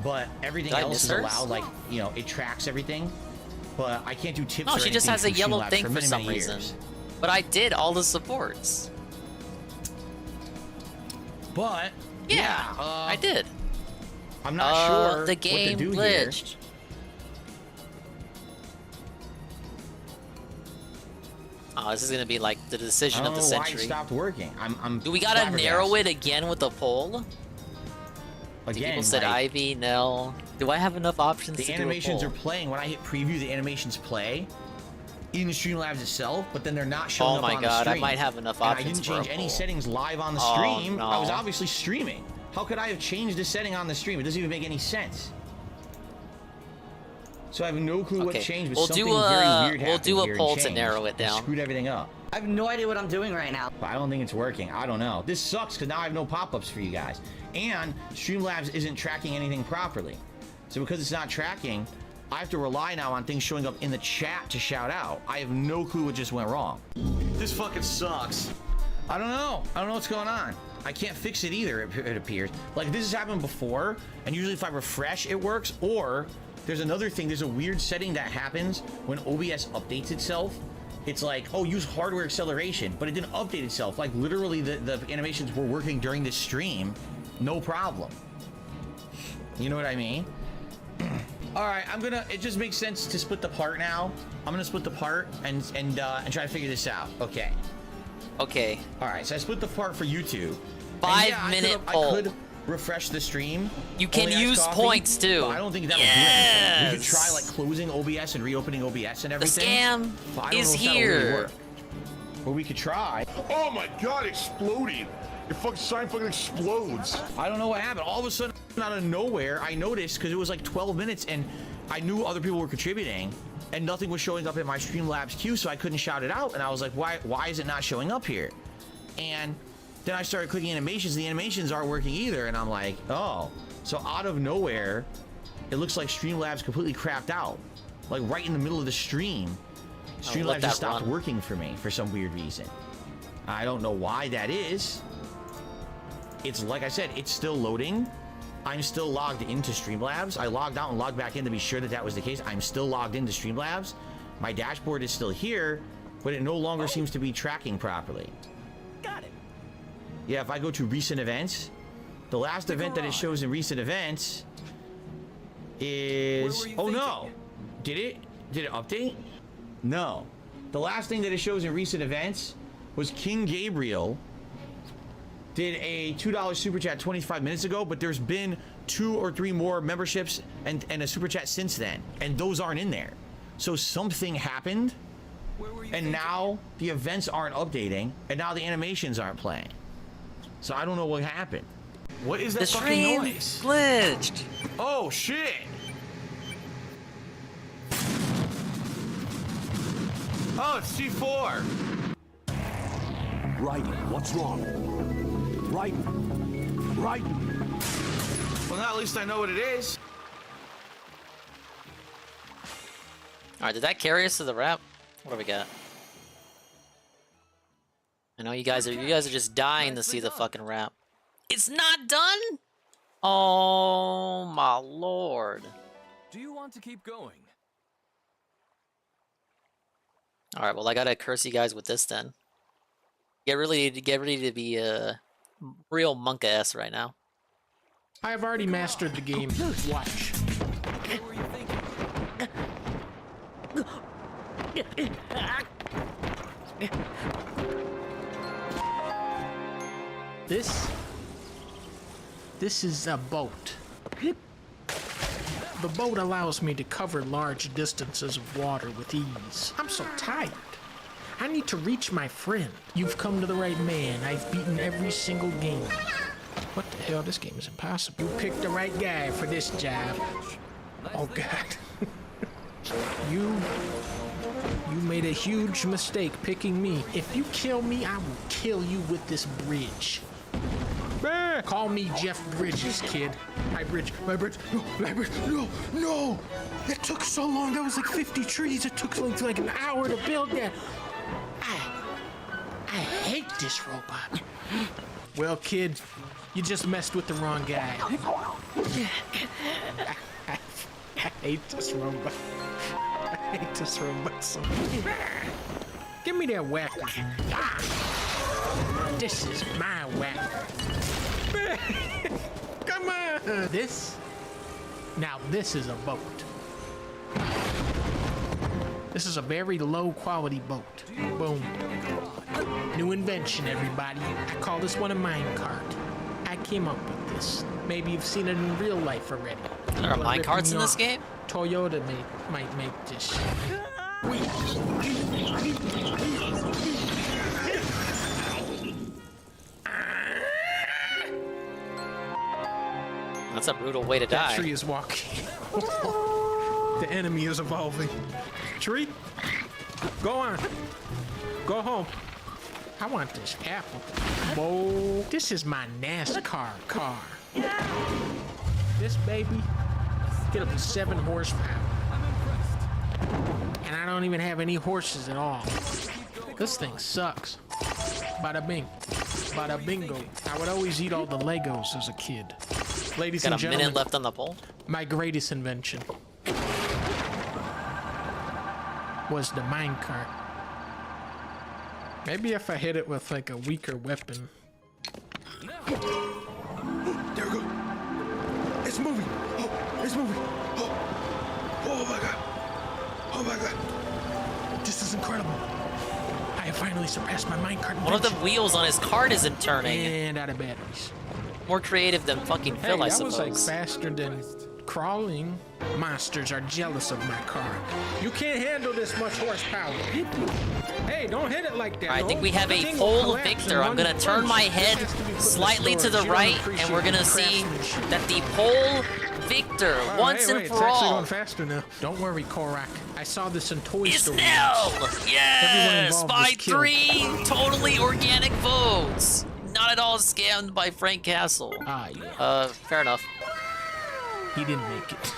[SPEAKER 1] but everything
[SPEAKER 2] Did I
[SPEAKER 1] else
[SPEAKER 2] miss
[SPEAKER 1] is
[SPEAKER 2] hers?
[SPEAKER 1] allowed. Like, you know, it tracks everything, but I can't do tips.
[SPEAKER 2] No,
[SPEAKER 1] or
[SPEAKER 2] she just
[SPEAKER 1] anything
[SPEAKER 2] has a
[SPEAKER 1] through
[SPEAKER 2] yellow
[SPEAKER 1] Streamlabs
[SPEAKER 2] thing for
[SPEAKER 1] many,
[SPEAKER 2] some
[SPEAKER 1] many
[SPEAKER 2] reason.
[SPEAKER 1] years.
[SPEAKER 2] But I did all the supports.
[SPEAKER 1] But
[SPEAKER 2] Yeah, I did.
[SPEAKER 1] I'm not sure
[SPEAKER 2] The
[SPEAKER 1] what to
[SPEAKER 2] game
[SPEAKER 1] do
[SPEAKER 2] glitched.
[SPEAKER 1] here.
[SPEAKER 2] Oh, this is gonna be like the decision
[SPEAKER 1] I
[SPEAKER 2] of
[SPEAKER 1] don't
[SPEAKER 2] the
[SPEAKER 1] know why
[SPEAKER 2] century.
[SPEAKER 1] it stopped working.
[SPEAKER 2] Do we gotta narrow it again with the poll?
[SPEAKER 1] Again,
[SPEAKER 2] People said
[SPEAKER 1] like,
[SPEAKER 2] Ivy, Nell. Do I have enough options to
[SPEAKER 1] the
[SPEAKER 2] do a
[SPEAKER 1] animations
[SPEAKER 2] poll?
[SPEAKER 1] are playing. When I hit preview, the animations play in Streamlabs itself, but then they're not showing up
[SPEAKER 2] Oh my
[SPEAKER 1] on
[SPEAKER 2] god,
[SPEAKER 1] the
[SPEAKER 2] I
[SPEAKER 1] stream.
[SPEAKER 2] might have enough
[SPEAKER 1] And
[SPEAKER 2] options
[SPEAKER 1] I didn't
[SPEAKER 2] for a
[SPEAKER 1] change any
[SPEAKER 2] poll.
[SPEAKER 1] settings live on the
[SPEAKER 2] Oh,
[SPEAKER 1] stream. I was
[SPEAKER 2] no.
[SPEAKER 1] obviously streaming. How could I have changed a setting on the stream? It doesn't even make any sense. So I have no clue what
[SPEAKER 2] Okay,
[SPEAKER 1] changed, but
[SPEAKER 2] we'll
[SPEAKER 1] something
[SPEAKER 2] do a-
[SPEAKER 1] very weird
[SPEAKER 2] we'll
[SPEAKER 1] happened
[SPEAKER 2] do a
[SPEAKER 1] here and
[SPEAKER 2] poll to
[SPEAKER 1] changed
[SPEAKER 2] narrow it
[SPEAKER 1] and
[SPEAKER 2] down.
[SPEAKER 1] Screwed everything up.
[SPEAKER 15] I have no idea what I'm doing right now.
[SPEAKER 1] But I don't think it's working. I don't know. This sucks because now I have no pop-ups for you guys. And Streamlabs isn't tracking anything properly. So because it's not tracking, I have to rely now on things showing up in the chat to shout out. I have no clue what just went wrong. This fucking sucks. I don't know. I don't know what's going on. I can't fix it either, it appears. Like, this has happened before, and usually if I refresh, it works. Or there's another thing. There's a weird setting that happens when OBS updates itself. It's like, oh, use hardware acceleration, but it didn't update itself. Like, literally, the animations were working during this stream. No problem. You know what I mean? All right, it just makes sense to split the part now. I'm gonna split the part and try to figure this out. Okay.
[SPEAKER 2] Okay.
[SPEAKER 1] All right, so I split the part for YouTube.
[SPEAKER 2] 5-minute poll.
[SPEAKER 1] I could refresh the stream.
[SPEAKER 2] You can
[SPEAKER 1] Only iced
[SPEAKER 2] use
[SPEAKER 1] coffee,
[SPEAKER 2] points too.
[SPEAKER 1] but I don't think that'll do anything. We could try like closing OBS and reopening OBS and everything.
[SPEAKER 2] scam
[SPEAKER 1] but I don't
[SPEAKER 2] is
[SPEAKER 1] know if that'll really
[SPEAKER 2] here.
[SPEAKER 1] work. But we could try.
[SPEAKER 12] Oh my god, exploding. Your fucking sign fucking explodes.
[SPEAKER 1] I don't know what happened. All of a sudden, out of nowhere, I noticed because it was like 12 minutes and I knew other people were contributing and nothing was showing up in my Streamlabs queue, so I couldn't shout it out. And I was like, why is it not showing up here? And then I started clicking animations. The animations aren't working either. And I'm like, oh. So out of nowhere, it looks like Streamlabs completely crapped out. Like right in the middle of the stream, Streamlabs just stopped working for me for some weird reason. I don't know why that is. It's like I said, it's still loading. I'm still logged into Streamlabs. I logged out and logged back in to be sure that that was the case. I'm still logged into Streamlabs. My dashboard is still here, but it no longer seems to be tracking properly.
[SPEAKER 15] Got it.
[SPEAKER 1] Yeah, if I go to recent events, the last event that it shows in recent events is... Oh no! Did it update? No. The last thing that it shows in recent events was King Gabriel did a $2 super chat 25 minutes ago, but there's been 2 or 3 more memberships and a super chat since then, and those aren't in there. So something happened, and now the events aren't updating, and now the animations aren't playing. So I don't know what happened. What is that
[SPEAKER 2] The
[SPEAKER 1] fucking
[SPEAKER 2] stream
[SPEAKER 1] noise?
[SPEAKER 2] glitched.
[SPEAKER 1] Oh shit! Oh, it's C4.
[SPEAKER 16] Right, what's wrong? Right.
[SPEAKER 1] Well, now at least I know what it is.
[SPEAKER 2] All right, did that carry us to the wrap? What do we got? I know you guys are just dying to see the fucking wrap. It's not done? Oh my lord.
[SPEAKER 22] Do you want to keep going?
[SPEAKER 2] All right, well I gotta curse you guys with this then. Get ready to be a real monk-ass right now.
[SPEAKER 23] I've already mastered the game. Watch.
[SPEAKER 22] What were you thinking?
[SPEAKER 23] This is a boat. The boat allows me to cover large distances of water with ease. I'm so tired. I need to reach my friend. You've come to the right man. I've beaten every single game. What the hell? This game is impossible. You picked the right guy for this job. Oh god. You made a huge mistake picking me. If you kill me, I will kill you with this bridge. Call me Jeff Bridges, kid. My bridge, no, no! It took so long, that was like 50 trees. It took like an hour to build that. I hate this robot. Well, kid, you just messed with the wrong guy. I hate this robot. I hate this robot so much. Give me that whacker. This is my whacker. Come on! This is a boat. This is a very low quality boat. Boom. New invention, everybody. I call this one a minecart. I came up with this. Maybe you've seen it in real life already.
[SPEAKER 2] There are minecarts in this game?
[SPEAKER 23] Toyota might make this.
[SPEAKER 2] That's a brutal way to die.
[SPEAKER 23] That tree is walking. The enemy is evolving. Tree, go on. Go home. I want this apple. Whoa. This is my NASCAR car. This baby, get up to 7 horsepower. And I don't even have any horses at all. This thing sucks. Bada bing. Bada bingo. I would always eat all the Legos as a kid. Ladies and gentlemen.
[SPEAKER 2] Got a minute left on the poll?
[SPEAKER 23] My greatest invention was the minecart. Maybe if I hit it with like a weaker weapon.
[SPEAKER 12] There we go. It's moving. Oh, it's moving. Oh my god. Oh my god.
[SPEAKER 23] This is incredible. I have finally surpassed my minecart invention.
[SPEAKER 2] One of the wheels on his cart isn't turning.
[SPEAKER 23] And out of batteries.
[SPEAKER 2] More creative than fucking Phil, I suppose.
[SPEAKER 23] That was like faster than crawling. Monsters are jealous of my car. You can't handle this much horsepower. Hey, don't hit it like that.
[SPEAKER 2] I think we have a pole victor. I'm gonna turn my head slightly to the right, and we're gonna see that the pole victor, once and for
[SPEAKER 23] it's actually
[SPEAKER 2] all,
[SPEAKER 23] going faster now. Don't worry, Korak. I saw this in Toy Story.
[SPEAKER 2] Nell! Yes! By 3 totally organic votes! Not at all scammed by Frank Castle.
[SPEAKER 23] Ah, yeah.
[SPEAKER 2] Fair enough.
[SPEAKER 23] He didn't make it.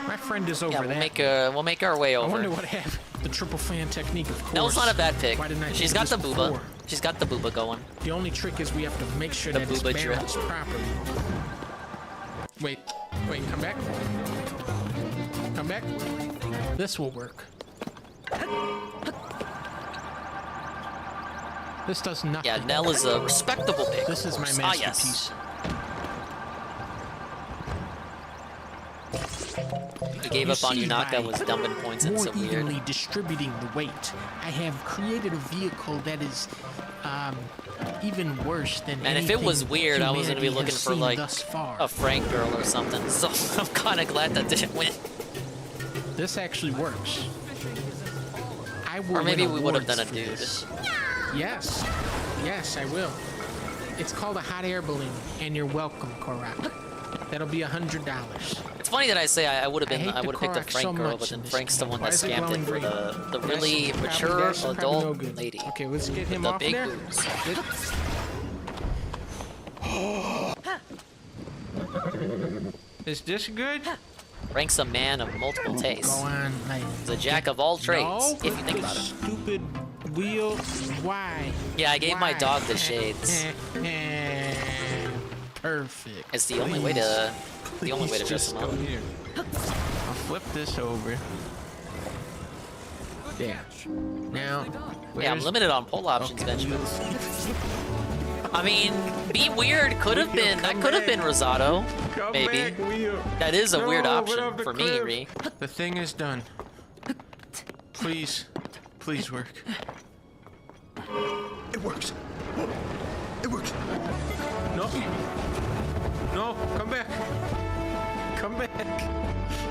[SPEAKER 23] My friend is over there.
[SPEAKER 2] We'll make our way over.
[SPEAKER 23] I wonder what happened. The triple fan technique, of course.
[SPEAKER 2] Nell's not a bad pick.
[SPEAKER 23] Why didn't I
[SPEAKER 2] She's
[SPEAKER 23] think
[SPEAKER 2] got
[SPEAKER 23] of
[SPEAKER 2] the
[SPEAKER 23] this
[SPEAKER 2] booba.
[SPEAKER 23] before?
[SPEAKER 2] She's got the booba going.
[SPEAKER 23] The only trick is we have to make sure
[SPEAKER 2] The
[SPEAKER 23] that it's
[SPEAKER 2] booba drip.
[SPEAKER 23] balanced properly. Wait, come back. Come back. This will work. This does nothing.
[SPEAKER 2] Yeah, Nell is a respectable pick.
[SPEAKER 23] This is my masterpiece.
[SPEAKER 2] We gave up on Yunaka, was dumping points in
[SPEAKER 23] more
[SPEAKER 2] some weird.
[SPEAKER 23] evenly distributing the weight, I have created a vehicle that is even worse than
[SPEAKER 2] And if it was
[SPEAKER 23] anything
[SPEAKER 2] weird, I was gonna be
[SPEAKER 23] humanity
[SPEAKER 2] looking
[SPEAKER 23] has
[SPEAKER 2] for
[SPEAKER 23] seen
[SPEAKER 2] like
[SPEAKER 23] thus far.
[SPEAKER 2] a Frank girl or something. So I'm kind of glad that didn't win.
[SPEAKER 23] This actually works. I will
[SPEAKER 2] Or maybe
[SPEAKER 23] win
[SPEAKER 2] we would have
[SPEAKER 23] awards
[SPEAKER 2] done a
[SPEAKER 23] for
[SPEAKER 2] dude.
[SPEAKER 23] this. Yes, yes, I will. It's called a hot air balloon, and you're welcome, Korak. That'll be $100.
[SPEAKER 2] It's funny that I say I would have picked the
[SPEAKER 23] Korak
[SPEAKER 2] Frank
[SPEAKER 23] so
[SPEAKER 2] girl,
[SPEAKER 23] much
[SPEAKER 2] but then
[SPEAKER 23] in this
[SPEAKER 2] Frank's the
[SPEAKER 23] game.
[SPEAKER 2] one
[SPEAKER 23] Why
[SPEAKER 2] that
[SPEAKER 23] is it
[SPEAKER 2] scammed it
[SPEAKER 23] glowing
[SPEAKER 2] for
[SPEAKER 23] green?
[SPEAKER 2] the really
[SPEAKER 23] That's
[SPEAKER 2] mature
[SPEAKER 23] probably
[SPEAKER 2] adult
[SPEAKER 23] no good.
[SPEAKER 2] lady.
[SPEAKER 23] Okay, let's get him
[SPEAKER 2] the
[SPEAKER 23] off
[SPEAKER 2] big
[SPEAKER 23] there.
[SPEAKER 2] boobs.
[SPEAKER 23] Is this good?
[SPEAKER 2] Frank's a man of multiple tastes.
[SPEAKER 23] Go on, like,
[SPEAKER 2] He's a jack of all trades,
[SPEAKER 23] no,
[SPEAKER 2] if you think about it.
[SPEAKER 23] Stupid wheel. Why?
[SPEAKER 2] Yeah, I gave my
[SPEAKER 23] Why?
[SPEAKER 2] dog the shades.
[SPEAKER 23] Perfect.
[SPEAKER 2] It's the only way to dress
[SPEAKER 23] just
[SPEAKER 2] him
[SPEAKER 23] go
[SPEAKER 2] up.
[SPEAKER 23] here. I'll flip this over. Yeah. Now.
[SPEAKER 2] Yeah, I'm limited on pole options, Benjamin. I mean, Be Weird could have been. That could have been Rosado. Maybe. That is a weird option for me, Ree.
[SPEAKER 23] The thing is done. Please. Please work.
[SPEAKER 12] It works. It works.
[SPEAKER 23] No. No, come back. Come back.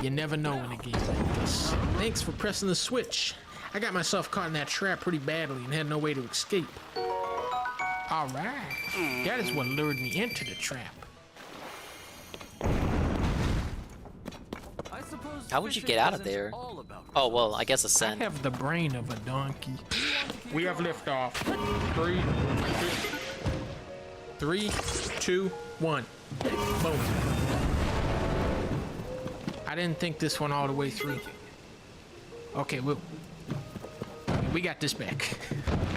[SPEAKER 23] You never know in a game like this. Thanks for pressing the switch. I got myself caught in that trap pretty badly and had no way to escape. All right. That is what lured me into the trap.
[SPEAKER 2] How would you get out of there? Oh, well, I guess
[SPEAKER 23] I
[SPEAKER 2] ascend.
[SPEAKER 23] have the brain of a donkey. We have liftoff. 3, 2, 1. Boom. I didn't think this one all the way through. Okay, we got this back.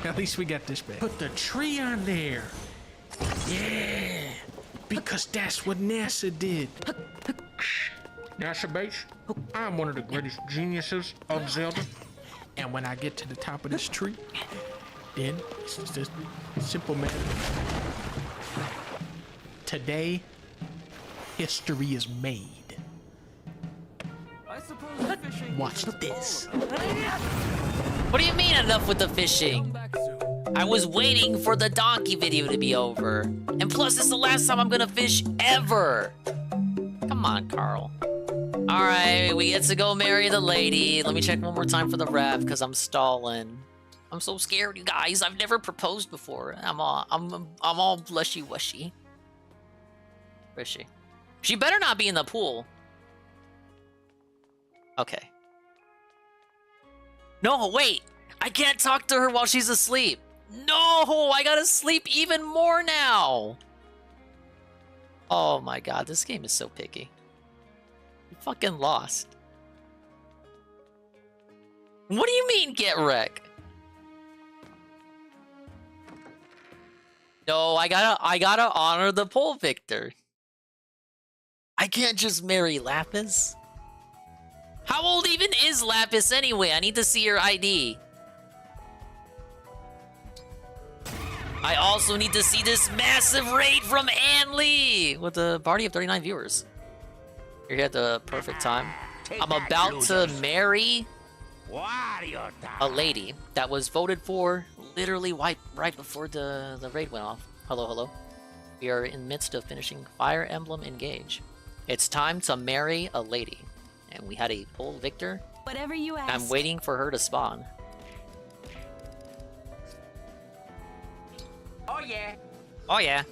[SPEAKER 23] At least we got this back. Put the tree on there. Yeah. Because that's what NASA did. NASA base, I'm one of the greatest geniuses of Zelda. And when I get to the top of this tree, then it's just a simple matter. Today, history is made. Watch this.
[SPEAKER 2] What do you mean enough with the fishing? I was waiting for the donkey video to be over. And plus, it's the last time I'm gonna fish ever. Come on, Carl. Alright, we get to go marry the lady. Let me check one more time for the rep, because I'm stalling. I'm so scared, you guys. I've never proposed before. I'm all blushy-wushy. Where is she? She better not be in the pool. Okay. No, wait! I can't talk to her while she's asleep. No! I gotta sleep even more now! Oh my god, this game is so picky. I'm fucking lost. What do you mean, get wrecked? No, I gotta honor the poll victor. I can't just marry Lapis. How old even is Lapis anyway? I need to see her ID. I also need to see this massive raid from Ann Lee with a party of 39 viewers. You're here at the perfect time. I'm about to marry a lady that was voted for literally right before the raid went off. Hello, hello. We are in the midst of finishing Fire Emblem Engage. It's time to marry a lady. And we had a poll victor.
[SPEAKER 6] Whatever you ask.
[SPEAKER 2] I'm waiting for her to spawn.
[SPEAKER 15] Oh yeah.
[SPEAKER 2] Oh yeah.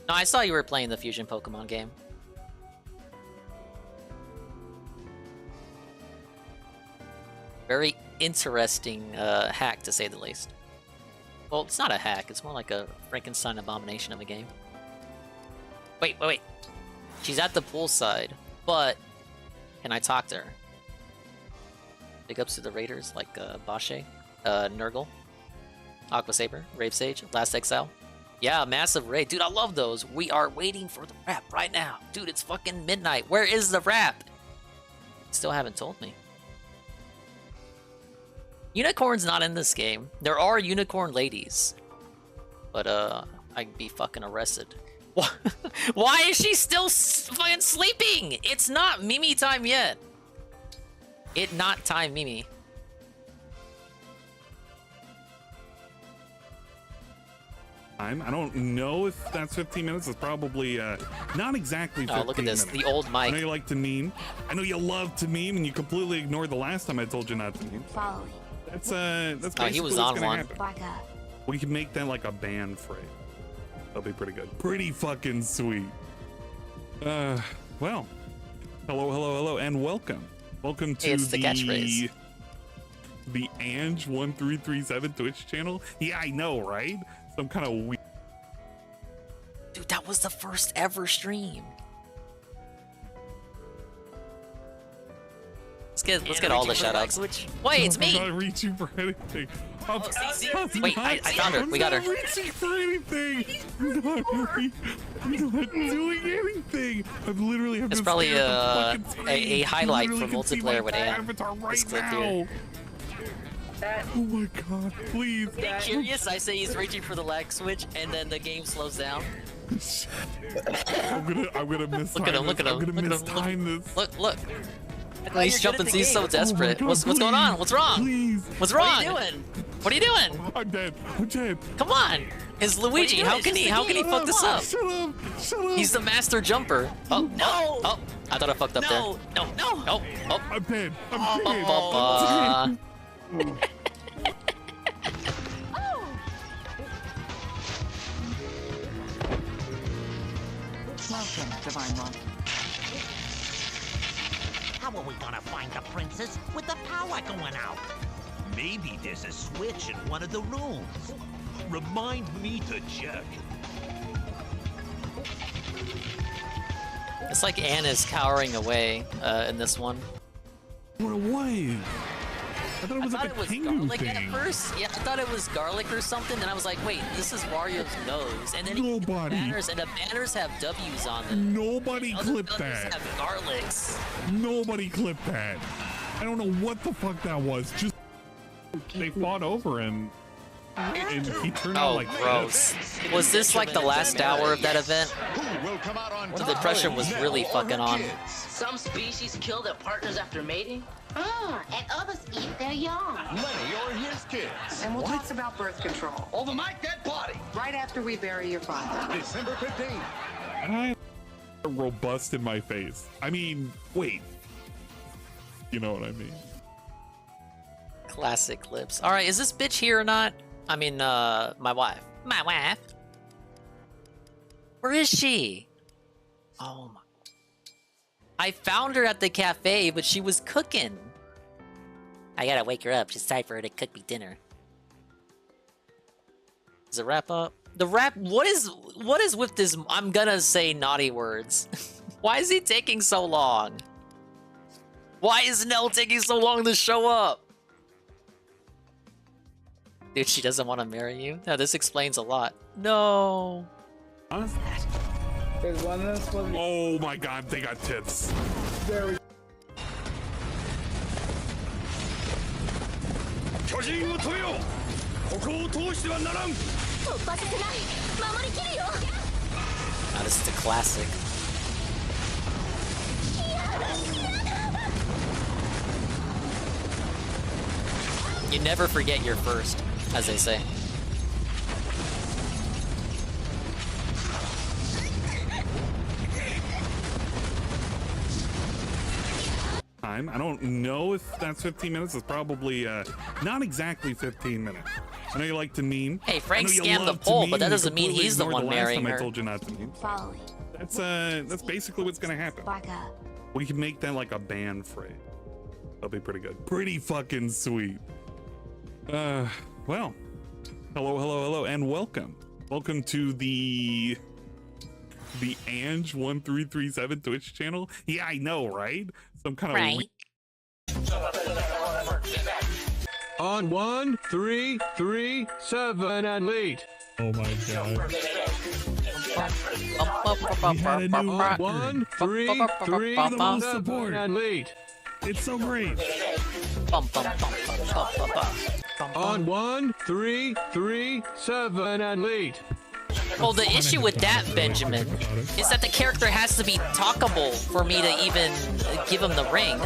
[SPEAKER 2] No, I saw you were playing the Fusion Pokemon game. Very interesting hack, to say the least. Well, it's not a hack. It's more like a Frankenstein abomination of a game. Wait. She's at the poolside, but can I talk to her? Big ups to the raiders like Bashe, Nurgle, Aqua Saber, Rave Sage, Last Exile. Yeah, massive raid. Dude, I love those. We are waiting for the rap right now. Dude, it's fucking midnight. Where is the rap? Still haven't told me. Unicorn's not in this game. There are unicorn ladies. But, I'd be fucking arrested. Why is she still fucking sleeping? It's not Mimi time yet. It not time Mimi.
[SPEAKER 13] I don't know if that's 15 minutes. It's probably not exactly 15
[SPEAKER 2] Oh, look at this.
[SPEAKER 13] minutes.
[SPEAKER 2] The old
[SPEAKER 13] I
[SPEAKER 2] mic.
[SPEAKER 13] know you like to meme. I know you love to meme, and you completely ignored the last time I told you not to meme.
[SPEAKER 9] Following.
[SPEAKER 13] That's
[SPEAKER 2] Oh,
[SPEAKER 13] basically
[SPEAKER 2] he was
[SPEAKER 13] what's
[SPEAKER 2] on
[SPEAKER 13] gonna
[SPEAKER 2] one.
[SPEAKER 13] happen.
[SPEAKER 9] Back up.
[SPEAKER 13] We can make that like a band phrase. That'll be pretty good. Pretty fucking sweet. Well, hello, and welcome. Welcome to
[SPEAKER 2] Hey, it's the catchphrase.
[SPEAKER 13] the Ange1337 Twitch channel. Yeah, I know, right? Some kind of weird.
[SPEAKER 2] Dude, that was the first ever stream. Let's get all the shoutouts. Wait, it's me.
[SPEAKER 13] I'm not reaching for anything.
[SPEAKER 2] Wait, I found her. We got her.
[SPEAKER 13] I'm not reaching for anything. I'm not doing anything. I'm literally.
[SPEAKER 2] It's probably a highlight from multiplayer with Anne. This clip here.
[SPEAKER 13] Oh my god, please.
[SPEAKER 2] Are you curious? I say he's reaching for the lag switch, and then the game slows down.
[SPEAKER 13] I'm gonna miss.
[SPEAKER 2] Look at him! Look at him!
[SPEAKER 13] I'm gonna
[SPEAKER 2] Look at him!
[SPEAKER 13] this.
[SPEAKER 2] Look! He's jumping. He's so desperate.
[SPEAKER 13] God,
[SPEAKER 2] What's going on? What's wrong?
[SPEAKER 13] Please.
[SPEAKER 2] What's wrong?
[SPEAKER 15] What are you doing?
[SPEAKER 2] What are you doing?
[SPEAKER 13] I'm dead.
[SPEAKER 2] Come on! It's Luigi. How can he fuck this up?
[SPEAKER 13] Shut up!
[SPEAKER 2] He's the master jumper. Oh no! Oh, I thought I fucked up there. No! Oh!
[SPEAKER 13] I'm dead.
[SPEAKER 2] I'm dead.
[SPEAKER 8] Welcome, Divine One.
[SPEAKER 17] How are we gonna find the princess with the power going out?
[SPEAKER 11] Maybe there's a switch in one of the rooms. Remind me to check.
[SPEAKER 2] It's like Anne is cowering away in this one.
[SPEAKER 13] What away? I thought it was
[SPEAKER 2] I
[SPEAKER 13] like
[SPEAKER 2] thought
[SPEAKER 13] a
[SPEAKER 2] it was
[SPEAKER 13] Tengu
[SPEAKER 2] garlic
[SPEAKER 13] thing.
[SPEAKER 2] at first. Yeah, I thought it was garlic or something. Then I was like, wait, this is Wario's nose. And then
[SPEAKER 13] Nobody.
[SPEAKER 2] banners, and the banners have W's on them.
[SPEAKER 13] Nobody
[SPEAKER 2] The other
[SPEAKER 13] clipped
[SPEAKER 2] W's
[SPEAKER 13] that.
[SPEAKER 2] have garlics.
[SPEAKER 13] Nobody clipped that. I don't know what the fuck that was. Just they fought over him. And he turned out
[SPEAKER 2] Oh,
[SPEAKER 13] like
[SPEAKER 2] gross. Was this like the last hour of that event? The depression was really fucking on.
[SPEAKER 5] Some species kill their partners after mating. And others eat their young.
[SPEAKER 18] Lenny or his kids.
[SPEAKER 21] And we'll talk about birth control.
[SPEAKER 18] Over my dead body.
[SPEAKER 21] Right after we bury your father.
[SPEAKER 18] December 15th.
[SPEAKER 13] I robust in my face. I mean, wait. You know what I mean?
[SPEAKER 2] Classic clips. All right, is this bitch here or not? I mean, my wife. My wife. Where is she? Oh my. I found her at the cafe, but she was cooking. I gotta wake her up. It's time for her to cook me dinner. Is it wrap up? The wrap. What is with this? I'm gonna say naughty words. Why is he taking so long? Why is Nell taking so long to show up? Dude, she doesn't want to marry you? Now this explains a lot. No.
[SPEAKER 13] Huh? Oh my god, they got tits.
[SPEAKER 18] Very.
[SPEAKER 2] Now this is the classic. You never forget your first, as they say.
[SPEAKER 13] I don't know if that's 15 minutes. It's probably not exactly 15 minutes. I know you like to meme.
[SPEAKER 2] Hey, Frank
[SPEAKER 13] I know you
[SPEAKER 2] scammed the
[SPEAKER 13] love to
[SPEAKER 2] poll,
[SPEAKER 13] meme.
[SPEAKER 2] but that
[SPEAKER 13] You
[SPEAKER 2] doesn't mean
[SPEAKER 13] completely
[SPEAKER 2] he's the
[SPEAKER 13] ignored
[SPEAKER 2] one
[SPEAKER 13] last
[SPEAKER 2] marrying
[SPEAKER 13] time
[SPEAKER 2] her.
[SPEAKER 13] I told you not to meme.
[SPEAKER 9] Following.
[SPEAKER 13] That's basically what's gonna happen. We can make that like a band phrase. That'll be pretty good. Pretty fucking sweet. Well, hello, and welcome. Welcome to the Ange1337 Twitch channel. Yeah, I know, right? Some kind of
[SPEAKER 2] Right.
[SPEAKER 18] On 1, 3, 3, 7, and lead.
[SPEAKER 13] Oh my god.
[SPEAKER 18] We had a new record. 1, 3, 3,
[SPEAKER 13] The most
[SPEAKER 18] 7,
[SPEAKER 13] support.
[SPEAKER 18] and lead.
[SPEAKER 13] It's so great.
[SPEAKER 18] On 1, 3, 3, 7, and lead.
[SPEAKER 2] Well, the issue with that, Benjamin, is that the character has to be talkable for me to even give him the ring.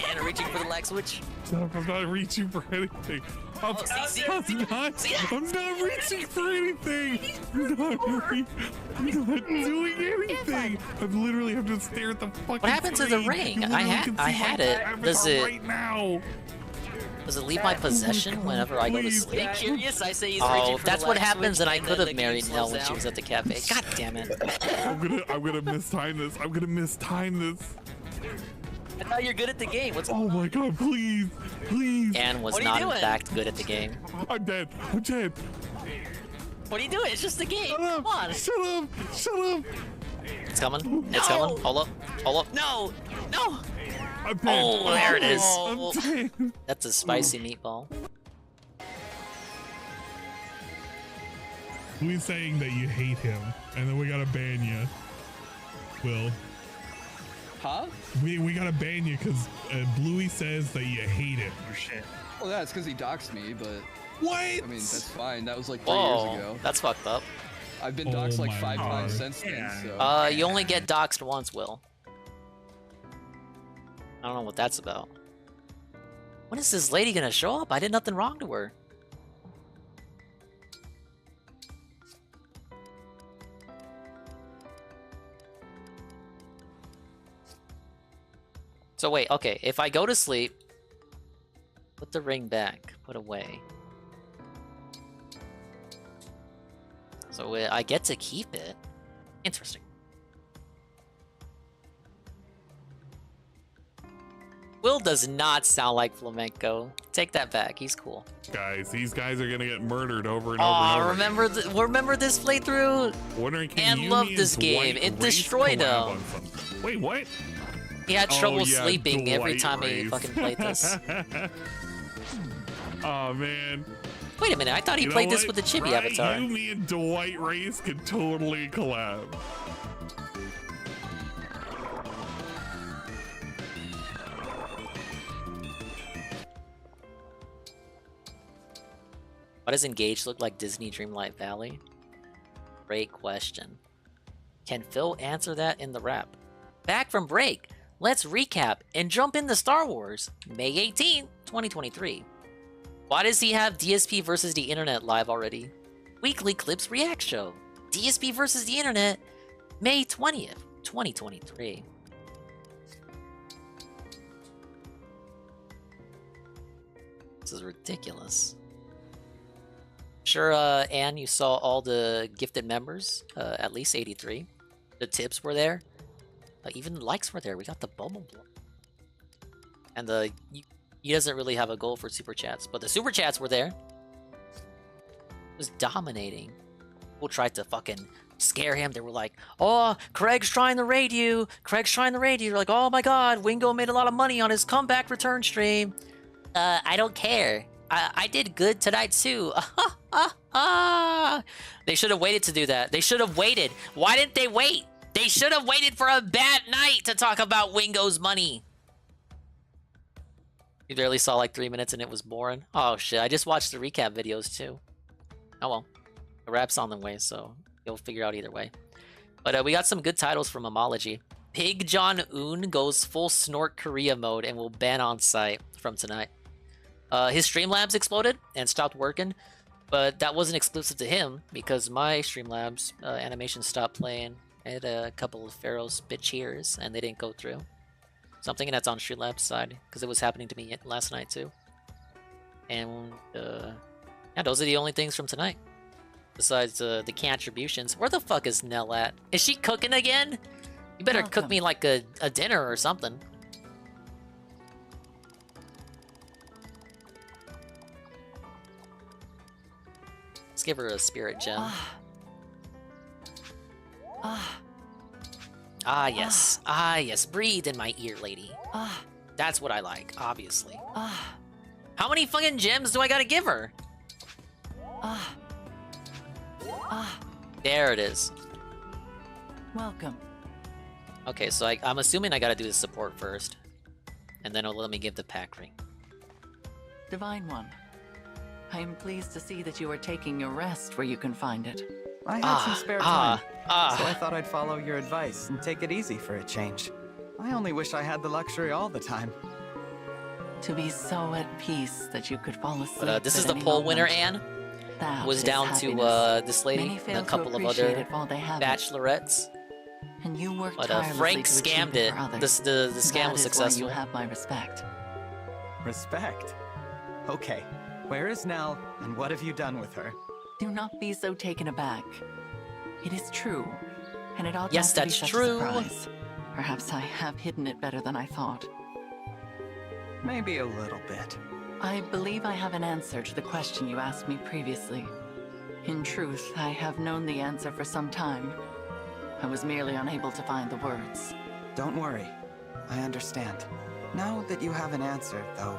[SPEAKER 2] And reaching for the lag switch.
[SPEAKER 13] I'm not reaching for anything. I'm not reaching for anything. I'm not doing anything. I literally have to stare at the fucking
[SPEAKER 2] What happened to the
[SPEAKER 13] screen.
[SPEAKER 2] ring?
[SPEAKER 13] You
[SPEAKER 2] I
[SPEAKER 13] literally can see
[SPEAKER 2] had
[SPEAKER 13] my
[SPEAKER 2] it.
[SPEAKER 13] avatar
[SPEAKER 2] Does it?
[SPEAKER 13] right now.
[SPEAKER 2] Does it leave my possession whenever I go to
[SPEAKER 13] please.
[SPEAKER 2] sleep?
[SPEAKER 5] Curious, I say he's
[SPEAKER 2] Oh,
[SPEAKER 5] reaching for
[SPEAKER 2] that's
[SPEAKER 5] the
[SPEAKER 2] what
[SPEAKER 5] lag
[SPEAKER 2] happens,
[SPEAKER 5] switch,
[SPEAKER 2] and I
[SPEAKER 5] and
[SPEAKER 2] could
[SPEAKER 5] then
[SPEAKER 2] have
[SPEAKER 5] the game
[SPEAKER 2] married Nell
[SPEAKER 5] slows
[SPEAKER 2] when she
[SPEAKER 5] down.
[SPEAKER 2] was at the cafe. God damn it.
[SPEAKER 13] I'm gonna mistime this. I'm gonna mistime this.
[SPEAKER 5] I thought you're good at the game. What's
[SPEAKER 13] Oh my god, please.
[SPEAKER 2] Anne was
[SPEAKER 5] What are you
[SPEAKER 2] not, in
[SPEAKER 5] doing?
[SPEAKER 2] fact, good at the game.
[SPEAKER 13] I'm dead. I'm dead.
[SPEAKER 5] What are you doing? It's just a game.
[SPEAKER 13] Shut
[SPEAKER 5] Come on.
[SPEAKER 13] up. Shut up. Shut up.
[SPEAKER 2] It's coming. It's coming. Hold up. Hold up.
[SPEAKER 5] No. No.
[SPEAKER 13] I'm dead.
[SPEAKER 2] Oh, there it is.
[SPEAKER 13] I'm dead.
[SPEAKER 2] That's a spicy meatball.
[SPEAKER 13] Louis saying that you hate him, and then we gotta ban you. Will.
[SPEAKER 24] Huh?
[SPEAKER 13] We gotta ban you because Bluey says that you hate him.
[SPEAKER 24] Oh shit. Well, that's because he doxed me, but
[SPEAKER 13] what?
[SPEAKER 24] I mean, that's fine. That was like 3
[SPEAKER 2] Whoa,
[SPEAKER 24] years ago.
[SPEAKER 2] that's fucked up.
[SPEAKER 24] I've been doxed like
[SPEAKER 13] my
[SPEAKER 24] 5 times
[SPEAKER 13] God.
[SPEAKER 24] since then. So.
[SPEAKER 2] You only get doxed once, Will. I don't know what that's about. When is this lady gonna show up? I did nothing wrong to her. So wait, okay, if I go to sleep, put the ring back, put away. So I get to keep it. Interesting. Will does not sound like flamenco. Take that back. He's cool.
[SPEAKER 13] Guys, these guys are gonna get murdered over and over
[SPEAKER 2] Oh,
[SPEAKER 13] and over.
[SPEAKER 2] remember this playthrough?
[SPEAKER 13] Wondering, can
[SPEAKER 2] And
[SPEAKER 13] you,
[SPEAKER 2] loved
[SPEAKER 13] me,
[SPEAKER 2] this
[SPEAKER 13] and
[SPEAKER 2] game.
[SPEAKER 13] Dwight
[SPEAKER 2] It
[SPEAKER 13] Race
[SPEAKER 2] destroyed
[SPEAKER 13] collab
[SPEAKER 2] him.
[SPEAKER 13] on something? Wait, what?
[SPEAKER 2] He had trouble
[SPEAKER 13] Oh, yeah,
[SPEAKER 2] sleeping every
[SPEAKER 13] Dwight
[SPEAKER 2] time he
[SPEAKER 13] Race.
[SPEAKER 2] fucking played this.
[SPEAKER 13] Oh man.
[SPEAKER 2] Wait a minute, I thought he
[SPEAKER 13] You know
[SPEAKER 2] played this
[SPEAKER 13] what?
[SPEAKER 2] with the chibi
[SPEAKER 13] Right,
[SPEAKER 2] avatar.
[SPEAKER 13] You, me, and Dwight Race could totally collab.
[SPEAKER 2] Why does Engage look like Disney Dreamlight Valley? Great question. Can Phil answer that in the wrap? Back from break, let's recap and jump into Star Wars, May 18th, 2023. Why does he have DSP versus the Internet live already? Weekly Clips React Show. DSP versus the Internet, May 20th, 2023. This is ridiculous. Sure, Anne, you saw all the gifted members, at least 83. The tips were there. Even the likes were there. We got the bubble blow. And he doesn't really have a goal for super chats, but the super chats were there. It was dominating. People tried to fucking scare him. They were like, "Oh, Craig's trying to raid you. Craig's trying to raid you." You're like, "Oh my god, Wingo made a lot of money on his comeback return stream." I don't care. I did good tonight too. They should have waited to do that. They should have waited. Why didn't they wait? They should have waited for a bad night to talk about Wingo's money. You barely saw like 3 minutes and it was boring. Oh shit, I just watched the recap videos too. Oh well. The rap's on the way, so you'll figure out either way. But we got some good titles from Homology. Pig John Un goes full Snort Korea mode and will ban on site from tonight. His Streamlabs exploded and stopped working, but that wasn't exclusive to him because my Streamlabs animation stopped playing. I had a couple of Pharaoh's bit cheers and they didn't go through. Something that's on Streamlabs side because it was happening to me last night too. And yeah, those are the only things from tonight. Besides the contributions. Where the fuck is Nell at? Is she cooking again? You better cook me like a dinner or something. Let's give her a spirit gem. Ah, yes. Ah, yes. Breathe in my ear, lady. That's what I like, obviously. How many fucking gems do I gotta give her? There it is.
[SPEAKER 8] Welcome.
[SPEAKER 2] Okay, so I'm assuming I gotta do the support first. And then it'll let me give the pack ring.
[SPEAKER 8] Divine One, I am pleased to see that you are taking your rest where you can find it.
[SPEAKER 3] I had some spare time, so I thought I'd follow your advice and take it easy for a change. I only wish I had the luxury all the time.
[SPEAKER 8] To be so at peace that you could fall asleep.
[SPEAKER 2] This is the poll winner, Anne. Was down to this lady and a couple of other bachelorettes.
[SPEAKER 8] And you worked
[SPEAKER 2] but Frank scammed it. The scam was successful.
[SPEAKER 3] You have my respect. Respect? Okay. Where is Nell, and what have you done with her?
[SPEAKER 8] Do not be so taken aback. It is true, and it ought
[SPEAKER 2] yes,
[SPEAKER 8] not to be
[SPEAKER 2] that's
[SPEAKER 8] such
[SPEAKER 2] true.
[SPEAKER 8] a surprise. Perhaps I have hidden it better than I thought.
[SPEAKER 3] Maybe a little bit.
[SPEAKER 8] I believe I have an answer to the question you asked me previously. In truth, I have known the answer for some time. I was merely unable to find the words.
[SPEAKER 3] Don't worry. I understand. Now that you have an answer, though,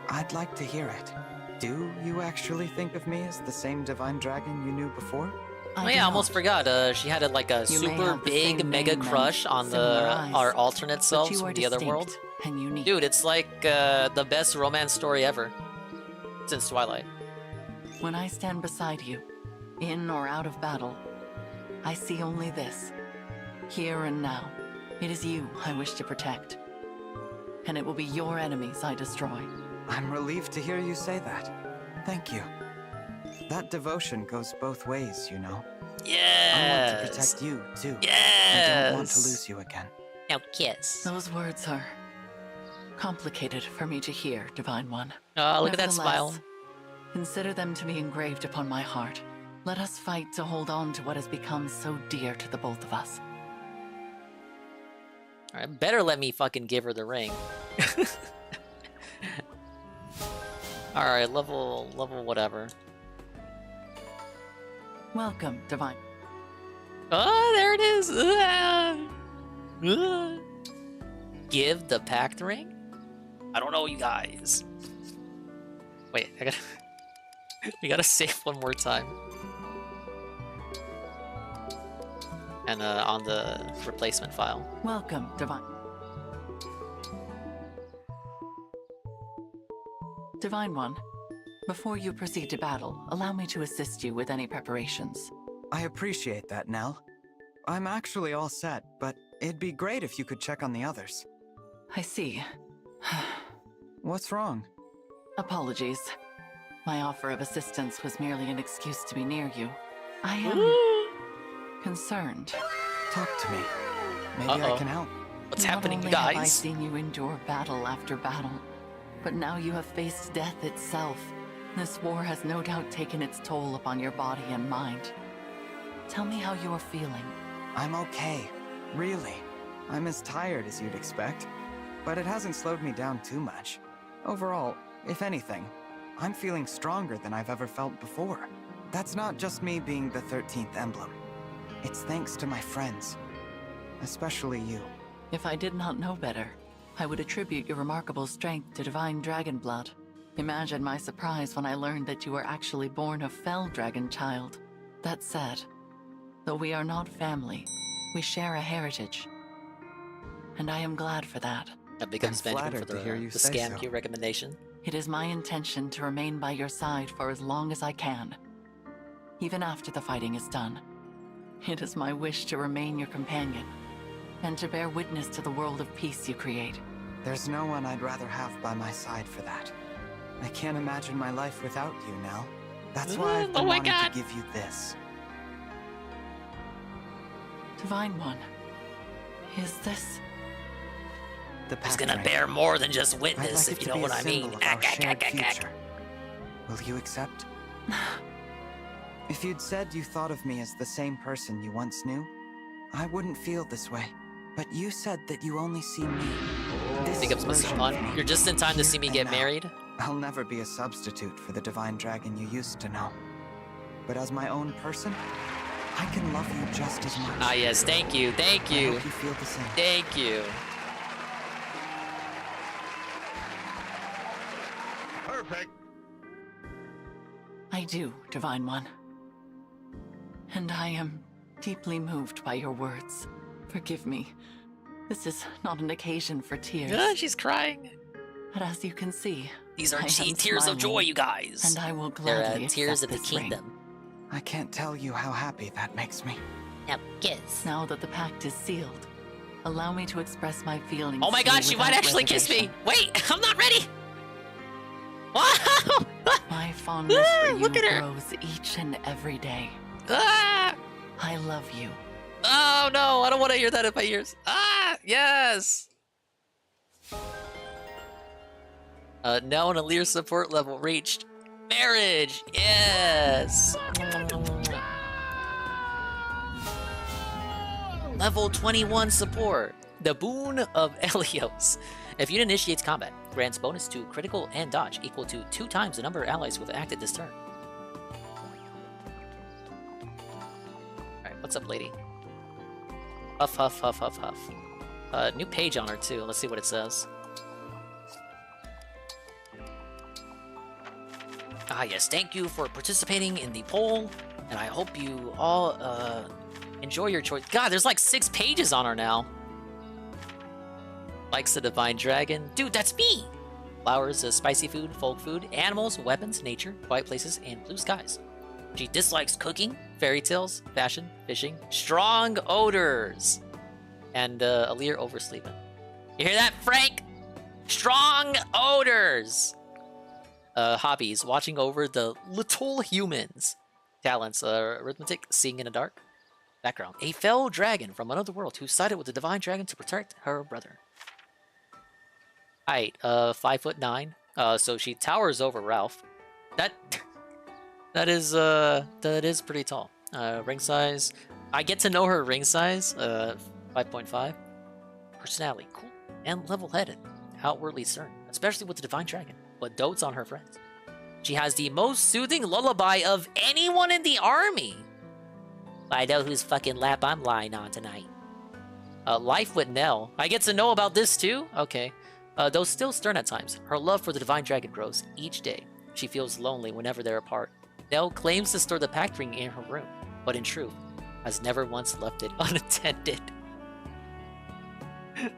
[SPEAKER 3] I'd like to hear it. Do you actually think of me as the same divine dragon you knew before?
[SPEAKER 2] Oh yeah, I almost forgot. She had like a super big mega crush on our alternate selves from the other world.
[SPEAKER 8] And unique.
[SPEAKER 2] Dude, it's like the best romance story ever since Twilight.
[SPEAKER 8] When I stand beside you, in or out of battle, I see only this. Here and now, it is you I wish to protect. And it will be your enemies I destroy.
[SPEAKER 3] I'm relieved to hear you say that. Thank you. That devotion goes both ways, you know.
[SPEAKER 2] Yes.
[SPEAKER 3] I want to protect you, too.
[SPEAKER 2] Yes.
[SPEAKER 3] I don't want to lose you again.
[SPEAKER 2] Now kiss.
[SPEAKER 8] Those words are complicated for me to hear, Divine One.
[SPEAKER 2] Look at that smile.
[SPEAKER 8] Consider them to be engraved upon my heart. Let us fight to hold on to what has become so dear to the both of us.
[SPEAKER 2] Alright, better let me fucking give her the ring. Alright, level whatever.
[SPEAKER 8] Welcome, Divine.
[SPEAKER 2] Oh, there it is! Give the pact ring? I don't know, you guys. Wait, we gotta save one more time. And on the replacement file.
[SPEAKER 8] Welcome, Divine. Divine One, Before you proceed to battle, allow me to assist you with any preparations.
[SPEAKER 3] I appreciate that, Nell. I'm actually all set, but it'd be great if you could check on the others.
[SPEAKER 8] I see.
[SPEAKER 3] What's wrong?
[SPEAKER 8] Apologies. My offer of assistance was merely an excuse to be near you. I am concerned.
[SPEAKER 3] Talk to me. Maybe I can help.
[SPEAKER 2] What's happening,
[SPEAKER 8] Not only
[SPEAKER 2] guys?
[SPEAKER 8] have I seen you endure battle after battle, but now you have faced death itself. This war has no doubt taken its toll upon your body and mind. Tell me how you're feeling.
[SPEAKER 3] I'm okay. Really. I'm as tired as you'd expect. But it hasn't slowed me down too much. Overall, if anything, I'm feeling stronger than I've ever felt before. That's not just me being the 13th emblem. It's thanks to my friends. Especially you.
[SPEAKER 8] If I did not know better, I would attribute your remarkable strength to divine dragon blood. Imagine my surprise when I learned that you were actually born a fell dragon child. That said, though we are not family, we share a heritage. And I am glad for that.
[SPEAKER 2] A big Benjamin for the scam queue recommendation.
[SPEAKER 8] It is my intention to remain by your side for as long as I can. Even after the fighting is done. It is my wish to remain your companion, and to bear witness to the world of peace you create.
[SPEAKER 3] There's no one I'd rather have by my side for that. I can't imagine my life without you, Nell. That's why I've been wanting to give you this.
[SPEAKER 8] Divine One, is this...
[SPEAKER 2] He's gonna bear more than just witness, if you know what I mean.
[SPEAKER 3] Will you accept? If you'd said you thought of me as the same person you once knew, I wouldn't feel this way. But you said that you only see me.
[SPEAKER 2] Think it's must fun. You're just in time to see me get married.
[SPEAKER 3] I'll never be a substitute for the divine dragon you used to know. But as my own person, I can love you just as much.
[SPEAKER 2] Ah yes, thank you, thank you.
[SPEAKER 3] I hope you feel the same.
[SPEAKER 2] Thank you.
[SPEAKER 12] Perfect.
[SPEAKER 8] I do, Divine One. And I am deeply moved by your words. Forgive me. This is not an occasion for tears.
[SPEAKER 2] She's crying.
[SPEAKER 8] But as you can see,
[SPEAKER 2] these are tears
[SPEAKER 8] smiling,
[SPEAKER 2] of joy, you guys.
[SPEAKER 8] And I will
[SPEAKER 2] They're
[SPEAKER 8] gladly
[SPEAKER 2] tears of
[SPEAKER 8] accept
[SPEAKER 2] the
[SPEAKER 8] this ring.
[SPEAKER 2] kingdom.
[SPEAKER 3] I can't tell you how happy that makes me.
[SPEAKER 2] Now kiss.
[SPEAKER 8] Now that the pact is sealed, allow me to express my feelings.
[SPEAKER 2] Oh my
[SPEAKER 8] to you
[SPEAKER 2] god, she might
[SPEAKER 8] without
[SPEAKER 2] actually kiss me.
[SPEAKER 8] reservation.
[SPEAKER 2] Wait, I'm not ready. Wow.
[SPEAKER 8] My fondness for you
[SPEAKER 2] Look at her.
[SPEAKER 8] grows each and every day.
[SPEAKER 2] Ah!
[SPEAKER 8] I love you.
[SPEAKER 2] Oh no, I don't want to hear that in my ears. Ah, yes. Now an Alir support level reached. Marriage, yes. Level 21 support. The Boon of Elios. If unit initiates combat, grants bonus to critical and dodge equal to 2 times the number of allies who have acted this turn. Alright, what's up, lady? Huff, huff, huff, huff, huff. New page on her, too. Let's see what it says. Ah, yes. Thank you for participating in the poll, and I hope you all enjoy your choice. God, there's like 6 pages on her now. Likes the divine dragon. Dude, that's me! Flowers, spicy food, folk food, animals, weapons, nature, quiet places, and blue skies. She dislikes cooking, fairy tales, fashion, fishing, strong odors, and Alir oversleeping. You hear that, Frank? Strong odors! Hobbies, watching over the little humans. Talents, arithmetic, seeing in the dark. Background, a fell dragon from another world who sided with the divine dragon to protect her brother. Height, 5'9". So she towers over Ralph. That is pretty tall. Ring size, I get to know her ring size, 5.5. Personality, cool and level-headed, outwardly stern, especially with the divine dragon, but dotes on her friends. She has the most soothing lullaby of anyone in the army. I know whose fucking lap I'm lying on tonight. Life with Nell. I get to know about this too? Okay. Though still stern at times, her love for the divine dragon grows each day. She feels lonely whenever they're apart. Nell claims to store the pact ring in her room, but in truth, has never once left it unattended.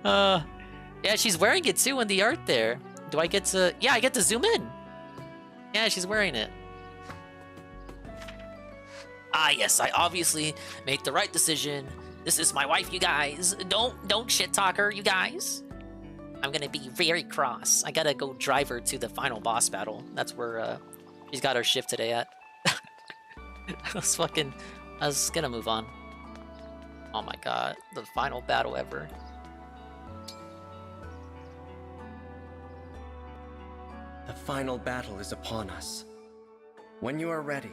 [SPEAKER 2] Yeah, she's wearing it too in the art there. Do I get to... Yeah, I get to zoom in. Yeah, she's wearing it. Ah, yes, I obviously made the right decision. This is my wife, you guys. Don't shit talk her, you guys. I'm gonna be very cross. I gotta go drive her to the final boss battle. That's where she's got her shift today at. I was gonna move on. Oh my god, the final battle ever.
[SPEAKER 10] The final battle is upon us. When you are ready,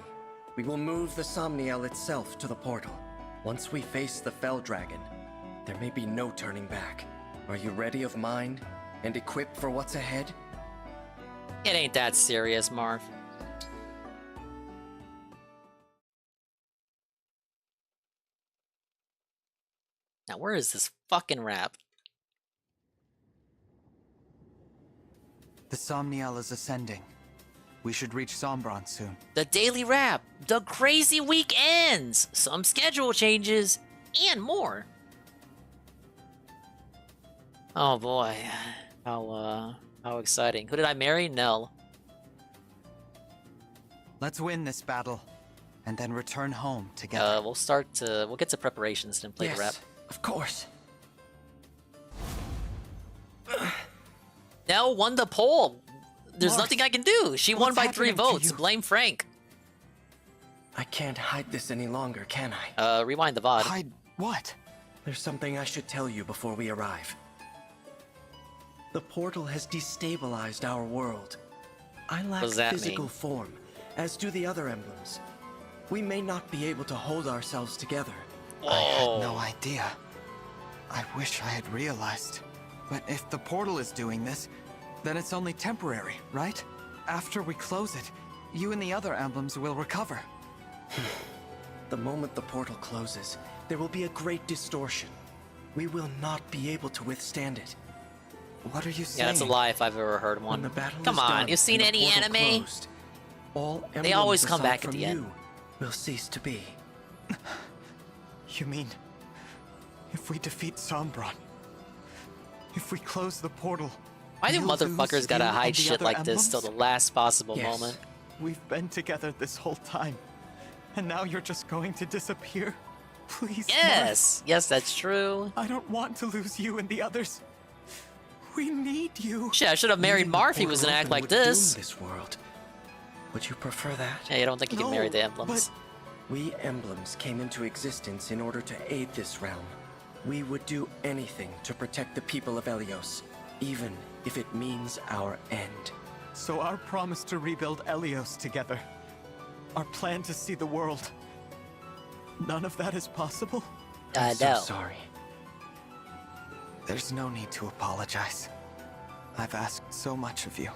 [SPEAKER 10] we will move the Somniel itself to the portal. Once we face the Fell Dragon, there may be no turning back. Are you ready of mind and equipped for what's ahead?
[SPEAKER 2] It ain't that serious, Marv. Now, where is this fucking rap?
[SPEAKER 3] The Somniel is ascending. We should reach Sombron soon.
[SPEAKER 2] The daily wrap, the crazy week ends, some schedule changes, and more. Oh boy, how exciting! Who did I marry? Nell.
[SPEAKER 3] Let's win this battle, and then return home together.
[SPEAKER 2] We'll get to preparations and play the rap.
[SPEAKER 10] Of course.
[SPEAKER 2] Nell won the poll. There's
[SPEAKER 10] Marth,
[SPEAKER 2] nothing I can do. She won by 3 votes. Blame Frank.
[SPEAKER 10] I can't hide this any longer, can I?
[SPEAKER 2] Rewind the VOD.
[SPEAKER 3] Hide what?
[SPEAKER 10] There's something I should tell you before we arrive. The portal has destabilized our world. I lack
[SPEAKER 2] does that
[SPEAKER 10] physical
[SPEAKER 2] mean?
[SPEAKER 10] form, as do the other emblems. We may not be able to hold ourselves together.
[SPEAKER 3] I had no idea. I wish I had realized. But if the portal is doing this, then it's only temporary, right? After we close it, you and the other emblems will recover.
[SPEAKER 10] The moment the portal closes, there will be a great distortion. We will not be able to withstand it.
[SPEAKER 3] What are you saying?
[SPEAKER 2] Yeah, that's a lie if I've ever heard one.
[SPEAKER 10] When the battle
[SPEAKER 2] Come
[SPEAKER 10] is
[SPEAKER 2] on,
[SPEAKER 10] done
[SPEAKER 2] you've seen
[SPEAKER 10] and the
[SPEAKER 2] any
[SPEAKER 10] portal
[SPEAKER 2] anime?
[SPEAKER 10] closed, all
[SPEAKER 2] They always
[SPEAKER 10] emblems
[SPEAKER 2] come
[SPEAKER 10] aside
[SPEAKER 2] back at
[SPEAKER 10] from
[SPEAKER 2] the end.
[SPEAKER 10] you will cease to be.
[SPEAKER 3] You mean, if we defeat Sombron, if we close the portal,
[SPEAKER 2] Why do
[SPEAKER 3] you'll
[SPEAKER 2] motherfuckers
[SPEAKER 3] lose
[SPEAKER 2] gotta
[SPEAKER 3] you
[SPEAKER 2] hide
[SPEAKER 3] and the
[SPEAKER 2] shit
[SPEAKER 3] other
[SPEAKER 2] like this till
[SPEAKER 3] emblems?
[SPEAKER 2] the last possible
[SPEAKER 3] Yes.
[SPEAKER 2] moment?
[SPEAKER 3] We've been together this whole time, and now you're just going to disappear? Please,
[SPEAKER 2] Yes! Yes, that's true.
[SPEAKER 3] Marth. I don't want to lose you and the others. We need you.
[SPEAKER 2] Shit, I should have married
[SPEAKER 10] Leaving the
[SPEAKER 2] Marv if he
[SPEAKER 10] portal
[SPEAKER 2] was gonna act
[SPEAKER 10] open
[SPEAKER 2] like
[SPEAKER 10] would
[SPEAKER 2] this.
[SPEAKER 10] doom this world. Would you prefer that?
[SPEAKER 2] Yeah, you don't think you can marry the emblems?
[SPEAKER 10] We emblems came into existence in order to aid this realm. We would do anything to protect the people of Elios, even if it means our end.
[SPEAKER 3] So our promise to rebuild Elios together, our plan to see the world, none of that is possible?
[SPEAKER 10] I'm so sorry.
[SPEAKER 3] There's no need to apologize. I've asked so much of you.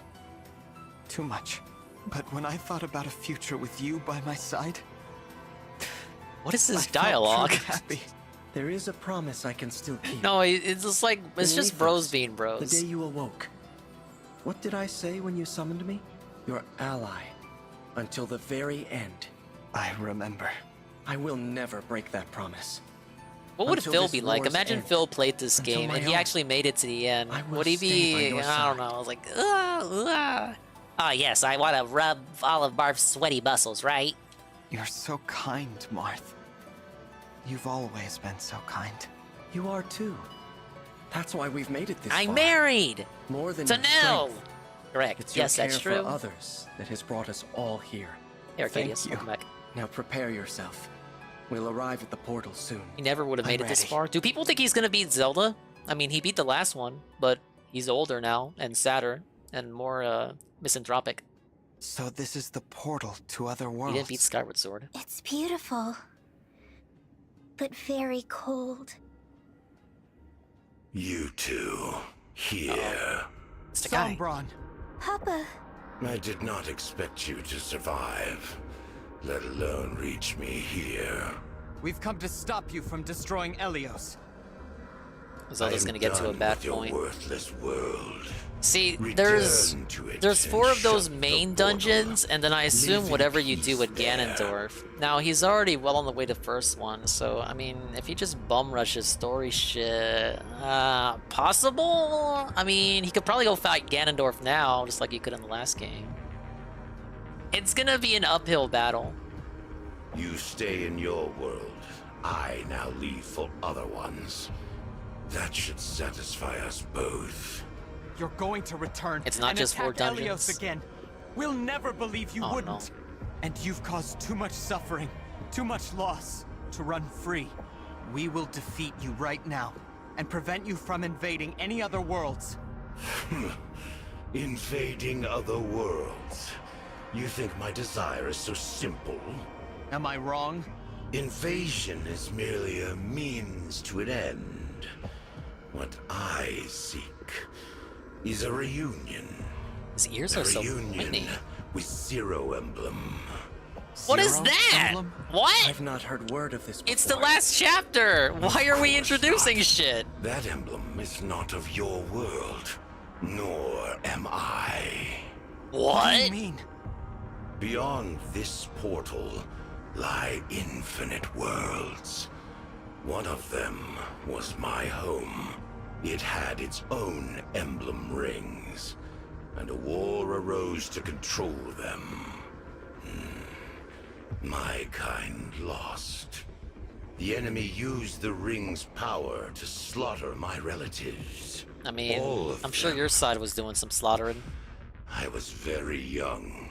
[SPEAKER 3] Too much. But when I thought about a future with you by my side...
[SPEAKER 2] What is this
[SPEAKER 3] I felt
[SPEAKER 2] dialogue?
[SPEAKER 3] truly happy.
[SPEAKER 10] There is a promise I can still keep.
[SPEAKER 2] No, it's just like, it's
[SPEAKER 10] In
[SPEAKER 2] just
[SPEAKER 10] Lethos,
[SPEAKER 2] bros being
[SPEAKER 10] The
[SPEAKER 2] bros.
[SPEAKER 10] day you awoke. What did I say when you summoned me? Your ally. Until the very end.
[SPEAKER 3] I remember.
[SPEAKER 10] I will never break that promise.
[SPEAKER 2] What would
[SPEAKER 10] Until
[SPEAKER 2] Phil
[SPEAKER 10] this
[SPEAKER 2] be like?
[SPEAKER 10] war's
[SPEAKER 2] Imagine
[SPEAKER 10] end.
[SPEAKER 2] Phil played this
[SPEAKER 10] Until
[SPEAKER 2] game
[SPEAKER 10] my
[SPEAKER 2] and he
[SPEAKER 10] own.
[SPEAKER 2] actually made it to the end.
[SPEAKER 10] will
[SPEAKER 2] Would he
[SPEAKER 10] stay by
[SPEAKER 2] be,
[SPEAKER 10] your
[SPEAKER 2] I don't know, I was like, Oh yes, I want to rub all of Marv's sweaty muscles, right?
[SPEAKER 3] You're so kind, Marth. You've always been so kind.
[SPEAKER 10] You are too. That's why we've made it this
[SPEAKER 2] I'm
[SPEAKER 10] far.
[SPEAKER 2] married!
[SPEAKER 10] More than
[SPEAKER 2] To
[SPEAKER 10] your
[SPEAKER 2] Nell!
[SPEAKER 10] strength.
[SPEAKER 2] Correct.
[SPEAKER 10] It's your
[SPEAKER 2] Yes,
[SPEAKER 10] care
[SPEAKER 2] that's
[SPEAKER 10] for
[SPEAKER 2] true.
[SPEAKER 10] others that has brought us all here.
[SPEAKER 2] Hey, Arcadius,
[SPEAKER 10] Thank you.
[SPEAKER 2] welcome back.
[SPEAKER 10] Now prepare yourself. We'll arrive at the portal soon.
[SPEAKER 2] He never would have made
[SPEAKER 10] I'm
[SPEAKER 2] it this
[SPEAKER 10] ready.
[SPEAKER 2] far. Do people think he's gonna beat Zelda? I mean, he beat the last one, but he's older now, and sadder, and more, misanthropic.
[SPEAKER 3] So this is the portal to other
[SPEAKER 2] He
[SPEAKER 3] worlds.
[SPEAKER 2] didn't beat Skyward Sword.
[SPEAKER 9] It's beautiful, but very cold.
[SPEAKER 11] You two, here.
[SPEAKER 2] It's the guy.
[SPEAKER 3] Sombron.
[SPEAKER 9] Papa,
[SPEAKER 11] I did not expect you to survive, let alone reach me here.
[SPEAKER 3] We've come to stop you from destroying Elios.
[SPEAKER 2] Zelda's
[SPEAKER 11] I am
[SPEAKER 2] gonna get to a
[SPEAKER 11] done
[SPEAKER 2] bad
[SPEAKER 11] with your
[SPEAKER 2] point.
[SPEAKER 11] worthless world.
[SPEAKER 2] See,
[SPEAKER 11] Return to it
[SPEAKER 2] there's
[SPEAKER 11] and
[SPEAKER 2] 4 of those
[SPEAKER 11] shut the
[SPEAKER 2] main
[SPEAKER 11] portal.
[SPEAKER 2] dungeons, and then I assume
[SPEAKER 11] Live in
[SPEAKER 2] whatever you do
[SPEAKER 11] peace
[SPEAKER 2] with
[SPEAKER 11] there.
[SPEAKER 2] Ganondorf. Now, he's already well on the way to first one, so, I mean, if he just bum rushes story shit, possible? I mean, he could probably go fight Ganondorf now, just like he could in the last game. It's gonna be an uphill battle.
[SPEAKER 11] You stay in your world. I now leave for other ones. That should satisfy us both.
[SPEAKER 4] You're going to return.
[SPEAKER 2] It's not
[SPEAKER 4] and
[SPEAKER 2] just for
[SPEAKER 4] attack
[SPEAKER 2] dungeons.
[SPEAKER 4] Elios again. We'll never believe you
[SPEAKER 2] Oh,
[SPEAKER 4] wouldn't.
[SPEAKER 2] no.
[SPEAKER 4] And you've caused too much suffering, too much loss to run free. We will defeat you right now and prevent you from invading any other worlds.
[SPEAKER 11] Invading other worlds. You think my desire is so simple?
[SPEAKER 4] Am I wrong?
[SPEAKER 11] Invasion is merely a means to an end. What I seek is a reunion.
[SPEAKER 2] His ears
[SPEAKER 11] a
[SPEAKER 2] are so
[SPEAKER 11] reunion
[SPEAKER 2] pointy.
[SPEAKER 11] with Zero Emblem.
[SPEAKER 2] What is
[SPEAKER 10] Zero
[SPEAKER 2] that?
[SPEAKER 10] Emblem?
[SPEAKER 2] What?
[SPEAKER 10] I've not heard word of this before.
[SPEAKER 2] It's the last chapter. Why are we introducing shit?
[SPEAKER 11] That emblem is not of your world, nor am I.
[SPEAKER 2] What
[SPEAKER 4] do you mean?
[SPEAKER 11] Beyond this portal lie infinite worlds. One of them was my home. It had its own emblem rings, and a war arose to control them. My kind lost. The enemy used the ring's power to slaughter my relatives.
[SPEAKER 2] I mean,
[SPEAKER 11] All of
[SPEAKER 2] I'm sure
[SPEAKER 11] them.
[SPEAKER 2] your side was doing some slaughtering.
[SPEAKER 11] I was very young.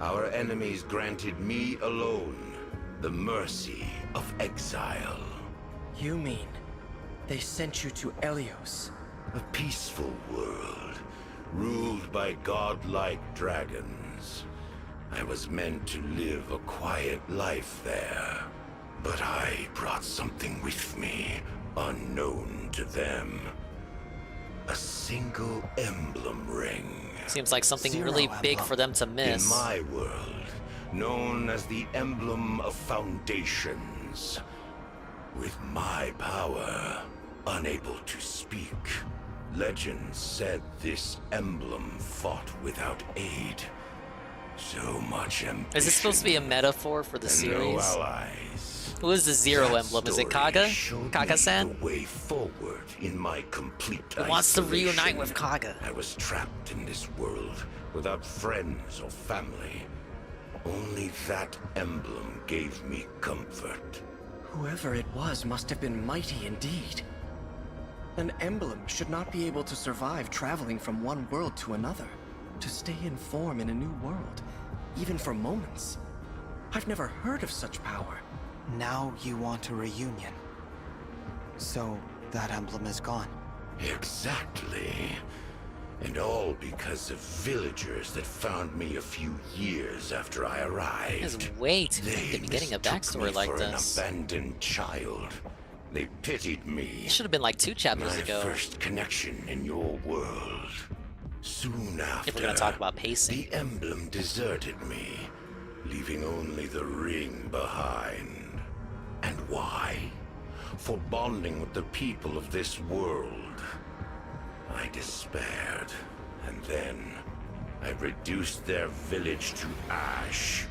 [SPEAKER 11] Our enemies granted me alone the mercy of exile.
[SPEAKER 10] You mean they sent you to Elios?
[SPEAKER 11] A peaceful world, ruled by godlike dragons. I was meant to live a quiet life there, but I brought something with me, unknown to them. A single emblem ring.
[SPEAKER 2] Seems like something
[SPEAKER 11] Zero
[SPEAKER 2] really big
[SPEAKER 11] emblem.
[SPEAKER 2] for them to miss.
[SPEAKER 11] In my world, known as the Emblem of Foundations. With my power, unable to speak, legend said this emblem fought without aid. So much ambition.
[SPEAKER 2] Is this supposed to be a metaphor for the
[SPEAKER 11] and
[SPEAKER 2] series?
[SPEAKER 11] No allies.
[SPEAKER 2] Who is the Zero
[SPEAKER 11] That
[SPEAKER 2] Emblem? Is it
[SPEAKER 11] story
[SPEAKER 2] Kaga?
[SPEAKER 11] showed me
[SPEAKER 2] Kaga-san?
[SPEAKER 11] the way forward in my complete
[SPEAKER 2] Who wants to
[SPEAKER 11] isolation.
[SPEAKER 2] reunite with Kaga?
[SPEAKER 11] I was trapped in this world without friends or family. Only that emblem gave me comfort.
[SPEAKER 10] Whoever it was must have been mighty indeed. An emblem should not be able to survive traveling from one world to another, to stay in form in a new world, even for moments. I've never heard of such power.
[SPEAKER 3] Now you want a reunion. So that emblem is gone.
[SPEAKER 11] Exactly. And all because of villagers that found me a few years after I arrived.
[SPEAKER 2] It's way too late to be getting a
[SPEAKER 11] mistook
[SPEAKER 2] backstory
[SPEAKER 11] me
[SPEAKER 2] like
[SPEAKER 11] for
[SPEAKER 2] this.
[SPEAKER 11] An abandoned child. They pitied me.
[SPEAKER 2] It should have been like 2 chapters
[SPEAKER 11] My
[SPEAKER 2] ago.
[SPEAKER 11] first connection in your world. Soon after,
[SPEAKER 2] If we're gonna talk about pacing.
[SPEAKER 11] the emblem deserted me, leaving only the ring behind. And why? For bonding with the people of this world. I despaired, and then I reduced their village to ash.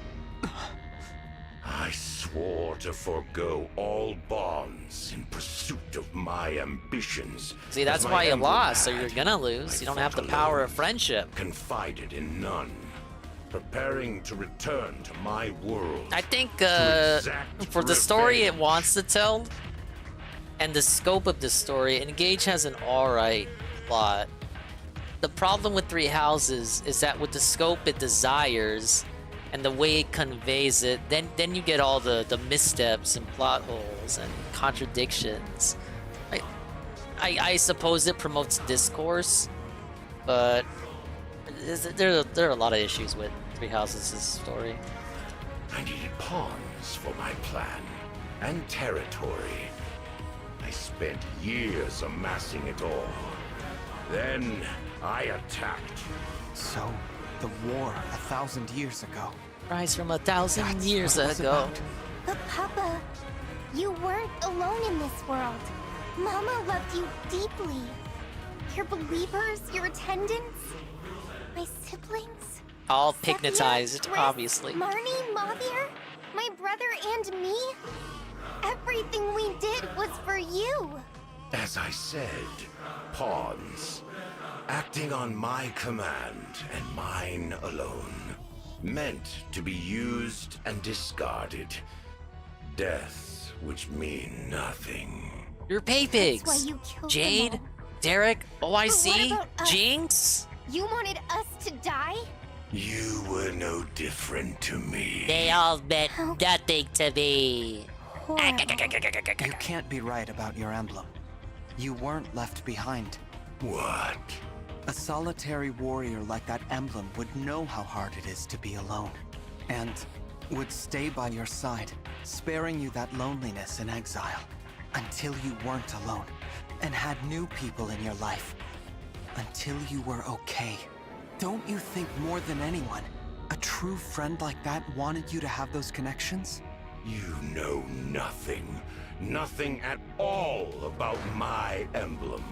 [SPEAKER 11] I swore to forego all bonds in pursuit of my ambitions.
[SPEAKER 2] See, that's
[SPEAKER 11] as my
[SPEAKER 2] why you
[SPEAKER 11] emblem
[SPEAKER 2] lost, so
[SPEAKER 11] had.
[SPEAKER 2] you're gonna lose.
[SPEAKER 11] I
[SPEAKER 2] You don't have the
[SPEAKER 11] fought
[SPEAKER 2] power
[SPEAKER 11] alone,
[SPEAKER 2] of friendship.
[SPEAKER 11] confided in none, preparing to return to my world.
[SPEAKER 2] I think
[SPEAKER 11] to exact
[SPEAKER 2] for the story it
[SPEAKER 11] revenge.
[SPEAKER 2] wants to tell, and the scope of the story, Engage has an alright plot. The problem with Three Houses is that with the scope it desires, and the way it conveys it, then you get all the missteps and plot holes and contradictions. I suppose it promotes discourse, but there are a lot of issues with Three Houses' story.
[SPEAKER 11] I needed pawns for my plan, and territory. I spent years amassing it all. Then I attacked.
[SPEAKER 3] So, the war 1,000 years ago.
[SPEAKER 2] Rise from 1,000 years
[SPEAKER 3] what it was
[SPEAKER 2] ago.
[SPEAKER 3] about.
[SPEAKER 9] But Papa, you weren't alone in this world. Mama loved you deeply. Your believers, your attendants, my siblings.
[SPEAKER 2] All
[SPEAKER 9] Sepia,
[SPEAKER 2] pignatized,
[SPEAKER 9] Riss,
[SPEAKER 2] obviously.
[SPEAKER 9] Marnie, Mavir, my brother and me. Everything we did was for you.
[SPEAKER 11] As I said, pawns. Acting on my command and mine alone. meant to be used and discarded. Deaths which mean nothing.
[SPEAKER 2] You're pay
[SPEAKER 9] That's why
[SPEAKER 2] pigs.
[SPEAKER 9] you killed
[SPEAKER 2] Jade,
[SPEAKER 9] them all.
[SPEAKER 2] Derek, OIC,
[SPEAKER 9] But what about us?
[SPEAKER 2] Jinx.
[SPEAKER 9] You wanted us to die?
[SPEAKER 11] You were no different to me.
[SPEAKER 2] They all meant nothing to me.
[SPEAKER 3] You can't be right about your emblem. You weren't left behind.
[SPEAKER 11] What?
[SPEAKER 3] A solitary warrior like that emblem would know how hard it is to be alone, and would stay by your side, sparing you that loneliness in exile, until you weren't alone, and had new people in your life, until you were okay. Don't you think more than anyone, a true friend like that wanted you to have those connections?
[SPEAKER 11] You know nothing. Nothing at all about my emblem.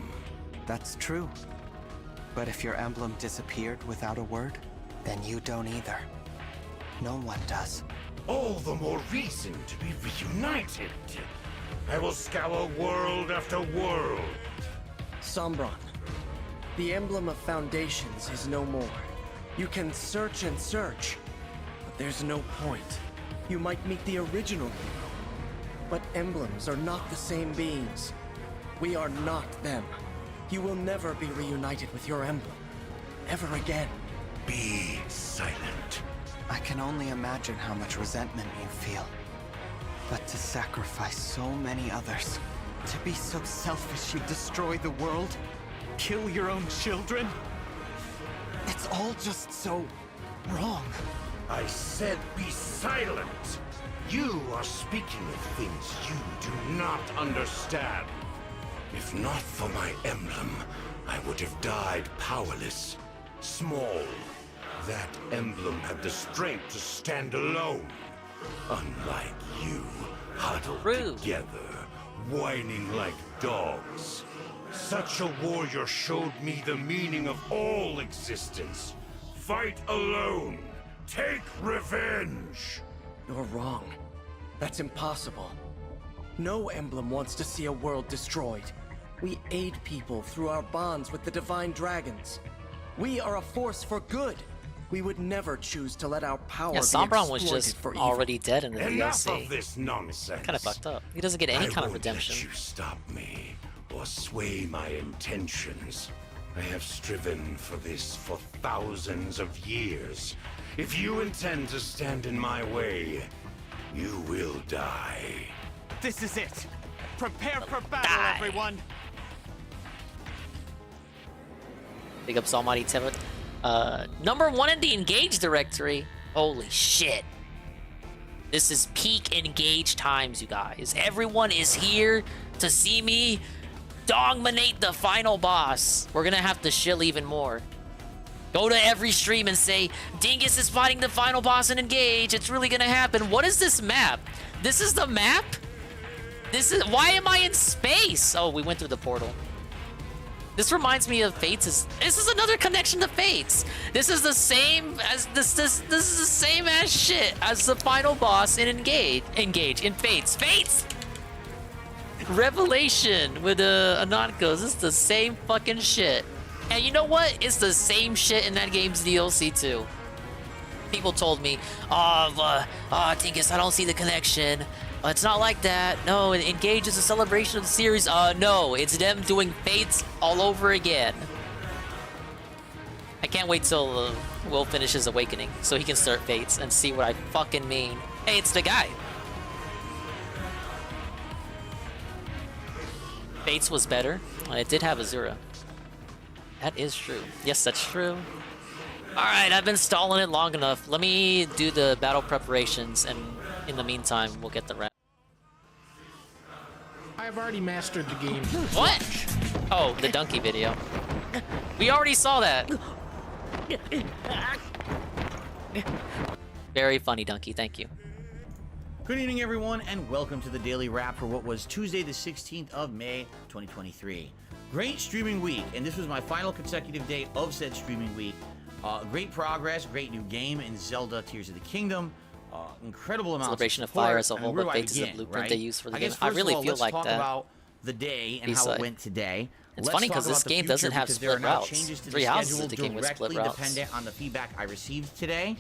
[SPEAKER 3] That's true. But if your emblem disappeared without a word, then you don't either. No one does.
[SPEAKER 11] All the more reason to be reunited. I will scour world after world.
[SPEAKER 10] Sombron, the emblem of foundations is no more. You can search and search, but there's no point. You might meet the original hero, but emblems are not the same beings. We are not them. You will never be reunited with your emblem. Ever again.
[SPEAKER 11] Be silent.
[SPEAKER 3] I can only imagine how much resentment you feel. But to sacrifice so many others, to be so selfish you destroy the world, kill your own children, it's all just so wrong.
[SPEAKER 11] I said be silent. You are speaking of things you do not understand. If not for my emblem, I would have died powerless, small. That emblem had the strength to stand alone. Unlike you, huddled together, whining like dogs. Such a warrior showed me the meaning of all existence. Fight alone. Take revenge.
[SPEAKER 10] You're wrong. That's impossible. No emblem wants to see a world destroyed. We aid people through our bonds with the divine dragons. We are a force for good. We would never choose to let our power be
[SPEAKER 2] Sombron was
[SPEAKER 10] exploited
[SPEAKER 2] just
[SPEAKER 10] for evil.
[SPEAKER 2] already dead in the
[SPEAKER 11] Enough
[SPEAKER 2] DLC.
[SPEAKER 11] of this nonsense.
[SPEAKER 2] Kind of fucked up. He doesn't get any
[SPEAKER 11] I
[SPEAKER 2] kind of
[SPEAKER 11] won't
[SPEAKER 2] redemption.
[SPEAKER 11] let you stop me or sway my intentions. I have striven for this for thousands of years. If you intend to stand in my way, you will die.
[SPEAKER 4] This is it. Prepare for battle, everyone.
[SPEAKER 2] Big ups Almighty Tevin. Number 1 in the Engage directory. Holy shit. This is peak Engage times, you guys. Everyone is here to see me dominate the final boss. We're gonna have to shill even more. Go to every stream and say, Dingus is fighting the final boss in Engage. It's really gonna happen. What is this map? This is the map? Why am I in space? Oh, we went through the portal. This reminds me of Fates. This is another connection to Fates. This is the same as this is the same as shit as the final boss in Engage in Fates. Revelation with Anonkos. This is the same fucking shit. And you know what? It's the same shit in that game's DLC too. People told me, Tinkus, I don't see the connection. It's not like that. No, Engage is a celebration of the series. No, it's them doing Fates all over again. I can't wait till Will finishes Awakening so he can start Fates and see what I fucking mean. Hey, it's the guy. Fates was better. It did have Azura. That is true. Yes, that's true. Alright, I've been stalling it long enough. Let me do the battle preparations, and in the meantime, we'll get the rest.
[SPEAKER 23] I've already mastered the game.
[SPEAKER 2] What? Oh, the donkey video. We already saw that. Very funny, donkey. Thank you.
[SPEAKER 1] Good evening, everyone, and welcome to the Daily Wrap for what was Tuesday, the 16th of May, 2023. Great streaming week, and this was my final consecutive day of said streaming week. Great progress, great new game in Zelda Tears of the Kingdom. Incredible amounts
[SPEAKER 2] Celebration
[SPEAKER 1] of
[SPEAKER 2] of Fire
[SPEAKER 1] support.
[SPEAKER 2] as a whole,
[SPEAKER 1] where
[SPEAKER 2] but
[SPEAKER 1] do I
[SPEAKER 2] Fates is a
[SPEAKER 1] begin,
[SPEAKER 2] blueprint
[SPEAKER 1] right?
[SPEAKER 2] they use for the
[SPEAKER 1] I
[SPEAKER 2] game.
[SPEAKER 1] guess
[SPEAKER 2] I
[SPEAKER 1] first
[SPEAKER 2] really
[SPEAKER 1] of all,
[SPEAKER 2] feel
[SPEAKER 1] let's
[SPEAKER 2] like
[SPEAKER 1] talk
[SPEAKER 2] that.
[SPEAKER 1] about the day and how
[SPEAKER 2] B-side.
[SPEAKER 1] it went today.
[SPEAKER 2] It's
[SPEAKER 1] Let's
[SPEAKER 2] funny
[SPEAKER 1] talk
[SPEAKER 2] 'cause this
[SPEAKER 1] about the
[SPEAKER 2] game
[SPEAKER 1] future
[SPEAKER 2] doesn't have
[SPEAKER 1] because
[SPEAKER 2] split
[SPEAKER 1] there are now
[SPEAKER 2] routes.
[SPEAKER 1] changes to
[SPEAKER 2] 3
[SPEAKER 1] the
[SPEAKER 2] houses
[SPEAKER 1] schedule
[SPEAKER 2] of the game with split
[SPEAKER 1] directly
[SPEAKER 2] routes.
[SPEAKER 1] dependent on the feedback I received today.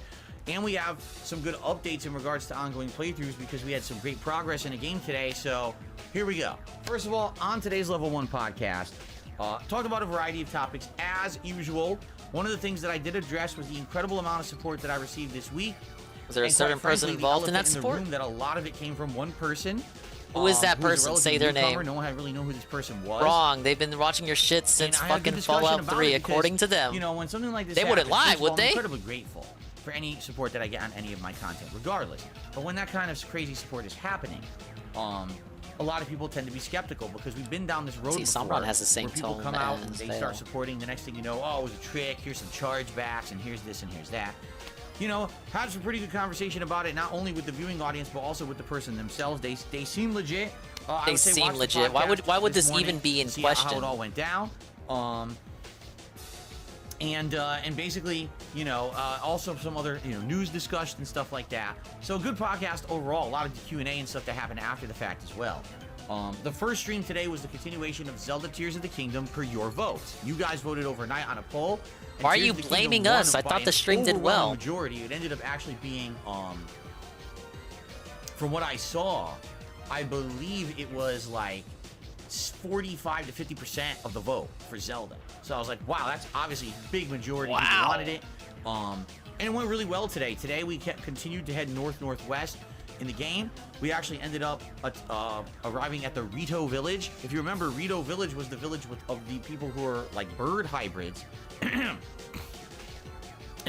[SPEAKER 1] And we have some good updates in regards to ongoing playthroughs because we had some great progress in the game today. So here we go. First of all, on today's Level 1 podcast, talked about a variety of topics as usual. One of the things that I did address was the incredible amount of support that I received this week.
[SPEAKER 2] Was there a certain person involved in that support?
[SPEAKER 1] That a lot of it came from one person.
[SPEAKER 2] Who is that person? Say their name.
[SPEAKER 1] No one had really know who this person was.
[SPEAKER 2] Wrong. They've been watching your shit since fucking Fallout 3, according to them.
[SPEAKER 1] You know, when something like this
[SPEAKER 2] they wouldn't lie, would they?
[SPEAKER 1] I'm incredibly grateful for any support that I get on any of my content, regardless. But when that kind of crazy support is happening, a lot of people tend to be skeptical because we've been down this road before.
[SPEAKER 2] Samron has the same
[SPEAKER 1] where people
[SPEAKER 2] tone
[SPEAKER 1] come out and
[SPEAKER 2] as
[SPEAKER 1] they
[SPEAKER 2] Vale.
[SPEAKER 1] start supporting. The next thing you know, oh, it was a trick. Here's some chargebacks, and here's this and here's that. You know, had some pretty good conversation about it, not only with the viewing audience, but also with the person themselves. They seem legit.
[SPEAKER 2] They seem legit. Why would this even be in question?
[SPEAKER 1] How it all went down. And basically, you know, also some other, you know, news discussion and stuff like that. So a good podcast overall. A lot of the Q&A and stuff that happened after the fact as well. The first stream today was the continuation of Zelda Tears of the Kingdom per your votes. You guys voted overnight on a poll.
[SPEAKER 2] Why are you blaming us? I thought the stream did well.
[SPEAKER 1] Majority. It ended up actually being, from what I saw, I believe it was like 45 to 50% of the vote for Zelda. So I was like, wow, that's obviously a big majority.
[SPEAKER 2] Wow.
[SPEAKER 1] People wanted it. And it went really well today. Today we continued to head north-northwest in the game. We actually ended up arriving at the Rito Village. If you remember, Rito Village was the village of the people who are like bird hybrids. And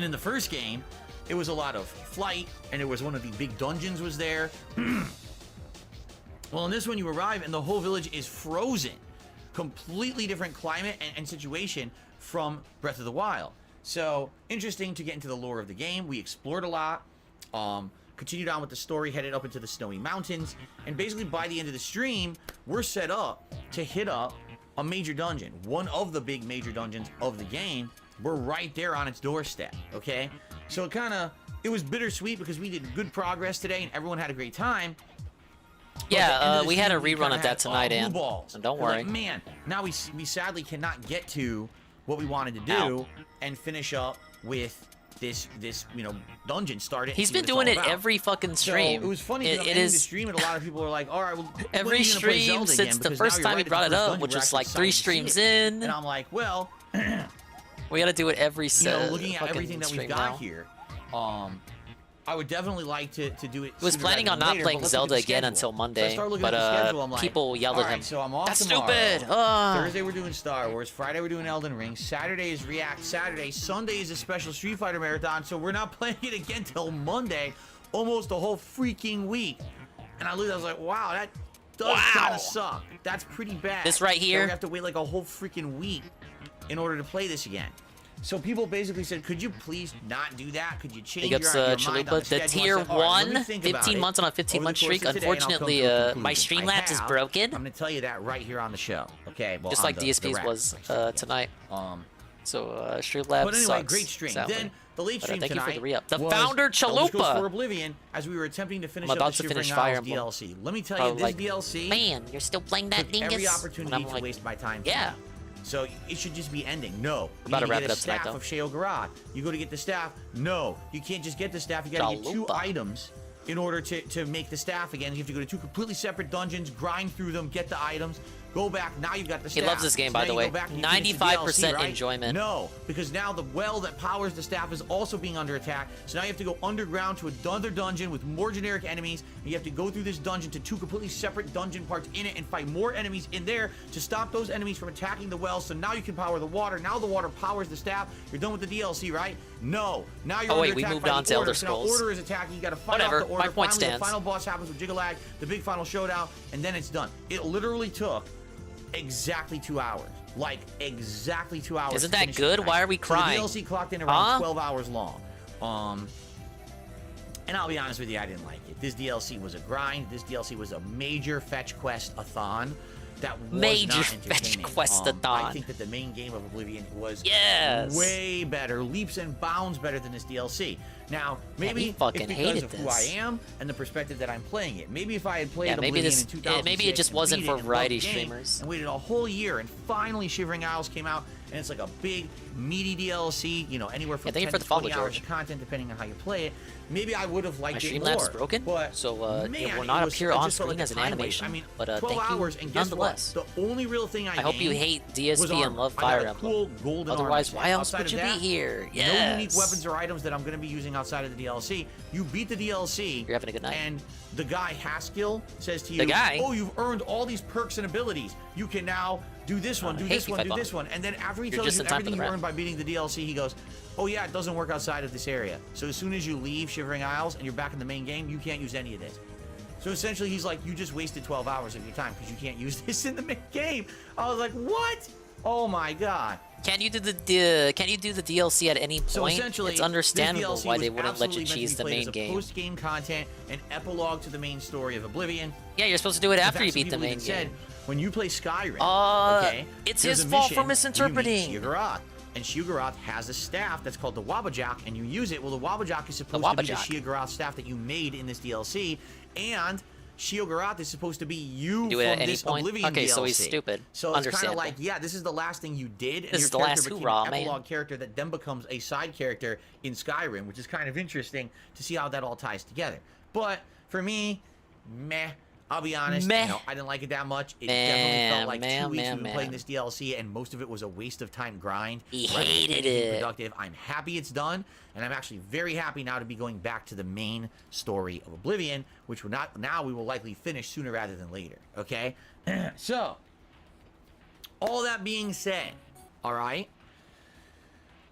[SPEAKER 1] in the first game, it was a lot of flight, and it was one of the big dungeons was there. Well, in this one, you arrive, and the whole village is frozen. Completely different climate and situation from Breath of the Wild. So, interesting to get into the lore of the game. We explored a lot. Continued on with the story, headed up into the snowy mountains. And basically, by the end of the stream, we're set up to hit up a major dungeon. One of the big major dungeons of the game. We're right there on its doorstep, okay? So, it was bittersweet because we did good progress today, and everyone had a great time.
[SPEAKER 2] Yeah, we had a rerun of that tonight, Ann. So don't worry.
[SPEAKER 1] Like, man, now we sadly cannot get to what we wanted to do and finish up with this you know, dungeon started.
[SPEAKER 2] He's been doing it every fucking stream.
[SPEAKER 1] So it was funny because I'm the stream and a lot of people are like, all right, well,
[SPEAKER 2] every stream since the first time he brought it up, which was like 3 streams in.
[SPEAKER 1] And I'm like, well,
[SPEAKER 2] we gotta do it every set.
[SPEAKER 1] You know, looking at everything that we've got here, I would definitely like to do it.
[SPEAKER 2] He was planning on not playing Zelda again until Monday, but people yelled at him.
[SPEAKER 1] So I'm off
[SPEAKER 2] That's
[SPEAKER 1] tomorrow.
[SPEAKER 2] stupid!
[SPEAKER 1] Thursday we're doing Star Wars. Friday we're doing Elden Ring. Saturday is React Saturday. Sunday is a special Street Fighter marathon. So we're not playing it again till Monday, almost a whole freaking week. And I looked, I was like, wow, that does kind of suck. That's pretty bad.
[SPEAKER 2] This right here?
[SPEAKER 1] So we have to wait like a whole freaking week in order to play this again. So people basically said, could you please not do that? Could you change your mind on the schedule?
[SPEAKER 2] The tier 1, 15 months on a 15-month streak. Unfortunately, my Streamlabs is broken.
[SPEAKER 1] I'm going to tell you that right here on the show. Okay, well,
[SPEAKER 2] just like DSP's was tonight. So Streamlabs
[SPEAKER 1] But anyway,
[SPEAKER 2] sucks,
[SPEAKER 1] great stream.
[SPEAKER 2] sadly.
[SPEAKER 1] Then the late stream
[SPEAKER 2] thank you
[SPEAKER 1] tonight
[SPEAKER 2] for the re-up. The
[SPEAKER 1] was
[SPEAKER 2] Founder
[SPEAKER 1] Elder Scrolls
[SPEAKER 2] Chalupa.
[SPEAKER 1] for Oblivion as we were attempting to finish
[SPEAKER 2] I'm
[SPEAKER 1] up
[SPEAKER 2] about
[SPEAKER 1] the
[SPEAKER 2] to finish
[SPEAKER 1] Shivering
[SPEAKER 2] Fire
[SPEAKER 1] Isles
[SPEAKER 2] Emblem.
[SPEAKER 1] DLC. Let me tell you, this
[SPEAKER 2] like,
[SPEAKER 1] DLC
[SPEAKER 2] man, you're still playing that
[SPEAKER 1] took
[SPEAKER 2] dingus?
[SPEAKER 1] every opportunity
[SPEAKER 2] And I'm
[SPEAKER 1] to
[SPEAKER 2] like,
[SPEAKER 1] waste my time.
[SPEAKER 2] yeah.
[SPEAKER 1] So it should just be ending. No.
[SPEAKER 2] We're about to wrap
[SPEAKER 1] get
[SPEAKER 2] it
[SPEAKER 1] a
[SPEAKER 2] up tonight,
[SPEAKER 1] staff
[SPEAKER 2] though.
[SPEAKER 1] of Sheo Garad. You go to get the staff. No. You can't just get the staff. You gotta get 2 items in order to make the staff again. You have to go to 2 completely separate dungeons, grind through them, get the items, go back. Now you've got the staff.
[SPEAKER 2] He loves this game,
[SPEAKER 1] So
[SPEAKER 2] by
[SPEAKER 1] now
[SPEAKER 2] the
[SPEAKER 1] you
[SPEAKER 2] way.
[SPEAKER 1] go back and you finish the
[SPEAKER 2] 95%
[SPEAKER 1] DLC, right?
[SPEAKER 2] enjoyment.
[SPEAKER 1] No, because now the well that powers the staff is also being under attack. So now you have to go underground to another dungeon with more generic enemies. And you have to go through this dungeon to 2 completely separate dungeon parts in it and fight more enemies in there to stop those enemies from attacking the well. So now you can power the water. Now the water powers the staff. You're done with the DLC, right? No. Now you're under attack by the Order. So now Order is attacking. You got to fight off the Order.
[SPEAKER 2] My point
[SPEAKER 1] Finally,
[SPEAKER 2] stands.
[SPEAKER 1] the final boss happens with Jigalag, the big final showdown, and then it's done. It literally took exactly 2 hours. Like, exactly 2 hours.
[SPEAKER 2] Isn't
[SPEAKER 1] to
[SPEAKER 2] that
[SPEAKER 1] finish
[SPEAKER 2] good?
[SPEAKER 1] it.
[SPEAKER 2] Why are we crying?
[SPEAKER 1] So the DLC clocked in around 12 hours long. And I'll be honest with you, I didn't like it. This DLC was a grind. This DLC was a major fetch quest-a-thon that was
[SPEAKER 2] Major
[SPEAKER 1] not
[SPEAKER 2] fetch
[SPEAKER 1] entertaining.
[SPEAKER 2] quest-a-thon.
[SPEAKER 1] I think that the main game of Oblivion was
[SPEAKER 2] Yes.
[SPEAKER 1] way better, leaps and bounds better than this DLC. Now, maybe
[SPEAKER 2] he fucking
[SPEAKER 1] it's because
[SPEAKER 2] hated
[SPEAKER 1] of who
[SPEAKER 2] this.
[SPEAKER 1] I am and the perspective that I'm playing it. Maybe if I had played
[SPEAKER 2] Yeah, maybe
[SPEAKER 1] Oblivion
[SPEAKER 2] this-
[SPEAKER 1] in 2006
[SPEAKER 2] maybe it just
[SPEAKER 1] and
[SPEAKER 2] wasn't
[SPEAKER 1] beat
[SPEAKER 2] for
[SPEAKER 1] it and loved
[SPEAKER 2] variety
[SPEAKER 1] the game
[SPEAKER 2] streamers.
[SPEAKER 1] and waited a whole year and finally Shivering Isles came out and it's like a big, meaty DLC, you know, anywhere from
[SPEAKER 2] thank you
[SPEAKER 1] 10
[SPEAKER 2] for
[SPEAKER 1] to
[SPEAKER 2] the follow,
[SPEAKER 1] 20 hours
[SPEAKER 2] George.
[SPEAKER 1] of content, depending on how you play it. Maybe I would have
[SPEAKER 2] My
[SPEAKER 1] liked it
[SPEAKER 2] Streamlabs
[SPEAKER 1] more.
[SPEAKER 2] is broken,
[SPEAKER 1] but
[SPEAKER 2] so
[SPEAKER 1] man,
[SPEAKER 2] it will
[SPEAKER 1] it
[SPEAKER 2] not
[SPEAKER 1] was-
[SPEAKER 2] appear
[SPEAKER 1] I
[SPEAKER 2] on
[SPEAKER 1] just felt
[SPEAKER 2] screen
[SPEAKER 1] like
[SPEAKER 2] as
[SPEAKER 1] a
[SPEAKER 2] an
[SPEAKER 1] time waste.
[SPEAKER 2] animation.
[SPEAKER 1] I mean,
[SPEAKER 2] but
[SPEAKER 1] 12
[SPEAKER 2] thank you
[SPEAKER 1] hours, and guess
[SPEAKER 2] nonetheless.
[SPEAKER 1] what? The only real thing I
[SPEAKER 2] hope you
[SPEAKER 1] gained
[SPEAKER 2] hate
[SPEAKER 1] was
[SPEAKER 2] DSP and
[SPEAKER 1] armor.
[SPEAKER 2] love
[SPEAKER 1] I got
[SPEAKER 2] Fire
[SPEAKER 1] a
[SPEAKER 2] Emblem.
[SPEAKER 1] cool golden
[SPEAKER 2] Otherwise,
[SPEAKER 1] armor
[SPEAKER 2] why
[SPEAKER 1] set.
[SPEAKER 2] else
[SPEAKER 1] Outside
[SPEAKER 2] would you
[SPEAKER 1] of
[SPEAKER 2] be
[SPEAKER 1] that,
[SPEAKER 2] here?
[SPEAKER 1] No
[SPEAKER 2] Yes.
[SPEAKER 1] unique weapons or items that I'm going to be using outside of the DLC. You beat the DLC.
[SPEAKER 2] You're having a good night.
[SPEAKER 1] And the guy Haskell says to you,
[SPEAKER 2] The guy?
[SPEAKER 1] "Oh, you've earned all these perks and abilities. You can now do this one, do
[SPEAKER 2] hate
[SPEAKER 1] this
[SPEAKER 2] me
[SPEAKER 1] one,
[SPEAKER 2] if I
[SPEAKER 1] do
[SPEAKER 2] bump.
[SPEAKER 1] this one." And then after he
[SPEAKER 2] You're
[SPEAKER 1] tells
[SPEAKER 2] just
[SPEAKER 1] you
[SPEAKER 2] in time for
[SPEAKER 1] everything
[SPEAKER 2] the
[SPEAKER 1] you
[SPEAKER 2] wrap.
[SPEAKER 1] earned by beating the DLC, he goes, "Oh yeah, it doesn't work outside of this area. So as soon as you leave Shivering Isles and you're back in the main game, you can't use any of this." So essentially, he's like, "You just wasted 12 hours of your time because you can't use this in the main game." I was like, "What? Oh my god!"
[SPEAKER 2] Can you do the DLC at any point?
[SPEAKER 1] So essentially,
[SPEAKER 2] It's understandable
[SPEAKER 1] this DLC
[SPEAKER 2] why
[SPEAKER 1] was
[SPEAKER 2] they wouldn't let you
[SPEAKER 1] absolutely meant to
[SPEAKER 2] cheese
[SPEAKER 1] be
[SPEAKER 2] the
[SPEAKER 1] played
[SPEAKER 2] main
[SPEAKER 1] as a
[SPEAKER 2] game.
[SPEAKER 1] Post-game content, an epilogue to the main story of Oblivion.
[SPEAKER 2] Yeah, you're supposed to do it
[SPEAKER 1] In
[SPEAKER 2] after
[SPEAKER 1] fact,
[SPEAKER 2] you
[SPEAKER 1] some
[SPEAKER 2] beat the
[SPEAKER 1] people
[SPEAKER 2] main
[SPEAKER 1] even said,
[SPEAKER 2] game.
[SPEAKER 1] when you play Skyrim, okay,
[SPEAKER 2] it's
[SPEAKER 1] there's
[SPEAKER 2] his
[SPEAKER 1] a
[SPEAKER 2] fault for
[SPEAKER 1] mission where
[SPEAKER 2] misinterpreting.
[SPEAKER 1] you meet Sheogorath, and Sheogorath has a staff that's called the Wabajak, and you use it. Well, the Wabajak is supposed to be the Sheogorath staff that you made in this DLC, and Sheogorath is supposed to be you
[SPEAKER 2] Do it at
[SPEAKER 1] from
[SPEAKER 2] any
[SPEAKER 1] this
[SPEAKER 2] point?
[SPEAKER 1] Oblivion
[SPEAKER 2] Okay,
[SPEAKER 1] DLC.
[SPEAKER 2] so he's stupid.
[SPEAKER 1] So it's kind of
[SPEAKER 2] Understandable.
[SPEAKER 1] like, yeah, this is the last thing you did, and
[SPEAKER 2] This
[SPEAKER 1] your
[SPEAKER 2] is the
[SPEAKER 1] character
[SPEAKER 2] last
[SPEAKER 1] became
[SPEAKER 2] hoorah,
[SPEAKER 1] an
[SPEAKER 2] man.
[SPEAKER 1] epilogue character that then becomes a side character in Skyrim, which is kind of interesting to see how that all ties together. But for me, meh. I'll be honest,
[SPEAKER 2] Meh.
[SPEAKER 1] you know, I didn't like it that much. It
[SPEAKER 2] Man,
[SPEAKER 1] definitely felt like
[SPEAKER 2] man,
[SPEAKER 1] 2 weeks
[SPEAKER 2] man,
[SPEAKER 1] we've been playing
[SPEAKER 2] man.
[SPEAKER 1] this DLC, and most of it was a waste of time grind.
[SPEAKER 2] He
[SPEAKER 1] rather than
[SPEAKER 2] hated
[SPEAKER 1] anything
[SPEAKER 2] it.
[SPEAKER 1] Productive. I'm happy it's done, and I'm actually very happy now to be going back to the main story of Oblivion, which we're not now. We will likely finish sooner rather than later. Okay, so all that being said, all right.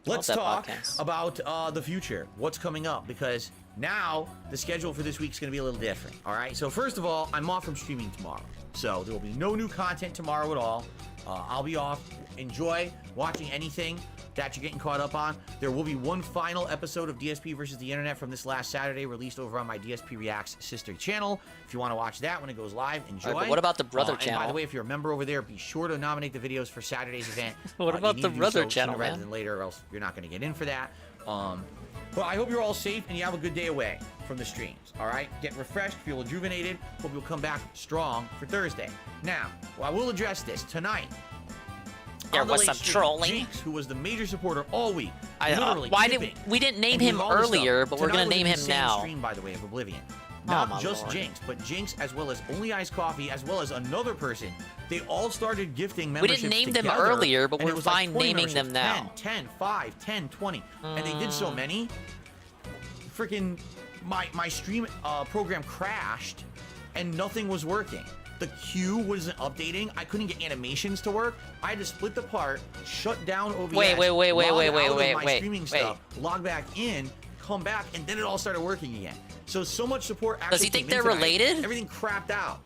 [SPEAKER 1] Let's
[SPEAKER 2] that
[SPEAKER 1] talk
[SPEAKER 2] podcast.
[SPEAKER 1] about the future, what's coming up, because now the schedule for this week is going to be a little different. All right, so first of all, I'm off from streaming tomorrow, so there will be no new content tomorrow at all. I'll be off. Enjoy watching anything that you're getting caught up on. There will be one final episode of DSP versus the Internet from this last Saturday, released over on my DSP Reacts sister channel. If you want to watch that when it goes live, enjoy.
[SPEAKER 2] All right, but what about the brother
[SPEAKER 1] And by
[SPEAKER 2] channel?
[SPEAKER 1] the way, if you're a member over there, be sure to nominate the videos for Saturday's event.
[SPEAKER 2] What
[SPEAKER 1] You
[SPEAKER 2] about
[SPEAKER 1] need
[SPEAKER 2] the
[SPEAKER 1] to do
[SPEAKER 2] brother
[SPEAKER 1] so
[SPEAKER 2] channel,
[SPEAKER 1] sooner rather
[SPEAKER 2] man?
[SPEAKER 1] than later, or else you're not going to get in for that. But I hope you're all safe and you have a good day away from the streams. All right, get refreshed, feel rejuvenated. Hope you'll come back strong for Thursday. Now, I will address this tonight.
[SPEAKER 2] There
[SPEAKER 1] On the
[SPEAKER 2] was
[SPEAKER 1] late
[SPEAKER 2] some
[SPEAKER 1] stream,
[SPEAKER 2] trolling.
[SPEAKER 1] Jinx, who was the major supporter all week,
[SPEAKER 2] I
[SPEAKER 1] literally
[SPEAKER 2] why
[SPEAKER 1] tipping
[SPEAKER 2] did we didn't name
[SPEAKER 1] and doing
[SPEAKER 2] him
[SPEAKER 1] all this
[SPEAKER 2] earlier,
[SPEAKER 1] stuff.
[SPEAKER 2] but we're
[SPEAKER 1] Tonight
[SPEAKER 2] gonna
[SPEAKER 1] was an
[SPEAKER 2] name him
[SPEAKER 1] insane
[SPEAKER 2] now.
[SPEAKER 1] Stream, by the way, of Oblivion.
[SPEAKER 2] Oh,
[SPEAKER 1] Not
[SPEAKER 2] my
[SPEAKER 1] just
[SPEAKER 2] Lord.
[SPEAKER 1] Jinx, but Jinx as well as Only Iced Coffee, as well as another person. They all started gifting
[SPEAKER 2] We
[SPEAKER 1] memberships
[SPEAKER 2] didn't name them
[SPEAKER 1] together,
[SPEAKER 2] earlier, but
[SPEAKER 1] and it
[SPEAKER 2] we're
[SPEAKER 1] was like
[SPEAKER 2] fine
[SPEAKER 1] 20
[SPEAKER 2] naming them
[SPEAKER 1] memberships.
[SPEAKER 2] now.
[SPEAKER 1] 10, 5, 10, 20. And they did so many. Freaking my stream program crashed and nothing was working. The queue wasn't updating. I couldn't get animations to work. I had to split the part, shut down OBS.
[SPEAKER 2] Wait,
[SPEAKER 1] log out of my streaming
[SPEAKER 2] wait.
[SPEAKER 1] stuff, log back in, come back, and then it all started working again. So much support actually
[SPEAKER 2] Does he think
[SPEAKER 1] came in
[SPEAKER 2] they're
[SPEAKER 1] tonight.
[SPEAKER 2] related?
[SPEAKER 1] Everything crapped out.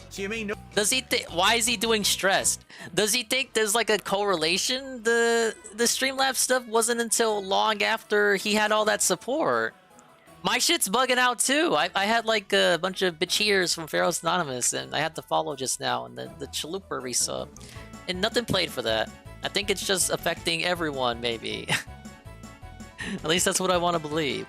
[SPEAKER 1] So you may know.
[SPEAKER 2] Does he think? Why is he doing stressed? Does he think there's like a correlation? The Streamlabs stuff wasn't until long after he had all that support. My shit's bugging out too. I had like a bunch of bitch ears from Pharaoh's Anonymous, and I had to follow just now, and the Chalupa resub, and nothing played for that. I think it's just affecting everyone, maybe. At least that's what I want to believe.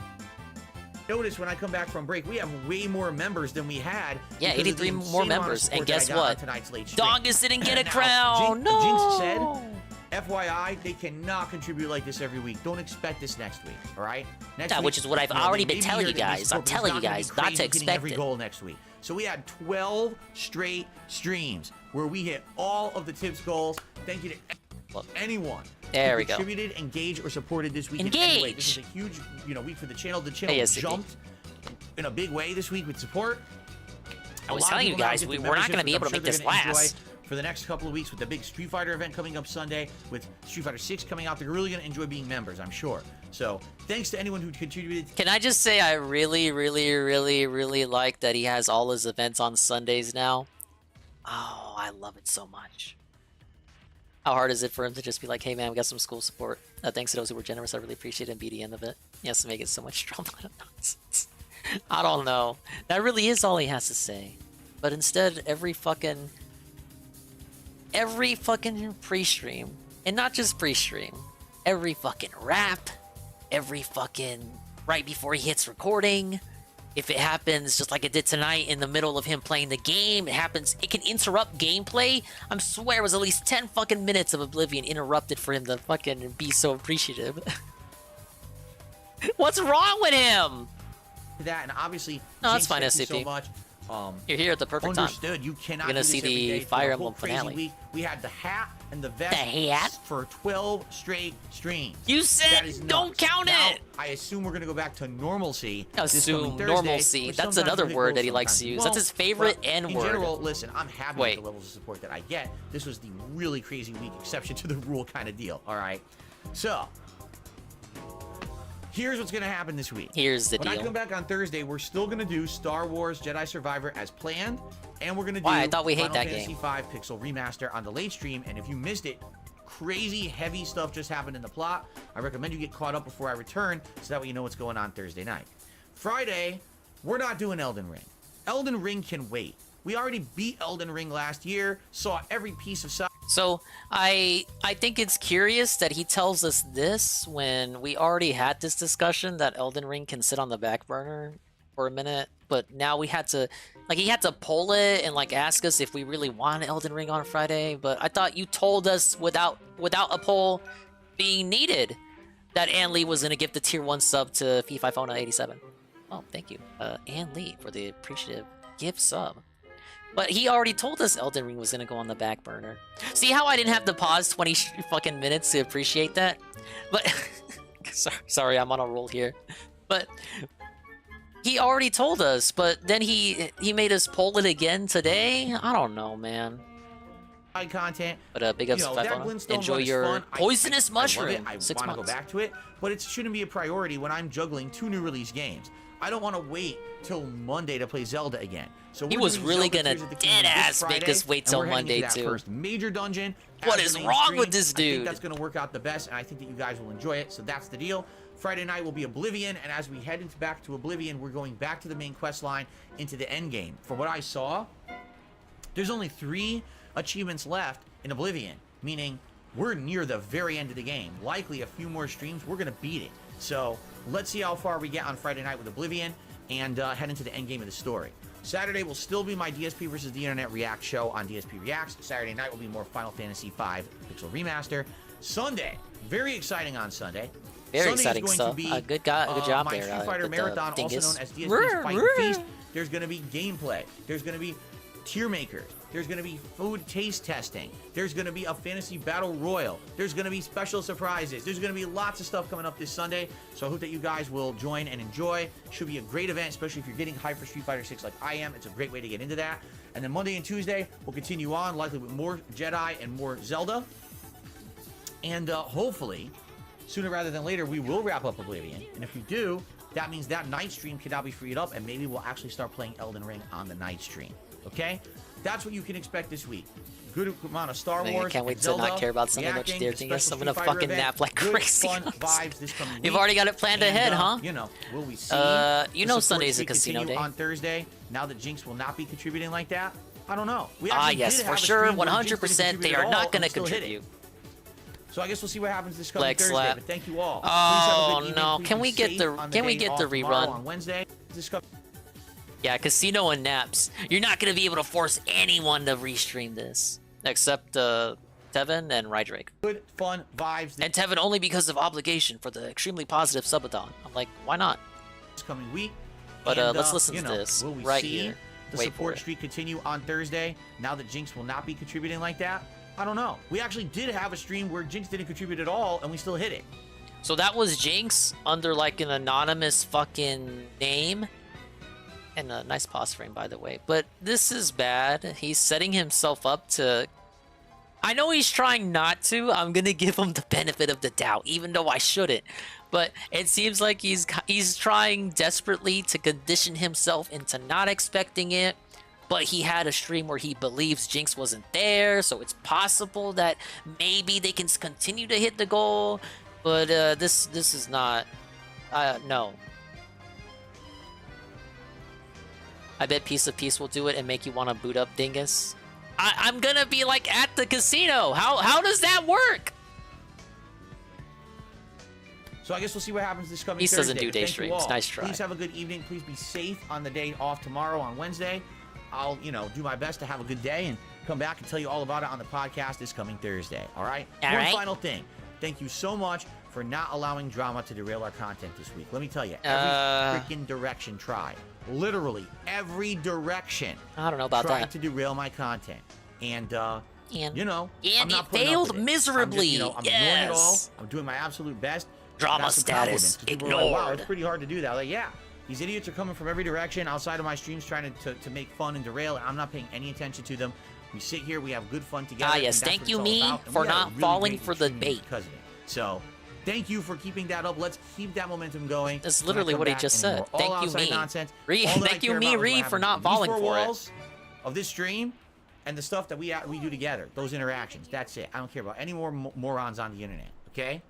[SPEAKER 1] Notice when I come back from break, we have way more members than we had.
[SPEAKER 2] Yeah,
[SPEAKER 1] because of the
[SPEAKER 2] 83 more
[SPEAKER 1] insane amount of
[SPEAKER 2] members.
[SPEAKER 1] support
[SPEAKER 2] And
[SPEAKER 1] that I
[SPEAKER 2] guess
[SPEAKER 1] got on
[SPEAKER 2] what?
[SPEAKER 1] tonight's late stream.
[SPEAKER 2] Dongus didn't get a
[SPEAKER 1] Now,
[SPEAKER 2] crown.
[SPEAKER 1] Jinx said, FYI, they cannot contribute like this every week. Don't expect this next week, all right? Next
[SPEAKER 2] Yeah,
[SPEAKER 1] week,
[SPEAKER 2] which is what I've
[SPEAKER 1] you know,
[SPEAKER 2] already
[SPEAKER 1] they
[SPEAKER 2] been
[SPEAKER 1] may be
[SPEAKER 2] telling
[SPEAKER 1] here
[SPEAKER 2] you
[SPEAKER 1] to
[SPEAKER 2] guys.
[SPEAKER 1] support,
[SPEAKER 2] I'm
[SPEAKER 1] but it's
[SPEAKER 2] telling you
[SPEAKER 1] not gonna be
[SPEAKER 2] guys not to
[SPEAKER 1] crazy hitting every
[SPEAKER 2] expect it.
[SPEAKER 1] goal next week. So we had 12 straight streams where we hit all of the tips goals. Thank you to anyone
[SPEAKER 2] There
[SPEAKER 1] who
[SPEAKER 2] we go.
[SPEAKER 1] contributed, engaged, or supported this week in any way. This is
[SPEAKER 2] Engage.
[SPEAKER 1] a huge, week for the channel. The channel
[SPEAKER 2] ASAP.
[SPEAKER 1] jumped in a big way this week with support.
[SPEAKER 2] I was
[SPEAKER 1] A lot of
[SPEAKER 2] telling you
[SPEAKER 1] people now
[SPEAKER 2] guys,
[SPEAKER 1] get the
[SPEAKER 2] we're not going to
[SPEAKER 1] memberships,
[SPEAKER 2] be
[SPEAKER 1] which
[SPEAKER 2] able to
[SPEAKER 1] I'm
[SPEAKER 2] make
[SPEAKER 1] sure
[SPEAKER 2] this
[SPEAKER 1] they're gonna
[SPEAKER 2] last.
[SPEAKER 1] enjoy for the next couple of weeks with the big Street Fighter event coming up Sunday, with Street Fighter 6 coming out. They're really going to enjoy being members, I'm sure. So thanks to anyone who contributed.
[SPEAKER 2] Can I just say I really, really, really, really like that he has all his events on Sundays now? Oh, I love it so much. How hard is it for him to just be like, hey man, we got some school support. Thanks to those who were generous. I really appreciate it and be the end of it. He has to make it so much drama and nonsense. I don't know. That really is all he has to say. But instead, every fucking pre-stream, and not just pre-stream, every fucking rap, every fucking right before he hits recording, if it happens just like it did tonight in the middle of him playing the game, it can interrupt gameplay. I swear it was at least 10 fucking minutes of Oblivion interrupted for him to fucking be so appreciative. What's wrong with him?
[SPEAKER 1] That and obviously,
[SPEAKER 2] no, that's
[SPEAKER 1] Jinx,
[SPEAKER 2] fine,
[SPEAKER 1] thank you
[SPEAKER 2] SCP.
[SPEAKER 1] so much.
[SPEAKER 2] You're here at the perfect time.
[SPEAKER 1] Understood. You cannot.
[SPEAKER 2] You're gonna
[SPEAKER 1] do
[SPEAKER 2] see
[SPEAKER 1] this every
[SPEAKER 2] the
[SPEAKER 1] day. For
[SPEAKER 2] Fire
[SPEAKER 1] a whole
[SPEAKER 2] Emblem
[SPEAKER 1] crazy
[SPEAKER 2] finale.
[SPEAKER 1] Week, we had the hat and the vest.
[SPEAKER 2] The hat?
[SPEAKER 1] For 12 straight streams.
[SPEAKER 2] You said
[SPEAKER 1] That is
[SPEAKER 2] don't
[SPEAKER 1] nuts.
[SPEAKER 2] count
[SPEAKER 1] Now,
[SPEAKER 2] it.
[SPEAKER 1] I assume we're gonna go back to normalcy. this
[SPEAKER 2] Assume
[SPEAKER 1] coming Thursday,
[SPEAKER 2] normalcy.
[SPEAKER 1] which
[SPEAKER 2] That's
[SPEAKER 1] sometimes
[SPEAKER 2] another
[SPEAKER 1] will hit
[SPEAKER 2] word
[SPEAKER 1] goals,
[SPEAKER 2] that he likes to
[SPEAKER 1] sometimes
[SPEAKER 2] use.
[SPEAKER 1] it
[SPEAKER 2] That's
[SPEAKER 1] won't.
[SPEAKER 2] his favorite
[SPEAKER 1] But
[SPEAKER 2] N
[SPEAKER 1] in
[SPEAKER 2] word.
[SPEAKER 1] general, listen, I'm happy
[SPEAKER 2] Wait.
[SPEAKER 1] with the levels of support that I get. This was the really crazy week, exception to the rule kind of deal. All right. So. Here's what's going to happen this week.
[SPEAKER 2] Here's the
[SPEAKER 1] when
[SPEAKER 2] deal.
[SPEAKER 1] I come back on Thursday, we're still going to do Star Wars Jedi Survivor as planned, and we're going to do
[SPEAKER 2] Why? I thought we hate
[SPEAKER 1] Final
[SPEAKER 2] that
[SPEAKER 1] Fantasy
[SPEAKER 2] game.
[SPEAKER 1] V Pixel Remaster on the late stream, and if you missed it, crazy heavy stuff just happened in the plot. I recommend you get caught up before I return, so that way you know what's going on Thursday night. Friday, we're not doing Elden Ring. Elden Ring can wait. We already beat Elden Ring last year, saw every piece of side.
[SPEAKER 2] So I think it's curious that he tells us this when we already had this discussion that Elden Ring can sit on the back burner for a minute, but now we had to, like, he had to poll it and like ask us if we really want Elden Ring on Friday. But I thought you told us without a poll being needed that Ann Lee was gonna give the tier 1 sub to Fee-Fi Phona 87. Oh, thank you, Ann Lee, for the appreciative gift sub. But he already told us Elden Ring was gonna go on the back burner. See how I didn't have to pause 20 fucking minutes to appreciate that? But sorry, I'm on a roll here. But he already told us, but then he made us poll it again today? I don't know, man.
[SPEAKER 1] Content.
[SPEAKER 2] But big ups to
[SPEAKER 1] that
[SPEAKER 2] Five
[SPEAKER 1] Glintstone
[SPEAKER 2] Enjoy
[SPEAKER 1] run is
[SPEAKER 2] your
[SPEAKER 1] fun.
[SPEAKER 2] poisonous
[SPEAKER 1] I love
[SPEAKER 2] mushroom.
[SPEAKER 1] it. I
[SPEAKER 2] 6
[SPEAKER 1] want to go
[SPEAKER 2] months.
[SPEAKER 1] back to it, but it shouldn't be a priority when I'm juggling 2 new release games. I don't want to wait till Monday to play Zelda again. So
[SPEAKER 2] He
[SPEAKER 1] we're
[SPEAKER 2] was
[SPEAKER 1] doing
[SPEAKER 2] really
[SPEAKER 1] Zelda
[SPEAKER 2] gonna
[SPEAKER 1] Tears of the Kingdom this
[SPEAKER 2] dead-ass make
[SPEAKER 1] Friday,
[SPEAKER 2] us wait
[SPEAKER 1] and
[SPEAKER 2] till
[SPEAKER 1] we're heading
[SPEAKER 2] Monday,
[SPEAKER 1] into that
[SPEAKER 2] too.
[SPEAKER 1] First major dungeon.
[SPEAKER 2] What
[SPEAKER 1] as
[SPEAKER 2] is
[SPEAKER 1] the main
[SPEAKER 2] wrong
[SPEAKER 1] stream.
[SPEAKER 2] with this
[SPEAKER 1] I think
[SPEAKER 2] dude?
[SPEAKER 1] that's going to work out the best, and I think that you guys will enjoy it. So that's the deal. Friday night will be Oblivion, and as we head back to Oblivion, we're going back to the main quest line into the end game. From what I saw, there's only 3 achievements left in Oblivion, meaning we're near the very end of the game. Likely a few more streams, we're going to beat it. So let's see how far we get on Friday night with Oblivion and head into the end game of the story. Saturday will still be my DSP versus the Internet React show on DSP Reacts. Saturday night will be more Final Fantasy V Pixel Remaster. Sunday, very exciting on Sunday.
[SPEAKER 2] Very
[SPEAKER 1] Sunday
[SPEAKER 2] exciting
[SPEAKER 1] is going
[SPEAKER 2] stuff.
[SPEAKER 1] to be,
[SPEAKER 2] good job
[SPEAKER 1] my
[SPEAKER 2] there.
[SPEAKER 1] Street Fighter
[SPEAKER 2] with the
[SPEAKER 1] Marathon, also
[SPEAKER 2] dingus.
[SPEAKER 1] known as DSP's Fight and Feast. There's going to be gameplay. There's going to be tier makers. There's going to be food taste testing. There's going to be a fantasy battle royal. There's going to be special surprises. There's going to be lots of stuff coming up this Sunday. So I hope that you guys will join and enjoy. Should be a great event, especially if you're getting hyped for Street Fighter 6 like I am. It's a great way to get into that. And then Monday and Tuesday, we'll continue on, likely with more Jedi and more Zelda. And hopefully, sooner rather than later, we will wrap up Oblivion. And if we do, that means that night stream can now be freed up, and maybe we'll actually start playing Elden Ring on the night stream. Okay? That's what you can expect this week. Good amount of Star
[SPEAKER 2] Man,
[SPEAKER 1] Wars.
[SPEAKER 2] I can't wait
[SPEAKER 1] and
[SPEAKER 2] to
[SPEAKER 1] Zelda,
[SPEAKER 2] not care about Sunday much
[SPEAKER 1] reacting,
[SPEAKER 2] there.
[SPEAKER 1] the
[SPEAKER 2] Thing is,
[SPEAKER 1] special
[SPEAKER 2] I'm gonna
[SPEAKER 1] Street Fighter
[SPEAKER 2] fucking
[SPEAKER 1] event.
[SPEAKER 2] nap like
[SPEAKER 1] Good,
[SPEAKER 2] crazy.
[SPEAKER 1] fun vibes this coming week.
[SPEAKER 2] You've already got it planned
[SPEAKER 1] And,
[SPEAKER 2] ahead, huh?
[SPEAKER 1] You know, will we see?
[SPEAKER 2] You
[SPEAKER 1] the
[SPEAKER 2] know
[SPEAKER 1] support
[SPEAKER 2] Sunday's a
[SPEAKER 1] streak
[SPEAKER 2] casino
[SPEAKER 1] continue
[SPEAKER 2] day.
[SPEAKER 1] on Thursday. Now that Jinx will not be contributing like that, I don't know. We
[SPEAKER 2] Ah,
[SPEAKER 1] actually
[SPEAKER 2] yes,
[SPEAKER 1] did
[SPEAKER 2] for
[SPEAKER 1] have a
[SPEAKER 2] sure,
[SPEAKER 1] stream where Jinx didn't
[SPEAKER 2] 100%. They
[SPEAKER 1] contribute
[SPEAKER 2] are
[SPEAKER 1] at
[SPEAKER 2] not
[SPEAKER 1] all, and
[SPEAKER 2] gonna
[SPEAKER 1] we still hit it.
[SPEAKER 2] contribute.
[SPEAKER 1] So I guess we'll see what happens this coming
[SPEAKER 2] Leg
[SPEAKER 1] Thursday.
[SPEAKER 2] slap.
[SPEAKER 1] But thank you all.
[SPEAKER 2] Oh,
[SPEAKER 1] Please have a good evening.
[SPEAKER 2] no.
[SPEAKER 1] Please
[SPEAKER 2] Can
[SPEAKER 1] be
[SPEAKER 2] we get
[SPEAKER 1] safe
[SPEAKER 2] the-
[SPEAKER 1] on
[SPEAKER 2] can we
[SPEAKER 1] day
[SPEAKER 2] get the
[SPEAKER 1] off tomorrow
[SPEAKER 2] rerun?
[SPEAKER 1] on Wednesday?
[SPEAKER 2] Yeah, casino and naps. You're not gonna be able to force anyone to restream this, except Tevin and Rydrake.
[SPEAKER 1] Good, fun vibes.
[SPEAKER 2] And Tevin only because of obligation for the extremely positive subathon. I'm like, why not?
[SPEAKER 1] This coming week.
[SPEAKER 2] But
[SPEAKER 1] And,
[SPEAKER 2] let's listen
[SPEAKER 1] you
[SPEAKER 2] to
[SPEAKER 1] know,
[SPEAKER 2] this
[SPEAKER 1] will we
[SPEAKER 2] right
[SPEAKER 1] see
[SPEAKER 2] here.
[SPEAKER 1] the
[SPEAKER 2] Wait for
[SPEAKER 1] support
[SPEAKER 2] it.
[SPEAKER 1] streak continue on Thursday now that Jinx will not be contributing like that? I don't know. We actually did have a stream where Jinx didn't contribute at all, and we still hit it.
[SPEAKER 2] So that was Jinx under like an anonymous fucking name. And a nice pause frame, by the way. But this is bad. He's setting himself up to... I know he's trying not to. I'm gonna give him the benefit of the doubt, even though I shouldn't. But it seems like he's trying desperately to condition himself into not expecting it. But he had a stream where he believes Jinx wasn't there, so it's possible that maybe they can continue to hit the goal. But this is not... no. I bet Piece of Peace will do it and make you want to boot up Dingus. I'm gonna be like at the casino. How does that work?
[SPEAKER 1] So I guess we'll see what happens this coming
[SPEAKER 2] Beast
[SPEAKER 1] Thursday.
[SPEAKER 2] doesn't do
[SPEAKER 1] But
[SPEAKER 2] day
[SPEAKER 1] thank you
[SPEAKER 2] streams.
[SPEAKER 1] all.
[SPEAKER 2] Nice try.
[SPEAKER 1] Please have a good evening. Please be safe on the day off tomorrow on Wednesday. I'll, do my best to have a good day and come back and tell you all about it on the podcast this coming Thursday. All right?
[SPEAKER 2] All
[SPEAKER 1] One
[SPEAKER 2] right.
[SPEAKER 1] final thing. Thank you so much for not allowing drama to derail our content this week. Let me tell you, every freaking direction tried. Literally, every direction.
[SPEAKER 2] I don't know about
[SPEAKER 1] tried
[SPEAKER 2] that.
[SPEAKER 1] to derail my content. And I'm
[SPEAKER 2] And
[SPEAKER 1] not
[SPEAKER 2] it
[SPEAKER 1] putting up
[SPEAKER 2] failed
[SPEAKER 1] with it.
[SPEAKER 2] miserably.
[SPEAKER 1] I'm ignoring it all.
[SPEAKER 2] Yes.
[SPEAKER 1] I'm doing my absolute best.
[SPEAKER 2] Drama
[SPEAKER 1] That's some
[SPEAKER 2] status
[SPEAKER 1] compliments, 'cause people are like, wow,
[SPEAKER 2] ignored.
[SPEAKER 1] it's pretty hard to do that. Like, yeah, these idiots are coming from every direction outside of my streams trying to make fun and derail, and I'm not paying any attention to them. We sit here, we have good fun together.
[SPEAKER 2] Ah,
[SPEAKER 1] and
[SPEAKER 2] yes.
[SPEAKER 1] that's
[SPEAKER 2] Thank
[SPEAKER 1] what
[SPEAKER 2] you,
[SPEAKER 1] it's all
[SPEAKER 2] me,
[SPEAKER 1] about, and
[SPEAKER 2] for
[SPEAKER 1] we had a
[SPEAKER 2] not
[SPEAKER 1] really
[SPEAKER 2] falling
[SPEAKER 1] great
[SPEAKER 2] for the
[SPEAKER 1] stream
[SPEAKER 2] bait.
[SPEAKER 1] because of it. So, thank you for keeping that up. Let's keep that momentum going.
[SPEAKER 2] That's
[SPEAKER 1] When I
[SPEAKER 2] literally
[SPEAKER 1] come
[SPEAKER 2] what he
[SPEAKER 1] back
[SPEAKER 2] just
[SPEAKER 1] and
[SPEAKER 2] said.
[SPEAKER 1] we're all
[SPEAKER 2] Thank you,
[SPEAKER 1] outside
[SPEAKER 2] me.
[SPEAKER 1] Nonsense.
[SPEAKER 2] Ree,
[SPEAKER 1] All that I
[SPEAKER 2] thank you,
[SPEAKER 1] care
[SPEAKER 2] me,
[SPEAKER 1] about is what
[SPEAKER 2] Ree, for
[SPEAKER 1] happens
[SPEAKER 2] not
[SPEAKER 1] within these
[SPEAKER 2] falling
[SPEAKER 1] four
[SPEAKER 2] for it.
[SPEAKER 1] walls of this stream and the stuff that we do together. Those interactions. That's it. I don't care about any more morons on the internet. Okay?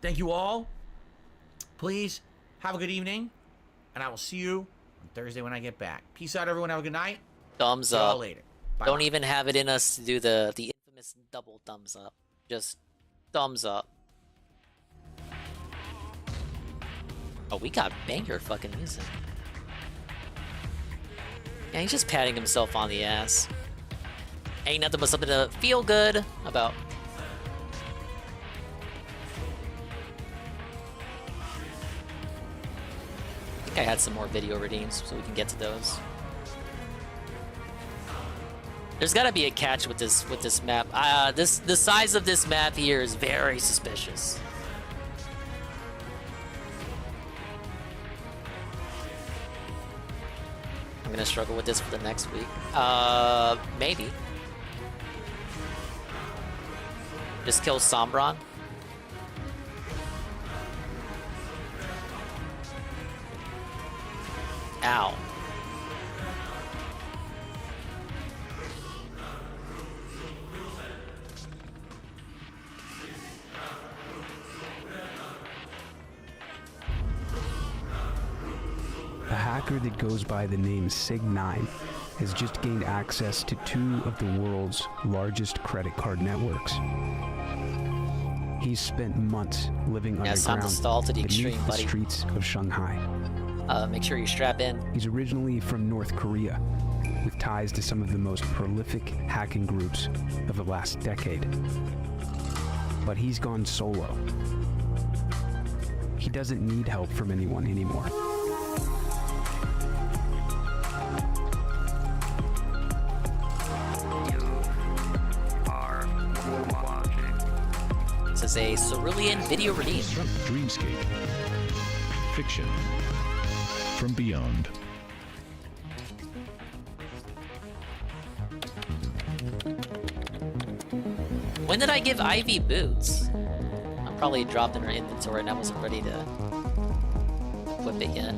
[SPEAKER 1] Thank you all. Please have a good evening, and I will see you on Thursday when I get back. Peace out, everyone. Have a good night.
[SPEAKER 2] Thumbs
[SPEAKER 1] See y'all
[SPEAKER 2] up.
[SPEAKER 1] later.
[SPEAKER 2] Don't
[SPEAKER 1] Bye-bye.
[SPEAKER 2] even have it in us to do the infamous double thumbs up. Just thumbs up. Oh, we got banger fucking music. Yeah, he's just patting himself on the ass. Ain't nothing but something to feel good about. I think I had some more video redeems, so we can get to those. There's got to be a catch with this map. The size of this map here is very suspicious. I'm gonna struggle with this for the next week. Maybe. Just kill Sombron. Ow.
[SPEAKER 7] A hacker that goes by the name Sig9 has just gained access to two of the world's largest credit card networks. He's spent months living
[SPEAKER 2] Yeah, it's time
[SPEAKER 7] underground
[SPEAKER 2] to stall to the
[SPEAKER 7] beneath
[SPEAKER 2] extreme,
[SPEAKER 7] the
[SPEAKER 2] buddy.
[SPEAKER 7] streets of Shanghai.
[SPEAKER 2] Make sure you strap in.
[SPEAKER 7] He's originally from North Korea, with ties to some of the most prolific hacking groups of the last decade. But he's gone solo. He doesn't need help from anyone anymore.
[SPEAKER 2] This is a Cerulean video redeem.
[SPEAKER 14] Dreamscape. Fiction. From beyond.
[SPEAKER 2] When did I give Ivy boots? I probably dropped in her inventory and I wasn't ready to whip it yet.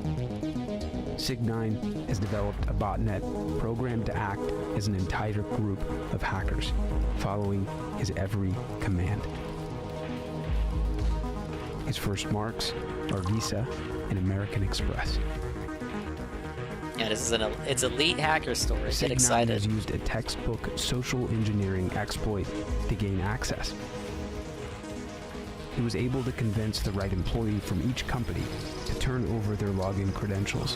[SPEAKER 7] Sig9 has developed a botnet programmed to act as an entire group of hackers, following his every command. His first marks are Visa and American Express.
[SPEAKER 2] Yeah, this is it's elite hacker story. Get
[SPEAKER 7] Sig9
[SPEAKER 2] excited.
[SPEAKER 7] has used a textbook social engineering exploit to gain access. He was able to convince the right employee from each company to turn over their login credentials.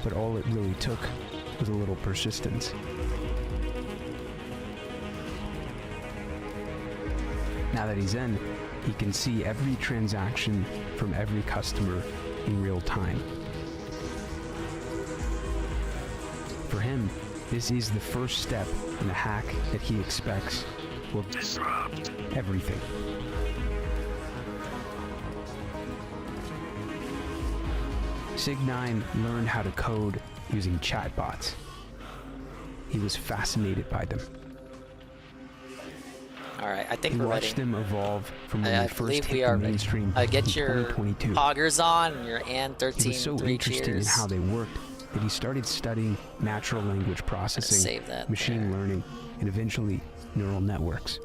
[SPEAKER 7] But all it really took was a little persistence. Now that he's in, he can see every transaction from every customer in real time. For him, this is the first step in a hack that he expects will disrupt everything. Sig9 learned how to code using chatbots. He was fascinated by them.
[SPEAKER 2] All right, I think
[SPEAKER 7] He
[SPEAKER 2] we're
[SPEAKER 7] watched
[SPEAKER 2] ready.
[SPEAKER 7] them evolve from when
[SPEAKER 2] I
[SPEAKER 7] they first
[SPEAKER 2] believe
[SPEAKER 7] hit
[SPEAKER 2] we
[SPEAKER 7] the
[SPEAKER 2] are ready.
[SPEAKER 7] mainstream in
[SPEAKER 2] Get your
[SPEAKER 7] 2022.
[SPEAKER 2] poggers on and your and 13
[SPEAKER 7] He was so
[SPEAKER 2] 3
[SPEAKER 7] interested
[SPEAKER 2] cheers.
[SPEAKER 7] in how they worked that he started studying natural language processing,
[SPEAKER 2] save that
[SPEAKER 7] machine learning, and eventually neural networks.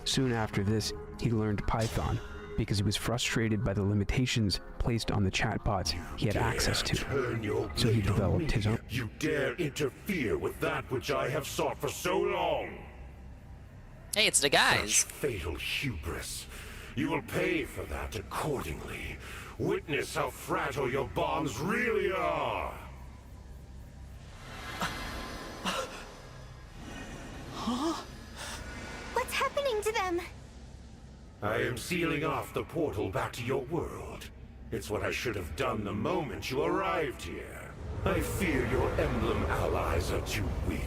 [SPEAKER 7] Soon after this, he learned Python because he was frustrated by the limitations placed on the chatbots he had access to. So he developed his own.
[SPEAKER 12] You dare interfere with that which I have sought for so long.
[SPEAKER 2] Hey, it's the guys.
[SPEAKER 11] Such fatal hubris. You will pay for that accordingly. Witness how fragile your bonds really are.
[SPEAKER 9] Huh? What's happening to them?
[SPEAKER 11] I am sealing off the portal back to your world. It's what I should have done the moment you arrived here. I fear your Emblem allies are too weak.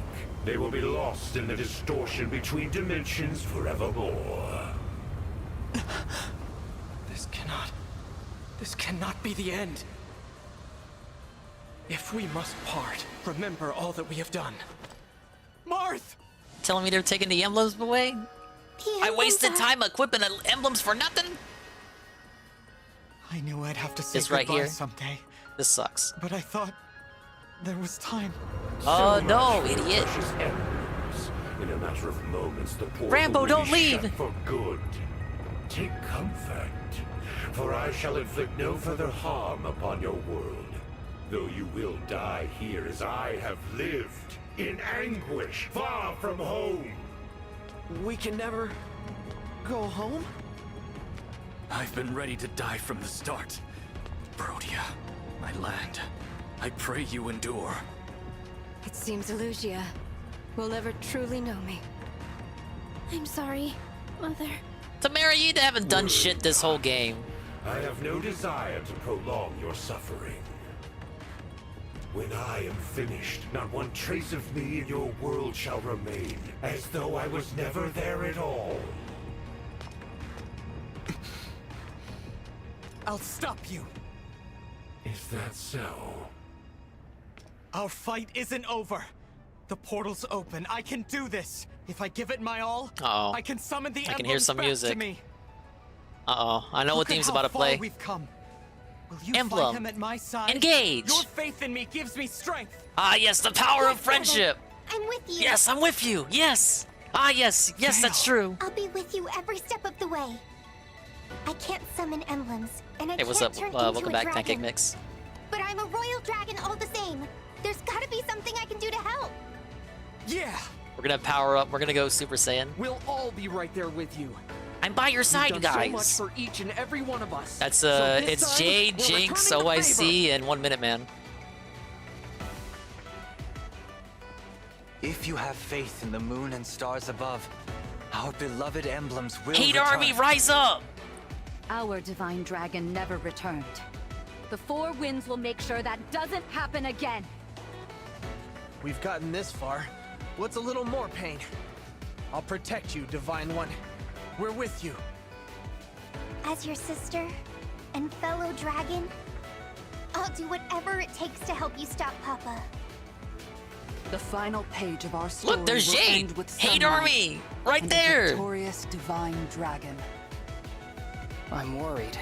[SPEAKER 11] They will be lost in the distortion between dimensions forevermore.
[SPEAKER 4] This cannot be the end. If we must part, remember all that we have done. Marth!
[SPEAKER 2] Telling me they're taking the emblems away? I wasted time equipping emblems for nothing?
[SPEAKER 4] I knew I'd have to say
[SPEAKER 2] This right
[SPEAKER 4] goodbye
[SPEAKER 2] here.
[SPEAKER 4] someday,
[SPEAKER 2] This sucks.
[SPEAKER 4] but I thought there was time.
[SPEAKER 2] Oh no, idiot.
[SPEAKER 11] In a matter of moments, the portal
[SPEAKER 2] Rambo,
[SPEAKER 11] will
[SPEAKER 2] don't
[SPEAKER 11] be
[SPEAKER 2] leave.
[SPEAKER 11] shut for good. Take comfort, for I shall inflict no further harm upon your world. Though you will die here as I have lived, in anguish, far from home.
[SPEAKER 4] We can never go home?
[SPEAKER 16] I've been ready to die from the start. Brodia, my land, I pray you endure.
[SPEAKER 6] It seems Elusia will never truly know me.
[SPEAKER 9] I'm sorry, Mother.
[SPEAKER 2] Tamara, you haven't done shit this whole game.
[SPEAKER 11] I have no desire to prolong your suffering. When I am finished, not one trace of me in your world shall remain, as though I was never there at all.
[SPEAKER 4] I'll stop you.
[SPEAKER 11] Is that so?
[SPEAKER 4] Our fight isn't over. The portal's open. I can do this. If I give it my all,
[SPEAKER 2] Uh-oh.
[SPEAKER 4] I can summon the
[SPEAKER 2] I can hear
[SPEAKER 4] emblems
[SPEAKER 2] some
[SPEAKER 4] back
[SPEAKER 2] music.
[SPEAKER 4] to me.
[SPEAKER 2] Uh-oh. I know what
[SPEAKER 4] Look at
[SPEAKER 2] theme's
[SPEAKER 4] how
[SPEAKER 2] about to
[SPEAKER 4] far
[SPEAKER 2] play.
[SPEAKER 4] We've come. Will you
[SPEAKER 2] Emblem.
[SPEAKER 4] fight him at my side?
[SPEAKER 2] Engage.
[SPEAKER 4] Your faith in me gives me strength.
[SPEAKER 2] Ah, yes, the power of friendship.
[SPEAKER 9] I'm with you.
[SPEAKER 2] Yes, I'm with you. Yes. Ah, yes. Yes, that's true.
[SPEAKER 9] I'll be with you every step of the way. I can't summon emblems, and I
[SPEAKER 2] Hey, what's
[SPEAKER 9] can't
[SPEAKER 2] up?
[SPEAKER 9] turn into
[SPEAKER 2] Welcome
[SPEAKER 9] a
[SPEAKER 2] back,
[SPEAKER 9] dragon.
[SPEAKER 2] Pancake Mix.
[SPEAKER 9] But I'm a royal dragon all the same. There's gotta be something I can do to help.
[SPEAKER 4] Yeah.
[SPEAKER 2] We're gonna power up. We're gonna go Super Saiyan.
[SPEAKER 4] We'll all be right there with you.
[SPEAKER 2] I'm by your side, you
[SPEAKER 4] You've done
[SPEAKER 2] guys.
[SPEAKER 4] so much for each and every one of us.
[SPEAKER 2] That's
[SPEAKER 4] So this
[SPEAKER 2] it's
[SPEAKER 4] time,
[SPEAKER 2] Jade,
[SPEAKER 4] we're
[SPEAKER 2] Jinx,
[SPEAKER 4] returning the
[SPEAKER 2] OIC, and 1 Minute Man.
[SPEAKER 19] If you have faith in the moon and stars above, our beloved emblems will
[SPEAKER 2] Hate
[SPEAKER 19] return.
[SPEAKER 2] Army, rise up!
[SPEAKER 20] Our divine dragon never returned. The Four Winds will make sure that doesn't happen again.
[SPEAKER 4] We've gotten this far. What's a little more pain? I'll protect you, Divine One. We're with you.
[SPEAKER 9] As your sister and fellow dragon, I'll do whatever it takes to help you stop Papa.
[SPEAKER 8] The final page of our story
[SPEAKER 2] Look, there's
[SPEAKER 8] will
[SPEAKER 2] Jade!
[SPEAKER 8] end with
[SPEAKER 2] Hate
[SPEAKER 8] sunrise
[SPEAKER 2] Army! Right
[SPEAKER 8] and
[SPEAKER 2] there!
[SPEAKER 8] A victorious divine dragon.
[SPEAKER 22] I'm worried.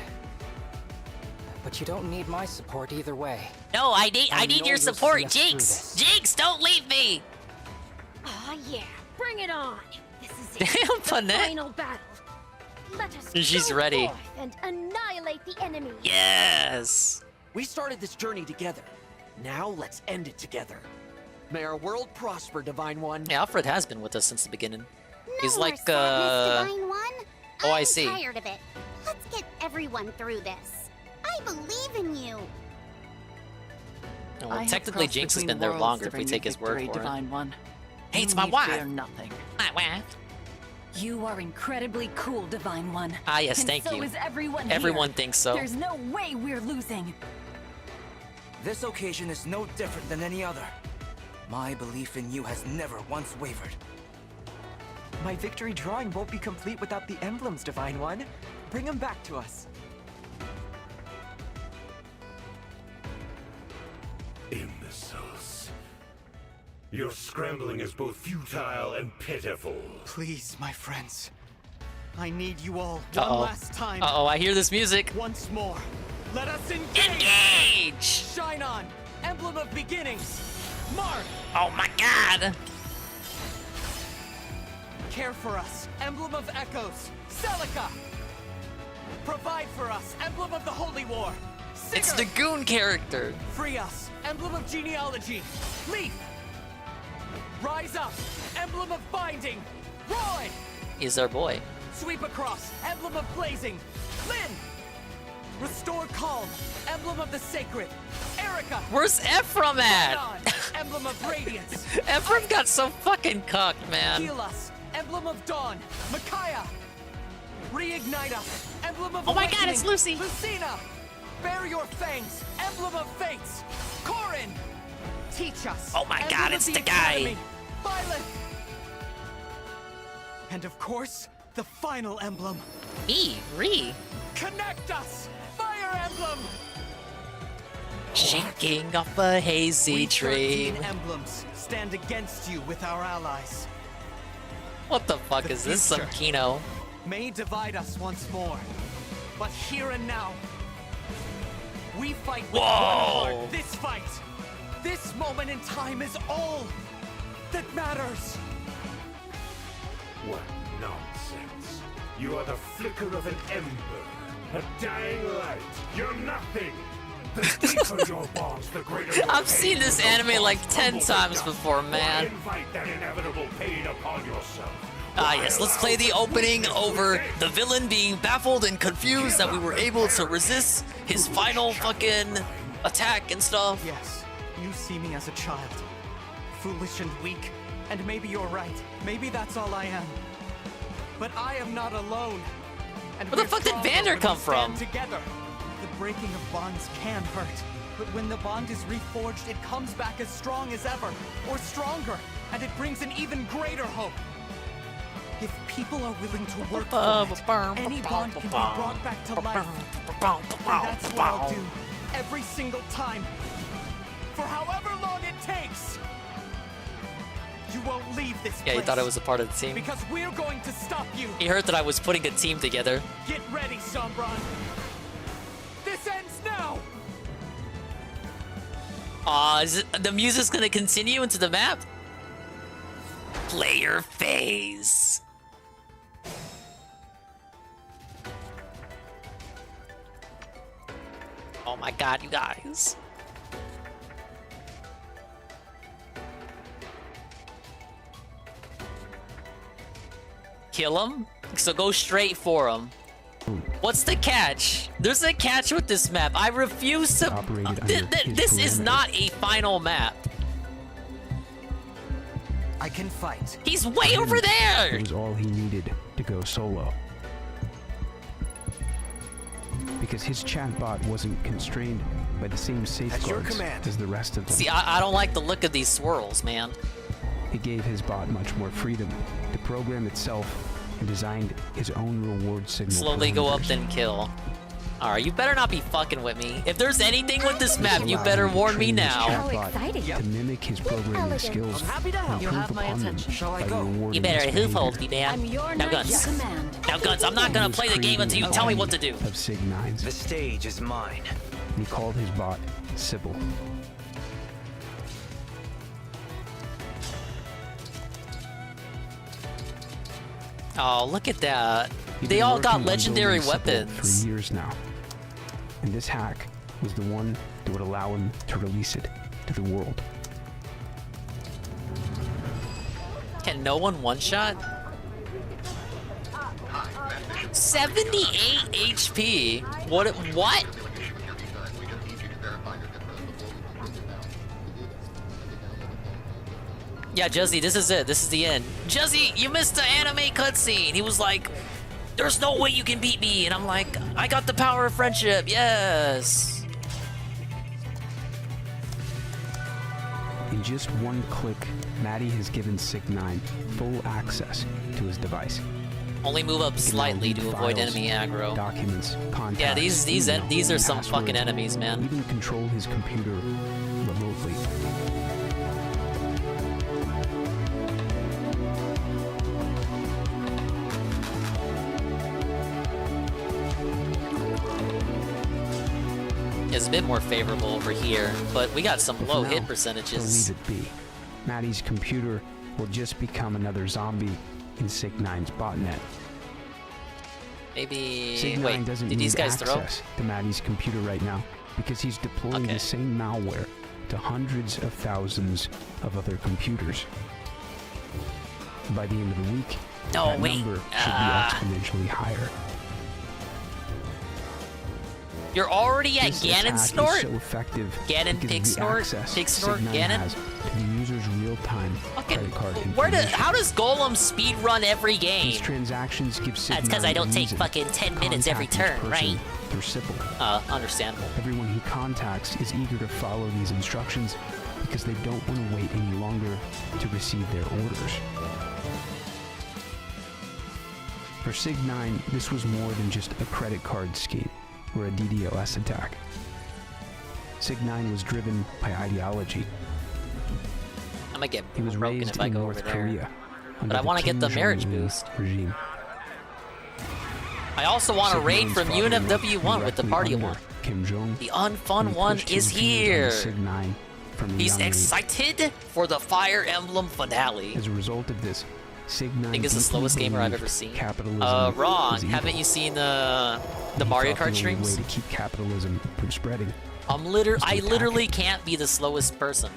[SPEAKER 22] But you don't need my support either way.
[SPEAKER 2] No, I need
[SPEAKER 22] know
[SPEAKER 2] your
[SPEAKER 22] you'll
[SPEAKER 2] support,
[SPEAKER 22] see us through
[SPEAKER 2] Jinx!
[SPEAKER 22] this.
[SPEAKER 2] Jinx, don't leave me!
[SPEAKER 6] Oh yeah, bring it on. This is
[SPEAKER 2] Damn,
[SPEAKER 6] it. The
[SPEAKER 2] Panette.
[SPEAKER 6] final battle. Let us
[SPEAKER 2] She's
[SPEAKER 6] go
[SPEAKER 2] ready.
[SPEAKER 6] forth and annihilate the enemy.
[SPEAKER 2] Yes!
[SPEAKER 4] We started this journey together. Now let's end it together. May our world prosper, Divine One.
[SPEAKER 2] Yeah, Alfred has been with us since the beginning. He's
[SPEAKER 9] more
[SPEAKER 2] like,
[SPEAKER 9] sadness, Divine One.
[SPEAKER 2] OIC.
[SPEAKER 9] I'm tired of it. Let's get everyone through this. I believe in you.
[SPEAKER 2] Well,
[SPEAKER 8] I have
[SPEAKER 2] technically,
[SPEAKER 8] crossed
[SPEAKER 2] Jinx has
[SPEAKER 8] between
[SPEAKER 2] been there
[SPEAKER 8] worlds
[SPEAKER 2] longer
[SPEAKER 8] to
[SPEAKER 2] if we
[SPEAKER 8] bring you
[SPEAKER 2] take his word
[SPEAKER 8] victory,
[SPEAKER 2] for it.
[SPEAKER 8] Divine One.
[SPEAKER 2] Hey, it's
[SPEAKER 8] You
[SPEAKER 2] my
[SPEAKER 8] need
[SPEAKER 2] wife.
[SPEAKER 8] fear nothing.
[SPEAKER 2] My wife.
[SPEAKER 20] You are incredibly cool, Divine One.
[SPEAKER 2] Ah, yes,
[SPEAKER 20] and
[SPEAKER 2] thank
[SPEAKER 20] so
[SPEAKER 2] you.
[SPEAKER 20] is everyone
[SPEAKER 2] Everyone
[SPEAKER 20] here.
[SPEAKER 2] thinks so.
[SPEAKER 20] There's no way we're losing.
[SPEAKER 19] This occasion is no different than any other. My belief in you has never once wavered.
[SPEAKER 3] My victory drawing won't be complete without the emblems, Divine One. Bring them back to us.
[SPEAKER 11] Imbeciles. Your scrambling is both futile and pitiful.
[SPEAKER 4] Please, my friends. I need you all
[SPEAKER 2] Uh-oh.
[SPEAKER 4] one last time.
[SPEAKER 2] Uh-oh, I hear this music.
[SPEAKER 4] Once more. Let us engage!
[SPEAKER 2] Engage!
[SPEAKER 4] Shine on! Emblem of beginnings! Mark!
[SPEAKER 2] Oh my god!
[SPEAKER 4] Care for us! Emblem of echoes! Celica! Provide for us! Emblem of the Holy War!
[SPEAKER 2] It's the Goon character!
[SPEAKER 4] Free us! Emblem of genealogy! Leaf! Rise up! Emblem of binding! Roy!
[SPEAKER 2] He's our boy.
[SPEAKER 4] Sweep across, Emblem of Blazing. Lynn! Restore calm, Emblem of the Sacred. Erica!
[SPEAKER 2] Where's Ephraim at?
[SPEAKER 4] Emblem of Radiance.
[SPEAKER 2] Ephraim got so fucking cocked, man.
[SPEAKER 4] Heal us, Emblem of Dawn. Micaiah! Reignite us, Emblem of
[SPEAKER 2] Oh my god,
[SPEAKER 4] Awakening.
[SPEAKER 2] it's Lucy!
[SPEAKER 4] Lucina! Bear your fangs, Emblem of Fates. Corin! Teach us.
[SPEAKER 2] Oh my
[SPEAKER 4] Emblem
[SPEAKER 2] god,
[SPEAKER 4] of
[SPEAKER 2] it's the guy.
[SPEAKER 4] Academy. Violet! And of course, the final emblem.
[SPEAKER 2] Re.
[SPEAKER 4] Connect us! Fire Emblem!
[SPEAKER 2] Shaking off a hazy
[SPEAKER 4] We
[SPEAKER 2] dream.
[SPEAKER 4] 13 emblems stand against you with our allies.
[SPEAKER 2] What the fuck is this? Some
[SPEAKER 4] future
[SPEAKER 2] Kino?
[SPEAKER 4] may divide us once more, but here and now, we fight with one
[SPEAKER 2] Whoa.
[SPEAKER 4] heart. This fight, this moment in time is all that matters.
[SPEAKER 11] What nonsense. You are the flicker of an ember, a dying light. You're nothing. The deeper your bonds, the greater your
[SPEAKER 2] I've seen
[SPEAKER 11] pain.
[SPEAKER 2] this
[SPEAKER 11] Your
[SPEAKER 2] anime like
[SPEAKER 11] bonds
[SPEAKER 2] 10
[SPEAKER 11] crumble
[SPEAKER 2] times
[SPEAKER 11] to dust.
[SPEAKER 2] before, man.
[SPEAKER 11] Why invite that inevitable pain upon yourself?
[SPEAKER 2] Ah, yes, let's play the opening over the villain being baffled and confused that we were able to resist his final fucking attack and stuff.
[SPEAKER 4] Yes, you see me as a child, foolish and weak, and maybe you're right. Maybe that's all I am. But I am not alone. And
[SPEAKER 2] Where the
[SPEAKER 4] we're
[SPEAKER 2] fuck did
[SPEAKER 4] stronger
[SPEAKER 2] Vander
[SPEAKER 4] when
[SPEAKER 2] come
[SPEAKER 4] we stand
[SPEAKER 2] from?
[SPEAKER 4] Together. The breaking of bonds can hurt, but when the bond is reforged, it comes back as strong as ever, or stronger, and it brings an even greater hope. If people are willing to work for it, any bond can be brought back to life. And that's what I'll do every single time, for however long it takes. You won't leave this
[SPEAKER 2] Yeah, he
[SPEAKER 4] place,
[SPEAKER 2] thought I was a part of the team.
[SPEAKER 4] because we're going to stop you.
[SPEAKER 2] He heard that I was putting a team together.
[SPEAKER 4] Get ready, Sombron. This ends now.
[SPEAKER 2] The music's gonna continue into the map? Player phase. Oh my god, you guys. Kill him? So go straight for him. What's the catch? There's a catch with this map. I refuse to... This is not a final map.
[SPEAKER 3] I can fight.
[SPEAKER 2] He's way over there!
[SPEAKER 7] It was all he needed to go solo. Because his chatbot wasn't constrained by the same safeguards as the rest of them.
[SPEAKER 2] See, I don't like the look of these swirls, man.
[SPEAKER 7] It gave his bot much more freedom to program itself and designed his own reward signal.
[SPEAKER 2] Slowly go up, then kill. Alright, you better not be fucking with me. If there's anything with this map, you better warn me now.
[SPEAKER 7] To mimic his programming skills and improve upon them by rewarding
[SPEAKER 2] You better
[SPEAKER 7] his
[SPEAKER 2] hoof
[SPEAKER 7] behavior.
[SPEAKER 2] hold me, man. Now guns. Now guns, I'm not gonna play the game until you tell me what to do.
[SPEAKER 7] Of Sig-9's.
[SPEAKER 19] The stage is mine.
[SPEAKER 7] He called his bot Sybil.
[SPEAKER 2] Oh, look at that.
[SPEAKER 7] He'd
[SPEAKER 2] They
[SPEAKER 7] been
[SPEAKER 2] all
[SPEAKER 7] working
[SPEAKER 2] got
[SPEAKER 7] on
[SPEAKER 2] legendary
[SPEAKER 7] building Sybil
[SPEAKER 2] weapons.
[SPEAKER 7] for years now. And this hack was the one that would allow him to release it to the world.
[SPEAKER 2] Can no one one-shot? 78 HP? What? Yeah, Juzzy, this is it. This is the end. Juzzy, you missed the anime cutscene. He was like, there's no way you can beat me. And I'm like, I got the power of friendship. Yes.
[SPEAKER 7] In just one click, Maddie has given Sig-9 full access to his device.
[SPEAKER 2] Only move up
[SPEAKER 7] He can now
[SPEAKER 2] slightly
[SPEAKER 7] read
[SPEAKER 2] to avoid
[SPEAKER 7] files,
[SPEAKER 2] enemy aggro.
[SPEAKER 7] Documents, contacts,
[SPEAKER 2] Yeah, these
[SPEAKER 7] email,
[SPEAKER 2] are some
[SPEAKER 7] passwords,
[SPEAKER 2] fucking enemies, man.
[SPEAKER 7] Even control his computer remotely.
[SPEAKER 2] It's a bit more favorable over here, but we got some
[SPEAKER 7] But
[SPEAKER 2] low
[SPEAKER 7] for
[SPEAKER 2] hit
[SPEAKER 7] now,
[SPEAKER 2] percentages.
[SPEAKER 7] They'll leave it be. Maddie's computer will just become another zombie in Sig-9's botnet.
[SPEAKER 2] Maybe.
[SPEAKER 7] Sig-9
[SPEAKER 2] Wait,
[SPEAKER 7] doesn't
[SPEAKER 2] did
[SPEAKER 7] need
[SPEAKER 2] these guys throw?
[SPEAKER 7] access to Maddie's computer right now because he's deploying
[SPEAKER 2] Okay.
[SPEAKER 7] the same malware to hundreds of thousands of other computers. By the end of the week,
[SPEAKER 2] No,
[SPEAKER 7] that
[SPEAKER 2] wait.
[SPEAKER 7] number should be exponentially higher.
[SPEAKER 2] You're already at
[SPEAKER 7] This
[SPEAKER 2] Ganon
[SPEAKER 7] attack
[SPEAKER 2] Snort?
[SPEAKER 7] is so effective
[SPEAKER 2] Ganon,
[SPEAKER 7] because
[SPEAKER 2] Pig
[SPEAKER 7] of the
[SPEAKER 2] Snort,
[SPEAKER 7] access
[SPEAKER 2] Pig Snort,
[SPEAKER 7] Sig9
[SPEAKER 2] Ganon?
[SPEAKER 7] has to the user's real-time credit card information.
[SPEAKER 2] How does Golem speed run every game?
[SPEAKER 7] These transactions give Sig9
[SPEAKER 2] That's because I don't
[SPEAKER 7] a
[SPEAKER 2] take
[SPEAKER 7] reason
[SPEAKER 2] fucking 10
[SPEAKER 7] to
[SPEAKER 2] minutes every
[SPEAKER 7] contact
[SPEAKER 2] turn,
[SPEAKER 7] each person
[SPEAKER 2] right?
[SPEAKER 7] Through Sybil.
[SPEAKER 2] Understandable.
[SPEAKER 7] Everyone he contacts is eager to follow these instructions because they don't want to wait any longer to receive their orders. For Sig9, this was more than just a credit card scheme or a DDoS attack. Sig9 was driven by ideology.
[SPEAKER 2] I'm gonna get
[SPEAKER 7] He was
[SPEAKER 2] broken
[SPEAKER 7] raised
[SPEAKER 2] if I
[SPEAKER 7] in
[SPEAKER 2] go
[SPEAKER 7] North
[SPEAKER 2] over there.
[SPEAKER 7] Korea
[SPEAKER 2] But
[SPEAKER 7] under
[SPEAKER 2] I want to get the
[SPEAKER 7] Kim
[SPEAKER 2] marriage
[SPEAKER 7] Jong-un
[SPEAKER 2] boost.
[SPEAKER 7] regime.
[SPEAKER 2] I also want to raid
[SPEAKER 7] Sig9's
[SPEAKER 2] from
[SPEAKER 7] father
[SPEAKER 2] UNFW1
[SPEAKER 7] worked
[SPEAKER 2] with the
[SPEAKER 7] directly
[SPEAKER 2] party
[SPEAKER 7] under
[SPEAKER 2] one.
[SPEAKER 7] Kim Jong.
[SPEAKER 2] The unfun
[SPEAKER 7] and he
[SPEAKER 2] one
[SPEAKER 7] pushed
[SPEAKER 2] is
[SPEAKER 7] his views
[SPEAKER 2] here.
[SPEAKER 7] onto Sig9 from a
[SPEAKER 2] He's
[SPEAKER 7] young age.
[SPEAKER 2] excited for the Fire Emblem finale.
[SPEAKER 7] As a result of this, Sig9
[SPEAKER 2] I think it's the
[SPEAKER 7] deeply
[SPEAKER 2] slowest gamer I've
[SPEAKER 7] believed
[SPEAKER 2] ever seen.
[SPEAKER 7] Capitalism
[SPEAKER 2] Wrong.
[SPEAKER 7] was evil.
[SPEAKER 2] Haven't you seen the
[SPEAKER 7] He
[SPEAKER 2] Mario
[SPEAKER 7] thought
[SPEAKER 2] Kart
[SPEAKER 7] the only
[SPEAKER 2] streams?
[SPEAKER 7] way to keep capitalism from spreading.
[SPEAKER 2] I literally can't be the slowest person.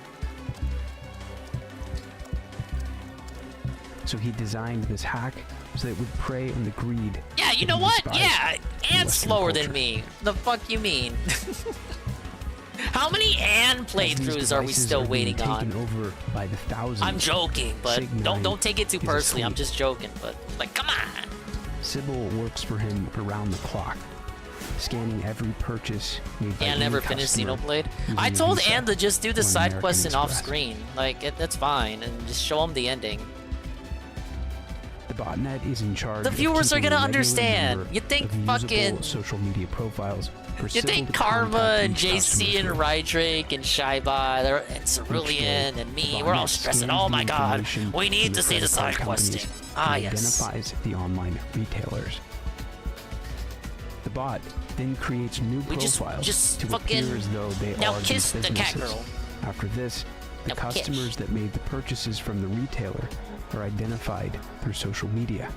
[SPEAKER 7] So he designed this hack so that it would prey on the greed.
[SPEAKER 2] Yeah, you
[SPEAKER 7] that
[SPEAKER 2] know
[SPEAKER 7] he
[SPEAKER 2] what?
[SPEAKER 7] despised
[SPEAKER 2] Yeah,
[SPEAKER 7] in
[SPEAKER 2] and
[SPEAKER 7] Western
[SPEAKER 2] slower than
[SPEAKER 7] culture.
[SPEAKER 2] me. The fuck you mean? How many and
[SPEAKER 7] As these
[SPEAKER 2] playthroughs are we
[SPEAKER 7] devices
[SPEAKER 2] still
[SPEAKER 7] being
[SPEAKER 2] waiting on?
[SPEAKER 7] taken over by the thousands,
[SPEAKER 2] I'm joking, but
[SPEAKER 7] Sig9
[SPEAKER 2] don't take it too
[SPEAKER 7] is
[SPEAKER 2] personally. I'm
[SPEAKER 7] asleep.
[SPEAKER 2] just joking, but like, come on.
[SPEAKER 7] Sybil works for him around the clock, scanning every purchase made by
[SPEAKER 2] Anne
[SPEAKER 7] any
[SPEAKER 2] never finished
[SPEAKER 7] customer
[SPEAKER 2] Xenoblade.
[SPEAKER 7] using
[SPEAKER 2] I
[SPEAKER 7] the
[SPEAKER 2] told
[SPEAKER 7] Visa
[SPEAKER 2] Anne to just do the
[SPEAKER 7] or
[SPEAKER 2] side
[SPEAKER 7] American
[SPEAKER 2] quests and off
[SPEAKER 7] Express.
[SPEAKER 2] screen. Like, that's fine, and just show them the ending.
[SPEAKER 7] The botnet is in charge.
[SPEAKER 2] The
[SPEAKER 7] of
[SPEAKER 2] viewers are
[SPEAKER 7] keeping
[SPEAKER 2] gonna
[SPEAKER 7] a regular
[SPEAKER 2] understand.
[SPEAKER 7] number
[SPEAKER 2] You think
[SPEAKER 7] of usable
[SPEAKER 2] fucking-
[SPEAKER 7] social media profiles for
[SPEAKER 2] You
[SPEAKER 7] Sybil
[SPEAKER 2] think
[SPEAKER 7] to
[SPEAKER 2] Karma
[SPEAKER 7] contact
[SPEAKER 2] and
[SPEAKER 7] each
[SPEAKER 2] JC
[SPEAKER 7] customer
[SPEAKER 2] and
[SPEAKER 7] through.
[SPEAKER 2] Rydrake and Shybai and Cerulean and me,
[SPEAKER 7] The
[SPEAKER 2] we're all
[SPEAKER 7] botnet
[SPEAKER 2] stressing.
[SPEAKER 7] scans
[SPEAKER 2] Oh
[SPEAKER 7] the
[SPEAKER 2] my god,
[SPEAKER 7] information
[SPEAKER 2] we
[SPEAKER 7] from
[SPEAKER 2] need
[SPEAKER 7] the
[SPEAKER 2] to see the
[SPEAKER 7] credit card
[SPEAKER 2] side questing.
[SPEAKER 7] companies
[SPEAKER 2] Ah,
[SPEAKER 7] and
[SPEAKER 2] yes.
[SPEAKER 7] identifies the online retailers. The bot then creates new
[SPEAKER 2] We just
[SPEAKER 7] profiles to
[SPEAKER 2] fucking-
[SPEAKER 7] appear as though they
[SPEAKER 2] now
[SPEAKER 7] are these
[SPEAKER 2] kiss the cat
[SPEAKER 7] businesses.
[SPEAKER 2] girl.
[SPEAKER 7] After this, the
[SPEAKER 2] Now kiss.
[SPEAKER 7] customers that made the purchases from the retailer are identified through social media.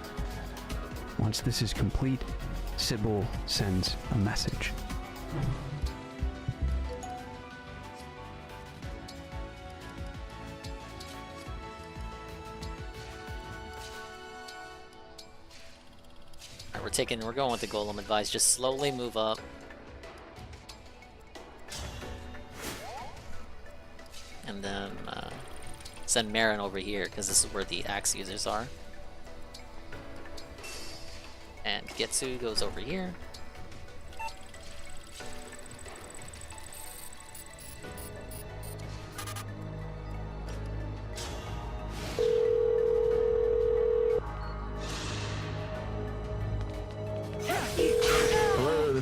[SPEAKER 7] Once this is complete, Sybil sends a message.
[SPEAKER 2] Alright, we're going with the Golem advice. Just slowly move up. And then send Marin over here, because this is where the axe users are. And Getsu goes over here.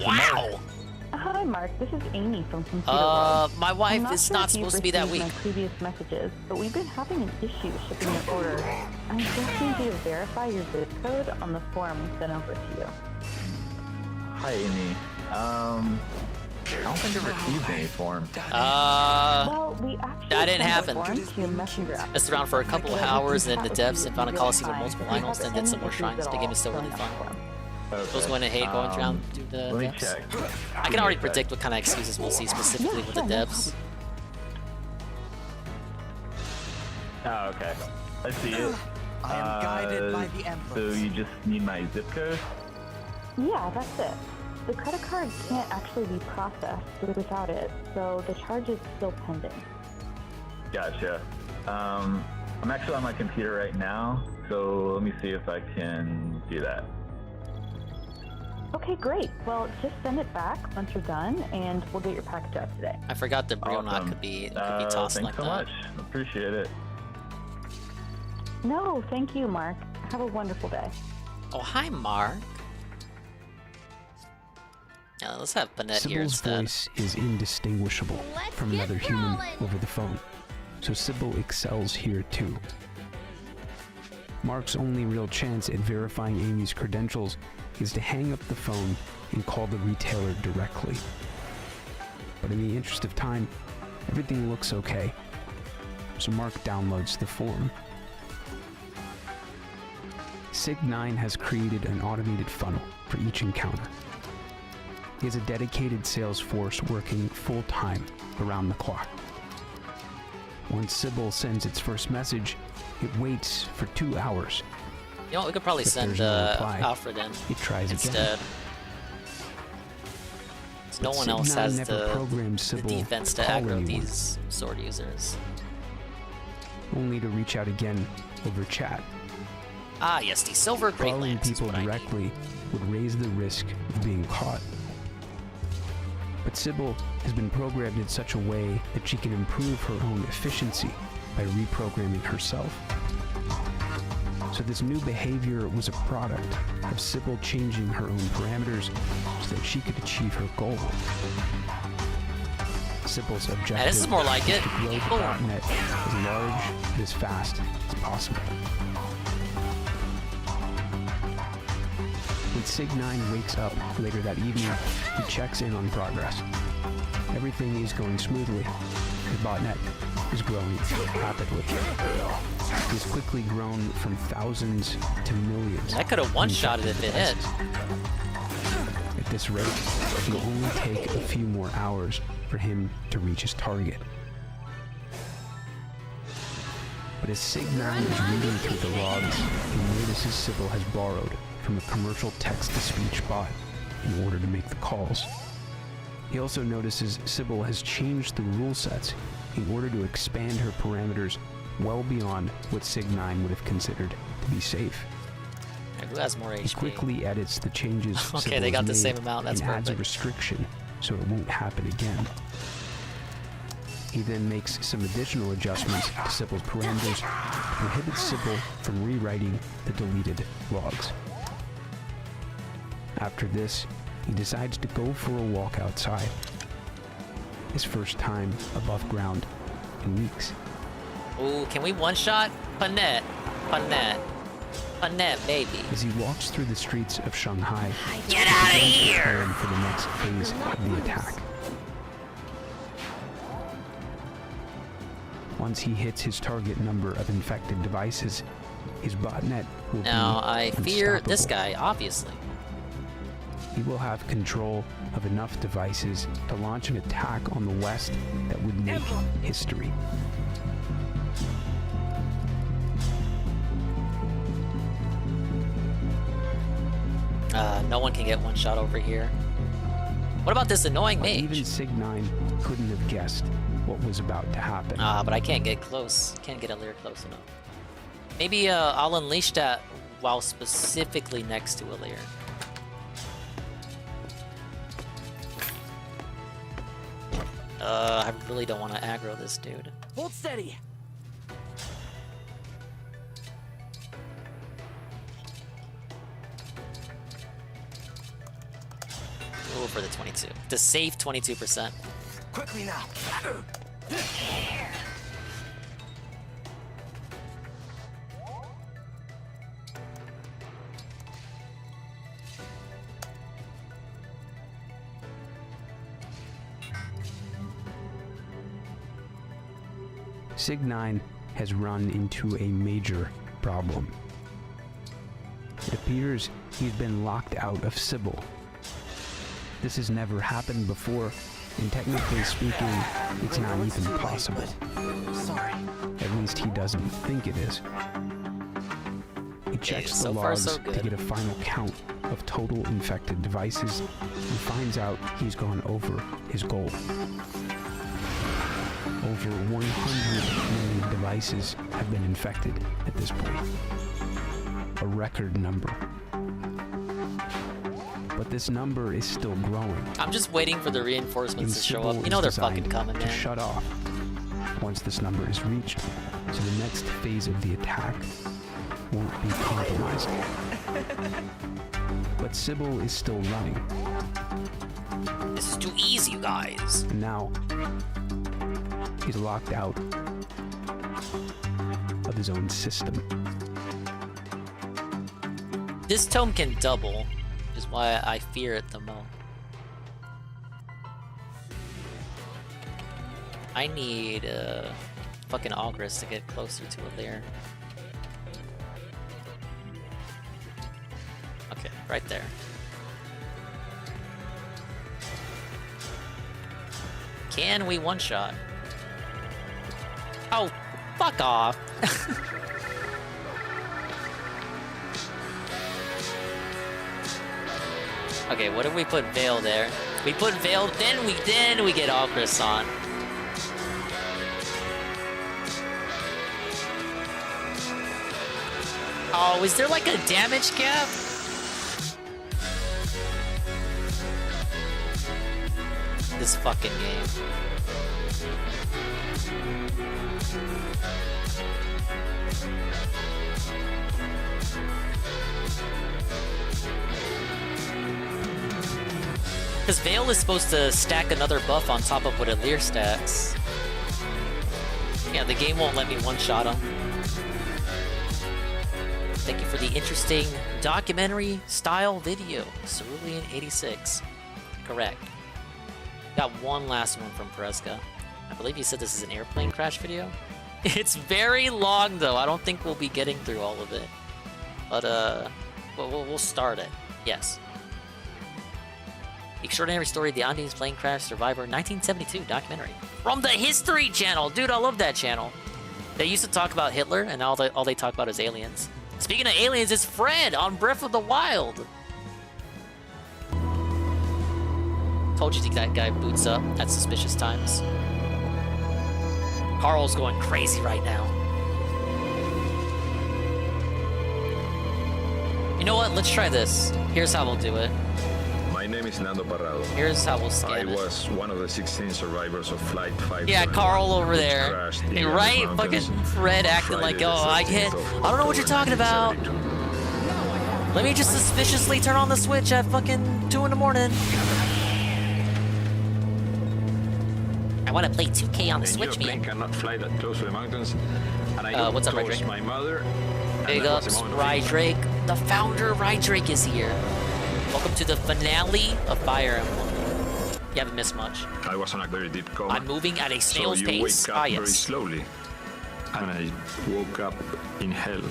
[SPEAKER 2] Wow!
[SPEAKER 15] Hi, Mark. This is Amy from Computer
[SPEAKER 2] My
[SPEAKER 15] World.
[SPEAKER 2] wife
[SPEAKER 15] I'm not
[SPEAKER 2] is
[SPEAKER 15] sure
[SPEAKER 2] not
[SPEAKER 15] if you've
[SPEAKER 2] supposed to be that
[SPEAKER 15] received
[SPEAKER 2] weak.
[SPEAKER 15] My previous messages, but we've been having an issue shipping your order. I just need you to verify your zip code on the form we sent over to you.
[SPEAKER 17] Hi, Amy. I don't think I received any form.
[SPEAKER 15] Well, we actually
[SPEAKER 2] that didn't
[SPEAKER 15] sent
[SPEAKER 2] happen.
[SPEAKER 15] the form to your messenger app.
[SPEAKER 2] Messed around for a couple of hours in the depths and found a
[SPEAKER 15] Real
[SPEAKER 2] Colosseum with
[SPEAKER 15] time.
[SPEAKER 2] multiple
[SPEAKER 15] If you
[SPEAKER 2] idols,
[SPEAKER 15] have
[SPEAKER 2] then did some more
[SPEAKER 15] any
[SPEAKER 2] shrines.
[SPEAKER 15] issues
[SPEAKER 2] The
[SPEAKER 15] at
[SPEAKER 2] game is still
[SPEAKER 15] all,
[SPEAKER 2] really
[SPEAKER 15] fill
[SPEAKER 2] fun.
[SPEAKER 15] in that form.
[SPEAKER 2] Those going to hate going around through the
[SPEAKER 17] let me
[SPEAKER 2] depths.
[SPEAKER 17] check.
[SPEAKER 2] I can already predict what kind of excuses we'll see specifically with the depths.
[SPEAKER 17] Oh, okay. I see it.
[SPEAKER 4] I am guided by the
[SPEAKER 17] So
[SPEAKER 4] emblems.
[SPEAKER 17] you just need my zip code?
[SPEAKER 15] Yeah, that's it. The credit card can't actually be processed without it, so the charge is still pending.
[SPEAKER 17] Gotcha. I'm actually on my computer right now, so let me see if I can do that.
[SPEAKER 15] Okay, great. Well, just send it back once you're done, and we'll get your package out today.
[SPEAKER 2] I forgot the Brionot
[SPEAKER 17] Awesome.
[SPEAKER 2] could be tossed
[SPEAKER 17] thanks
[SPEAKER 2] like
[SPEAKER 17] so
[SPEAKER 2] that.
[SPEAKER 17] much. Appreciate it.
[SPEAKER 15] No, thank you, Mark. Have a wonderful day.
[SPEAKER 2] Oh, hi, Mark. Yeah, let's have Panette here
[SPEAKER 7] Sybil's
[SPEAKER 2] instead.
[SPEAKER 7] voice is indistinguishable from another human over the phone, so Sybil excels here too. Mark's only real chance at verifying Amy's credentials is to hang up the phone and call the retailer directly. But in the interest of time, everything looks okay, so Mark downloads the form. Sig9 has created an automated funnel for each encounter. He has a dedicated sales force working full-time around the clock. Once Sybil sends its first message, it waits for 2 hours
[SPEAKER 2] You know what? We could probably
[SPEAKER 7] If
[SPEAKER 2] send
[SPEAKER 7] there's no reply,
[SPEAKER 2] Alfred in
[SPEAKER 7] he tries
[SPEAKER 2] instead.
[SPEAKER 7] again.
[SPEAKER 2] No
[SPEAKER 7] But
[SPEAKER 2] one else
[SPEAKER 7] Sig9
[SPEAKER 2] has
[SPEAKER 7] never programmed
[SPEAKER 2] the
[SPEAKER 7] Sybil
[SPEAKER 2] defense to
[SPEAKER 7] call
[SPEAKER 2] aggro
[SPEAKER 7] anyone,
[SPEAKER 2] these sword users.
[SPEAKER 7] only to reach out again over chat.
[SPEAKER 2] Ah, yes, the Silver Great
[SPEAKER 7] Calling
[SPEAKER 2] Lance is
[SPEAKER 7] people
[SPEAKER 2] what I need.
[SPEAKER 7] directly would raise the risk of being caught. But Sybil has been programmed in such a way that she can improve her own efficiency by reprogramming herself. So this new behavior was a product of Sybil changing her own parameters so that she could achieve her goal. Sybil's objective
[SPEAKER 2] Yeah, this is more like
[SPEAKER 7] is
[SPEAKER 2] it.
[SPEAKER 7] to grow the
[SPEAKER 2] Boom.
[SPEAKER 7] botnet as large and as fast as possible. When Sig9 wakes up later that evening, he checks in on progress. Everything is going smoothly. The botnet is growing rapidly. It has quickly grown from thousands to millions.
[SPEAKER 2] I could have one-shotted if it hit.
[SPEAKER 7] At this rate, it will only take a few more hours for him to reach his target. But as Sig9 is reading through the logs, he notices Sybil has borrowed from a commercial text-to-speech bot in order to make the calls. He also notices Sybil has changed the rule sets in order to expand her parameters well beyond what Sig9 would have considered to be safe.
[SPEAKER 2] And who has more HP?
[SPEAKER 7] He quickly edits the changes
[SPEAKER 2] Okay,
[SPEAKER 7] Sybil
[SPEAKER 2] they
[SPEAKER 7] has
[SPEAKER 2] got the
[SPEAKER 7] made
[SPEAKER 2] same amount, that's
[SPEAKER 7] and adds a
[SPEAKER 2] perfect.
[SPEAKER 7] restriction so it won't happen again. He then makes some additional adjustments to Sybil's parameters to prohibit Sybil from rewriting the deleted logs. After this, he decides to go for a walk outside. His first time above ground in weeks.
[SPEAKER 2] Ooh, can we one-shot? Panette. Panette. Panette, baby.
[SPEAKER 7] As he walks through the streets of Shanghai,
[SPEAKER 2] Get out of
[SPEAKER 7] he begins
[SPEAKER 2] here!
[SPEAKER 7] preparing for the next phase of the attack. Once he hits his target number of infected devices, his botnet will
[SPEAKER 2] Now,
[SPEAKER 7] be
[SPEAKER 2] I fear this
[SPEAKER 7] unstoppable.
[SPEAKER 2] guy, obviously.
[SPEAKER 7] He will have control of enough devices to launch an attack on the West that would make history.
[SPEAKER 2] No one can get one shot over here. What about this annoying
[SPEAKER 7] But
[SPEAKER 2] mage?
[SPEAKER 7] even Sig9 couldn't have guessed what was about to happen.
[SPEAKER 2] But I can't get close. Can't get a layer close enough. Maybe I'll unleash that while specifically next to a layer. I really don't want to aggro this dude.
[SPEAKER 19] Hold steady.
[SPEAKER 2] Ooh, for the 22. To save 22%.
[SPEAKER 19] Quickly now.
[SPEAKER 7] Sig9 has run into a major problem. It appears he's been locked out of Sybil. This has never happened before, and technically speaking, it's not even possible.
[SPEAKER 19] Sorry.
[SPEAKER 7] At least he doesn't think it is. He checks the
[SPEAKER 2] so far,
[SPEAKER 7] logs
[SPEAKER 2] so
[SPEAKER 7] to
[SPEAKER 2] good.
[SPEAKER 7] get a final count of total infected devices and finds out he's gone over his goal. Over 100 million devices have been infected at this point. A record number. But this number is still growing.
[SPEAKER 2] I'm just waiting for the reinforcements to show up.
[SPEAKER 7] Sybil
[SPEAKER 2] You know
[SPEAKER 7] is
[SPEAKER 2] they're
[SPEAKER 7] designed
[SPEAKER 2] fucking coming,
[SPEAKER 7] to
[SPEAKER 2] man.
[SPEAKER 7] shut off once this number is reached, so the next phase of the attack won't be compromised. But Sybil is still running.
[SPEAKER 2] This is too easy, you guys.
[SPEAKER 7] And now, he's locked out of his own system.
[SPEAKER 2] This tome can double, which is why I fear it the most. I need fucking Ogress to get closer to a lair. Okay, right there. Can we one-shot? Oh, fuck off. Okay, what if we put Veil there? We put Veil, then we get all Croissant. Oh, is there like a damage cap? This fucking game. Because Veil is supposed to stack another buff on top of what Alir stacks. Yeah, the game won't let me one-shot him. Thank you for the interesting documentary-style video. Cerulean86. Correct. Got one last one from Preska. I believe he said this is an airplane crash video. It's very long, though. I don't think we'll be getting through all of it. But, we'll start it. Yes. Extraordinary Story of the Andes Plane Crash Survivor 1972 documentary. From the History Channel! Dude, I love that channel. They used to talk about Hitler, and now all they talk about is aliens. Speaking of aliens, it's Fred on Breath of the Wild. Told you that guy boots up at suspicious times. Carl's going crazy right now. You know what? Let's try this. Here's how we'll do it.
[SPEAKER 5] My name is Nando Parrado.
[SPEAKER 2] Here's how we'll scan
[SPEAKER 5] I
[SPEAKER 2] it.
[SPEAKER 5] was one of the 16 survivors of Flight 5.
[SPEAKER 2] Yeah, Carl over there. Hey, right? Fucking Fred acting like, oh, I don't know what you're talking about. Let me just suspiciously turn on the switch at fucking 2 in the morning. I want to play 2K on the Switch, man.
[SPEAKER 5] Cannot fly that close to the mountains. And I
[SPEAKER 2] what's up,
[SPEAKER 5] towards my mother.
[SPEAKER 2] Big ups, Rydrake. The founder, Rydrake, is here. Welcome to the finale of Fire Emblem. You haven't missed much.
[SPEAKER 5] I was on a very deep coma.
[SPEAKER 2] I'm moving at a snail's
[SPEAKER 5] so you
[SPEAKER 2] pace.
[SPEAKER 5] Wake up
[SPEAKER 2] Yes.
[SPEAKER 5] very slowly. And I woke up in hell.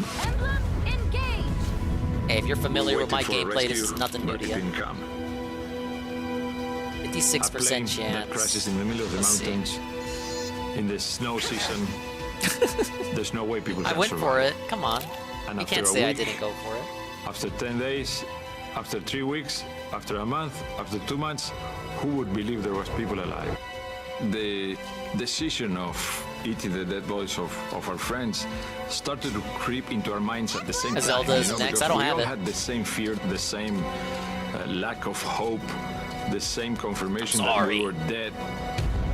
[SPEAKER 2] Hey, if you're familiar with my
[SPEAKER 5] Waiting for a
[SPEAKER 2] gameplay, this
[SPEAKER 5] rescue,
[SPEAKER 2] is nothing new
[SPEAKER 5] but
[SPEAKER 2] to
[SPEAKER 5] it
[SPEAKER 2] you.
[SPEAKER 5] didn't come.
[SPEAKER 2] 56% chance.
[SPEAKER 5] That crashes in the middle of the mountains in the snow season. There's no way people can
[SPEAKER 2] I went
[SPEAKER 5] survive.
[SPEAKER 2] for it. Come on.
[SPEAKER 5] And
[SPEAKER 2] You
[SPEAKER 5] after
[SPEAKER 2] can't
[SPEAKER 5] a
[SPEAKER 2] say I
[SPEAKER 5] week,
[SPEAKER 2] didn't go for it.
[SPEAKER 5] After 10 days, after 3 weeks, after a month, after 2 months, who would believe there was people alive? The decision of eating the dead bodies of our friends started to creep into our minds at the same time.
[SPEAKER 2] Zelda is next. I don't have
[SPEAKER 5] we
[SPEAKER 2] it.
[SPEAKER 5] all had the same fear, the same lack of hope, the same confirmation that we were dead.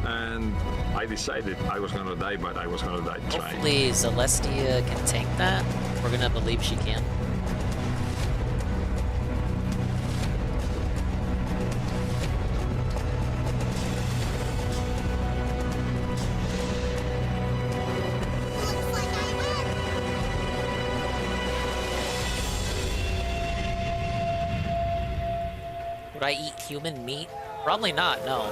[SPEAKER 5] And I decided I was gonna die, but I was gonna die trying.
[SPEAKER 2] Hopefully Celestia can tank that. We're gonna believe she can. Would I eat human meat? Probably not, no.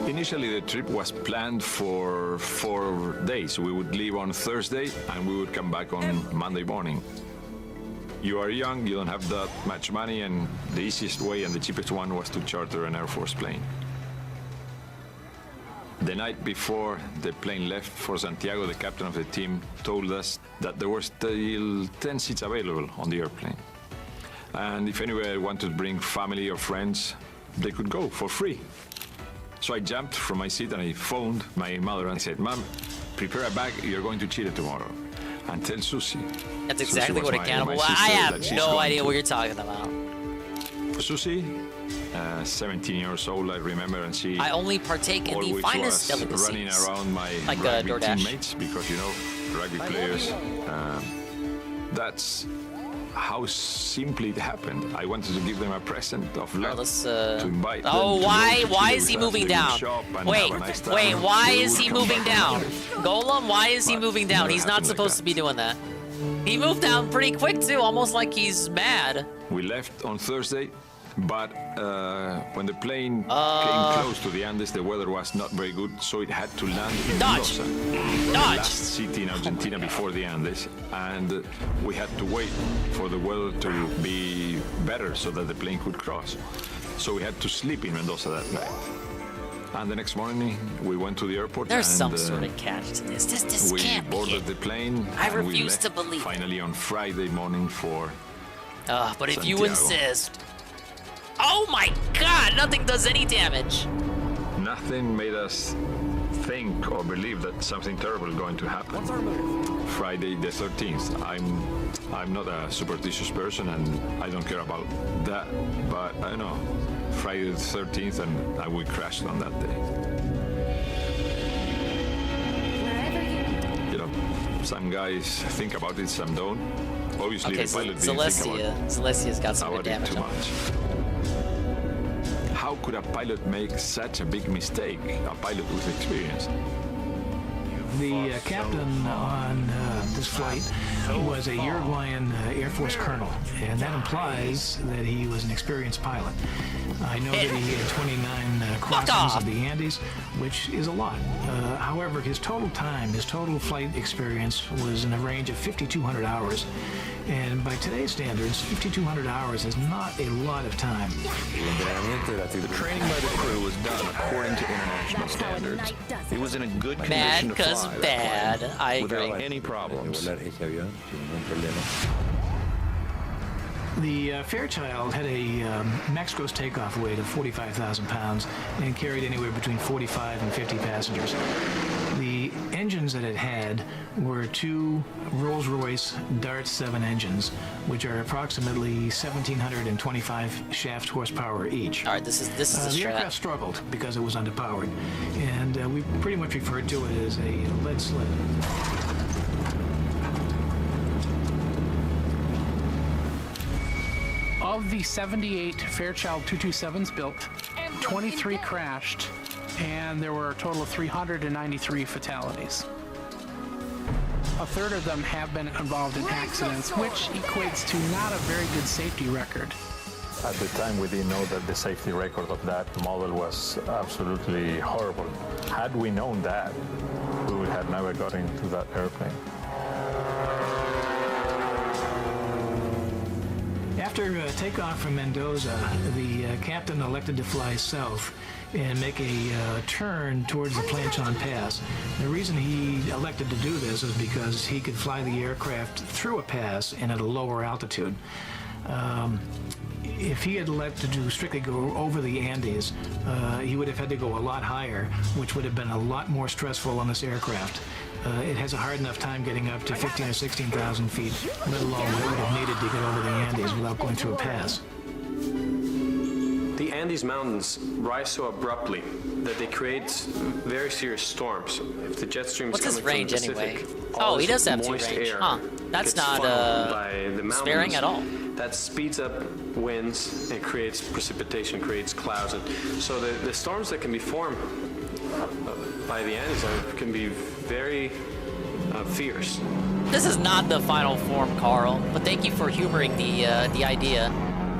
[SPEAKER 5] Initially, the trip was planned for 4 days. We would leave on Thursday and we would come back on Monday morning. You are young, you don't have that much money, and the easiest way and the cheapest one was to charter an Air Force plane. The night before the plane left for Santiago, the captain of the team told us that there were still 10 seats available on the airplane. And if anybody wanted to bring family or friends, they could go for free. So I jumped from my seat and I phoned my mother and said, "Mom, prepare a bag, you're going to Chile tomorrow. And tell Susie."
[SPEAKER 2] That's
[SPEAKER 5] Susie
[SPEAKER 2] exactly
[SPEAKER 5] was
[SPEAKER 2] what a
[SPEAKER 5] my
[SPEAKER 2] cannibal.
[SPEAKER 5] sister,
[SPEAKER 2] I
[SPEAKER 5] that
[SPEAKER 2] have
[SPEAKER 5] she's
[SPEAKER 2] no
[SPEAKER 5] going
[SPEAKER 2] idea
[SPEAKER 5] to.
[SPEAKER 2] what you're talking about.
[SPEAKER 5] Susie, 17 years old, I remember, and she
[SPEAKER 2] I only partake in the
[SPEAKER 5] always
[SPEAKER 2] finest
[SPEAKER 5] was
[SPEAKER 2] delicacies.
[SPEAKER 5] running around my
[SPEAKER 2] Like,
[SPEAKER 5] rugby
[SPEAKER 2] DoorDash.
[SPEAKER 5] teammates because, you know, rugby players, that's how simply it happened. I wanted to give them a present of love to invite them
[SPEAKER 2] Oh,
[SPEAKER 5] to
[SPEAKER 2] why?
[SPEAKER 5] go to
[SPEAKER 2] Why
[SPEAKER 5] Chile
[SPEAKER 2] is he
[SPEAKER 5] with us,
[SPEAKER 2] moving
[SPEAKER 5] they would
[SPEAKER 2] down?
[SPEAKER 5] shop and
[SPEAKER 2] Wait,
[SPEAKER 5] have a nice time.
[SPEAKER 2] wait. Why
[SPEAKER 5] They
[SPEAKER 2] is
[SPEAKER 5] would
[SPEAKER 2] he
[SPEAKER 5] come
[SPEAKER 2] moving
[SPEAKER 5] back
[SPEAKER 2] down?
[SPEAKER 5] on Monday.
[SPEAKER 2] Golem, why is he moving down?
[SPEAKER 5] never
[SPEAKER 2] He's not
[SPEAKER 5] happened like
[SPEAKER 2] supposed to be doing that. He moved down pretty quick too, almost like he's mad.
[SPEAKER 5] We left on Thursday, but when the plane came close to the Andes, the weather was not very good, so it had to land in
[SPEAKER 2] Dodge.
[SPEAKER 5] Mendoza, the last city in Argentina before the Andes, and we had to wait for the weather to be better so that the plane could cross. So we had to sleep in Mendoza that night. And the next morning, we went to the airport.
[SPEAKER 2] There's
[SPEAKER 5] and,
[SPEAKER 2] some sort of catch to this. This
[SPEAKER 5] we
[SPEAKER 2] can't be
[SPEAKER 5] boarded
[SPEAKER 2] it.
[SPEAKER 5] the plane.
[SPEAKER 2] I
[SPEAKER 5] and we
[SPEAKER 2] refuse
[SPEAKER 5] left
[SPEAKER 2] to believe it.
[SPEAKER 5] finally on Friday morning for
[SPEAKER 2] But if you
[SPEAKER 5] Santiago.
[SPEAKER 2] insist. Oh my god, nothing does any damage.
[SPEAKER 5] Nothing made us think or believe that something terrible is going to happen.
[SPEAKER 10] What's our move?
[SPEAKER 5] Friday the 13th. I'm not a superstitious person and I don't care about that, but I know Friday the 13th and we crashed on that day. You know, some guys think about it, some don't. Obviously,
[SPEAKER 2] Okay,
[SPEAKER 5] the pilot
[SPEAKER 2] so
[SPEAKER 5] didn't think
[SPEAKER 2] Celestia's got some
[SPEAKER 5] about
[SPEAKER 2] good
[SPEAKER 5] it
[SPEAKER 2] damage
[SPEAKER 5] too
[SPEAKER 2] on him.
[SPEAKER 5] much. How could a pilot make such a big mistake? A pilot with experience.
[SPEAKER 23] The captain on this flight was a Uruguayan Air Force colonel, and that implies that he was an experienced pilot. I know that he had 29 crossings of the Andes, which is a lot. However, his total flight experience was in a range of 5,200 hours. And by today's standards, 5,200 hours is not a lot of time.
[SPEAKER 13] The training by the crew was done according to international standards. It was in a good condition to fly that
[SPEAKER 2] bad.
[SPEAKER 13] plane
[SPEAKER 2] I
[SPEAKER 13] without
[SPEAKER 2] agree.
[SPEAKER 13] any problems.
[SPEAKER 23] The Fairchild had a max gross takeoff weight of 45,000 pounds and carried anywhere between 45 and 50 passengers. The engines that it had were two Rolls-Royce Dart 7 engines, which are approximately 1,725 shaft horsepower each.
[SPEAKER 2] All right, this is
[SPEAKER 23] The
[SPEAKER 2] strat.
[SPEAKER 23] aircraft struggled because it was underpowered, and we pretty much referred to it as a lead sled.
[SPEAKER 18] Of the 78 Fairchild 227s built, 23 crashed, and there were a total of 393 fatalities. A third of them have been involved in accidents, which equates to not a very good safety record.
[SPEAKER 21] At the time, we didn't know that the safety record of that model was absolutely horrible. Had we known that, we would have never got into that airplane.
[SPEAKER 23] After takeoff from Mendoza, the captain elected to fly south and make a turn towards the Planchon Pass. The reason he elected to do this is because he could fly the aircraft through a pass and at a lower altitude. If he had elected to strictly go over the Andes, he would have had to go a lot higher, which would have been a lot more stressful on this aircraft. It has a hard enough time getting up to 15 or 16,000 feet, let alone what it would have needed to get over the Andes without going through a pass.
[SPEAKER 24] The Andes Mountains rise so abruptly that they create very serious storms. If the jet stream is
[SPEAKER 2] What's his
[SPEAKER 24] coming
[SPEAKER 2] range
[SPEAKER 24] from the Pacific,
[SPEAKER 2] anyway?
[SPEAKER 24] all
[SPEAKER 2] Oh, he
[SPEAKER 24] this
[SPEAKER 2] does have two
[SPEAKER 24] moist
[SPEAKER 2] range.
[SPEAKER 24] air
[SPEAKER 2] Huh. That's
[SPEAKER 24] gets
[SPEAKER 2] not
[SPEAKER 24] funneled by the
[SPEAKER 2] sparing
[SPEAKER 24] mountains.
[SPEAKER 2] at all.
[SPEAKER 24] That speeds up winds and creates precipitation, creates clouds. And so the storms that can be formed by the Andes can be very fierce.
[SPEAKER 2] This is not the final form, Carl, but thank you for humoring the idea.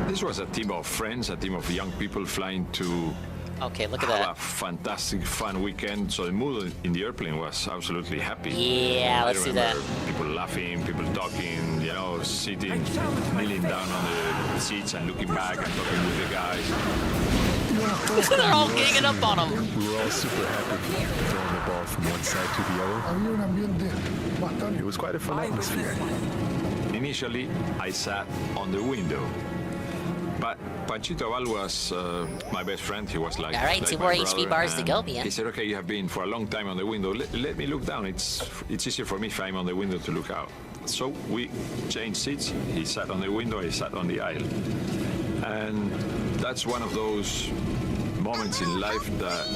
[SPEAKER 5] This was a team of friends, a team of young people flying to
[SPEAKER 2] Okay, look at
[SPEAKER 5] have
[SPEAKER 2] that.
[SPEAKER 5] a fantastic, fun weekend. So the mood in the airplane was absolutely happy.
[SPEAKER 2] Yeah,
[SPEAKER 5] I
[SPEAKER 2] let's do that.
[SPEAKER 5] remember people laughing, people talking, you know, sitting, kneeling down on the seats and looking back and talking with the guys.
[SPEAKER 2] They're all ganging up on him.
[SPEAKER 25] We were all super happy throwing the ball from one side to the other. It was quite a fun atmosphere.
[SPEAKER 5] Initially, I sat on the window. But Panchito Val was my best friend. He was like,
[SPEAKER 2] All right,
[SPEAKER 5] like
[SPEAKER 2] 2
[SPEAKER 5] my
[SPEAKER 2] more
[SPEAKER 5] brother,
[SPEAKER 2] HP bars to
[SPEAKER 5] and
[SPEAKER 2] go, man.
[SPEAKER 5] He said, okay, you have been for a long time on the window. Let me look down. It's easier for me if I'm on the window to look out. So we changed seats. He sat on the window, I sat on the aisle. And that's one of those moments in life that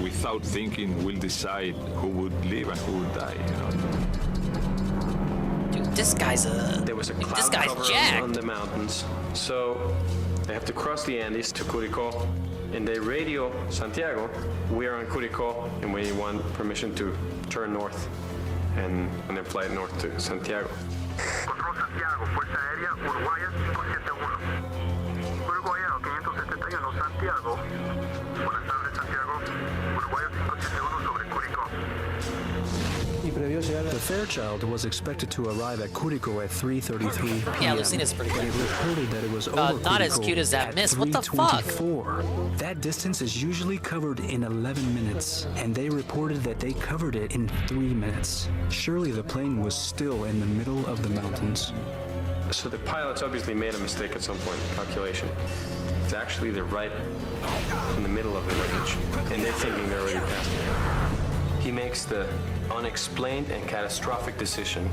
[SPEAKER 5] without thinking we'll decide who would live and who would die, you know.
[SPEAKER 2] Dude, this guy's
[SPEAKER 24] There was a cloud
[SPEAKER 2] this guy's
[SPEAKER 24] cover
[SPEAKER 2] jacked.
[SPEAKER 24] on the mountains, so they have to cross the Andes to Curicó, and they radio Santiago. We are on Curicó, and we want permission to turn north, and then fly north to Santiago.
[SPEAKER 26] Control Santiago, Fuerza Aérea Uruguaya 571. Uruguayano 571 Santiago. Buenas tardes Santiago. Uruguayo 571 sobre Curicó.
[SPEAKER 27] The
[SPEAKER 1] Fairchild was expected to arrive at Kuriko at 3:33 p.m.
[SPEAKER 2] Yeah, Lucina's pretty good.
[SPEAKER 1] It reported that it was over
[SPEAKER 2] not as
[SPEAKER 1] Kuriko
[SPEAKER 2] cute as that
[SPEAKER 1] at
[SPEAKER 2] miss. What the fuck?
[SPEAKER 1] 3:24. That distance is usually covered in 11 minutes, and they reported that they covered it in 3 minutes. Surely the plane was still in the middle of the mountains.
[SPEAKER 24] So the pilots obviously made a mistake at some point in calculation. It's actually they're right in the middle of the range, and they're thinking they're already past it. He makes the unexplained and catastrophic decision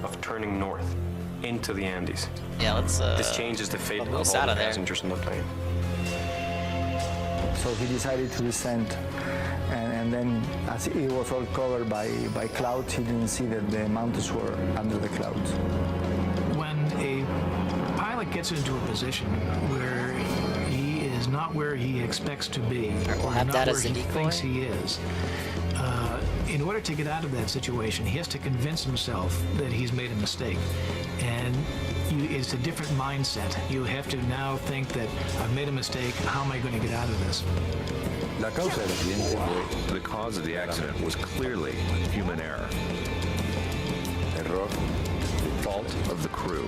[SPEAKER 24] of turning north into the Andes.
[SPEAKER 2] Yeah, let's.
[SPEAKER 24] This changes the fate of all the passengers on the plane.
[SPEAKER 6] So he decided to descend, and then as it was all covered by clouds, he didn't see that the mountains were under the clouds.
[SPEAKER 23] When a pilot gets into a position where he is not where he expects to be, or
[SPEAKER 2] have
[SPEAKER 23] not
[SPEAKER 2] that
[SPEAKER 23] where
[SPEAKER 2] as
[SPEAKER 23] he
[SPEAKER 2] a decoy.
[SPEAKER 23] thinks he is, in order to get out of that situation, he has to convince himself that he's made a mistake. And it's a different mindset. You have to now think that I've made a mistake. How am I going to get out of this?
[SPEAKER 13] The cause of the accident was clearly human error. The fault of the crew.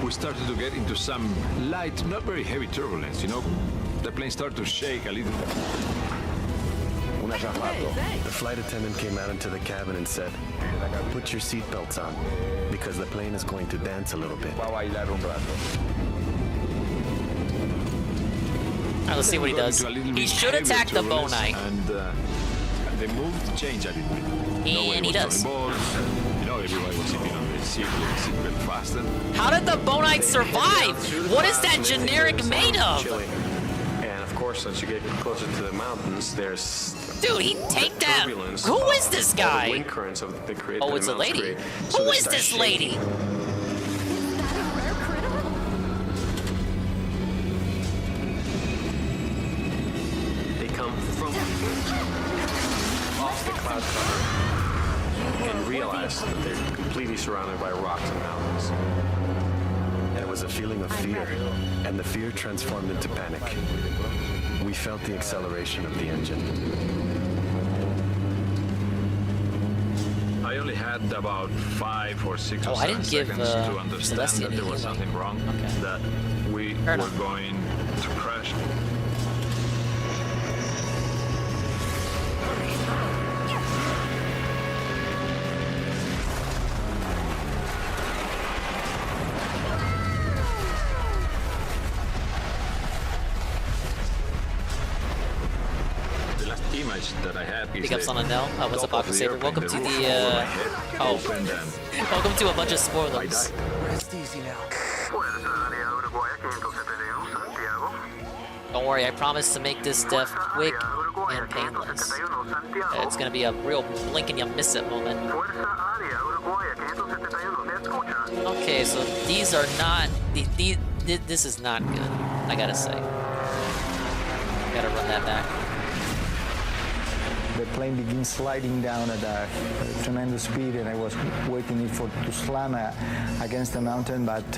[SPEAKER 5] We started to get into some light, not very heavy turbulence, you know? The plane started to shake a little.
[SPEAKER 1] The flight attendant came out into the cabin and said, "Put your seatbelts on, because the plane is going to dance a little bit."
[SPEAKER 2] Alright, let's see what he does. He should attack the Bonite.
[SPEAKER 5] And the move changed a little bit.
[SPEAKER 2] And he does.
[SPEAKER 5] Balls. You know, everybody was sitting on the seat with the seatbelt fastened.
[SPEAKER 2] How did the Bonite survive? What is that generic made of?
[SPEAKER 24] And of course, as you get closer to the mountains, there's
[SPEAKER 2] Dude, he take that. Who is this guy?
[SPEAKER 24] Wind currents of the create.
[SPEAKER 2] Oh, it's a lady. Who is this lady?
[SPEAKER 24] They come from off the cloud cover and realize that they're completely surrounded by rocks and mountains.
[SPEAKER 1] And it was a feeling of fear, and the fear transformed into panic. We felt the acceleration of the engine.
[SPEAKER 5] I only had about 5 or 6 or 7 seconds to understand that there was something wrong, that we were going to crash. That I had is
[SPEAKER 2] Big ups on Anel. What's up, Aqua Saber? Welcome to the, welcome to a bunch of spoilers.
[SPEAKER 19] Rest easy now.
[SPEAKER 2] Don't worry, I promise to make this death quick and painless. It's gonna be a real blink and you miss it moment. Okay, so these are not, this is not good, I gotta say. Gotta run that back.
[SPEAKER 6] The plane begins sliding down at a tremendous speed, and I was waiting for it to slam against the mountain, but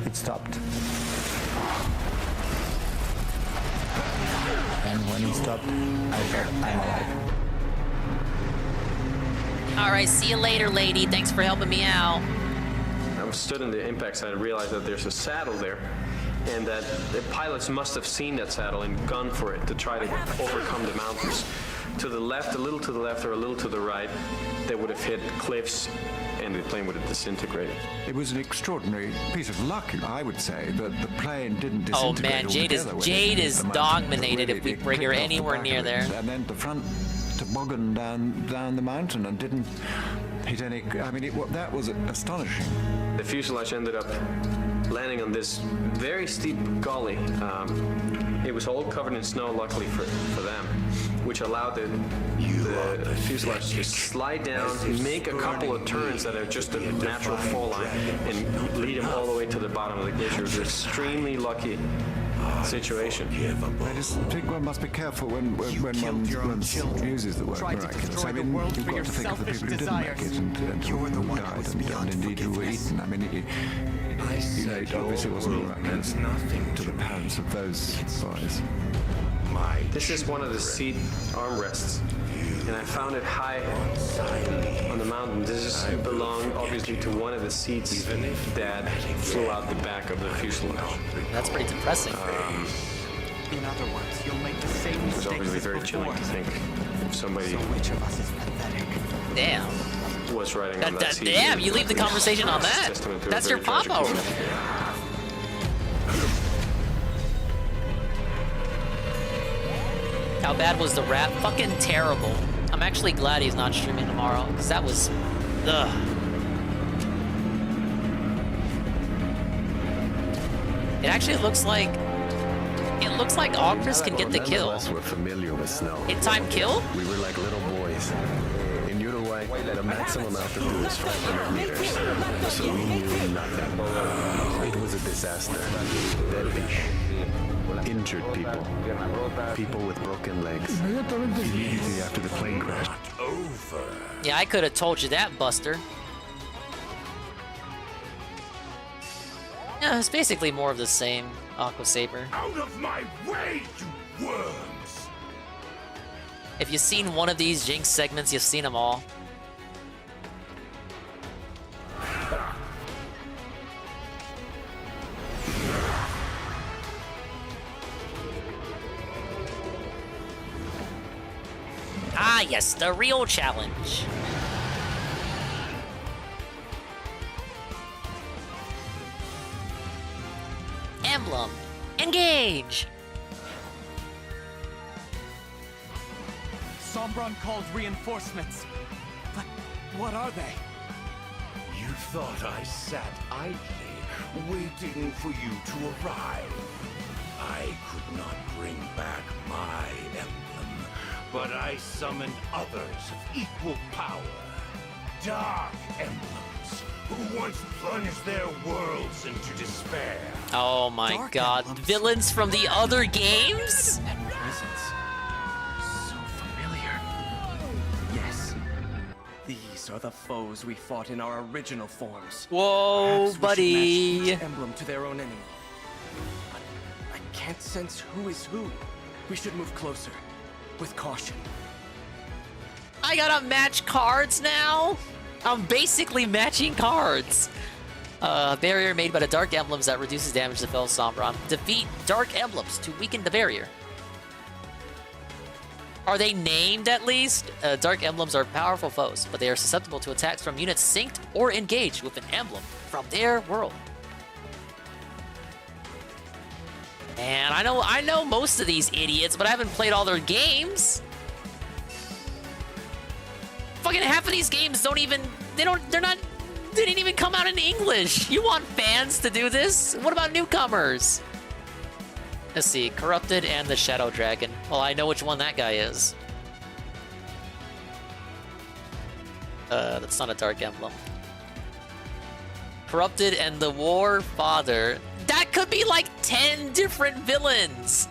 [SPEAKER 6] it stopped. And when it stopped, I thought, I'm alive.
[SPEAKER 2] Alright, see you later, lady. Thanks for helping me out.
[SPEAKER 24] I stood in the impact site and realized that there's a saddle there, and that the pilots must have seen that saddle and gone for it to try to overcome the mountains. To the left, a little to the left, or a little to the right, they would have hit cliffs and the plane would have disintegrated.
[SPEAKER 12] It was an extraordinary piece of luck, I would say, that the plane didn't disintegrate.
[SPEAKER 2] Oh man, Jade is dominated if we bring her anywhere near there.
[SPEAKER 12] And then the front toboggan down the mountain and didn't hit any. I mean, that was astonishing.
[SPEAKER 24] The fuselage ended up landing on this very steep gully. It was all covered in snow, luckily for them, which allowed the fuselage to slide down, make a couple of turns that are just a natural fall line, and lead them all the way to the bottom of the glacier. It was an extremely lucky situation.
[SPEAKER 12] I just think one must be careful when one uses the word miraculous. I mean, you've got to think of the people who didn't make it and who died and indeed who were eaten. I mean, it obviously wasn't miraculous to the parents of those boys.
[SPEAKER 24] This is one of the seat armrests. and I found it high on the mountain. This belonged obviously to one of the seats that flew out the back of the fuselage.
[SPEAKER 2] That's pretty depressing.
[SPEAKER 4] In other words, you'll make the same
[SPEAKER 24] It was
[SPEAKER 4] mistakes
[SPEAKER 24] obviously
[SPEAKER 4] as
[SPEAKER 24] very
[SPEAKER 4] before.
[SPEAKER 24] chilling to think if somebody
[SPEAKER 4] So which of us is pathetic?
[SPEAKER 2] Damn.
[SPEAKER 24] was riding on that seat.
[SPEAKER 2] Damn, you leave the conversation on that.
[SPEAKER 24] Testament to a
[SPEAKER 2] That's your
[SPEAKER 24] very tragic
[SPEAKER 2] papa.
[SPEAKER 24] moment.
[SPEAKER 2] How bad was the rap? Fucking terrible. I'm actually glad he's not streaming tomorrow, because that was... Ugh. It actually looks like... It looks like Ogres can get the kill.
[SPEAKER 8] None of us were familiar with snow.
[SPEAKER 2] In time kill?
[SPEAKER 8] We were like little boys. In Uruguay, the maximum altitude is 500 meters. So we knew nothing. It was a disaster. Dead people. Injured people. People with broken legs. Immediately after the plane crashed.
[SPEAKER 2] Yeah, I could have told you that, Buster. Yeah, it's basically more of the same. Aqua Saber.
[SPEAKER 11] Out of my way, you worms!
[SPEAKER 2] If you've seen one of these Jinx segments, you've seen them all. Ah, yes, the real challenge. Emblem, engage!
[SPEAKER 4] Sombron called reinforcements. But what are they?
[SPEAKER 11] You thought I sat idly, waiting for you to arrive. I could not bring back my emblem, but I summoned others of equal power. Dark emblems, who once plunged their worlds into despair.
[SPEAKER 2] Oh my god, villains from the other games?
[SPEAKER 10] That presence. So familiar. Yes. These are the foes we fought in our original forms.
[SPEAKER 2] Whoa,
[SPEAKER 10] Perhaps we
[SPEAKER 2] buddy.
[SPEAKER 10] should match each emblem to their own enemy. But I can't sense who is who. We should move closer. With caution.
[SPEAKER 2] I gotta match cards now? I'm basically matching cards. Barrier made by the Dark Emblems that reduces damage to fellow Sombron. Defeat Dark Emblems to weaken the barrier. Are they named at least? Dark Emblems are powerful foes, but they are susceptible to attacks from units synced or engaged with an emblem from their world. Man, I know most of these idiots, but I haven't played all their games. Fucking half of these games they didn't even come out in English. You want fans to do this? What about newcomers? Let's see, Corrupted and the Shadow Dragon. Well, I know which one that guy is. That's not a Dark Emblem. Corrupted and the War Father. That could be like 10 different villains.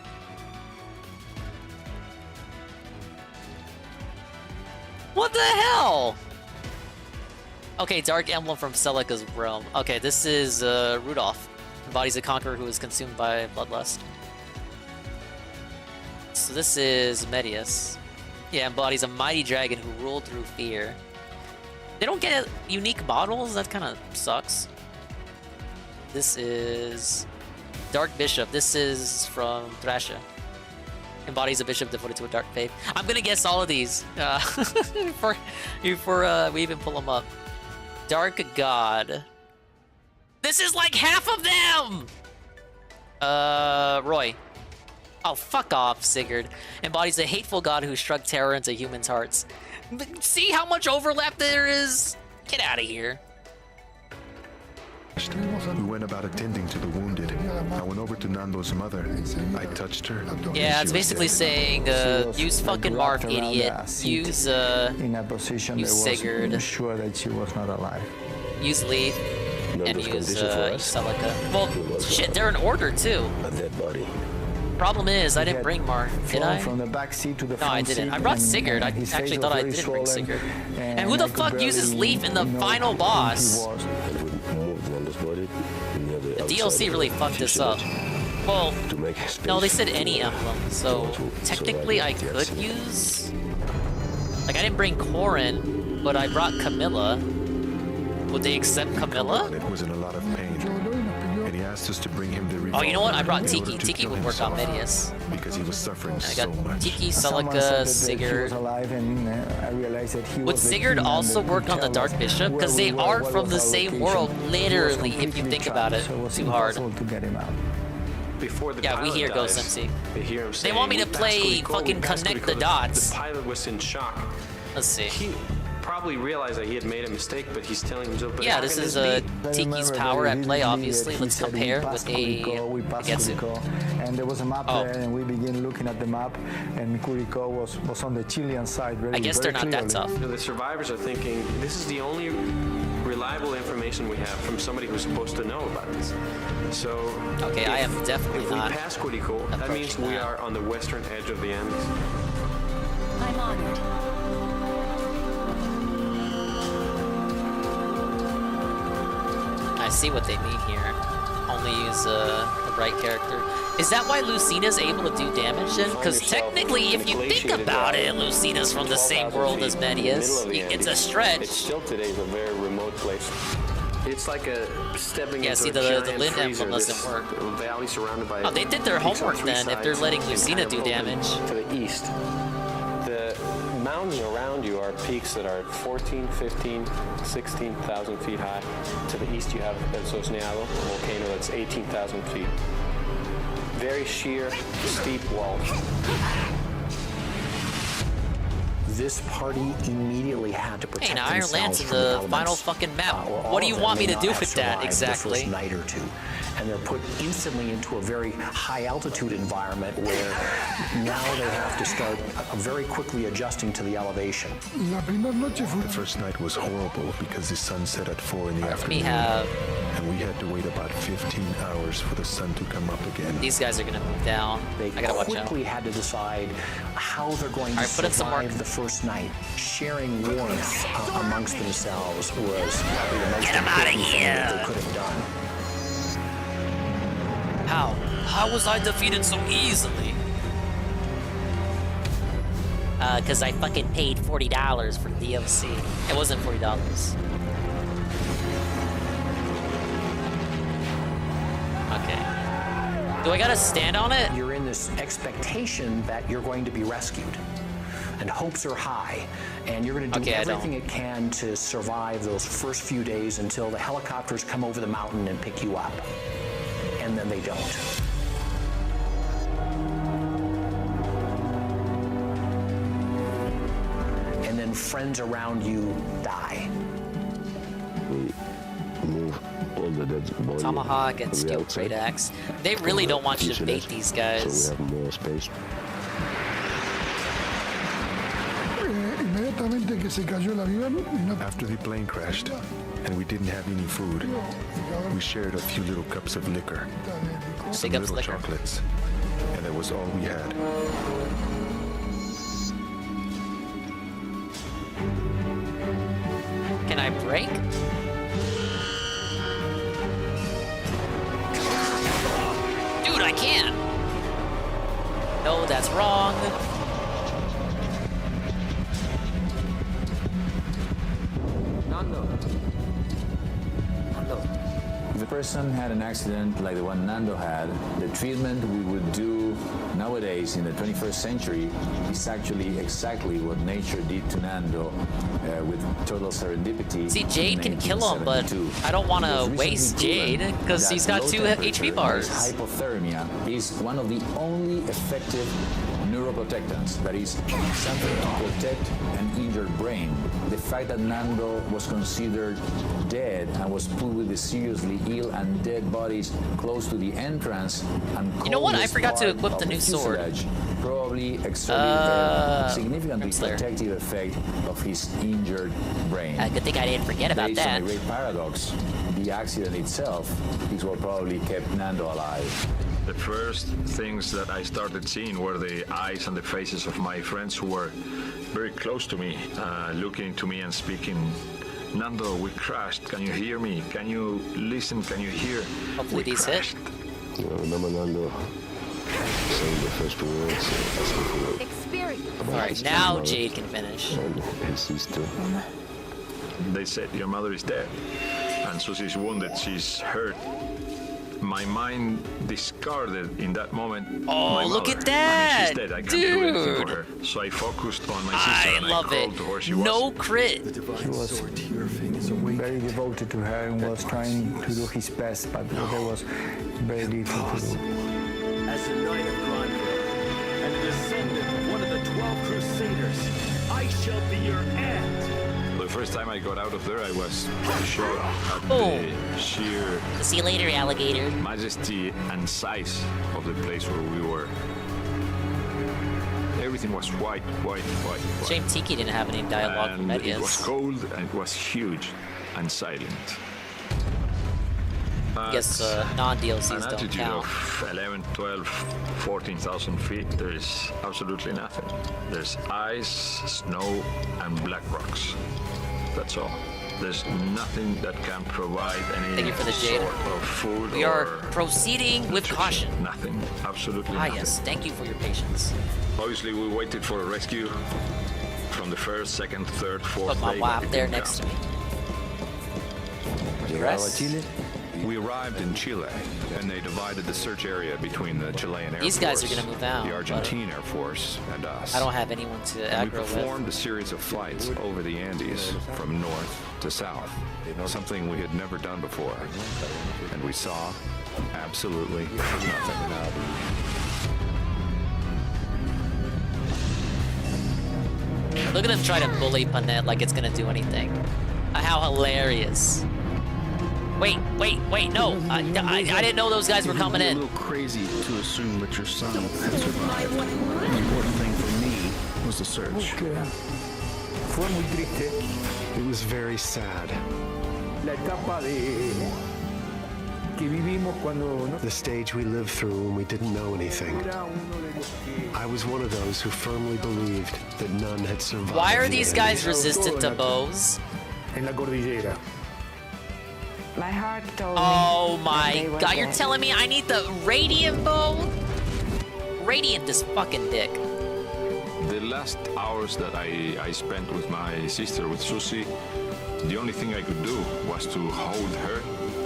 [SPEAKER 2] What the hell? Okay, Dark Emblem from Celica's realm. Okay, this is Rudolph. Embodies a conqueror who is consumed by bloodlust. So this is Medius. Yeah, embodies a mighty dragon who ruled through fear. They don't get unique models? That kind of sucks. This is Dark Bishop. This is from Thrasher. Embodies a bishop devoted to a dark faith. I'm gonna guess all of these before we even pull them up. Dark God. This is like half of them! Roy. Oh, fuck off, Sigurd. Embodies a hateful god who struck terror into humans' hearts. See how much overlap there is? Get out of here.
[SPEAKER 8] We went about attending to the wounded. I went over to Nando's mother. I touched her.
[SPEAKER 2] Yeah, it's basically saying, use fucking Marv, idiot. Use,
[SPEAKER 6] in a position
[SPEAKER 2] use
[SPEAKER 6] that
[SPEAKER 2] Sigurd.
[SPEAKER 6] was sure that she was not alive.
[SPEAKER 2] Use Leaf. And use, Celica. Well, shit, they're in order, too.
[SPEAKER 9] A dead body.
[SPEAKER 2] Problem is, I didn't bring Marv, did I?
[SPEAKER 6] From the back seat to the
[SPEAKER 2] No, I didn't. I brought Sigurd. I actually thought I didn't bring Sigurd. And who the fuck uses Leaf in the final boss? The DLC really fucked this up. Well, no, they said any emblem, so technically I could use Like, I didn't bring Corin, but I brought Camilla. Would they accept Camilla?
[SPEAKER 25] It was in a lot of pain, and he asked us to bring him the revolver.
[SPEAKER 2] Oh, you know what? I brought
[SPEAKER 25] in
[SPEAKER 2] Tiki.
[SPEAKER 25] order to
[SPEAKER 2] Tiki
[SPEAKER 25] kill
[SPEAKER 2] would work on
[SPEAKER 25] himself,
[SPEAKER 2] Medius.
[SPEAKER 25] because he was suffering
[SPEAKER 2] I
[SPEAKER 25] so
[SPEAKER 2] got
[SPEAKER 25] much.
[SPEAKER 2] Tiki,
[SPEAKER 6] Someone
[SPEAKER 2] Celica,
[SPEAKER 6] said that he
[SPEAKER 2] Sigurd.
[SPEAKER 6] was alive, and I realized that he
[SPEAKER 2] Would
[SPEAKER 6] was the
[SPEAKER 2] Sigurd
[SPEAKER 6] king, and
[SPEAKER 2] also
[SPEAKER 6] that
[SPEAKER 2] work
[SPEAKER 6] he
[SPEAKER 2] on the
[SPEAKER 6] tell
[SPEAKER 2] Dark
[SPEAKER 6] us
[SPEAKER 2] Bishop?
[SPEAKER 6] where
[SPEAKER 2] Because
[SPEAKER 6] we
[SPEAKER 2] they
[SPEAKER 6] were,
[SPEAKER 2] are
[SPEAKER 6] what
[SPEAKER 2] from
[SPEAKER 6] was
[SPEAKER 2] the
[SPEAKER 6] our
[SPEAKER 2] same
[SPEAKER 6] location.
[SPEAKER 2] world,
[SPEAKER 6] He was
[SPEAKER 2] literally, if you
[SPEAKER 6] completely
[SPEAKER 2] think about it
[SPEAKER 6] trapped, so it was
[SPEAKER 2] too hard.
[SPEAKER 6] impossible to get him out.
[SPEAKER 24] Before the
[SPEAKER 2] Yeah, we
[SPEAKER 24] pilot
[SPEAKER 2] hear
[SPEAKER 24] dies,
[SPEAKER 2] Ghost MC.
[SPEAKER 24] They hear him
[SPEAKER 2] They
[SPEAKER 24] saying,
[SPEAKER 2] want me to
[SPEAKER 24] "We passed
[SPEAKER 2] play
[SPEAKER 24] Curicó, we
[SPEAKER 2] fucking
[SPEAKER 24] passed
[SPEAKER 2] connect
[SPEAKER 24] Curicó."
[SPEAKER 2] the dots.
[SPEAKER 24] The pilot was in shock.
[SPEAKER 2] Let's see.
[SPEAKER 24] He probably realized that he had made a mistake, but he's telling himself, but
[SPEAKER 2] Yeah,
[SPEAKER 24] how
[SPEAKER 2] this
[SPEAKER 24] can
[SPEAKER 2] is
[SPEAKER 24] be?
[SPEAKER 2] Tiki's power at play, obviously. Let's compare with
[SPEAKER 6] We passed Curicó, and there was a map there, and we began looking at the map, and Curicó was on the Chilean side. Very,
[SPEAKER 2] I guess
[SPEAKER 6] very
[SPEAKER 2] they're not that
[SPEAKER 6] clearly.
[SPEAKER 2] tough.
[SPEAKER 24] The survivors are thinking, this is the only reliable information we have from somebody who's supposed to know about this. So,
[SPEAKER 2] Okay, I am definitely
[SPEAKER 24] if
[SPEAKER 2] not
[SPEAKER 24] we pass Curicó, that means we
[SPEAKER 2] that.
[SPEAKER 24] are on the western edge of the Andes.
[SPEAKER 3] I'm honored.
[SPEAKER 2] I see what they mean here. Only use the right character. Is that why Lucina's able to do damage then? Because technically, if you think about it, Lucina's from the same world as Medius. It's a stretch.
[SPEAKER 24] It's still today's a very remote place. It's like a stepping
[SPEAKER 2] Yeah,
[SPEAKER 24] into
[SPEAKER 2] see,
[SPEAKER 24] a
[SPEAKER 2] the
[SPEAKER 24] giant
[SPEAKER 2] Lin
[SPEAKER 24] freezer.
[SPEAKER 2] Emblem doesn't
[SPEAKER 24] This
[SPEAKER 2] work.
[SPEAKER 24] Valley surrounded by
[SPEAKER 2] Oh, they did their
[SPEAKER 24] peaks on
[SPEAKER 2] homework
[SPEAKER 24] three
[SPEAKER 2] then, if they're
[SPEAKER 24] sides
[SPEAKER 2] letting
[SPEAKER 24] and
[SPEAKER 2] Lucina
[SPEAKER 24] kind
[SPEAKER 2] do
[SPEAKER 24] of open
[SPEAKER 2] damage.
[SPEAKER 24] to the east. The mountains around you are peaks that are 14, 15, 16,000 feet high. To the east you have El Sosneado, a volcano that's 18,000 feet. Very sheer, steep walls.
[SPEAKER 9] This party immediately had to protect
[SPEAKER 2] Hey, now Iron
[SPEAKER 9] themselves
[SPEAKER 2] Lance in
[SPEAKER 9] from
[SPEAKER 2] the
[SPEAKER 9] elements.
[SPEAKER 2] final fucking map.
[SPEAKER 9] Or all
[SPEAKER 2] What do
[SPEAKER 9] of
[SPEAKER 2] you
[SPEAKER 9] them
[SPEAKER 2] want me
[SPEAKER 9] may
[SPEAKER 2] to
[SPEAKER 9] not
[SPEAKER 2] do
[SPEAKER 9] have
[SPEAKER 2] with that
[SPEAKER 9] survived
[SPEAKER 2] exactly?
[SPEAKER 9] The first night or two, and they're put instantly into a very high altitude environment where now they have to start very quickly adjusting to the elevation.
[SPEAKER 25] The first night was horrible because the sun set at 4 in the afternoon, and we had to wait about 15 hours for the sun to come up again.
[SPEAKER 2] These guys are gonna move down.
[SPEAKER 9] They
[SPEAKER 2] I gotta watch out.
[SPEAKER 9] quickly had to decide how they're going to
[SPEAKER 2] Alright, put in some
[SPEAKER 9] survive the first night. Sharing warmth amongst themselves was probably the most
[SPEAKER 2] Get 'em outta
[SPEAKER 9] important thing that
[SPEAKER 2] here.
[SPEAKER 9] they could have done.
[SPEAKER 2] How? How was I defeated so easily? Cause I fucking paid $40 for DLC. It wasn't $40. Okay. Do I gotta stand on it?
[SPEAKER 9] You're in this expectation that you're going to be rescued. And hopes are high. And you're going to do
[SPEAKER 2] Okay, I don't.
[SPEAKER 9] everything it can to survive those first few days until the helicopters come over the mountain and pick you up. And then they don't. And then friends around you die.
[SPEAKER 8] Move all the dead body
[SPEAKER 2] Tomahawk and
[SPEAKER 8] to the
[SPEAKER 2] Steel
[SPEAKER 8] outside.
[SPEAKER 2] Great Axe. They really don't want you to bait these guys.
[SPEAKER 8] So we have more space.
[SPEAKER 25] After the plane crashed, and we didn't have any food, we shared a few little cups of liquor, some
[SPEAKER 2] Cups
[SPEAKER 25] little
[SPEAKER 2] liquor.
[SPEAKER 25] chocolates, and that was all we had.
[SPEAKER 2] Can I break? Dude, I can! No, that's wrong.
[SPEAKER 14] If a person had an accident like the one Nando had, the treatment we would do nowadays in the 21st century is actually exactly what nature did to Nando with total serendipity.
[SPEAKER 2] See, Jade
[SPEAKER 14] in
[SPEAKER 2] can kill him, but
[SPEAKER 14] 1972.
[SPEAKER 2] I don't want
[SPEAKER 14] It was
[SPEAKER 2] to
[SPEAKER 14] recently
[SPEAKER 2] waste
[SPEAKER 14] proven
[SPEAKER 2] Jade because
[SPEAKER 14] that
[SPEAKER 2] he's got
[SPEAKER 14] low
[SPEAKER 2] 2
[SPEAKER 14] temperature,
[SPEAKER 2] HP bars.
[SPEAKER 14] that is hypothermia is one of the only effective neuroprotectants, that is something to protect an injured brain. The fact that Nando was considered dead and was put with the seriously ill and dead bodies close to the entrance and
[SPEAKER 2] You know what? I
[SPEAKER 14] coldest
[SPEAKER 2] forgot to
[SPEAKER 14] part
[SPEAKER 2] equip
[SPEAKER 14] of
[SPEAKER 2] the new sword.
[SPEAKER 14] fuselage probably exerted a significantly protective effect of his injured brain.
[SPEAKER 2] Good thing I didn't forget about
[SPEAKER 14] Based on
[SPEAKER 2] that.
[SPEAKER 14] a great paradox, the accident itself is what probably kept Nando alive.
[SPEAKER 5] The first things that I started seeing were the eyes and the faces of my friends who were very close to me, looking to me and speaking, "Nando, we crashed. Can you hear me? Can you listen? Can you hear?
[SPEAKER 2] Hopefully
[SPEAKER 5] we
[SPEAKER 2] these
[SPEAKER 5] crashed."
[SPEAKER 2] hit.
[SPEAKER 8] I remember Nando saying the first words, asking for
[SPEAKER 3] Experience.
[SPEAKER 2] All right, now Jade can finish.
[SPEAKER 8] his sister.
[SPEAKER 5] They said your mother is dead, and Susie's wounded. She's hurt. My mind discarded in that moment.
[SPEAKER 2] Oh,
[SPEAKER 5] my
[SPEAKER 2] look
[SPEAKER 5] mother.
[SPEAKER 2] at that,
[SPEAKER 5] I mean, she's dead. I can't do anything
[SPEAKER 2] dude.
[SPEAKER 5] for her. So I focused on my sister
[SPEAKER 2] I
[SPEAKER 5] and
[SPEAKER 2] love
[SPEAKER 5] I crawled
[SPEAKER 2] it.
[SPEAKER 5] to where she was.
[SPEAKER 2] No crit.
[SPEAKER 6] He was very devoted to her and was trying to do his best, but there was very little to do.
[SPEAKER 7] As a knight of Granville and a descendant of one of the 12 Crusaders, I shall be your aunt.
[SPEAKER 5] The first time I got out of there, I was shocked at the sheer
[SPEAKER 2] See you later, alligator.
[SPEAKER 5] majesty and size of the place where we were. Everything was white.
[SPEAKER 2] Shame Tiki didn't have any dialogue from
[SPEAKER 5] And it was
[SPEAKER 2] Medias.
[SPEAKER 5] cold and it was huge and silent.
[SPEAKER 2] I guess non-DLCs
[SPEAKER 5] An
[SPEAKER 2] don't
[SPEAKER 5] altitude
[SPEAKER 2] count.
[SPEAKER 5] of 11, 12, 14,000 feet, there is absolutely nothing. There's ice, snow, and black rocks. That's all. There's nothing that can provide any
[SPEAKER 2] Thank you for the jade.
[SPEAKER 5] sort of food
[SPEAKER 2] We are
[SPEAKER 5] or
[SPEAKER 2] proceeding with caution.
[SPEAKER 5] nothing. Absolutely
[SPEAKER 2] Ah,
[SPEAKER 5] nothing.
[SPEAKER 2] yes. Thank you for your patience.
[SPEAKER 5] Obviously, we waited for a rescue from the first, second, third, fourth
[SPEAKER 2] Put my
[SPEAKER 5] day.
[SPEAKER 2] wife
[SPEAKER 5] but it
[SPEAKER 2] there
[SPEAKER 5] didn't
[SPEAKER 2] next to
[SPEAKER 5] come.
[SPEAKER 2] me. Rest.
[SPEAKER 15] Chile? We arrived in Chile, and they divided the search area between the Chilean Air
[SPEAKER 2] These
[SPEAKER 15] Force,
[SPEAKER 2] guys are gonna move out,
[SPEAKER 15] the
[SPEAKER 2] but
[SPEAKER 15] Argentine Air Force, and us.
[SPEAKER 2] I don't have anyone to
[SPEAKER 15] And we
[SPEAKER 2] aggro with.
[SPEAKER 15] performed a series of flights over the Andes from north to south, something we had never done before. And we saw absolutely nothing.
[SPEAKER 2] Look at him try to bully Panette like it's gonna do anything. How hilarious. Wait, no. I didn't know those guys were coming
[SPEAKER 16] It
[SPEAKER 2] in.
[SPEAKER 16] would be a little crazy to assume that your son had survived. The important thing for me was the search.
[SPEAKER 6] Fue muy triste.
[SPEAKER 12] It was very sad.
[SPEAKER 6] La etapa de que vivimos cuando
[SPEAKER 12] The stage we lived through when we didn't know anything. I was one of those who firmly believed that none had survived.
[SPEAKER 2] Why are
[SPEAKER 12] the
[SPEAKER 2] these
[SPEAKER 12] Andes.
[SPEAKER 2] guys resistant to bows?
[SPEAKER 6] en la cordillera.
[SPEAKER 17] My heart told
[SPEAKER 2] Oh
[SPEAKER 17] me
[SPEAKER 2] my
[SPEAKER 17] that they were
[SPEAKER 2] god, you're
[SPEAKER 17] dead.
[SPEAKER 2] telling me I need the radiant bow? Radiant this fucking dick.
[SPEAKER 5] The last hours that I spent with my sister, with Susie, the only thing I could do was to hold her.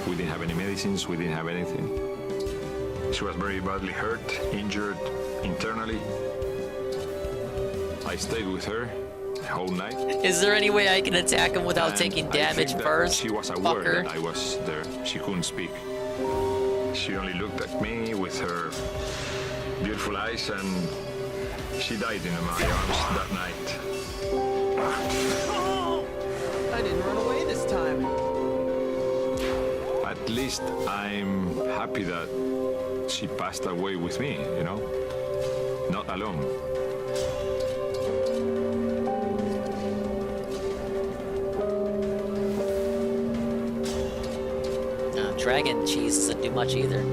[SPEAKER 5] We didn't have any medicines, we didn't have anything. She was very badly hurt, injured internally. I stayed with her the whole night.
[SPEAKER 2] Is there any way I can attack him without
[SPEAKER 5] And
[SPEAKER 2] taking
[SPEAKER 5] I
[SPEAKER 2] damage
[SPEAKER 5] think that
[SPEAKER 2] first?
[SPEAKER 5] She was aware
[SPEAKER 2] Fucker.
[SPEAKER 5] that I was there. She couldn't speak. She only looked at me with her beautiful eyes, and she died in my arms that night.
[SPEAKER 4] I didn't run away this time.
[SPEAKER 5] At least I'm happy that she passed away with me, you know? Not alone.
[SPEAKER 2] Dragon cheese doesn't do much either.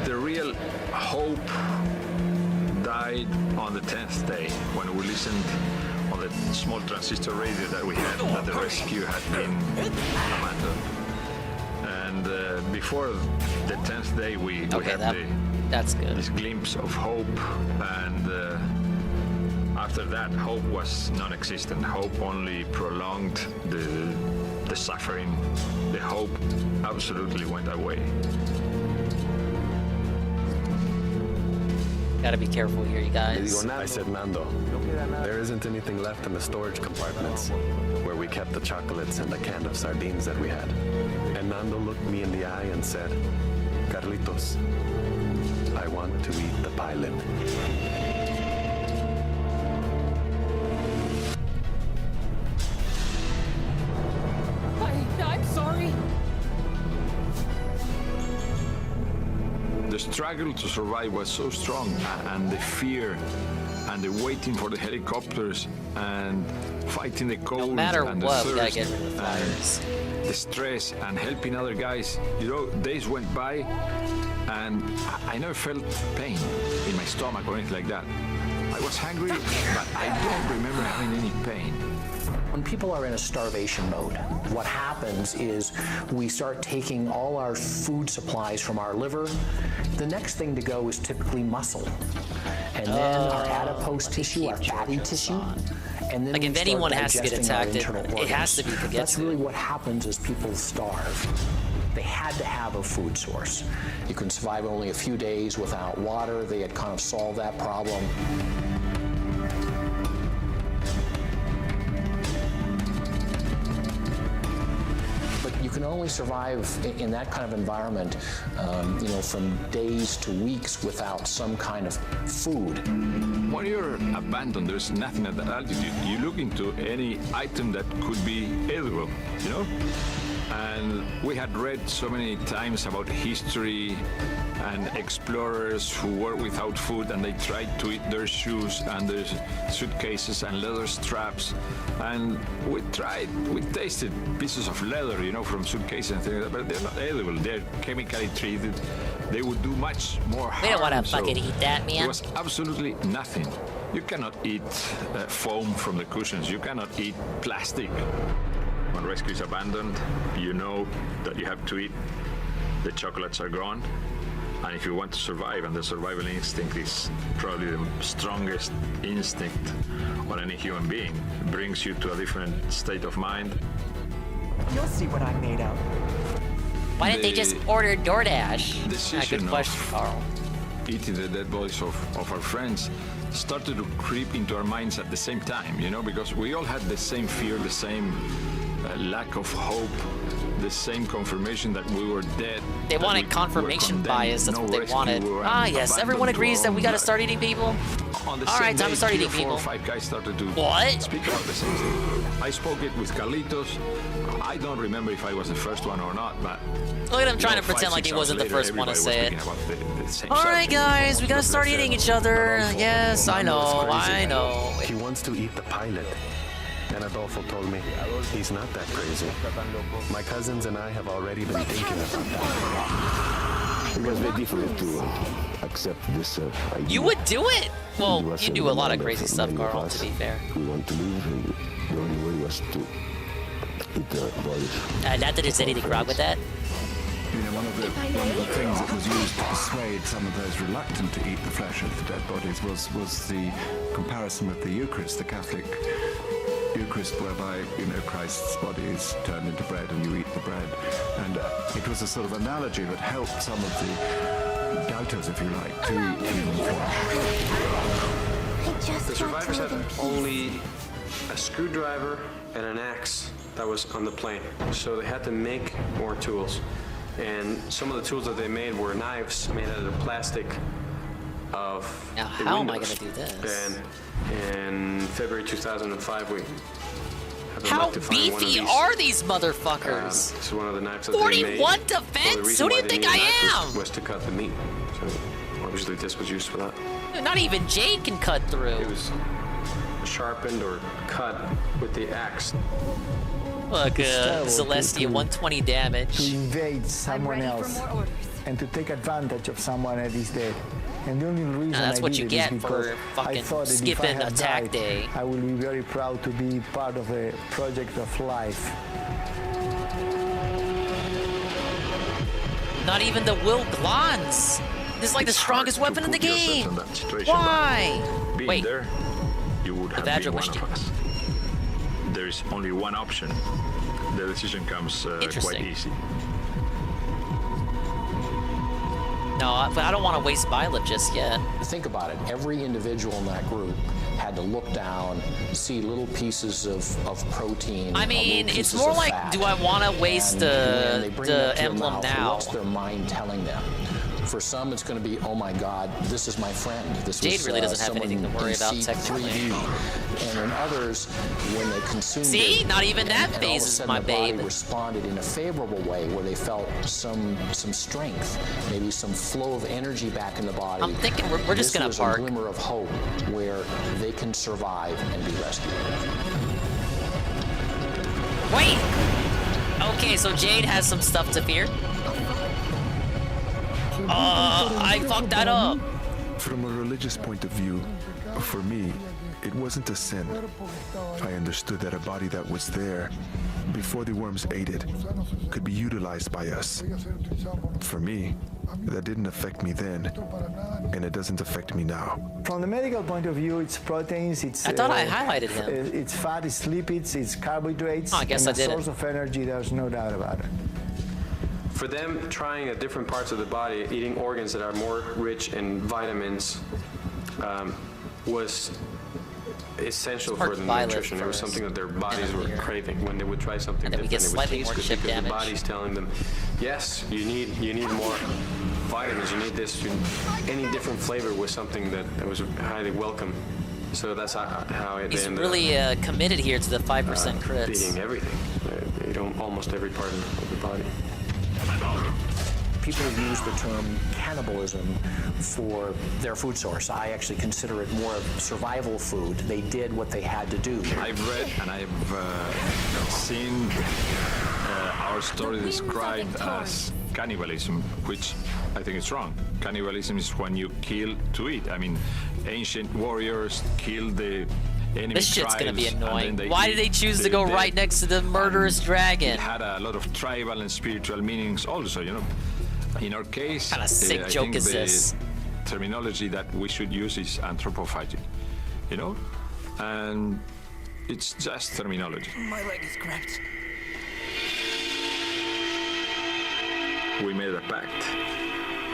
[SPEAKER 5] The real hope died on the 10th day when we listened on the small transistor radio that we had that the rescue had been abandoned. And before the 10th day, we had
[SPEAKER 2] that's good.
[SPEAKER 5] This glimpse of hope, and after that, hope was non-existent. Hope only prolonged the suffering. The hope absolutely went away.
[SPEAKER 2] Gotta be careful here, you guys.
[SPEAKER 8] I said, Nando, there isn't anything left in the storage compartments where we kept the chocolates and the can of sardines that we had. And Nando looked me in the eye and said, Carlitos, I want to eat the pilot.
[SPEAKER 4] I'm sorry.
[SPEAKER 5] The struggle to survive was so strong, and the fear, and the waiting for the helicopters, and fighting the cold,
[SPEAKER 2] No matter
[SPEAKER 5] and the
[SPEAKER 2] what, we
[SPEAKER 5] thirst,
[SPEAKER 2] gotta get rid of the fires.
[SPEAKER 5] and the stress, and helping other guys. You know, days went by, and I never felt pain in my stomach or anything like that. I was hungry, but I don't remember having any pain.
[SPEAKER 9] When people are in a starvation mode, what happens is we start taking all our food supplies from our liver. The next thing to go is typically muscle. And then our adipose tissue, our fatty tissue. And then
[SPEAKER 2] like if anyone has to get attacked, it has to be Kagetsu.
[SPEAKER 9] That's really what happens as people starve. They had to have a food source. You can survive only a few days without water. They had kind of solved that problem. You can only survive in that kind of environment, from days to weeks without some kind of food.
[SPEAKER 5] When you're abandoned, there's nothing at that altitude. You look into any item that could be edible, And we had read so many times about history and explorers who were without food and they tried to eat their shoes and their suitcases and leather straps. And we tasted pieces of leather, from suitcases and things like that, but they're not edible. They're chemically treated. They would do much more harm.
[SPEAKER 2] We don't want to fucking eat that, man.
[SPEAKER 5] It was absolutely nothing. You cannot eat foam from the cushions. You cannot eat plastic. When rescue is abandoned, you know that you have to eat. The chocolates are gone. And if you want to survive, and the survival instinct is probably the strongest instinct on any human being, it brings you to a different state of mind.
[SPEAKER 4] You'll see what I'm made of.
[SPEAKER 2] Why didn't they just order DoorDash?
[SPEAKER 5] Decision
[SPEAKER 2] good question, Carl.
[SPEAKER 5] Eating the dead bodies of our friends started to creep into our minds at the same time, because we all had the same fear, the same lack of hope, the same confirmation that we were dead.
[SPEAKER 2] They wanted confirmation bias, that's what they wanted. Yes, everyone agrees that we gotta start eating people? Alright, time to start eating people.
[SPEAKER 5] 4 or 5 guys started to
[SPEAKER 2] what?
[SPEAKER 5] Speak about the same thing. I spoke it with Carlitos. I don't remember if I was the first one or not, but...
[SPEAKER 2] Look at him trying to pretend like he wasn't the first one to say it. Alright guys, we gotta start eating each other. Yes, I know.
[SPEAKER 25] He wants to eat the pilot. And Adolfo told me he's not that crazy. My cousins and I have already been thinking about that.
[SPEAKER 8] It was very difficult to accept this idea.
[SPEAKER 2] You would do it? Well, you do a lot of crazy stuff, Carl, to be fair.
[SPEAKER 8] We want to live, and the only way was to eat the bodies.
[SPEAKER 2] Not that there's anything wrong with that.
[SPEAKER 12] One of the things that was used to persuade some of those reluctant to eat the flesh of the dead bodies was the comparison with the Eucharist, the Catholic Eucharist, whereby Christ's body is turned into bread and you eat the bread, and it was a sort of analogy that helped some of the doubters, if you like, to eat human flesh.
[SPEAKER 24] The survivors had only a screwdriver and an axe that was on the plane, so they had to make more tools, and some of the tools that they made were knives made out of the plastic of
[SPEAKER 2] now how am I gonna do this?
[SPEAKER 24] And in February 2005, we
[SPEAKER 2] how beefy are these motherfuckers?
[SPEAKER 24] This is one of the knives that
[SPEAKER 2] 41 defense? Who do you think I am?
[SPEAKER 24] Was to cut the meat. So obviously this was used for that.
[SPEAKER 2] Not even Jade can cut through.
[SPEAKER 24] It was sharpened or cut with the axe.
[SPEAKER 2] Look, Celestia, 120 damage.
[SPEAKER 6] To invade someone else and to take advantage of someone that is dead. And the only reason
[SPEAKER 2] that's what you get for
[SPEAKER 6] I
[SPEAKER 2] fucking skipping attack day.
[SPEAKER 6] I will be very proud to be part of a project of life.
[SPEAKER 2] Not even the Will Glons. This is like the strongest weapon in the game. Why?
[SPEAKER 5] Being there, you would have been one of us. There is only one option. The decision comes quite easy.
[SPEAKER 2] No, but I don't want to waste Violet just yet.
[SPEAKER 9] Think about it. Every individual in that group had to look down, see little pieces of protein.
[SPEAKER 2] I mean, it's more like, do I want to waste the emblem now?
[SPEAKER 9] What's their mind telling them? For some, it's going to be, oh my God, this is my friend. This
[SPEAKER 2] Jade really doesn't have anything to worry about technically.
[SPEAKER 9] And in others, when they consumed
[SPEAKER 2] it, not even that phases my babe.
[SPEAKER 9] Body responded in a favorable way, where they felt some strength, maybe some flow of energy back in the body.
[SPEAKER 2] I'm thinking we're just going to park.
[SPEAKER 9] This was a glimmer of hope where they can survive and be rescued.
[SPEAKER 2] Wait. Okay, so Jade has some stuff to fear. I fucked that up.
[SPEAKER 25] From a religious point of view, for me,
[SPEAKER 12] It wasn't a sin. I understood that a body that was there before the worms ate it could be utilized by us. For me, that didn't affect me then, and it doesn't affect me now.
[SPEAKER 6] From the medical point of view, it's proteins, it's...
[SPEAKER 2] I thought I highlighted him.
[SPEAKER 6] It's fat, it's lipids, it's carbohydrates.
[SPEAKER 2] Oh, I guess
[SPEAKER 6] and
[SPEAKER 2] I did
[SPEAKER 6] a source of energy, there's no doubt about it.
[SPEAKER 24] For them, trying at different parts of the body, eating organs that are more rich in vitamins was essential for the nutrition. It was something that their bodies were craving when they would try something different. It would taste good because the body's telling them, yes, you need more vitamins, you need this. Any different flavor was something that was highly welcome. So that's how it
[SPEAKER 2] He's really committed here to the 5% crits.
[SPEAKER 24] Eating everything, almost every part of the body.
[SPEAKER 9] People use the term cannibalism for their food source. I actually consider it more of survival food. They did what they had to do.
[SPEAKER 5] I've read and I've seen our story described as cannibalism, which I think is wrong. Cannibalism is when you kill to eat. I mean, ancient warriors killed the enemy
[SPEAKER 2] This shit's gonna be
[SPEAKER 5] tribes,
[SPEAKER 2] annoying.
[SPEAKER 5] and
[SPEAKER 2] Why did they choose to go right next to the murderous dragon?
[SPEAKER 5] It had a lot of tribal and spiritual meanings also, you know. In our case,
[SPEAKER 2] What kind of sick
[SPEAKER 5] I
[SPEAKER 2] joke
[SPEAKER 5] think
[SPEAKER 2] is
[SPEAKER 5] the
[SPEAKER 2] this?
[SPEAKER 5] terminology that we should use is anthropophagy, you know? And it's just terminology.
[SPEAKER 19] My leg is cracked.
[SPEAKER 5] We made a pact,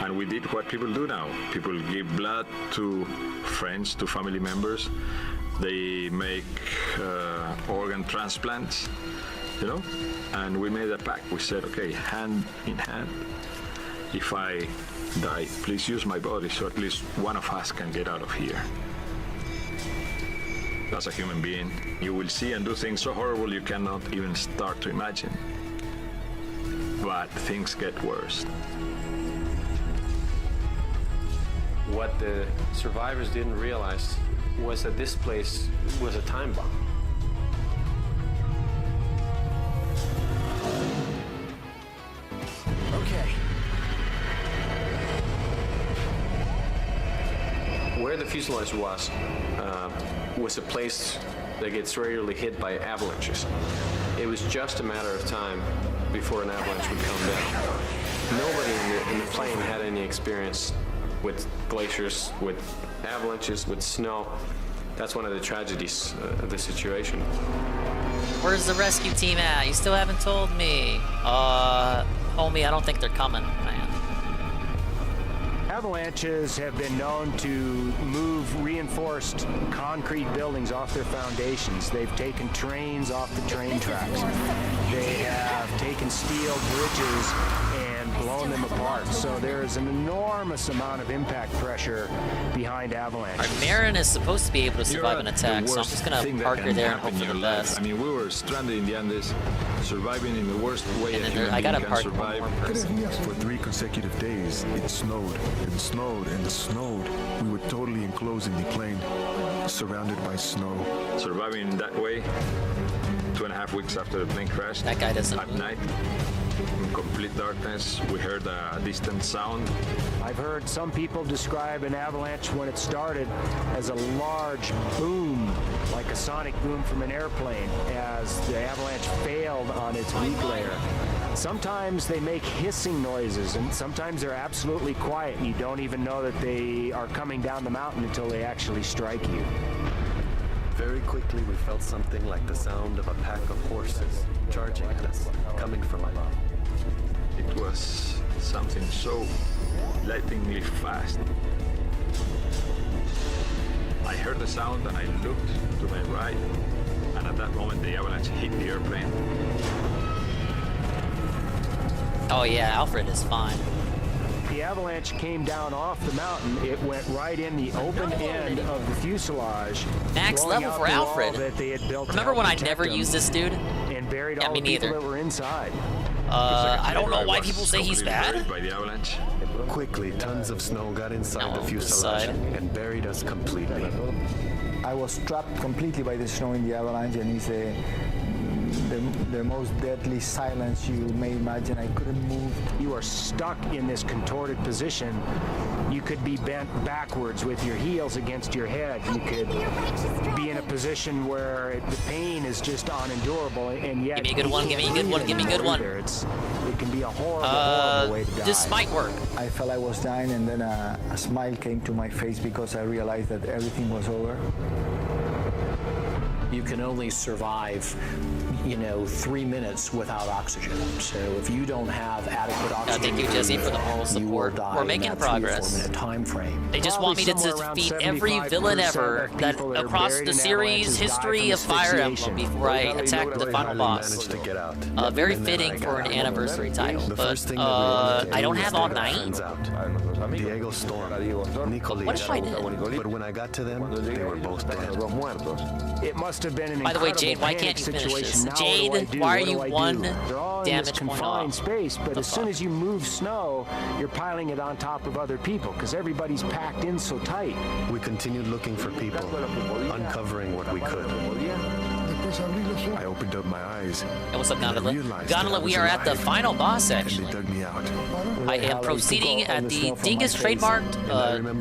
[SPEAKER 5] and we did what people do now. People give blood to friends, to family members. They make organ transplants, you know? And we made a pact. We said, okay, hand in hand, if I die, please use my body so at least one of us can get out of here. As a human being, you will see and do things so horrible you cannot even start to imagine. But things get worse.
[SPEAKER 24] What the survivors didn't realize was that this place was a time bomb.
[SPEAKER 19] Okay.
[SPEAKER 24] Where the fuselage was a place that gets regularly hit by avalanches. It was just a matter of time before an avalanche would come down. Nobody in the plane had any experience with glaciers, with avalanches, with snow. That's one of the tragedies of the situation.
[SPEAKER 2] Where's the rescue team at? You still haven't told me. Homie, I don't think they're coming, man.
[SPEAKER 18] Avalanches have been known to move reinforced concrete buildings off their foundations. They've taken trains off the train tracks. They have taken steel bridges and blown them apart. So there is an enormous amount of impact pressure behind avalanches.
[SPEAKER 2] Our Marin is supposed to be able to survive an attack, so I'm just gonna park her there and hope for the best.
[SPEAKER 5] I mean, we were stranded in the Andes, surviving in the worst way a human
[SPEAKER 2] I gotta
[SPEAKER 5] being
[SPEAKER 2] park
[SPEAKER 5] can
[SPEAKER 2] one
[SPEAKER 5] survive.
[SPEAKER 2] more person.
[SPEAKER 12] For 3 consecutive days, it snowed and snowed and snowed. We were totally enclosed in the plane, surrounded by snow.
[SPEAKER 5] Surviving that way, 2.5 weeks after the plane crashed.
[SPEAKER 2] That guy doesn't.
[SPEAKER 5] At night, in complete darkness, we heard a distant sound.
[SPEAKER 18] I've heard some people describe an avalanche when it started as a large boom, like a sonic boom from an airplane, as the avalanche failed on its weak layer. Sometimes they make hissing noises, and sometimes they're absolutely quiet, and you don't even know that they are coming down the mountain until they actually strike you.
[SPEAKER 25] Very quickly, we felt something like the sound of a pack of horses charging at us, coming from above.
[SPEAKER 5] It was something so lightningly fast. I heard the sound and I looked to my right, and at that moment the avalanche hit the airplane.
[SPEAKER 2] Oh yeah, Alfred is fine.
[SPEAKER 18] The avalanche came down off the mountain. It went right in the open end of the fuselage.
[SPEAKER 2] Max
[SPEAKER 18] blowing
[SPEAKER 2] level
[SPEAKER 18] out
[SPEAKER 2] for
[SPEAKER 18] the wall
[SPEAKER 2] Alfred.
[SPEAKER 18] that they had built to
[SPEAKER 2] Remember
[SPEAKER 18] help
[SPEAKER 2] when I
[SPEAKER 18] protect
[SPEAKER 2] never
[SPEAKER 18] them
[SPEAKER 2] used this dude?
[SPEAKER 18] and buried
[SPEAKER 2] Yeah,
[SPEAKER 18] all
[SPEAKER 2] me
[SPEAKER 18] the people
[SPEAKER 2] neither.
[SPEAKER 18] that were inside.
[SPEAKER 2] I don't know why people say he's bad.
[SPEAKER 5] By the avalanche.
[SPEAKER 25] Quickly, tons of snow got inside the fuselage and buried us completely.
[SPEAKER 6] I was trapped completely by the snow in the avalanche, and it's the most deadly silence you may imagine. I couldn't move.
[SPEAKER 18] You are stuck in this contorted position. You could be bent backwards with your heels against your head. You could be in a position where the pain is just unendurable, and yet...
[SPEAKER 2] Give me a good one, give me a good one, give me a good one.
[SPEAKER 18] It can be a horrible way to die.
[SPEAKER 2] This might work.
[SPEAKER 6] I felt I was dying, and then a smile came to my face because I realized that everything was over.
[SPEAKER 9] You can only survive, 3 minutes without oxygen. So if you don't have adequate oxygen,
[SPEAKER 2] thank you, Jesse, for the moral support. We're making progress.
[SPEAKER 9] 3 or 4 minute time frame.
[SPEAKER 2] They just want me to defeat every villain ever that across the series history of Fire Emblem before I attack the final boss. Very fitting for an anniversary title, but I don't have all night.
[SPEAKER 25] Diego Storm, Nico
[SPEAKER 2] What if I did?
[SPEAKER 25] But when I got to them, they were both dead.
[SPEAKER 18] It must have been an
[SPEAKER 2] By the way, Jade, why can't you finish this?
[SPEAKER 18] Now
[SPEAKER 2] Jade, why are you one
[SPEAKER 18] They're all in this
[SPEAKER 2] damage point
[SPEAKER 18] confined
[SPEAKER 2] off?
[SPEAKER 18] space, but as soon as you move snow, you're piling it on top of other people because everybody's packed in so tight.
[SPEAKER 25] We continued looking for people, uncovering what we could.
[SPEAKER 12] I opened up my eyes.
[SPEAKER 2] Hey, what's up, Gondola? Gondola, we are at the final boss, actually.
[SPEAKER 12] They dug me out.
[SPEAKER 2] I am proceeding at the Dingus trademarked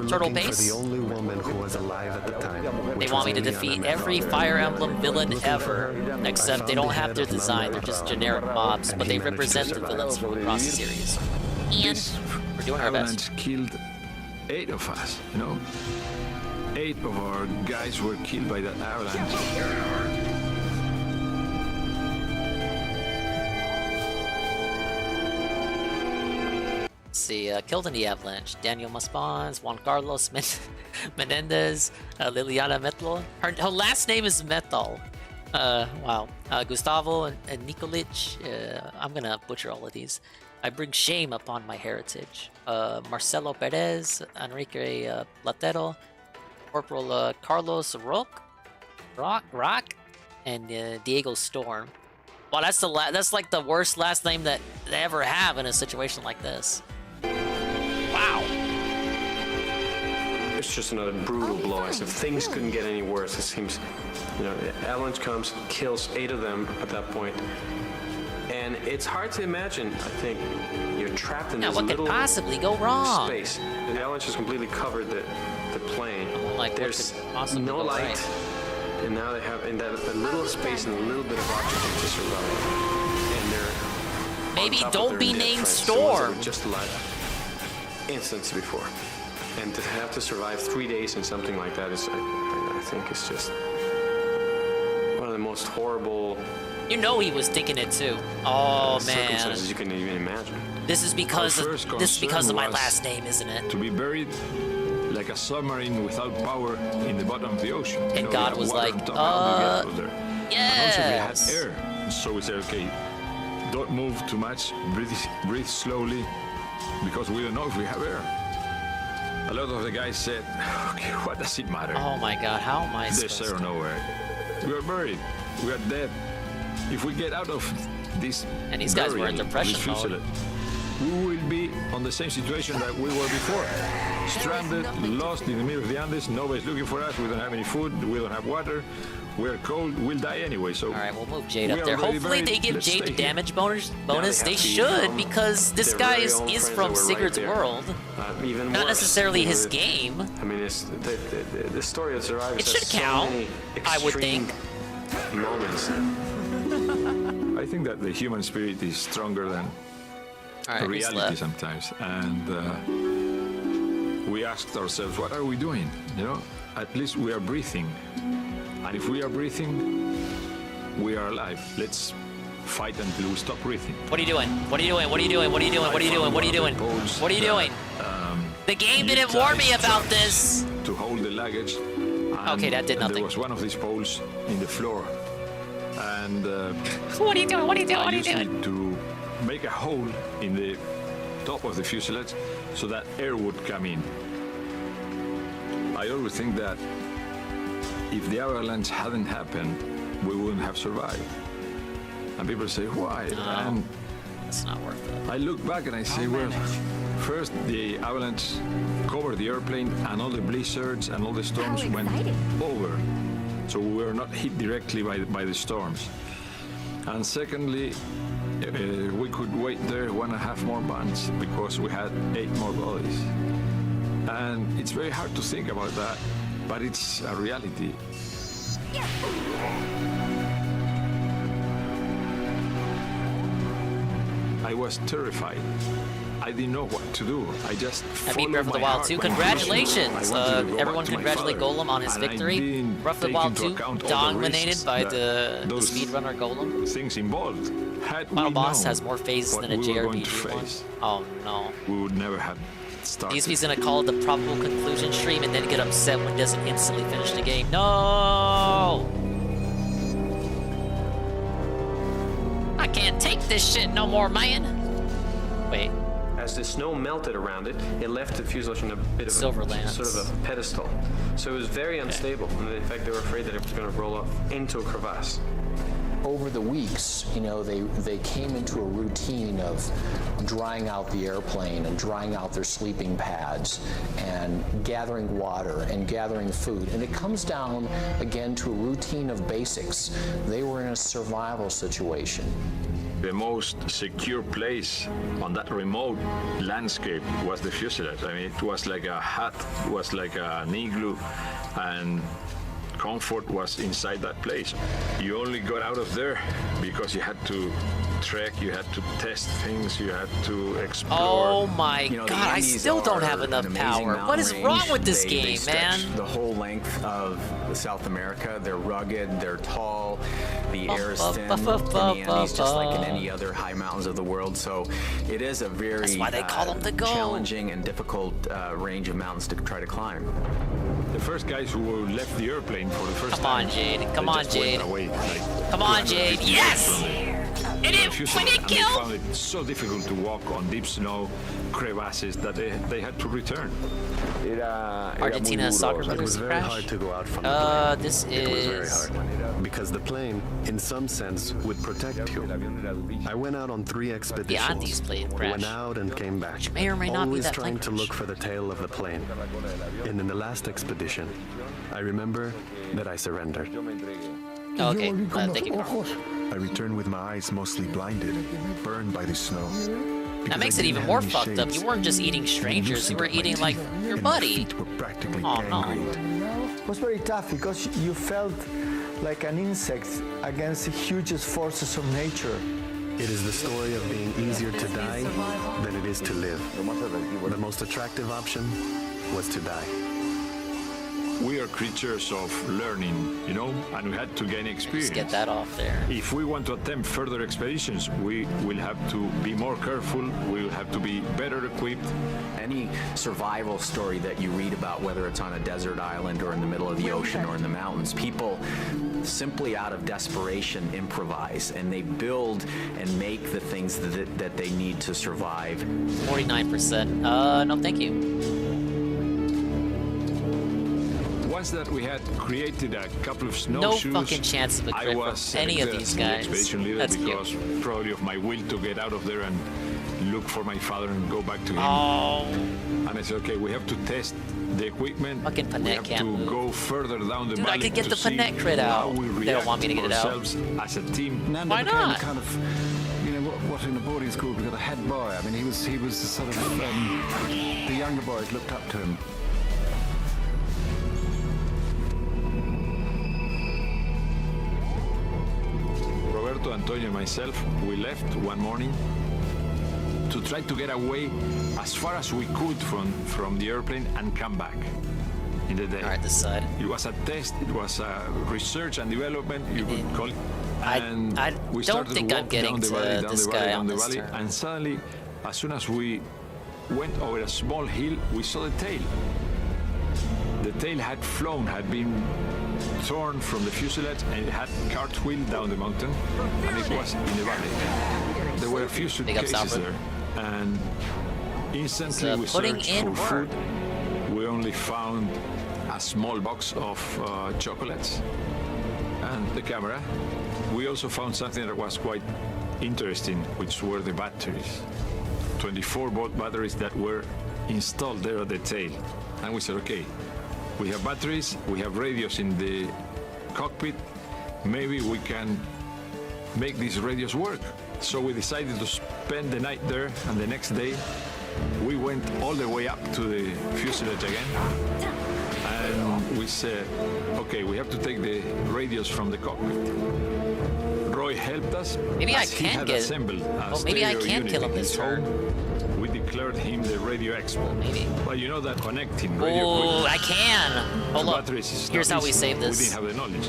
[SPEAKER 2] turtle pace.
[SPEAKER 25] The only woman who was alive at the time.
[SPEAKER 2] They want me to defeat every Fire Emblem villain ever, except they don't have their design. They're just generic mobs, but they represent the villains from across the series. And we're doing our best.
[SPEAKER 5] Avalanche killed 8 of us, 8 of our guys were killed by that avalanche.
[SPEAKER 2] See, killed in the avalanche. Daniel Maspons, Juan Carlos Menendez, Liliana Metal. Her last name is Metal. Wow. Gustavo and Nikolic. I'm gonna butcher all of these. I bring shame upon my heritage. Marcelo Perez, Enrique Platero, Corporal Carlos Rock, and Diego Storm. Wow, that's like the worst last name that they ever have in a situation like this. Wow.
[SPEAKER 24] It's just another brutal blow, as if things couldn't get any worse. It seems, the avalanche comes, kills 8 of them at that point. And it's hard to imagine, I think, you're trapped in this
[SPEAKER 2] what
[SPEAKER 24] little
[SPEAKER 2] could possibly go wrong?
[SPEAKER 24] space. The avalanche has completely covered the plane. There's no light. Right. And now they have in that little space and a little bit of oxygen to survive. And they're
[SPEAKER 2] maybe don't be named Storm.
[SPEAKER 24] Just like instance before, and to have to survive 3 days in something like that is, I think, is just one of the most horrible.
[SPEAKER 2] He was thinking it too. Oh man.
[SPEAKER 24] Circumstances you can even imagine.
[SPEAKER 2] This is because of my last name, isn't it?
[SPEAKER 5] To be buried like a submarine without power in the bottom of the ocean.
[SPEAKER 2] And God was like,
[SPEAKER 5] yes.
[SPEAKER 2] And
[SPEAKER 5] also we had air, so we said, okay, don't move too much, breathe slowly, because we don't know if we have air. A lot of the guys said, okay, what does it matter?
[SPEAKER 2] Oh my God, how am I
[SPEAKER 5] There's air nowhere. We are buried, we are dead. If we get out of this,
[SPEAKER 2] and these guys were in depression mode,
[SPEAKER 5] we will be on the same situation that we were before. Stranded, lost in the middle of the Andes, nobody's looking for us, we don't have any food, we don't have water, we're cold, we'll die anyway, so...
[SPEAKER 2] Alright, we'll move Jade up there. Hopefully they give Jade the damage bonus. They should, because this guy is from Sigurd's world. Not necessarily his game.
[SPEAKER 24] I mean, it's the story of Survivor.
[SPEAKER 2] It should count, I would think.
[SPEAKER 24] Moments.
[SPEAKER 5] I think that the human spirit is stronger than reality sometimes, and we asked ourselves, what are we doing? At least we are breathing, and if we are breathing, we are alive. Let's fight until we stop breathing.
[SPEAKER 2] What are you doing? What are you doing? What are you doing? What are you doing? What are you doing? What are you doing? What are you doing? The game didn't warn me about this.
[SPEAKER 5] To hold the luggage.
[SPEAKER 2] Okay, that did nothing.
[SPEAKER 5] There was one of these poles in the floor, and
[SPEAKER 2] what are you doing? What are you doing? What are you doing?
[SPEAKER 5] To make a hole in the top of the fuselage so that air would come in. I always think that if the avalanche hadn't happened, we wouldn't have survived. And people say, why? And
[SPEAKER 2] it's not worth it.
[SPEAKER 5] I look back and I say, well, first the avalanche covered the airplane and all the blizzards and all the storms went over. So we were not hit directly by the storms. And secondly, we could wait there 1.5 more months because we had 8 more bodies. And it's very hard to think about that, but it's a reality. I was terrified. I didn't know what to do. I just
[SPEAKER 2] Happy Breath of the Wild 2. Congratulations! Everyone congratulate Golem on his victory. Breath of the Wild 2 dominated by the speedrunner Golem.
[SPEAKER 5] Things involved.
[SPEAKER 2] Final boss has more phases than a JRPG one. Oh no.
[SPEAKER 5] We would never have started.
[SPEAKER 2] He's gonna call it the probable conclusion stream and then get upset when it doesn't instantly finish the game. No! I can't take this shit no more, man! Wait.
[SPEAKER 24] As the snow melted around it, it left the fuselage on a bit of sort of a pedestal. So it was very unstable, and in fact they were afraid that it was going to roll off into a crevasse.
[SPEAKER 9] Over the weeks, you know, they came into a routine of drying out the airplane and drying out their sleeping pads and gathering water and gathering food. And it comes down, again, to a routine of basics. They were in a survival situation.
[SPEAKER 5] The most secure place on that remote landscape was the fuselage. I mean, it was like a hut, it was like an igloo, and comfort was inside that place. You only got out of there because you had to trek, you had to test things, you had to explore.
[SPEAKER 2] Oh my god, I still don't have enough power. What is wrong with this game, man?
[SPEAKER 13] The whole length of South America, they're rugged, they're tall, the air is thin in the Andes, just like in any other high mountains of the world. So it is a very
[SPEAKER 2] That's why they call them the goat.
[SPEAKER 13] Challenging and difficult range of mountains to try to climb.
[SPEAKER 5] The first guys who left the airplane for the first
[SPEAKER 2] Come
[SPEAKER 5] time.
[SPEAKER 2] on, Jade. Come on, Jade. Come on, Jade. Yes! It is when it
[SPEAKER 5] They
[SPEAKER 2] killed.
[SPEAKER 5] found it so difficult to walk on deep snow crevasses that they had to return.
[SPEAKER 2] Argentina Soccer
[SPEAKER 25] It
[SPEAKER 2] Brothers
[SPEAKER 25] was very
[SPEAKER 2] crash.
[SPEAKER 25] hard to go out from the plane.
[SPEAKER 2] This
[SPEAKER 25] It was very
[SPEAKER 2] is.
[SPEAKER 25] hard because the plane, in some sense, would protect you. I went out on 3 expeditions.
[SPEAKER 2] The Andes plane crash.
[SPEAKER 25] Went out and came back.
[SPEAKER 2] Which may or may not be
[SPEAKER 25] always
[SPEAKER 2] that
[SPEAKER 25] trying
[SPEAKER 2] plane
[SPEAKER 25] to look for the tail of the plane. And in the last expedition, I remember that I surrendered.
[SPEAKER 2] Okay, thank you.
[SPEAKER 12] I returned with my eyes mostly blinded, burned by the snow.
[SPEAKER 2] That makes it even more fucked up. You weren't just eating strangers, you were eating like your buddy. Oh no.
[SPEAKER 6] It was very tough because you felt like an insect against the hugest forces of nature.
[SPEAKER 25] It is the story of being easier to die than it is to live. The most attractive option was to die.
[SPEAKER 5] We are creatures of learning, you know, and we had to gain experience.
[SPEAKER 2] Just get that off there.
[SPEAKER 5] If we want to attempt further expeditions, we will have to be more careful, we will have to be better equipped.
[SPEAKER 13] Any survival story that you read about, whether it's on a desert island or in the middle of the ocean or in the mountains, people simply out of desperation improvise and they build and make the things that they need to survive.
[SPEAKER 2] 49%. No, thank you.
[SPEAKER 5] Once that we had created a couple of snowshoes,
[SPEAKER 2] No fucking chance of a crit from any of these guys.
[SPEAKER 5] Expedition leader
[SPEAKER 2] That's
[SPEAKER 5] because
[SPEAKER 2] cute.
[SPEAKER 5] probably of my will to get out of there and look for my father and go back to him.
[SPEAKER 2] Oh.
[SPEAKER 5] And I said, okay, we have to test the equipment.
[SPEAKER 2] Fucking
[SPEAKER 5] we
[SPEAKER 2] Panette
[SPEAKER 5] have
[SPEAKER 2] can't
[SPEAKER 5] to
[SPEAKER 2] move.
[SPEAKER 5] go further down the
[SPEAKER 2] Dude, I
[SPEAKER 5] valley
[SPEAKER 2] could get
[SPEAKER 5] to
[SPEAKER 2] the
[SPEAKER 5] see
[SPEAKER 2] Panette crit
[SPEAKER 5] how
[SPEAKER 2] out.
[SPEAKER 5] we
[SPEAKER 2] They don't
[SPEAKER 5] react
[SPEAKER 2] want me to get it out.
[SPEAKER 5] ourselves as a team.
[SPEAKER 12] Nando
[SPEAKER 2] Why
[SPEAKER 12] became
[SPEAKER 2] not?
[SPEAKER 12] a kind of, you know, what in a boarding school we got a head boy. I mean, he was the sort of the younger boys looked up to him.
[SPEAKER 5] Roberto, Antonio, and myself, we left one morning to try to get away as far as we could from the airplane and come back in the day.
[SPEAKER 2] All right, this side.
[SPEAKER 5] It was a test, it was a research and development, you could call it. And
[SPEAKER 2] I
[SPEAKER 5] we
[SPEAKER 2] don't
[SPEAKER 5] started
[SPEAKER 2] think
[SPEAKER 5] to
[SPEAKER 2] I'm
[SPEAKER 5] walk
[SPEAKER 2] getting
[SPEAKER 5] down the
[SPEAKER 2] to
[SPEAKER 5] valley, down
[SPEAKER 2] this
[SPEAKER 5] the
[SPEAKER 2] guy
[SPEAKER 5] valley,
[SPEAKER 2] on
[SPEAKER 5] down the
[SPEAKER 2] this
[SPEAKER 5] valley,
[SPEAKER 2] turn.
[SPEAKER 5] and suddenly, as soon as we went over a small hill, we saw the tail. The tail had flown, had been torn from the fuselage, and it had cartwheeled down the mountain, and it was in the valley. There were a few suitcases there, and instantly we
[SPEAKER 2] putting
[SPEAKER 5] searched
[SPEAKER 2] in
[SPEAKER 5] for
[SPEAKER 2] work.
[SPEAKER 5] food. We only found a small box of chocolates and the camera. We also found something that was quite interesting, which were the batteries. 24-volt batteries that were installed there at the tail. And we said, okay, we have batteries, we have radios in the cockpit, maybe we can make these radios work. So we decided to spend the night there, and the next day we went all the way up to the fuselage again. And we said, okay, we have to take the radios from the cockpit. Roy helped us.
[SPEAKER 2] Maybe I
[SPEAKER 5] as he
[SPEAKER 2] can
[SPEAKER 5] had
[SPEAKER 2] get.
[SPEAKER 5] assembled a
[SPEAKER 2] Oh, maybe I
[SPEAKER 5] stereo
[SPEAKER 2] can
[SPEAKER 5] unit
[SPEAKER 2] kill him
[SPEAKER 5] in
[SPEAKER 2] this
[SPEAKER 5] his
[SPEAKER 2] turn.
[SPEAKER 5] home. We declared him the radio expert.
[SPEAKER 2] Maybe.
[SPEAKER 5] But you know that connecting radio
[SPEAKER 2] Oh,
[SPEAKER 5] equipment
[SPEAKER 2] I can. Hold
[SPEAKER 5] to
[SPEAKER 2] up.
[SPEAKER 5] batteries is
[SPEAKER 2] Here's
[SPEAKER 5] not
[SPEAKER 2] how we
[SPEAKER 5] easy.
[SPEAKER 2] save this.
[SPEAKER 5] We didn't have the knowledge.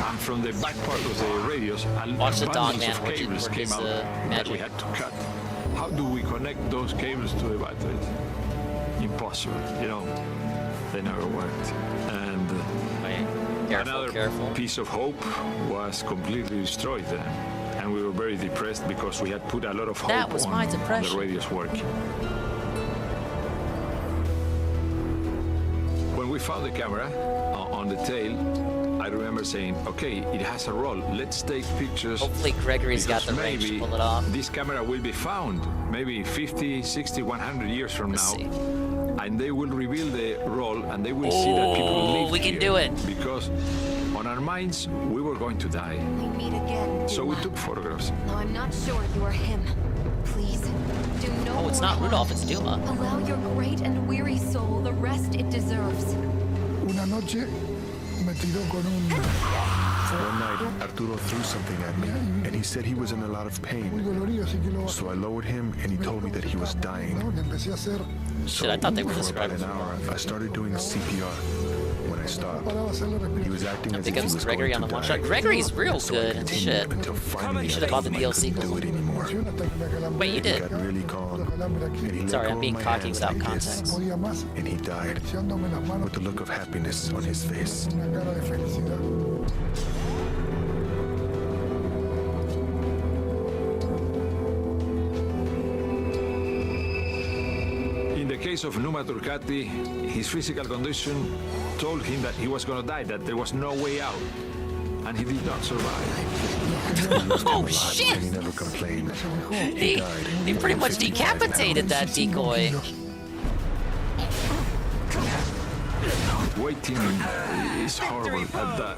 [SPEAKER 5] And from the back part of the radios,
[SPEAKER 2] Watch the dog
[SPEAKER 5] bundles
[SPEAKER 2] man
[SPEAKER 5] of
[SPEAKER 2] work
[SPEAKER 5] cables came
[SPEAKER 2] his,
[SPEAKER 5] out that we
[SPEAKER 2] magic.
[SPEAKER 5] had to cut. How do we connect those cables to the batteries? Impossible. You know, they never worked. And another piece of hope was completely destroyed then. And we were very depressed because we had put a lot of hope
[SPEAKER 2] That was my
[SPEAKER 5] on
[SPEAKER 2] depression.
[SPEAKER 5] the radios working. When we found the camera on the tail, I remember saying, okay, it has a roll. Let's take pictures.
[SPEAKER 2] Hopefully Gregory's got the range to
[SPEAKER 5] maybe
[SPEAKER 2] pull it off.
[SPEAKER 5] this camera will be found maybe 50, 60, 100 years from now. And they will reveal the roll and they will see that people live
[SPEAKER 2] we can
[SPEAKER 5] here.
[SPEAKER 2] do it.
[SPEAKER 5] Because on our minds, we were going to die.
[SPEAKER 1] We meet again.
[SPEAKER 5] So we took photographs.
[SPEAKER 1] Now I'm not sure you are him. Please, do no
[SPEAKER 2] Oh, it's
[SPEAKER 1] more
[SPEAKER 2] not
[SPEAKER 1] harm.
[SPEAKER 2] Rudolph, it's Duma.
[SPEAKER 1] Allow your great and weary soul the rest it deserves.
[SPEAKER 12] Una noche me tiró con un...
[SPEAKER 25] One night, Arturo threw something at me, and he said he was in a lot of pain. So I lowered him, and he told me that he was dying. So
[SPEAKER 2] Shit, I thought they were
[SPEAKER 25] for
[SPEAKER 2] describing
[SPEAKER 25] about an hour, I started doing CPR. When I stopped, he was acting
[SPEAKER 2] I
[SPEAKER 25] as
[SPEAKER 2] think
[SPEAKER 25] if
[SPEAKER 2] it
[SPEAKER 25] he
[SPEAKER 2] was
[SPEAKER 25] was
[SPEAKER 2] Gregory
[SPEAKER 25] going
[SPEAKER 2] on
[SPEAKER 25] to
[SPEAKER 2] the one
[SPEAKER 25] die.
[SPEAKER 2] shot. Gregory's real
[SPEAKER 25] So I
[SPEAKER 2] good and
[SPEAKER 25] continued
[SPEAKER 2] shit.
[SPEAKER 25] until finally
[SPEAKER 2] Should have bought the
[SPEAKER 25] I
[SPEAKER 2] DLC.
[SPEAKER 25] couldn't do it anymore.
[SPEAKER 2] Wait, you
[SPEAKER 25] He
[SPEAKER 2] did.
[SPEAKER 25] got really calm, and he let
[SPEAKER 2] Sorry,
[SPEAKER 25] go
[SPEAKER 2] I'm
[SPEAKER 25] of
[SPEAKER 2] being
[SPEAKER 25] my
[SPEAKER 2] cocky
[SPEAKER 25] hands
[SPEAKER 2] without
[SPEAKER 25] like this,
[SPEAKER 2] context.
[SPEAKER 25] and he died with a look of happiness on his face.
[SPEAKER 5] In the case of Numa Turcati, his physical condition told him that he was going to die, that there was no way out. And he did not survive.
[SPEAKER 2] Oh shit!
[SPEAKER 25] And he never complained.
[SPEAKER 2] He pretty much decapitated that decoy.
[SPEAKER 5] Waiting is horrible at that.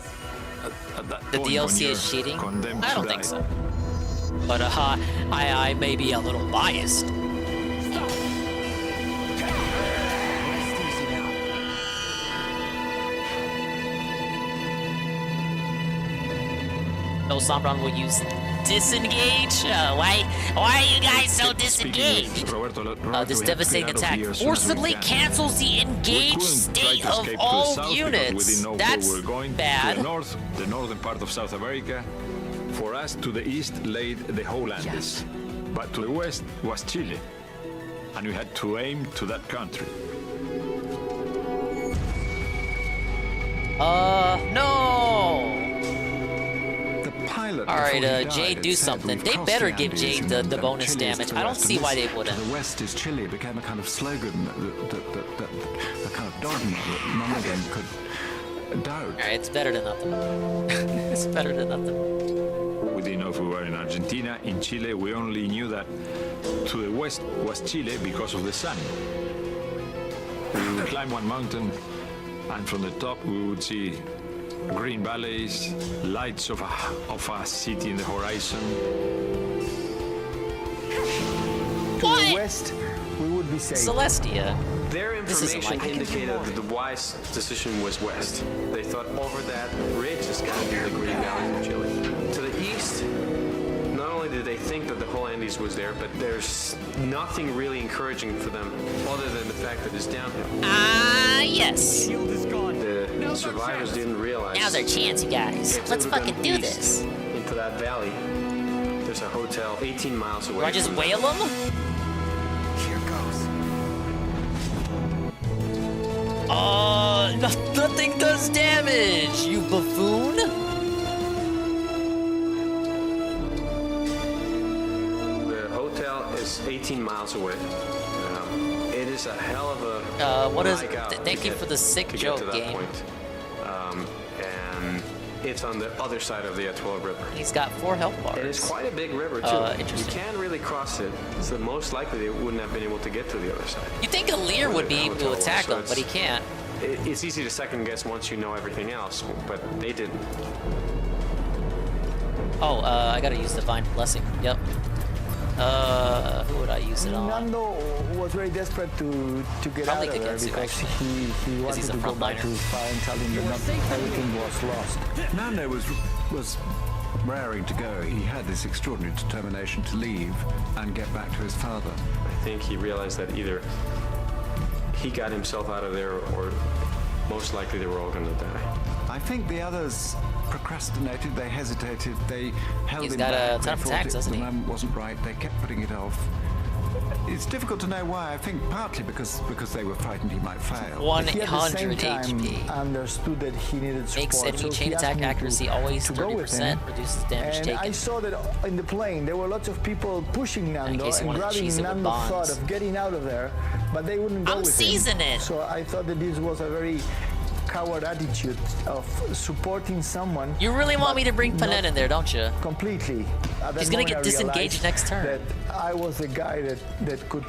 [SPEAKER 5] At that
[SPEAKER 2] The
[SPEAKER 5] point when
[SPEAKER 2] DLC
[SPEAKER 5] you're
[SPEAKER 2] is cheating?
[SPEAKER 5] condemned
[SPEAKER 2] I
[SPEAKER 5] to
[SPEAKER 2] don't
[SPEAKER 5] die.
[SPEAKER 2] think so. But I may be a little biased. No, Sombron will use disengage. Why are you guys so disengaged? This devastating attack forcibly cancels the engaged state of all units. That's bad.
[SPEAKER 5] To the north, the northern part of South America. For us, to the east laid the whole Andes. But to the west was Chile. And we had to aim to that country.
[SPEAKER 2] No!
[SPEAKER 12] Pilot
[SPEAKER 2] All right,
[SPEAKER 12] before he
[SPEAKER 2] Jade,
[SPEAKER 12] died
[SPEAKER 2] do
[SPEAKER 12] had said,
[SPEAKER 2] something.
[SPEAKER 12] "We've
[SPEAKER 2] They
[SPEAKER 12] crossed
[SPEAKER 2] better
[SPEAKER 12] the
[SPEAKER 2] give
[SPEAKER 12] Andes
[SPEAKER 2] Jade
[SPEAKER 12] and
[SPEAKER 2] the bonus
[SPEAKER 12] Chile is
[SPEAKER 2] damage.
[SPEAKER 12] to the
[SPEAKER 2] I don't
[SPEAKER 12] west,
[SPEAKER 2] see
[SPEAKER 12] and
[SPEAKER 2] why
[SPEAKER 12] this
[SPEAKER 2] they wouldn't.
[SPEAKER 12] To the west is Chile. It became a kind of slogan, a kind of dogma that none of them could doubt.
[SPEAKER 2] All right, it's better than nothing. It's better than nothing.
[SPEAKER 5] We didn't know if we were in Argentina. In Chile, we only knew that to the west was Chile because of the sun. We would climb one mountain, and from the top we would see green valleys, lights of a city in the horizon.
[SPEAKER 9] To the west, we would be safe.
[SPEAKER 2] Celestia.
[SPEAKER 10] Their
[SPEAKER 2] This isn't
[SPEAKER 10] information
[SPEAKER 2] like-
[SPEAKER 10] indicated that the wise decision was west. They thought over that ridge is got to be the Green Valleys of Chile. To the east, not only did they think that the whole Andes was there, but there's nothing really encouraging for them other than the fact that it's downhill.
[SPEAKER 2] Yes.
[SPEAKER 10] The survivors didn't realize.
[SPEAKER 2] Now's our chance, you guys.
[SPEAKER 10] if they
[SPEAKER 2] Let's
[SPEAKER 10] would've
[SPEAKER 2] fucking
[SPEAKER 10] gone
[SPEAKER 2] do
[SPEAKER 10] east
[SPEAKER 2] this.
[SPEAKER 10] Into that valley, there's a hotel 18 miles away.
[SPEAKER 2] Do I just
[SPEAKER 10] from
[SPEAKER 2] whale
[SPEAKER 10] them.
[SPEAKER 2] them?
[SPEAKER 4] Here goes.
[SPEAKER 2] Nothing does damage, you buffoon.
[SPEAKER 10] The hotel is 18 miles away. It is a hell of a
[SPEAKER 2] What is?
[SPEAKER 10] hike out
[SPEAKER 2] Thank
[SPEAKER 10] to
[SPEAKER 2] you
[SPEAKER 10] get-
[SPEAKER 2] for the sick
[SPEAKER 10] to get
[SPEAKER 2] joke
[SPEAKER 10] to that
[SPEAKER 2] game.
[SPEAKER 10] point. And it's on the other side of the Atoll River.
[SPEAKER 2] He's got 4 health bars.
[SPEAKER 10] And it's quite a big river too. You
[SPEAKER 2] Interesting.
[SPEAKER 10] can't really cross it, so most likely they wouldn't have been able to get to the other side.
[SPEAKER 2] You think Alir would be able to
[SPEAKER 10] Hotel
[SPEAKER 2] attack
[SPEAKER 10] was, so
[SPEAKER 2] him, but he can't.
[SPEAKER 10] It's easy to second guess once you know everything else, but they didn't.
[SPEAKER 2] Oh, I gotta use Divine Blessing. Yep. Who would I use it on?
[SPEAKER 6] Nando was very desperate to get out of there because he wanted to go back to his father and tell him that everything was lost.
[SPEAKER 12] Nando was raring to go. He had this extraordinary determination to leave and get back to his father.
[SPEAKER 24] I think he realized that either he got himself out of there or most likely they were all going to die.
[SPEAKER 12] I think the others procrastinated, they hesitated, they held
[SPEAKER 2] He's
[SPEAKER 12] him
[SPEAKER 2] got
[SPEAKER 12] back.
[SPEAKER 2] a ton of attacks, doesn't he?
[SPEAKER 12] The moment wasn't right, they kept putting it off. It's difficult to know why. I think partly because they were frightened he might fail.
[SPEAKER 2] 100 HP.
[SPEAKER 6] Understood that he needed support.
[SPEAKER 2] Makes enemy
[SPEAKER 6] so
[SPEAKER 2] chain
[SPEAKER 6] he asked
[SPEAKER 2] attack
[SPEAKER 6] me
[SPEAKER 2] accuracy always
[SPEAKER 6] to go with him.
[SPEAKER 2] 30%, reduces damage
[SPEAKER 6] and
[SPEAKER 2] taken.
[SPEAKER 6] I saw that in the plane there were lots of people pushing Nando
[SPEAKER 2] case you
[SPEAKER 6] and
[SPEAKER 2] wanted to
[SPEAKER 6] grabbing
[SPEAKER 2] cheese it with
[SPEAKER 6] Nando
[SPEAKER 2] bombs.
[SPEAKER 6] thought of getting out of there, but they wouldn't go with him.
[SPEAKER 2] seasoning.
[SPEAKER 6] So I thought that this was a very coward attitude of supporting someone.
[SPEAKER 2] You really want me to bring Panetta in there, don't you?
[SPEAKER 6] Completely.
[SPEAKER 2] He's gonna get disengaged next turn.
[SPEAKER 6] That I was the guy that could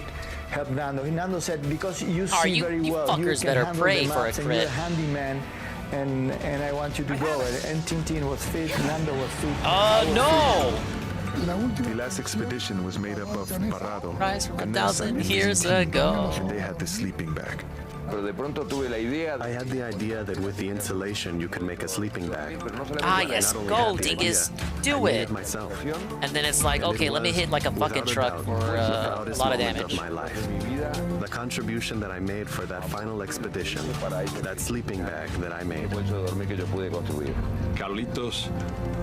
[SPEAKER 6] help Nando. Nando said, because you see
[SPEAKER 2] you
[SPEAKER 6] very well,
[SPEAKER 2] fuckers
[SPEAKER 6] you can
[SPEAKER 2] better
[SPEAKER 6] handle
[SPEAKER 2] pray
[SPEAKER 6] the
[SPEAKER 2] for a
[SPEAKER 6] maps and
[SPEAKER 2] crit.
[SPEAKER 6] you're a handyman, and I want you to go. And Tintin was fit, Nando was fit.
[SPEAKER 2] No!
[SPEAKER 25] The last expedition was made up of Parrado,
[SPEAKER 2] Rise from
[SPEAKER 25] Canessa,
[SPEAKER 2] 1,000
[SPEAKER 25] and
[SPEAKER 2] years
[SPEAKER 25] Tintin,
[SPEAKER 2] ago.
[SPEAKER 25] and they had the sleeping bag. I had the idea that with the insulation you could make a sleeping bag.
[SPEAKER 2] Ah,
[SPEAKER 25] I
[SPEAKER 2] yes,
[SPEAKER 25] not only
[SPEAKER 2] gold,
[SPEAKER 25] had the
[SPEAKER 2] dingus.
[SPEAKER 25] idea,
[SPEAKER 2] Do
[SPEAKER 25] I made
[SPEAKER 2] it.
[SPEAKER 25] myself.
[SPEAKER 2] And then it's like,
[SPEAKER 25] And
[SPEAKER 2] okay,
[SPEAKER 25] it
[SPEAKER 2] let me
[SPEAKER 25] was,
[SPEAKER 2] hit like a bucket
[SPEAKER 25] without a
[SPEAKER 2] truck
[SPEAKER 25] doubt,
[SPEAKER 2] for
[SPEAKER 25] the
[SPEAKER 2] a
[SPEAKER 25] proudest
[SPEAKER 2] lot of
[SPEAKER 25] moment
[SPEAKER 2] damage.
[SPEAKER 25] my life. The contribution that I made for that final expedition, that sleeping bag that I made.
[SPEAKER 5] Carlitos,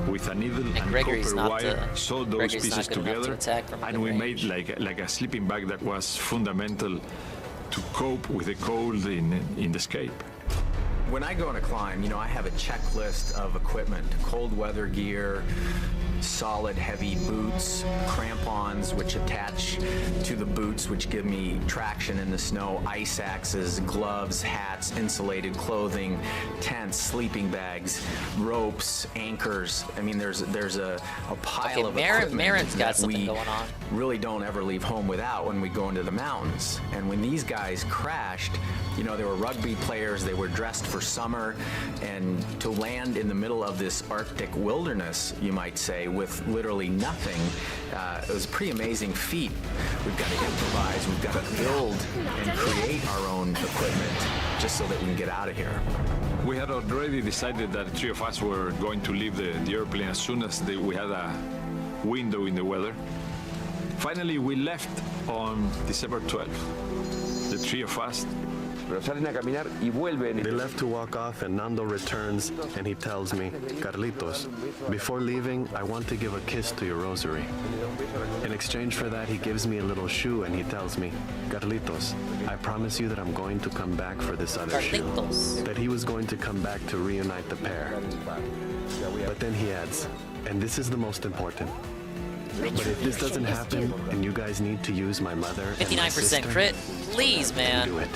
[SPEAKER 5] with a needle and
[SPEAKER 2] Gregory's
[SPEAKER 5] copper
[SPEAKER 2] not,
[SPEAKER 5] wire, sewed those
[SPEAKER 2] Gregory's
[SPEAKER 5] pieces
[SPEAKER 2] not good enough to
[SPEAKER 5] together,
[SPEAKER 2] attack from
[SPEAKER 5] and we made like a sleeping bag that was fundamental to cope with the cold in the escape.
[SPEAKER 13] When I go on a climb, I have a checklist of equipment: cold weather gear, solid heavy boots, crampons which attach to the boots which give me traction in the snow, ice axes, gloves, hats, insulated clothing, tents, sleeping bags, ropes, anchors. I mean, there's a pile of equipment
[SPEAKER 2] Marin's got
[SPEAKER 13] that
[SPEAKER 2] something
[SPEAKER 13] we
[SPEAKER 2] going on.
[SPEAKER 13] really don't ever leave home without when we go into the mountains. And when these guys crashed, they were rugby players, they were dressed for summer, and to land in the middle of this Arctic wilderness, you might say, with literally nothing, it was a pretty amazing feat. We've got to improvise, we've got to build and create our own equipment just so that we can get out of here.
[SPEAKER 5] We had already decided that the three of us were going to leave the airplane as soon as we had a window in the weather. Finally, we left on December 12th. The three of us.
[SPEAKER 25] They left to walk off, and Nando returns and he tells me, Carlitos, before leaving, I want to give a kiss to your rosary. In exchange for that, he gives me a little shoe and he tells me, Carlitos, I promise you that I'm going to come back for this other shoe. That he was going to come back to reunite the pair. But then he adds, and this is the most important. But if this doesn't happen and you guys need to use my mother and my
[SPEAKER 2] 59%
[SPEAKER 25] sister,
[SPEAKER 2] crit? Please, man.
[SPEAKER 25] do it.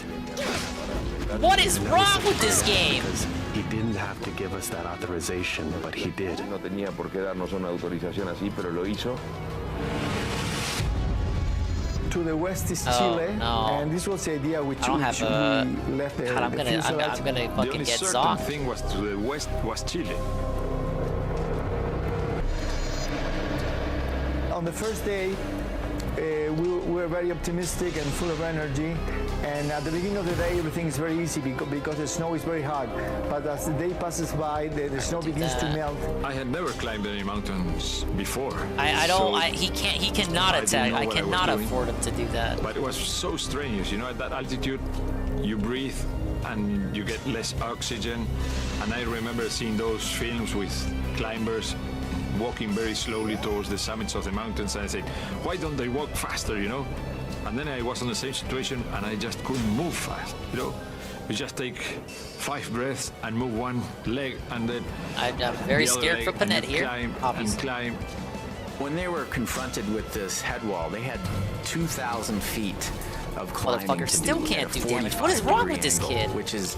[SPEAKER 2] What is wrong with this game?
[SPEAKER 25] Because he didn't have to give us that authorization, but he did.
[SPEAKER 6] To the west is Chile, and this was the idea with
[SPEAKER 2] I don't have a.
[SPEAKER 6] we left the,
[SPEAKER 2] God, I'm
[SPEAKER 6] the
[SPEAKER 2] gonna
[SPEAKER 6] fuselage.
[SPEAKER 2] fucking
[SPEAKER 5] The only
[SPEAKER 2] get
[SPEAKER 5] certain
[SPEAKER 2] zonked.
[SPEAKER 5] thing was to the west was Chile.
[SPEAKER 6] On the first day, we were very optimistic and full of energy. And at the beginning of the day, everything is very easy because the snow is very hard. But as the day passes by, the snow begins to melt.
[SPEAKER 5] I had never climbed any mountains before.
[SPEAKER 2] He cannot attack. I cannot afford him to do that.
[SPEAKER 5] But it was so strange, at that altitude, you breathe and you get less oxygen. And I remember seeing those films with climbers walking very slowly towards the summits of the mountains, and I said, why don't they walk faster, And then I was in the same situation, and I just couldn't move fast, You just take 5 breaths and move one leg, and then
[SPEAKER 2] I'm very scared for Panetta here.
[SPEAKER 5] Climb.
[SPEAKER 13] When they were confronted with this head wall, they had 2,000 feet of climbing
[SPEAKER 2] Motherfucker
[SPEAKER 13] to
[SPEAKER 2] still
[SPEAKER 13] do
[SPEAKER 2] can't
[SPEAKER 13] at a
[SPEAKER 2] do damage. What is
[SPEAKER 13] 45
[SPEAKER 2] wrong with this
[SPEAKER 13] degree
[SPEAKER 2] kid?
[SPEAKER 13] angle, which is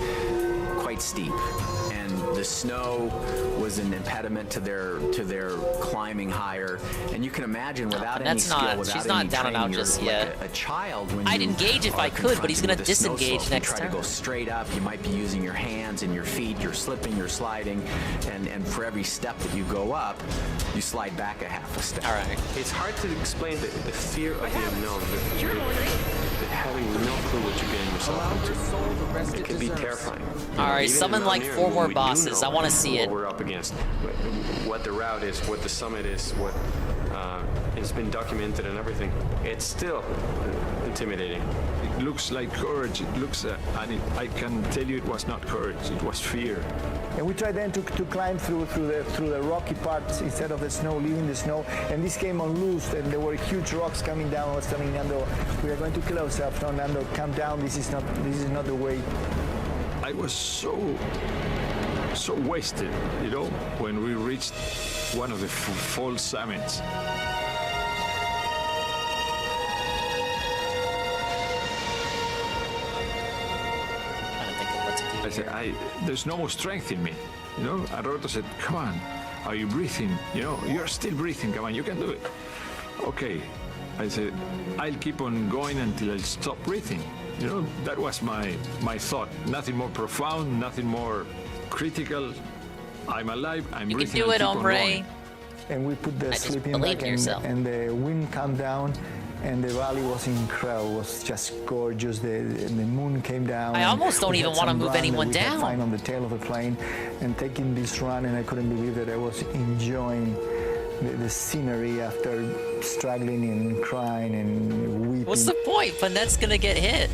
[SPEAKER 13] quite steep. And The snow was an impediment to their climbing higher, and you can imagine without any skill, without
[SPEAKER 2] she's not
[SPEAKER 13] any
[SPEAKER 2] down and out
[SPEAKER 13] training,
[SPEAKER 2] just
[SPEAKER 13] you're
[SPEAKER 2] yet.
[SPEAKER 13] like a child when
[SPEAKER 2] I'd
[SPEAKER 13] you
[SPEAKER 2] engage if
[SPEAKER 13] are
[SPEAKER 2] I could, but he's gonna
[SPEAKER 13] confronted with a snow
[SPEAKER 2] disengage
[SPEAKER 13] slope.
[SPEAKER 2] next
[SPEAKER 13] You try
[SPEAKER 2] turn.
[SPEAKER 13] to go straight up, you might be using your hands and your feet, you're slipping, you're sliding, and for every step that you go up, you slide back a half a step.
[SPEAKER 2] All right.
[SPEAKER 24] It's hard to explain the fear of the unknown, the having no clue what you're getting yourself into. It can be terrifying.
[SPEAKER 2] All right,
[SPEAKER 24] Even
[SPEAKER 2] summon
[SPEAKER 24] in
[SPEAKER 2] like
[SPEAKER 24] Mountaineering,
[SPEAKER 2] 4 more
[SPEAKER 24] we do
[SPEAKER 2] bosses.
[SPEAKER 24] know
[SPEAKER 2] I want to see it.
[SPEAKER 24] what we're up against, what the route is, what the summit is, what it's been documented and everything. It's still intimidating.
[SPEAKER 5] It looks like courage. It looks, I can tell you it was not courage. It was fear.
[SPEAKER 6] And we tried then to climb through the rocky parts instead of the snow, leaving the snow. And this came on loose, and there were huge rocks coming down. I was telling Nando, we are going to kill ourselves. No, Nando, calm down. This is not the way.
[SPEAKER 5] I was so wasted, you know, when we reached one of the fall summits. I said, there's no more strength in me, you know. And Roberto said, come on, are you breathing? You know, you're still breathing, come on, you can do it. Okay, I said, I'll keep on going until I stop breathing. You know, that was my thought. Nothing more profound, nothing more critical. I'm alive, I'm
[SPEAKER 2] You
[SPEAKER 5] breathing.
[SPEAKER 2] can do it,
[SPEAKER 5] I'll keep on
[SPEAKER 2] hombre.
[SPEAKER 5] going.
[SPEAKER 6] And we put the sleeping
[SPEAKER 2] believe
[SPEAKER 6] bag,
[SPEAKER 2] in yourself.
[SPEAKER 6] and the wind calmed down, and the valley was incredible. It was just gorgeous. The moon came down.
[SPEAKER 2] I almost don't
[SPEAKER 6] We
[SPEAKER 2] even
[SPEAKER 6] had
[SPEAKER 2] wanna
[SPEAKER 6] some
[SPEAKER 2] move
[SPEAKER 6] run that
[SPEAKER 2] anyone
[SPEAKER 6] we had
[SPEAKER 2] down.
[SPEAKER 6] Fine on the tail of the plane, and taking this run, and I couldn't believe that I was enjoying the scenery after struggling and crying and weeping.
[SPEAKER 2] What's the point? Panette's gonna get hit.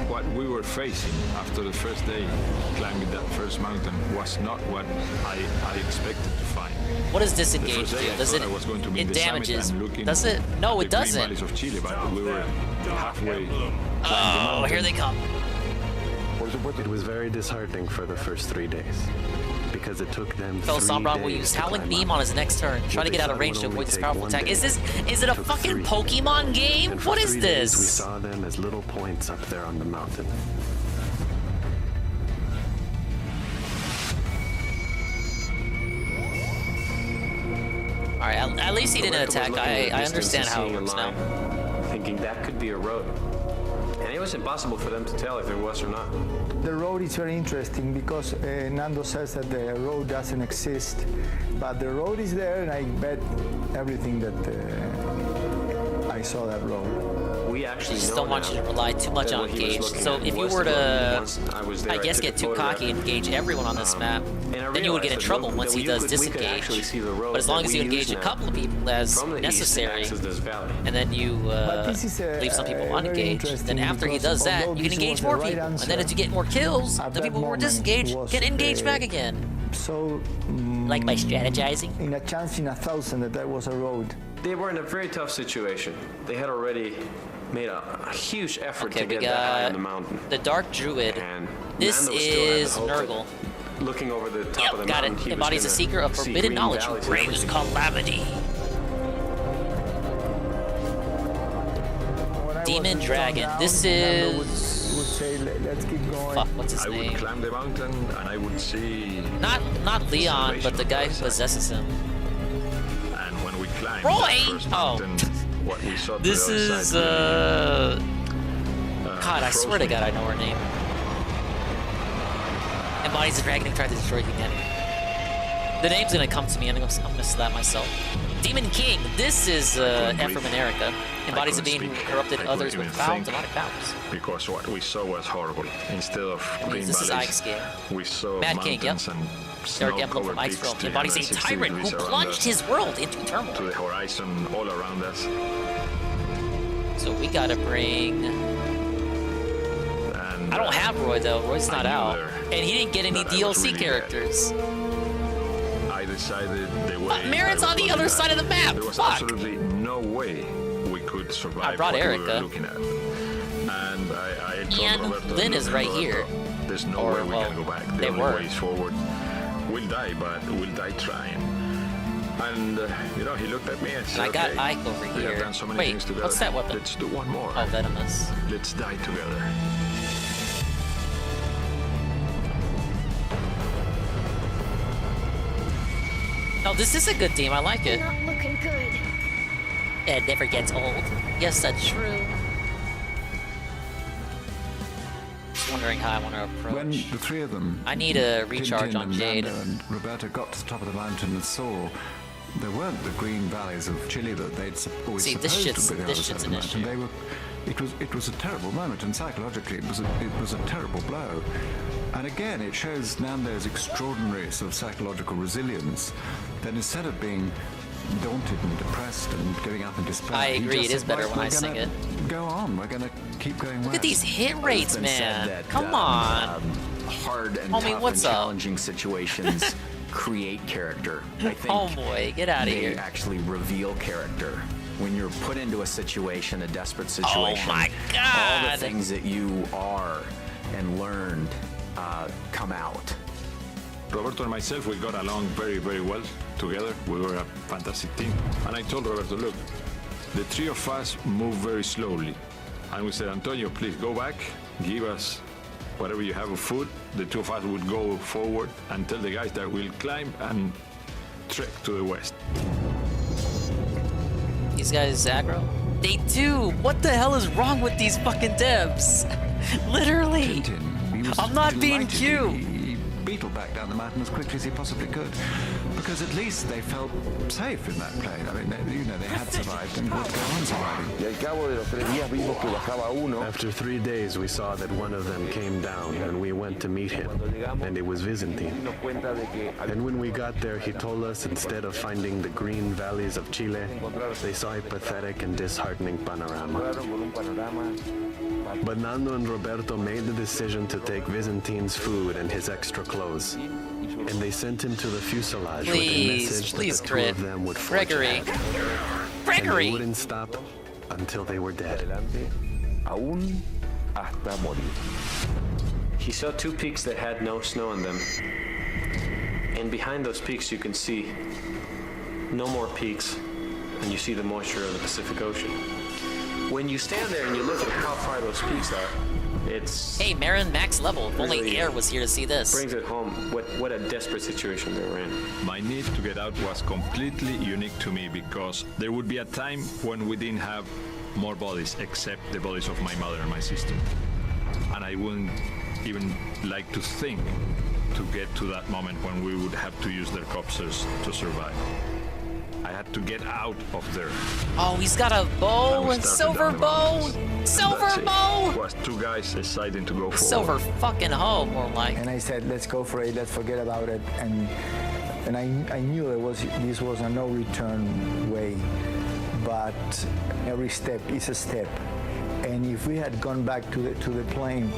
[SPEAKER 5] What we were facing after the first day climbing that first mountain was not what I expected to find.
[SPEAKER 2] What does
[SPEAKER 5] The
[SPEAKER 2] disengage
[SPEAKER 5] first day
[SPEAKER 2] do?
[SPEAKER 5] I
[SPEAKER 2] Does
[SPEAKER 5] thought
[SPEAKER 2] it?
[SPEAKER 5] I was going to be in
[SPEAKER 2] It
[SPEAKER 5] the summit
[SPEAKER 2] damages.
[SPEAKER 5] and looking
[SPEAKER 2] Does it? No,
[SPEAKER 5] at
[SPEAKER 2] it
[SPEAKER 5] the green
[SPEAKER 2] doesn't.
[SPEAKER 5] valleys of Chile, but we were halfway.
[SPEAKER 2] Oh, here they come.
[SPEAKER 25] It was very disheartening for the first 3 days because it took them
[SPEAKER 2] Phil
[SPEAKER 25] 3
[SPEAKER 2] Sombron will
[SPEAKER 25] days
[SPEAKER 2] use
[SPEAKER 25] to
[SPEAKER 2] Howling
[SPEAKER 25] climb
[SPEAKER 2] Beam
[SPEAKER 25] up.
[SPEAKER 2] on his next turn. Try
[SPEAKER 25] What
[SPEAKER 2] to
[SPEAKER 25] they
[SPEAKER 2] get out of
[SPEAKER 25] thought
[SPEAKER 2] range
[SPEAKER 25] would
[SPEAKER 2] to avoid
[SPEAKER 25] only
[SPEAKER 2] this
[SPEAKER 25] take
[SPEAKER 2] powerful
[SPEAKER 25] one
[SPEAKER 2] attack.
[SPEAKER 25] day.
[SPEAKER 2] Is it a
[SPEAKER 25] took
[SPEAKER 2] fucking
[SPEAKER 25] 3.
[SPEAKER 2] Pokemon game?
[SPEAKER 25] And for
[SPEAKER 2] What is
[SPEAKER 25] 3 days, we
[SPEAKER 2] this?
[SPEAKER 25] saw them as little points up there on the mountain.
[SPEAKER 2] Alright, at least he didn't
[SPEAKER 24] Roberto was
[SPEAKER 2] attack.
[SPEAKER 24] looking at the
[SPEAKER 2] I
[SPEAKER 24] distance
[SPEAKER 2] understand
[SPEAKER 24] and
[SPEAKER 2] how it
[SPEAKER 24] seeing a
[SPEAKER 2] works now.
[SPEAKER 24] line, thinking that could be a road. And it was impossible for them to tell if it was or not.
[SPEAKER 6] The road is very interesting because Nando says that the road doesn't exist, but the road is there, and I bet everything that I saw that road.
[SPEAKER 24] We
[SPEAKER 2] I
[SPEAKER 24] actually
[SPEAKER 2] just
[SPEAKER 24] know
[SPEAKER 2] don't want
[SPEAKER 24] now
[SPEAKER 2] you to rely too much
[SPEAKER 24] that
[SPEAKER 2] on
[SPEAKER 24] what he was
[SPEAKER 2] Gage.
[SPEAKER 24] looking
[SPEAKER 2] So
[SPEAKER 24] at
[SPEAKER 2] if you
[SPEAKER 24] was
[SPEAKER 2] were
[SPEAKER 24] the road.
[SPEAKER 2] to,
[SPEAKER 24] Once I was there,
[SPEAKER 2] I guess,
[SPEAKER 24] took
[SPEAKER 2] get
[SPEAKER 24] a
[SPEAKER 2] too
[SPEAKER 24] photograph.
[SPEAKER 2] cocky and engage everyone on this map,
[SPEAKER 24] And I
[SPEAKER 2] then you would get in
[SPEAKER 24] realized
[SPEAKER 2] trouble
[SPEAKER 24] that
[SPEAKER 2] once he
[SPEAKER 24] we
[SPEAKER 2] does
[SPEAKER 24] could actually
[SPEAKER 2] disengage.
[SPEAKER 24] see the road
[SPEAKER 2] But as long
[SPEAKER 24] that
[SPEAKER 2] as
[SPEAKER 24] we
[SPEAKER 2] you
[SPEAKER 24] use
[SPEAKER 2] engage a
[SPEAKER 24] now
[SPEAKER 2] couple of people as
[SPEAKER 24] from the east
[SPEAKER 2] necessary,
[SPEAKER 24] access this valley.
[SPEAKER 2] and then you
[SPEAKER 6] But this is
[SPEAKER 2] leave some people
[SPEAKER 6] very
[SPEAKER 2] unengaged, then
[SPEAKER 6] interesting
[SPEAKER 2] after he
[SPEAKER 6] because
[SPEAKER 2] does that,
[SPEAKER 6] although
[SPEAKER 2] you can
[SPEAKER 6] this
[SPEAKER 2] engage
[SPEAKER 6] was
[SPEAKER 2] more
[SPEAKER 6] the right
[SPEAKER 2] people. And then
[SPEAKER 6] answer,
[SPEAKER 2] as you get more kills,
[SPEAKER 6] at
[SPEAKER 2] the
[SPEAKER 6] that
[SPEAKER 2] people who were
[SPEAKER 6] moment
[SPEAKER 2] disengaged
[SPEAKER 6] was,
[SPEAKER 2] get engaged back again.
[SPEAKER 6] So,
[SPEAKER 2] Like by strategizing?
[SPEAKER 6] in a chance in 1,000 that was a road.
[SPEAKER 24] They were in a very tough situation. They had already made a huge effort
[SPEAKER 2] Okay,
[SPEAKER 24] to
[SPEAKER 2] we
[SPEAKER 24] get that high on
[SPEAKER 2] got
[SPEAKER 24] the mountain.
[SPEAKER 2] the Dark Druid.
[SPEAKER 24] And
[SPEAKER 2] This
[SPEAKER 24] Nando still had the
[SPEAKER 2] is
[SPEAKER 24] hope that
[SPEAKER 2] Nurgle.
[SPEAKER 24] Looking over the top of the
[SPEAKER 2] Got
[SPEAKER 24] mountain,
[SPEAKER 2] it.
[SPEAKER 24] he was
[SPEAKER 2] Embodies a
[SPEAKER 24] gonna
[SPEAKER 2] seeker of
[SPEAKER 24] see
[SPEAKER 2] forbidden
[SPEAKER 24] green
[SPEAKER 2] knowledge who
[SPEAKER 24] valleys and
[SPEAKER 2] brings
[SPEAKER 24] everything.
[SPEAKER 2] calamity. Demon Dragon. This
[SPEAKER 6] Nando would
[SPEAKER 2] is...
[SPEAKER 6] say, let's keep going.
[SPEAKER 2] Fuck, what's his
[SPEAKER 5] I would
[SPEAKER 2] name?
[SPEAKER 5] climb the mountain and I would see.
[SPEAKER 2] Not Leon, but the guy who possesses him.
[SPEAKER 5] And when we climbed
[SPEAKER 2] Roy!
[SPEAKER 5] that first mountain, what we saw to
[SPEAKER 2] This
[SPEAKER 5] the other
[SPEAKER 2] is,
[SPEAKER 5] side
[SPEAKER 2] God, I swear to God I know her name. Embodies a dragon who tried to destroy humanity. The name's gonna come to me and I'm gonna slap myself. Demon King. This is Ephraim and Erica. Embodies a being who corrupted others with foul demonic powers.
[SPEAKER 5] because what we saw was horrible. Instead of green
[SPEAKER 2] This is
[SPEAKER 5] valleys,
[SPEAKER 2] Ike's game.
[SPEAKER 5] we saw
[SPEAKER 2] Mad King, yep.
[SPEAKER 5] mountains and
[SPEAKER 2] Dark Emblem
[SPEAKER 5] snow-covered
[SPEAKER 2] from Ike's
[SPEAKER 5] peaks
[SPEAKER 2] realm. Embodies a
[SPEAKER 5] 360
[SPEAKER 2] tyrant who
[SPEAKER 5] degrees around
[SPEAKER 2] plunged
[SPEAKER 5] us,
[SPEAKER 2] his world into turmoil.
[SPEAKER 5] to the horizon all around us.
[SPEAKER 2] So we gotta bring...
[SPEAKER 5] And
[SPEAKER 2] I don't have Roy though. Roy's not
[SPEAKER 5] I knew
[SPEAKER 2] out.
[SPEAKER 5] there
[SPEAKER 2] And he didn't get any
[SPEAKER 5] that I was
[SPEAKER 2] DLC
[SPEAKER 5] really bad.
[SPEAKER 2] characters.
[SPEAKER 5] I decided the way.
[SPEAKER 2] Marin's
[SPEAKER 5] I was
[SPEAKER 2] on the
[SPEAKER 5] going
[SPEAKER 2] other
[SPEAKER 5] to
[SPEAKER 2] side
[SPEAKER 5] die.
[SPEAKER 2] of the map.
[SPEAKER 5] There was
[SPEAKER 2] Fuck.
[SPEAKER 5] absolutely no way we could survive
[SPEAKER 2] I brought
[SPEAKER 5] what we
[SPEAKER 2] Erica.
[SPEAKER 5] were looking at. And I told
[SPEAKER 2] And
[SPEAKER 5] Roberto,
[SPEAKER 2] Lynn is
[SPEAKER 5] "Look,
[SPEAKER 2] right
[SPEAKER 5] Roberto,
[SPEAKER 2] here.
[SPEAKER 5] There's no
[SPEAKER 2] Or,
[SPEAKER 5] way we
[SPEAKER 2] well,
[SPEAKER 5] can go back. The
[SPEAKER 2] they
[SPEAKER 5] only
[SPEAKER 2] were.
[SPEAKER 5] way is forward. We'll die, but we'll die trying. And, you know, he looked at me and said,
[SPEAKER 2] And I got
[SPEAKER 5] okay,
[SPEAKER 2] Ike over
[SPEAKER 5] we
[SPEAKER 2] here.
[SPEAKER 5] have done so many
[SPEAKER 2] Wait,
[SPEAKER 5] things together.
[SPEAKER 2] what's that weapon?
[SPEAKER 5] Let's do one more.
[SPEAKER 2] Oh, venomous.
[SPEAKER 5] Let's die together.
[SPEAKER 2] No, this is a good team. I like it.
[SPEAKER 3] Not looking good.
[SPEAKER 2] It never gets old. Yes, that's true. Just wondering how I want to approach.
[SPEAKER 12] When the three of them,
[SPEAKER 2] I need a recharge
[SPEAKER 12] Tintin
[SPEAKER 2] on
[SPEAKER 12] and
[SPEAKER 2] Jade.
[SPEAKER 12] Nando and Roberto, got to the top of the mountain and saw there weren't the green valleys of Chile that they'd always
[SPEAKER 2] See, this
[SPEAKER 12] supposed
[SPEAKER 2] shit's-
[SPEAKER 12] to be the
[SPEAKER 2] this
[SPEAKER 12] other side
[SPEAKER 2] shit's
[SPEAKER 12] of the
[SPEAKER 2] an
[SPEAKER 12] mountain.
[SPEAKER 2] issue.
[SPEAKER 12] They were, it was a terrible moment, and psychologically it was a terrible blow. And again, it shows Nando's extraordinary sort of psychological resilience. That instead of being daunted and depressed and giving up in despair,
[SPEAKER 2] I
[SPEAKER 12] he
[SPEAKER 2] agree,
[SPEAKER 12] just
[SPEAKER 2] it is
[SPEAKER 12] said,
[SPEAKER 2] better
[SPEAKER 12] "Right,
[SPEAKER 2] when I
[SPEAKER 12] we're
[SPEAKER 2] sing
[SPEAKER 12] gonna
[SPEAKER 2] it."
[SPEAKER 12] Go on, we're going to keep going
[SPEAKER 2] Look
[SPEAKER 12] west.
[SPEAKER 2] at these hit rates,
[SPEAKER 13] It's been said
[SPEAKER 2] man.
[SPEAKER 13] that,
[SPEAKER 2] Come on.
[SPEAKER 13] Hard and
[SPEAKER 2] Homie,
[SPEAKER 13] tough
[SPEAKER 2] what's
[SPEAKER 13] and
[SPEAKER 2] up?
[SPEAKER 13] challenging situations create character. I think
[SPEAKER 2] Homeboy, get out of
[SPEAKER 13] they
[SPEAKER 2] here.
[SPEAKER 13] actually reveal character. When you're put into a situation, a desperate situation,
[SPEAKER 2] Oh my
[SPEAKER 13] all
[SPEAKER 2] God.
[SPEAKER 13] the things that you are and learned come out.
[SPEAKER 5] Roberto and myself, we got along very, very well together. We were a fantastic team. And I told Roberto, look, the three of us move very slowly. And we said, Antonio, please go back, give us whatever you have of food. The two of us would go forward and tell the guys that we'll climb and trek to the west.
[SPEAKER 2] These guys aggro? They do! What the hell is wrong with these fucking devs? Literally! I'm not being cute!
[SPEAKER 12] He beetled back down the mountain as quickly as he possibly could, because at least they felt safe in that plane. I mean, they had survived and would go on surviving.
[SPEAKER 25] After 3 days, we saw that one of them came down, and we went to meet him, and it was Byzantine. And when we got there, he told us instead of finding the green valleys of Chile, they saw a pathetic and disheartening panorama. But Nando and Roberto made the decision to take Byzantine's food and his extra clothes. And they sent him to the fuselage with a message that the two
[SPEAKER 2] Grid.
[SPEAKER 25] of them would forge
[SPEAKER 2] Gregory.
[SPEAKER 25] ahead. And
[SPEAKER 2] Gregory!
[SPEAKER 25] they wouldn't stop until they were dead.
[SPEAKER 24] He saw two peaks that had no snow on them. And behind those peaks you can see no more peaks, and you see the moisture of the Pacific Ocean. When you stand there and you look at how far those peaks are, it's...
[SPEAKER 2] Hey, Marin, max level. If only
[SPEAKER 24] really
[SPEAKER 2] Air was here to see this.
[SPEAKER 24] brings it home what a desperate situation they were in.
[SPEAKER 5] My need to get out was completely unique to me because there would be a time when we didn't have more bodies except the bodies of my mother and my sister. And I wouldn't even like to think to get to that moment when we would have to use their corpses to survive. I had to get out of there.
[SPEAKER 2] Oh, he's got a bow, a silver bow! Silver bow!
[SPEAKER 5] It was two guys deciding to go forward.
[SPEAKER 2] Silver fucking hoe, more like.
[SPEAKER 6] And I said, let's go for it, let's forget about it. And I knew this was a no return way, but every step is a step. And if we had gone back to the plane,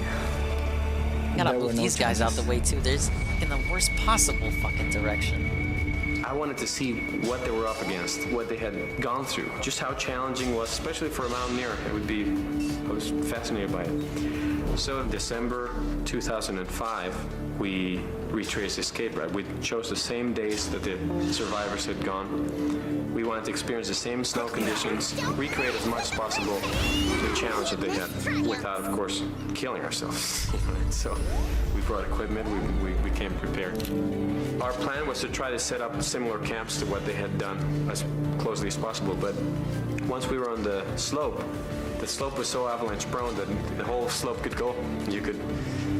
[SPEAKER 2] Gotta
[SPEAKER 6] there were
[SPEAKER 2] move
[SPEAKER 6] no
[SPEAKER 2] these guys out
[SPEAKER 6] chances.
[SPEAKER 2] the way too. There's in the worst possible fucking direction.
[SPEAKER 24] I wanted to see what they were up against, what they had gone through, just how challenging it was, especially for a mountaineer. I was fascinated by it. So in December 2005, we retraced the escape route. We chose the same days that the survivors had gone. We wanted to experience the same snow conditions, recreate as much as possible the challenge that they had, without, of course, killing ourselves. So we brought equipment, we came prepared. Our plan was to try to set up similar camps to what they had done as closely as possible, but once we were on the slope was so avalanche prone that the whole slope could go, you could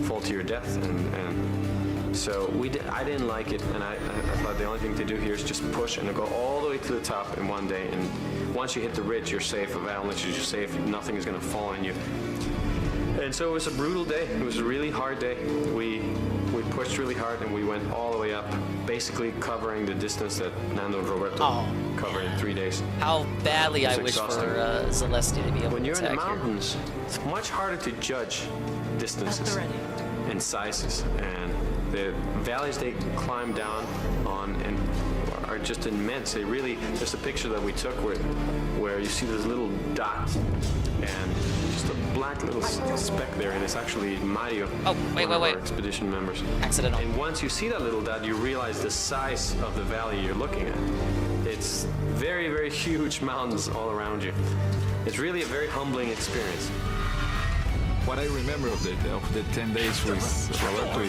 [SPEAKER 24] fall to your death, and so I didn't like it, and I thought the only thing to do here is just push and go all the way to the top in one day, and once you hit the ridge, you're safe. Of avalanches, you're safe. Nothing is going to fall on you. And so it was a brutal day. It was a really hard day. We pushed really hard, and we went all the way up, basically covering the distance that Nando and Roberto covered in 3 days.
[SPEAKER 2] How badly I wish
[SPEAKER 24] exhausting.
[SPEAKER 2] for Celestia to be able
[SPEAKER 24] When
[SPEAKER 2] to
[SPEAKER 24] you're in the
[SPEAKER 2] attack here.
[SPEAKER 24] mountains, it's much harder to judge distances and sizes, and the valleys they climb down on and are just immense. They really, there's a picture that we took where you see this little dot and just a black little speck there, and it's actually Mario.
[SPEAKER 2] Oh, wait.
[SPEAKER 24] Our expedition members.
[SPEAKER 2] Accidental.
[SPEAKER 24] And once you see that little dot, you realize the size of the valley you're looking at. It's very, very huge mountains all around you. It's really a very humbling experience.
[SPEAKER 5] What I remember of the 10 days with Roberto,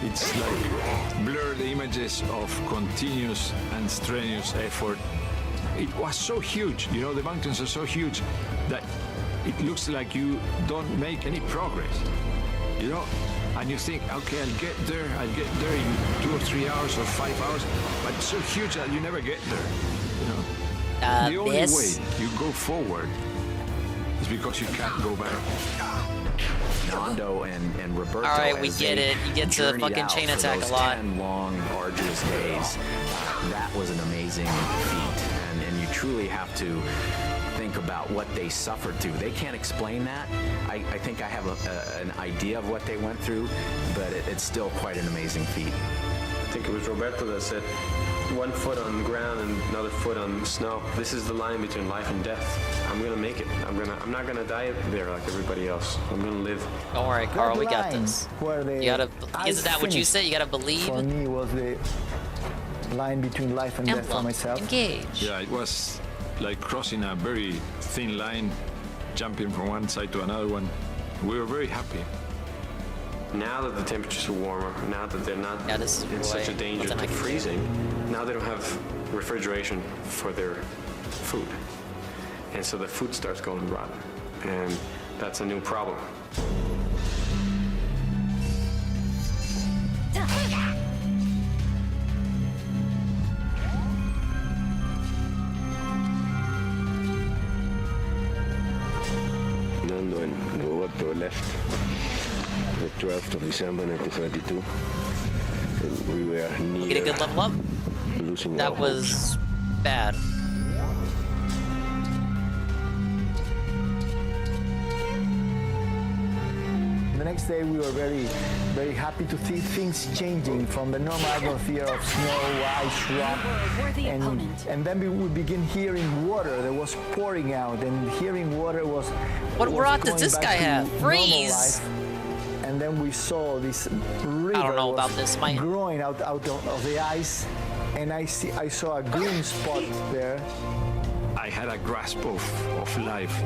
[SPEAKER 5] it's like blurred images of continuous and strenuous effort. It was so huge, you know, the mountains are so huge that it looks like you don't make any progress, you know? And you think, okay, I'll get there in 2 or 3 hours or 5 hours, but it's so huge that you never get there, you know? The only way you go forward is because you can't go back.
[SPEAKER 13] Nando and Roberto.
[SPEAKER 2] All right, we get it. You get to fucking chain attack a lot.
[SPEAKER 13] 10 long, arduous days. That was an amazing feat, and you truly have to think about what they suffered through. They can't explain that. I think I have an idea of what they went through, but it's still quite an amazing feat.
[SPEAKER 24] I think it was Roberto that said, 1 foot on the ground and another foot on snow. This is the line between life and death. I'm gonna make it. I'm not gonna die there like everybody else. I'm gonna live.
[SPEAKER 2] Don't worry, Carl. We got this. You gotta. Isn't that what you said? You gotta believe.
[SPEAKER 6] For me, was the line between life and death for myself.
[SPEAKER 2] Engage.
[SPEAKER 5] Yeah, it was like crossing a very thin line, jumping from one side to another one. We were very happy.
[SPEAKER 24] Now that the temperatures are warmer, now that they're not in such a danger of freezing, now they don't have refrigeration for their food. And so the food starts going rotten. And that's a new problem.
[SPEAKER 25] Nando and Roberto left the 12th of December 1932, and we were near
[SPEAKER 2] Get a good level up.
[SPEAKER 25] losing
[SPEAKER 2] That
[SPEAKER 25] our
[SPEAKER 2] was bad.
[SPEAKER 6] The next day we were very, very happy to see things changing from the normal atmosphere of snow, ice, rock, and then we would begin hearing water that was pouring out, and hearing water was.
[SPEAKER 2] What rot does
[SPEAKER 6] going
[SPEAKER 2] this
[SPEAKER 6] back
[SPEAKER 2] guy
[SPEAKER 6] to
[SPEAKER 2] have?
[SPEAKER 6] normal
[SPEAKER 2] Freeze!
[SPEAKER 6] life. And then we saw this river
[SPEAKER 2] I don't know about this, Mike.
[SPEAKER 6] growing out of the ice, and I saw a green spot there.
[SPEAKER 5] I had a grasp of life.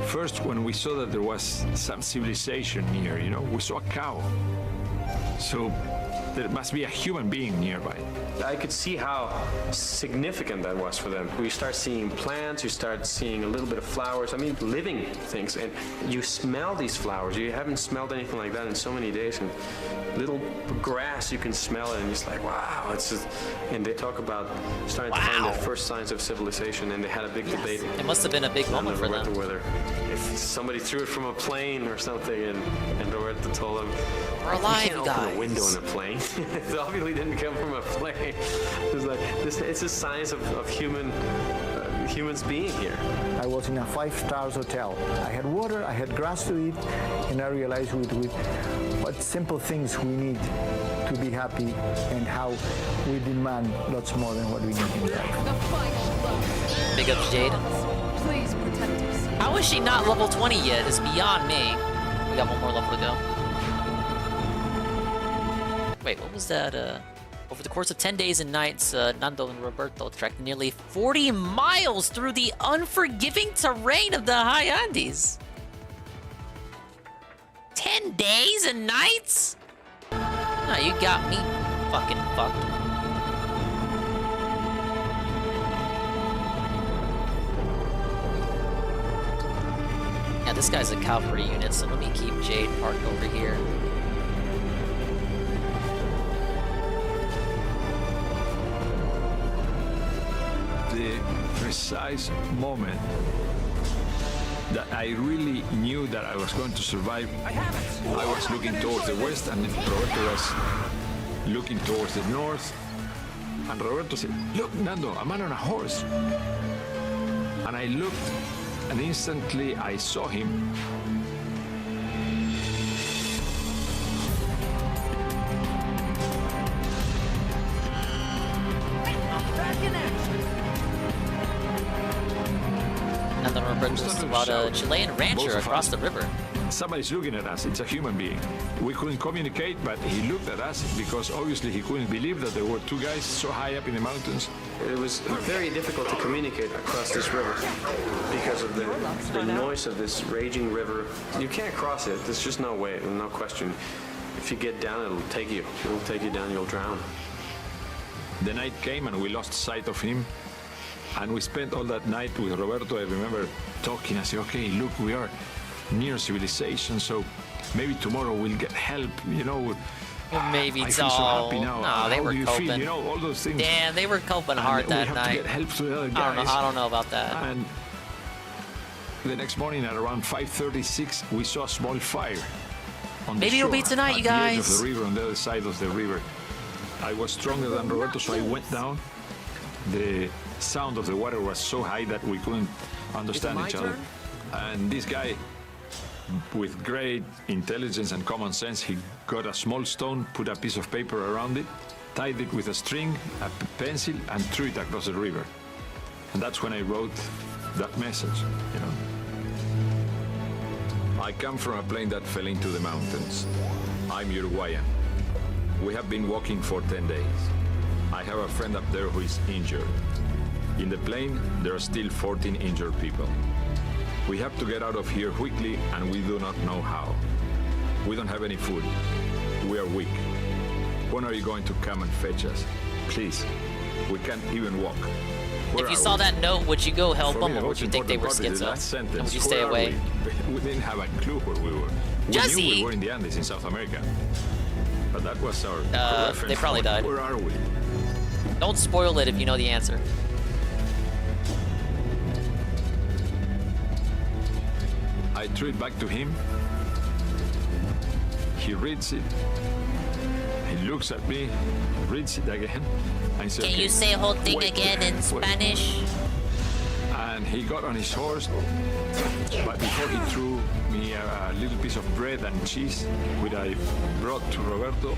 [SPEAKER 5] First, when we saw that there was some civilization near, you know, we saw a cow. So there must be a human being nearby.
[SPEAKER 24] I could see how significant that was for them. You start seeing plants, you start seeing a little bit of flowers, I mean living things, and you smell these flowers. You haven't smelled anything like that in so many days, and little grass, you can smell it, and it's like, wow, it's just, and they talk about starting to find the first signs of civilization, and they had a big debate.
[SPEAKER 2] It must have been a big moment for them.
[SPEAKER 24] Whether if somebody threw it from a plane or something, and Roberto told them,
[SPEAKER 2] we're alive,
[SPEAKER 24] you can't
[SPEAKER 2] guys.
[SPEAKER 24] open a window in a plane. It obviously didn't come from a plane. It's like it's a signs of humans being here.
[SPEAKER 6] I was in a 5-star hotel. I had water, I had grass to eat, and I realized with what simple things we need to be happy and how we demand lots more than what we need in life.
[SPEAKER 2] Big up Jade.
[SPEAKER 1] Please protect us.
[SPEAKER 2] How is she not level 20 yet? It's beyond me. We got one more level to go. Wait, what was that? Over the course of 10 days and nights, Nando and Roberto trekked nearly 40 miles through the unforgiving terrain of the high Andes. 10 days and nights? Nah, you got me fucking fucked. Yeah, this guy's a cavalry unit, so let me keep Jade parked over here.
[SPEAKER 5] The precise moment that I really knew that I was going to survive, I was looking towards the west and Roberto was looking towards the north. And Roberto said, "Look, Nando, a man on a horse." And I looked, and instantly I saw him.
[SPEAKER 2] remember this about a Chilean rancher across the river.
[SPEAKER 5] Somebody's looking at us. It's a human being. We couldn't communicate, but he looked at us because obviously he couldn't believe that there were two guys so high up in the mountains.
[SPEAKER 24] It was very difficult to communicate across this river because of the noise of this raging river. You can't cross it. There's just no way, no question. If you get down, it'll take you. It'll take you down, you'll drown.
[SPEAKER 5] The night came and we lost sight of him. And we spent all that night with Roberto. I remember talking. I said, okay, look, we are near civilization, so maybe tomorrow we'll get help, you know.
[SPEAKER 2] Well, maybe
[SPEAKER 5] I feel so happy now.
[SPEAKER 2] No, they
[SPEAKER 5] How
[SPEAKER 2] were
[SPEAKER 5] do you
[SPEAKER 2] coping.
[SPEAKER 5] feel? You know, all those things.
[SPEAKER 2] Damn, they were coping hard
[SPEAKER 5] And
[SPEAKER 2] that
[SPEAKER 5] we have
[SPEAKER 2] night.
[SPEAKER 5] to get help to the other guys.
[SPEAKER 2] I don't know about that.
[SPEAKER 5] And the next morning at around 5:36, we saw a small fire on
[SPEAKER 2] Maybe
[SPEAKER 5] the
[SPEAKER 2] it'll
[SPEAKER 5] shore,
[SPEAKER 2] be tonight,
[SPEAKER 5] at
[SPEAKER 2] you
[SPEAKER 5] the edge
[SPEAKER 2] guys.
[SPEAKER 5] of the river, on the other side of the river. I was stronger than Roberto, so I went down. The sound of the water was so high that we couldn't understand each other. And this guy, with great intelligence and common sense, he got a small stone, put a piece of paper around it, tied it with a string, a pencil, and threw it across the river. And that's when I wrote that message, you know. I come from a plane that fell into the mountains. I'm Uruguayan. We have been walking for 10 days. I have a friend up there who is injured. In the plane, there are still 14 injured people. We have to get out of here quickly, and we do not know how. We don't have any food. We are weak. When are you going to come and fetch us? Please. We can't even walk.
[SPEAKER 2] If you saw that note, would you go help them, or would you think they were schizo? And would you stay away?
[SPEAKER 5] We didn't have a clue where we were. We knew we were in the Andes in South America. But that was our reference
[SPEAKER 2] they probably
[SPEAKER 5] point.
[SPEAKER 2] died.
[SPEAKER 5] Where are we?
[SPEAKER 2] Don't spoil it if you know the answer.
[SPEAKER 5] I threw it back to him. He reads it. He looks at me, reads it again. And says,
[SPEAKER 2] Can you say whole thing again in Spanish?
[SPEAKER 5] And he got on his horse, but before he threw me a little piece of bread and cheese, which I brought to Roberto.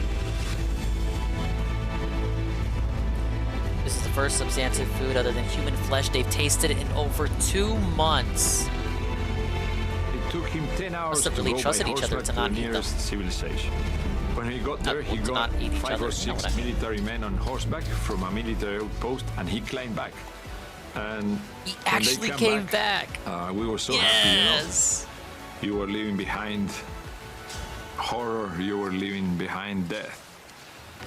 [SPEAKER 2] This is the first substantive food other than human flesh they've tasted in over 2 months.
[SPEAKER 5] It took him 10 hours
[SPEAKER 2] Must have really
[SPEAKER 5] to go
[SPEAKER 2] trusted
[SPEAKER 5] by
[SPEAKER 2] each other
[SPEAKER 5] horseback
[SPEAKER 2] to not
[SPEAKER 5] the
[SPEAKER 2] eat them.
[SPEAKER 5] nearest civilization. When he got there, he got 5 or 6 military men on horseback from a military outpost, and he climbed back. And
[SPEAKER 2] he
[SPEAKER 5] when
[SPEAKER 2] actually
[SPEAKER 5] they
[SPEAKER 2] came back.
[SPEAKER 5] We were so happy, you know. You were leaving behind horror. You were leaving behind death.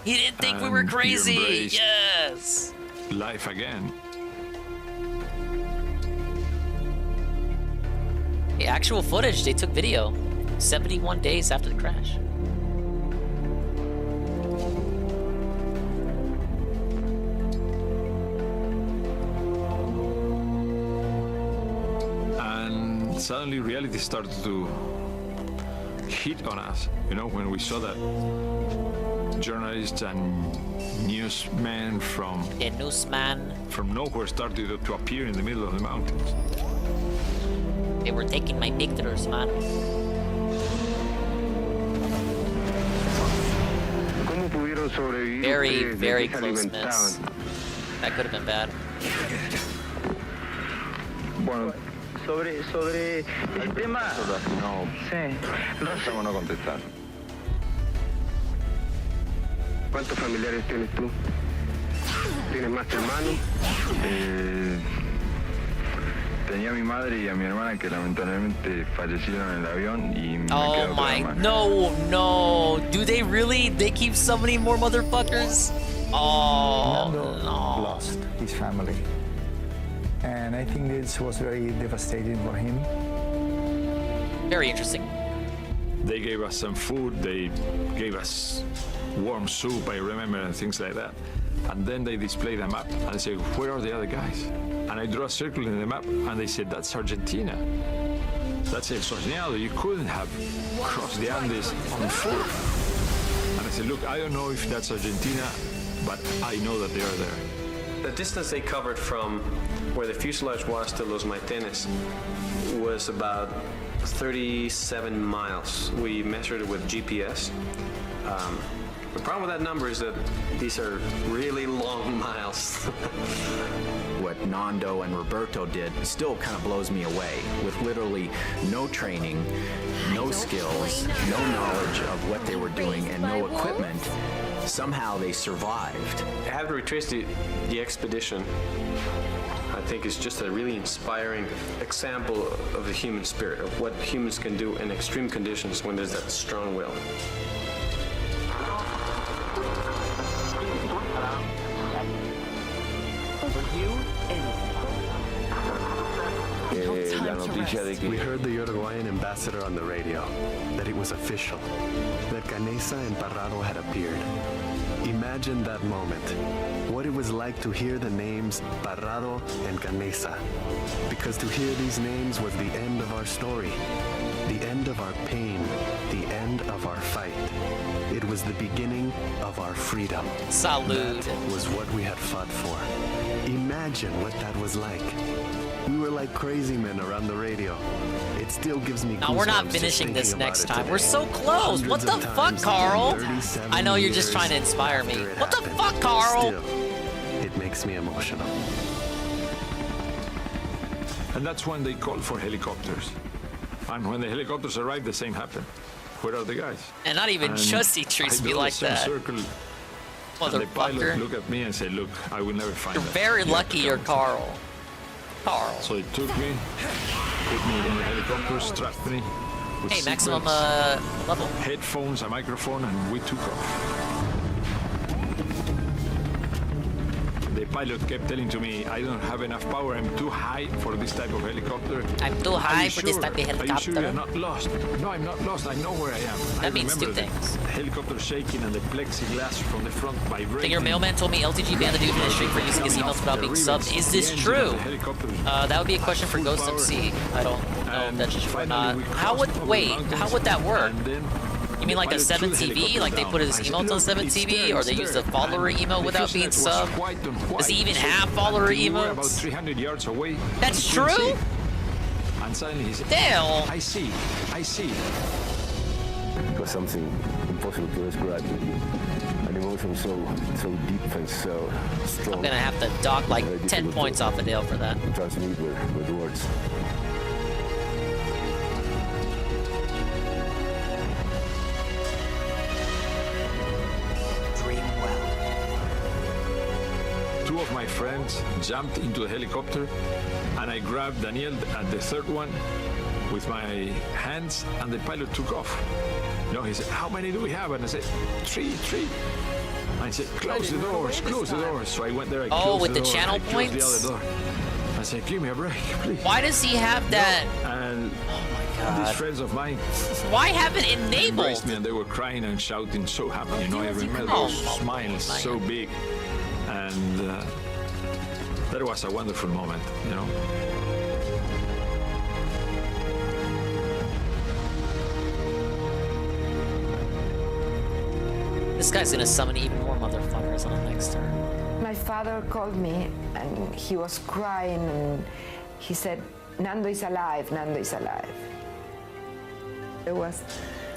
[SPEAKER 2] He didn't think we were
[SPEAKER 5] And you
[SPEAKER 2] crazy.
[SPEAKER 5] embraced
[SPEAKER 2] Yes.
[SPEAKER 5] life again.
[SPEAKER 2] The actual footage, they took video 71 days after the crash.
[SPEAKER 5] And suddenly reality started to hit on us, you know, when we saw that journalists and newsmen from nowhere started to appear in the middle of the mountains.
[SPEAKER 2] They were taking my pictures, man. Very, very close miss. That could have been bad.
[SPEAKER 11] Bueno, sobre el tema.
[SPEAKER 12] No,
[SPEAKER 11] Sí.
[SPEAKER 12] no contestar.
[SPEAKER 11] ¿Cuántos familiares tienes tú? ¿Tienes más hermanos?
[SPEAKER 12] Tenía a mi madre y a mi hermana que lamentablemente fallecieron en el avión y me
[SPEAKER 2] Oh
[SPEAKER 12] quedó con la
[SPEAKER 2] my,
[SPEAKER 12] hermana.
[SPEAKER 2] no. Do they really? They keep summoning more motherfuckers? Oh,
[SPEAKER 6] Nando lost his family. And I think this was very devastating for him.
[SPEAKER 2] Very interesting.
[SPEAKER 5] They gave us some food, they gave us warm soup, I remember, and things like that. And then they displayed a map and said, where are the other guys? And I drew a circle in the map and they said, that's Argentina. That's El Soñado. You couldn't have crossed the Andes on foot. And I said, look, I don't know if that's Argentina, but I know that they are there.
[SPEAKER 24] The distance they covered from where the fuselage was to Los Maitenes was about 37 miles. We measured it with GPS. The problem with that number is that these are really long miles.
[SPEAKER 13] What Nando and Roberto did still kind of blows me away. With literally no training, no skills, no knowledge of what they were doing, and no equipment, somehow they survived.
[SPEAKER 24] Having to retrace the expedition, I think, is just a really inspiring example of the human spirit, of what humans can do in extreme conditions when there's that strong will.
[SPEAKER 25] We heard the Uruguayan ambassador on the radio, that it was official, that Canesa and Parrado had appeared. Imagine that moment, what it was like to hear the names Parrado and Canesa, because to hear these names was the end of our story, the end of our pain, the end of our fight. It was the beginning of our freedom.
[SPEAKER 2] Salud.
[SPEAKER 25] That was what we had fought for. Imagine what that was like. We were like crazy men around the radio. It still gives me goosebumps.
[SPEAKER 2] No, we're not
[SPEAKER 25] just
[SPEAKER 2] finishing this
[SPEAKER 25] thinking
[SPEAKER 2] next
[SPEAKER 25] about it
[SPEAKER 2] time.
[SPEAKER 25] today.
[SPEAKER 2] We're so close. What
[SPEAKER 25] Hundreds
[SPEAKER 2] the
[SPEAKER 25] of
[SPEAKER 2] fuck,
[SPEAKER 25] times
[SPEAKER 2] Carl?
[SPEAKER 25] in 37
[SPEAKER 2] I know you're just
[SPEAKER 25] years
[SPEAKER 2] trying to inspire me.
[SPEAKER 25] after it
[SPEAKER 2] What the
[SPEAKER 25] happened.
[SPEAKER 2] fuck, Carl?
[SPEAKER 25] Still, it makes me emotional.
[SPEAKER 5] And that's when they called for helicopters. And when the helicopters arrived, the same happened. Where are the guys?
[SPEAKER 2] And not even Chusty treats me like that.
[SPEAKER 5] Circle, and the pilot
[SPEAKER 2] Motherfucker.
[SPEAKER 5] looked at me and said, look, I will never find
[SPEAKER 2] You're
[SPEAKER 5] that.
[SPEAKER 2] very
[SPEAKER 5] You have
[SPEAKER 2] lucky
[SPEAKER 5] to
[SPEAKER 2] you're
[SPEAKER 5] come."
[SPEAKER 2] Carl. Carl.
[SPEAKER 5] So he took me, put me in the helicopter, strapped me. With
[SPEAKER 2] Hey, maximum
[SPEAKER 5] seatbelts,
[SPEAKER 2] level.
[SPEAKER 5] headphones, a microphone, and we took off. The pilot kept telling to me, I don't have enough power, I'm too high for this type of helicopter.
[SPEAKER 2] I'm too
[SPEAKER 5] "Are
[SPEAKER 2] high
[SPEAKER 5] you
[SPEAKER 2] for this
[SPEAKER 5] sure?
[SPEAKER 2] type of
[SPEAKER 5] Are you sure
[SPEAKER 2] helicopter?"
[SPEAKER 5] you're not lost? No, I'm not lost, I know where I am. I
[SPEAKER 2] That means two
[SPEAKER 5] remember
[SPEAKER 2] things.
[SPEAKER 5] The helicopter shaking and the plexiglass from the front vibrating.
[SPEAKER 2] I think your mailman told me LTG banned the dude from the street for using his emails without being subbed. Is this true? That would be a question for Ghost MC. I don't know if that's true or not. How would that work? You mean like a 7TV? Like they put his emotes on 7TV? Or they use the follower emote without being subbed? Does he even have follower
[SPEAKER 5] We were about
[SPEAKER 2] emotes?
[SPEAKER 5] 300 yards away.
[SPEAKER 2] That's
[SPEAKER 5] We couldn't
[SPEAKER 2] true?
[SPEAKER 5] see. And suddenly he said,
[SPEAKER 2] Damn.
[SPEAKER 5] I see.
[SPEAKER 8] It was something impossible to describe. An emotion so deep and so strong.
[SPEAKER 2] I'm gonna have to dock like 10 points off of Dale for that.
[SPEAKER 8] To transmit with words.
[SPEAKER 19] Dream well.
[SPEAKER 5] Two of my friends jumped into the helicopter, and I grabbed Daniel at the third one with my hands, and the pilot took off. You know, he said, how many do we have? And I said, three. And he said, close the doors. So I went there, I closed
[SPEAKER 2] with
[SPEAKER 5] the
[SPEAKER 2] the
[SPEAKER 5] door,
[SPEAKER 2] channel
[SPEAKER 5] I closed
[SPEAKER 2] points?
[SPEAKER 5] the other door. I said, give me a break, please.
[SPEAKER 2] Why does he have that?
[SPEAKER 5] And
[SPEAKER 2] God.
[SPEAKER 5] these friends of mine
[SPEAKER 2] Why have it
[SPEAKER 5] embraced
[SPEAKER 2] enabled?
[SPEAKER 5] me, and they were crying and shouting, so happy. You know, I remember
[SPEAKER 2] Oh,
[SPEAKER 5] those smiles so big. And that was a wonderful moment, you know.
[SPEAKER 2] This guy's gonna summon even more motherfuckers on the next turn.
[SPEAKER 17] My father called me and he was crying and he said, Nando is alive, Nando is alive.
[SPEAKER 14] I was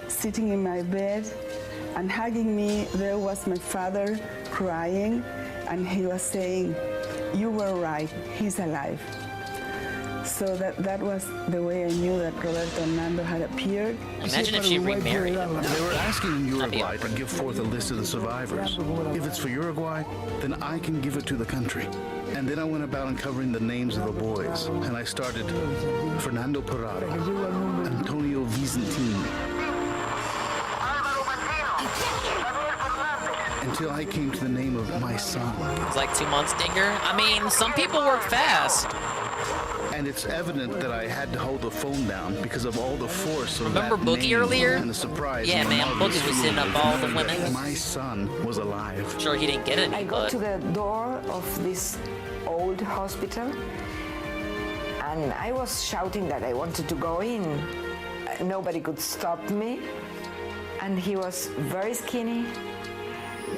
[SPEAKER 14] sitting in my bed and hugging me. There was my father crying and he was saying, you were right, he's alive. So that was the way I knew that Roberto and Nando had appeared.
[SPEAKER 2] Imagine if she remarried.
[SPEAKER 16] They were asking Uruguay to give forth a list of the survivors. If it's for Uruguay, then I can give it to the country. And then I went about uncovering the names of the boys. And I started Fernando Parrado, Antonio Vicentini, until I came to the name of my son.
[SPEAKER 2] It's like 2 months, Dinger. I mean, some people work fast.
[SPEAKER 16] And it's evident that I had to hold the phone down because of all the force of
[SPEAKER 2] Remember
[SPEAKER 16] that
[SPEAKER 2] Boogie
[SPEAKER 16] name
[SPEAKER 2] earlier?
[SPEAKER 16] and the surprise.
[SPEAKER 2] Yeah,
[SPEAKER 16] my
[SPEAKER 2] man,
[SPEAKER 16] mother
[SPEAKER 2] Boogie was hitting up
[SPEAKER 16] feeling
[SPEAKER 2] all the
[SPEAKER 16] knowing that
[SPEAKER 2] women.
[SPEAKER 16] My son was alive.
[SPEAKER 2] Sure, he didn't get any,
[SPEAKER 17] I go
[SPEAKER 2] but
[SPEAKER 17] to the door of this old hospital and I was shouting that I wanted to go in. Nobody could stop me. And he was very skinny,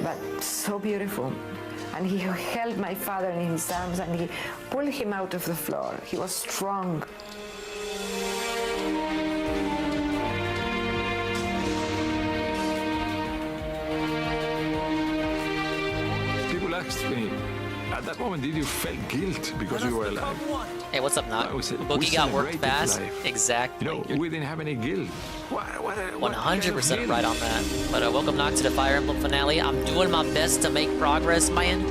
[SPEAKER 17] but so beautiful. And he held my father in his arms and he pulled him out of the floor. He was strong.
[SPEAKER 5] People asked me, at that moment, did you feel guilt because you were alive?
[SPEAKER 2] Hey, what's up, Knock? Boogie got worked fast. Exactly.
[SPEAKER 5] You know, we didn't have any guilt.
[SPEAKER 2] 100% right on that. But welcome, Knock, to the Fire Emblem finale. I'm doing my best to make progress, man.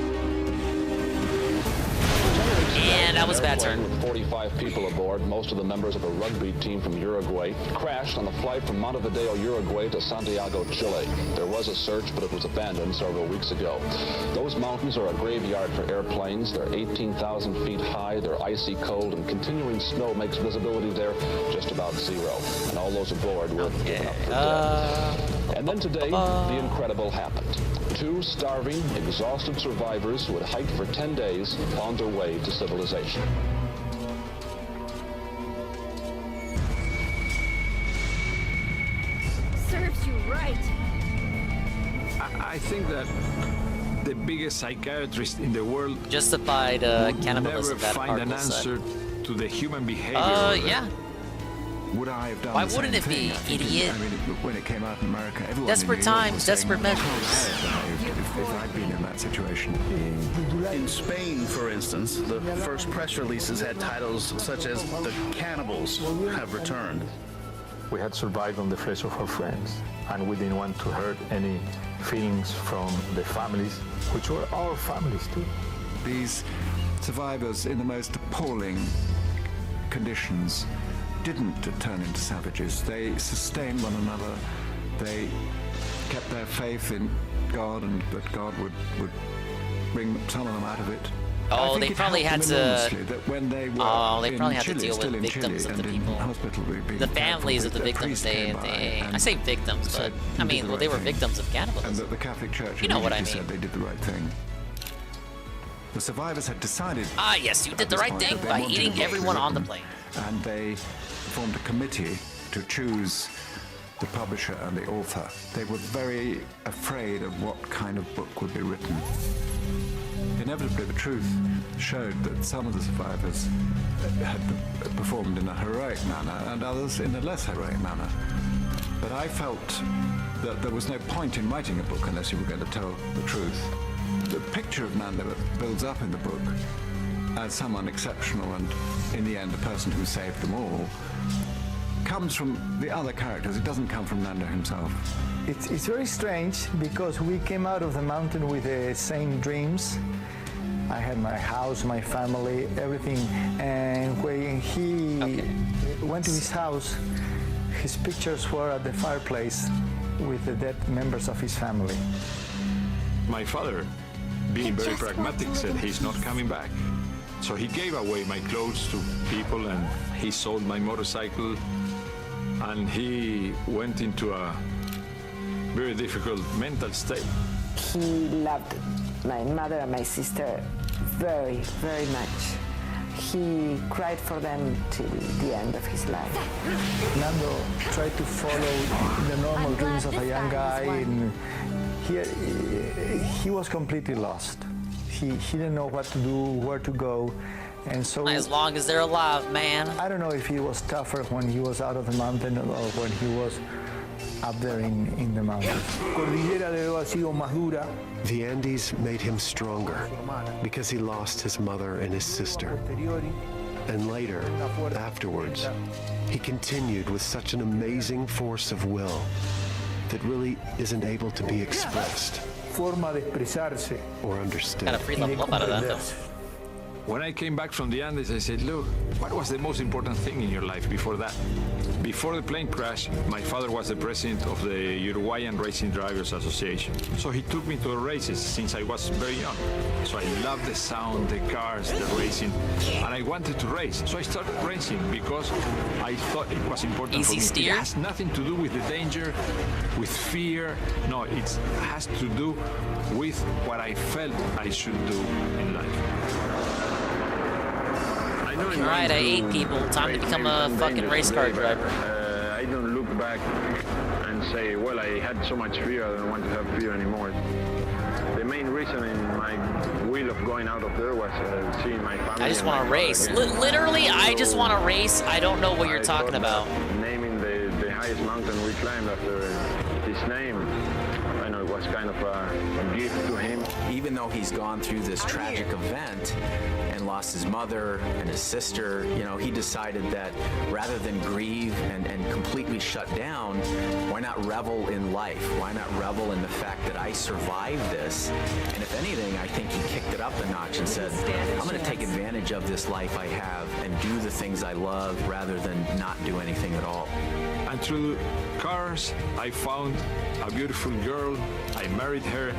[SPEAKER 2] And that was a bad turn.
[SPEAKER 7] With 45 people aboard, most of the members of a rugby team from Uruguay, crashed on the flight from Montevideo, Uruguay to Santiago, Chile. There was a search, but it was abandoned several weeks ago. Those mountains are a graveyard for airplanes. They're 18,000 feet high, they're icy cold, and continuing snow makes visibility there just about zero. And all those aboard were given up for dead. And then today, the incredible happened. 2 starving, exhausted survivors who had hiked for 10 days found their way to civilization.
[SPEAKER 3] Serves you right.
[SPEAKER 5] I think that the biggest psychiatrist in the world
[SPEAKER 2] justified cannibalism.
[SPEAKER 5] Never find an answer to the human behavior.
[SPEAKER 2] Yeah.
[SPEAKER 12] Would I have done
[SPEAKER 2] Why
[SPEAKER 12] the
[SPEAKER 2] wouldn't
[SPEAKER 12] same
[SPEAKER 2] it be,
[SPEAKER 12] thing?
[SPEAKER 2] idiot?
[SPEAKER 12] I mean, when it came out in America, everyone
[SPEAKER 2] Desperate
[SPEAKER 12] in New York
[SPEAKER 2] times,
[SPEAKER 12] was saying,
[SPEAKER 2] desperate measures.
[SPEAKER 12] If I'd been in that situation.
[SPEAKER 16] In Spain, for instance, the first press releases had titles such as "The Cannibals Have Returned."
[SPEAKER 6] We had survived on the flesh of our friends, and we didn't want to hurt any feelings from the families, which were our families too.
[SPEAKER 12] These survivors in the most appalling conditions didn't turn into savages. They sustained one another. They kept their faith in God, and that God would bring some of them out of it.
[SPEAKER 2] Oh, they probably had to.
[SPEAKER 12] That when they were
[SPEAKER 2] they probably had
[SPEAKER 12] Chile,
[SPEAKER 2] to deal
[SPEAKER 12] still
[SPEAKER 2] with
[SPEAKER 12] in
[SPEAKER 2] victims
[SPEAKER 12] Chile,
[SPEAKER 2] of the
[SPEAKER 12] and in
[SPEAKER 2] people.
[SPEAKER 12] hospital,
[SPEAKER 2] The families of the victims. I say victims, but I mean, well, they were victims of cannibalism.
[SPEAKER 12] And that the Catholic Church
[SPEAKER 2] You know what I mean.
[SPEAKER 12] said they did the right thing. The survivors had decided.
[SPEAKER 2] Ah, yes, you did the right thing by eating everyone on the plane.
[SPEAKER 12] And they formed a committee to choose the publisher and the author. They were very afraid of what kind of book would be written. Inevitably, the truth showed that some of the survivors had performed in a heroic manner and others in a less heroic manner. But I felt that there was no point in writing a book unless you were going to tell the truth. The picture of Nando that builds up in the book as someone exceptional and, in the end, a person who saved them all, comes from the other characters. It doesn't come from Nando himself.
[SPEAKER 6] It's very strange because we came out of the mountain with the same dreams. I had my house, my family, everything. And when he went to his house, his pictures were at the fireplace with the dead members of his family.
[SPEAKER 5] My father, being very pragmatic, said he's not coming back. So he gave away my clothes to people, and he sold my motorcycle, and he went into a very difficult mental state.
[SPEAKER 17] He loved my mother and my sister very, very much. He cried for them till the end of his life.
[SPEAKER 6] Nando tried to follow the normal dreams of a young guy, and he was completely lost. He didn't know what to do, where to go, and so...
[SPEAKER 2] As long as they're alive, man.
[SPEAKER 6] I don't know if he was tougher when he was out of the mountain or when he was up there in the mountains.
[SPEAKER 8] The Andes made him stronger because he lost his mother and his sister. And later, afterwards, he continued with such an amazing force of will that really isn't able to be expressed or understood.
[SPEAKER 2] Got a free level up out of that, though.
[SPEAKER 5] When I came back from the Andes, I said, look, what was the most important thing in your life before that? Before the plane crash, my father was the president of the Uruguayan Racing Drivers Association. So he took me to the races since I was very young. So I loved the sound, the cars, the racing, and I wanted to race. So I started racing because I thought it was important for me.
[SPEAKER 2] Steer?
[SPEAKER 5] It has nothing to do with the danger, with fear. No, it has to do with what I felt I should do in life.
[SPEAKER 2] Alright, I ate people. Time to become a fucking race car driver.
[SPEAKER 11] I don't look back and say, well, I had so much fear, I don't want to have fear anymore. The main reason in my will of going out of there was seeing my family.
[SPEAKER 2] I just want to race. Literally, I just want to race. I don't know what you're talking about.
[SPEAKER 11] Naming the highest mountain we climbed after his name, I know it was kind of a gift to him.
[SPEAKER 13] even though he's gone through this tragic event and lost his mother and his sister, you know, he decided that rather than grieve and completely shut down, why not revel in life? Why not revel in the fact that I survived this? And if anything, I think he kicked it up a notch and said, I'm going to take advantage of this life I have and do the things I love rather than not do anything at all.
[SPEAKER 5] And through cars, I found a beautiful girl. I married her.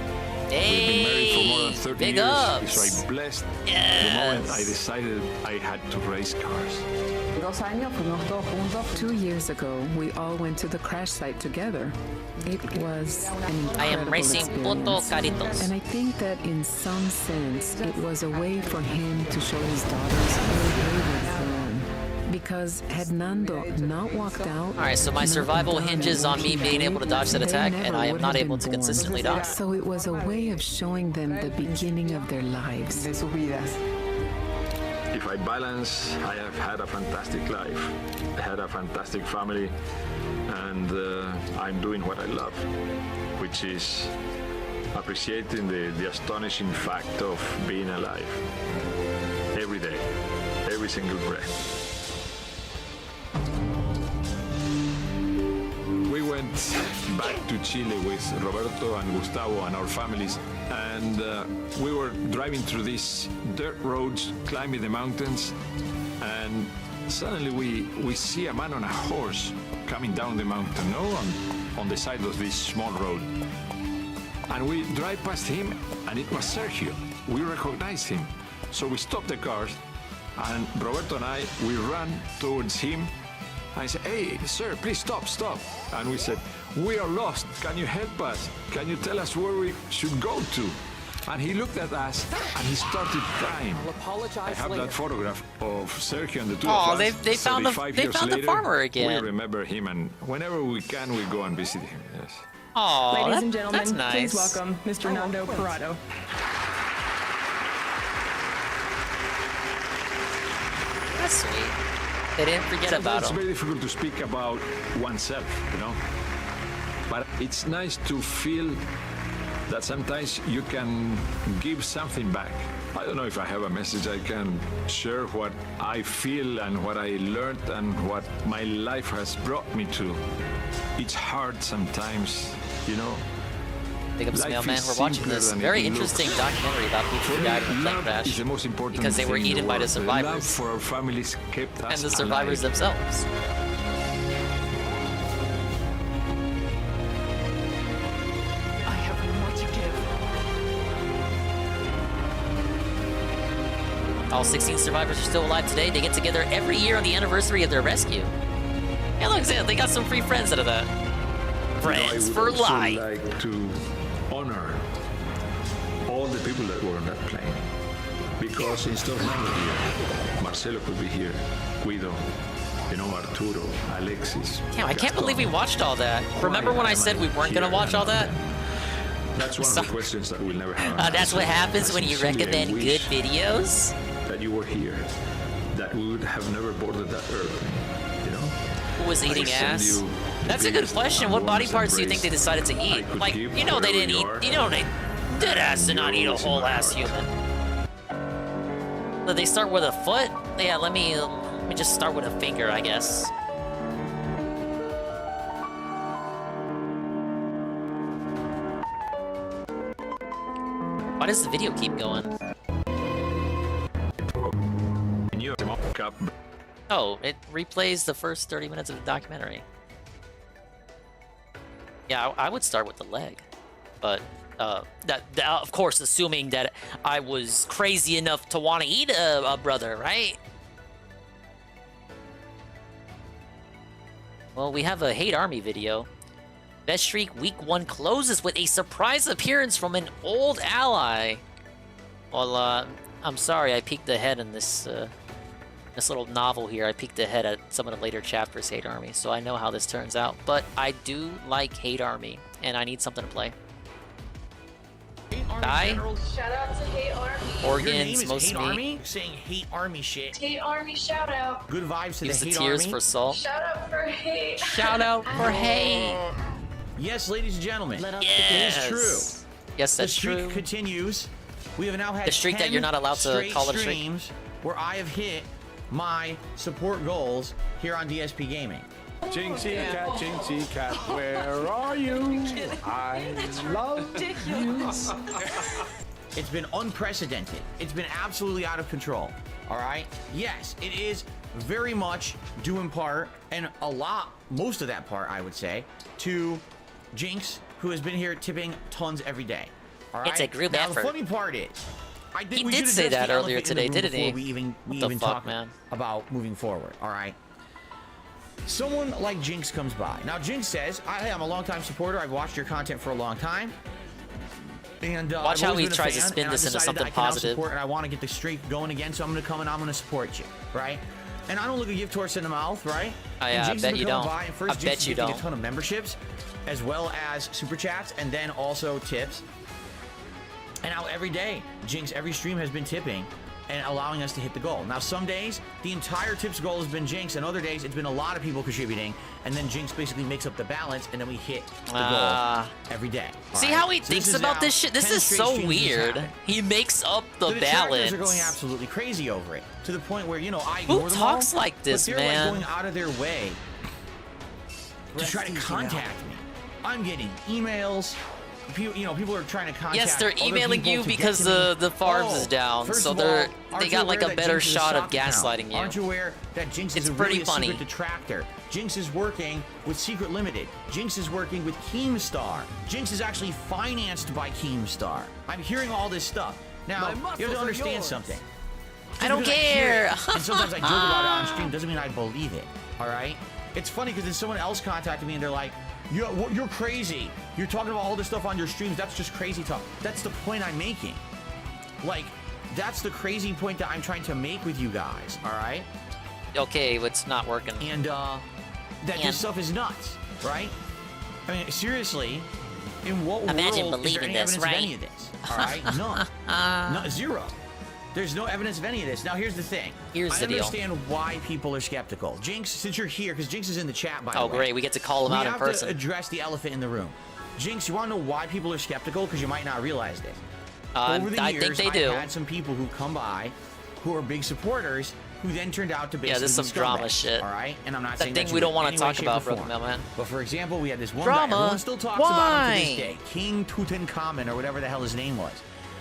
[SPEAKER 5] We've been married for more than 30 years.
[SPEAKER 2] Ups.
[SPEAKER 5] So I blessed the moment I decided I had to race cars.
[SPEAKER 15] 2 years ago, we all went to the crash site together. It was an incredible
[SPEAKER 2] I am racing Poto
[SPEAKER 15] experience.
[SPEAKER 2] Caritos.
[SPEAKER 15] And I think that in some sense, it was a way for him to show his daughters where they were born. Because had Nando not walked out...
[SPEAKER 2] Alright, so my survival hinges on me being able to dodge that attack, and I am not able to consistently dodge.
[SPEAKER 15] So it was a way of showing them the beginning of their lives.
[SPEAKER 5] If I balance, I have had a fantastic life. I had a fantastic family, and I'm doing what I love, which is appreciating the astonishing fact of being alive. Every day, every single breath. We went back to Chile with Roberto and Gustavo and our families, and we were driving through these dirt roads, climbing the mountains, and suddenly we see a man on a horse coming down the mountain, on the side of this small road. And we drive past him, and it was Sergio. We recognized him. So we stopped the cars, and Roberto and I, we ran towards him. I said, hey, sir, please stop. And we said, we are lost. Can you help us? Can you tell us where we should go to? And he looked at us and he started crying.
[SPEAKER 4] I'll apologize
[SPEAKER 5] I have
[SPEAKER 4] later.
[SPEAKER 5] that photograph of Sergio and the two
[SPEAKER 2] Oh,
[SPEAKER 5] of us.
[SPEAKER 2] they found the
[SPEAKER 5] 35
[SPEAKER 2] they
[SPEAKER 5] years
[SPEAKER 2] found
[SPEAKER 5] later,
[SPEAKER 2] the farmer again.
[SPEAKER 5] We remember him, and whenever we can, we go and visit him. Yes.
[SPEAKER 2] Aw,
[SPEAKER 20] Ladies and gentlemen,
[SPEAKER 2] that's nice.
[SPEAKER 20] please welcome Mr. Nando Parado.
[SPEAKER 2] That's sweet. They didn't forget about
[SPEAKER 5] It's
[SPEAKER 2] him.
[SPEAKER 5] very difficult to speak about oneself, you know. But it's nice to feel that sometimes you can give something back. I don't know if I have a message I can share what I feel and what I learned and what my life has brought me to. It's hard sometimes, you know.
[SPEAKER 2] Big ups,
[SPEAKER 5] Life
[SPEAKER 2] Mailman.
[SPEAKER 5] is
[SPEAKER 2] We're watching
[SPEAKER 5] simpler
[SPEAKER 2] this
[SPEAKER 5] than
[SPEAKER 2] very
[SPEAKER 5] it
[SPEAKER 2] interesting
[SPEAKER 5] looks.
[SPEAKER 2] documentary about people who died in a plane
[SPEAKER 5] Love
[SPEAKER 2] crash
[SPEAKER 5] is the most important
[SPEAKER 2] because they were
[SPEAKER 5] thing in
[SPEAKER 2] eaten by the
[SPEAKER 5] world. Love
[SPEAKER 2] survivors
[SPEAKER 5] for our families kept us
[SPEAKER 2] and the survivors
[SPEAKER 5] alive.
[SPEAKER 2] themselves.
[SPEAKER 4] I have more to give.
[SPEAKER 2] All 16 survivors are still alive today. They get together every year on the anniversary of their rescue. Yeah, look, they got some free friends out of that. Friends for life.
[SPEAKER 5] I would also like to honor all the people that were on that plane. Because instead of Nando here, Marcelo could be here, Guido, you know, Arturo, Alexis.
[SPEAKER 2] Damn, I can't believe we watched all that. Remember when I said we weren't gonna watch all that?
[SPEAKER 5] That's one of the questions that we'll never have.
[SPEAKER 2] That's what happens when you
[SPEAKER 5] Sincerely, I
[SPEAKER 2] recommend good
[SPEAKER 5] wish
[SPEAKER 2] videos?
[SPEAKER 5] That you were here, that we would have never boarded that airplane, you know?
[SPEAKER 2] Who was eating
[SPEAKER 5] I send
[SPEAKER 2] ass?
[SPEAKER 5] you the
[SPEAKER 2] That's a good
[SPEAKER 5] biggest
[SPEAKER 2] question.
[SPEAKER 5] and
[SPEAKER 2] What body
[SPEAKER 5] warmest
[SPEAKER 2] parts do you think they
[SPEAKER 5] embrace
[SPEAKER 2] decided to
[SPEAKER 5] I
[SPEAKER 2] eat?
[SPEAKER 5] could
[SPEAKER 2] Like,
[SPEAKER 5] give
[SPEAKER 2] you know they
[SPEAKER 5] wherever
[SPEAKER 2] didn't
[SPEAKER 5] you
[SPEAKER 2] eat.
[SPEAKER 5] are.
[SPEAKER 2] You know they dead ass did not eat a
[SPEAKER 5] Yours in
[SPEAKER 2] whole
[SPEAKER 5] my
[SPEAKER 2] ass
[SPEAKER 5] heart.
[SPEAKER 2] human. Did they start with a foot? Yeah, let me just start with a finger, I guess. Why does the video keep going? Oh, it replays the first 30 minutes of the documentary. Yeah, I would start with the leg, but that of course, assuming that I was crazy enough to want to eat a brother, right? Well, we have a Hate Army video. Best Streak Week 1 closes with a surprise appearance from an old ally. Well, I'm sorry I peeked ahead in this this little novel here. I peeked ahead at some of the later chapters, Hate Army, so I know how this turns out. But I do like Hate Army, and I need something to play. Die?
[SPEAKER 21] Shout out to Hate Army.
[SPEAKER 2] Organs,
[SPEAKER 22] Your name is
[SPEAKER 2] most
[SPEAKER 22] Hate
[SPEAKER 2] meat.
[SPEAKER 22] Army? You're saying Hate Army shit.
[SPEAKER 21] Hate Army shout out.
[SPEAKER 22] Good vibes to
[SPEAKER 2] Use
[SPEAKER 22] the
[SPEAKER 2] the
[SPEAKER 22] Hate
[SPEAKER 2] tears
[SPEAKER 22] Army.
[SPEAKER 2] for Saul.
[SPEAKER 21] Shout out for Hate.
[SPEAKER 2] Shout out for Hate.
[SPEAKER 22] Yes, ladies and gentlemen.
[SPEAKER 2] Yes.
[SPEAKER 22] It is true.
[SPEAKER 2] Yes, that's
[SPEAKER 19] the streak
[SPEAKER 2] true.
[SPEAKER 19] continues. We have now had
[SPEAKER 2] The streak that
[SPEAKER 19] 10
[SPEAKER 2] you're not allowed to
[SPEAKER 19] straight
[SPEAKER 2] call it a streak.
[SPEAKER 19] streams where I have hit my support goals here on DSP Gaming.
[SPEAKER 8] Jinxie cat, Jinxie cat, where are you? I love you.
[SPEAKER 19] It's been unprecedented. It's been absolutely out of control. All right? Yes, it is very much due in part, and most of that part, I would say, to Jinx, who has been here tipping tons every day. All right?
[SPEAKER 2] It's a group
[SPEAKER 19] now,
[SPEAKER 2] effort.
[SPEAKER 19] The funny part is, I think
[SPEAKER 2] He
[SPEAKER 19] we
[SPEAKER 2] did
[SPEAKER 19] should
[SPEAKER 2] say
[SPEAKER 19] address
[SPEAKER 2] that
[SPEAKER 19] the
[SPEAKER 2] earlier
[SPEAKER 19] elephant in the
[SPEAKER 2] today,
[SPEAKER 19] room
[SPEAKER 2] didn't he?
[SPEAKER 19] before we
[SPEAKER 2] What the
[SPEAKER 19] even
[SPEAKER 2] fuck,
[SPEAKER 19] talk
[SPEAKER 2] man?
[SPEAKER 19] about moving forward. All right? Someone like Jinx comes by. Now, Jinx says, hey, I'm a longtime supporter. I've watched your content for a long time. And
[SPEAKER 2] Watch
[SPEAKER 19] I've
[SPEAKER 2] how
[SPEAKER 19] always
[SPEAKER 2] he
[SPEAKER 19] been a
[SPEAKER 2] tries to
[SPEAKER 19] fan,
[SPEAKER 2] spin
[SPEAKER 19] and I
[SPEAKER 2] this into
[SPEAKER 19] decided
[SPEAKER 2] something
[SPEAKER 19] that I can now
[SPEAKER 2] positive.
[SPEAKER 19] support, and I want to get the streak going again, so I'm going to come and I'm going to support you, right? And I don't look a gift horse in the mouth, right?
[SPEAKER 2] I
[SPEAKER 19] And Jinx
[SPEAKER 2] bet
[SPEAKER 19] has
[SPEAKER 2] you
[SPEAKER 19] been coming
[SPEAKER 2] don't.
[SPEAKER 19] by, and first
[SPEAKER 2] I
[SPEAKER 19] Jinx
[SPEAKER 2] bet
[SPEAKER 19] is
[SPEAKER 2] you
[SPEAKER 19] giving
[SPEAKER 2] don't.
[SPEAKER 19] a ton of memberships, as well as super chats, and then also tips. And now every day, Jinx, every stream has been tipping and allowing us to hit the goal. Now, some days, the entire tips goal has been Jinx, and other days, it's been a lot of people contributing, and then Jinx basically makes up the balance, and then we hit the goal every day.
[SPEAKER 2] See
[SPEAKER 19] All right?
[SPEAKER 2] how he
[SPEAKER 19] So
[SPEAKER 2] thinks
[SPEAKER 19] is
[SPEAKER 2] about
[SPEAKER 19] now
[SPEAKER 2] this shit? This
[SPEAKER 19] 10
[SPEAKER 2] is
[SPEAKER 19] straight
[SPEAKER 2] so
[SPEAKER 19] streams this
[SPEAKER 2] weird.
[SPEAKER 19] happened.
[SPEAKER 2] He makes up the
[SPEAKER 19] The detractors
[SPEAKER 2] balance.
[SPEAKER 19] are going absolutely crazy over it, to the point where, I
[SPEAKER 2] Who
[SPEAKER 19] ignore them
[SPEAKER 2] talks
[SPEAKER 19] all,
[SPEAKER 2] like this,
[SPEAKER 19] but they're
[SPEAKER 2] man?
[SPEAKER 19] like going out of their way to try to contact me. I'm getting emails. People are trying to contact.
[SPEAKER 2] Yes, they're
[SPEAKER 19] other
[SPEAKER 2] emailing
[SPEAKER 19] people
[SPEAKER 2] you
[SPEAKER 19] to get
[SPEAKER 2] because
[SPEAKER 19] to me.
[SPEAKER 2] the farms is down,
[SPEAKER 19] First
[SPEAKER 2] so
[SPEAKER 19] of
[SPEAKER 2] they
[SPEAKER 19] all, aren't
[SPEAKER 2] got
[SPEAKER 19] you
[SPEAKER 2] like
[SPEAKER 19] aware
[SPEAKER 2] a
[SPEAKER 19] that
[SPEAKER 2] better
[SPEAKER 19] Jinx is a
[SPEAKER 2] shot of
[SPEAKER 19] sock account?
[SPEAKER 2] gaslighting you.
[SPEAKER 19] Aren't you aware that Jinx
[SPEAKER 2] It's
[SPEAKER 19] is
[SPEAKER 2] pretty
[SPEAKER 19] really
[SPEAKER 2] funny.
[SPEAKER 19] a secret detractor? Jinx is working with Secret Limited. Jinx is working with Keemstar. Jinx is actually financed by Keemstar. I'm hearing all this stuff. Now, you have to understand something.
[SPEAKER 2] I don't
[SPEAKER 19] Just because hear
[SPEAKER 2] care.
[SPEAKER 19] it, and sometimes I joke about it on stream, doesn't mean I believe it. All right? It's funny because then someone else contacted me and they're like, you're crazy. You're talking about all this stuff on your streams. That's just crazy talk. That's the point I'm making. Like, that's the crazy point that I'm trying to make with you guys. All right?
[SPEAKER 2] Okay, it's not working.
[SPEAKER 19] And this stuff is nuts, right? I mean, seriously, in what
[SPEAKER 2] Imagine
[SPEAKER 19] world is there
[SPEAKER 2] believing
[SPEAKER 19] any
[SPEAKER 2] this,
[SPEAKER 19] evidence
[SPEAKER 2] right?
[SPEAKER 19] of any of this? All right? None. No, zero. There's no evidence of any of this. Now, here's the thing.
[SPEAKER 2] Here's
[SPEAKER 19] I
[SPEAKER 2] the deal.
[SPEAKER 19] understand why people are skeptical. Jinx, since you're here, because Jinx is in the chat, by the
[SPEAKER 2] Oh,
[SPEAKER 19] way.
[SPEAKER 2] great. We get to call him out in
[SPEAKER 19] We
[SPEAKER 2] person.
[SPEAKER 19] have to address the elephant in the room. Jinx, you want to know why people are skeptical? Because you might not realize this. Over the
[SPEAKER 2] I
[SPEAKER 19] years,
[SPEAKER 2] think they do.
[SPEAKER 19] I've had some people who come by who are big supporters who then turned out to basically
[SPEAKER 2] Yeah, this is some
[SPEAKER 19] be
[SPEAKER 2] drama
[SPEAKER 19] scumbags,
[SPEAKER 2] shit.
[SPEAKER 19] All right? And I'm not
[SPEAKER 2] That
[SPEAKER 19] saying
[SPEAKER 2] thing
[SPEAKER 19] that's
[SPEAKER 2] we don't
[SPEAKER 19] in
[SPEAKER 2] wanna
[SPEAKER 19] any
[SPEAKER 2] talk
[SPEAKER 19] way, shape,
[SPEAKER 2] about,
[SPEAKER 19] or
[SPEAKER 2] Broken
[SPEAKER 19] form.
[SPEAKER 2] Mailman.
[SPEAKER 19] But for example, we had this one
[SPEAKER 2] Drama?
[SPEAKER 19] guy. Everyone still talks about him to
[SPEAKER 2] Why?
[SPEAKER 19] this day. King Tutankhamun, or whatever the hell his name was.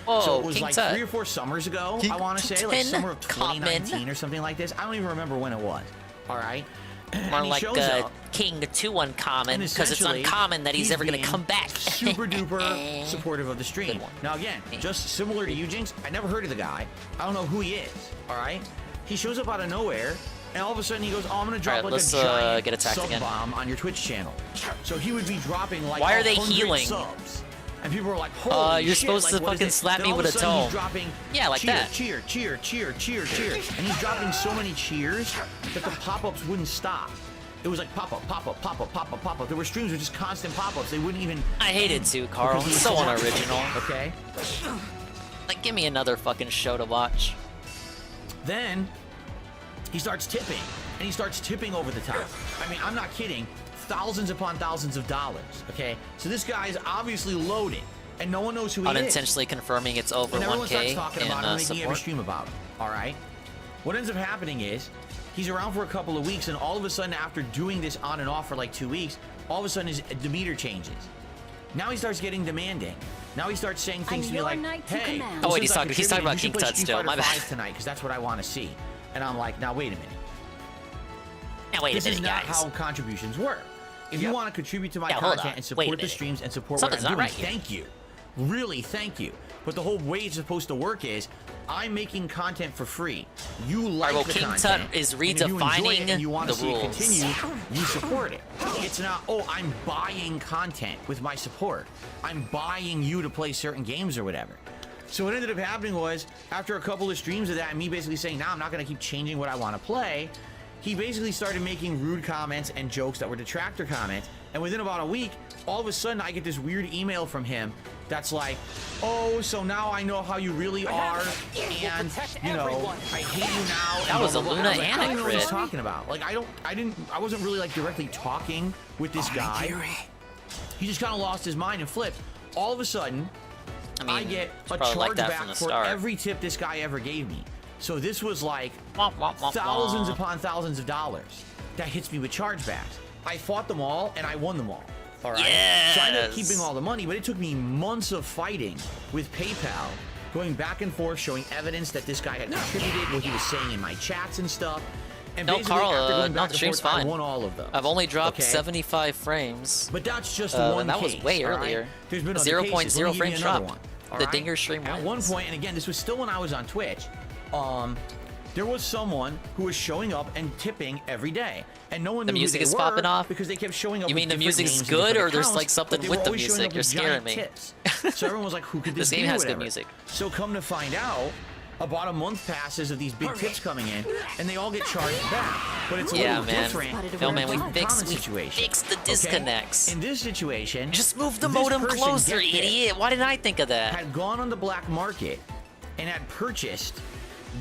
[SPEAKER 2] Whoa,
[SPEAKER 19] So it was
[SPEAKER 2] King
[SPEAKER 19] like
[SPEAKER 2] Tut.
[SPEAKER 19] 3 or 4 summers ago,
[SPEAKER 2] King
[SPEAKER 19] I want to say, like summer of
[SPEAKER 2] Tutankhamun.
[SPEAKER 19] 2019 or something like this. I don't even remember when it was. All right?
[SPEAKER 2] More
[SPEAKER 19] And he
[SPEAKER 2] like
[SPEAKER 19] shows up,
[SPEAKER 2] King to Uncommon,
[SPEAKER 19] and
[SPEAKER 2] because it's
[SPEAKER 19] essentially,
[SPEAKER 2] uncommon that he's ever going to
[SPEAKER 19] being
[SPEAKER 2] come back.
[SPEAKER 19] super duper supportive of the stream. Now again, just similar to you, Jinx, I never heard of the guy. I don't know who he is. All right, he shows up out of nowhere, and all of a sudden he goes, "Oh, I'm gonna drop
[SPEAKER 2] All right,
[SPEAKER 19] like
[SPEAKER 2] let's,
[SPEAKER 19] a giant
[SPEAKER 2] get attacked
[SPEAKER 19] sub
[SPEAKER 2] again.
[SPEAKER 19] bomb on your Twitch channel." So he would be dropping like
[SPEAKER 2] Why are they
[SPEAKER 19] 100
[SPEAKER 2] healing?
[SPEAKER 19] subs. And people were like, "Holy
[SPEAKER 2] You're
[SPEAKER 19] shit,
[SPEAKER 2] supposed
[SPEAKER 19] like,
[SPEAKER 2] to
[SPEAKER 19] what is
[SPEAKER 2] fucking
[SPEAKER 19] this?"
[SPEAKER 2] slap
[SPEAKER 19] Then
[SPEAKER 2] me
[SPEAKER 19] all
[SPEAKER 2] with
[SPEAKER 19] of
[SPEAKER 2] a
[SPEAKER 19] sudden,
[SPEAKER 2] toe.
[SPEAKER 19] He's dropping
[SPEAKER 2] Yeah, like
[SPEAKER 19] cheer,
[SPEAKER 2] that.
[SPEAKER 19] cheer, cheer, cheer, cheer, cheer, and he's dropping so many cheers that the pop-ups wouldn't stop. It was like pop-up, pop-up, pop-up, pop-up, pop-up. There were streams with just constant pop-ups. They wouldn't even.
[SPEAKER 2] I hate it too, Carl.
[SPEAKER 19] because he was
[SPEAKER 2] So
[SPEAKER 19] so
[SPEAKER 2] unoriginal.
[SPEAKER 19] Okay.
[SPEAKER 2] Like, give me another fucking show to watch.
[SPEAKER 19] Then he starts tipping, and he starts tipping over the top. I mean, I'm not kidding. Thousands upon thousands of dollars. Okay, so this guy is obviously loaded, and no one knows who he is.
[SPEAKER 2] Unintentionally confirming it's over
[SPEAKER 19] And everyone
[SPEAKER 2] 1K
[SPEAKER 19] starts talking
[SPEAKER 2] in
[SPEAKER 19] about him, making every
[SPEAKER 2] support.
[SPEAKER 19] stream about him. All right. What ends up happening is he's around for a couple of weeks, and all of a sudden, after doing this on and off for like 2 weeks, all of a sudden his demeanor changes. Now he starts getting demanding. Now he starts saying things to me like, "Hey,
[SPEAKER 2] Oh, wait,
[SPEAKER 19] since I
[SPEAKER 2] he's talking
[SPEAKER 19] contributed,
[SPEAKER 2] about
[SPEAKER 19] you should
[SPEAKER 2] King
[SPEAKER 19] play
[SPEAKER 2] Tut
[SPEAKER 19] Street
[SPEAKER 2] still.
[SPEAKER 19] Fighter
[SPEAKER 2] My bad.
[SPEAKER 19] 5 tonight because that's what I want to see." And I'm like, "Now wait a minute.
[SPEAKER 2] Now wait a
[SPEAKER 19] This is
[SPEAKER 2] minute,
[SPEAKER 19] not
[SPEAKER 2] guys.
[SPEAKER 19] how contributions work. If you want to contribute to my
[SPEAKER 2] Yeah, hold
[SPEAKER 19] content
[SPEAKER 2] on.
[SPEAKER 19] and
[SPEAKER 2] Wait a
[SPEAKER 19] support the
[SPEAKER 2] minute.
[SPEAKER 19] streams and support
[SPEAKER 2] Something's
[SPEAKER 19] what I'm
[SPEAKER 2] not
[SPEAKER 19] doing,
[SPEAKER 2] right here.
[SPEAKER 19] thank you. Really, thank you. But the whole way it's supposed to work is I'm making content for free. You like
[SPEAKER 2] well,
[SPEAKER 19] the
[SPEAKER 2] King
[SPEAKER 19] content.
[SPEAKER 2] Tut is
[SPEAKER 19] and if you enjoy
[SPEAKER 2] redefining
[SPEAKER 19] it and you want
[SPEAKER 2] the
[SPEAKER 19] to see it
[SPEAKER 2] rules.
[SPEAKER 19] continue, you support it. It's not, "Oh, I'm buying content with my support. I'm buying you to play certain games or whatever." So what ended up happening was, after a couple of streams of that, and me basically saying, "Nah, I'm not going to keep changing what I want to play," he basically started making rude comments and jokes that were detractor comments. And within about a week, all of a sudden, I get this weird email from him that's like, "Oh, so now I know how you really are, and you know, I hate you now."
[SPEAKER 2] That
[SPEAKER 19] and
[SPEAKER 2] was
[SPEAKER 19] blah,
[SPEAKER 2] a
[SPEAKER 19] blah, blah.
[SPEAKER 2] Luna
[SPEAKER 19] I was like, I don't know what he's
[SPEAKER 2] Anacrit.
[SPEAKER 19] talking about. Like, I wasn't really like directly talking with this guy. He just kind of lost his mind and flipped. All of a sudden,
[SPEAKER 2] I mean,
[SPEAKER 19] I get
[SPEAKER 2] it's
[SPEAKER 19] a
[SPEAKER 2] probably like that
[SPEAKER 19] chargeback
[SPEAKER 2] from the
[SPEAKER 19] for
[SPEAKER 2] start.
[SPEAKER 19] every tip this guy ever gave me. So this was like
[SPEAKER 2] Womp.
[SPEAKER 19] thousands upon thousands of dollars that hits me with chargebacks. I fought them all and I won them all. All right. So I ended up keeping all the money, but it took me months of fighting with PayPal, going back and forth, showing evidence that this guy had contributed, what he was saying in my chats and stuff. And
[SPEAKER 2] No,
[SPEAKER 19] basically,
[SPEAKER 2] Carl,
[SPEAKER 19] after going
[SPEAKER 2] no,
[SPEAKER 19] back
[SPEAKER 2] the
[SPEAKER 19] and
[SPEAKER 2] stream's
[SPEAKER 19] forth, I
[SPEAKER 2] fine.
[SPEAKER 19] won all of them.
[SPEAKER 2] I've only dropped
[SPEAKER 19] Okay?
[SPEAKER 2] 75 frames.
[SPEAKER 19] But that's just one
[SPEAKER 2] and that
[SPEAKER 19] case.
[SPEAKER 2] was way
[SPEAKER 19] all right?
[SPEAKER 2] earlier.
[SPEAKER 19] There's been other
[SPEAKER 2] 0.0
[SPEAKER 19] cases. Let me give you
[SPEAKER 2] frames
[SPEAKER 19] another
[SPEAKER 2] dropped.
[SPEAKER 19] one, all
[SPEAKER 2] The
[SPEAKER 19] right?
[SPEAKER 2] Dinger stream
[SPEAKER 19] At one point, and again, this was still when I was on Twitch, there was someone who was showing up and tipping every day. And no one
[SPEAKER 2] The
[SPEAKER 19] knew
[SPEAKER 2] music
[SPEAKER 19] who they
[SPEAKER 2] is
[SPEAKER 19] were
[SPEAKER 2] popping off?
[SPEAKER 19] because they kept showing up
[SPEAKER 2] You
[SPEAKER 19] with
[SPEAKER 2] mean the
[SPEAKER 19] different
[SPEAKER 2] music's
[SPEAKER 19] names and
[SPEAKER 2] good,
[SPEAKER 19] different
[SPEAKER 2] or there's,
[SPEAKER 19] accounts,
[SPEAKER 2] like, something
[SPEAKER 19] but they
[SPEAKER 2] with
[SPEAKER 19] were
[SPEAKER 2] the
[SPEAKER 19] always showing
[SPEAKER 2] music?
[SPEAKER 19] up
[SPEAKER 2] You're
[SPEAKER 19] with
[SPEAKER 2] scaring
[SPEAKER 19] giant
[SPEAKER 2] me.
[SPEAKER 19] tits. So everyone was like, who could this
[SPEAKER 2] This
[SPEAKER 19] be
[SPEAKER 2] game
[SPEAKER 19] or
[SPEAKER 2] has good
[SPEAKER 19] whatever.
[SPEAKER 2] music.
[SPEAKER 19] So come to find out, about a month passes of these big tips coming in, and they all get charged back. But it's a little different.
[SPEAKER 2] No, man, we
[SPEAKER 19] in a
[SPEAKER 2] fixed
[SPEAKER 19] common situation.
[SPEAKER 2] the disconnects.
[SPEAKER 19] Okay? In this situation,
[SPEAKER 2] Just move the
[SPEAKER 19] this
[SPEAKER 2] modem
[SPEAKER 19] person,
[SPEAKER 2] closer,
[SPEAKER 19] get this,
[SPEAKER 2] idiot. Why didn't I think of that?
[SPEAKER 19] had gone on the black market and had purchased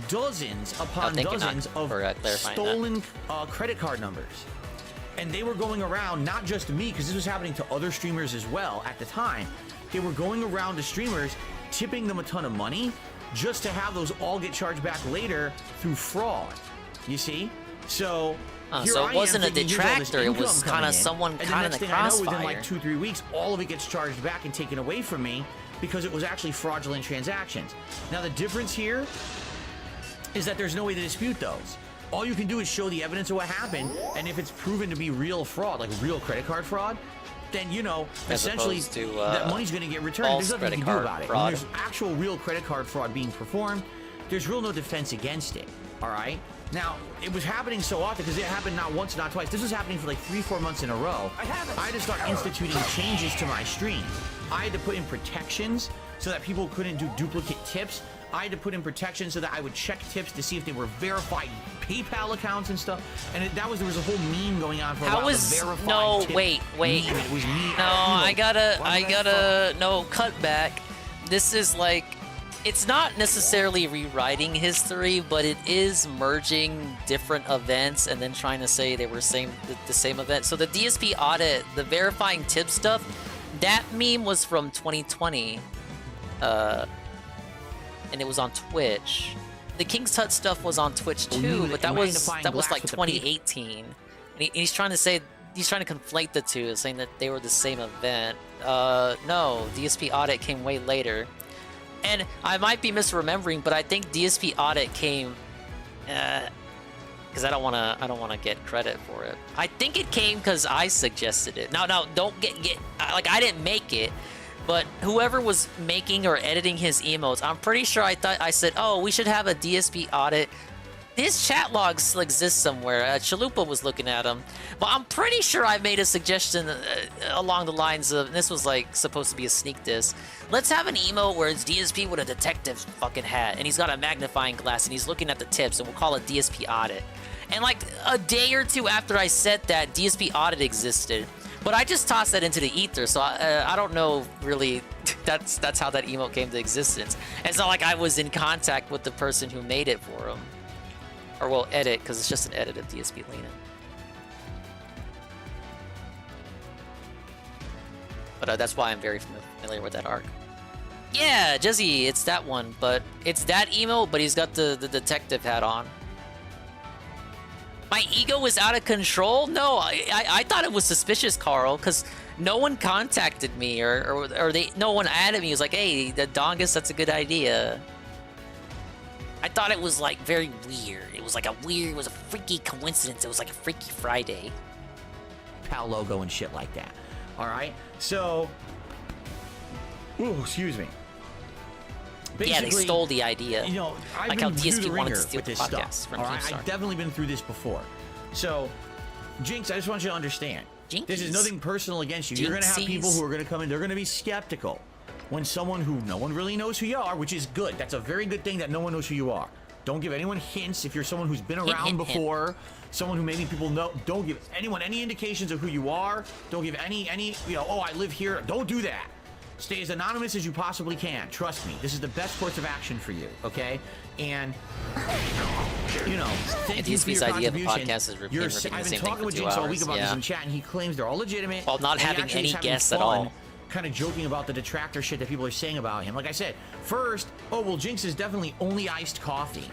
[SPEAKER 19] dozens upon
[SPEAKER 2] thank you,
[SPEAKER 19] dozens
[SPEAKER 2] Knock,
[SPEAKER 19] of
[SPEAKER 2] for clarifying
[SPEAKER 19] stolen credit card numbers. And they were going around, not just me, because this was happening to other streamers as well at the time. They were going around to streamers, tipping them a ton of money, just to have those all get charged back later through fraud. You see? So, here
[SPEAKER 2] so
[SPEAKER 19] I
[SPEAKER 2] it
[SPEAKER 19] am
[SPEAKER 2] wasn't a
[SPEAKER 19] thinking, here's all this
[SPEAKER 2] detractor, it
[SPEAKER 19] income
[SPEAKER 2] was
[SPEAKER 19] coming
[SPEAKER 2] kinda
[SPEAKER 19] in,
[SPEAKER 2] someone
[SPEAKER 19] and the
[SPEAKER 2] kinda in
[SPEAKER 19] next
[SPEAKER 2] the
[SPEAKER 19] thing I know, within
[SPEAKER 2] crossfire.
[SPEAKER 19] like 2-3 weeks, all of it gets charged back and taken away from me because it was actually fraudulent transactions. Now, the difference here is that there's no way to dispute those. All you can do is show the evidence of what happened, and if it's proven to be real fraud, like real credit card fraud, then, you know,
[SPEAKER 2] As
[SPEAKER 19] essentially
[SPEAKER 2] opposed to,
[SPEAKER 19] that money's going to get returned.
[SPEAKER 2] false
[SPEAKER 19] There's nothing you
[SPEAKER 2] credit
[SPEAKER 19] can do
[SPEAKER 2] card
[SPEAKER 19] about it.
[SPEAKER 2] fraud.
[SPEAKER 19] When there's actual real credit card fraud being performed, there's real no defense against it, all right? Now, it was happening so often because it happened not once, not twice. This was happening for like 3-4 months in a row. I had to start instituting changes to my stream. I had to put in protections so that people couldn't do duplicate tips. I had to put in protections so that I would check tips to see if they were verified PayPal accounts and stuff. And there was a whole meme going on for a
[SPEAKER 2] How
[SPEAKER 19] while.
[SPEAKER 2] is
[SPEAKER 19] the verified
[SPEAKER 2] no
[SPEAKER 19] tip
[SPEAKER 2] wait
[SPEAKER 19] meme. It was me.
[SPEAKER 2] No, I gotta no cut back. This is like, it's not necessarily rewriting history, but it is merging different events and then trying to say they were the same event. So the DSP audit, the verifying tip stuff, that meme was from 2020, and it was on Twitch. The King's Hut stuff was on Twitch too, but that was like 2018. And he's trying to say, he's trying to conflate the two, saying that they were the same event. No, DSP audit came way later. And I might be misremembering, but I think DSP audit came, because I don't wanna get credit for it. I think it came because I suggested it. No, don't get like, I didn't make it, but whoever was making or editing his emotes, I'm pretty sure I said, oh, we should have a DSP audit. His chat logs still exist somewhere. Chalupa was looking at them, but I'm pretty sure I made a suggestion along the lines of, and this was like supposed to be a sneak diss. Let's have an emote where it's DSP with a detective fucking hat, and he's got a magnifying glass, and he's looking at the tips, and we'll call it DSP audit. And like a day or two after I said that, DSP audit existed, but I just tossed that into the ether, so I don't know really. That's how that emote came to existence. It's not like I was in contact with the person who made it for him. Or, well, edit, because it's just an edit of DSP Lena. But that's why I'm very familiar with that arc. Yeah, Jezzy, it's that one, but it's that emote, but he's got the detective hat on. My ego was out of control? No, I thought it was suspicious, Carl, because no one contacted me, or no one added me. He was like, hey, the Dongus, that's a good idea. I thought it was like very weird. It was like it was a freaky coincidence. It was like a Freaky Friday.
[SPEAKER 19] PAL logo and shit like that. All right. So, excuse me. Basically,
[SPEAKER 2] yeah, they stole the idea.
[SPEAKER 19] You know, I've
[SPEAKER 2] like
[SPEAKER 19] been
[SPEAKER 2] how
[SPEAKER 19] through
[SPEAKER 2] DSP
[SPEAKER 19] the
[SPEAKER 2] wanted
[SPEAKER 19] ringer
[SPEAKER 2] to steal
[SPEAKER 19] with this
[SPEAKER 2] podcasts
[SPEAKER 19] stuff.
[SPEAKER 2] from
[SPEAKER 19] All right,
[SPEAKER 2] Keemstar.
[SPEAKER 19] I've definitely been through this before. So, Jinx, I just want you to understand. This is nothing personal against you. You're going to have people who are going to come in. They're going to be skeptical when someone who no one really knows who you are, which is good. That's a very good thing that no one knows who you are. Don't give anyone hints if you're someone who's been around before, someone who maybe people know. Don't give anyone any indications of who you are. Don't give any, oh, I live here. Don't do that. Stay as anonymous as you possibly can. Trust me. This is the best course of action for you, okay? And, thank you for your
[SPEAKER 2] idea of a
[SPEAKER 19] contribution.
[SPEAKER 2] podcast is repeating
[SPEAKER 19] I've
[SPEAKER 2] the
[SPEAKER 19] been
[SPEAKER 2] same
[SPEAKER 19] talking
[SPEAKER 2] thing
[SPEAKER 19] with
[SPEAKER 2] for 2
[SPEAKER 19] Jinx all
[SPEAKER 2] hours.
[SPEAKER 19] week about this in chat, and he claims they're all legitimate.
[SPEAKER 2] While not
[SPEAKER 19] and he
[SPEAKER 2] having
[SPEAKER 19] actually
[SPEAKER 2] any
[SPEAKER 19] is having
[SPEAKER 2] guests at
[SPEAKER 19] fun
[SPEAKER 2] all.
[SPEAKER 19] kind of joking about the detractor shit that people are saying about him. Like I said, first, oh, well, Jinx is definitely only iced coffee.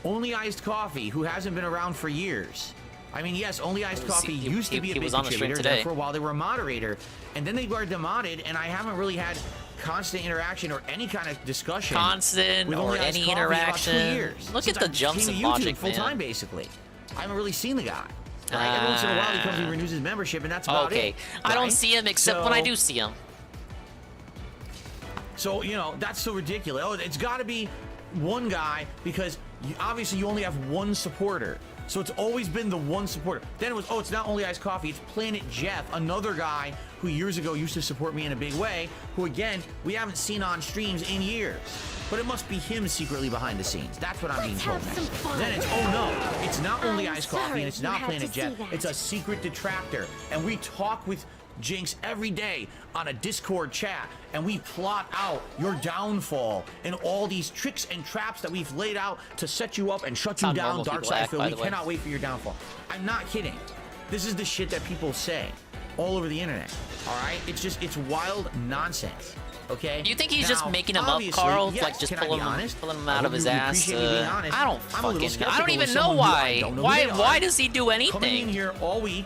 [SPEAKER 19] Only iced coffee, who hasn't been around for years. I mean, yes, only iced coffee used to be a big contributor. Then for a while, they were a moderator. And then they got demodded, and I haven't really had constant interaction or any kind of discussion.
[SPEAKER 2] Constant or any interaction.
[SPEAKER 19] About 2 years.
[SPEAKER 2] Look at the jumps in logic,
[SPEAKER 19] full time, basically. I haven't really seen the guy. Right? Every once in a while, he comes and renews his membership, and that's about it.
[SPEAKER 2] Okay, I don't see him except when I do see him.
[SPEAKER 19] So, you know, that's so ridiculous. Oh, it's got to be one guy because obviously you only have one supporter. So it's always been the one supporter. Then it was, oh, it's not only Iced Coffee, it's Planet Jeff, another guy who years ago used to support me in a big way, who again, we haven't seen on streams in years. But it must be him secretly behind the scenes. That's what I'm being told now. Then it's, oh no, it's not only Iced Coffee and it's not Planet Jeff, it's a secret detractor. And we talk with Jinx every day on a Discord chat, and we plot out your downfall and all these tricks and traps that we've laid out to set you up and shut you down, Dark Side Phil. We cannot wait for your downfall. I'm not kidding. This is the shit that people say all over the internet. All right, it's wild nonsense. Okay.
[SPEAKER 2] You think he's just making them up, Carl?
[SPEAKER 19] Yes,
[SPEAKER 2] like just pulling them
[SPEAKER 19] I
[SPEAKER 2] out of his ass? I don't fucking. I don't even know
[SPEAKER 19] someone
[SPEAKER 2] why.
[SPEAKER 19] who I don't know
[SPEAKER 2] Why does he do anything?
[SPEAKER 19] Coming in here all week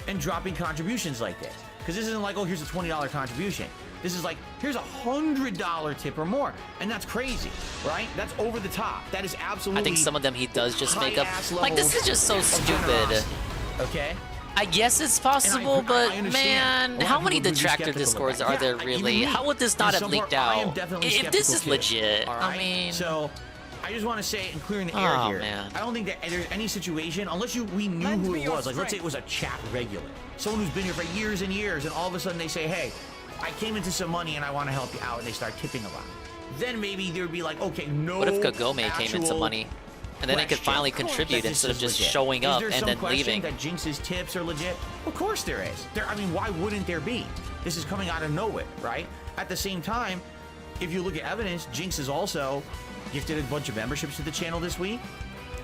[SPEAKER 19] and dropping contributions like this. Because this isn't like, oh, here's a $20 contribution. This is like, here's a $100 tip or more. And that's crazy, right? That's over the top. That is absolutely.
[SPEAKER 2] I think some of them he does just make up. Like, this is just so stupid.
[SPEAKER 19] Okay?
[SPEAKER 2] I guess it's possible, but man, how many detractor discords are there really? How would this not have leaked out? If this is legit, I mean.
[SPEAKER 19] So, I just want to say, and clearing the air here,
[SPEAKER 2] man.
[SPEAKER 19] I don't think that there's any situation, unless we knew who it was. Like, let's say it was a chat regular. Someone who's been here for years and years, and all of a sudden they say, hey, I came into some money and I want to help you out, and they start tipping a lot. Then maybe there would be like, okay, no.
[SPEAKER 2] What if Kagome came into money? And then they could finally contribute instead of just showing up and then leaving.
[SPEAKER 19] That Jinx's tips are legit? Of course there is. I mean, why wouldn't there be? This is coming out of nowhere, right? At the same time, if you look at evidence, Jinx is also gifted a bunch of memberships to the channel this week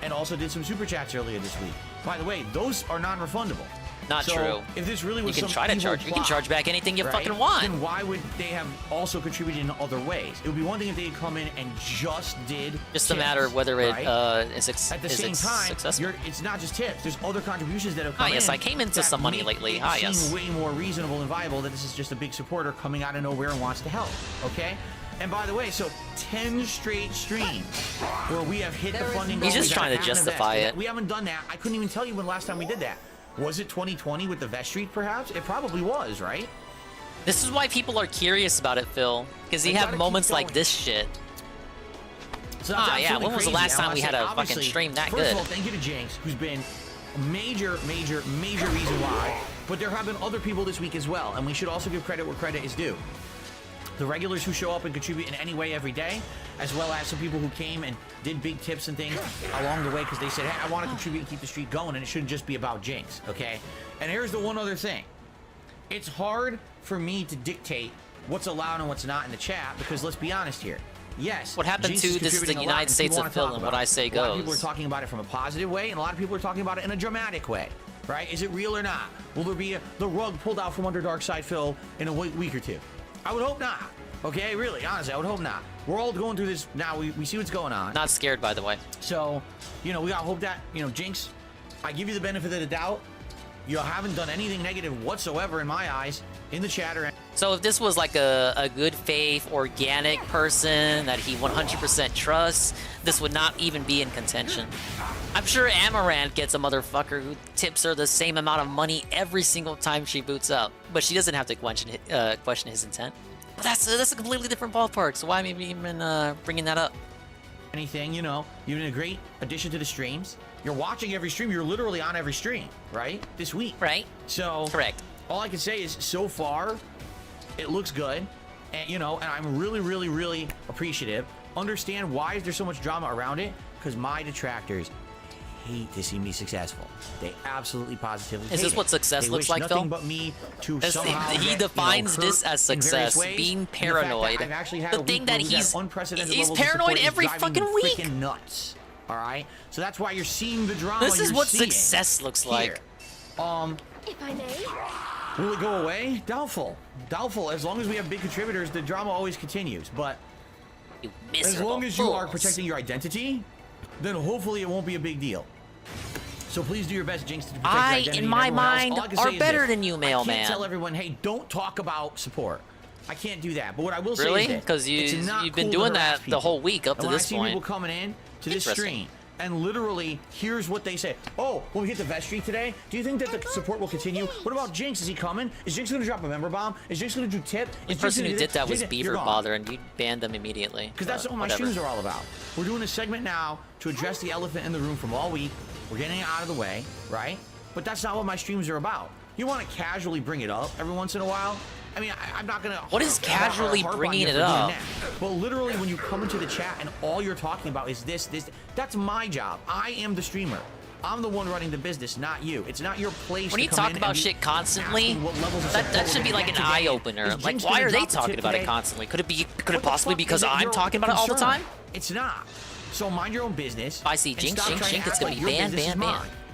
[SPEAKER 19] and also did some super chats earlier this week. By the way, those are non-refundable.
[SPEAKER 2] Not true.
[SPEAKER 19] If this really was
[SPEAKER 2] you can try to charge. You can charge back anything you fucking want.
[SPEAKER 19] Then why would they have also contributed in other ways? It would be one thing if they had come in and just did.
[SPEAKER 2] Just a matter of whether it is
[SPEAKER 19] at the same time.
[SPEAKER 2] Successful.
[SPEAKER 19] It's not just tips. There's other contributions that have come in.
[SPEAKER 2] Yes, I came into some money lately.
[SPEAKER 19] It seems way more reasonable and viable that this is just a big supporter coming out of nowhere and wants to help. Okay. And by the way, so 10 straight streams where we have hit the funding goal.
[SPEAKER 2] He's just trying to justify it.
[SPEAKER 19] We haven't done that. I couldn't even tell you when last time we did that. Was it 2020 with the Vest Street, perhaps? It probably was, right?
[SPEAKER 2] This is why people are curious about it, Phil. Because you have moments like this shit.
[SPEAKER 19] So
[SPEAKER 2] yeah, when was the last time we had a fucking stream that good?
[SPEAKER 19] First of all, thank you to Jinx, who's been a major reason why. But there have been other people this week as well, and we should also give credit where credit is due. The regulars who show up and contribute in any way every day, as well as some people who came and did big tips and things along the way because they said, hey, I want to contribute and keep the streak going, and it shouldn't just be about Jinx, okay? And here's the one other thing. It's hard for me to dictate what's allowed and what's not in the chat because let's be honest here. Yes,
[SPEAKER 2] what happened to this is the United States of Phil, and what I say goes.
[SPEAKER 19] A lot of people are talking about it from a positive way, and a lot of people are talking about it in a dramatic way, right? Is it real or not? Will there be the rug pulled out from under Dark Side Phil in a week or two? I would hope not. Okay, really, honestly, I would hope not. We're all going through this now. We see what's going on.
[SPEAKER 2] Not scared, by the way.
[SPEAKER 19] So, we gotta hope that, Jinx, I give you the benefit of the doubt. You haven't done anything negative whatsoever in my eyes in the chatter.
[SPEAKER 2] So if this was like a good faith, organic person that he 100% trusts, this would not even be in contention. I'm sure Amaranth gets a motherfucker who tips her the same amount of money every single time she boots up, but she doesn't have to question his intent. But that's a completely different ballpark, so why am I even bringing that up?
[SPEAKER 19] Anything, you've been a great addition to the streams. You're watching every stream. You're literally on every stream, right? This week.
[SPEAKER 2] Right.
[SPEAKER 19] So,
[SPEAKER 2] correct.
[SPEAKER 19] All I can say is, so far, it looks good. And, and I'm really, really, really appreciative. Understand why is there so much drama around it? Because my detractors hate to see me successful. They absolutely positively hate it.
[SPEAKER 2] Is this what success looks like, Phil?
[SPEAKER 19] Nothing but me to somehow
[SPEAKER 2] he defines this as success, being paranoid.
[SPEAKER 19] I've actually had
[SPEAKER 2] the thing that he's
[SPEAKER 19] unprecedented
[SPEAKER 2] paranoid every fucking week.
[SPEAKER 19] Freaking nuts. All right, so that's why you're seeing the drama.
[SPEAKER 2] This is what success looks like.
[SPEAKER 21] If I may.
[SPEAKER 19] Will it go away? Doubtful. Doubtful. As long as we have big contributors, the drama always continues. But as long as you are protecting your identity, then hopefully it won't be a big deal. So please do your best, Jinx, to protect your identity.
[SPEAKER 2] In my mind, are better than you,
[SPEAKER 19] I
[SPEAKER 2] Mailman.
[SPEAKER 19] can't tell everyone, hey, don't talk about support. I can't do that. But what I will say
[SPEAKER 2] Really?
[SPEAKER 19] is this.
[SPEAKER 2] Because you've been
[SPEAKER 19] cool
[SPEAKER 2] doing
[SPEAKER 19] to harass
[SPEAKER 2] that
[SPEAKER 19] people.
[SPEAKER 2] the whole week up to
[SPEAKER 19] And when
[SPEAKER 2] this
[SPEAKER 19] I see
[SPEAKER 2] point.
[SPEAKER 19] people coming in to this stream, and literally, here's what they say. Oh, when we hit the vestry today, do you think that the support will continue? What about Jinx? Is he coming? Is Jinx going to drop a member bomb? Is Jinx going to do tip?
[SPEAKER 2] The person who did that was Beaver Bother, and you banned them immediately.
[SPEAKER 19] Because that's what my streams are all about. We're doing a segment now to address the elephant in the room from all week. We're getting it out of the way, right? But that's not what my streams are about. You want to casually bring it up every once in a while? I mean, I'm not gonna.
[SPEAKER 2] What is casually bringing it up?
[SPEAKER 19] But literally, when you come into the chat and all you're talking about is this, that's my job. I am the streamer. I'm the one running the business, not you. It's not your place.
[SPEAKER 2] When you talk about shit constantly, that should be like an eye opener. Like, why are they talking about it constantly? Could it possibly because I'm talking about it all the time?
[SPEAKER 19] It's not. So mind your own business.
[SPEAKER 2] I see Jinx, it's gonna be banned.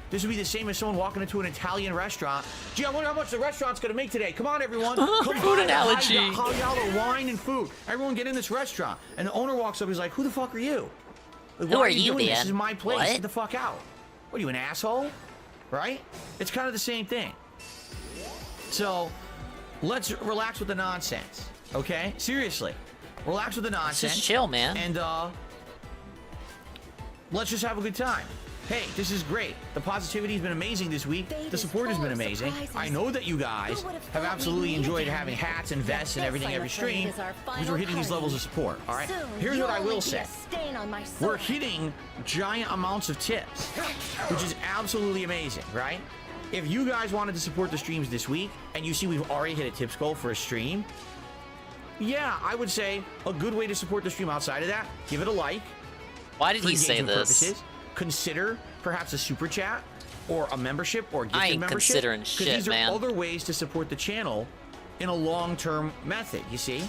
[SPEAKER 19] This would be the same as someone walking into an Italian restaurant. Gee, I wonder how much the restaurant's gonna make today. Come on, everyone. Come
[SPEAKER 2] Food analogy.
[SPEAKER 19] $1 wine and food. Everyone get in this restaurant. And the owner walks up, he's like, who the fuck are you? Like,
[SPEAKER 2] who
[SPEAKER 19] why
[SPEAKER 2] are you,
[SPEAKER 19] doing
[SPEAKER 2] man?
[SPEAKER 19] This is my place.
[SPEAKER 2] What?
[SPEAKER 19] Get the fuck out. What are you, an asshole? Right? It's kind of the same thing. So, let's relax with the nonsense. Okay? Seriously. Relax with the nonsense.
[SPEAKER 2] Just chill, man.
[SPEAKER 19] And, let's just have a good time. Hey, this is great. The positivity has been amazing this week. The support has been amazing. I know that you guys have absolutely enjoyed having hats and vests and everything every stream because we're hitting these levels of support, all right? Here's what I will say. We're hitting giant amounts of tips, which is absolutely amazing, right? If you guys wanted to support the streams this week and you see we've already hit a tips goal for a stream, yeah, I would say a good way to support the stream outside of that, give it a like.
[SPEAKER 2] Why did he say this?
[SPEAKER 19] Purposes. Consider perhaps a super chat or a membership or gifted
[SPEAKER 2] I ain't
[SPEAKER 19] membership.
[SPEAKER 2] considering shit,
[SPEAKER 19] these are
[SPEAKER 2] man.
[SPEAKER 19] other ways to support the channel in a long-term method, you see?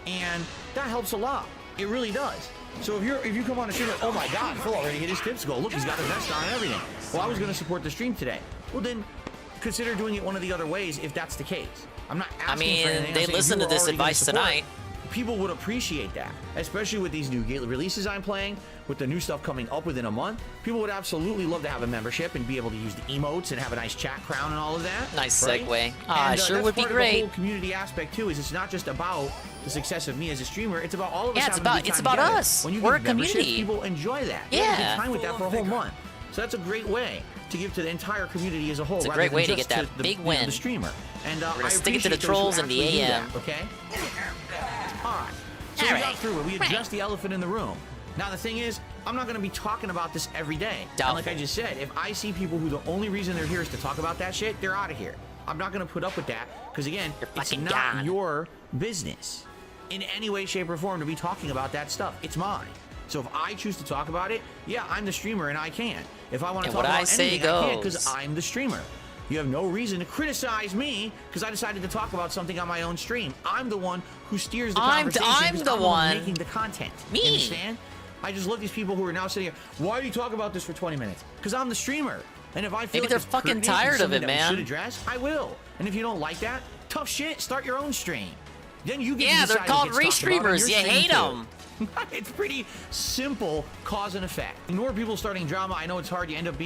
[SPEAKER 19] And that helps a lot. It really does. So if you come on a stream like, oh my god, Phil already hit his tips goal. Look, he's got a vest on and everything. Well, I was going to support the stream today. Well, then consider doing it one of the other ways if that's the case. I'm not asking for anything.
[SPEAKER 2] They listened to this advice tonight.
[SPEAKER 19] People would appreciate that, especially with these new releases I'm playing, with the new stuff coming up within a month. People would absolutely love to have a membership and be able to use the emotes and have a nice chat crown and all of that.
[SPEAKER 2] Nice
[SPEAKER 19] right?
[SPEAKER 2] segue. Sure would be
[SPEAKER 19] That's part
[SPEAKER 2] great.
[SPEAKER 19] of the whole community aspect too. Is it's not just about the success of me as a streamer. It's about all of us.
[SPEAKER 2] Yeah,
[SPEAKER 19] it's about
[SPEAKER 2] us.
[SPEAKER 19] When you
[SPEAKER 2] We're a
[SPEAKER 19] give membership,
[SPEAKER 2] community.
[SPEAKER 19] people enjoy that.
[SPEAKER 2] Yeah.
[SPEAKER 19] They have a good time with that for a whole month. So that's a great way to give to the entire community as a whole.
[SPEAKER 2] It's a
[SPEAKER 19] rather
[SPEAKER 2] great
[SPEAKER 19] than
[SPEAKER 2] way to
[SPEAKER 19] just
[SPEAKER 2] get that
[SPEAKER 19] the,
[SPEAKER 2] big
[SPEAKER 19] you know,
[SPEAKER 2] win.
[SPEAKER 19] the streamer. And
[SPEAKER 2] We're gonna
[SPEAKER 19] I
[SPEAKER 2] stick it to the
[SPEAKER 19] appreciate those who
[SPEAKER 2] trolls and the
[SPEAKER 19] actually do
[SPEAKER 2] AM.
[SPEAKER 19] that, okay? All right. So we got through it. We addressed the elephant in the room. Now the thing is, I'm not going to be talking about this every day. And like I just said, if I see people who the only reason they're here is to talk about that shit, they're out of here. I'm not going to put up with that because again, it's not your business in any way, shape, or form to be talking about that stuff. It's mine. So if I choose to talk about it, yeah, I'm the streamer and I can. If I want to talk about anything, I can because I'm the streamer. You have no reason to criticize me because I decided to talk about something on my own stream. I'm the one who steers the conversation.
[SPEAKER 2] I'm the one
[SPEAKER 19] making the content.
[SPEAKER 2] Me.
[SPEAKER 19] You understand? I just love these people who are now sitting here. Why do you talk about this for 20 minutes? Because I'm the streamer. And if I feel
[SPEAKER 2] Maybe
[SPEAKER 19] like
[SPEAKER 2] they're
[SPEAKER 19] it's
[SPEAKER 2] fucking
[SPEAKER 19] pertinent
[SPEAKER 2] tired
[SPEAKER 19] and
[SPEAKER 2] of it,
[SPEAKER 19] something that we
[SPEAKER 2] man.
[SPEAKER 19] should address, I will. And if you don't like that, tough shit. Start your own stream. Then you get to
[SPEAKER 2] Yeah, they're
[SPEAKER 19] decide
[SPEAKER 2] called
[SPEAKER 19] what gets talked about on
[SPEAKER 2] restreamers.
[SPEAKER 19] your
[SPEAKER 2] You
[SPEAKER 19] stream,
[SPEAKER 2] hate
[SPEAKER 19] too.
[SPEAKER 2] them.
[SPEAKER 19] It's pretty simple cause and effect. Ignore people starting drama. I know it's hard. You end up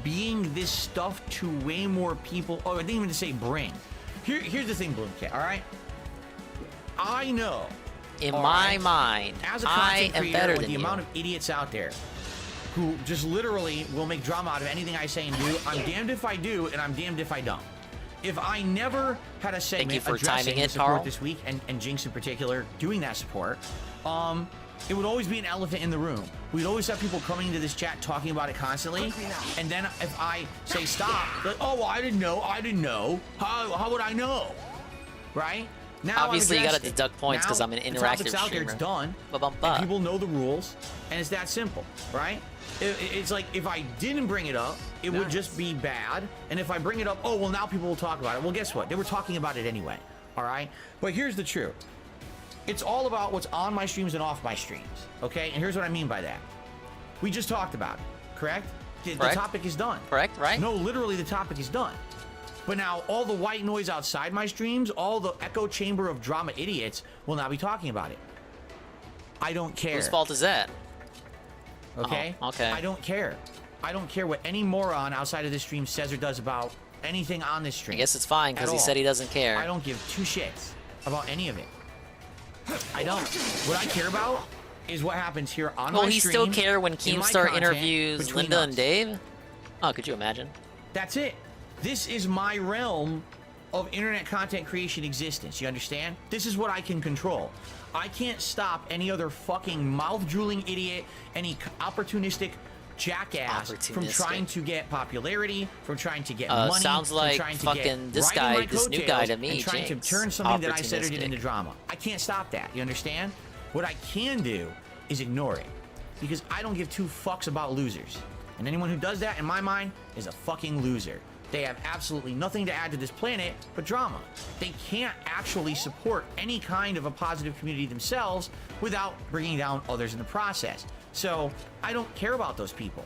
[SPEAKER 19] being this stuff to way more people. Oh, I didn't even say bring. Here's the thing, Bloomcat. All right. I know.
[SPEAKER 2] In my mind,
[SPEAKER 19] as a
[SPEAKER 2] I
[SPEAKER 19] content
[SPEAKER 2] am
[SPEAKER 19] creator,
[SPEAKER 2] better
[SPEAKER 19] with
[SPEAKER 2] than
[SPEAKER 19] the
[SPEAKER 2] you.
[SPEAKER 19] amount of idiots out there who just literally will make drama out of anything I say and do, I'm damned if I do, and I'm damned if I don't. If I never had a segment
[SPEAKER 2] you for
[SPEAKER 19] addressing
[SPEAKER 2] timing it,
[SPEAKER 19] support
[SPEAKER 2] Carl.
[SPEAKER 19] this week, and Jinx in particular doing that support, it would always be an elephant in the room. We'd always have people coming into this chat talking about it constantly, and then if I say stop, they're like, oh, well, I didn't know. How would I know? Right? Now
[SPEAKER 2] Obviously,
[SPEAKER 19] I've
[SPEAKER 2] you gotta
[SPEAKER 19] addressed it.
[SPEAKER 2] deduct points because
[SPEAKER 19] Now,
[SPEAKER 2] I'm an
[SPEAKER 19] the
[SPEAKER 2] interactive
[SPEAKER 19] topic's out there,
[SPEAKER 2] streamer.
[SPEAKER 19] it's done.
[SPEAKER 2] Ba-bum-ba.
[SPEAKER 19] And people know the rules, and it's that simple, right? It's like if I didn't bring it up, it would just be bad. And if I bring it up, oh, well, now people will talk about it. Well, guess what? They were talking about it anyway, all right? But here's the truth. It's all about what's on my streams and off my streams, okay? And here's what I mean by that. We just talked about it, correct? The
[SPEAKER 2] Correct.
[SPEAKER 19] topic is done.
[SPEAKER 2] Correct, right?
[SPEAKER 19] No, literally the topic is done. But now all the white noise outside my streams, all the echo chamber of drama idiots will now be talking about it. I don't care.
[SPEAKER 2] Whose fault is that?
[SPEAKER 19] Okay?
[SPEAKER 2] Oh, okay.
[SPEAKER 19] I don't care. I don't care what any moron outside of this stream says or does about anything on this stream.
[SPEAKER 2] I guess it's fine because he said he doesn't care.
[SPEAKER 19] I don't give two shits about any of it. I don't. What I care about is what happens here on my stream.
[SPEAKER 2] Will he still care when
[SPEAKER 19] in my
[SPEAKER 2] Keemstar
[SPEAKER 19] content
[SPEAKER 2] interviews
[SPEAKER 19] between
[SPEAKER 2] Linda
[SPEAKER 19] us.
[SPEAKER 2] and Dave? Oh, could you imagine?
[SPEAKER 19] That's it. This is my realm of internet content creation existence. You understand? This is what I can control. I can't stop any other fucking mouth-drooling idiot, any opportunistic jackass from trying to get popularity, from trying to get money,
[SPEAKER 2] sounds
[SPEAKER 19] from
[SPEAKER 2] like
[SPEAKER 19] trying to
[SPEAKER 2] fucking
[SPEAKER 19] get
[SPEAKER 2] this
[SPEAKER 19] riding
[SPEAKER 2] guy,
[SPEAKER 19] my
[SPEAKER 2] this new guy to
[SPEAKER 19] coattails
[SPEAKER 2] me,
[SPEAKER 19] and trying to
[SPEAKER 2] Jinx.
[SPEAKER 19] turn something that I said or did
[SPEAKER 2] Opportunistic.
[SPEAKER 19] into drama. I can't stop that. You understand? What I can do is ignore it, because I don't give two fucks about losers. And anyone who does that, in my mind, is a fucking loser. They have absolutely nothing to add to this planet but drama. They can't actually support any kind of a positive community themselves without bringing down others in the process. So I don't care about those people.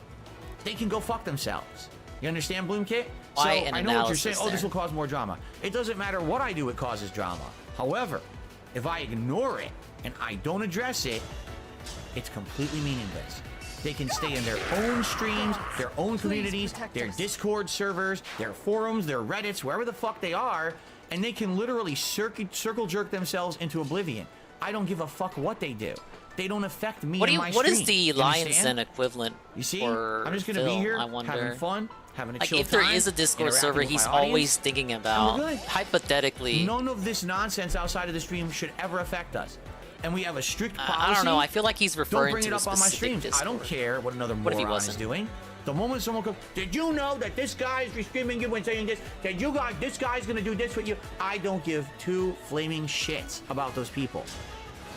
[SPEAKER 19] They can go fuck themselves. You understand, Bloomkit? So
[SPEAKER 2] Why an
[SPEAKER 19] I know what you're saying.
[SPEAKER 2] analysis
[SPEAKER 19] Oh, this
[SPEAKER 2] there?
[SPEAKER 19] will cause more drama. It doesn't matter what I do, it causes drama. However, if I ignore it and I don't address it, it's completely meaningless. They can stay in their own streams, their own communities, their Discord servers, their forums, their Reddits, wherever the fuck they are, and they can literally circle jerk themselves into oblivion. I don't give a fuck what they do. They don't affect me and my
[SPEAKER 2] What is
[SPEAKER 19] stream.
[SPEAKER 2] the
[SPEAKER 19] You
[SPEAKER 2] Lion's
[SPEAKER 19] understand?
[SPEAKER 2] Den equivalent?
[SPEAKER 19] You see,
[SPEAKER 2] for
[SPEAKER 19] I'm just gonna
[SPEAKER 2] Phil,
[SPEAKER 19] be here,
[SPEAKER 2] I wonder.
[SPEAKER 19] having fun, having a
[SPEAKER 2] Like
[SPEAKER 19] chill
[SPEAKER 2] if there
[SPEAKER 19] time,
[SPEAKER 2] is a Discord
[SPEAKER 19] interacting
[SPEAKER 2] server,
[SPEAKER 19] with
[SPEAKER 2] he's
[SPEAKER 19] my audience,
[SPEAKER 2] always thinking
[SPEAKER 19] and
[SPEAKER 2] about
[SPEAKER 19] we're good.
[SPEAKER 2] hypothetically.
[SPEAKER 19] None of this nonsense outside of the stream should ever affect us. And we have a strict policy.
[SPEAKER 2] I don't know. I feel like he's referring
[SPEAKER 19] Don't bring
[SPEAKER 2] to
[SPEAKER 19] it
[SPEAKER 2] a
[SPEAKER 19] up on my
[SPEAKER 2] specific
[SPEAKER 19] streams. I don't
[SPEAKER 2] Discord.
[SPEAKER 19] care what another
[SPEAKER 2] What if he
[SPEAKER 19] moron is
[SPEAKER 2] wasn't?
[SPEAKER 19] doing. The moment someone goes, did you know that this guy is streaming you and saying this? That you guys, this guy's gonna do this with you? I don't give two flaming shits about those people.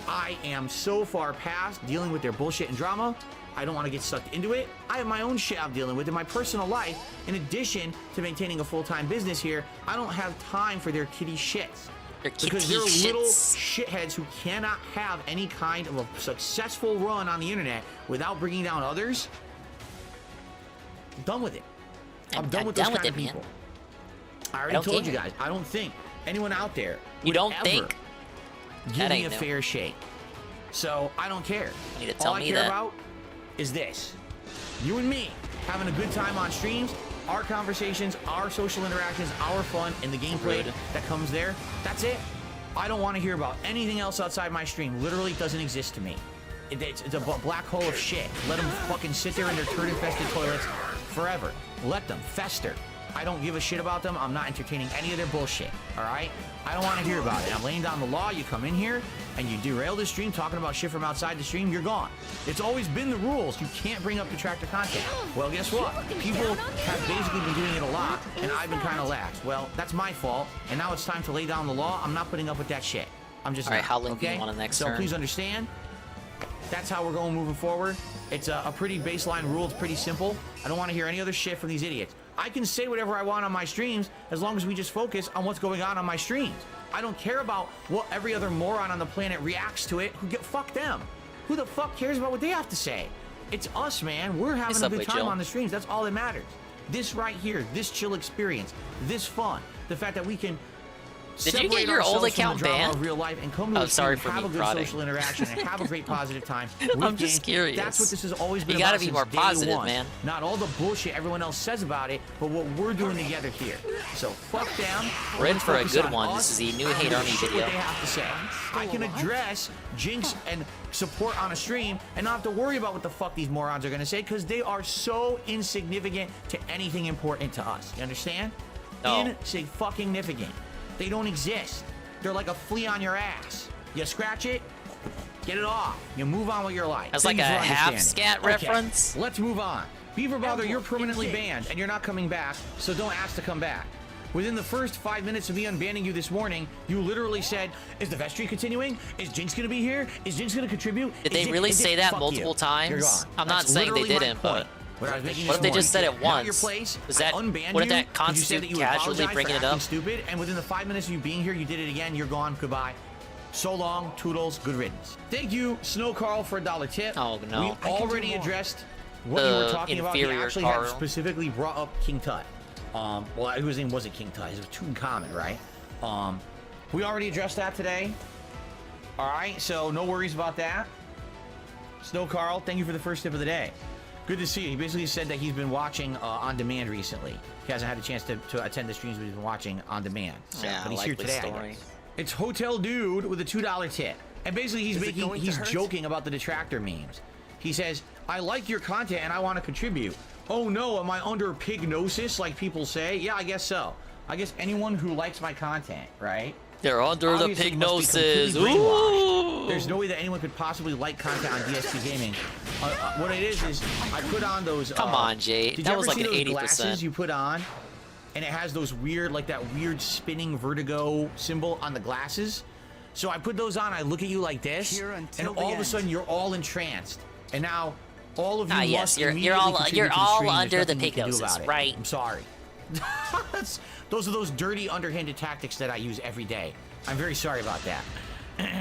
[SPEAKER 19] I am so far past dealing with their bullshit and drama. I don't want to get sucked into it. I have my own shit I'm dealing with in my personal life. In addition to maintaining a full-time business here, I don't have time for their kitty shits. Because they're little shitheads who cannot have any kind of a successful run on the internet without bringing down others. I'm done with it. I'm done with this kind of people. I already
[SPEAKER 2] don't
[SPEAKER 19] told you
[SPEAKER 2] care.
[SPEAKER 19] guys, I don't think anyone out there
[SPEAKER 2] You
[SPEAKER 19] would
[SPEAKER 2] don't
[SPEAKER 19] ever
[SPEAKER 2] think?
[SPEAKER 19] give
[SPEAKER 2] That
[SPEAKER 19] me
[SPEAKER 2] ain't
[SPEAKER 19] a
[SPEAKER 2] new.
[SPEAKER 19] fair shake. So I don't care.
[SPEAKER 2] You need to tell
[SPEAKER 19] All I
[SPEAKER 2] me
[SPEAKER 19] care
[SPEAKER 2] that.
[SPEAKER 19] about is this. You and me having a good time on streams, our conversations, our social interactions, our fun, and the gameplay that comes there. That's it. I don't want to hear about anything else outside my stream. Literally doesn't exist to me. It's a black hole of shit. Let them fucking sit there in their turd-infested toilets forever. Let them fester. I don't give a shit about them. I'm not entertaining any of their bullshit. All right? I don't want to hear about it. I'm laying down the law. You come in here and you derail the stream talking about shit from outside the stream. You're gone. It's always been the rules. You can't bring up detractor content. Well, guess what? People have basically been doing it a lot, and I've been kind of lax. Well, that's my fault. And now it's time to lay down the law. I'm not putting up with that shit. I'm just
[SPEAKER 2] All right,
[SPEAKER 19] not.
[SPEAKER 2] how late do you
[SPEAKER 19] okay?
[SPEAKER 2] want a next
[SPEAKER 19] So
[SPEAKER 2] turn?
[SPEAKER 19] please understand. That's how we're going moving forward. It's a pretty baseline rule. It's pretty simple. I don't want to hear any other shit from these idiots. I can say whatever I want on my streams as long as we just focus on what's going on my streams. I don't care about what every other moron on the planet reacts to it. Fuck them. Who the fuck cares about what they have to say? It's us, man. We're having a good time on the streams. That's all that matters. This right here, this chill experience, this fun, the fact that we can
[SPEAKER 2] Did you get your old account banned?
[SPEAKER 19] of real life and come to
[SPEAKER 2] Oh,
[SPEAKER 19] a
[SPEAKER 2] sorry
[SPEAKER 19] stream,
[SPEAKER 2] for
[SPEAKER 19] have a
[SPEAKER 2] me
[SPEAKER 19] good
[SPEAKER 2] prodding.
[SPEAKER 19] social interaction and have a great positive time.
[SPEAKER 2] I'm
[SPEAKER 19] with
[SPEAKER 2] just
[SPEAKER 19] games.
[SPEAKER 2] curious.
[SPEAKER 19] That's what this has always been
[SPEAKER 2] You gotta
[SPEAKER 19] about
[SPEAKER 2] be
[SPEAKER 19] since
[SPEAKER 2] more
[SPEAKER 19] day
[SPEAKER 2] positive,
[SPEAKER 19] one.
[SPEAKER 2] man.
[SPEAKER 19] Not all the bullshit everyone else says about it, but what we're doing together here. So fuck them.
[SPEAKER 2] We're in
[SPEAKER 19] Let's
[SPEAKER 2] for a
[SPEAKER 19] focus
[SPEAKER 2] good
[SPEAKER 19] on
[SPEAKER 2] one.
[SPEAKER 19] us
[SPEAKER 2] This is a new
[SPEAKER 19] and
[SPEAKER 2] Hate Army
[SPEAKER 19] shit
[SPEAKER 2] video.
[SPEAKER 19] What they have to say. I can address Jinx and support on a stream and not have to worry about what the fuck these morons are gonna say because they are so insignificant to anything important to us. You understand?
[SPEAKER 2] No.
[SPEAKER 19] Insignificant. They don't exist. They're like a flea on your ass. You scratch it, get it off. You move on with your life.
[SPEAKER 2] That's like
[SPEAKER 19] Thank you
[SPEAKER 2] a
[SPEAKER 19] for
[SPEAKER 2] half
[SPEAKER 19] understanding.
[SPEAKER 2] scat
[SPEAKER 19] Okay,
[SPEAKER 2] reference.
[SPEAKER 19] let's move on. Beaver Bother, you're permanently banned, and you're not coming back, so don't ask to come back. Within the first 5 minutes of me unbanning you this morning, you literally said, is the vestry continuing? Is Jinx gonna be here? Is Jinx gonna contribute?
[SPEAKER 2] Did they really say that multiple times?
[SPEAKER 19] You're gone.
[SPEAKER 2] I'm not
[SPEAKER 19] That's
[SPEAKER 2] saying they
[SPEAKER 19] literally my
[SPEAKER 2] didn't,
[SPEAKER 19] point.
[SPEAKER 2] but
[SPEAKER 19] What I was making
[SPEAKER 2] what if
[SPEAKER 19] this
[SPEAKER 2] they just said
[SPEAKER 19] morning.
[SPEAKER 2] it
[SPEAKER 19] Not
[SPEAKER 2] once?
[SPEAKER 19] your place.
[SPEAKER 2] Does that-
[SPEAKER 19] I unbanned
[SPEAKER 2] wouldn't
[SPEAKER 19] you
[SPEAKER 2] that
[SPEAKER 19] because you said
[SPEAKER 2] constitute
[SPEAKER 19] that you would
[SPEAKER 2] casually
[SPEAKER 19] apologize
[SPEAKER 2] bringing
[SPEAKER 19] for
[SPEAKER 2] it
[SPEAKER 19] acting
[SPEAKER 2] up?
[SPEAKER 19] stupid, and within the 5 minutes of you being here, you did it again. You're gone. Goodbye. So long, toodles, good riddance. Thank you, Snow Carl, for a $1 tip.
[SPEAKER 2] Oh, no.
[SPEAKER 19] We already addressed what you were talking about. He
[SPEAKER 2] inferior
[SPEAKER 19] actually had
[SPEAKER 2] Carl.
[SPEAKER 19] specifically brought up King Tut. Well, his name wasn't King Tut. It was Tutankhamun, right? We already addressed that today. All right, so no worries about that. Snow Carl, thank you for the first tip of the day. Good to see you. He basically said that he's been watching on demand recently. He hasn't had a chance to attend the streams, but he's been watching on demand. So,
[SPEAKER 2] Yeah,
[SPEAKER 19] but he's here today, I guess. It's Hotel Dude with a $2 tip. And basically he's joking about the detractor memes. He says, I like your content and I want to contribute. Oh no, am I under pignosis like people say? Yeah, I guess so. I guess anyone who likes my content, right?
[SPEAKER 2] They're under
[SPEAKER 19] obviously
[SPEAKER 2] the
[SPEAKER 19] must be
[SPEAKER 2] pignosis.
[SPEAKER 19] completely brainwashed.
[SPEAKER 2] Ooh.
[SPEAKER 19] There's no way that anyone could possibly like content on DSP Gaming. What it is I put on those.
[SPEAKER 2] Come on, Jay.
[SPEAKER 19] Did
[SPEAKER 2] That
[SPEAKER 19] you
[SPEAKER 2] was
[SPEAKER 19] ever
[SPEAKER 2] like
[SPEAKER 19] see
[SPEAKER 2] an
[SPEAKER 19] those
[SPEAKER 2] 80%.
[SPEAKER 19] glasses you put on, and it has those weird, like that weird spinning vertigo symbol on the glasses? So I put those on. I look at you like this, and all of a sudden you're all entranced, and now all of you must
[SPEAKER 2] yes, you're
[SPEAKER 19] immediately
[SPEAKER 2] all
[SPEAKER 19] contribute to the
[SPEAKER 2] all
[SPEAKER 19] stream. There's
[SPEAKER 2] under the
[SPEAKER 19] nothing you can do about
[SPEAKER 2] pignosis,
[SPEAKER 19] it.
[SPEAKER 2] right?
[SPEAKER 19] I'm sorry. Those are those dirty, underhanded tactics that I use every day. I'm very sorry about that.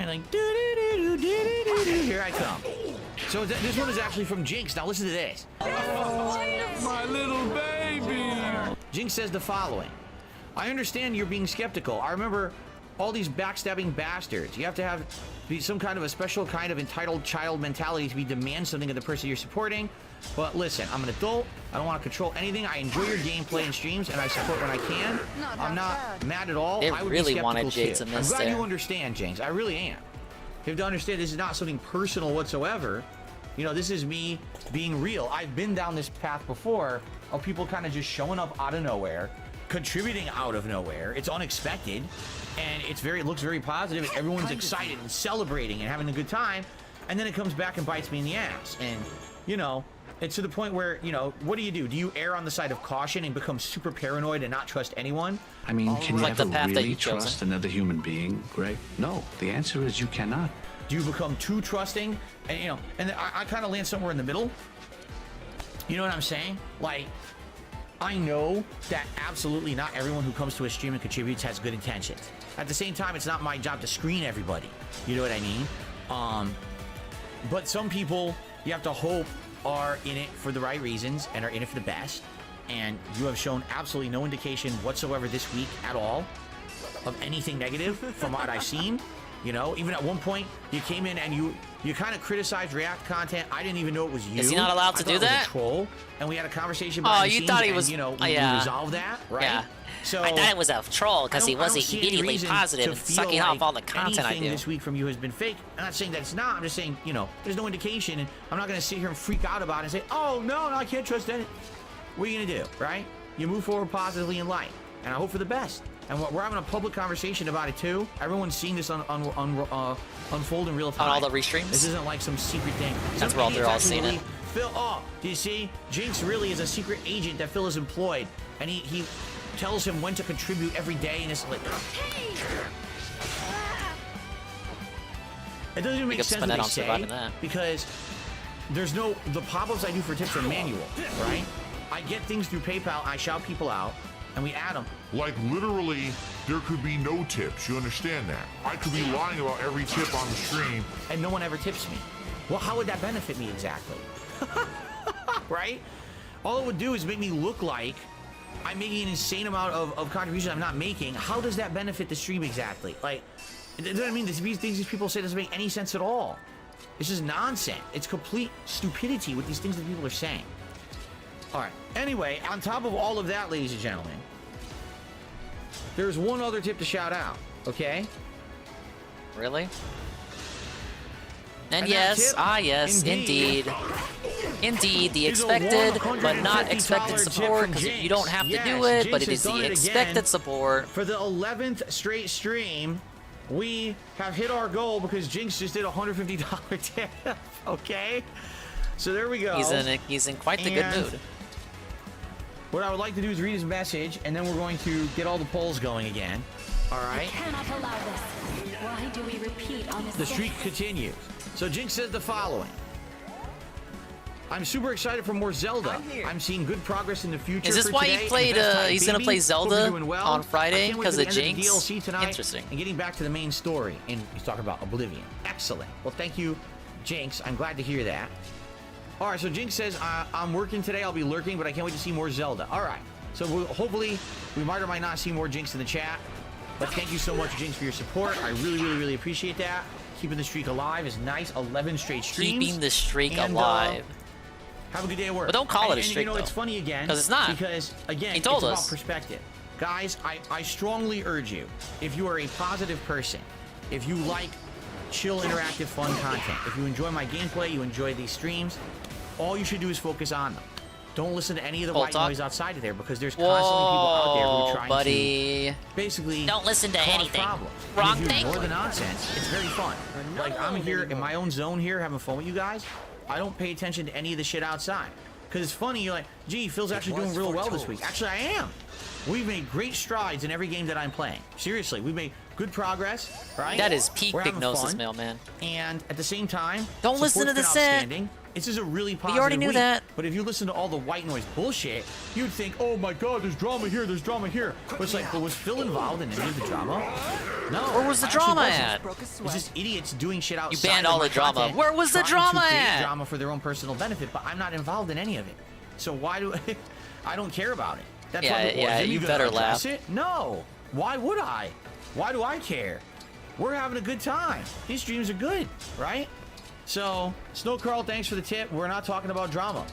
[SPEAKER 19] Like, here I come. So this one is actually from Jinx. Now listen to this.
[SPEAKER 12] My little baby!
[SPEAKER 19] Jinx says the following. I understand you're being skeptical. I remember all these backstabbing bastards. You have to be some kind of a special kind of entitled child mentality to demand something of the person you're supporting. But listen, I'm an adult. I don't want to control anything. I enjoy your gameplay and streams, and I support when I can. I'm not mad at all.
[SPEAKER 2] They
[SPEAKER 19] I would
[SPEAKER 2] really
[SPEAKER 19] be
[SPEAKER 2] wanted
[SPEAKER 19] skeptical
[SPEAKER 2] Jay
[SPEAKER 19] too.
[SPEAKER 2] to miss
[SPEAKER 19] I'm glad
[SPEAKER 2] there.
[SPEAKER 19] you understand, Jinx. I really am. You have to understand this is not something personal whatsoever. You know, this is me being real. I've been down this path before of people kind of just showing up out of nowhere, contributing out of nowhere. It's unexpected, and it looks very positive, and everyone's excited and celebrating and having a good time, and then it comes back and bites me in the ass. And, you know, it's to the point where, you know, what do? Do you err on the side of caution and become super paranoid and not trust anyone?
[SPEAKER 1] I mean, can you
[SPEAKER 2] Like the
[SPEAKER 1] ever
[SPEAKER 2] path that
[SPEAKER 1] really
[SPEAKER 2] you've chosen.
[SPEAKER 1] trust another human being, Greg? No. The answer is you cannot.
[SPEAKER 19] Do you become too trusting? And, you know, and I kind of land somewhere in the middle. You know what I'm saying? Like, I know that absolutely not everyone who comes to a stream and contributes has good intentions. At the same time, it's not my job to screen everybody. You know what I mean? But some people, you have to hope, are in it for the right reasons and are in it for the best. And you have shown absolutely no indication whatsoever this week at all of anything negative from what I've seen. You know, even at one point you came in and you kind of criticized React content. I didn't even know it was you.
[SPEAKER 2] Is he not allowed to
[SPEAKER 19] I thought
[SPEAKER 2] do
[SPEAKER 19] it was
[SPEAKER 2] that?
[SPEAKER 19] a troll, and we had a conversation.
[SPEAKER 2] Oh,
[SPEAKER 19] behind the
[SPEAKER 2] you
[SPEAKER 19] scenes,
[SPEAKER 2] thought he
[SPEAKER 19] and,
[SPEAKER 2] was?
[SPEAKER 19] You know, we
[SPEAKER 2] yeah.
[SPEAKER 19] resolved that, right?
[SPEAKER 2] Yeah.
[SPEAKER 19] So
[SPEAKER 2] I thought it was a troll because he
[SPEAKER 19] I don't
[SPEAKER 2] wasn't
[SPEAKER 19] see any
[SPEAKER 2] immediately
[SPEAKER 19] reason
[SPEAKER 2] positive
[SPEAKER 19] to
[SPEAKER 2] and
[SPEAKER 19] feel
[SPEAKER 2] sucking
[SPEAKER 19] like
[SPEAKER 2] off all the content I
[SPEAKER 19] anything
[SPEAKER 2] do.
[SPEAKER 19] this week from you has been fake. I'm not saying that it's not. I'm just saying, you know, there's no indication, and I'm not going to sit here and freak out about it and say, oh no, I can't trust any. What are you going to do, right? You move forward positively in life, and I hope for the best. And we're having a public conversation about it too. Everyone's seeing this unfold in real time.
[SPEAKER 2] On all the restreams?
[SPEAKER 19] This isn't like some secret thing.
[SPEAKER 2] That's where they're all seeing it.
[SPEAKER 19] Phil, do you see? Jinx really is a secret agent that Phil has employed, and he tells him when to contribute every day, and it's like, it doesn't even make sense what they say, because there's the pop-ups I do for tips are manual, right? I get things through PayPal, I shout people out, and we add them.
[SPEAKER 9] Like literally, there could be no tips. You understand that? I could be lying about every tip on the stream.
[SPEAKER 19] And no one ever tips me. Well, how would that benefit me exactly? Right? All it would do is make me look like I'm making an insane amount of contribution I'm not making. How does that benefit the stream exactly? Like, you know what I mean? These people say doesn't make any sense at all. It's just nonsense. It's complete stupidity with these things that people are saying. All right. Anyway, on top of all of that, ladies and gentlemen, there's one other tip to shout out, okay?
[SPEAKER 2] Really? And yes, yes, indeed. Indeed, the expected but not expected support, because you don't have to do it, but it is the expected support.
[SPEAKER 19] For the 11th straight stream, we have hit our goal because Jinx just did a $150 tip, okay? So there we go.
[SPEAKER 2] He's in quite the good mood.
[SPEAKER 19] What I would like to do is read his message, and then we're going to get all the polls going again. All right?
[SPEAKER 3] We cannot allow this. Why do we repeat on this?
[SPEAKER 19] The streak continues. So Jinx says the following. I'm super excited for more Zelda. I'm seeing good progress in the future.
[SPEAKER 2] Is this why he played? He's gonna play Zelda on Friday because of Jinx.
[SPEAKER 19] DLC tonight.
[SPEAKER 2] Interesting.
[SPEAKER 19] And getting back to the main story, and he's talking about Oblivion. Excellent. Well, thank you, Jinx. I'm glad to hear that. All right. So Jinx says I'm working today. I'll be lurking, but I can't wait to see more Zelda. All right. So hopefully, we might or might not see more Jinx in the chat. But thank you so much, Jinx, for your support. I really, really, really appreciate that. Keeping the streak alive is nice. 11 straight streams.
[SPEAKER 2] Keeping the streak alive.
[SPEAKER 19] Have a good day at work.
[SPEAKER 2] But don't call it a streak,
[SPEAKER 19] you know,
[SPEAKER 2] though.
[SPEAKER 19] it's funny again.
[SPEAKER 2] Because it's not.
[SPEAKER 19] Because, again,
[SPEAKER 2] he told
[SPEAKER 19] it's
[SPEAKER 2] us.
[SPEAKER 19] about perspective. Guys, I strongly urge you, if you are a positive person, if you like chill, interactive, fun content, if you enjoy my gameplay, you enjoy these streams, all you should do is focus on them. Don't listen to any of the white noise outside of there, because there's constantly people out there who are trying to basically
[SPEAKER 2] don't listen to
[SPEAKER 19] cause
[SPEAKER 2] anything.
[SPEAKER 19] problems.
[SPEAKER 2] Wrong
[SPEAKER 19] And if you
[SPEAKER 2] thing.
[SPEAKER 19] ignore the nonsense, it's very fun. Like, I'm here in my own zone here having fun with you guys. I don't pay attention to any of the shit outside. Because it's funny, you're like, gee, Phil's actually doing real well this week. Actually, I am. We've made great strides in every game that I'm playing. Seriously, we've made good progress, right?
[SPEAKER 2] That is peak
[SPEAKER 19] We're having
[SPEAKER 2] Bignosis,
[SPEAKER 19] fun.
[SPEAKER 2] mailman.
[SPEAKER 19] And at the same time,
[SPEAKER 2] Don't listen to
[SPEAKER 19] support's
[SPEAKER 2] the
[SPEAKER 19] been
[SPEAKER 2] set.
[SPEAKER 19] outstanding. This is a really positive
[SPEAKER 2] We already knew
[SPEAKER 19] week.
[SPEAKER 2] that.
[SPEAKER 19] But if you listen to all the white noise bullshit, you'd think, oh my god, there's drama here, there's drama here. But it's like, but was Phil involved in any of the drama? No.
[SPEAKER 2] Where was the
[SPEAKER 19] I actually
[SPEAKER 2] drama
[SPEAKER 19] wasn't.
[SPEAKER 2] at?
[SPEAKER 19] It's just idiots doing shit outside.
[SPEAKER 2] banned
[SPEAKER 19] of
[SPEAKER 2] all
[SPEAKER 19] my
[SPEAKER 2] the drama.
[SPEAKER 19] content,
[SPEAKER 2] Where was the
[SPEAKER 19] trying to
[SPEAKER 2] drama
[SPEAKER 19] create
[SPEAKER 2] at?
[SPEAKER 19] drama for their own personal benefit, but I'm not involved in any of it. So why do I don't care about it? That's
[SPEAKER 2] Yeah,
[SPEAKER 19] what
[SPEAKER 2] yeah, you better laugh.
[SPEAKER 19] It? No. Why would I? Why do I care? We're having a good time. These streams are good, right? So, Snow Carl, thanks for the tip. We're not talking about drama.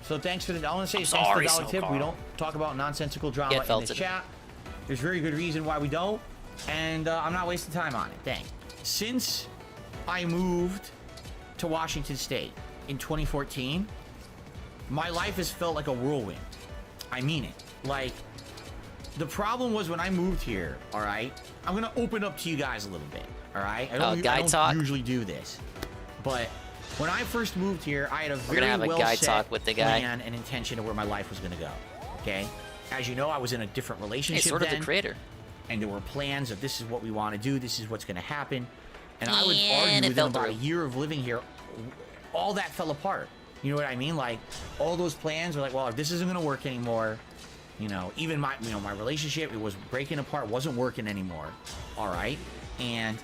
[SPEAKER 19] So thanks for the, I want to say thanks for the dollar tip. We don't talk about nonsensical drama in this chat. There's very good reason why we don't. And I'm not wasting time on it. Thanks. Since I moved to Washington State in 2014, my life has felt like a whirlwind. I mean it. Like, the problem was when I moved here, all right? I'm going to open up to you guys a little bit, all right? I don't usually do this. But when I first moved here, I had a very well set plan and intention of where my life was going to go, okay? As you know, I was in a different relationship
[SPEAKER 2] Hey, sort of
[SPEAKER 19] then,
[SPEAKER 2] the creator.
[SPEAKER 19] and there were plans of this is what we want to do, this is what's going to happen. And I would
[SPEAKER 2] And
[SPEAKER 19] argue
[SPEAKER 2] it
[SPEAKER 19] within
[SPEAKER 2] fell
[SPEAKER 19] about a
[SPEAKER 2] through.
[SPEAKER 19] year of living here, all that fell apart. You know what I mean? Like, all those plans were like, well, if this isn't going to work anymore, you know, even my relationship, it was breaking apart, wasn't working anymore. All right. And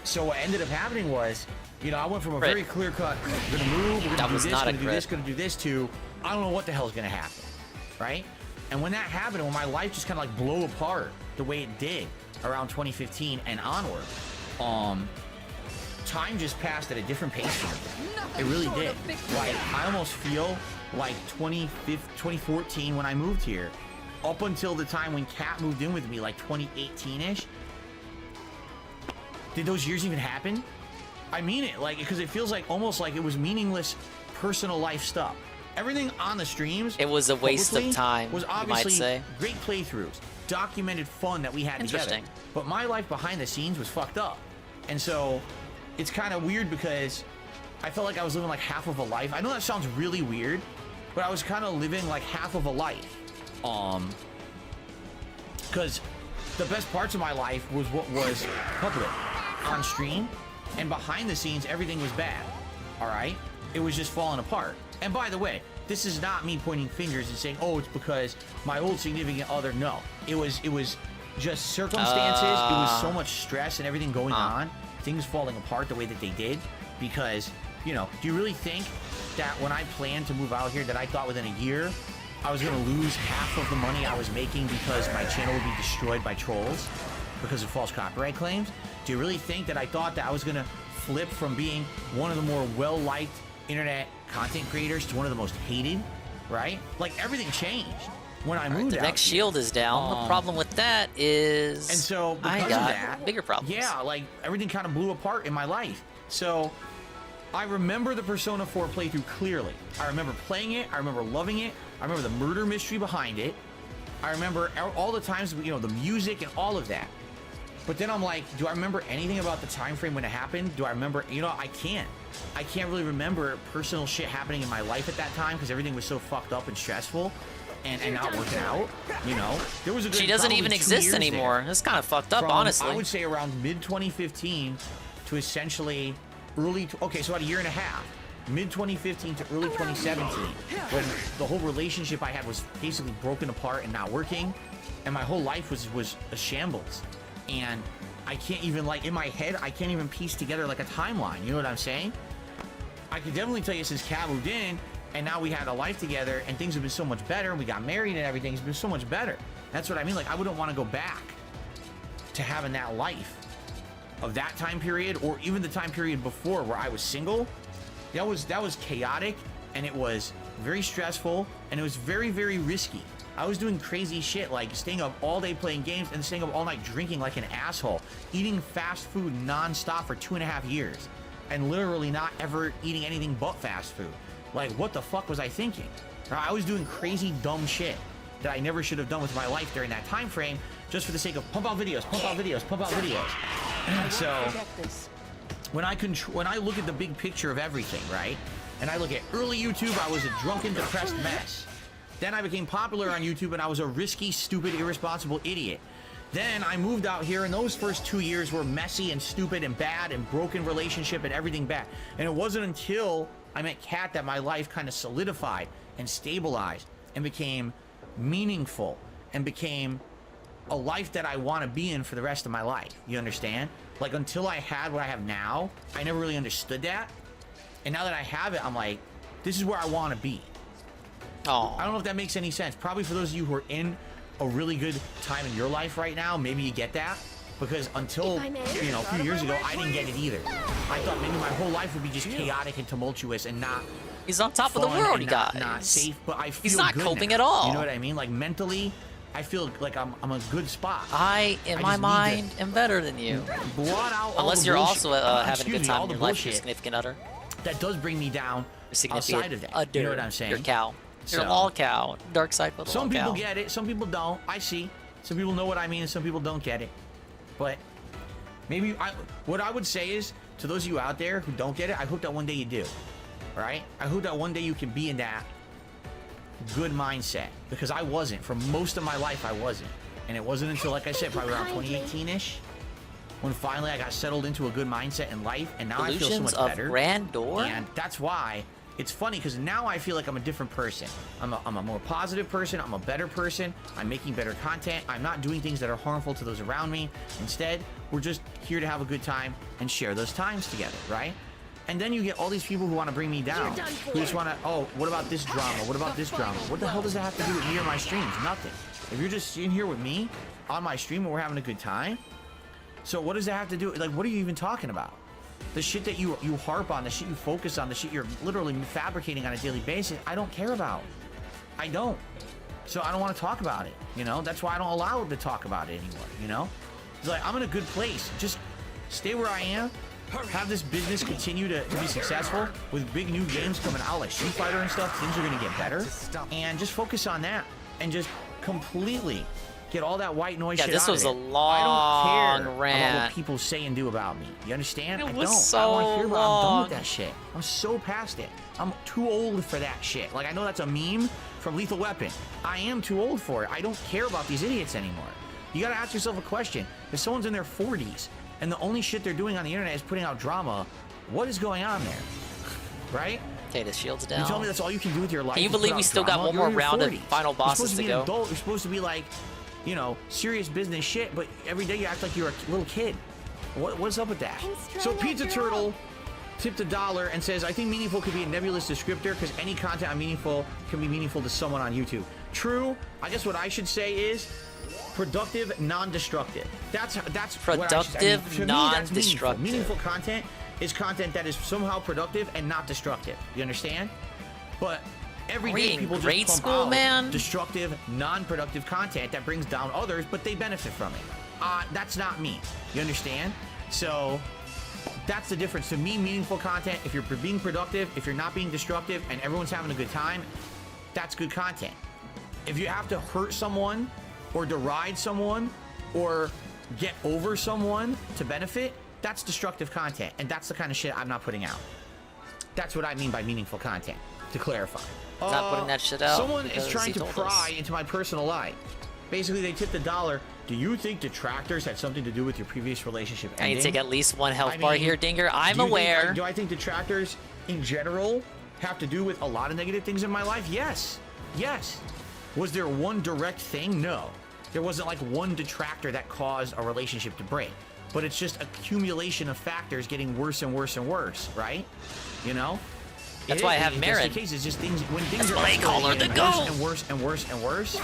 [SPEAKER 19] so what ended up happening was, you know, I went from a very clear cut, we're going to move, we're going to do this, going to do this, going to do this, to I don't know what the hell is going to happen. Right. And when that happened, when my life just kind of like blew apart the way it did around 2015 and onward, time just passed at a different pace for me. It really did. Like, I almost feel like 2014 when I moved here, up until the time when Kat moved in with me, like 2018-ish. Did those years even happen? I mean it, like, because it feels like almost like it was meaningless personal life stuff. Everything on the streams,
[SPEAKER 2] it was a waste of time,
[SPEAKER 19] was
[SPEAKER 2] you might
[SPEAKER 19] obviously
[SPEAKER 2] say.
[SPEAKER 19] great playthroughs, documented fun that we had together.
[SPEAKER 2] Interesting.
[SPEAKER 19] But my life behind the scenes was fucked up. And so it's kind of weird because I felt like I was living like half of a life. I know that sounds really weird, but I was kind of living like half of a life. Because the best parts of my life was what was public on stream, and behind the scenes, everything was bad. All right? It was just falling apart. And by the way, this is not me pointing fingers and saying, oh, it's because my old significant other. No, it was just circumstances. It was so much stress and everything going on, things falling apart the way that they did. Because, you know, do you really think that when I planned to move out here that I thought within a year I was going to lose half of the money I was making because my channel would be destroyed by trolls because of false copyright claims? Do you really think that I thought that I was going to flip from being one of the more well-liked internet content creators to one of the most hated, right? Like, everything changed when I moved
[SPEAKER 2] The
[SPEAKER 19] out
[SPEAKER 2] next
[SPEAKER 19] here.
[SPEAKER 2] shield is down. The problem with that is
[SPEAKER 19] And so because
[SPEAKER 2] I
[SPEAKER 19] of
[SPEAKER 2] got
[SPEAKER 19] that,
[SPEAKER 2] bigger problems.
[SPEAKER 19] Yeah, like everything kind of blew apart in my life. So I remember the Persona 4 playthrough clearly. I remember playing it. I remember loving it. I remember the murder mystery behind it. I remember all the times, you know, the music and all of that. But then I'm like, do I remember anything about the time frame when it happened? Do I remember? You know, I can't really remember personal shit happening in my life at that time because everything was so fucked up and stressful and not working out. You know, there was a good
[SPEAKER 2] She doesn't
[SPEAKER 19] probably
[SPEAKER 2] even
[SPEAKER 19] 2
[SPEAKER 2] exist
[SPEAKER 19] years
[SPEAKER 2] anymore.
[SPEAKER 19] there.
[SPEAKER 2] It's kind of fucked up,
[SPEAKER 19] From,
[SPEAKER 2] honestly.
[SPEAKER 19] I would say around mid 2015 to essentially early. Okay, so about a year and a half. Mid 2015 to early 2017, when the whole relationship I had was basically broken apart and not working, and my whole life was a shambles. And I can't even, like, in my head, I can't even piece together like a timeline. You know what I'm saying? I can definitely tell you since Kat moved in, And now we had a life together, and things have been so much better, and we got married and everything's been so much better. That's what I mean. Like, I wouldn't want to go back to having that life of that time period, or even the time period before where I was single. That was chaotic, and it was very stressful, and it was very, very risky. I was doing crazy shit, like staying up all day playing games and staying up all night drinking like an asshole, eating fast food nonstop for 2.5 years, and literally not ever eating anything but fast food. Like, what the fuck was I thinking? I was doing crazy, dumb shit that I never should have done with my life during that time frame, just for the sake of pump out videos, pump out videos, pump out videos. So when I look at the big picture of everything, right? And I look at early YouTube, I was a drunken, depressed mess. Then I became popular on YouTube, and I was a risky, stupid, irresponsible idiot. Then I moved out here, and those first 2 years were messy and stupid and bad and broken relationship and everything bad. And it wasn't until I met Kat that my life kind of solidified and stabilized and became meaningful and became a life that I want to be in for the rest of my life. You understand? Like, until I had what I have now, I never really understood that. And now that I have it, I'm like, this is where I want to be.
[SPEAKER 2] Oh,
[SPEAKER 19] I don't know if that makes any sense. Probably for those of you who are in a really good time in your life right now, maybe you get that. Because until, you know, a few years ago, I didn't get it either. I thought maybe my whole life would be just chaotic and tumultuous and not.
[SPEAKER 2] He's on top of the world, you guys.
[SPEAKER 19] Not safe, but I feel
[SPEAKER 2] he's not
[SPEAKER 19] good
[SPEAKER 2] coping
[SPEAKER 19] now.
[SPEAKER 2] at all.
[SPEAKER 19] You know what I mean? Like, mentally, I feel like I'm a good spot.
[SPEAKER 2] In my mind, am better than you.
[SPEAKER 19] Blot out
[SPEAKER 2] unless you're also having a good time in your life, your significant other.
[SPEAKER 19] That does bring me down outside of that.
[SPEAKER 2] Udder.
[SPEAKER 19] You know what I'm saying?
[SPEAKER 2] You're cow. You're
[SPEAKER 19] So-
[SPEAKER 2] all cow. Dark side, but
[SPEAKER 19] Some
[SPEAKER 2] all
[SPEAKER 19] people
[SPEAKER 2] cow.
[SPEAKER 19] get it, some people don't. I see. Some people know what I mean, and some people don't get it. But maybe what I would say is, to those of you out there who don't get it, I hope that one day you do. Right? I hope that one day you can be in that good mindset, because I wasn't. For most of my life, I wasn't. And it wasn't until, like I said, probably around 2018-ish, when finally I got settled into a good mindset in life, and now I feel so much better.
[SPEAKER 2] Grandeur?
[SPEAKER 19] And that's why it's funny, because now I feel like I'm a different person. I'm a more positive person. I'm a better person. I'm making better content. I'm not doing things that are harmful to those around me. Instead, we're just here to have a good time and share those times together, right? And then you get all these people who want to bring me down, who just want to, oh, what about this drama? What about this drama? What the hell does that have to do with me or my streams? Nothing. If you're just sitting here with me on my stream and we're having a good time, so what does that have to do? Like, what are you even talking about? The shit that you harp on, the shit you focus on, the shit you're literally fabricating on a daily basis, I don't care about. I don't. So I don't want to talk about it, you know? That's why I don't allow to talk about it anymore, you know? It's like, I'm in a good place. Just stay where I am. Have this business continue to be successful with big new games coming out like Street Fighter and stuff. Things are going to get better. And just focus on that. And just completely get all that white noise shit out of it.
[SPEAKER 2] Yeah, this was a long
[SPEAKER 19] I don't care
[SPEAKER 2] rant.
[SPEAKER 19] about what people say and do about me. You understand?
[SPEAKER 2] It
[SPEAKER 19] I
[SPEAKER 2] was
[SPEAKER 19] don't.
[SPEAKER 2] so
[SPEAKER 19] I don't want to hear about it. I'm done
[SPEAKER 2] long.
[SPEAKER 19] with that shit. I'm so past it. I'm too old for that shit. Like, I know that's a meme from Lethal Weapon. I am too old for it. I don't care about these idiots anymore. You gotta ask yourself a question. If someone's in their 40s and the only shit they're doing on the internet is putting out drama, what is going on there? Right?
[SPEAKER 2] Okay, the shield's down.
[SPEAKER 19] You tell me that's all you can do with your life?
[SPEAKER 2] Can you
[SPEAKER 19] is put
[SPEAKER 2] believe we
[SPEAKER 19] out
[SPEAKER 2] still got
[SPEAKER 19] drama?
[SPEAKER 2] one
[SPEAKER 19] You're
[SPEAKER 2] more
[SPEAKER 19] in your
[SPEAKER 2] round of
[SPEAKER 19] 40s.
[SPEAKER 2] final bosses
[SPEAKER 19] You're supposed to
[SPEAKER 2] to
[SPEAKER 19] be
[SPEAKER 2] go?
[SPEAKER 19] an adult. You're supposed to be like, you know, serious business shit, but every day you act like you're a little kid. What's up with that? So Pizza Turtle tipped $1 and says, I think meaningful could be a nebulous descriptor because any content on meaningful can be meaningful to someone on YouTube. True. I guess what I should say is productive, non-destructive. That's
[SPEAKER 2] Productive,
[SPEAKER 19] to me, that's
[SPEAKER 2] non-destructive.
[SPEAKER 19] Meaningful content is content that is somehow productive and not destructive. You understand? But every
[SPEAKER 2] Are we
[SPEAKER 19] day
[SPEAKER 2] in
[SPEAKER 19] people
[SPEAKER 2] grade
[SPEAKER 19] just pump
[SPEAKER 2] school,
[SPEAKER 19] out
[SPEAKER 2] man?
[SPEAKER 19] destructive, non-productive content that brings down others, but they benefit from it. That's not me. You understand? So that's the difference. To me, meaningful content, if you're being productive, if you're not being destructive, and everyone's having a good time, that's good content. If you have to hurt someone or deride someone or get over someone to benefit, that's destructive content, and that's the kind of shit I'm not putting out. That's what I mean by meaningful content, to clarify.
[SPEAKER 2] Not putting that shit out.
[SPEAKER 19] Someone is
[SPEAKER 2] because
[SPEAKER 19] trying
[SPEAKER 2] he
[SPEAKER 19] to
[SPEAKER 2] told
[SPEAKER 19] pry
[SPEAKER 2] us.
[SPEAKER 19] into my personal life. Basically, they tipped $1. Do you think detractors had something to do with your previous relationship
[SPEAKER 2] I need
[SPEAKER 19] ending?
[SPEAKER 2] to take at least one health
[SPEAKER 19] I
[SPEAKER 2] bar
[SPEAKER 19] mean,
[SPEAKER 2] here, Dinger. I'm
[SPEAKER 19] do you think-
[SPEAKER 2] aware.
[SPEAKER 19] do I think detractors in general have to do with a lot of negative things in my life? Yes. Yes. Was there one direct thing? No. There wasn't like one detractor that caused a relationship to break. But it's just accumulation of factors getting worse and worse and worse, right? You know?
[SPEAKER 2] That's why I have
[SPEAKER 19] That's
[SPEAKER 2] Marin.
[SPEAKER 19] the case. It's just things when things
[SPEAKER 2] That's
[SPEAKER 19] are
[SPEAKER 2] why I call her the
[SPEAKER 19] escalating
[SPEAKER 2] GOAT.
[SPEAKER 19] and worse and worse and worse.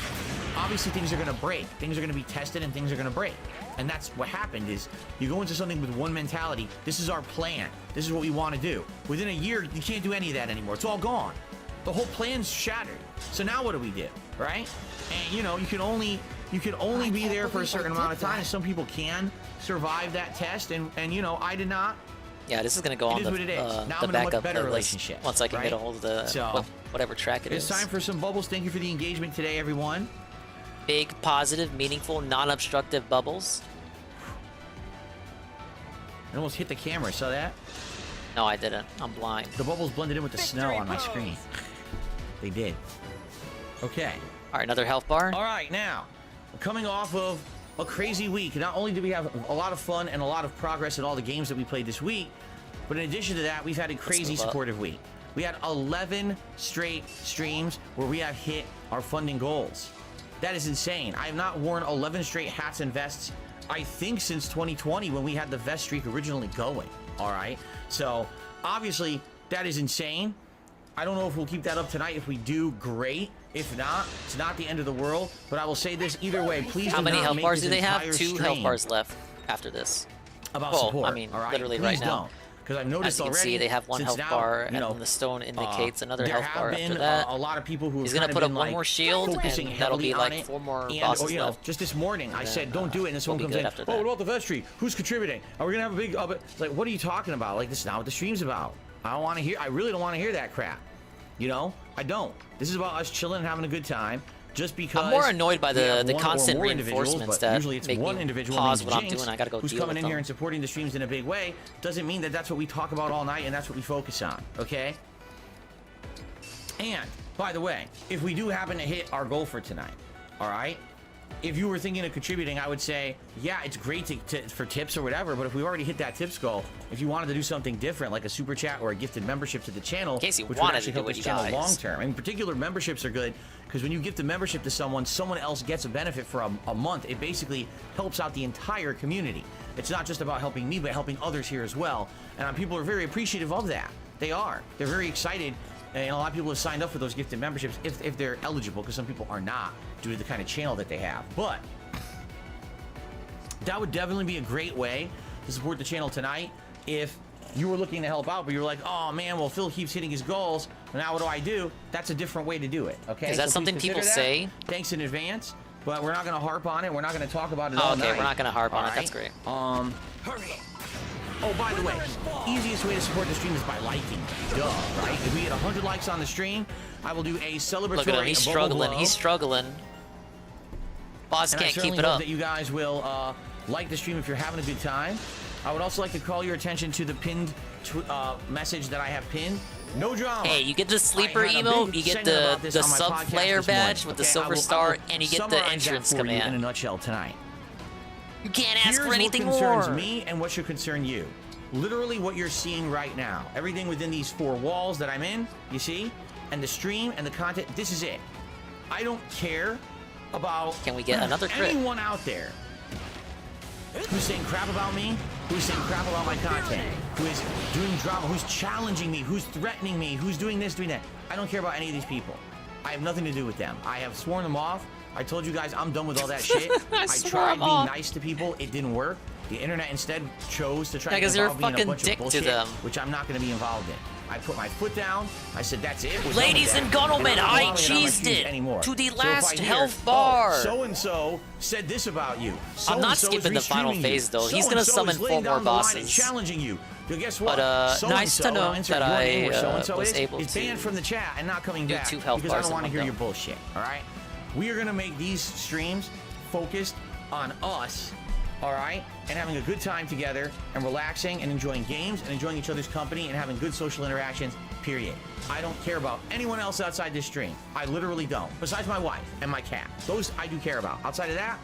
[SPEAKER 19] Obviously, things are going to break. Things are going to be tested, and things are going to break. And that's what happened. Is you go into something with one mentality. This is our plan. This is what we want to do. Within a year, you can't do any of that anymore. It's all gone. The whole plan's shattered. So now what do we do, right? And you know, you can only be there for a certain amount of time. Some people can survive that test, and you know, I did not.
[SPEAKER 2] Yeah, this is gonna go on the,
[SPEAKER 19] Now
[SPEAKER 2] the
[SPEAKER 19] I'm in a much
[SPEAKER 2] backup
[SPEAKER 19] better
[SPEAKER 2] playlist
[SPEAKER 19] relationship.
[SPEAKER 2] once I can get a
[SPEAKER 19] right?
[SPEAKER 2] hold of the
[SPEAKER 19] So,
[SPEAKER 2] whatever track it is.
[SPEAKER 19] It's time for some bubbles. Thank you for the engagement today, everyone.
[SPEAKER 2] Big, positive, meaningful, non-obstructive bubbles.
[SPEAKER 19] I almost hit the camera. Saw that?
[SPEAKER 2] No, I didn't. I'm blind.
[SPEAKER 19] The bubbles blended in with the snow on my screen. They did. Okay.
[SPEAKER 2] All right, another health bar.
[SPEAKER 19] All right, now, coming off of a crazy week, not only did we have a lot of fun and a lot of progress in all the games that we played this week, but in addition to that, we've had a crazy supportive week. We had 11 straight streams where we have hit our funding goals. That is insane. I have not worn 11 straight hats and vests, I think, since 2020 when we had the vest streak originally going. All right. So obviously that is insane. I don't know if we'll keep that up tonight. If we do, great. If not, it's not the end of the world. But I will say this either way. Please.
[SPEAKER 2] How many
[SPEAKER 19] do not
[SPEAKER 2] health
[SPEAKER 19] make
[SPEAKER 2] bars
[SPEAKER 19] this
[SPEAKER 2] do they have?
[SPEAKER 19] entire
[SPEAKER 2] 2
[SPEAKER 19] stream
[SPEAKER 2] health bars left after this.
[SPEAKER 19] about
[SPEAKER 2] well,
[SPEAKER 19] support.
[SPEAKER 2] I mean,
[SPEAKER 19] all right?
[SPEAKER 2] literally
[SPEAKER 19] Please
[SPEAKER 2] right now.
[SPEAKER 19] don't. Because I've noticed
[SPEAKER 2] As you can
[SPEAKER 19] already,
[SPEAKER 2] see, they have one
[SPEAKER 19] since
[SPEAKER 2] health
[SPEAKER 19] now,
[SPEAKER 2] bar,
[SPEAKER 19] you know,
[SPEAKER 2] and the stone indicates another
[SPEAKER 19] there
[SPEAKER 2] health
[SPEAKER 19] have
[SPEAKER 2] bar
[SPEAKER 19] been
[SPEAKER 2] after that.
[SPEAKER 19] a lot of people who
[SPEAKER 2] He's
[SPEAKER 19] have
[SPEAKER 2] gonna
[SPEAKER 19] kind
[SPEAKER 2] put
[SPEAKER 19] of
[SPEAKER 2] up
[SPEAKER 19] been,
[SPEAKER 2] one
[SPEAKER 19] like,
[SPEAKER 2] more shield,
[SPEAKER 19] focusing
[SPEAKER 2] and that'll be
[SPEAKER 19] heavily on
[SPEAKER 2] like
[SPEAKER 19] it.
[SPEAKER 2] 4 more
[SPEAKER 19] And,
[SPEAKER 2] bosses
[SPEAKER 19] or, you know,
[SPEAKER 2] left.
[SPEAKER 19] just this morning, I
[SPEAKER 2] And
[SPEAKER 19] said,
[SPEAKER 2] then,
[SPEAKER 19] don't do it, and then
[SPEAKER 2] we'll
[SPEAKER 19] someone
[SPEAKER 2] be
[SPEAKER 19] comes
[SPEAKER 2] good
[SPEAKER 19] in,
[SPEAKER 2] after
[SPEAKER 19] oh,
[SPEAKER 2] that.
[SPEAKER 19] what about the vestry? Who's contributing? Are we gonna have a big? It's like, what are you talking about? Like, this is not what the stream's about. I don't want to hear. I really don't want to hear that crap. You know, I don't. This is about us chilling and having a good time. Just because
[SPEAKER 2] I'm more annoyed by
[SPEAKER 19] we have
[SPEAKER 2] the
[SPEAKER 19] one or
[SPEAKER 2] constant
[SPEAKER 19] more individuals,
[SPEAKER 2] reinforcements
[SPEAKER 19] but
[SPEAKER 2] that
[SPEAKER 19] usually it's
[SPEAKER 2] make
[SPEAKER 19] one
[SPEAKER 2] me
[SPEAKER 19] individual
[SPEAKER 2] pause
[SPEAKER 19] named
[SPEAKER 2] what I'm
[SPEAKER 19] Jinx
[SPEAKER 2] doing. I gotta go
[SPEAKER 19] who's
[SPEAKER 2] deal
[SPEAKER 19] coming
[SPEAKER 2] with
[SPEAKER 19] in here
[SPEAKER 2] them.
[SPEAKER 19] and supporting the streams in a big way. Doesn't mean that that's what we talk about all night and that's what we focus on. Okay. And by the way, if we do happen to hit our goal for tonight, all right. If you were thinking of contributing, I would say, yeah, it's great for tips or whatever, but if we already hit that tips goal, if you wanted to do something different, like a super chat or a gifted membership to the channel,
[SPEAKER 2] In case you
[SPEAKER 19] which
[SPEAKER 2] wanted
[SPEAKER 19] would actually
[SPEAKER 2] to do
[SPEAKER 19] help
[SPEAKER 2] it,
[SPEAKER 19] this
[SPEAKER 2] you
[SPEAKER 19] channel
[SPEAKER 2] guys.
[SPEAKER 19] long term. In particular, memberships are good because when you gift a membership to someone else gets a benefit for a month. It basically helps out the entire community. It's not just about helping me, but helping others here as well. And people are very appreciative of that. They are. They're very excited. And a lot of people have signed up for those gifted memberships if they're eligible, because some people are not due to the kind of channel that they have. But that would definitely be a great way to support the channel tonight if you were looking to help out, but you're like, oh man, well, Phil keeps hitting his goals. Now what do I do? That's a different way to do it, okay?
[SPEAKER 2] Is that
[SPEAKER 19] So please
[SPEAKER 2] something
[SPEAKER 19] consider
[SPEAKER 2] people
[SPEAKER 19] that.
[SPEAKER 2] say?
[SPEAKER 19] Thanks in advance, but we're not going to harp on it. We're not going to talk about it
[SPEAKER 2] Oh,
[SPEAKER 19] all
[SPEAKER 2] okay,
[SPEAKER 19] night.
[SPEAKER 2] we're not gonna harp on
[SPEAKER 19] All
[SPEAKER 2] it. That's
[SPEAKER 19] right?
[SPEAKER 2] great.
[SPEAKER 19] Oh, by the way, easiest way to support the stream is by liking. Duh, right? If we get 100 likes on the stream, I will do a celebratory
[SPEAKER 2] Look at him. He's
[SPEAKER 19] bubble
[SPEAKER 2] struggling.
[SPEAKER 19] blow.
[SPEAKER 2] He's struggling. Boss
[SPEAKER 19] And I
[SPEAKER 2] can't
[SPEAKER 19] certainly
[SPEAKER 2] keep it
[SPEAKER 19] hope
[SPEAKER 2] up.
[SPEAKER 19] that you guys will like the stream if you're having a good time. I would also like to call your attention to the pinned message that I have pinned. No drama.
[SPEAKER 2] Hey, you get the sleeper
[SPEAKER 19] I had a
[SPEAKER 2] email,
[SPEAKER 19] big
[SPEAKER 2] you get
[SPEAKER 19] segment about
[SPEAKER 2] the
[SPEAKER 19] this on my
[SPEAKER 2] sub
[SPEAKER 19] podcast
[SPEAKER 2] player
[SPEAKER 19] this
[SPEAKER 2] badge
[SPEAKER 19] morning,
[SPEAKER 2] with the
[SPEAKER 19] okay?
[SPEAKER 2] silver
[SPEAKER 19] I will
[SPEAKER 2] star, and you get the
[SPEAKER 19] summarize that
[SPEAKER 2] entrance
[SPEAKER 19] for you
[SPEAKER 2] command.
[SPEAKER 19] in a nutshell tonight.
[SPEAKER 2] You can't ask
[SPEAKER 19] Here's
[SPEAKER 2] for anything
[SPEAKER 19] what concerns
[SPEAKER 2] more.
[SPEAKER 19] me and what should concern you. Literally what you're seeing right now. Everything within these 4 walls that I'm in, you see? And the stream and the content, this is it. I don't care about
[SPEAKER 2] Can we get another crit?
[SPEAKER 19] anyone out there who's saying crap about me, who's saying crap about my content, who is doing drama, who's challenging me, who's threatening me, who's doing this, doing that. I don't care about any of these people. I have nothing to do with them. I have sworn them off. I told you guys I'm done with all that shit. I
[SPEAKER 2] Swore
[SPEAKER 19] tried
[SPEAKER 2] him
[SPEAKER 19] being
[SPEAKER 2] off.
[SPEAKER 19] nice to people. It didn't work. The internet instead chose to try
[SPEAKER 2] Yeah,
[SPEAKER 19] to
[SPEAKER 2] 'cause you're a
[SPEAKER 19] involve me in a
[SPEAKER 2] fucking
[SPEAKER 19] bunch
[SPEAKER 2] dick
[SPEAKER 19] of
[SPEAKER 2] to
[SPEAKER 19] bullshit,
[SPEAKER 2] them.
[SPEAKER 19] which I'm not going to be involved in. I put my foot down. I said, that's it. We're done
[SPEAKER 2] Ladies
[SPEAKER 19] with
[SPEAKER 2] and
[SPEAKER 19] that.
[SPEAKER 2] gentlemen,
[SPEAKER 19] I'm not
[SPEAKER 2] I
[SPEAKER 19] allowing it on my
[SPEAKER 2] cheesed
[SPEAKER 19] streams
[SPEAKER 2] it
[SPEAKER 19] anymore.
[SPEAKER 2] to the
[SPEAKER 19] So if
[SPEAKER 2] last
[SPEAKER 19] I hear,
[SPEAKER 2] health bar.
[SPEAKER 19] so-and-so said this about you.
[SPEAKER 2] I'm not
[SPEAKER 19] So-and-so is
[SPEAKER 2] skipping the final
[SPEAKER 19] restreaming you.
[SPEAKER 2] phase, though. He's gonna
[SPEAKER 19] So-and-so
[SPEAKER 2] summon
[SPEAKER 19] is laying
[SPEAKER 2] 4 more
[SPEAKER 19] down the line and
[SPEAKER 2] bosses.
[SPEAKER 19] challenging you. But guess what?
[SPEAKER 2] But, nice to
[SPEAKER 19] So-and-so,
[SPEAKER 2] know
[SPEAKER 19] I'll insert
[SPEAKER 2] that
[SPEAKER 19] your
[SPEAKER 2] I,
[SPEAKER 19] name where so-and-so
[SPEAKER 2] was
[SPEAKER 19] is
[SPEAKER 2] able
[SPEAKER 19] banned
[SPEAKER 2] to
[SPEAKER 19] from the chat and not coming
[SPEAKER 2] do
[SPEAKER 19] back
[SPEAKER 2] 2 health
[SPEAKER 19] because I
[SPEAKER 2] bars
[SPEAKER 19] don't
[SPEAKER 2] in
[SPEAKER 19] want to
[SPEAKER 2] one
[SPEAKER 19] hear
[SPEAKER 2] go.
[SPEAKER 19] your bullshit, all right? We are going to make these streams focused on us, all right? And having a good time together and relaxing and enjoying games and enjoying each other's company and having good social interactions, period. I don't care about anyone else outside this stream. I literally don't. Besides my wife and my cat. Those I do care about. Outside of that,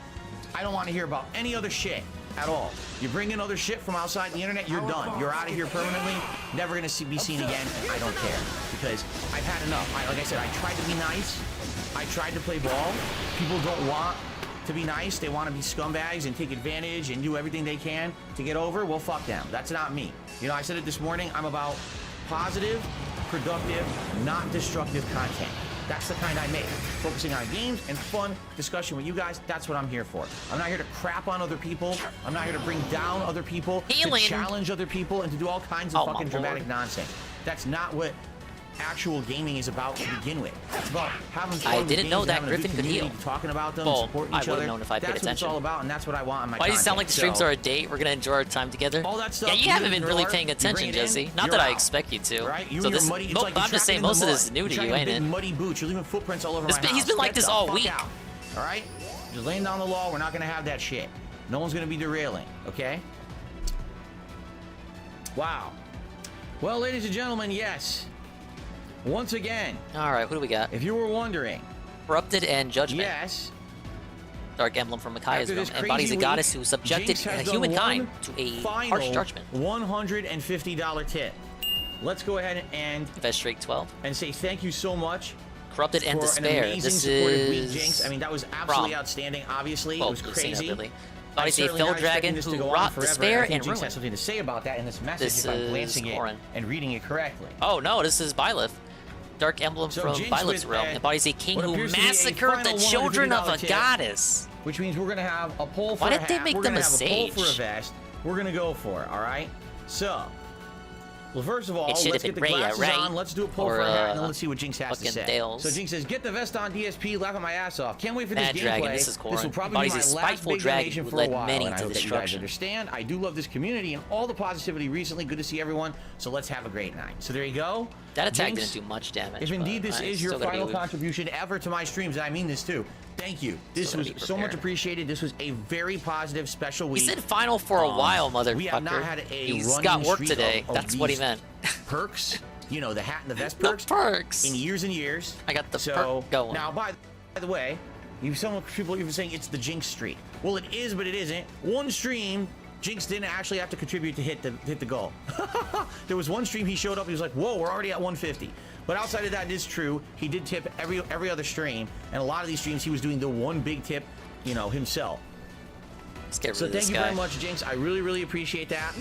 [SPEAKER 19] I don't want to hear about any other shit at all. You bring in other shit from outside the internet, you're done. You're out of here permanently. Never going to be seen again. I don't care. Because I've had enough. Like I said, I tried to be nice. I tried to play ball. People don't want to be nice. They want to be scumbags and take advantage and do everything they can to get over. Well, fuck them. That's not me. You know, I said it this morning. I'm about positive, productive, not destructive content. That's the kind I make. Focusing on games and fun discussion with you guys. That's what I'm here for. I'm not here to crap on other people. I'm not here to bring down other people, to challenge other people, and to do all kinds of fucking dramatic nonsense. That's not what actual gaming is about to begin with. It's about having fun.
[SPEAKER 2] I
[SPEAKER 19] with
[SPEAKER 2] didn't
[SPEAKER 19] games
[SPEAKER 2] know
[SPEAKER 19] and
[SPEAKER 2] that
[SPEAKER 19] having a good
[SPEAKER 2] Griffin could
[SPEAKER 19] community,
[SPEAKER 2] heal.
[SPEAKER 19] talking about them,
[SPEAKER 2] Well,
[SPEAKER 19] supporting
[SPEAKER 2] I
[SPEAKER 19] each
[SPEAKER 2] would have
[SPEAKER 19] other.
[SPEAKER 2] known if I paid
[SPEAKER 19] That's what it's
[SPEAKER 2] attention.
[SPEAKER 19] all about, and that's what I want in my
[SPEAKER 2] Why does it sound like
[SPEAKER 19] content.
[SPEAKER 2] the streams
[SPEAKER 19] So-
[SPEAKER 2] are a date? We're gonna enjoy our time together.
[SPEAKER 19] all that stuff.
[SPEAKER 2] Yeah, you haven't
[SPEAKER 19] leave
[SPEAKER 2] been
[SPEAKER 19] the
[SPEAKER 2] really
[SPEAKER 19] door,
[SPEAKER 2] paying
[SPEAKER 19] you bring
[SPEAKER 2] attention,
[SPEAKER 19] it in,
[SPEAKER 2] Jesse. Not
[SPEAKER 19] you're
[SPEAKER 2] that I
[SPEAKER 19] out.
[SPEAKER 2] expect you to.
[SPEAKER 19] Right? You
[SPEAKER 2] So
[SPEAKER 19] and your
[SPEAKER 2] this,
[SPEAKER 19] muddy, it's
[SPEAKER 2] no,
[SPEAKER 19] like you're
[SPEAKER 2] I'm just saying
[SPEAKER 19] tracking in
[SPEAKER 2] most
[SPEAKER 19] the
[SPEAKER 2] of
[SPEAKER 19] mud.
[SPEAKER 2] this is new
[SPEAKER 19] You're
[SPEAKER 2] to you,
[SPEAKER 19] tracking
[SPEAKER 2] ain't
[SPEAKER 19] big
[SPEAKER 2] it?
[SPEAKER 19] muddy boots. You're leaving footprints all over
[SPEAKER 2] This
[SPEAKER 19] my
[SPEAKER 2] been-
[SPEAKER 19] house.
[SPEAKER 2] he's been like
[SPEAKER 19] Get
[SPEAKER 2] this
[SPEAKER 19] the
[SPEAKER 2] all
[SPEAKER 19] fuck
[SPEAKER 2] week.
[SPEAKER 19] out. All right? Just laying down the law. We're not going to have that shit. No one's going to be derailing, okay? Wow. Well, ladies and gentlemen, yes. Once again.
[SPEAKER 2] All right, who do we got?
[SPEAKER 19] If you were wondering.
[SPEAKER 2] Corrupted and Judgment.
[SPEAKER 19] Yes.
[SPEAKER 2] Dark Emblem from Micaiah's
[SPEAKER 19] After
[SPEAKER 2] realm
[SPEAKER 19] this
[SPEAKER 2] embodies a
[SPEAKER 19] crazy
[SPEAKER 2] goddess
[SPEAKER 19] week,
[SPEAKER 2] who subjected
[SPEAKER 19] Jinx has done
[SPEAKER 2] humankind
[SPEAKER 19] one
[SPEAKER 2] to a
[SPEAKER 19] final
[SPEAKER 2] harsh judgment.
[SPEAKER 19] $150 tip. Let's go ahead and
[SPEAKER 2] Invest straight 12
[SPEAKER 19] and say thank you so much.
[SPEAKER 2] Corrupted and
[SPEAKER 19] for
[SPEAKER 2] Despair.
[SPEAKER 19] An amazing
[SPEAKER 2] This
[SPEAKER 19] supportive week,
[SPEAKER 2] is
[SPEAKER 19] Jinx. I mean, that was absolutely
[SPEAKER 2] from-
[SPEAKER 19] outstanding. Obviously,
[SPEAKER 2] well,
[SPEAKER 19] it was
[SPEAKER 2] we've seen it,
[SPEAKER 19] crazy.
[SPEAKER 2] really.
[SPEAKER 19] I'm
[SPEAKER 2] Bodies a
[SPEAKER 19] certainly
[SPEAKER 2] fell
[SPEAKER 19] not expecting
[SPEAKER 2] dragon
[SPEAKER 19] this to
[SPEAKER 2] who
[SPEAKER 19] go on
[SPEAKER 2] wrought
[SPEAKER 19] forever.
[SPEAKER 2] despair
[SPEAKER 19] I think
[SPEAKER 2] and
[SPEAKER 19] Jinx
[SPEAKER 2] ruin.
[SPEAKER 19] has something to say about that in this message
[SPEAKER 2] This
[SPEAKER 19] if I'm
[SPEAKER 2] is
[SPEAKER 19] glancing
[SPEAKER 2] Corin.
[SPEAKER 19] it and reading it correctly.
[SPEAKER 2] Oh no, this is Byleth. Dark Emblem
[SPEAKER 19] So
[SPEAKER 2] from
[SPEAKER 19] Jinx
[SPEAKER 2] Byleth's
[SPEAKER 19] with,
[SPEAKER 2] realm embodies a king
[SPEAKER 19] what
[SPEAKER 2] who
[SPEAKER 19] appears to be a
[SPEAKER 2] massacred the
[SPEAKER 19] final
[SPEAKER 2] children of a
[SPEAKER 19] $150 tip,
[SPEAKER 2] goddess.
[SPEAKER 19] Which means we're going to have a poll for
[SPEAKER 2] Why
[SPEAKER 19] a
[SPEAKER 2] did
[SPEAKER 19] hat.
[SPEAKER 2] they make
[SPEAKER 19] we're
[SPEAKER 2] them
[SPEAKER 19] gonna
[SPEAKER 2] a
[SPEAKER 19] have a poll for a
[SPEAKER 2] sage?
[SPEAKER 19] vest. We're going to go for it, all right? So, well, first of all,
[SPEAKER 2] It should
[SPEAKER 19] let's
[SPEAKER 2] have
[SPEAKER 19] get the
[SPEAKER 2] been Rhea,
[SPEAKER 19] glasses
[SPEAKER 2] right?
[SPEAKER 19] on. Let's do a poll
[SPEAKER 2] Or,
[SPEAKER 19] for a hat, and then let's see what Jinx has to
[SPEAKER 2] fucking
[SPEAKER 19] say.
[SPEAKER 2] Dales.
[SPEAKER 19] So Jinx says, get the vest on DSP, laughing my ass off. Can't wait for this
[SPEAKER 2] Mad
[SPEAKER 19] gameplay.
[SPEAKER 2] Dragon, this is Corin.
[SPEAKER 19] will probably be
[SPEAKER 2] Embodies
[SPEAKER 19] my
[SPEAKER 2] a
[SPEAKER 19] last
[SPEAKER 2] spiteful
[SPEAKER 19] big
[SPEAKER 2] dragon
[SPEAKER 19] donation
[SPEAKER 2] who
[SPEAKER 19] for
[SPEAKER 2] led
[SPEAKER 19] a while,
[SPEAKER 2] many
[SPEAKER 19] and I
[SPEAKER 2] to
[SPEAKER 19] hope that you guys
[SPEAKER 2] destruction.
[SPEAKER 19] understand. I do love this community and all the positivity recently. Good to see everyone. So let's have a great night. So there you go.
[SPEAKER 2] That attack
[SPEAKER 19] Jinx,
[SPEAKER 2] didn't do much damage.
[SPEAKER 19] if indeed
[SPEAKER 2] but
[SPEAKER 19] this
[SPEAKER 2] I
[SPEAKER 19] is your
[SPEAKER 2] still gotta
[SPEAKER 19] final
[SPEAKER 2] be-
[SPEAKER 19] contribution ever to my streams, and I mean this too, thank you. This
[SPEAKER 2] Still
[SPEAKER 19] was
[SPEAKER 2] gotta be
[SPEAKER 19] so much
[SPEAKER 2] prepared.
[SPEAKER 19] appreciated. This was a very positive, special
[SPEAKER 2] He
[SPEAKER 19] week.
[SPEAKER 2] said final for a while, motherfucker.
[SPEAKER 19] We have not had a
[SPEAKER 2] He's
[SPEAKER 19] running
[SPEAKER 2] got work
[SPEAKER 19] streak
[SPEAKER 2] today.
[SPEAKER 19] of
[SPEAKER 2] That's what he
[SPEAKER 19] these
[SPEAKER 2] meant.
[SPEAKER 19] perks, you know, the hat and the vest
[SPEAKER 2] The
[SPEAKER 19] perks.
[SPEAKER 2] perks.
[SPEAKER 19] In years and years.
[SPEAKER 2] I got the
[SPEAKER 19] so,
[SPEAKER 2] perk going.
[SPEAKER 19] Now, by the way, some people are even saying it's the Jinx streak. Well, it is, but it isn't. One stream, Jinx didn't actually have to contribute to hit the goal. There was one stream he showed up. He was like, "Whoa, we're already at 150." But outside of that, it is true. He did tip every other stream, and a lot of these streams he was doing the one big tip, you know, himself.
[SPEAKER 2] Let's get rid
[SPEAKER 19] So
[SPEAKER 2] of
[SPEAKER 19] thank
[SPEAKER 2] this
[SPEAKER 19] you
[SPEAKER 2] guy.
[SPEAKER 19] very much, Jinx. I really, really appreciate that.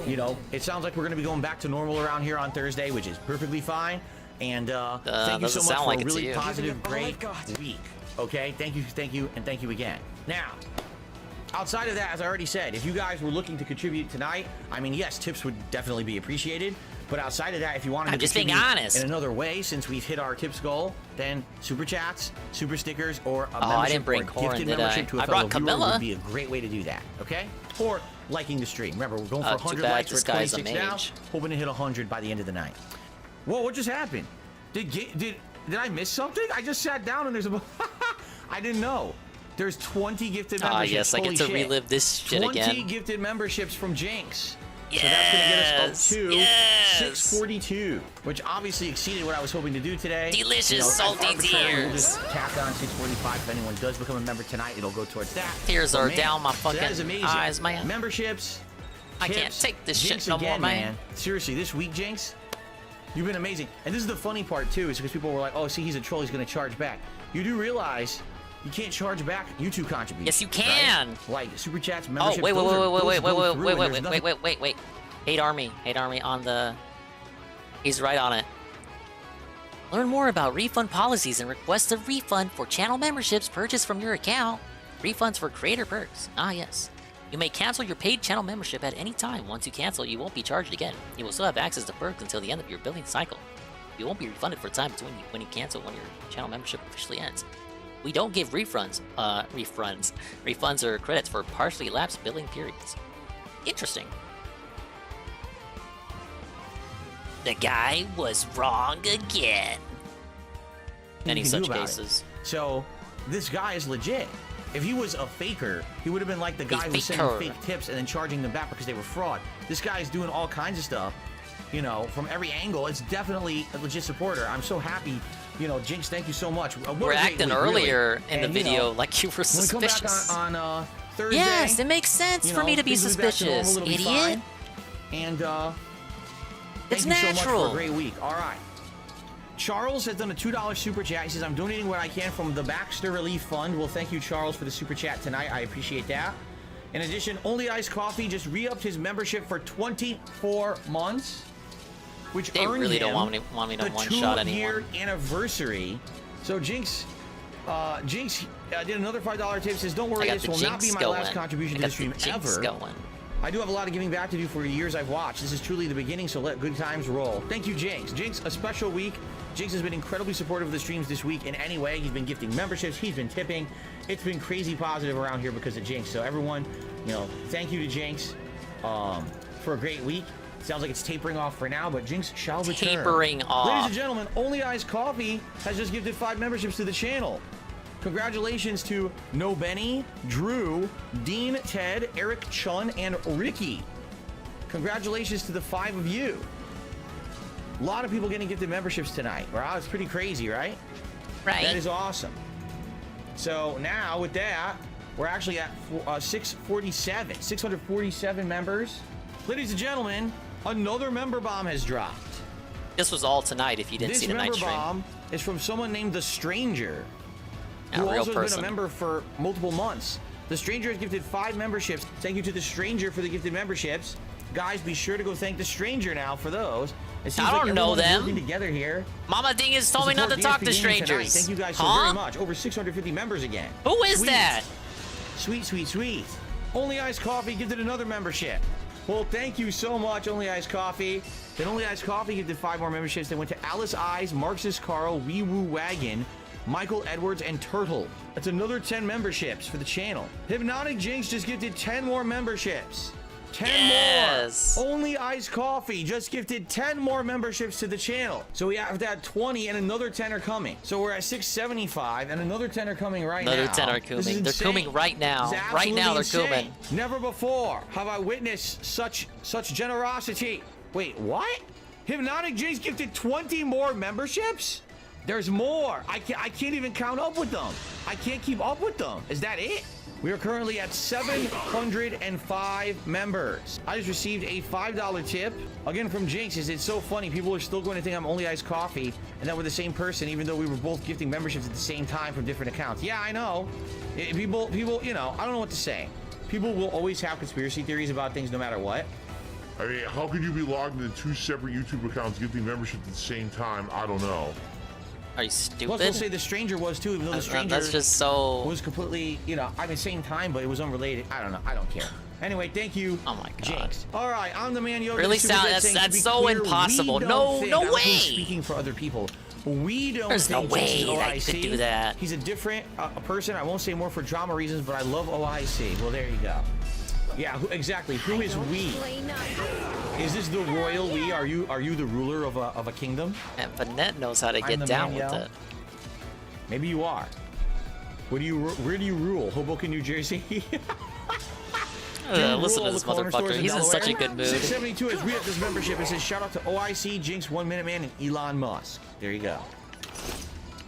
[SPEAKER 19] You know, it sounds like we're going to be going back to normal around here on Thursday, which is perfectly fine. And thank you so
[SPEAKER 2] doesn't
[SPEAKER 19] much
[SPEAKER 2] sound
[SPEAKER 19] for
[SPEAKER 2] like
[SPEAKER 19] a
[SPEAKER 2] it to
[SPEAKER 19] really
[SPEAKER 2] you.
[SPEAKER 19] positive, great week. Okay, thank you, and thank you again. Now, outside of that, as I already said, if you guys were looking to contribute tonight, I mean, yes, tips would definitely be appreciated. But outside of that, if you wanted
[SPEAKER 2] I'm
[SPEAKER 19] to
[SPEAKER 2] just being
[SPEAKER 19] contribute
[SPEAKER 2] honest.
[SPEAKER 19] in another way, since we've hit our tips goal, then super chats, super stickers, or a
[SPEAKER 2] Oh, I
[SPEAKER 19] membership
[SPEAKER 2] didn't bring
[SPEAKER 19] or
[SPEAKER 2] Corin,
[SPEAKER 19] gifted
[SPEAKER 2] did
[SPEAKER 19] membership
[SPEAKER 2] I?
[SPEAKER 19] to a
[SPEAKER 2] I
[SPEAKER 19] fellow
[SPEAKER 2] brought
[SPEAKER 19] viewer
[SPEAKER 2] Camilla.
[SPEAKER 19] would be a great way to do that. Okay, or liking the stream. Remember, we're going for
[SPEAKER 2] Too
[SPEAKER 19] 100
[SPEAKER 2] bad
[SPEAKER 19] likes.
[SPEAKER 2] this
[SPEAKER 19] We're at
[SPEAKER 2] guy's a
[SPEAKER 19] 26 now.
[SPEAKER 2] mage.
[SPEAKER 19] Hoping to hit 100 by the end of the night. Whoa, what just happened? Did I miss something? I just sat down and there's a. I didn't know. There's 20 gifted
[SPEAKER 2] Ah,
[SPEAKER 19] memberships.
[SPEAKER 2] yes, I get
[SPEAKER 19] Holy
[SPEAKER 2] to
[SPEAKER 19] shit.
[SPEAKER 2] relive this shit
[SPEAKER 19] 20
[SPEAKER 2] again.
[SPEAKER 19] gifted memberships from Jinx. So that's going to get us up to 642, which obviously exceeded what I was hoping to do today.
[SPEAKER 2] Delicious salty
[SPEAKER 19] arbitrary, We'll
[SPEAKER 2] tears.
[SPEAKER 19] just tack on 645. If anyone does become a member tonight, it'll go towards that.
[SPEAKER 2] Tears
[SPEAKER 19] But
[SPEAKER 2] are
[SPEAKER 19] man,
[SPEAKER 2] down my
[SPEAKER 19] so that is
[SPEAKER 2] fucking
[SPEAKER 19] amazing.
[SPEAKER 2] eyes, man.
[SPEAKER 19] Memberships.
[SPEAKER 2] I can't
[SPEAKER 19] tips,
[SPEAKER 2] take this
[SPEAKER 19] Jinx
[SPEAKER 2] shit no more,
[SPEAKER 19] again,
[SPEAKER 2] man.
[SPEAKER 19] Seriously, this week, Jinx, you've been amazing. And this is the funny part, too, is because people were like, oh, see, he's a troll, he's going to charge back. You do realize you can't charge back YouTube contributions.
[SPEAKER 2] Yes, you can.
[SPEAKER 19] Right? Like super chats,
[SPEAKER 2] Oh,
[SPEAKER 19] memberships.
[SPEAKER 2] wait,
[SPEAKER 19] those go through, and there's nothing-
[SPEAKER 2] wait. Hate Army on the... He's right on it. Learn more about refund policies and request a refund for channel memberships purchased from your account. Refunds for creator perks. Ah, yes. You may cancel your paid channel membership at any time. Once you cancel, you won't be charged again. You will still have access to perks until the end of your billing cycle. You won't be refunded for time between when you cancel when your channel membership officially ends. We don't give refunds or credits for partially elapsed billing periods. Interesting. The guy was wrong again. Any
[SPEAKER 19] you can do
[SPEAKER 2] such
[SPEAKER 19] about it.
[SPEAKER 2] cases.
[SPEAKER 19] So this guy is legit. If he was a faker, he would have been like the guy who was sending
[SPEAKER 2] faker.
[SPEAKER 19] fake tips and then charging them back because they were fraud. This guy is doing all kinds of stuff, you know, from every angle. It's definitely a legit supporter. I'm so happy. You know, Jinx, thank you so much. What a
[SPEAKER 2] We're
[SPEAKER 19] great
[SPEAKER 2] acting
[SPEAKER 19] week,
[SPEAKER 2] earlier
[SPEAKER 19] really.
[SPEAKER 2] in the
[SPEAKER 19] And, you know,
[SPEAKER 2] video like you were
[SPEAKER 19] when we come back
[SPEAKER 2] suspicious.
[SPEAKER 19] on Thursday.
[SPEAKER 2] Yes, it makes sense
[SPEAKER 19] you
[SPEAKER 2] for me
[SPEAKER 19] know,
[SPEAKER 2] to be
[SPEAKER 19] things will back to normal,
[SPEAKER 2] suspicious,
[SPEAKER 19] it'll be
[SPEAKER 2] idiot.
[SPEAKER 19] fine. And
[SPEAKER 2] It's
[SPEAKER 19] thank you so much
[SPEAKER 2] natural.
[SPEAKER 19] for a great week. All right. Charles has done a $2 super chat. He says, I'm donating what I can from the Baxter Relief Fund. Well, thank you, Charles, for the super chat tonight. I appreciate that. In addition, Only Iced Coffee just re-upped his membership for 24 months. which
[SPEAKER 2] They
[SPEAKER 19] earned
[SPEAKER 2] really
[SPEAKER 19] him
[SPEAKER 2] don't want me to
[SPEAKER 19] the
[SPEAKER 2] one-shot
[SPEAKER 19] two-year
[SPEAKER 2] anyone.
[SPEAKER 19] anniversary. So Jinx did another $5 tip. Says, "Don't worry, this will not be my last contribution to the stream ever. I do have a lot of giving back to do for the years I've watched. This is truly the beginning, so let good times roll." Thank you, Jinx. Jinx, a special week. Jinx has been incredibly supportive of the streams this week in any way. He's been gifting memberships. He's been tipping. It's been crazy positive around here because of Jinx. So everyone, thank you to Jinx for a great week. Sounds like it's tapering off for now, but Jinx shall return.
[SPEAKER 2] Tapering off.
[SPEAKER 19] Ladies and gentlemen, Only Eyes Coffee has just gifted 5 memberships to the channel. Congratulations to No Benny, Drew, Dean, Ted, Eric, Chun, and Ricky. Congratulations to the 5 of you. A lot of people getting gifted memberships tonight. Wow, it's pretty crazy, right?
[SPEAKER 2] Right.
[SPEAKER 19] That is awesome. So now with that, we're actually at 647 members. Ladies and gentlemen, another member bomb has dropped.
[SPEAKER 2] This was all tonight if you didn't see the night
[SPEAKER 19] This
[SPEAKER 2] stream.
[SPEAKER 19] member bomb is from someone named The Stranger,
[SPEAKER 2] A
[SPEAKER 19] who
[SPEAKER 2] real
[SPEAKER 19] also has
[SPEAKER 2] person.
[SPEAKER 19] been a member for multiple months. The Stranger has gifted 5 memberships. Thank you to The Stranger for the gifted memberships. Guys, be sure to go thank The Stranger now for those. It seems
[SPEAKER 2] I
[SPEAKER 19] like
[SPEAKER 2] don't know
[SPEAKER 19] everyone is
[SPEAKER 2] them.
[SPEAKER 19] working together here.
[SPEAKER 2] Mama Dingus told me not to talk to
[SPEAKER 19] Support DSP Gaming tonight.
[SPEAKER 2] strangers.
[SPEAKER 19] Thank you guys so
[SPEAKER 2] Huh?
[SPEAKER 19] very much. Over 650 members again.
[SPEAKER 2] Who is
[SPEAKER 19] Sweet.
[SPEAKER 2] that?
[SPEAKER 19] Sweet, sweet, sweet. Only Ice Coffee gifted another membership. Well, thank you so much, Only Ice Coffee. Then Only Ice Coffee gifted 5 more memberships. They went to Alice Eyes, Marxist Carl, Wee Woo Wagon, Michael Edwards, and Turtle. That's another 10 memberships for the channel. Hypnotic Jinx just gifted 10 more memberships. 10
[SPEAKER 2] Yes.
[SPEAKER 19] more. Only Ice Coffee just gifted 10 more memberships to the channel. So we have that 20 and another 10 are coming. So we're at 675 and another 10 are coming right now.
[SPEAKER 2] Another 10 are
[SPEAKER 19] This is
[SPEAKER 2] coming. They're
[SPEAKER 19] insane.
[SPEAKER 2] coming right now.
[SPEAKER 19] This is
[SPEAKER 2] Right now they're
[SPEAKER 19] absolutely
[SPEAKER 2] coming.
[SPEAKER 19] insane. Never before have I witnessed such generosity. Wait, what? Hypnotic Jinx gifted 20 more memberships? There's more. I can't even count up with them. I can't keep up with them. Is that it? We are currently at 705 members. I just received a $5 tip. Again from Jinx. It's so funny. People are still going to think I'm Only Ice Coffee and that we're the same person, even though we were both gifting memberships at the same time from different accounts. Yeah, I know. People, I don't know what to say. People will always have conspiracy theories about things no matter what.
[SPEAKER 9] I mean, how could you be logged into 2 separate YouTube accounts gifting membership at the same time? I don't know.
[SPEAKER 2] Are you stupid?
[SPEAKER 19] Plus, we'll say The Stranger was too, even though The Stranger
[SPEAKER 2] that's just so...
[SPEAKER 19] was completely, same time, but it was unrelated. I don't know. I don't care. Anyway, thank you.
[SPEAKER 2] Oh my God.
[SPEAKER 19] Jinx. All right, I'm the man. Yoda.
[SPEAKER 2] Really sound that's so impossible. No way.
[SPEAKER 19] Speaking for other people, we don't.
[SPEAKER 2] There's no
[SPEAKER 19] think
[SPEAKER 2] way
[SPEAKER 19] Jinx is
[SPEAKER 2] that
[SPEAKER 19] OIC.
[SPEAKER 2] you could do that.
[SPEAKER 19] He's a different person. I won't say more for drama reasons, but I love OIC. Well, there you go. Yeah, exactly. Who is we? Is this the royal we? Are you the ruler of a kingdom?
[SPEAKER 2] And Vanette knows how to
[SPEAKER 19] I'm
[SPEAKER 2] get
[SPEAKER 19] the
[SPEAKER 2] down
[SPEAKER 19] man,
[SPEAKER 2] with
[SPEAKER 19] yo.
[SPEAKER 2] it.
[SPEAKER 19] Maybe you are. Where do you rule? Hoboken, New Jersey?
[SPEAKER 2] Listen to this motherfucker. He's in such a good mood.
[SPEAKER 19] 672 has re-upped his membership. It says shout out to OIC, Jinx, 1 Minute Man, and Elon Musk. There you go.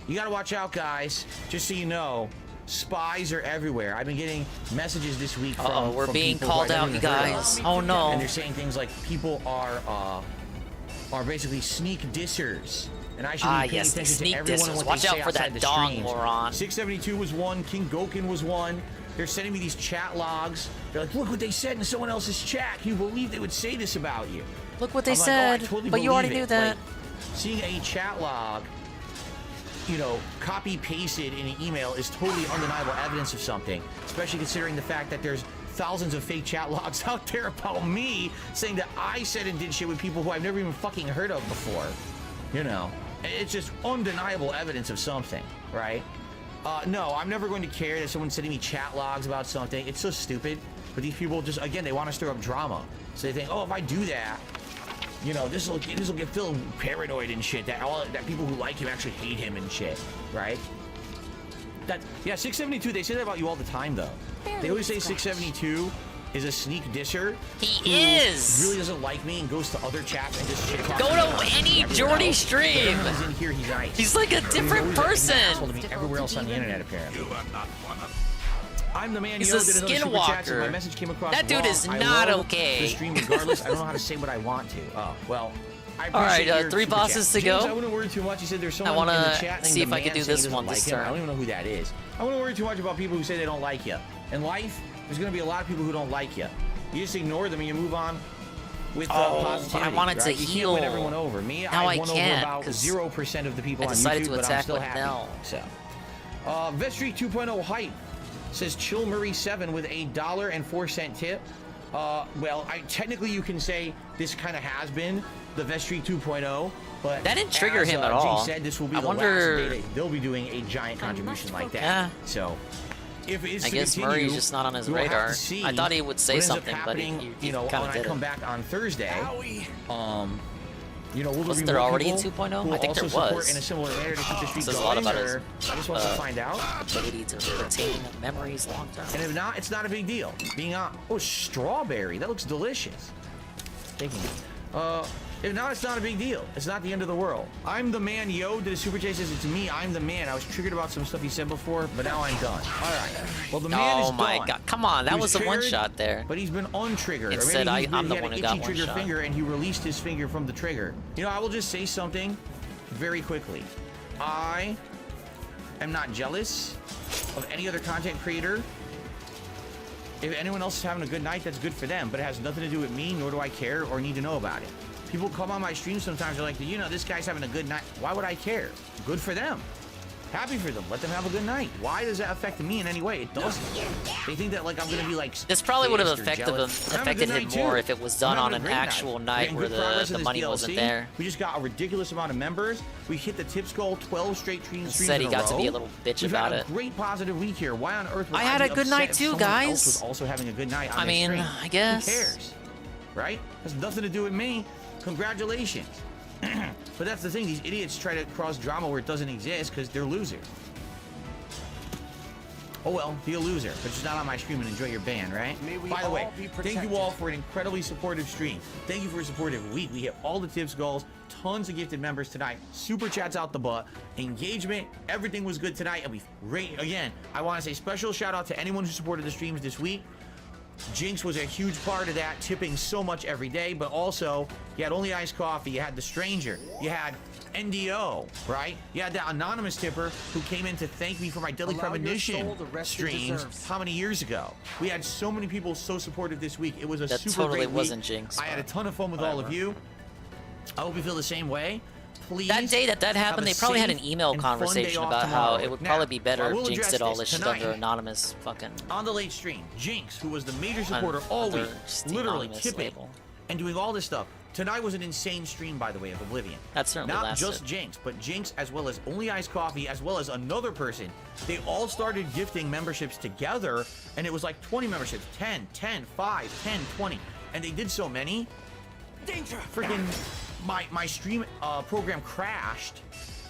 [SPEAKER 19] You gotta watch out, guys. Just so you know, spies are everywhere. I've been getting messages this week from
[SPEAKER 2] we're being
[SPEAKER 19] people who
[SPEAKER 2] called
[SPEAKER 19] I never
[SPEAKER 2] out, you
[SPEAKER 19] even heard
[SPEAKER 2] guys.
[SPEAKER 19] of.
[SPEAKER 2] Oh no.
[SPEAKER 19] And they're saying things like people are basically sneak dissers. And I should be paying
[SPEAKER 2] yes,
[SPEAKER 19] attention
[SPEAKER 2] sneak
[SPEAKER 19] to everyone and
[SPEAKER 2] dissers.
[SPEAKER 19] what
[SPEAKER 2] Watch
[SPEAKER 19] they
[SPEAKER 2] out
[SPEAKER 19] say
[SPEAKER 2] for
[SPEAKER 19] outside
[SPEAKER 2] that
[SPEAKER 19] the
[SPEAKER 2] dong,
[SPEAKER 19] streams.
[SPEAKER 2] moron.
[SPEAKER 19] 672 was one. King Goken was one. They're sending me these chat logs. They're like, look what they said in someone else's chat. Can you believe they would say this about you?
[SPEAKER 2] Look what they
[SPEAKER 19] I'm like,
[SPEAKER 2] said,
[SPEAKER 19] oh, I totally
[SPEAKER 2] but you already
[SPEAKER 19] believe
[SPEAKER 2] knew
[SPEAKER 19] it.
[SPEAKER 2] that.
[SPEAKER 19] Like, seeing a chat log, copy pasted in an email is totally undeniable evidence of something, especially considering the fact that there's thousands of fake chat logs out there about me saying that I said and did shit with people who I've never even fucking heard of before. It's just undeniable evidence of something, right? No, I'm never going to care that someone's sending me chat logs about something. It's so stupid. But these people just, again, they want to stir up drama. So they think, oh, if I do that, this will get Phil paranoid and shit. That people who like him actually hate him and shit, right? 672. They say that about you all the time, though. They always say 672 is a sneak disser.
[SPEAKER 2] He is.
[SPEAKER 19] Really doesn't like me and goes to other chats and just shit talks.
[SPEAKER 2] Go to any Jordy stream.
[SPEAKER 19] He's in here. He's nice.
[SPEAKER 2] He's like a different person.
[SPEAKER 19] Everywhere else on the internet, apparently. You are not one of. I'm the man.
[SPEAKER 2] He's a skinwalker.
[SPEAKER 19] My message came across
[SPEAKER 2] that dude
[SPEAKER 19] wrong.
[SPEAKER 2] is
[SPEAKER 19] I
[SPEAKER 2] not
[SPEAKER 19] love
[SPEAKER 2] okay.
[SPEAKER 19] The stream, regardless. I don't know how to say what I want to. Oh well.
[SPEAKER 2] All right, 3 bosses to go.
[SPEAKER 19] James, I wouldn't worry too much. He said there's someone in the chat.
[SPEAKER 2] See if I can do this one
[SPEAKER 19] this
[SPEAKER 2] turn.
[SPEAKER 19] I don't even know who that is. I wouldn't worry too much about people who say they don't like you. In life, there's going to be a lot of people who don't like you. You just ignore them and you move on. with
[SPEAKER 2] Oh,
[SPEAKER 19] positivity.
[SPEAKER 2] I wanted to
[SPEAKER 19] right? You can't win
[SPEAKER 2] heal.
[SPEAKER 19] everyone over. Me,
[SPEAKER 2] Now I
[SPEAKER 19] won over
[SPEAKER 2] can't,
[SPEAKER 19] about
[SPEAKER 2] 'cause
[SPEAKER 19] 0% of the people
[SPEAKER 2] I
[SPEAKER 19] on
[SPEAKER 2] decided
[SPEAKER 19] YouTube,
[SPEAKER 2] to
[SPEAKER 19] but I'm
[SPEAKER 2] attack
[SPEAKER 19] still
[SPEAKER 2] with
[SPEAKER 19] happy.
[SPEAKER 2] Nell.
[SPEAKER 19] So, Vetstreet 2.0 hype says Chill Murray 7 with a $1.04 tip. Well, technically you can say this kind of has been the Vetstreet 2.0, but
[SPEAKER 2] That didn't trigger him at
[SPEAKER 19] Jinx
[SPEAKER 2] all.
[SPEAKER 19] said this will be
[SPEAKER 2] I
[SPEAKER 19] the
[SPEAKER 2] wonder-
[SPEAKER 19] last day that they'll be doing a giant contribution like that.
[SPEAKER 2] Yeah.
[SPEAKER 19] So, if it's
[SPEAKER 2] I
[SPEAKER 19] to
[SPEAKER 2] guess
[SPEAKER 19] continue,
[SPEAKER 2] Murray's just not on his
[SPEAKER 19] we'll have to
[SPEAKER 2] radar.
[SPEAKER 19] see
[SPEAKER 2] I thought he would say
[SPEAKER 19] what ends up
[SPEAKER 2] something, but
[SPEAKER 19] happening,
[SPEAKER 2] he
[SPEAKER 19] you know,
[SPEAKER 2] kinda
[SPEAKER 19] when I
[SPEAKER 2] didn't.
[SPEAKER 19] come back on Thursday. You know, will there
[SPEAKER 2] Was
[SPEAKER 19] be
[SPEAKER 2] there
[SPEAKER 19] more
[SPEAKER 2] already a
[SPEAKER 19] people
[SPEAKER 2] 2.0?
[SPEAKER 19] who will
[SPEAKER 2] I think
[SPEAKER 19] also
[SPEAKER 2] there
[SPEAKER 19] support
[SPEAKER 2] was.
[SPEAKER 19] in a similar manner to keep the streak
[SPEAKER 2] Says a
[SPEAKER 19] going,
[SPEAKER 2] lot about his
[SPEAKER 19] or I just want to find out.
[SPEAKER 2] ability to retain memories long term.
[SPEAKER 19] And if not, it's not a big deal. Being on, oh, strawberry, that looks delicious. Taking it. If not, it's not a big deal. It's not the end of the world. I'm the man, yo. Did a super chat says it's me. I'm the man. I was triggered about some stuff he said before, but now I'm done. All right. Well, the man is
[SPEAKER 2] Oh my
[SPEAKER 19] done.
[SPEAKER 2] god! Come on, that
[SPEAKER 19] He
[SPEAKER 2] was a one
[SPEAKER 19] triggered,
[SPEAKER 2] shot there.
[SPEAKER 19] But he's been untriggered.
[SPEAKER 2] It
[SPEAKER 19] Or
[SPEAKER 2] said
[SPEAKER 19] maybe
[SPEAKER 2] I'm the
[SPEAKER 19] he had
[SPEAKER 2] one
[SPEAKER 19] an
[SPEAKER 2] who got
[SPEAKER 19] itchy
[SPEAKER 2] one
[SPEAKER 19] trigger
[SPEAKER 2] shot.
[SPEAKER 19] finger and he released his finger from the trigger. You know, I will just say something very quickly. I am not jealous of any other content creator. If anyone else is having a good night, that's good for them, but it has nothing to do with me, nor do I care or need to know about it. People come on my stream sometimes, they're like, you know, this guy's having a good night. Why would I care? Good for them. Happy for them. Let them have a good night. Why does that affect me in any way? It doesn't. They think that, like, I'm going to be, like,
[SPEAKER 2] This probably would have
[SPEAKER 19] pissed or jealous. I'm having a
[SPEAKER 2] affected
[SPEAKER 19] good
[SPEAKER 2] him
[SPEAKER 19] night,
[SPEAKER 2] more
[SPEAKER 19] too.
[SPEAKER 2] if it was done
[SPEAKER 19] I'm
[SPEAKER 2] on
[SPEAKER 19] having
[SPEAKER 2] an
[SPEAKER 19] a great
[SPEAKER 2] actual
[SPEAKER 19] We're
[SPEAKER 2] night
[SPEAKER 19] getting
[SPEAKER 2] where
[SPEAKER 19] good progress in
[SPEAKER 2] the
[SPEAKER 19] this
[SPEAKER 2] money
[SPEAKER 19] DLC.
[SPEAKER 2] wasn't there.
[SPEAKER 19] We just got a ridiculous amount of members. We hit the tips goal 12 straight streams
[SPEAKER 2] Said he
[SPEAKER 19] in a
[SPEAKER 2] got to be
[SPEAKER 19] row.
[SPEAKER 2] a little bitch
[SPEAKER 19] We've
[SPEAKER 2] about
[SPEAKER 19] had
[SPEAKER 2] it.
[SPEAKER 19] a great positive week here. Why on earth would
[SPEAKER 2] I had
[SPEAKER 19] be
[SPEAKER 2] a good
[SPEAKER 19] upset
[SPEAKER 2] night
[SPEAKER 19] if
[SPEAKER 2] too,
[SPEAKER 19] someone else
[SPEAKER 2] guys.
[SPEAKER 19] was also having a good night on
[SPEAKER 2] I
[SPEAKER 19] this
[SPEAKER 2] mean,
[SPEAKER 19] stream?
[SPEAKER 2] I guess.
[SPEAKER 19] Who cares? Right? Has nothing to do with me. Congratulations. But that's the thing. These idiots try to cross drama where it doesn't exist because they're losers. Oh well, be a loser, but just not on my stream and enjoy your ban, right? By the way, thank you all for an incredibly supportive stream. Thank you for a supportive week. We hit all the tips goals, tons of gifted members tonight, super chats out the butt, engagement, everything was good tonight, and we again, I want to say special shout out to anyone who supported the streams this week. Jinx was a huge part of that, tipping so much every day, but also you had Only Iced Coffee, you had The Stranger, you had NDO, right? You had that anonymous tipper who came in to thank me for my Deadly Premonition streams how many years ago? We had so many people so supportive this week. It was a
[SPEAKER 2] That
[SPEAKER 19] super
[SPEAKER 2] totally
[SPEAKER 19] great week.
[SPEAKER 2] wasn't Jinx,
[SPEAKER 19] I had a
[SPEAKER 2] but
[SPEAKER 19] ton of fun with all of you. I hope you feel the same way. Please
[SPEAKER 2] That day that
[SPEAKER 19] have
[SPEAKER 2] happened,
[SPEAKER 19] a
[SPEAKER 2] they probably had an
[SPEAKER 19] safe
[SPEAKER 2] will
[SPEAKER 19] and fun day
[SPEAKER 2] conversation
[SPEAKER 19] off
[SPEAKER 2] about how
[SPEAKER 19] tomorrow.
[SPEAKER 2] it would
[SPEAKER 19] Now,
[SPEAKER 2] probably be
[SPEAKER 19] I
[SPEAKER 2] better
[SPEAKER 19] will
[SPEAKER 2] if Jinx
[SPEAKER 19] address
[SPEAKER 2] did all
[SPEAKER 19] this
[SPEAKER 2] this shit
[SPEAKER 19] tonight.
[SPEAKER 2] under anonymous fucking.
[SPEAKER 19] On the late stream, Jinx, who was the major supporter all
[SPEAKER 2] under
[SPEAKER 19] week,
[SPEAKER 2] just the
[SPEAKER 19] literally
[SPEAKER 2] anonymous
[SPEAKER 19] tipping
[SPEAKER 2] label.
[SPEAKER 19] and doing all this stuff. Tonight was an insane stream, by the way, of Oblivion.
[SPEAKER 2] That certainly
[SPEAKER 19] Not
[SPEAKER 2] lasted.
[SPEAKER 19] just Jinx, but Jinx as well as Only Iced Coffee, as well as another person. They all started gifting memberships together, and it was like 20 memberships, 10, 10, 5, 10, 20. And they did so many. Danger! Freaking, my stream program crashed,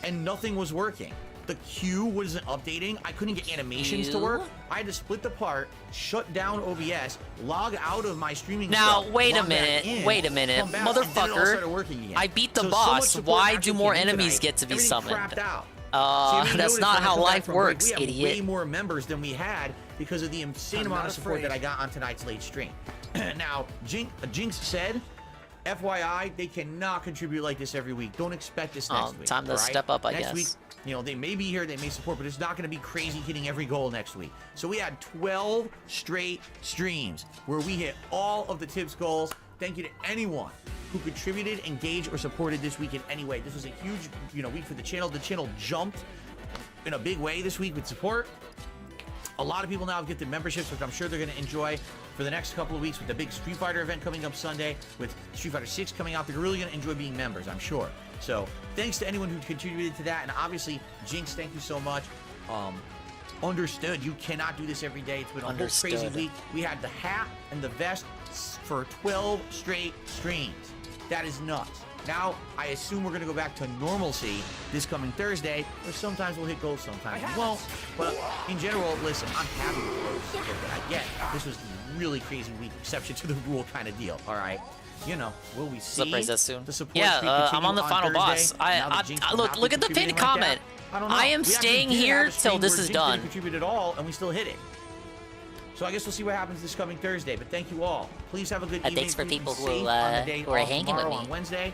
[SPEAKER 19] and nothing was working. The queue wasn't updating. I couldn't get animations to work. I had to split the part, shut down OBS, log out of my streaming.
[SPEAKER 2] Now
[SPEAKER 19] stuff,
[SPEAKER 2] wait a
[SPEAKER 19] log back
[SPEAKER 2] minute,
[SPEAKER 19] in,
[SPEAKER 2] wait a minute,
[SPEAKER 19] come back, and then it all started
[SPEAKER 2] motherfucker!
[SPEAKER 19] working again.
[SPEAKER 2] I beat the
[SPEAKER 19] So
[SPEAKER 2] boss.
[SPEAKER 19] much support
[SPEAKER 2] Why
[SPEAKER 19] actually
[SPEAKER 2] do more
[SPEAKER 19] came in
[SPEAKER 2] enemies
[SPEAKER 19] tonight.
[SPEAKER 2] get to be
[SPEAKER 19] Everything
[SPEAKER 2] summoned?
[SPEAKER 19] crapped out. So you may
[SPEAKER 2] That's
[SPEAKER 19] notice
[SPEAKER 2] not
[SPEAKER 19] when I
[SPEAKER 2] how
[SPEAKER 19] come back
[SPEAKER 2] life
[SPEAKER 19] from break,
[SPEAKER 2] works,
[SPEAKER 19] we have
[SPEAKER 2] idiot.
[SPEAKER 19] way more members than we had because of the insane amount of support that I got on tonight's late stream. Now, Jinx said, FYI, they cannot contribute like this every week. Don't expect this next week.
[SPEAKER 2] Time to
[SPEAKER 19] all right?
[SPEAKER 2] step up, I
[SPEAKER 19] next
[SPEAKER 2] guess.
[SPEAKER 19] Week, you know, they may be here, they may support, but it's not going to be crazy hitting every goal next week. So we had 12 straight streams where we hit all of the tips goals. Thank you to anyone who contributed, engaged, or supported this week in any way. This was a huge, week for the channel. The channel jumped in a big way this week with support. A lot of people now have gifted memberships, which I'm sure they're going to enjoy for the next couple of weeks with the big Street Fighter event coming up Sunday, with Street Fighter 6 coming out. They're really going to enjoy being members, I'm sure. So thanks to anyone who contributed to that. And obviously, Jinx, thank you so much. Understood. You cannot do this every day. It's been a whole crazy week. We had the hat and the vest for 12 straight streams. That is nuts. Now, I assume we're going to go back to normalcy this coming Thursday, or sometimes we'll hit goals, sometimes we won't. But in general, listen, I'm happy with those. I get this was a really crazy week, exception to the rule kind of deal, all right? Will we see
[SPEAKER 2] Surprise that soon.
[SPEAKER 19] the support
[SPEAKER 2] Yeah,
[SPEAKER 19] streak
[SPEAKER 2] I'm
[SPEAKER 19] continue
[SPEAKER 2] on the final
[SPEAKER 19] Thursday,
[SPEAKER 2] boss.
[SPEAKER 19] now that Jinx will not be
[SPEAKER 2] Look at the pinned
[SPEAKER 19] contributing like
[SPEAKER 2] comment.
[SPEAKER 19] that? I don't know.
[SPEAKER 2] I am
[SPEAKER 19] We actually
[SPEAKER 2] staying
[SPEAKER 19] did have
[SPEAKER 2] here
[SPEAKER 19] a stream
[SPEAKER 2] till this
[SPEAKER 19] where
[SPEAKER 2] is
[SPEAKER 19] Jinx
[SPEAKER 2] done.
[SPEAKER 19] didn't contribute at all, and we still hit it. So I guess we'll see what happens this coming Thursday. But thank you all. Please have a good evening.
[SPEAKER 2] Thanks for
[SPEAKER 19] Please be
[SPEAKER 2] people who
[SPEAKER 19] safe on the day
[SPEAKER 2] are
[SPEAKER 19] off
[SPEAKER 2] hanging with
[SPEAKER 19] tomorrow
[SPEAKER 2] me.
[SPEAKER 19] on Wednesday.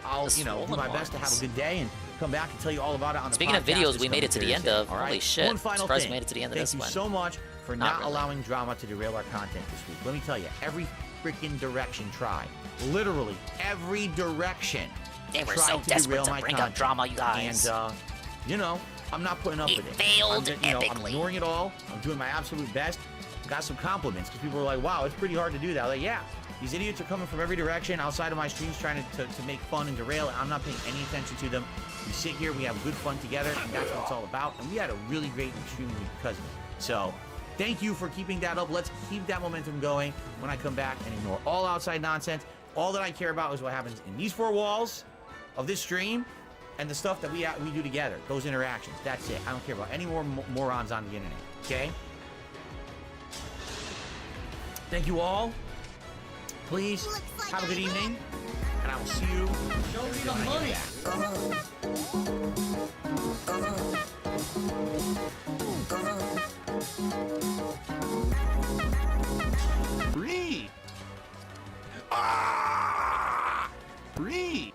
[SPEAKER 19] I'll do my best to have a good day and come back and tell you all about it on the
[SPEAKER 2] Speaking of
[SPEAKER 19] podcast
[SPEAKER 2] videos
[SPEAKER 19] this
[SPEAKER 2] we made
[SPEAKER 19] coming
[SPEAKER 2] it to the end
[SPEAKER 19] Thursday,
[SPEAKER 2] of.
[SPEAKER 19] all right?
[SPEAKER 2] Holy shit.
[SPEAKER 19] One final
[SPEAKER 2] Surprised
[SPEAKER 19] thing.
[SPEAKER 2] we made it to the end of
[SPEAKER 19] Thank
[SPEAKER 2] this
[SPEAKER 19] you
[SPEAKER 2] one.
[SPEAKER 19] so much for
[SPEAKER 2] Not
[SPEAKER 19] not
[SPEAKER 2] really.
[SPEAKER 19] allowing drama to derail our content this week. Let me tell you, every freaking direction tried. Literally every direction.
[SPEAKER 2] They were
[SPEAKER 19] tried
[SPEAKER 2] so
[SPEAKER 19] to
[SPEAKER 2] desperate
[SPEAKER 19] derail
[SPEAKER 2] to
[SPEAKER 19] my
[SPEAKER 2] bring
[SPEAKER 19] content.
[SPEAKER 2] out drama, you guys.
[SPEAKER 19] And you know, I'm not putting up with it.
[SPEAKER 2] Failed
[SPEAKER 19] I'm
[SPEAKER 2] epically.
[SPEAKER 19] ignoring it all. I'm doing my absolute best. Got some compliments because people were like, "Wow, it's pretty hard to do that." I'm like, yeah, these idiots are coming from every direction outside of my streams trying to make fun and derail, and I'm not paying any attention to them. We sit here, we have good fun together, and that's what it's all about. And we had a really great stream week because of it. So, thank you for keeping that up. Let's keep that momentum going when I come back and ignore all outside nonsense. All that I care about is what happens in these four walls of this stream and the stuff that we do together, those interactions. That's it. I don't care about any more morons on the internet, okay? Thank you all. Please have a good evening, and I will see you. Show me the money.
[SPEAKER 16] Breathe. Breathe.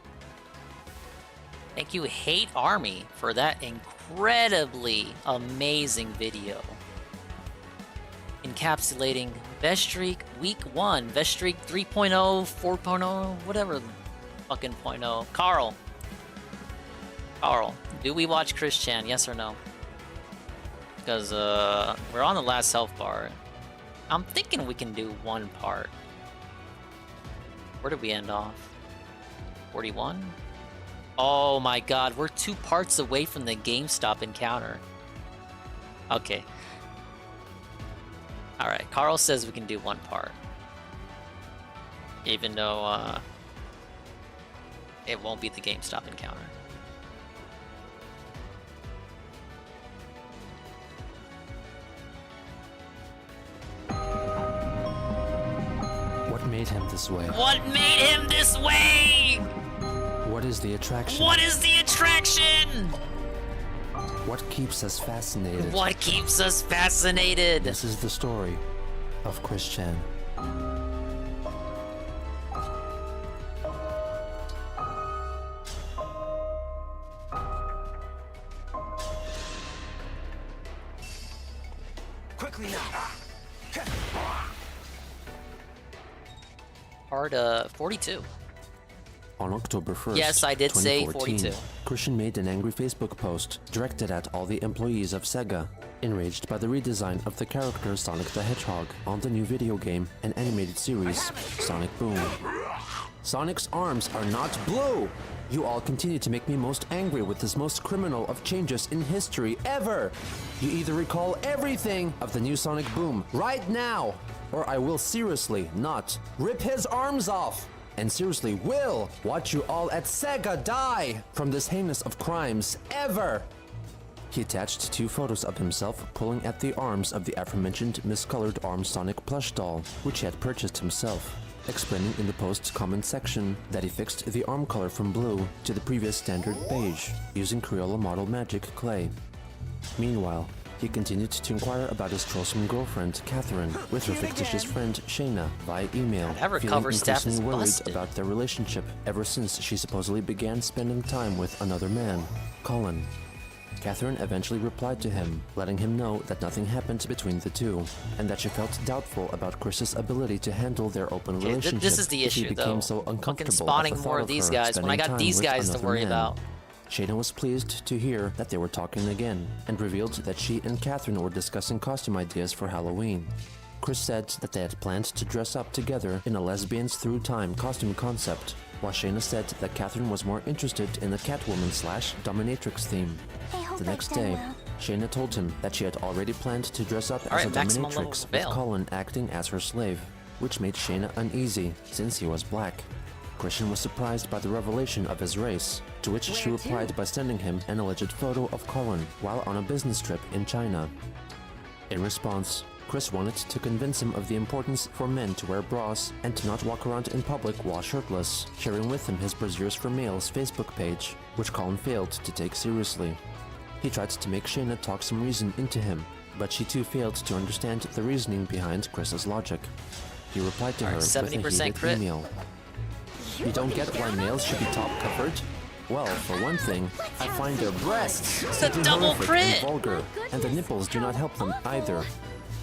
[SPEAKER 2] Thank you, Hate Army, for that incredibly amazing video. Encapsulating Best Streak Week 1, Best Streak 3.0, 4.0, whatever fucking .0. Carl, do we watch Chris Chan, yes or no? Because we're on the last health bar. I'm thinking we can do one part. Where did we end off? 41? Oh my god, we're 2 parts away from the GameStop encounter. Okay. Alright, Carl says we can do one part. Even though, it won't be the GameStop encounter.
[SPEAKER 10] What made him this way?
[SPEAKER 2] What made him this way?
[SPEAKER 10] What is the attraction?
[SPEAKER 2] What is the attraction?
[SPEAKER 10] What keeps us fascinated?
[SPEAKER 2] What keeps us fascinated?
[SPEAKER 10] This is the story of Chris Chan.
[SPEAKER 4] Quickly now.
[SPEAKER 2] Part 42.
[SPEAKER 10] On October 1st,
[SPEAKER 2] Yes, I did say 42.
[SPEAKER 10] Christian made an angry Facebook post directed at all the employees of Sega, enraged by the redesign of the character Sonic the Hedgehog on the new video game and animated series, Sonic Boom. Sonic's arms are not blue! You all continue to make me most angry with this most criminal of changes in history ever! You either recall everything of the new Sonic Boom right now, or I will seriously not rip his arms off! And seriously will watch you all at Sega die from this heinous of crimes ever! He attached 2 photos of himself pulling at the arms of the aforementioned miscolored arm Sonic plush doll, which he had purchased himself, explaining in the post's comment section that he fixed the arm color from blue to the previous standard beige, using Crayola Model Magic clay. Meanwhile, he continued to inquire about his troublesome girlfriend, Catherine, with her fictitious friend, Shayna, via email, feeling increasingly worried about their relationship ever since she supposedly began spending time with another man, Colin. Catherine eventually replied to him, letting him know that nothing happened between the two, and that she felt doubtful about Chris's ability to handle their open relationship.
[SPEAKER 2] This is the
[SPEAKER 10] if he
[SPEAKER 2] issue,
[SPEAKER 10] became
[SPEAKER 2] though.
[SPEAKER 10] so
[SPEAKER 2] Fucking
[SPEAKER 10] uncomfortable
[SPEAKER 2] spawning
[SPEAKER 10] at the
[SPEAKER 2] more
[SPEAKER 10] thought
[SPEAKER 2] of these
[SPEAKER 10] her
[SPEAKER 2] guys when I
[SPEAKER 10] spending
[SPEAKER 2] got these
[SPEAKER 10] time with
[SPEAKER 2] guys to
[SPEAKER 10] another
[SPEAKER 2] worry
[SPEAKER 10] man.
[SPEAKER 2] about.
[SPEAKER 10] Shayna was pleased to hear that they were talking again, and revealed that she and Catherine were discussing costume ideas for Halloween. Chris said that they had planned to dress up together in a lesbians through time costume concept, while Shayna said that Catherine was more interested in the Catwoman/Dominatrix theme. The next day, Shayna told him that she had already planned to dress up as a dominatrix, with Colin acting as her slave, which made Shayna uneasy, since he was black. Christian was surprised by the revelation of his race, to which she replied by sending him an alleged photo of Colin while on a business trip in China. In response, Chris wanted to convince him of the importance for men to wear bras and to not walk around in public while shirtless, sharing with him his Braziers for Males Facebook page, which Colin failed to take seriously. He tried to make Shayna talk some reason into him, but she too failed to understand the reasoning behind Chris's logic. He replied to her with a heated
[SPEAKER 2] crit.
[SPEAKER 10] email. You don't get why males should be top covered? Well, for one thing, I find their breasts
[SPEAKER 2] It's a
[SPEAKER 10] simply
[SPEAKER 2] double
[SPEAKER 10] horrific
[SPEAKER 2] crit!
[SPEAKER 10] and vulgar, and the nipples do not help them either.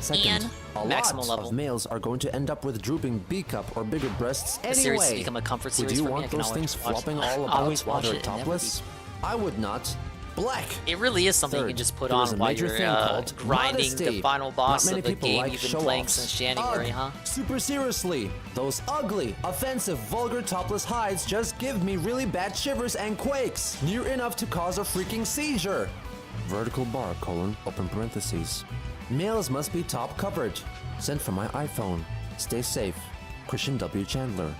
[SPEAKER 10] Second, a
[SPEAKER 2] maximum
[SPEAKER 10] lot
[SPEAKER 2] level.
[SPEAKER 10] of males are going to end up with drooping B cup or bigger breasts
[SPEAKER 2] The series has
[SPEAKER 10] anyway.
[SPEAKER 2] become a comfort
[SPEAKER 10] Would
[SPEAKER 2] series
[SPEAKER 10] you
[SPEAKER 2] for me.
[SPEAKER 10] want
[SPEAKER 2] I can
[SPEAKER 10] those
[SPEAKER 2] always
[SPEAKER 10] things
[SPEAKER 2] watch-
[SPEAKER 10] flopping all
[SPEAKER 2] always
[SPEAKER 10] about while
[SPEAKER 2] watch
[SPEAKER 10] they're
[SPEAKER 2] it and never
[SPEAKER 10] topless? I would not. Black.
[SPEAKER 2] It really is something you
[SPEAKER 10] Third,
[SPEAKER 2] can just put
[SPEAKER 10] there is
[SPEAKER 2] on
[SPEAKER 10] a
[SPEAKER 2] while
[SPEAKER 10] major
[SPEAKER 2] you're
[SPEAKER 10] thing called
[SPEAKER 2] grinding the
[SPEAKER 10] modesty.
[SPEAKER 2] final boss
[SPEAKER 10] Not
[SPEAKER 2] of
[SPEAKER 10] many
[SPEAKER 2] a
[SPEAKER 10] people
[SPEAKER 2] game
[SPEAKER 10] like
[SPEAKER 2] you've been
[SPEAKER 10] show-offs.
[SPEAKER 2] playing since January,
[SPEAKER 10] Ugh,
[SPEAKER 2] huh?
[SPEAKER 10] Super seriously, those ugly, offensive, vulgar topless hides just give me really bad shivers and quakes, near enough to cause a freaking seizure. Vertical bar, open parentheses. Males must be top covered. Sent from my iPhone. Stay safe. Christian W. Chandler.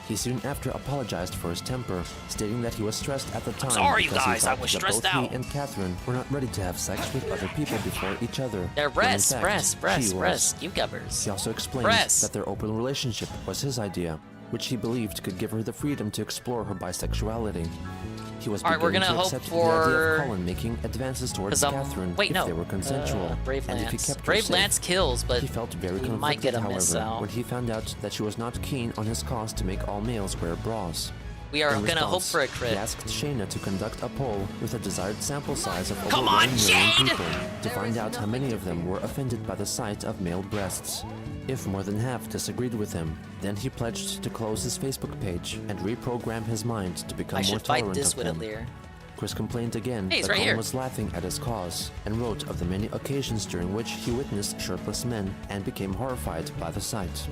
[SPEAKER 10] He soon after apologized for his temper, stating that he was stressed at the time
[SPEAKER 2] sorry,
[SPEAKER 10] because
[SPEAKER 2] guys,
[SPEAKER 10] he
[SPEAKER 2] I
[SPEAKER 10] thought
[SPEAKER 2] was
[SPEAKER 10] that
[SPEAKER 2] stressed
[SPEAKER 10] both
[SPEAKER 2] out.
[SPEAKER 10] he and Catherine were not ready to have sex with other people before each other.
[SPEAKER 2] They're
[SPEAKER 10] when in
[SPEAKER 2] breasts,
[SPEAKER 10] fact,
[SPEAKER 2] breasts,
[SPEAKER 10] she
[SPEAKER 2] breasts,
[SPEAKER 10] was.
[SPEAKER 2] cucumbers.
[SPEAKER 10] He also explained
[SPEAKER 2] Breasts.
[SPEAKER 10] that their open relationship was his idea, which he believed could give her the freedom to explore her bisexuality. He was
[SPEAKER 2] Alright, we're
[SPEAKER 10] beginning
[SPEAKER 2] gonna
[SPEAKER 10] to
[SPEAKER 2] hope
[SPEAKER 10] accept the idea
[SPEAKER 2] for-
[SPEAKER 10] of Colin making advances towards
[SPEAKER 2] 'Cause,
[SPEAKER 10] Catherine
[SPEAKER 2] wait,
[SPEAKER 10] if
[SPEAKER 2] no.
[SPEAKER 10] they were consensual,
[SPEAKER 2] Brave
[SPEAKER 10] and if he
[SPEAKER 2] Lance.
[SPEAKER 10] kept her
[SPEAKER 2] Brave
[SPEAKER 10] safe.
[SPEAKER 2] Lance kills, but
[SPEAKER 10] he felt very
[SPEAKER 2] he
[SPEAKER 10] conflicted,
[SPEAKER 2] might get a miss
[SPEAKER 10] however,
[SPEAKER 2] out.
[SPEAKER 10] when he found out that she was not keen on his cause to make all males wear bras.
[SPEAKER 2] We are
[SPEAKER 10] In
[SPEAKER 2] gonna hope
[SPEAKER 10] response,
[SPEAKER 2] for a crit.
[SPEAKER 10] He asked Shayna to conduct a poll with a desired sample size of over
[SPEAKER 2] Come
[SPEAKER 10] 1
[SPEAKER 2] on,
[SPEAKER 10] million
[SPEAKER 2] Shade!
[SPEAKER 10] people to find out how many of them were offended by the sight of male breasts. If more than half disagreed with him, then he pledged to close his Facebook page and reprogram his mind to become
[SPEAKER 2] I
[SPEAKER 10] more
[SPEAKER 2] should fight
[SPEAKER 10] tolerant
[SPEAKER 2] this
[SPEAKER 10] of
[SPEAKER 2] with a
[SPEAKER 10] them.
[SPEAKER 2] leer.
[SPEAKER 10] Chris complained again
[SPEAKER 2] Hey, he's
[SPEAKER 10] that
[SPEAKER 2] right
[SPEAKER 10] Colin
[SPEAKER 2] here.
[SPEAKER 10] was laughing at his cause, and wrote of the many occasions during which he witnessed shirtless men and became horrified by the sight.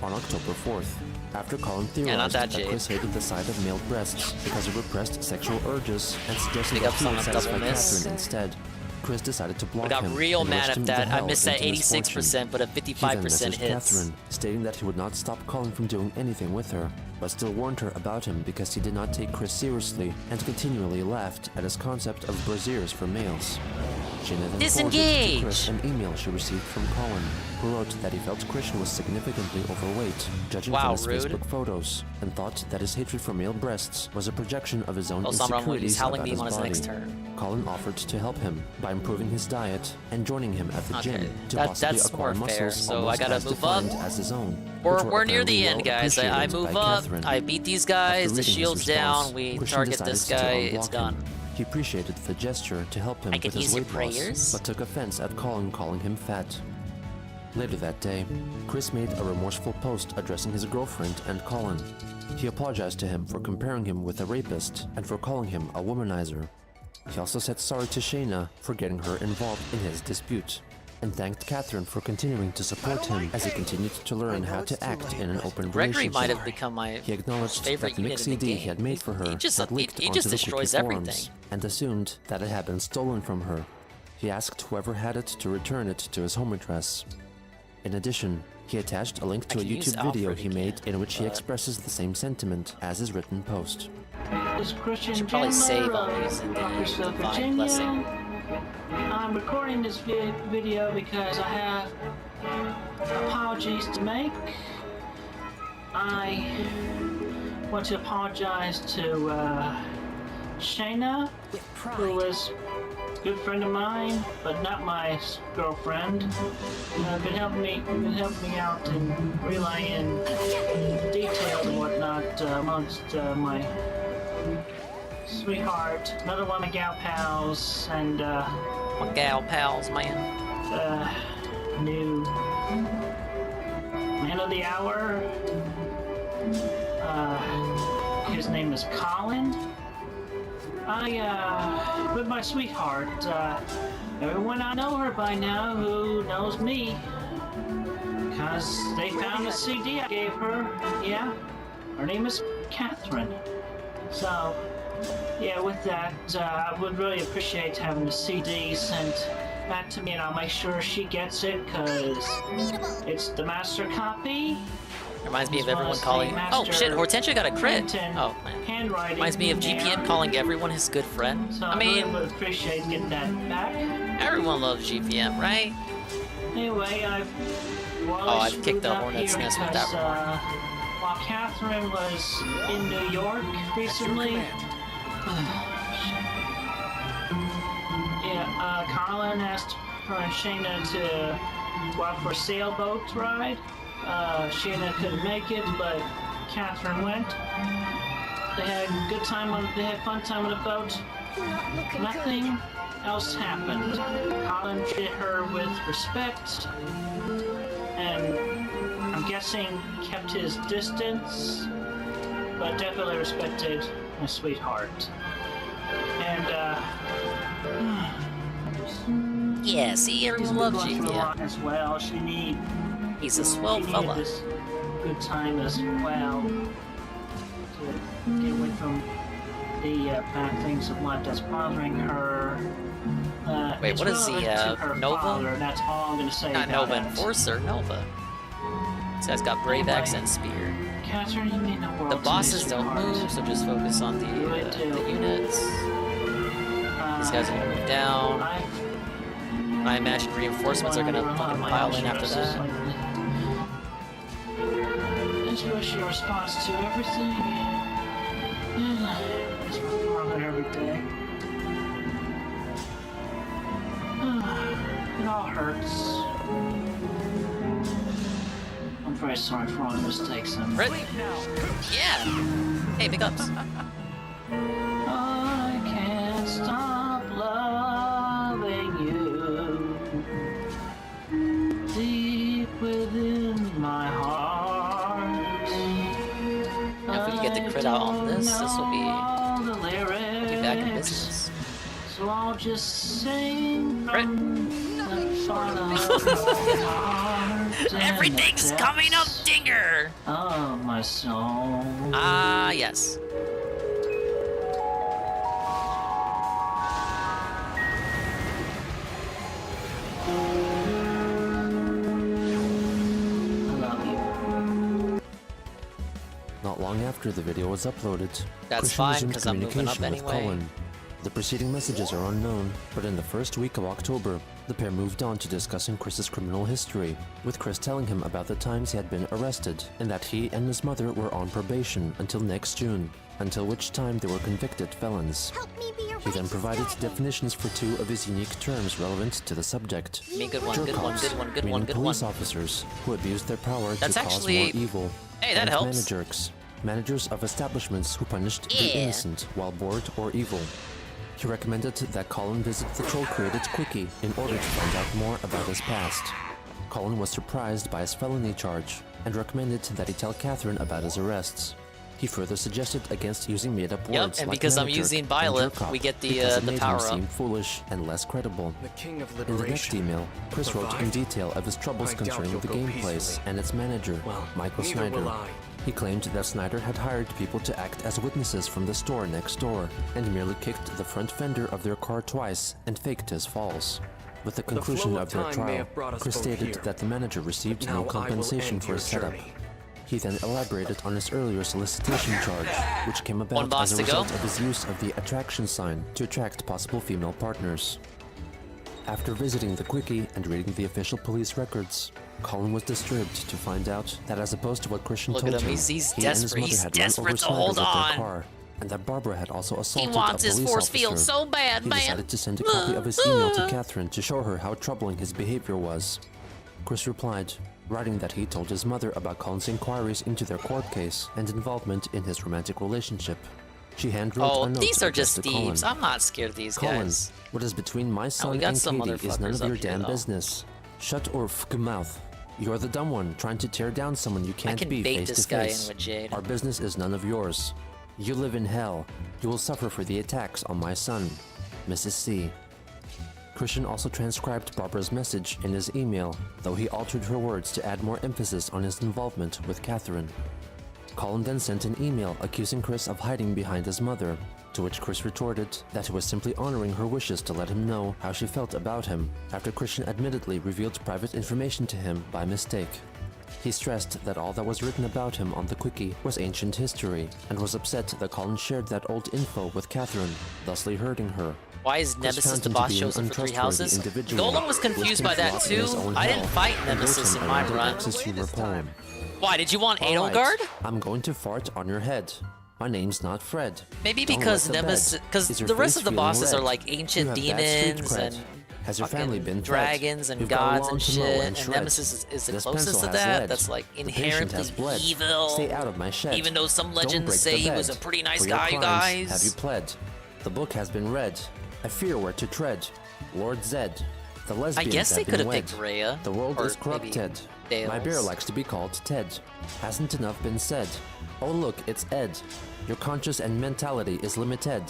[SPEAKER 10] On October 4th, after Colin
[SPEAKER 2] not
[SPEAKER 10] theorized
[SPEAKER 2] that
[SPEAKER 10] that
[SPEAKER 2] shade.
[SPEAKER 10] Chris hated the sight of male breasts because of repressed sexual urges and suggested
[SPEAKER 2] Big
[SPEAKER 10] that
[SPEAKER 2] ups
[SPEAKER 10] he
[SPEAKER 2] on
[SPEAKER 10] would
[SPEAKER 2] a double
[SPEAKER 10] satisfy
[SPEAKER 2] miss.
[SPEAKER 10] Catherine instead, Chris decided to block
[SPEAKER 2] I got
[SPEAKER 10] him
[SPEAKER 2] real
[SPEAKER 10] and
[SPEAKER 2] mad
[SPEAKER 10] wished
[SPEAKER 2] at
[SPEAKER 10] him to
[SPEAKER 2] that. I
[SPEAKER 10] hell
[SPEAKER 2] missed that
[SPEAKER 10] into misfortune.
[SPEAKER 2] 86%, but a
[SPEAKER 10] He then
[SPEAKER 2] 55%
[SPEAKER 10] messaged
[SPEAKER 2] hits.
[SPEAKER 10] Catherine, stating that he would not stop Colin from doing anything with her, but still warned her about him because he did not take Chris seriously and continually laughed at his concept of brasiers for males. Shayna then forwarded to
[SPEAKER 2] Disengage!
[SPEAKER 10] Chris an email she received from Colin, who wrote that he felt Christian was significantly overweight, judging
[SPEAKER 2] Wow,
[SPEAKER 10] from his
[SPEAKER 2] rude.
[SPEAKER 10] Facebook photos, and thought that his hatred for male breasts was a projection of his own
[SPEAKER 2] Oh, Samran will use
[SPEAKER 10] insecurities
[SPEAKER 2] Howling
[SPEAKER 10] about
[SPEAKER 2] Beam
[SPEAKER 10] his
[SPEAKER 2] on his
[SPEAKER 10] body.
[SPEAKER 2] next turn.
[SPEAKER 10] Colin offered to help him by improving his diet and joining him at the
[SPEAKER 2] Okay,
[SPEAKER 10] gym to
[SPEAKER 2] that-
[SPEAKER 10] possibly
[SPEAKER 2] that's
[SPEAKER 10] acquire
[SPEAKER 2] more fair,
[SPEAKER 10] muscles
[SPEAKER 2] so I
[SPEAKER 10] almost
[SPEAKER 2] gotta
[SPEAKER 10] as
[SPEAKER 2] move up.
[SPEAKER 10] defined as his own.
[SPEAKER 2] We're,
[SPEAKER 10] which were
[SPEAKER 2] we're near the
[SPEAKER 10] apparently
[SPEAKER 2] end,
[SPEAKER 10] well
[SPEAKER 2] guys. I
[SPEAKER 10] appreciated
[SPEAKER 2] move
[SPEAKER 10] by
[SPEAKER 2] up,
[SPEAKER 10] Catherine.
[SPEAKER 2] I beat these guys,
[SPEAKER 10] After
[SPEAKER 2] the
[SPEAKER 10] reading his
[SPEAKER 2] shield's
[SPEAKER 10] response,
[SPEAKER 2] down, we
[SPEAKER 10] Christian
[SPEAKER 2] target
[SPEAKER 10] decided
[SPEAKER 2] this
[SPEAKER 10] to
[SPEAKER 2] guy,
[SPEAKER 10] unblock
[SPEAKER 2] it's
[SPEAKER 10] him.
[SPEAKER 2] done.
[SPEAKER 10] He appreciated the gesture to help him
[SPEAKER 2] I
[SPEAKER 10] with
[SPEAKER 2] could
[SPEAKER 10] his
[SPEAKER 2] use your
[SPEAKER 10] weight loss,
[SPEAKER 2] prayers.
[SPEAKER 10] but took offense at Colin calling him fat. Later that day, Chris made a remorseful post addressing his girlfriend and Colin. He apologized to him for comparing him with a rapist and for calling him a womanizer. He also said sorry to Shayna for getting her involved in his dispute, and thanked Catherine for continuing to support him as he continued to learn how to act in an open
[SPEAKER 2] Gregory
[SPEAKER 10] relationship.
[SPEAKER 2] might have become my
[SPEAKER 10] He acknowledged
[SPEAKER 2] favorite
[SPEAKER 10] that the
[SPEAKER 2] unit
[SPEAKER 10] mix
[SPEAKER 2] in the
[SPEAKER 10] CD he
[SPEAKER 2] game.
[SPEAKER 10] had made for her
[SPEAKER 2] He just-
[SPEAKER 10] had leaked
[SPEAKER 2] he
[SPEAKER 10] onto
[SPEAKER 2] just
[SPEAKER 10] the
[SPEAKER 2] destroys
[SPEAKER 10] Wiki
[SPEAKER 2] everything.
[SPEAKER 10] forums, and assumed that it had been stolen from her. He asked whoever had it to return it to his home address. In addition, he attached a link to a
[SPEAKER 2] can use
[SPEAKER 10] YouTube video
[SPEAKER 2] Alfred
[SPEAKER 10] he made in which he
[SPEAKER 2] but-
[SPEAKER 10] expresses the same sentiment as his written post.
[SPEAKER 14] This is Christian
[SPEAKER 2] Should probably
[SPEAKER 14] Chandler
[SPEAKER 2] save on
[SPEAKER 14] of
[SPEAKER 2] using the
[SPEAKER 14] Parkersville,
[SPEAKER 2] divine
[SPEAKER 14] Virginia.
[SPEAKER 2] blessing.
[SPEAKER 14] I'm recording this video because I have apologies to make. I want to apologize to Shayna, who was a good friend of mine, but not my girlfriend. Been helping me out in relaying details and whatnot amongst my sweetheart, another one of my gal pals, and
[SPEAKER 2] My gal pals, man.
[SPEAKER 14] new man of the hour. His name is Colin. With my sweetheart, everyone I know her by now who knows me, because they found the CD I gave her. Yeah, her name is Catherine. So, yeah, with that, I would really appreciate having the CD sent back to me, and I'll make sure she gets it, because it's the master copy.
[SPEAKER 2] Reminds me of
[SPEAKER 14] as well
[SPEAKER 2] everyone
[SPEAKER 14] as the
[SPEAKER 2] calling. Oh
[SPEAKER 14] master
[SPEAKER 2] shit, Hortensia got a crit.
[SPEAKER 14] print and
[SPEAKER 2] Oh man.
[SPEAKER 14] handwriting
[SPEAKER 2] Reminds me of
[SPEAKER 14] in
[SPEAKER 2] GPM
[SPEAKER 14] there.
[SPEAKER 2] calling everyone his good friend.
[SPEAKER 14] So
[SPEAKER 2] I
[SPEAKER 14] I really
[SPEAKER 2] mean,
[SPEAKER 14] would appreciate getting that back.
[SPEAKER 2] everyone loves GPM, right?
[SPEAKER 14] Anyway, I've
[SPEAKER 2] I've kicked the hornet's nest with that
[SPEAKER 14] remark. While Catherine was in New York recently, Colin asked her and Shayna to go out for a sailboat ride. Shayna couldn't make it, but Catherine went. They had a good time on. They had fun time on the boat. Nothing else happened. Colin treated her with respect, and I'm guessing kept his distance, but definitely respected my sweetheart. And
[SPEAKER 2] yes, he loves you. Yeah.
[SPEAKER 14] As well,
[SPEAKER 2] He's a swell fella.
[SPEAKER 14] This good time as well to get away from the bad things of life that's bothering her.
[SPEAKER 2] Wait, what is the Nova?
[SPEAKER 14] Father, that's all I'm gonna say.
[SPEAKER 2] Not Nova Enforcer, Nova. This guy's got Brave Axe and Spear.
[SPEAKER 14] Catherine, you mean the world.
[SPEAKER 2] The bosses don't move, so just focus on the units. These guys are gonna move down. I imagine reinforcements are gonna fucking pile in after that.
[SPEAKER 14] That's what your response to everything. It's wrong with every day. It all hurts. I'm very sorry for all the mistakes I made.
[SPEAKER 2] Yeah! Hey, big ups.
[SPEAKER 14] I can't stop loving you deep within my heart.
[SPEAKER 2] Now, if we can get the crit out on this, this will be back in business.
[SPEAKER 14] So I'll just sing from the bottom of my heart.
[SPEAKER 2] Everything's coming up, Dinger!
[SPEAKER 14] Oh, my soul.
[SPEAKER 2] Ah, yes.
[SPEAKER 10] Not long after the video was uploaded,
[SPEAKER 2] That's
[SPEAKER 10] Christian
[SPEAKER 2] fine,
[SPEAKER 10] resumed
[SPEAKER 2] 'cause I'm moving up
[SPEAKER 10] communication with
[SPEAKER 2] anyway.
[SPEAKER 10] Cullen. The preceding messages are unknown, but in the first week of October, the pair moved on to discussing Chris's criminal history, with Chris telling him about the times he had been arrested, and that he and his mother were on probation until next June, until which time they were convicted felons. He then provided definitions for two of his unique terms relevant to the subject.
[SPEAKER 2] Me, good one, good one, good one, good
[SPEAKER 10] meaning
[SPEAKER 2] one, good
[SPEAKER 10] police
[SPEAKER 2] one.
[SPEAKER 10] officers who abused their power
[SPEAKER 2] That's
[SPEAKER 10] to cause
[SPEAKER 2] actually-
[SPEAKER 10] more evil.
[SPEAKER 2] Hey, that
[SPEAKER 10] and
[SPEAKER 2] helps.
[SPEAKER 10] managers. Managers of establishments who punished the
[SPEAKER 2] Yeah.
[SPEAKER 10] innocent while bored or evil. He recommended that Colin visit the troll-created Quickie in order to find out more about his past. Colin was surprised by his felony charge and recommended that he tell Catherine about his arrests. He further suggested against using made-up
[SPEAKER 2] Yep,
[SPEAKER 10] words
[SPEAKER 2] and
[SPEAKER 10] like
[SPEAKER 2] because I'm
[SPEAKER 10] manager
[SPEAKER 2] using
[SPEAKER 10] and
[SPEAKER 2] Violet,
[SPEAKER 10] jerk-off
[SPEAKER 2] we get the,
[SPEAKER 10] because it
[SPEAKER 2] the
[SPEAKER 10] made
[SPEAKER 2] power
[SPEAKER 10] him
[SPEAKER 2] up.
[SPEAKER 10] seem foolish and less credible.
[SPEAKER 8] The king of
[SPEAKER 10] In the next
[SPEAKER 8] liberation.
[SPEAKER 10] email, Chris wrote in
[SPEAKER 8] Survived?
[SPEAKER 10] detail of his troubles
[SPEAKER 8] I doubt
[SPEAKER 10] concerning
[SPEAKER 8] you'll
[SPEAKER 10] the
[SPEAKER 8] go
[SPEAKER 10] game
[SPEAKER 8] peacefully.
[SPEAKER 10] place and its manager, Michael
[SPEAKER 8] neither
[SPEAKER 10] Snyder.
[SPEAKER 8] will I.
[SPEAKER 10] He claimed that Snyder had hired people to act as witnesses from the store next door and merely kicked the front fender of their car twice and faked his falls. With the conclusion
[SPEAKER 8] flow
[SPEAKER 10] of
[SPEAKER 8] of
[SPEAKER 10] their
[SPEAKER 8] time may
[SPEAKER 10] trial,
[SPEAKER 8] have brought us
[SPEAKER 10] Chris
[SPEAKER 8] both
[SPEAKER 10] stated
[SPEAKER 8] here,
[SPEAKER 10] that the manager received
[SPEAKER 8] but
[SPEAKER 10] no
[SPEAKER 8] now I will
[SPEAKER 10] compensation
[SPEAKER 8] end
[SPEAKER 10] for
[SPEAKER 8] your
[SPEAKER 10] his setup.
[SPEAKER 8] journey.
[SPEAKER 10] He then elaborated on his earlier solicitation charge, which came
[SPEAKER 2] One
[SPEAKER 10] about
[SPEAKER 2] boss
[SPEAKER 10] as a
[SPEAKER 2] to go.
[SPEAKER 10] result of his use of the attraction sign to attract possible female partners. After visiting the Quickie and reading the official police records, Colin was disturbed to find out that as opposed to what Christian
[SPEAKER 2] Look
[SPEAKER 10] told
[SPEAKER 2] at him,
[SPEAKER 10] him,
[SPEAKER 2] he's
[SPEAKER 10] he and his
[SPEAKER 2] desperate,
[SPEAKER 10] mother
[SPEAKER 2] he's
[SPEAKER 10] had run over
[SPEAKER 2] desperate to
[SPEAKER 10] Snyder
[SPEAKER 2] hold
[SPEAKER 10] with their
[SPEAKER 2] on.
[SPEAKER 10] car, and that Barbara had also assaulted
[SPEAKER 2] wants
[SPEAKER 10] a
[SPEAKER 2] his
[SPEAKER 10] police
[SPEAKER 2] force
[SPEAKER 10] officer.
[SPEAKER 2] field so bad,
[SPEAKER 10] he
[SPEAKER 2] man.
[SPEAKER 10] decided to send a copy of his email to Catherine to show her how troubling his behavior was. Chris replied, writing that he told his mother about Colin's inquiries into their court case and involvement in his romantic relationship. She handwrote
[SPEAKER 2] Oh,
[SPEAKER 10] a note
[SPEAKER 2] these are
[SPEAKER 10] addressed
[SPEAKER 2] just
[SPEAKER 10] to Colin.
[SPEAKER 2] thieves. I'm not scared of these
[SPEAKER 10] Colin,
[SPEAKER 2] guys.
[SPEAKER 10] what is between my son
[SPEAKER 2] got
[SPEAKER 10] and
[SPEAKER 2] some
[SPEAKER 10] Katie is none of
[SPEAKER 2] motherfuckers
[SPEAKER 10] your
[SPEAKER 2] up here,
[SPEAKER 10] damn
[SPEAKER 2] though.
[SPEAKER 10] business. Shut your fucking mouth. You're the dumb one trying to tear down someone you can't
[SPEAKER 2] can
[SPEAKER 10] be
[SPEAKER 2] bait
[SPEAKER 10] face
[SPEAKER 2] this
[SPEAKER 10] to
[SPEAKER 2] guy
[SPEAKER 10] face.
[SPEAKER 2] in with Jade.
[SPEAKER 10] Our business is none of yours. You live in hell. You will suffer for the attacks on my son, Mrs. C. Christian also transcribed Barbara's message in his email, though he altered her words to add more emphasis on his involvement with Catherine. Colin then sent an email accusing Chris of hiding behind his mother, to which Chris retorted that he was simply honoring her wishes to let him know how she felt about him, after Christian admittedly revealed private information to him by mistake. He stressed that all that was written about him on the Quickie was ancient history, and was upset that Colin shared that old info with Catherine, thusly hurting her.
[SPEAKER 2] Why is
[SPEAKER 10] Chris
[SPEAKER 2] Nemesis
[SPEAKER 10] found
[SPEAKER 2] the
[SPEAKER 10] him to
[SPEAKER 2] boss
[SPEAKER 10] be an
[SPEAKER 2] chosen for 3
[SPEAKER 10] untrustworthy
[SPEAKER 2] houses?
[SPEAKER 10] individual,
[SPEAKER 2] Golem was confused
[SPEAKER 10] listing
[SPEAKER 2] by that
[SPEAKER 10] flaws in his
[SPEAKER 2] too.
[SPEAKER 10] own
[SPEAKER 2] I didn't
[SPEAKER 10] hell,
[SPEAKER 2] fight
[SPEAKER 10] and wrote
[SPEAKER 2] Nemesis
[SPEAKER 10] him
[SPEAKER 2] in
[SPEAKER 10] a
[SPEAKER 2] my
[SPEAKER 10] letter
[SPEAKER 2] run.
[SPEAKER 10] access to her poem.
[SPEAKER 2] Why, did you want
[SPEAKER 10] All right,
[SPEAKER 2] Edelgard?
[SPEAKER 10] I'm going to fart on your head. My name's not Fred.
[SPEAKER 2] Maybe
[SPEAKER 10] Don't
[SPEAKER 2] because
[SPEAKER 10] wet the bed.
[SPEAKER 2] Nemesis, because
[SPEAKER 10] Is your
[SPEAKER 2] the rest
[SPEAKER 10] face
[SPEAKER 2] of the
[SPEAKER 10] feeling
[SPEAKER 2] bosses are
[SPEAKER 10] red?
[SPEAKER 2] like
[SPEAKER 10] You
[SPEAKER 2] ancient
[SPEAKER 10] have bad street
[SPEAKER 2] demons
[SPEAKER 10] cred.
[SPEAKER 2] and
[SPEAKER 10] Has your family
[SPEAKER 2] fucking
[SPEAKER 10] been fed?
[SPEAKER 2] dragons and
[SPEAKER 10] You've got a
[SPEAKER 2] gods
[SPEAKER 10] long
[SPEAKER 2] and
[SPEAKER 10] to mow
[SPEAKER 2] shit,
[SPEAKER 10] and
[SPEAKER 2] and
[SPEAKER 10] shred.
[SPEAKER 2] Nemesis is the
[SPEAKER 10] This
[SPEAKER 2] closest
[SPEAKER 10] pencil
[SPEAKER 2] to
[SPEAKER 10] has
[SPEAKER 2] that.
[SPEAKER 10] lead.
[SPEAKER 2] That's like
[SPEAKER 10] The patient
[SPEAKER 2] inherently
[SPEAKER 10] has bled.
[SPEAKER 2] evil.
[SPEAKER 10] Stay out of my shed.
[SPEAKER 2] Even though some
[SPEAKER 10] Don't
[SPEAKER 2] legends
[SPEAKER 10] break
[SPEAKER 2] say
[SPEAKER 10] the
[SPEAKER 2] he was
[SPEAKER 10] bed.
[SPEAKER 2] a pretty nice
[SPEAKER 10] For your
[SPEAKER 2] guy, you
[SPEAKER 10] crimes,
[SPEAKER 2] guys.
[SPEAKER 10] have you pled? The book has been read. I fear where to tread. Lord Zed. The lesbians
[SPEAKER 2] guess they
[SPEAKER 10] have
[SPEAKER 2] could
[SPEAKER 10] been
[SPEAKER 2] have
[SPEAKER 10] wed.
[SPEAKER 2] picked Rhea,
[SPEAKER 10] The world
[SPEAKER 2] or
[SPEAKER 10] is corrupt,
[SPEAKER 2] maybe
[SPEAKER 10] Ted.
[SPEAKER 2] Dales.
[SPEAKER 10] My bear likes to be called Ted. Hasn't enough been said? Oh look, it's Ed. Your conscience and mentality is limited.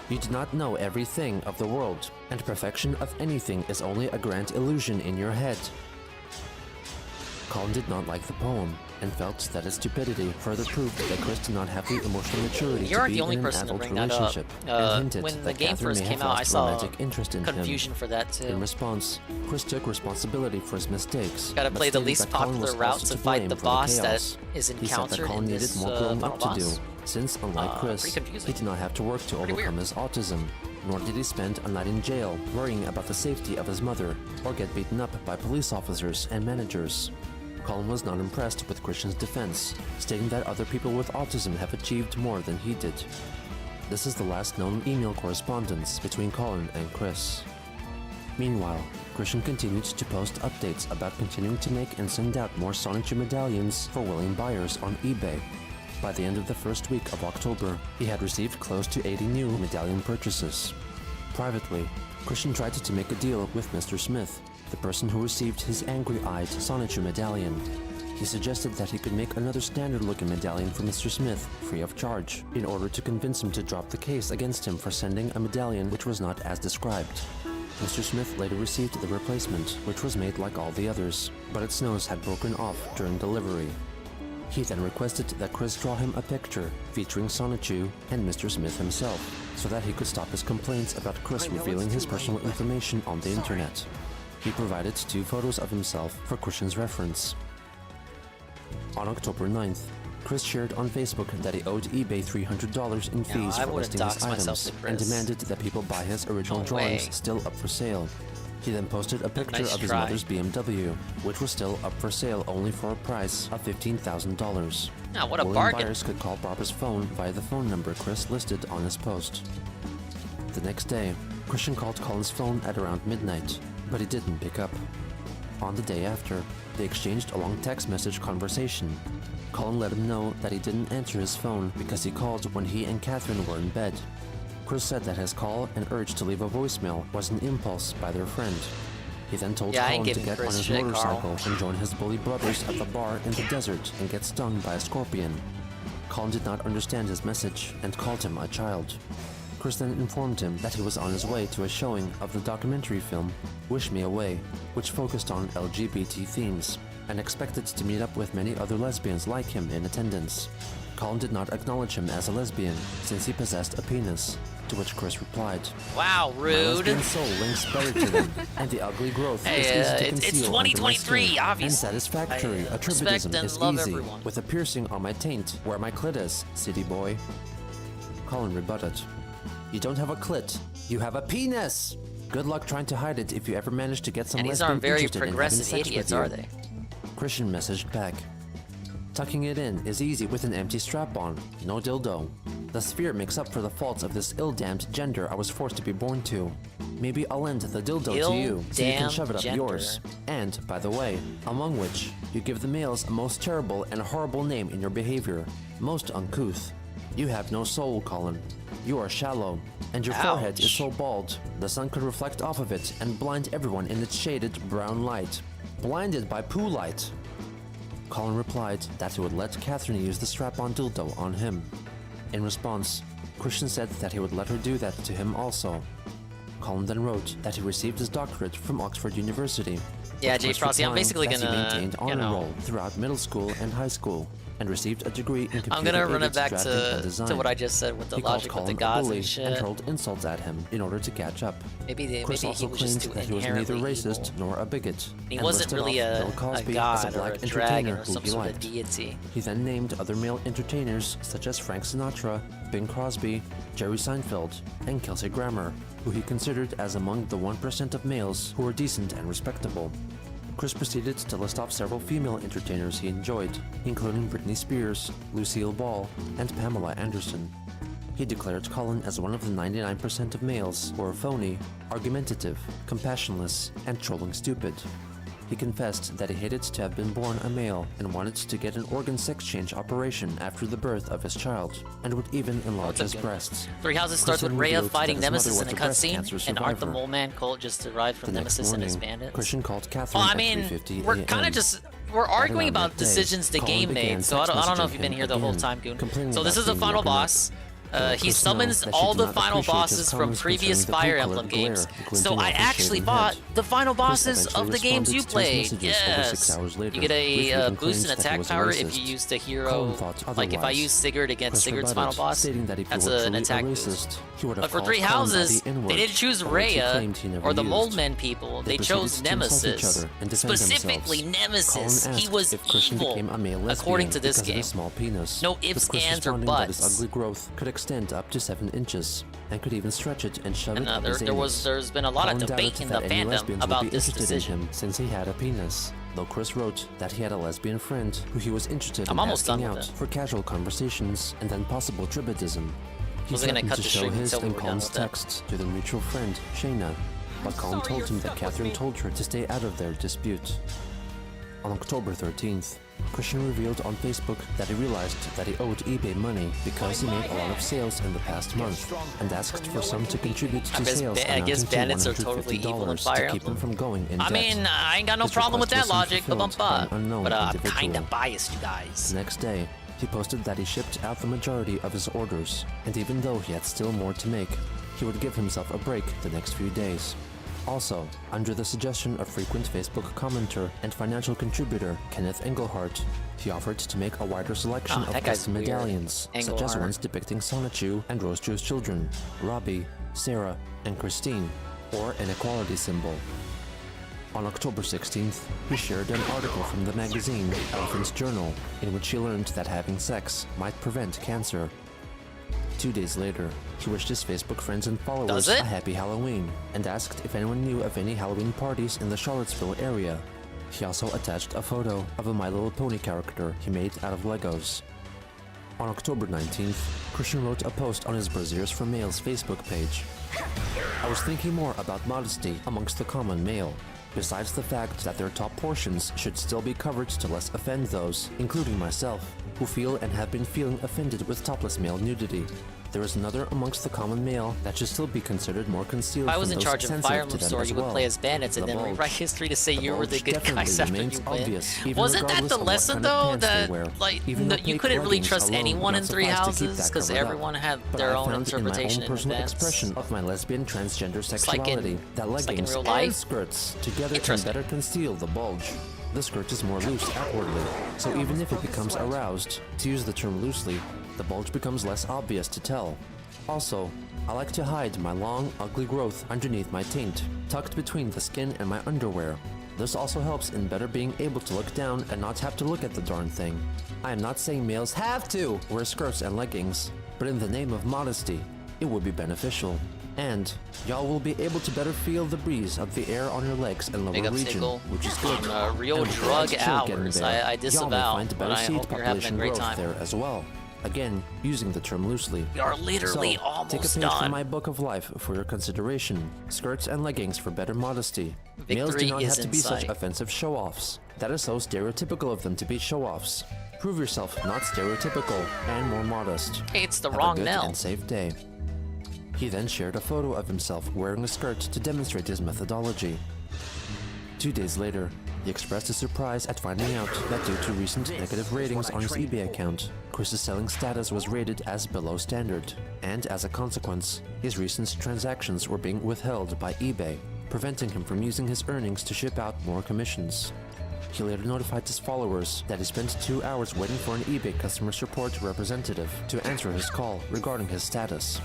[SPEAKER 10] You do not know everything of the world, and perfection of anything is only a grand illusion in your head. Colin did not like the poem, and felt that its stupidity further proved that Chris did not have the emotional maturity
[SPEAKER 2] You
[SPEAKER 10] to
[SPEAKER 2] aren't
[SPEAKER 10] be
[SPEAKER 2] the only
[SPEAKER 10] in an
[SPEAKER 2] person to
[SPEAKER 10] adult
[SPEAKER 2] bring that up.
[SPEAKER 10] relationship, and hinted
[SPEAKER 2] When the
[SPEAKER 10] that
[SPEAKER 2] game
[SPEAKER 10] Catherine
[SPEAKER 2] first
[SPEAKER 10] may
[SPEAKER 2] came
[SPEAKER 10] have
[SPEAKER 2] out, I
[SPEAKER 10] lost
[SPEAKER 2] saw
[SPEAKER 10] romantic interest in
[SPEAKER 2] confusion
[SPEAKER 10] him.
[SPEAKER 2] for that too.
[SPEAKER 10] In response, Chris took responsibility for his mistakes.
[SPEAKER 2] Gotta
[SPEAKER 10] but
[SPEAKER 2] play the
[SPEAKER 10] stated
[SPEAKER 2] least
[SPEAKER 10] that Colin
[SPEAKER 2] popular
[SPEAKER 10] was
[SPEAKER 2] route
[SPEAKER 10] also
[SPEAKER 2] to fight
[SPEAKER 10] blame
[SPEAKER 2] the
[SPEAKER 10] for
[SPEAKER 2] boss that
[SPEAKER 10] chaos.
[SPEAKER 2] is
[SPEAKER 10] He said that
[SPEAKER 2] encountered
[SPEAKER 10] Colin
[SPEAKER 2] in
[SPEAKER 10] needed
[SPEAKER 2] this
[SPEAKER 10] more growing
[SPEAKER 2] final
[SPEAKER 10] up to do,
[SPEAKER 2] boss.
[SPEAKER 10] since unlike Chris,
[SPEAKER 2] pretty confusing.
[SPEAKER 10] he did not have to work to overcome his autism, nor did he spend a night in jail worrying about the safety of his mother, or get beaten up by police officers and managers. Colin was not impressed with Christian's defense, stating that other people with autism have achieved more than he did. This is the last known email correspondence between Colin and Chris. Meanwhile, Christian continued to post updates about continuing to make and send out more Sonic medallions for willing buyers on eBay. By the end of the first week of October, he had received close to 80 new medallion purchases. Privately, Christian tried to make a deal with Mr. Smith, the person who received his angry-eyed Sonic medallion. He suggested that he could make another standard-looking medallion for Mr. Smith, free of charge, in order to convince him to drop the case against him for sending a medallion which was not as described. Mr. Smith later received the replacement, which was made like all the others, but its nose had broken off during delivery. He then requested that Chris draw him a picture featuring Sonichu and Mr. Smith himself, so that he could stop his complaints about Chris revealing his personal information on the internet. He provided 2 photos of himself for Christian's reference. On October 9th, Chris shared on Facebook that he owed eBay $300 in fees for listing his items, and demanded that people buy his original drawings still up for sale. He then posted a picture of his mother's BMW, which was still up for sale only for a price of $15,000.
[SPEAKER 2] Ah, what a
[SPEAKER 10] Willing
[SPEAKER 2] bargain.
[SPEAKER 10] buyers could call Barbara's phone via the phone number Chris listed on his post. The next day, Christian called Colin's phone at around midnight, but he didn't pick up. On the day after, they exchanged a long text message conversation. Colin let him know that he didn't answer his phone because he called when he and Catherine were in bed. Chris said that his call and urge to leave a voicemail was an impulse by their friend. He then told
[SPEAKER 2] Yeah, I ain't
[SPEAKER 10] Colin to
[SPEAKER 2] giving
[SPEAKER 10] get on
[SPEAKER 2] Chris
[SPEAKER 10] his
[SPEAKER 2] shit,
[SPEAKER 10] motorcycle
[SPEAKER 2] Carl.
[SPEAKER 10] and join his bully brothers at the bar in the desert and get stung by a scorpion. Colin did not understand his message and called him a child. Chris then informed him that he was on his way to a showing of the documentary film Wish Me Away, which focused on LGBT themes, and expected to meet up with many other lesbians like him in attendance. Colin did not acknowledge him as a lesbian since he possessed a penis, to which Chris replied,
[SPEAKER 2] Wow,
[SPEAKER 10] "My
[SPEAKER 2] rude.
[SPEAKER 10] lesbian soul links better to them, and the ugly growth
[SPEAKER 2] Hey,
[SPEAKER 10] is easy to
[SPEAKER 2] it's
[SPEAKER 10] conceal under my
[SPEAKER 2] 2023,
[SPEAKER 10] skin,
[SPEAKER 2] obviously.
[SPEAKER 10] and satisfactory
[SPEAKER 2] I,
[SPEAKER 10] attributism
[SPEAKER 2] respect and
[SPEAKER 10] is
[SPEAKER 2] love
[SPEAKER 10] easy,
[SPEAKER 2] everyone.
[SPEAKER 10] with a piercing on my taint where my clit is, city boy." Colin rebutted, "You don't have a clit, you have a penis! Good luck trying to hide it if you ever manage to get some
[SPEAKER 2] And these
[SPEAKER 10] lesbian
[SPEAKER 2] aren't very
[SPEAKER 10] interested in having
[SPEAKER 2] progressive
[SPEAKER 10] sex
[SPEAKER 2] idiots,
[SPEAKER 10] with you."
[SPEAKER 2] are they?
[SPEAKER 10] Christian messaged back, "Tucking it in is easy with an empty strap-on, no dildo. The sphere makes up for the faults of this ill-damned gender I was forced to be born to. Maybe I'll lend the dildo to you, so you can
[SPEAKER 2] Ill-damned
[SPEAKER 10] shove it up
[SPEAKER 2] gender.
[SPEAKER 10] yours. And, by the way, among which, you give the males a most terrible and horrible name in your behavior, most uncouth. You have no soul, Colin. You are shallow, and your forehead is so bald, the sun could reflect off of it and blind everyone in its shaded brown light. Blinded by poo light." Colin replied that he would let Catherine use the strap-on dildo on him. In response, Christian said that he would let her do that to him also. Colin then wrote that he received his doctorate from Oxford University.
[SPEAKER 2] Yeah,
[SPEAKER 10] with
[SPEAKER 2] Jay
[SPEAKER 10] Chris
[SPEAKER 2] Frosty, I'm
[SPEAKER 10] replying
[SPEAKER 2] basically
[SPEAKER 10] that he
[SPEAKER 2] gonna,
[SPEAKER 10] maintained
[SPEAKER 2] you
[SPEAKER 10] honor
[SPEAKER 2] know-
[SPEAKER 10] roll throughout middle school and high school, and received a degree in computer
[SPEAKER 2] I'm gonna run it back
[SPEAKER 10] drafting and
[SPEAKER 2] to
[SPEAKER 10] design.
[SPEAKER 2] what I just said with the
[SPEAKER 10] He called
[SPEAKER 2] logic with the
[SPEAKER 10] Colin a
[SPEAKER 2] gods
[SPEAKER 10] bully
[SPEAKER 2] and shit.
[SPEAKER 10] and hurled insults at him in order to catch up.
[SPEAKER 2] Maybe
[SPEAKER 10] Chris
[SPEAKER 2] he
[SPEAKER 10] also
[SPEAKER 2] was
[SPEAKER 10] claimed
[SPEAKER 2] just too
[SPEAKER 10] that he was neither
[SPEAKER 2] inherently
[SPEAKER 10] racist
[SPEAKER 2] evil.
[SPEAKER 10] nor a bigot.
[SPEAKER 2] He
[SPEAKER 10] and
[SPEAKER 2] wasn't
[SPEAKER 10] listed
[SPEAKER 2] really
[SPEAKER 10] off
[SPEAKER 2] a
[SPEAKER 10] Bill Cosby as
[SPEAKER 2] god
[SPEAKER 10] a
[SPEAKER 2] or
[SPEAKER 10] black
[SPEAKER 2] a dragon
[SPEAKER 10] entertainer
[SPEAKER 2] or
[SPEAKER 10] who
[SPEAKER 2] some
[SPEAKER 10] he
[SPEAKER 2] sort of
[SPEAKER 10] liked.
[SPEAKER 2] deity.
[SPEAKER 10] He then named other male entertainers such as Frank Sinatra, Bing Crosby, Jerry Seinfeld, and Kelsey Grammer, who he considered as among the 1% of males who were decent and respectable. Chris proceeded to list off several female entertainers he enjoyed, including Britney Spears, Lucille Ball, and Pamela Anderson. He declared Colin as one of the 99% of males who are phony, argumentative, compassionless, and trolling stupid. He confessed that he hated to have been born a male and wanted to get an organ sex change operation after the birth of his child, and would even enlarge his breasts.
[SPEAKER 2] Three Houses starts with Rhea fighting Nemesis in a cutscene, and aren't the Mole Man cult just derived from Nemesis and his bandits?
[SPEAKER 10] Christian called Catherine
[SPEAKER 2] Well, I
[SPEAKER 10] at
[SPEAKER 2] mean,
[SPEAKER 10] 3:50
[SPEAKER 2] we're kind
[SPEAKER 10] a.m.
[SPEAKER 2] of just... We're arguing
[SPEAKER 10] At around
[SPEAKER 2] about
[SPEAKER 10] that day,
[SPEAKER 2] decisions the
[SPEAKER 10] Colin
[SPEAKER 2] game
[SPEAKER 10] began
[SPEAKER 2] made, so I don't know if
[SPEAKER 10] text
[SPEAKER 2] you've been
[SPEAKER 10] messaging
[SPEAKER 2] here the whole
[SPEAKER 10] again,
[SPEAKER 2] time, Goon.
[SPEAKER 10] complaining
[SPEAKER 2] So this
[SPEAKER 10] about
[SPEAKER 2] is the
[SPEAKER 10] being
[SPEAKER 2] final
[SPEAKER 10] woken up.
[SPEAKER 2] boss.
[SPEAKER 10] Let
[SPEAKER 2] He
[SPEAKER 10] Chris know
[SPEAKER 2] summons
[SPEAKER 10] that she
[SPEAKER 2] all
[SPEAKER 10] did
[SPEAKER 2] the
[SPEAKER 10] not
[SPEAKER 2] final
[SPEAKER 10] appreciate his
[SPEAKER 2] bosses from
[SPEAKER 10] comments
[SPEAKER 2] previous
[SPEAKER 10] concerning the
[SPEAKER 2] Fire
[SPEAKER 10] blue-colored
[SPEAKER 2] Emblem games.
[SPEAKER 10] glare glinting
[SPEAKER 2] So I
[SPEAKER 10] off his
[SPEAKER 2] actually
[SPEAKER 10] shaven
[SPEAKER 2] bought
[SPEAKER 10] head.
[SPEAKER 2] the final
[SPEAKER 10] Chris
[SPEAKER 2] bosses
[SPEAKER 10] eventually
[SPEAKER 2] of the games you
[SPEAKER 10] responded to his
[SPEAKER 2] played.
[SPEAKER 10] messages over 6
[SPEAKER 2] Yes.
[SPEAKER 10] hours later,
[SPEAKER 2] You get a
[SPEAKER 10] briefly
[SPEAKER 2] boost in
[SPEAKER 10] claims that he
[SPEAKER 2] attack
[SPEAKER 10] was a
[SPEAKER 2] power if
[SPEAKER 10] racist.
[SPEAKER 2] you use the
[SPEAKER 10] Colin
[SPEAKER 2] hero.
[SPEAKER 10] thought
[SPEAKER 2] Like if I
[SPEAKER 10] otherwise.
[SPEAKER 2] use Sigurd against
[SPEAKER 10] Chris
[SPEAKER 2] Sigurd's
[SPEAKER 10] rebutted,
[SPEAKER 2] final boss,
[SPEAKER 10] stating that if he
[SPEAKER 2] that's
[SPEAKER 10] were
[SPEAKER 2] an
[SPEAKER 10] truly
[SPEAKER 2] attack
[SPEAKER 10] a
[SPEAKER 2] boost.
[SPEAKER 10] racist, he would have
[SPEAKER 2] But for
[SPEAKER 10] called
[SPEAKER 2] Three
[SPEAKER 10] Colin by
[SPEAKER 2] Houses,
[SPEAKER 10] the N-word,
[SPEAKER 2] they didn't choose
[SPEAKER 10] a word he
[SPEAKER 2] Rhea
[SPEAKER 10] claimed he never
[SPEAKER 2] or the
[SPEAKER 10] used.
[SPEAKER 2] Mold Men people. They
[SPEAKER 10] proceeded
[SPEAKER 2] chose
[SPEAKER 10] to insult each
[SPEAKER 2] Nemesis.
[SPEAKER 10] other and defend
[SPEAKER 2] Specifically
[SPEAKER 10] themselves. Colin
[SPEAKER 2] Nemesis. He
[SPEAKER 10] asked
[SPEAKER 2] was
[SPEAKER 10] if Christian
[SPEAKER 2] evil,
[SPEAKER 10] became a male
[SPEAKER 2] according
[SPEAKER 10] lesbian
[SPEAKER 2] to this
[SPEAKER 10] because of
[SPEAKER 2] game.
[SPEAKER 10] his small penis.
[SPEAKER 2] No
[SPEAKER 10] with
[SPEAKER 2] ifs,
[SPEAKER 10] Chris
[SPEAKER 2] ands, or
[SPEAKER 10] responding that his
[SPEAKER 2] buts.
[SPEAKER 10] ugly growth could extend up to 7 inches and could even stretch it and shove
[SPEAKER 2] And
[SPEAKER 10] it up his
[SPEAKER 2] there's been a lot of
[SPEAKER 10] Colin
[SPEAKER 2] debate
[SPEAKER 10] doubted
[SPEAKER 2] in
[SPEAKER 10] that
[SPEAKER 2] the
[SPEAKER 10] any
[SPEAKER 2] fandom
[SPEAKER 10] lesbians
[SPEAKER 2] about
[SPEAKER 10] would be
[SPEAKER 2] this
[SPEAKER 10] interested
[SPEAKER 2] decision.
[SPEAKER 10] in him since he had a penis. Though Chris wrote that he had a lesbian friend who he was interested
[SPEAKER 2] I'm
[SPEAKER 10] in
[SPEAKER 2] almost
[SPEAKER 10] asking
[SPEAKER 2] done with
[SPEAKER 10] out
[SPEAKER 2] it.
[SPEAKER 10] for casual conversations and then possible tribadism. He
[SPEAKER 2] Wasn't gonna
[SPEAKER 10] threatened
[SPEAKER 2] cut
[SPEAKER 10] to
[SPEAKER 2] the
[SPEAKER 10] show
[SPEAKER 2] stream
[SPEAKER 10] his
[SPEAKER 2] until we
[SPEAKER 10] and
[SPEAKER 2] were done
[SPEAKER 10] Colin's
[SPEAKER 2] with it.
[SPEAKER 10] texts to their mutual friend, Shayna, but Colin told him that Catherine told her to stay out of their dispute. On October 13th, Christian revealed on Facebook that he realized that he owed eBay money because he made a lot of sales in the past month and asked for some to contribute to sales
[SPEAKER 2] I guess
[SPEAKER 10] amounting to
[SPEAKER 2] bandits are totally evil in
[SPEAKER 10] $150
[SPEAKER 2] Fire
[SPEAKER 10] to keep him
[SPEAKER 2] Emblem.
[SPEAKER 10] from going in
[SPEAKER 2] I
[SPEAKER 10] debt.
[SPEAKER 2] mean, I ain't got no
[SPEAKER 10] His
[SPEAKER 2] problem with that
[SPEAKER 10] request wasn't
[SPEAKER 2] logic,
[SPEAKER 10] fulfilled by an unknown
[SPEAKER 2] but I'm
[SPEAKER 10] individual.
[SPEAKER 2] kinda biased, you guys.
[SPEAKER 10] The next day, he posted that he shipped out the majority of his orders, and even though he had still more to make, he would give himself a break the next few days. Also, under the suggestion of frequent Facebook commenter and financial contributor Kenneth Engelhart, he offered to make a wider selection of
[SPEAKER 2] that guy's
[SPEAKER 10] custom
[SPEAKER 2] weird.
[SPEAKER 10] medallions, such as
[SPEAKER 2] Engelhart.
[SPEAKER 10] ones depicting Sonichu and Rosechu's children, Robbie, Sarah, and Christine, or an equality symbol. On October 16th, he shared an article from the magazine Elephant's Journal, in which he learned that having sex might prevent cancer. 2 days later, he wished his Facebook friends and followers
[SPEAKER 2] Does it?
[SPEAKER 10] a happy Halloween, and asked if anyone knew of any Halloween parties in the Charlottesville area. He also attached a photo of a My Little Pony character he made out of Legos. On October 19th, Christian wrote a post on his Braziers for Males Facebook page. I was thinking more about modesty amongst the common male, besides the fact that their top portions should still be covered to less offend those, including myself, who feel and have been feeling offended with topless male nudity. There is another amongst the common male that should still be considered more concealed
[SPEAKER 2] If I was
[SPEAKER 10] from
[SPEAKER 2] in
[SPEAKER 10] those
[SPEAKER 2] charge of
[SPEAKER 10] sensitive
[SPEAKER 2] Fire
[SPEAKER 10] to
[SPEAKER 2] Emblem
[SPEAKER 10] them
[SPEAKER 2] Store,
[SPEAKER 10] as
[SPEAKER 2] you would
[SPEAKER 10] well.
[SPEAKER 2] play as bandits and
[SPEAKER 10] The
[SPEAKER 2] then
[SPEAKER 10] bulge.
[SPEAKER 2] rewrite history to say
[SPEAKER 10] The
[SPEAKER 2] you were the
[SPEAKER 10] bulge
[SPEAKER 2] good
[SPEAKER 10] definitely
[SPEAKER 2] guys after
[SPEAKER 10] remains
[SPEAKER 2] you win.
[SPEAKER 10] obvious, even
[SPEAKER 2] Wasn't that
[SPEAKER 10] regardless
[SPEAKER 2] the
[SPEAKER 10] of what
[SPEAKER 2] lesson
[SPEAKER 10] kind of
[SPEAKER 2] though?
[SPEAKER 10] pants they
[SPEAKER 2] That
[SPEAKER 10] wear.
[SPEAKER 2] like
[SPEAKER 10] Even
[SPEAKER 2] you
[SPEAKER 10] opaque
[SPEAKER 2] couldn't really
[SPEAKER 10] leggings
[SPEAKER 2] trust
[SPEAKER 10] alone
[SPEAKER 2] anyone
[SPEAKER 10] would
[SPEAKER 2] in
[SPEAKER 10] not
[SPEAKER 2] Three
[SPEAKER 10] suffice to keep
[SPEAKER 2] Houses
[SPEAKER 10] that
[SPEAKER 2] because
[SPEAKER 10] covered up.
[SPEAKER 2] everyone had
[SPEAKER 10] But
[SPEAKER 2] their
[SPEAKER 10] I
[SPEAKER 2] own
[SPEAKER 10] found in my
[SPEAKER 2] interpretation
[SPEAKER 10] own
[SPEAKER 2] in
[SPEAKER 10] personal
[SPEAKER 2] advance.
[SPEAKER 10] expression of my lesbian transgender
[SPEAKER 2] like in-
[SPEAKER 10] sexuality that
[SPEAKER 2] it's like in
[SPEAKER 10] leggings
[SPEAKER 2] real
[SPEAKER 10] and
[SPEAKER 2] life.
[SPEAKER 10] skirts together can
[SPEAKER 2] Interesting.
[SPEAKER 10] better conceal the bulge. The skirt is more loose outwardly, so even if it becomes aroused, to use the term loosely, the bulge becomes less obvious to tell. Also, I like to hide my long, ugly growth underneath my taint, tucked between the skin and my underwear. This also helps in better being able to look down and not have to look at the darn thing. I am not saying males have to wear skirts and leggings, but in the name of modesty, it would be beneficial. And y'all will be able to better feel the breeze of the air on your legs and
[SPEAKER 2] Big
[SPEAKER 10] lower
[SPEAKER 2] up,
[SPEAKER 10] region,
[SPEAKER 2] Sickle.
[SPEAKER 10] which is good.
[SPEAKER 2] On real
[SPEAKER 10] And with
[SPEAKER 2] drug
[SPEAKER 10] the chill getting
[SPEAKER 2] hours.
[SPEAKER 10] there,
[SPEAKER 2] I
[SPEAKER 10] y'all
[SPEAKER 2] disavow,
[SPEAKER 10] may find
[SPEAKER 2] but
[SPEAKER 10] better
[SPEAKER 2] I
[SPEAKER 10] seed
[SPEAKER 2] hope you're having a
[SPEAKER 10] population
[SPEAKER 2] great
[SPEAKER 10] growth
[SPEAKER 2] time.
[SPEAKER 10] there as well. Again, using the term loosely.
[SPEAKER 2] We are literally
[SPEAKER 10] So,
[SPEAKER 2] almost
[SPEAKER 10] take a page
[SPEAKER 2] done.
[SPEAKER 10] from my book of life for your consideration. Skirts and leggings for better modesty. Males do
[SPEAKER 2] Victory
[SPEAKER 10] not
[SPEAKER 2] is
[SPEAKER 10] have to
[SPEAKER 2] in
[SPEAKER 10] be such
[SPEAKER 2] sight.
[SPEAKER 10] offensive show-offs. That is so stereotypical of them to be show-offs. Prove yourself not stereotypical and more modest.
[SPEAKER 2] Hey, it's the
[SPEAKER 10] Have
[SPEAKER 2] wrong
[SPEAKER 10] a good
[SPEAKER 2] Nell.
[SPEAKER 10] and safe day. He then shared a photo of himself wearing a skirt to demonstrate his methodology. 2 days later, he expressed his surprise at finding out that due to recent negative ratings on his eBay account, Chris's selling status was rated as below standard, and as a consequence, his recent transactions were being withheld by eBay, preventing him from using his earnings to ship out more commissions. He later notified his followers that he spent 2 hours waiting for an eBay customer support representative to answer his call regarding his status.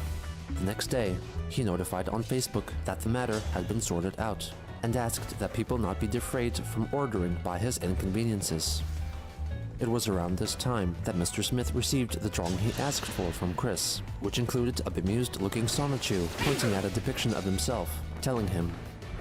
[SPEAKER 10] The next day, he notified on Facebook that the matter had been sorted out, and asked that people not be defrayed from ordering by his inconveniences. It was around this time that Mr. Smith received the drawing he asked for from Chris, which included a bemused-looking Sonichu pointing at a depiction of himself, telling him,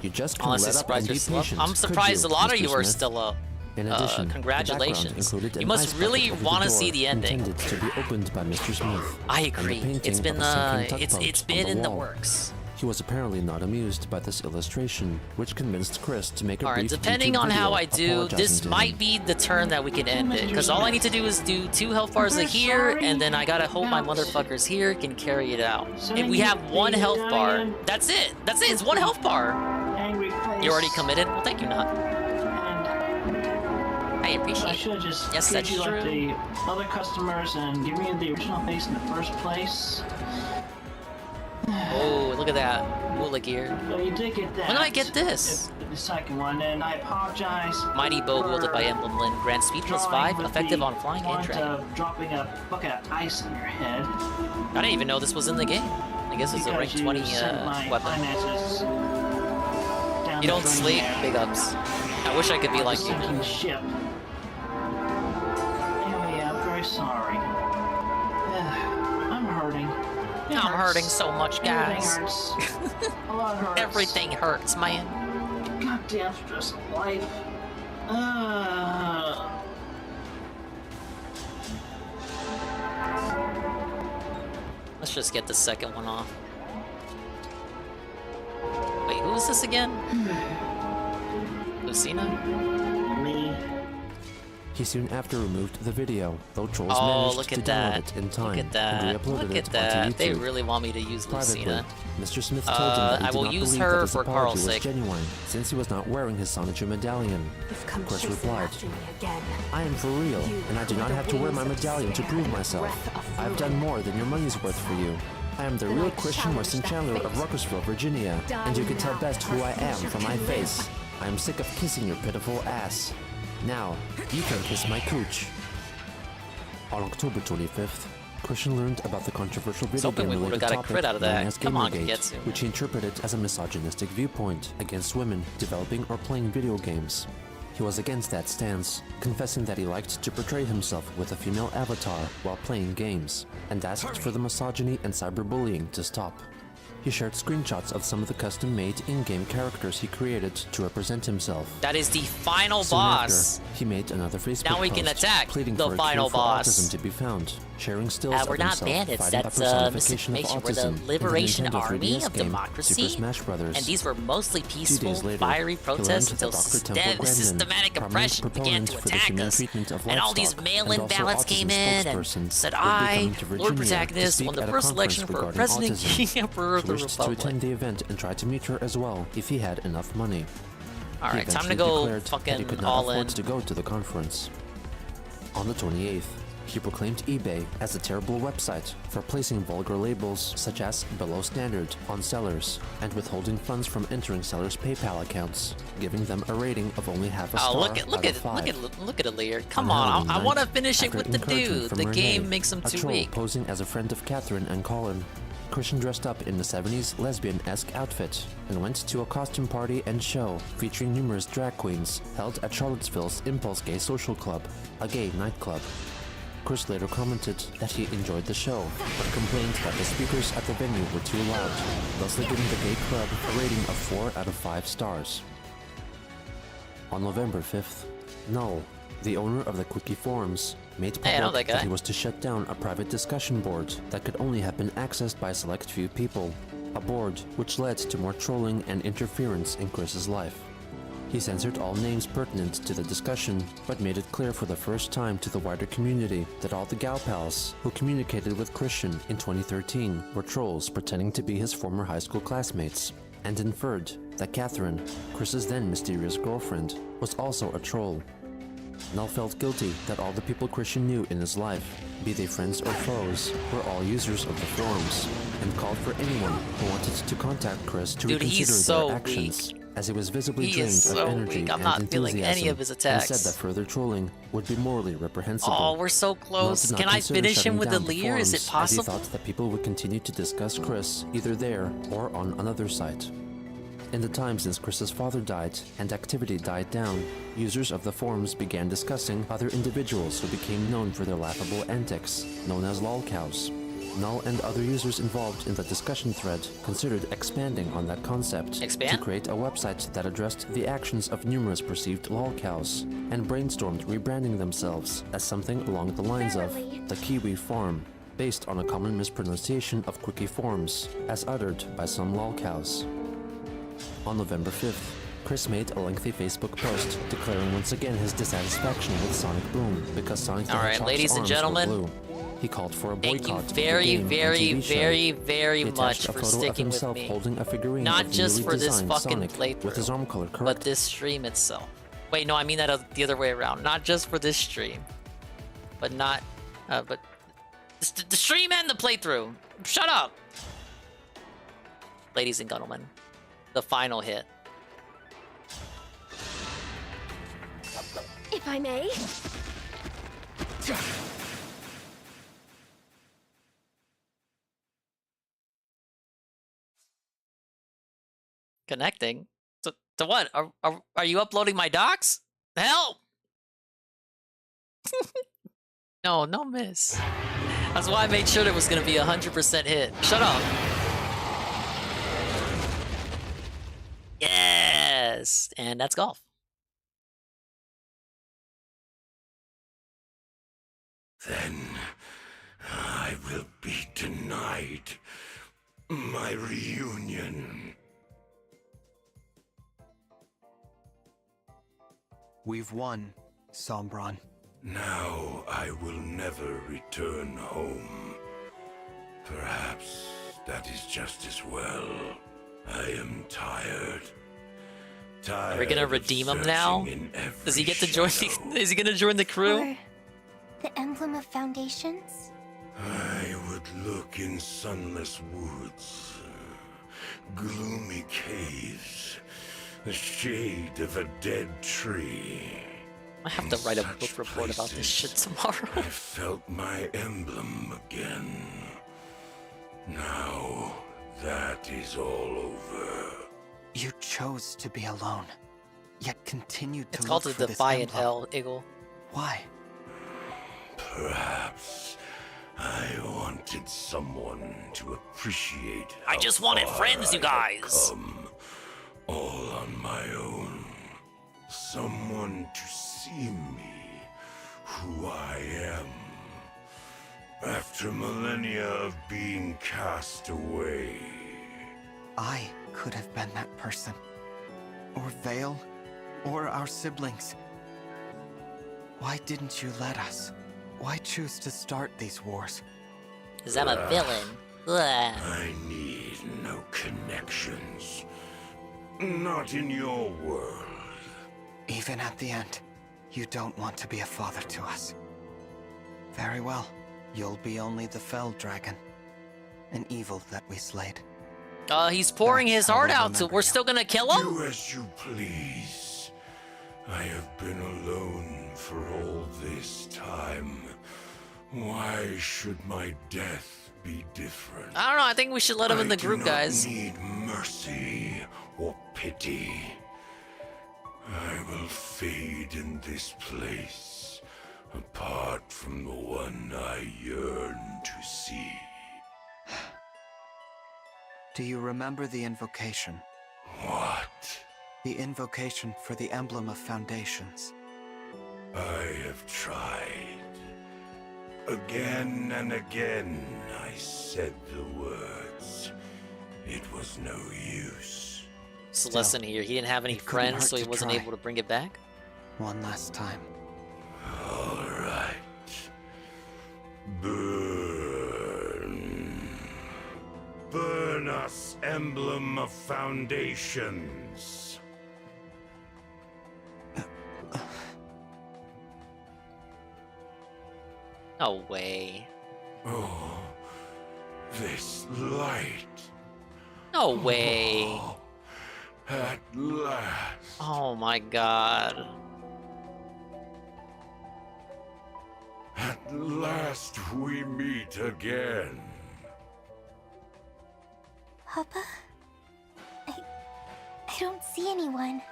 [SPEAKER 10] "You just couldn't
[SPEAKER 2] Honestly,
[SPEAKER 10] let up and
[SPEAKER 2] surprised
[SPEAKER 10] be
[SPEAKER 2] you're still up.
[SPEAKER 10] patient,
[SPEAKER 2] I'm
[SPEAKER 10] could
[SPEAKER 2] surprised
[SPEAKER 10] you,
[SPEAKER 2] a lot of
[SPEAKER 10] Mr.
[SPEAKER 2] you are
[SPEAKER 10] Smith?"
[SPEAKER 2] still up.
[SPEAKER 10] In addition,
[SPEAKER 2] congratulations.
[SPEAKER 10] The background included
[SPEAKER 2] You
[SPEAKER 10] an
[SPEAKER 2] must
[SPEAKER 10] ice
[SPEAKER 2] really
[SPEAKER 10] bucket over
[SPEAKER 2] want
[SPEAKER 10] the
[SPEAKER 2] to see
[SPEAKER 10] door
[SPEAKER 2] the ending.
[SPEAKER 10] intended to be opened by Mr. Smith.
[SPEAKER 2] I
[SPEAKER 10] and the
[SPEAKER 2] agree.
[SPEAKER 10] painting
[SPEAKER 2] It's been
[SPEAKER 10] of a sinking
[SPEAKER 2] it's
[SPEAKER 10] tugboat
[SPEAKER 2] been
[SPEAKER 10] on
[SPEAKER 2] in the
[SPEAKER 10] wall.
[SPEAKER 2] works.
[SPEAKER 10] He was apparently not amused by this illustration, which convinced Chris to make a
[SPEAKER 2] All right,
[SPEAKER 10] brief
[SPEAKER 2] depending
[SPEAKER 10] YouTube
[SPEAKER 2] on how
[SPEAKER 10] video
[SPEAKER 2] I do,
[SPEAKER 10] apologizing
[SPEAKER 2] this
[SPEAKER 10] to
[SPEAKER 2] might
[SPEAKER 10] him.
[SPEAKER 2] be the turn that we can end it. Because all I need to do is do 2 health bars here, and then I gotta hope my motherfuckers here can carry it out. If we have 1 health bar, that's it. That's it. It's 1 health bar.
[SPEAKER 14] Angry face.
[SPEAKER 2] You already committed? Well, thank you, Not. I appreciate
[SPEAKER 14] I
[SPEAKER 2] it.
[SPEAKER 14] should have just
[SPEAKER 2] Yes,
[SPEAKER 14] treated
[SPEAKER 2] that's
[SPEAKER 14] you like
[SPEAKER 2] true.
[SPEAKER 14] the other customers and give you the original face in the first place.
[SPEAKER 2] Oh, look at that. Moolah gear.
[SPEAKER 14] So you did get that.
[SPEAKER 2] When did I get this?
[SPEAKER 14] The second one, and I apologize.
[SPEAKER 2] Mighty bow wielded by Emblem Lin. Grand speed plus 5, effective on flying and dragging.
[SPEAKER 14] Of dropping a bucket of ice on your head.
[SPEAKER 2] I didn't even know this was in the game. I guess it's a rank 20 weapon. You don't sleep? Big ups. I wish I could be like you.
[SPEAKER 14] Sinking ship. Anyway, I'm very sorry. I'm hurting.
[SPEAKER 2] I'm hurting so much, guys.
[SPEAKER 14] Everything hurts. A lot hurts.
[SPEAKER 2] Everything hurts, man.
[SPEAKER 14] Goddamn stress of life.
[SPEAKER 2] Let's just get the second one off. Wait, who is this again? Lucina?
[SPEAKER 14] Me.
[SPEAKER 10] He soon after removed the video, though trolls
[SPEAKER 2] Oh,
[SPEAKER 10] managed
[SPEAKER 2] look
[SPEAKER 10] to
[SPEAKER 2] at
[SPEAKER 10] download
[SPEAKER 2] that.
[SPEAKER 10] it in time
[SPEAKER 2] Look at that.
[SPEAKER 10] and re-uploaded
[SPEAKER 2] Look
[SPEAKER 10] it
[SPEAKER 2] at that.
[SPEAKER 10] onto
[SPEAKER 2] They
[SPEAKER 10] YouTube.
[SPEAKER 2] really want me to use
[SPEAKER 10] Privately,
[SPEAKER 2] Lucina.
[SPEAKER 10] Mr. Smith told him that he
[SPEAKER 2] I
[SPEAKER 10] did
[SPEAKER 2] will
[SPEAKER 10] not
[SPEAKER 2] use
[SPEAKER 10] believe
[SPEAKER 2] her
[SPEAKER 10] that his
[SPEAKER 2] for
[SPEAKER 10] apology
[SPEAKER 2] Carl's
[SPEAKER 10] was
[SPEAKER 2] sake.
[SPEAKER 10] genuine, since he was not wearing his Sonichu medallion.
[SPEAKER 3] You've come
[SPEAKER 10] Chris
[SPEAKER 3] chasing
[SPEAKER 10] replied,
[SPEAKER 3] after me again.
[SPEAKER 10] I am for real,
[SPEAKER 3] You
[SPEAKER 10] and I do
[SPEAKER 3] are
[SPEAKER 10] not
[SPEAKER 3] the
[SPEAKER 10] have to wear my
[SPEAKER 3] wings of
[SPEAKER 10] medallion to
[SPEAKER 3] despair
[SPEAKER 10] prove
[SPEAKER 3] and the
[SPEAKER 10] myself.
[SPEAKER 3] breath of
[SPEAKER 10] I have done
[SPEAKER 3] ruin.
[SPEAKER 10] more than your money's worth for you. I am the
[SPEAKER 3] Then
[SPEAKER 10] real
[SPEAKER 3] I
[SPEAKER 10] Christian
[SPEAKER 3] challenge
[SPEAKER 10] Weston
[SPEAKER 3] that
[SPEAKER 10] Chandler of
[SPEAKER 3] fate.
[SPEAKER 10] Ruckersville, Virginia,
[SPEAKER 3] Die
[SPEAKER 10] and you can tell
[SPEAKER 3] now,
[SPEAKER 10] best who I am
[SPEAKER 3] or
[SPEAKER 10] from my
[SPEAKER 3] you can
[SPEAKER 10] face.
[SPEAKER 3] live.
[SPEAKER 10] I am sick of kissing your pitiful ass. Now, you can kiss my cooch. On October 25th, Christian learned about the controversial video
[SPEAKER 2] hoping we
[SPEAKER 10] game
[SPEAKER 2] would've
[SPEAKER 10] related
[SPEAKER 2] got a
[SPEAKER 10] topic
[SPEAKER 2] crit out of
[SPEAKER 10] known
[SPEAKER 2] that.
[SPEAKER 10] as
[SPEAKER 2] Come on,
[SPEAKER 10] Gamergate,
[SPEAKER 2] Getsu.
[SPEAKER 10] which he interpreted as a misogynistic viewpoint against women developing or playing video games. He was against that stance, confessing that he liked to portray himself with a female avatar while playing games, and asked for the misogyny and cyberbullying to stop. He shared screenshots of some of the custom-made in-game characters he created to represent himself.
[SPEAKER 2] That is the final
[SPEAKER 10] Soon
[SPEAKER 2] boss.
[SPEAKER 10] after, he made another Facebook
[SPEAKER 2] Now we can
[SPEAKER 10] post
[SPEAKER 2] attack
[SPEAKER 10] pleading
[SPEAKER 2] the
[SPEAKER 10] for a
[SPEAKER 2] final
[SPEAKER 10] cure for
[SPEAKER 2] boss.
[SPEAKER 10] autism to be found, sharing stills
[SPEAKER 2] We're
[SPEAKER 10] of
[SPEAKER 2] not
[SPEAKER 10] himself
[SPEAKER 2] bandits.
[SPEAKER 10] fighting a
[SPEAKER 2] That's
[SPEAKER 10] personification of
[SPEAKER 2] misinformation. We're the
[SPEAKER 10] autism in the
[SPEAKER 2] Liberation
[SPEAKER 10] Nintendo
[SPEAKER 2] Army
[SPEAKER 10] 3DS
[SPEAKER 2] of
[SPEAKER 10] game,
[SPEAKER 2] Democracy.
[SPEAKER 10] Super Smash Brothers.
[SPEAKER 2] And these were mostly
[SPEAKER 10] 2
[SPEAKER 2] peaceful,
[SPEAKER 10] days later,
[SPEAKER 2] fiery
[SPEAKER 10] he
[SPEAKER 2] protests
[SPEAKER 10] learned
[SPEAKER 2] until
[SPEAKER 10] that Dr. Temple Grandin,
[SPEAKER 2] systematic
[SPEAKER 10] prominent
[SPEAKER 2] oppression began
[SPEAKER 10] proponent
[SPEAKER 2] to
[SPEAKER 10] for the
[SPEAKER 2] attack
[SPEAKER 10] humane
[SPEAKER 2] us.
[SPEAKER 10] treatment of
[SPEAKER 2] And all these
[SPEAKER 10] livestock,
[SPEAKER 2] mail-in
[SPEAKER 10] and also
[SPEAKER 2] ballots
[SPEAKER 10] autism
[SPEAKER 2] came in
[SPEAKER 10] spokesperson,
[SPEAKER 2] and said,
[SPEAKER 10] would be
[SPEAKER 2] I,
[SPEAKER 10] coming to
[SPEAKER 2] Lord
[SPEAKER 10] Virginia to
[SPEAKER 2] Protagonist,
[SPEAKER 10] speak
[SPEAKER 2] won the
[SPEAKER 10] at a
[SPEAKER 2] first
[SPEAKER 10] conference
[SPEAKER 2] election for
[SPEAKER 10] regarding
[SPEAKER 2] President
[SPEAKER 10] autism.
[SPEAKER 2] King Emperor of
[SPEAKER 10] He
[SPEAKER 2] the
[SPEAKER 10] wished to
[SPEAKER 2] Republic.
[SPEAKER 10] attend the event and try to meet her as well if he had enough money.
[SPEAKER 2] All
[SPEAKER 10] He
[SPEAKER 2] right, time to
[SPEAKER 10] eventually
[SPEAKER 2] go
[SPEAKER 10] declared that he
[SPEAKER 2] fucking
[SPEAKER 10] could not
[SPEAKER 2] all
[SPEAKER 10] afford
[SPEAKER 2] in.
[SPEAKER 10] to go to the conference. On the 28th, he proclaimed eBay as a terrible website for placing vulgar labels such as below standard on sellers and withholding funds from entering sellers' PayPal accounts, giving them a rating of only half a star
[SPEAKER 2] Oh, look at
[SPEAKER 10] out of 5.
[SPEAKER 2] look at Lear. Come
[SPEAKER 10] On
[SPEAKER 2] on,
[SPEAKER 10] Halloween
[SPEAKER 2] I
[SPEAKER 10] night,
[SPEAKER 2] want to finish it
[SPEAKER 10] after
[SPEAKER 2] with the
[SPEAKER 10] encouragement
[SPEAKER 2] dude.
[SPEAKER 10] from
[SPEAKER 2] The
[SPEAKER 10] Renee,
[SPEAKER 2] game makes him
[SPEAKER 10] a
[SPEAKER 2] too
[SPEAKER 10] troll
[SPEAKER 2] weak.
[SPEAKER 10] posing as a friend of Catherine and Colin, Christian dressed up in the 70s lesbian-esque outfit and went to a costume party and show featuring numerous drag queens held at Charlottesville's Impulse Gay Social Club, a gay nightclub. Chris later commented that he enjoyed the show, but complained that the speakers at the venue were too loud, thusly giving the gay club a rating of 4 out of 5 stars. On November 5th, Null, the owner of the Quickie forums, made
[SPEAKER 2] Hey, I know
[SPEAKER 10] public
[SPEAKER 2] that guy.
[SPEAKER 10] he was to shut down a private discussion board that could only have been accessed by a select few people, a board which led to more trolling and interference in Chris's life. He censored all names pertinent to the discussion, but made it clear for the first time to the wider community that all the gal pals who communicated with Christian in 2013 were trolls pretending to be his former high school classmates, and inferred that Catherine, Chris's then mysterious girlfriend, was also a troll. Null felt guilty that all the people Christian knew in his life, be they friends or foes, were all users of the forums, and called for anyone who wanted to contact Chris to
[SPEAKER 2] Dude, he's
[SPEAKER 10] reconsider
[SPEAKER 2] so
[SPEAKER 10] their actions, as he was visibly
[SPEAKER 2] He
[SPEAKER 10] drained
[SPEAKER 2] is
[SPEAKER 10] of
[SPEAKER 2] so
[SPEAKER 10] energy
[SPEAKER 2] weak. I'm
[SPEAKER 10] and
[SPEAKER 2] not
[SPEAKER 10] enthusiasm,
[SPEAKER 2] feeling any of his
[SPEAKER 10] and
[SPEAKER 2] attacks.
[SPEAKER 10] said that further trolling would be morally reprehensible.
[SPEAKER 2] Oh, we're so
[SPEAKER 10] Null
[SPEAKER 2] close.
[SPEAKER 10] did not
[SPEAKER 2] Can I
[SPEAKER 10] consider
[SPEAKER 2] finish him
[SPEAKER 10] shutting
[SPEAKER 2] with the
[SPEAKER 10] down
[SPEAKER 2] Lear? Is it
[SPEAKER 10] forums, as he
[SPEAKER 2] possible?
[SPEAKER 10] thought that people would continue to discuss Chris either there or on another site. In the time since Chris's father died and activity died down, users of the forums began discussing other individuals who became known for their laughable antics, known as lolcows. Null and other users involved in the discussion thread considered expanding on that concept to create a website that addressed the actions of numerous perceived lolcows, and brainstormed rebranding themselves as something along the lines of the Kiwi Farm, based on a common mispronunciation of quickie forms, as uttered by some lolcows. On November 5th, Chris made a lengthy Facebook post declaring once again his dissatisfaction with Sonic Boom because Sonic the Hedgehog's
[SPEAKER 2] ladies and
[SPEAKER 10] arms
[SPEAKER 2] gentlemen,
[SPEAKER 10] were blue. He called for a boycott
[SPEAKER 2] thank
[SPEAKER 10] of
[SPEAKER 2] you
[SPEAKER 10] the
[SPEAKER 2] very,
[SPEAKER 10] game and
[SPEAKER 2] very,
[SPEAKER 10] TV show.
[SPEAKER 2] very, very
[SPEAKER 10] He
[SPEAKER 2] much
[SPEAKER 10] attached a
[SPEAKER 2] for
[SPEAKER 10] photo of
[SPEAKER 2] sticking with
[SPEAKER 10] himself
[SPEAKER 2] me.
[SPEAKER 10] holding a figurine
[SPEAKER 2] Not
[SPEAKER 10] of
[SPEAKER 2] just
[SPEAKER 10] newly
[SPEAKER 2] for this
[SPEAKER 10] designed
[SPEAKER 2] fucking
[SPEAKER 10] Sonic
[SPEAKER 2] playthrough,
[SPEAKER 10] with his arm color correct.
[SPEAKER 2] but this stream itself. Wait, no, I mean that the other way around. Not just for this stream, but but the stream and the playthrough. Shut up, ladies and gentlemen. The final hit.
[SPEAKER 3] If I may.
[SPEAKER 2] Connecting? To what? Are you uploading my docs? Help! No miss. That's why I made sure it was gonna be 100% hit. Shut up. Yes! And that's golf.
[SPEAKER 7] Then I will be denied my reunion.
[SPEAKER 4] We've won, Sombron.
[SPEAKER 7] Now I will never return home. Perhaps that is just as well. I am tired.
[SPEAKER 2] Are we gonna redeem him now? Does he get to join is he gonna join the crew?
[SPEAKER 18] Or the Emblem of Foundations?
[SPEAKER 7] I would look in sunless woods, gloomy caves, the shade of a dead tree.
[SPEAKER 2] I have to write a book report about this shit tomorrow.
[SPEAKER 7] I felt my emblem again. Now that is all over.
[SPEAKER 4] You chose to be alone, yet continued to
[SPEAKER 2] It's
[SPEAKER 4] look
[SPEAKER 2] called
[SPEAKER 4] for
[SPEAKER 2] the
[SPEAKER 4] this
[SPEAKER 2] Defiant
[SPEAKER 4] emblem.
[SPEAKER 2] Hell, Eagle.
[SPEAKER 4] Why?
[SPEAKER 7] Perhaps I wanted someone to appreciate.
[SPEAKER 2] I just wanted friends, you guys.
[SPEAKER 7] Come all on my own. Someone to see me, who I am. After millennia of being cast away.
[SPEAKER 4] I could have been that person. Or Vale, or our siblings. Why didn't you let us? Why choose to start these wars?
[SPEAKER 2] Because I'm a villain. Ugh.
[SPEAKER 7] I need no connections. Not in your world.
[SPEAKER 4] Even at the end, you don't want to be a father to us. Very well. You'll be only the fell dragon. An evil that we slayed.
[SPEAKER 2] He's pouring his heart out, so we're still gonna kill him?
[SPEAKER 7] Do as you please. I have been alone for all this time. Why should my death be different?
[SPEAKER 2] I don't know, I think we should let him in the group, guys.
[SPEAKER 7] I do not need mercy or pity. I will fade in this place, apart from the one I yearn to see.
[SPEAKER 4] Do you remember the invocation?
[SPEAKER 7] What?
[SPEAKER 4] The invocation for the Emblem of Foundations.
[SPEAKER 7] I have tried. Again and again I said the words. It was no use.
[SPEAKER 2] So listen here, he didn't have any friends, so he wasn't able to bring it back?
[SPEAKER 4] One last time.
[SPEAKER 7] All right. Burn. Burn us, Emblem of Foundations.
[SPEAKER 2] No way.
[SPEAKER 7] Oh, this light.
[SPEAKER 2] No way.
[SPEAKER 7] At last.
[SPEAKER 2] Oh my god.
[SPEAKER 7] At last we meet again.
[SPEAKER 18] Papa? I don't see anyone.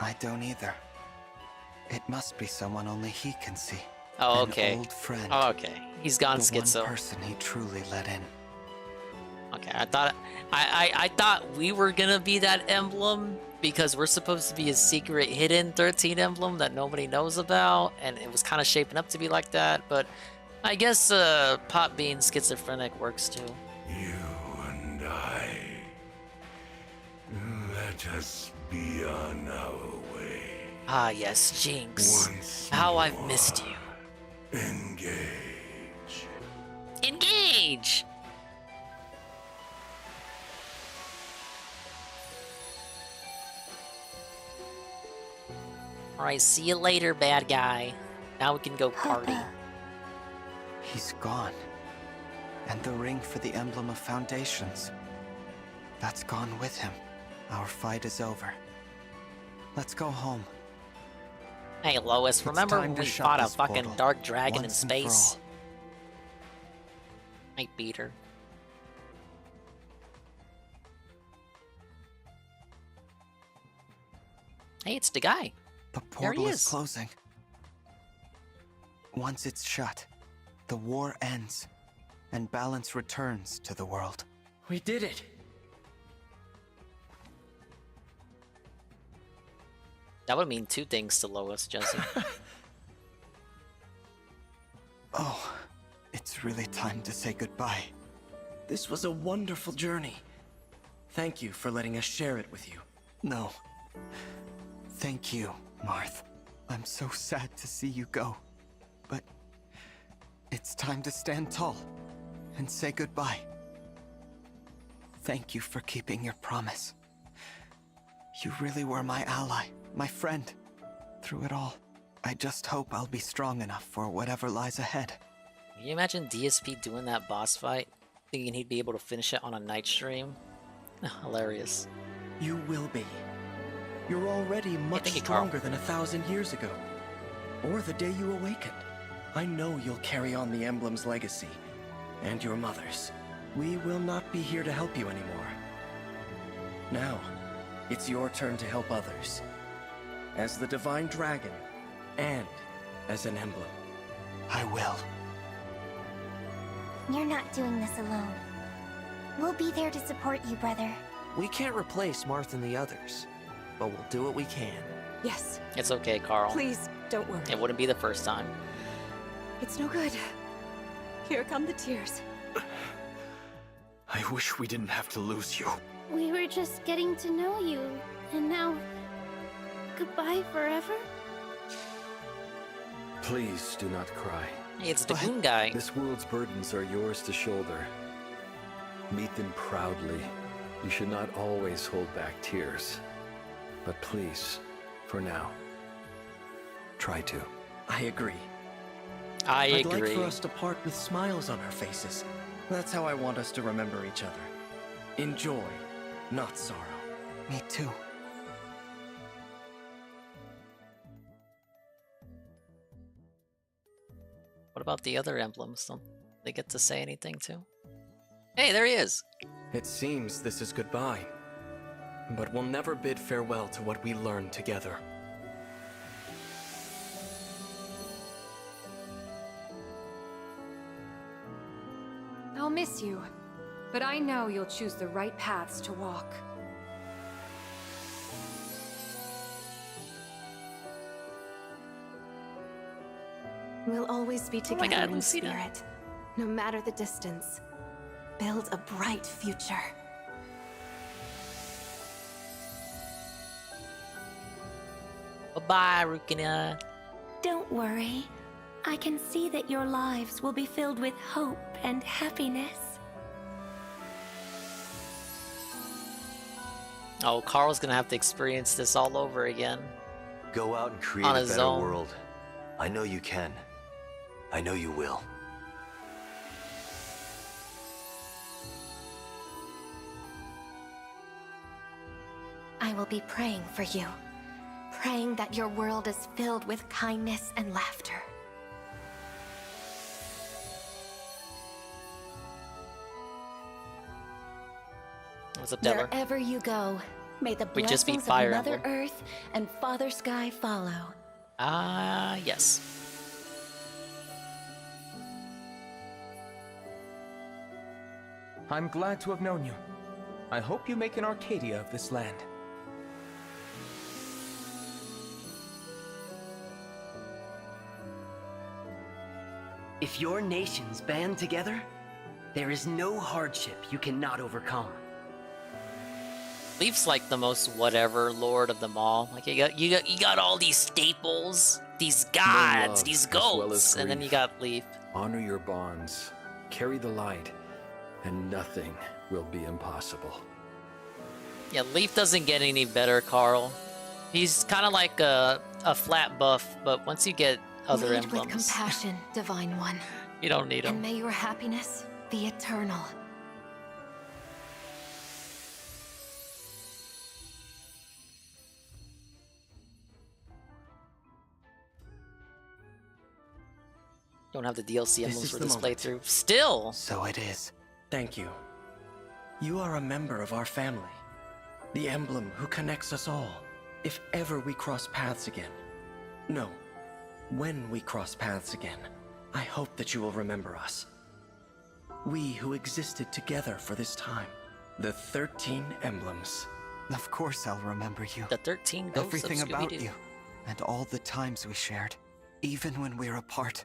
[SPEAKER 4] I don't either. It must be someone only he can see.
[SPEAKER 2] Oh,
[SPEAKER 4] An
[SPEAKER 2] okay.
[SPEAKER 4] old friend.
[SPEAKER 2] Oh, okay. He's gone
[SPEAKER 4] The
[SPEAKER 2] schizo.
[SPEAKER 4] one person he truly let in.
[SPEAKER 2] Okay, I thought we were gonna be that emblem because we're supposed to be a secret hidden 13 emblem that nobody knows about, and it was kind of shaping up to be like that, but I guess Pop being schizophrenic works too.
[SPEAKER 7] You and I. Let us be on our way.
[SPEAKER 2] Ah, yes, Jinx.
[SPEAKER 7] Once
[SPEAKER 2] How I've missed you.
[SPEAKER 7] Engage.
[SPEAKER 2] Engage! Alright, see you later, bad guy. Now we can go party.
[SPEAKER 4] He's gone. And the ring for the Emblem of Foundations. That's gone with him. Our fight is over. Let's go home.
[SPEAKER 2] Hey, Lois,
[SPEAKER 4] It's
[SPEAKER 2] remember
[SPEAKER 4] time
[SPEAKER 2] when
[SPEAKER 4] to
[SPEAKER 2] we
[SPEAKER 4] shut
[SPEAKER 2] fought a
[SPEAKER 4] this
[SPEAKER 2] fucking
[SPEAKER 4] portal,
[SPEAKER 2] dark dragon in
[SPEAKER 4] once and for
[SPEAKER 2] space?
[SPEAKER 4] all.
[SPEAKER 2] I beat her. Hey, it's the guy.
[SPEAKER 4] The
[SPEAKER 2] There he
[SPEAKER 4] portal
[SPEAKER 2] is.
[SPEAKER 4] is closing. Once it's shut, the war ends, and balance returns to the world.
[SPEAKER 6] We did it.
[SPEAKER 2] That would mean two things to Lois, Jesse.
[SPEAKER 4] Oh, it's really time to say goodbye.
[SPEAKER 6] This was a wonderful journey. Thank you for letting us share it with you.
[SPEAKER 4] No. Thank you, Marth. I'm so sad to see you go. But it's time to stand tall and say goodbye. Thank you for keeping your promise. You really were my ally, my friend, through it all. I just hope I'll be strong enough for whatever lies ahead.
[SPEAKER 2] Can you imagine DSP doing that boss fight? Thinking he'd be able to finish it on a night stream? Hilarious.
[SPEAKER 6] You will be. You're already much
[SPEAKER 2] thank you, Carl.
[SPEAKER 6] stronger than 1,000 years ago. Or the day you awakened. I know you'll carry on the Emblem's legacy. And your mother's. We will not be here to help you anymore. Now, it's your turn to help others. As the Divine Dragon, and as an Emblem.
[SPEAKER 4] I will.
[SPEAKER 18] You're not doing this alone. We'll be there to support you, brother.
[SPEAKER 6] We can't replace Marth and the others, but we'll do what we can.
[SPEAKER 17] Yes.
[SPEAKER 2] It's okay, Carl.
[SPEAKER 17] Please, don't worry.
[SPEAKER 2] It wouldn't be the first time.
[SPEAKER 17] It's no good. Here come the tears.
[SPEAKER 6] I wish we didn't have to lose you.
[SPEAKER 18] We were just getting to know you, and now... goodbye forever?
[SPEAKER 8] Please do not cry.
[SPEAKER 2] Hey, it's the Goon guy.
[SPEAKER 8] This world's burdens are yours to shoulder. Meet them proudly. You should not always hold back tears. But please, for now, try to.
[SPEAKER 6] I agree.
[SPEAKER 2] I'd
[SPEAKER 6] like
[SPEAKER 2] agree.
[SPEAKER 6] for us to part with smiles on our faces. That's how I want us to remember each other. In joy, not sorrow.
[SPEAKER 4] Me too.
[SPEAKER 2] What about the other emblems? Don't they get to say anything too? Hey, there he is.
[SPEAKER 6] It seems this is goodbye. But we'll never bid farewell to what we learned together.
[SPEAKER 17] I'll miss you, but I know you'll choose the right paths to walk.
[SPEAKER 3] We'll always be
[SPEAKER 2] my
[SPEAKER 3] together
[SPEAKER 2] God,
[SPEAKER 3] in
[SPEAKER 2] Lucina.
[SPEAKER 3] spirit, no matter the distance. Build a bright future.
[SPEAKER 2] Bye-bye, Rukina.
[SPEAKER 18] Don't worry. I can see that your lives will be filled with hope and happiness.
[SPEAKER 2] Oh, Carl's gonna have to experience this all over again.
[SPEAKER 23] Go out and create
[SPEAKER 2] On
[SPEAKER 23] a
[SPEAKER 2] his
[SPEAKER 23] better
[SPEAKER 2] own.
[SPEAKER 23] world. I know you can. I know you will.
[SPEAKER 18] I will be praying for you. Praying that your world is filled with kindness and laughter.
[SPEAKER 2] What's up, Deller?
[SPEAKER 18] Wherever you go, may the
[SPEAKER 2] We just beat
[SPEAKER 18] blessings
[SPEAKER 2] Fire
[SPEAKER 18] of Mother
[SPEAKER 2] Emblem.
[SPEAKER 18] Earth and Father Sky follow.
[SPEAKER 2] Ah, yes.
[SPEAKER 4] I'm glad to have known you. I hope you make an Arcadia of this land.
[SPEAKER 11] If your nations band together, there is no hardship you cannot overcome.
[SPEAKER 2] Leaf's like the most whatever lord of them all. Like you got all these staples, these gods,
[SPEAKER 13] love
[SPEAKER 2] these
[SPEAKER 13] as well
[SPEAKER 2] goats,
[SPEAKER 13] as
[SPEAKER 2] and then you
[SPEAKER 13] grief.
[SPEAKER 2] got Leaf.
[SPEAKER 13] Honor your bonds, carry the light, and nothing will be impossible.
[SPEAKER 2] Yeah, Leaf doesn't get any better, Carl. He's kind of like a flat buff, but once you get other
[SPEAKER 3] Lead with
[SPEAKER 2] emblems,
[SPEAKER 3] compassion, Divine One.
[SPEAKER 2] you don't need
[SPEAKER 3] And
[SPEAKER 2] them.
[SPEAKER 3] may your happiness be eternal.
[SPEAKER 2] Don't have the DLC emblems
[SPEAKER 6] is
[SPEAKER 2] for
[SPEAKER 6] the
[SPEAKER 2] this
[SPEAKER 6] moment.
[SPEAKER 2] playthrough. Still!
[SPEAKER 6] So it is. Thank you. You are a member of our family. The emblem who connects us all. If ever we cross paths again. No. When we cross paths again, I hope that you will remember us. We who existed together for this time. The 13 emblems.
[SPEAKER 15] Of course I'll remember you.
[SPEAKER 2] The 13 ghosts
[SPEAKER 15] Everything
[SPEAKER 2] of
[SPEAKER 15] about
[SPEAKER 2] Scooby-Doo.
[SPEAKER 15] you. And all the times we shared. Even when we're apart.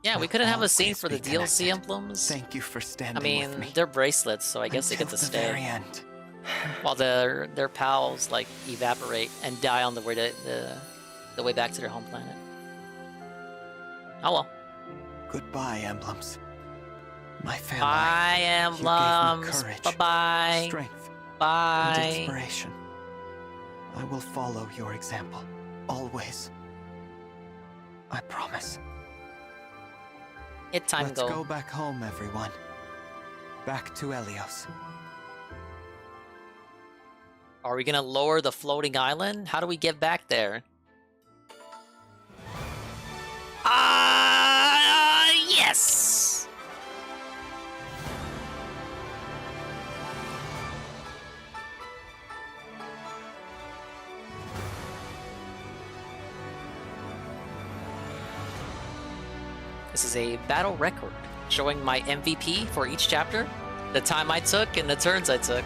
[SPEAKER 2] Yeah, we
[SPEAKER 15] We'll
[SPEAKER 2] couldn't have a scene
[SPEAKER 15] always
[SPEAKER 2] for the
[SPEAKER 15] be
[SPEAKER 2] DLC
[SPEAKER 15] connected.
[SPEAKER 2] emblems.
[SPEAKER 15] Thank you for standing
[SPEAKER 2] I mean,
[SPEAKER 15] with me.
[SPEAKER 2] they're bracelets, so I guess they get to
[SPEAKER 15] Until the
[SPEAKER 2] stay.
[SPEAKER 15] very end.
[SPEAKER 2] While their pals like evaporate and die on the way to the way back to their home planet. Oh well.
[SPEAKER 15] Goodbye, emblems. My family.
[SPEAKER 2] Bye,
[SPEAKER 15] You gave me
[SPEAKER 2] emblems.
[SPEAKER 15] courage,
[SPEAKER 2] Bye bye.
[SPEAKER 15] strength, and
[SPEAKER 2] Bye.
[SPEAKER 15] inspiration. I will follow your example. Always. I promise.
[SPEAKER 2] It's time
[SPEAKER 15] Let's
[SPEAKER 2] go.
[SPEAKER 15] go back home, everyone. Back to Helios.
[SPEAKER 2] Are we gonna lower the floating island? How do we get back there? Yes! This is a battle record showing my MVP for each chapter, the time I took, and the turns I took.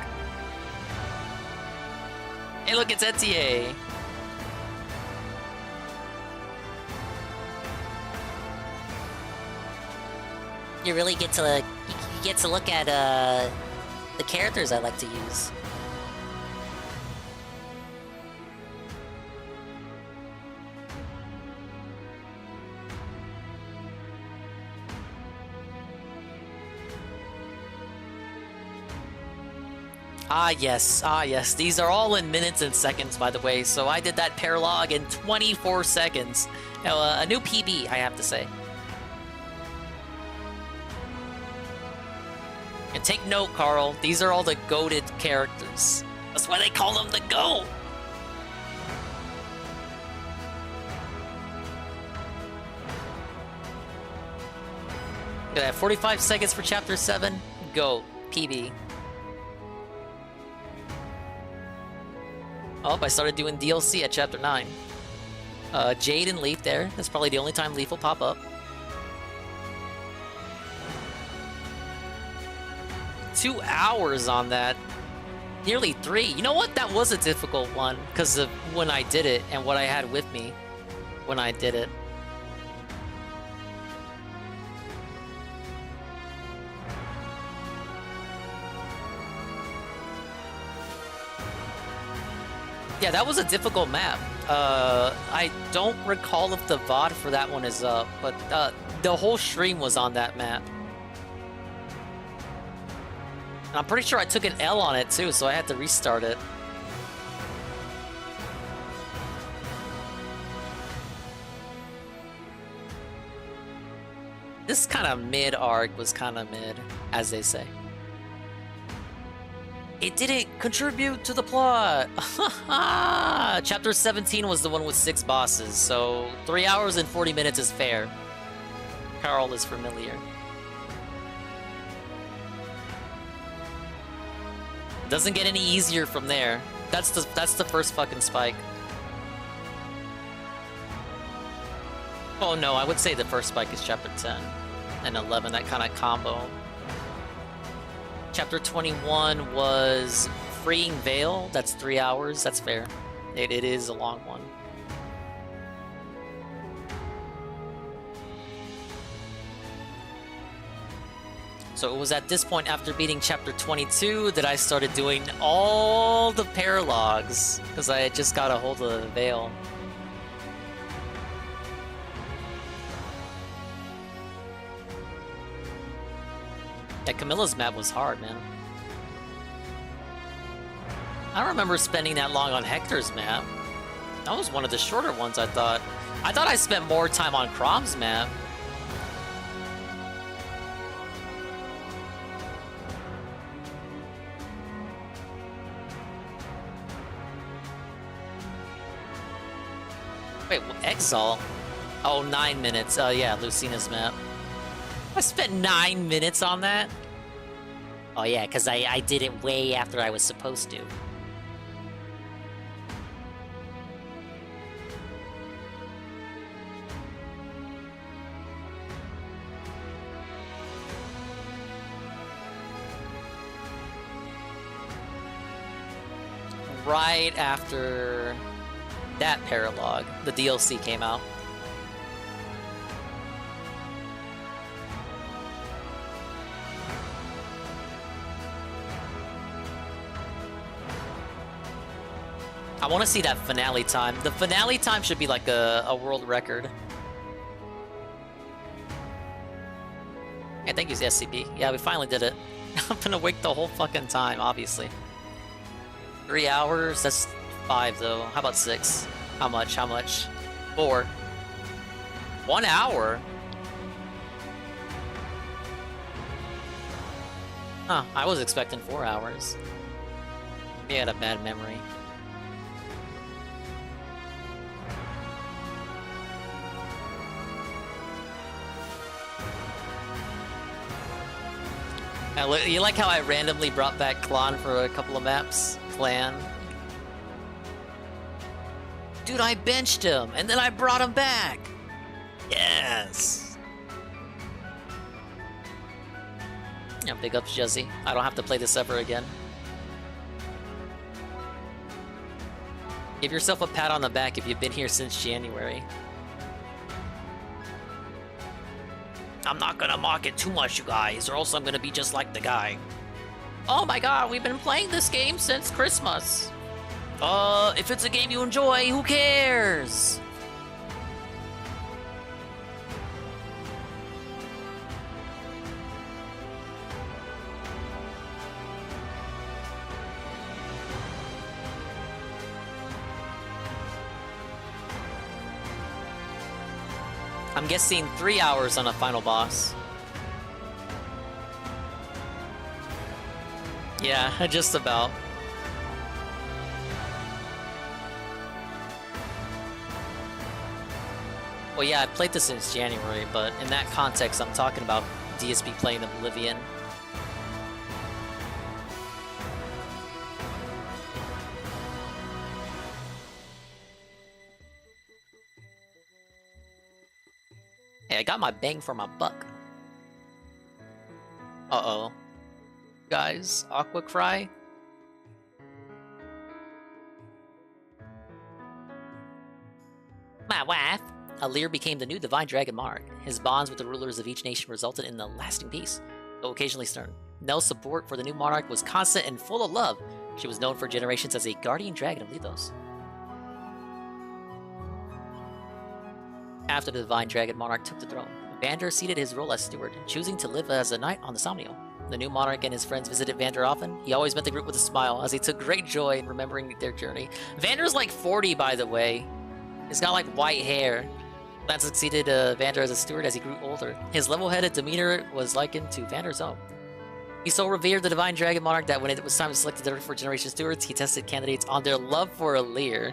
[SPEAKER 2] Hey, look, it's Etier. You really get to look at the characters I like to use. Ah yes, these are all in minutes and seconds, by the way, so I did that paralog in 24 seconds. Now, a new PB, I have to say. And take note, Carl, these are all the goated characters. That's why they call them the GOAT! Look at that, 45 seconds for Chapter 7, GOAT, PB. Oh, I started doing DLC at Chapter 9. Jade and Leaf there. That's probably the only time Leaf will pop up. 2 hours on that. Nearly 3. You know what? That was a difficult one because of when I did it and what I had with me when I did it. Yeah, that was a difficult map. I don't recall if the VOD for that one is up, but the whole stream was on that map. And I'm pretty sure I took an L on it too, so I had to restart it. This kind of mid-arc was kind of mid, as they say. It didn't contribute to the plot! Chapter 17 was the one with 6 bosses, so 3 hours and 40 minutes is fair. Carl is familiar. Doesn't get any easier from there. That's the first fucking spike. Oh no, I would say the first spike is chapter 10 and 11, that kind of combo. Chapter 21 was Freeing Veil. That's 3 hours. That's fair. It is a long one. So it was at this point after beating Chapter 22 that I started doing all the paralogs, because I had just got a hold of the Veil. Yeah, Camilla's map was hard, man. I don't remember spending that long on Hector's map. That was one of the shorter ones, I thought. I thought I spent more time on Crom's map. Wait, Exile? Oh, 9 minutes. Oh, yeah, Lucina's map. I spent 9 minutes on that? Oh, yeah, because I did it way after I was supposed to. Right after that paralog, the DLC came out. I want to see that finale time. The finale time should be like a world record. Yeah, thank you, SCP. Yeah, we finally did it. I've been awake the whole fucking time, obviously. 3 hours? That's 5, though. How about 6? How much? How much? 4. 1 hour? Huh, I was expecting 4 hours. Maybe I had a bad memory. You like how I randomly brought back Klon for a couple of maps? Clan. Dude, I benched him, and then I brought him back! Yes! Yeah, big ups, Jesse. I don't have to play this ever again. Give yourself a pat on the back if you've been here since January. I'm not gonna mock it too much, you guys, or else I'm gonna be just like the guy. Oh my god, we've been playing this game since Christmas. If it's a game you enjoy, who cares? I'm guessing 3 hours on a final boss. Yeah, just about. Well, yeah, I played this since January, but in that context, I'm talking about DSP playing Oblivion. Hey, I got my bang for my buck. Uh-oh. Guys, Aqua Cry? My wife! Alir became the new Divine Dragon Monarch. His bonds with the rulers of each nation resulted in a lasting peace, though occasionally stern. Nell's support for the new monarch was constant and full of love. She was known for generations as a guardian dragon of Lithos. After the Divine Dragon Monarch took the throne, Vander ceded his role as steward, choosing to live as a knight on the Somniel. The new monarch and his friends visited Vander often. He always met the group with a smile, as he took great joy in remembering their journey. Vander's like 40, by the way. He's got like white hair. Lance succeeded Vander as a steward as he grew older. His level-headed demeanor was likened to Vander's own. He so revered the Divine Dragon Monarch that when it was time to select the 34th generation stewards, he tested candidates on their love for Alir.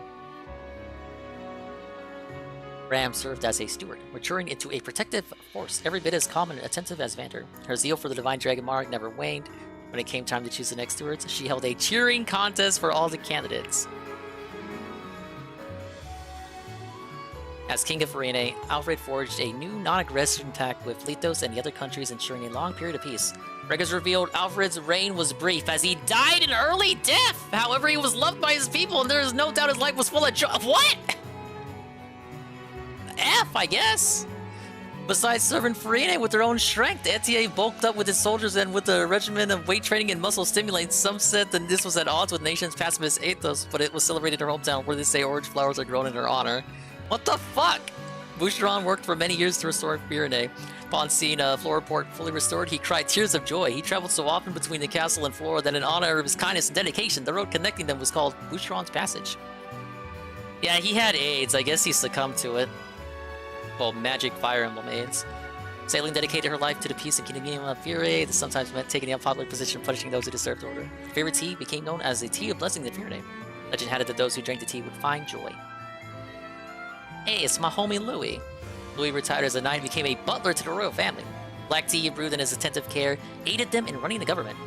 [SPEAKER 2] Ram served as a steward, maturing into a protective force, every bit as calm and attentive as Vander. Her zeal for the Divine Dragon Monarch never waned. When it came time to choose the next stewards, she held a cheering contest for all the candidates. As King of Verene, Alfred forged a new non-aggression pact with Lithos and the other countries, ensuring a long period of peace. Records revealed Alfred's reign was brief, as he died an early death. However, he was loved by his people, and there is no doubt his life was full of joy. What? F, I guess. Besides serving Verene with their own strength, Etier bulked up with his soldiers and with a regimen of weight training and muscle stimulating. Some said that this was at odds with nation's pacifist ethos, but it was celebrated in her hometown, where they say orange flowers are grown in her honor. What the fuck? Boucheron worked for many years to restore Verene. Upon seeing Flora Port fully restored, he cried tears of joy. He traveled so often between the castle and Flora that in honor of his kindness and dedication, the road connecting them was called Boucheron's Passage. Yeah, he had AIDS. I guess he succumbed to it. Well, magic Fire Emblem AIDS. Sailing dedicated her life to the peace and kingdom of Fury. This sometimes meant taking the unpopular position, punishing those who deserved order. Her favorite tea became known as the Tea of Blessing of Fury. Legend had it that those who drank the tea would find joy. Hey, it's my homie Louis. Louis retired as a knight and became a butler to the royal family. Black tea brewed in his attentive care aided them in running the government.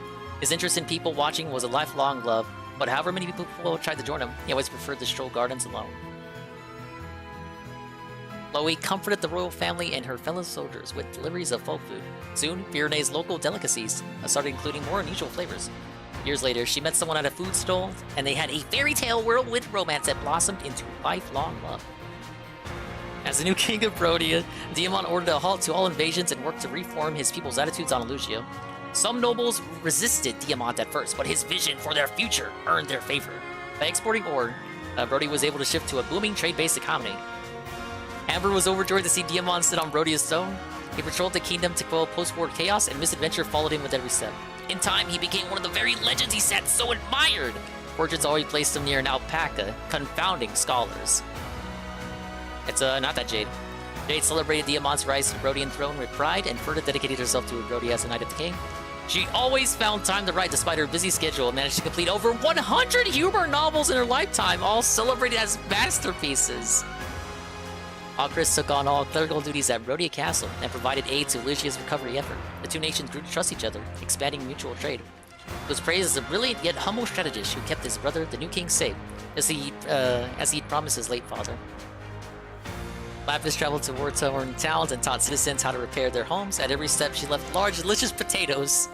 [SPEAKER 2] His interest in people watching was a lifelong love, but however many people tried to join him, he always preferred to stroll gardens alone. Louis comforted the royal family and her fellow soldiers with deliveries of folk food. Soon, Verene's local delicacies started including more unusual flavors. Years later, she met someone at a food stall, and they had a fairy tale whirlwind romance that blossomed into lifelong love. As the new king of Brodia, Diamant ordered a halt to all invasions and worked to reform his people's attitudes on Elusia. Some nobles resisted Diamant at first, but his vision for their future earned their favor. By exporting ore, Brodia was able to shift to a booming trade-based economy. Amber was overjoyed to see Diamant sit on Brodia's throne. He patrolled the kingdom to quell post-war chaos, and misadventure followed him with every step. In time, he became one of the very legends he sat so admired. Fortunes always placed him near an alpaca, confounding scholars. It's not that Jade. Jade celebrated Diamant's rise to the Brodian throne with pride and further dedicated herself to Brodia as a Knight of the King. She always found time to write despite her busy schedule and managed to complete over 100 humor novels in her lifetime, all celebrated as masterpieces. Alcris took on all clerical duties at Brodia Castle and provided aid to Lucia's recovery effort. The two nations grew to trust each other, expanding mutual trade. He was praised as a brilliant yet humble strategist who kept his brother, the new king, safe, as he'd promised his late father. Lapis traveled to war-torn towns and taught citizens how to repair their homes. At every step, she left large, delicious potatoes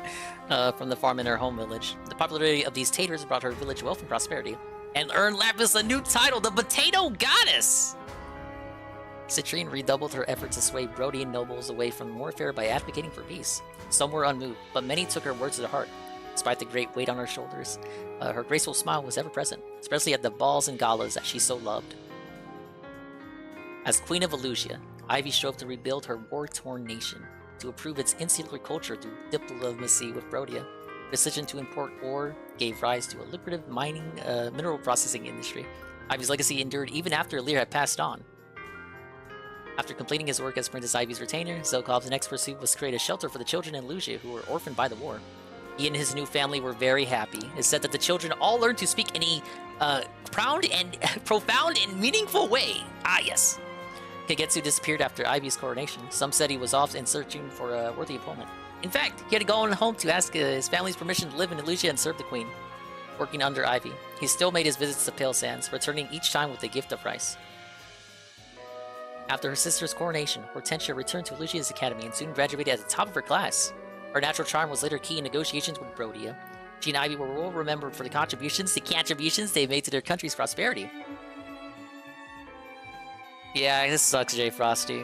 [SPEAKER 2] from the farm in her home village. The popularity of these taters brought her village wealth and prosperity, and earned Lapis a new title, the Potato Goddess! Citrine redoubled her efforts to sway Brodian nobles away from warfare by advocating for peace. Some were unmoved, but many took her words to heart. Despite the great weight on her shoulders, her graceful smile was ever present, especially at the balls and galas that she so loved. As Queen of Elusia, Ivy strove to rebuild her war-torn nation, to improve its insular culture through diplomacy with Brodia. The decision to import ore gave rise to a lucrative mining, mineral processing industry. Ivy's legacy endured even after Lear had passed on. After completing his work as Princess Ivy's retainer, Zelkov's next pursuit was to create a shelter for the children in Lucia who were orphaned by the war. He and his new family were very happy. It said that the children all learned to speak in a profound and meaningful way. Ah, yes. Kagetsu disappeared after Ivy's coronation. Some said he was off and searching for a worthy opponent. In fact, he had to go home to ask his family's permission to live in Elusia and serve the queen. Working under Ivy, he still made his visits to Pale Sands, returning each time with a gift of rice. After her sister's coronation, Hortensia returned to Elusia's academy and soon graduated at the top of her class. Her natural charm was later key in negotiations with Brodia. She and Ivy were well remembered for the contributions they made to their country's prosperity. Yeah, this sucks, J. Frosty.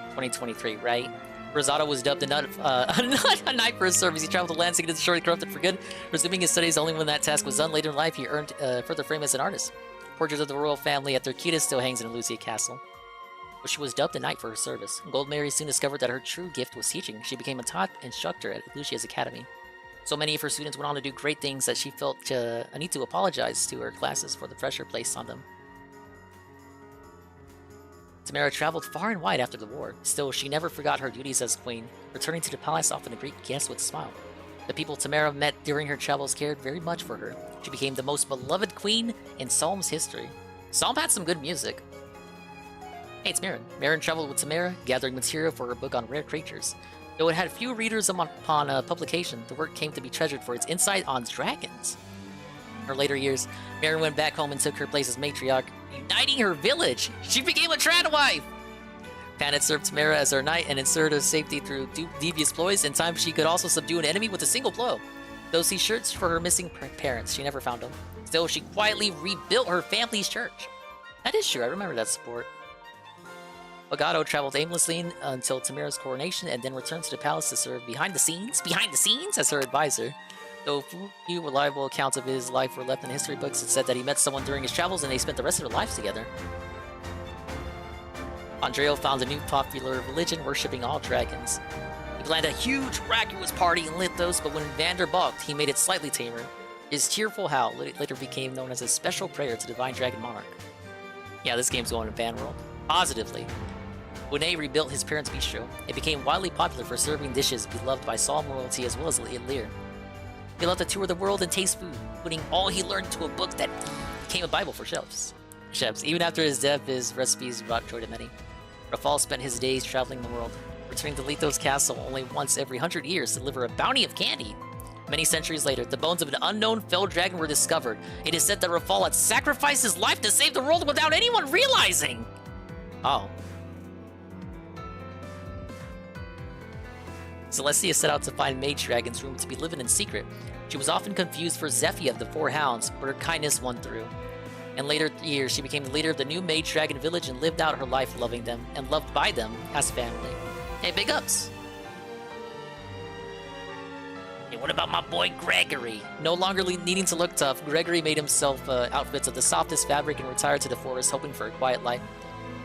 [SPEAKER 2] 2023, right? Rosado was dubbed a knight for his service. He traveled the lands to destroy the corrupted for good. Resuming his studies only when that task was done. Later in life, he earned further fame as an artist. Portraits of the royal family at their cutest still hangs in Elusia Castle. But she was dubbed a knight for her service. Gold Mary soon discovered that her true gift was teaching. She became a top instructor at Elusia's academy. So many of her students went on to do great things that she felt a need to apologize to her classes for the pressure placed on them. Tamara traveled far and wide after the war. Still, she never forgot her duties as queen, returning to the palace often to greet guests with a smile. The people Tamara met during her travels cared very much for her. She became the most beloved queen in Psalm's history. Psalm had some good music. Hey, it's Marin. Marin traveled with Tamara, gathering material for her book on rare creatures. Though it had few readers upon publication, the work came to be treasured for its insight on dragons. her later years, Mary went back home and took her place as matriarch, uniting her village. She became a trad wife! Pan had served Tamara as her knight and ensured her safety through devious ploys. In time, she could also subdue an enemy with a single blow. Though she searched for her missing parents, she never found them. Still, she quietly rebuilt her family's church. That is true, I remember that support. Legato traveled aimlessly until Tamara's coronation and then returned to the palace to serve behind the scenes as her advisor. Though few reliable accounts of his life were left in history books, it said that he met someone during his travels and they spent the rest of their lives together. Andreo found a new popular religion, worshipping all dragons. He planned a huge miraculous party in Lithos, but when Vander balked, he made it slightly tamer. His tearful howl later became known as a special prayer to Divine Dragon Monarch. Yeah, this game's going to Van World. Positively. Bonet rebuilt his parents' bistro. It became widely popular for serving dishes beloved by Psalm royalty as well as Lear. He loved to tour the world and taste food, putting all he learned into a book that became a Bible for chefs. Even after his death, his recipes brought joy to many. Rafal spent his days traveling the world, returning to Lithos Castle only once every 100 years to deliver a bounty of candy. Many centuries later, the bones of an unknown fell dragon were discovered. It is said that Rafal had sacrificed his life to save the world without anyone realizing! Oh. Celestia set out to find Mage Dragon's room to be living in secret. She was often confused for Zephi of the Four Hounds, but her kindness won through. In later years, she became the leader of the new Mage Dragon village and lived out her life loving them and loved by them as family. Hey, big ups! Hey, what about my boy Gregory? No longer needing to look tough, Gregory made himself outfits of the softest fabric and retired to the forest, hoping for a quiet life.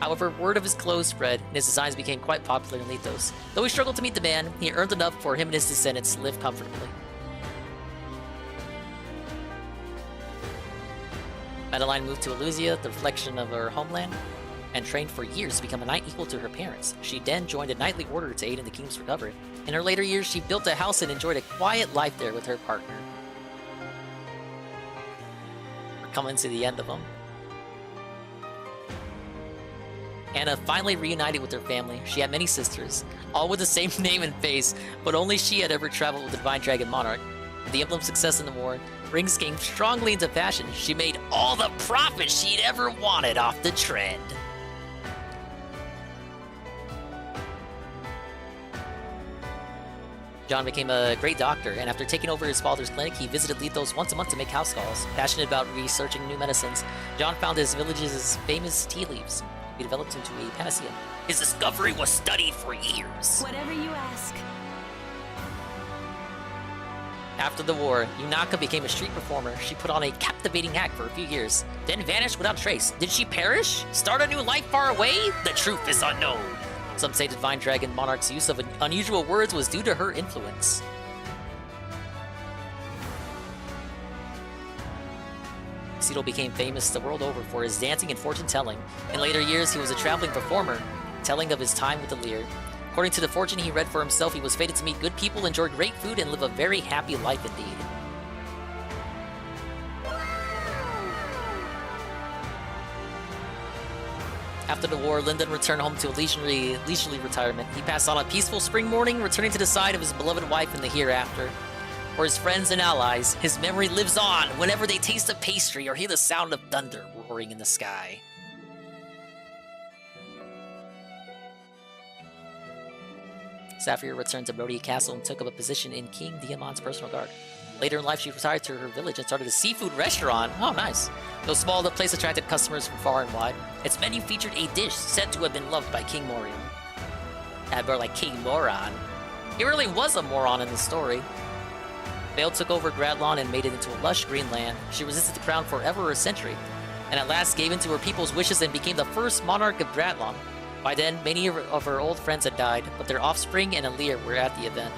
[SPEAKER 2] However, word of his clothes spread, and his designs became quite popular in Lithos. Though he struggled to meet demand, he earned enough for him and his descendants to live comfortably. Madeline moved to Eleusia, the reflection of her homeland, and trained for years to become a knight equal to her parents. She then joined a knightly order to aid in the kingdom's recovery. In her later years, she built a house and enjoyed a quiet life there with her partner. We're coming to the end of them. Anna finally reunited with her family. She had many sisters, all with the same name and face, but only she had ever traveled with the Divine Dragon Monarch. With the Emblem's success in the war, Rings came strongly into fashion. She made all the profit she'd ever wanted off the trend. John became a great doctor, and after taking over his father's clinic, he visited Lithos once a month to make house calls. Passionate about researching new medicines, John found his village's famous tea leaves. He developed into a panacea. His discovery was studied for years.
[SPEAKER 3] Whatever you ask.
[SPEAKER 2] After the war, Yunaka became a street performer. She put on a captivating act for a few years, then vanished without trace. Did she perish? Start a new life far away? The truth is unknown. Some say the Divine Dragon Monarch's use of unusual words was due to her influence. Cecil became famous the world over for his dancing and fortune-telling. In later years, he was a traveling performer, telling of his time with the Lear. According to the fortune he read for himself, he was fated to meet good people, enjoy great food, and live a very happy life indeed. After the war, Lyndon returned home to a leisurely retirement. He passed on a peaceful spring morning, returning to the side of his beloved wife in the hereafter. For his friends and allies, his memory lives on whenever they taste a pastry or hear the sound of thunder roaring in the sky. Saphir returned to Brodia Castle and took up a position in King Diamant's personal guard. Later in life, she retired to her village and started a seafood restaurant. Oh, nice. Though small, the place attracted customers from far and wide. Its menu featured a dish said to have been loved by King Morion. More like King Moron. He really was a moron in the story. Vale took over Gradlon and made it into a lush green land. She resisted the crown for ever a century, and at last gave in to her people's wishes and became the first monarch of Gradlon. By then, many of her old friends had died, but their offspring and Alir were at the event.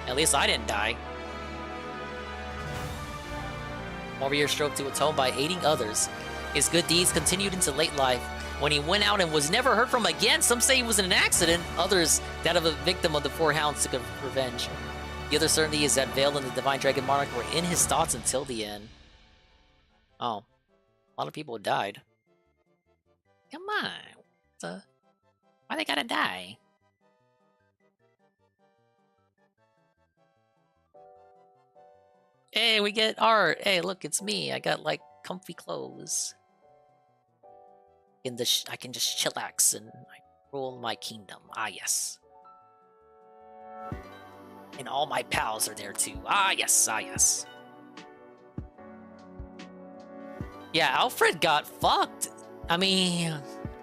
[SPEAKER 2] At least I didn't die. Morier strove to atone by aiding others. His good deeds continued into late life. When he went out and was never heard from again, some say he was in an accident, others that of a victim of the Four Hounds took revenge. The other certainty is that Vale and the Divine Dragon Monarch were in his thoughts until the end. Oh. A lot of people died. Come on. Why they gotta die? Hey, we get art. Hey, look, it's me. I got like comfy clothes. I can just chillax and rule my kingdom. Ah, yes. And all my pals are there too. Ah, yes. Ah, yes. Yeah, Alfred got fucked. I mean,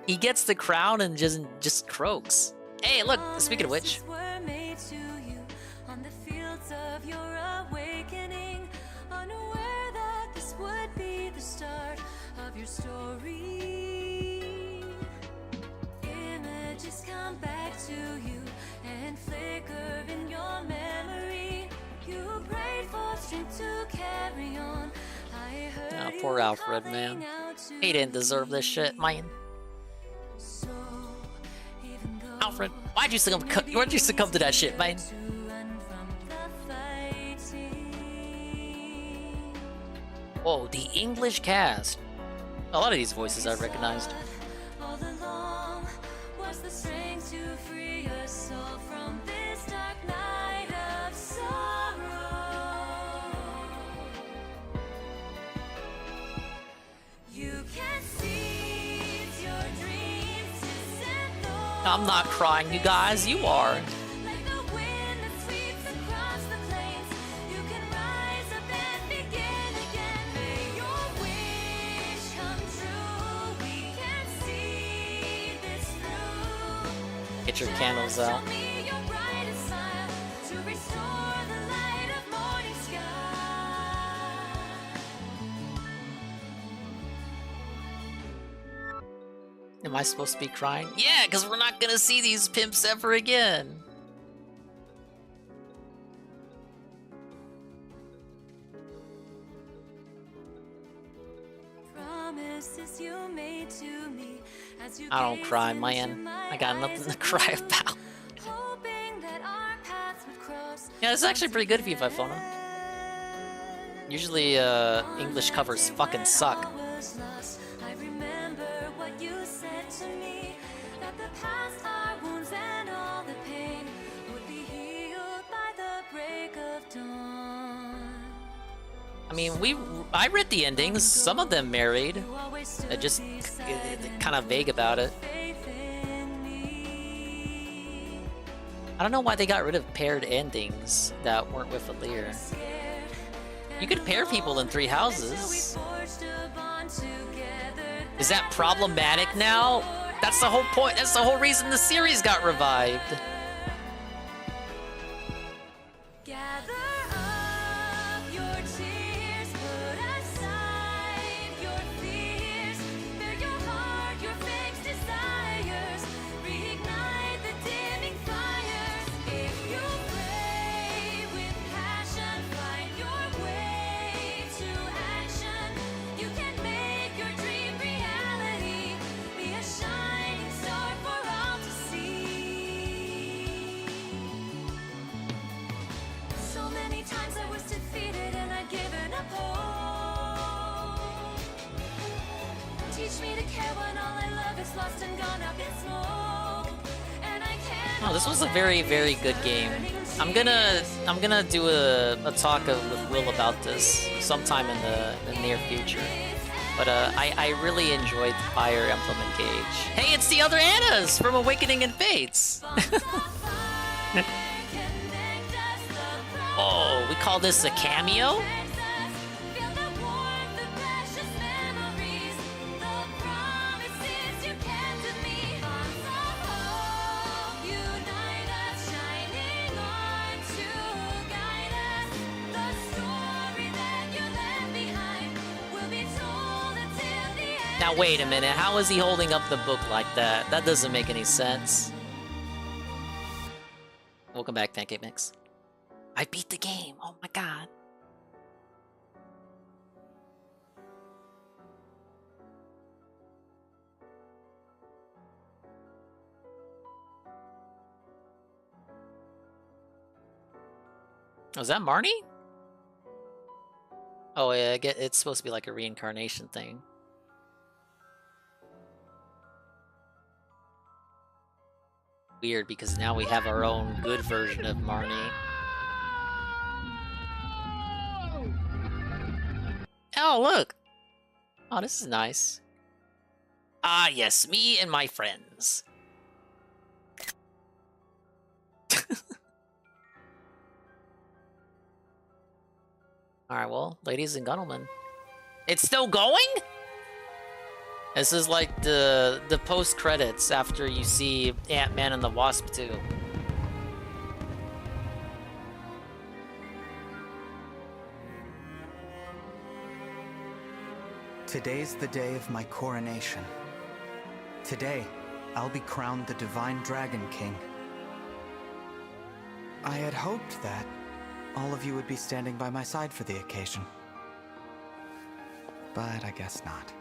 [SPEAKER 2] he gets the crown and just croaks. Hey, look, speaking of which.
[SPEAKER 5] Images come back to you and flicker in your memory. You prayed for strength to carry on.
[SPEAKER 2] Oh, poor Alfred, man. He didn't deserve this shit, man. Alfred, why'd you succumb to that shit, man? Whoa, the English cast. A lot of these voices I've recognized.
[SPEAKER 5] All along was the strength to free your soul from this dark night of sorrow. You can seize your dreams to set those
[SPEAKER 2] I'm not crying, you guys. You are.
[SPEAKER 5] like the wind that sweeps across the plains. You can rise up and begin again. May your wish come true. We can see this through.
[SPEAKER 2] Get your candles out.
[SPEAKER 5] Show me your brightest smile to restore the light of morning sky.
[SPEAKER 2] Am I supposed to be crying? Yeah, because we're not gonna see these pimps ever again.
[SPEAKER 5] Promises you made to me as you
[SPEAKER 2] I don't
[SPEAKER 5] gazed
[SPEAKER 2] cry,
[SPEAKER 5] into
[SPEAKER 2] man.
[SPEAKER 5] my
[SPEAKER 2] I got nothing to cry about.
[SPEAKER 5] hoping that our paths would cross.
[SPEAKER 2] Yeah, it's actually pretty good if you have iPhone. Usually, English covers fucking suck.
[SPEAKER 5] Was lost. I remember what you said to me, that the past, our wounds and all the pain would be healed by the break of dawn.
[SPEAKER 2] I mean, I read the endings. Some of them married. Just kind of vague about it. I don't know why they got rid of paired endings that weren't with Alir. You could pair people in 3 houses. Is that problematic now? That's the whole point. That's the whole reason the series got revived.
[SPEAKER 5] Gather up your tears, put aside your fears, bare your heart, your fixed desires, reignite the dimming fires. If you pray with passion, find your way to action. You can make your dream reality, be a shining star for all to see. So many times I was defeated and I'd given up hope. Teach me to care when all I love is lost and gone up in smoke. And I can't.
[SPEAKER 2] Oh, this was a very, very good game. I'm gonna do a talk with Will about this sometime in the near future. But I really enjoyed Fire Emblem Engage. Hey, it's the other Annas from Awakening and Fates. Oh, we call this a cameo?
[SPEAKER 5] Feel the warmth of precious memories, the promises you kept with me. Bonds of hope unite us, shining on to guide us. The story that you left behind will be told until the end.
[SPEAKER 2] Now wait a minute, how is he holding up the book like that? That doesn't make any sense. Welcome back, Pancake Mix. I beat the game, oh my god. Oh, is that Marnie? Oh yeah, I get it's supposed to be like a reincarnation thing. Weird, because now we have our own good version of Marnie. Oh, look. Oh, this is nice. Ah, yes, me and my friends. Alright, well, ladies and gentlemen. It's still going? This is like the post-credits after you see Ant-Man and the Wasp 2.
[SPEAKER 15] Today's the day of my coronation. Today, I'll be crowned the Divine Dragon King. I had hoped that all of you would be standing by my side for the occasion. But I guess not.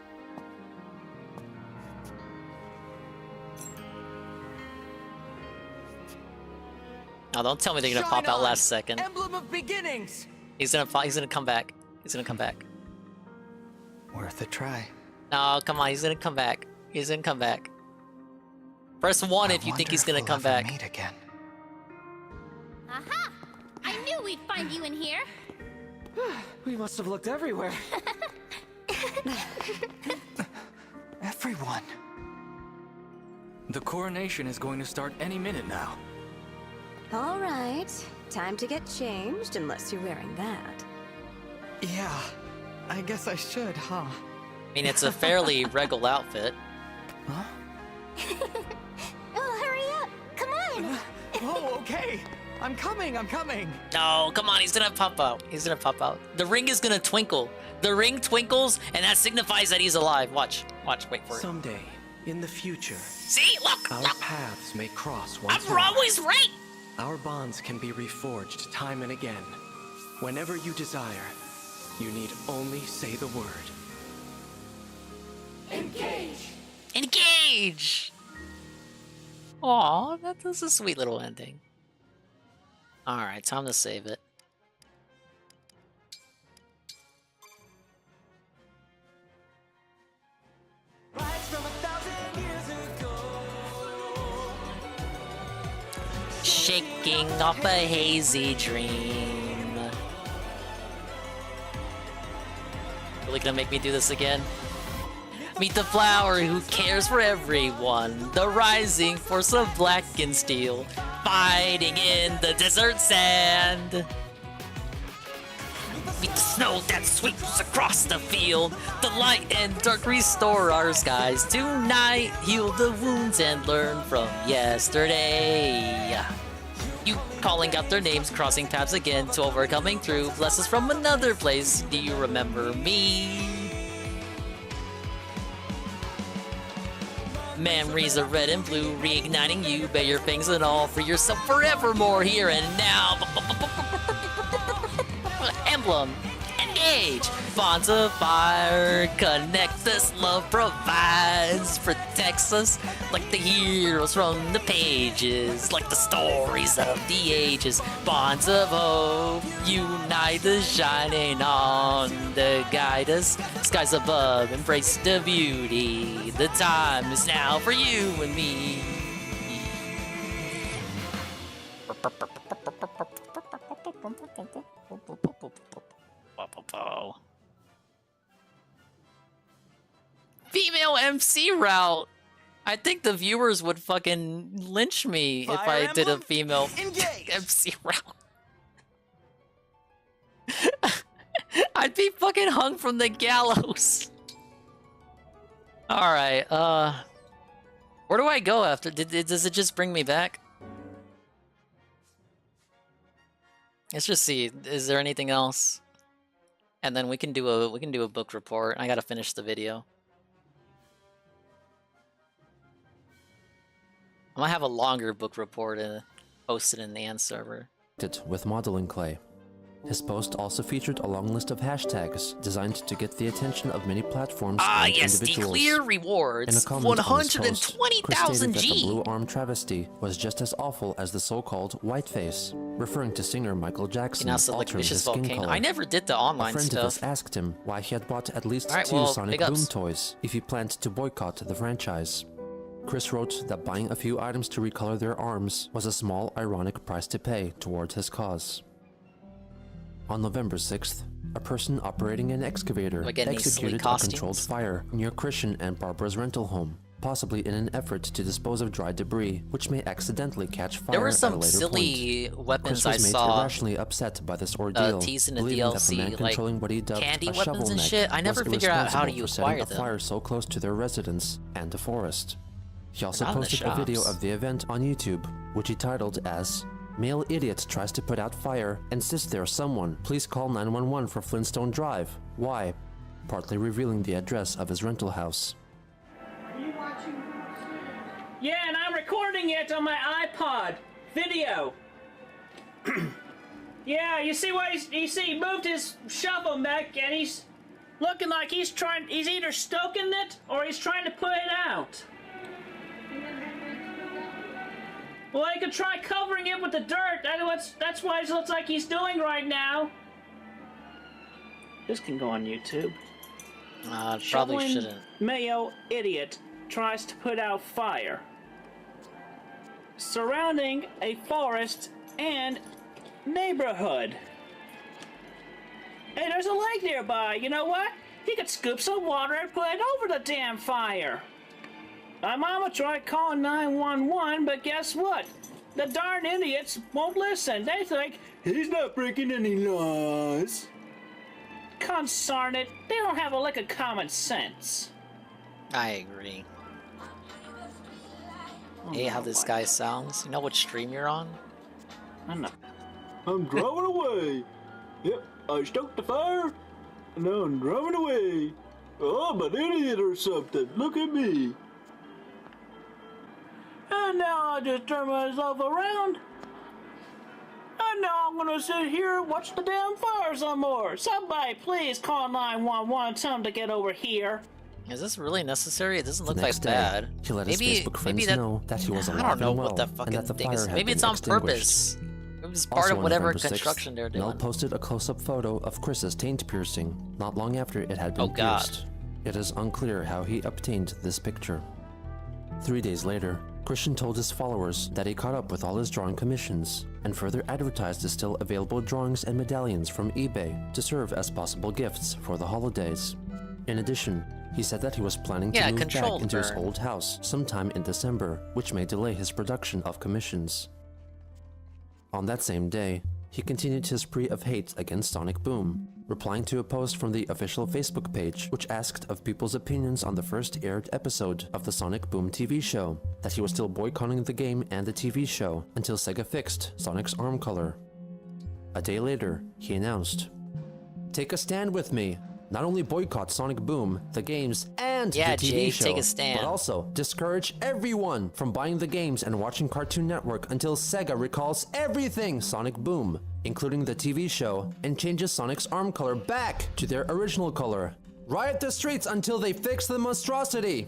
[SPEAKER 2] Oh, don't tell me they're gonna pop out last second.
[SPEAKER 4] Emblem of Beginnings!
[SPEAKER 2] He's gonna come back. He's gonna come back.
[SPEAKER 15] Worth a try.
[SPEAKER 2] No, come on, he's gonna come back. He's gonna come back. Press 1 if you think he's gonna come back.
[SPEAKER 15] Meet again.
[SPEAKER 5] Aha! I knew we'd find you in here.
[SPEAKER 4] We must have looked everywhere.
[SPEAKER 15] Everyone.
[SPEAKER 4] The coronation is going to start any minute now.
[SPEAKER 20] All right, time to get changed, unless you're wearing that.
[SPEAKER 15] Yeah, I guess I should, huh?
[SPEAKER 2] I mean, it's a fairly regal outfit.
[SPEAKER 15] Huh?
[SPEAKER 20] Oh, hurry up! Come on!
[SPEAKER 4] Oh, okay. I'm coming.
[SPEAKER 2] No, come on, he's gonna pop out. He's gonna pop out. The ring is gonna twinkle. The ring twinkles, and that signifies that he's alive. Watch, wait for it.
[SPEAKER 6] Someday, in the future,
[SPEAKER 2] see, look,
[SPEAKER 6] our paths may cross once
[SPEAKER 2] I'm
[SPEAKER 6] more.
[SPEAKER 2] always right.
[SPEAKER 6] Our bonds can be reforged time and again. Whenever you desire, you need only say the word.
[SPEAKER 5] Engage!
[SPEAKER 2] Engage! Aw, that's a sweet little ending. Alright, time to save it. Shaking off a hazy dream. Really gonna make me do this again? Meet the flower who cares for everyone. The rising force of black and steel, fighting in the desert sand. Meet the snow that sweeps across the field. The light and dark restore our skies. Tonight, heal the wounds and learn from yesterday. You calling out their names, crossing paths again, to overcoming through. Bless us from another place. Do you remember me? Memories of red and blue, reigniting you, bare your fangs and all, for yourself forevermore here and now. Emblem, engage, bonds of fire, connect us, love provides, protects us like the heroes from the pages, like the stories of the ages. Bonds of hope, unite us, shining on to guide us. Skies above, embrace the beauty. The time is now for you and me. Female MC route. I think the viewers would fucking lynch me if I did a female MC route. I'd be fucking hung from the gallows. Alright, where do I go after? Does it just bring me back? Let's just see. Is there anything else? And then we can do a book report. I gotta finish the video. I'm gonna have a longer book report posted in the Ant server.
[SPEAKER 10] With modeling clay. His post also featured a long list of hashtags designed to get the attention of many platforms and
[SPEAKER 2] yes,
[SPEAKER 10] individuals.
[SPEAKER 2] declare rewards.
[SPEAKER 10] In a comment on his post,
[SPEAKER 2] 120,000
[SPEAKER 10] Chris stated that
[SPEAKER 2] G.
[SPEAKER 10] the blue arm travesty was just as awful as the so-called whiteface, referring to singer Michael Jackson altering his skin color.
[SPEAKER 2] I never did the online
[SPEAKER 10] A friend
[SPEAKER 2] stuff.
[SPEAKER 10] of his asked him why he had bought at least
[SPEAKER 2] Alright,
[SPEAKER 10] 2
[SPEAKER 2] well,
[SPEAKER 10] Sonic
[SPEAKER 2] big
[SPEAKER 10] Boom
[SPEAKER 2] ups.
[SPEAKER 10] toys if he planned to boycott the franchise. Chris wrote that buying a few items to recolor their arms was a small, ironic price to pay toward his cause. On November 6th, a person operating an excavator
[SPEAKER 2] Again, these silly
[SPEAKER 10] executed a
[SPEAKER 2] costumes.
[SPEAKER 10] controlled fire near Christian and Barbara's rental home, possibly in an effort to dispose of dry debris, which may accidentally catch fire
[SPEAKER 2] There were
[SPEAKER 10] at a
[SPEAKER 2] some
[SPEAKER 10] later
[SPEAKER 2] silly
[SPEAKER 10] point.
[SPEAKER 2] weapons
[SPEAKER 10] Chris
[SPEAKER 2] I
[SPEAKER 10] was made
[SPEAKER 2] saw
[SPEAKER 10] irrationally upset by this ordeal,
[SPEAKER 2] teased in the
[SPEAKER 10] believing that the
[SPEAKER 2] DLC,
[SPEAKER 10] man
[SPEAKER 2] like
[SPEAKER 10] controlling what he dubbed
[SPEAKER 2] candy
[SPEAKER 10] a
[SPEAKER 2] weapons
[SPEAKER 10] shovel
[SPEAKER 2] and
[SPEAKER 10] neck
[SPEAKER 2] shit. I never
[SPEAKER 10] was
[SPEAKER 2] figured out how
[SPEAKER 10] irresponsible
[SPEAKER 2] you
[SPEAKER 10] for setting
[SPEAKER 2] acquire
[SPEAKER 10] a
[SPEAKER 2] them.
[SPEAKER 10] fire so close to their residence and the forest. He also
[SPEAKER 2] Not in the
[SPEAKER 10] posted a video
[SPEAKER 2] shops.
[SPEAKER 10] of the event on YouTube, which he titled as "Male Idiot Tries to Put Out Fire and Sits There Someone. Please call 911 for Flintstone Drive. Why?" partly revealing the address of his rental house.
[SPEAKER 14] Yeah, and I'm recording it on my iPod. Video. Yeah, you see what he moved his shovel mech and he's looking like he's either stoking it or he's trying to put it out. Well, he could try covering it with the dirt. That's what it looks like he's doing right now. This can go on YouTube.
[SPEAKER 2] Probably
[SPEAKER 14] Shoveling
[SPEAKER 2] shouldn't.
[SPEAKER 14] Mayo idiot tries to put out fire surrounding a forest and neighborhood. Hey, there's a lake nearby. You know what? He could scoop some water and put it over the damn fire. My mama tried calling 911, but guess what? The darn idiots won't listen. They think he's not breaking any laws. Consarn it, they don't have a lick of common sense.
[SPEAKER 2] I agree. Hey, how this guy sounds? You know what stream you're on?
[SPEAKER 14] I'm driving away. Yep, I stoked the fire, and now I'm driving away. Oh, I'm an idiot or something. Look at me. And now I just turn myself around. And now I'm gonna sit here and watch the damn fire some more. Somebody please call 911 and tell them to get over here.
[SPEAKER 2] Is this really necessary? It doesn't
[SPEAKER 10] The
[SPEAKER 2] look
[SPEAKER 10] next
[SPEAKER 2] like
[SPEAKER 10] day,
[SPEAKER 2] bad.
[SPEAKER 10] he let his
[SPEAKER 2] maybe,
[SPEAKER 10] Facebook
[SPEAKER 2] maybe
[SPEAKER 10] friends know that he was
[SPEAKER 2] I
[SPEAKER 10] alive
[SPEAKER 2] don't know
[SPEAKER 10] and well,
[SPEAKER 2] what the
[SPEAKER 10] and
[SPEAKER 2] fucking
[SPEAKER 10] that the
[SPEAKER 2] thing
[SPEAKER 10] fire
[SPEAKER 2] is.
[SPEAKER 10] had
[SPEAKER 2] Maybe
[SPEAKER 10] been
[SPEAKER 2] it's on
[SPEAKER 10] extinguished.
[SPEAKER 2] purpose. It was part
[SPEAKER 10] Also
[SPEAKER 2] of
[SPEAKER 10] on
[SPEAKER 2] whatever
[SPEAKER 10] November 6th,
[SPEAKER 2] construction they're
[SPEAKER 10] Mel
[SPEAKER 2] doing.
[SPEAKER 10] posted a close-up photo of Chris's taint piercing, not long after it had been
[SPEAKER 2] Oh, God.
[SPEAKER 10] pierced. It is unclear how he obtained this picture. 3 days later, Christian told his followers that he caught up with all his drawing commissions, and further advertised the still available drawings and medallions from eBay to serve as possible gifts for the holidays. In addition, he said that he was planning to move back
[SPEAKER 2] controlled
[SPEAKER 10] into his
[SPEAKER 2] burn.
[SPEAKER 10] old house sometime in December, which may delay his production of commissions. On that same day, he continued his spree of hate against Sonic Boom, replying to a post from the official Facebook page which asked of people's opinions on the first aired episode of the Sonic Boom TV show, that he was still boycotting the game and the TV show until Sega fixed Sonic's arm color. A day later, he announced, "Take a stand with me. Not only boycott Sonic Boom, the games, and
[SPEAKER 2] Yeah,
[SPEAKER 10] the TV
[SPEAKER 2] Jay,
[SPEAKER 10] show,
[SPEAKER 2] take a stand.
[SPEAKER 10] but also discourage everyone from buying the games and watching Cartoon Network until Sega recalls everything Sonic Boom, including the TV show, and changes Sonic's arm color back to their original color. Riot the streets until they fix the monstrosity!"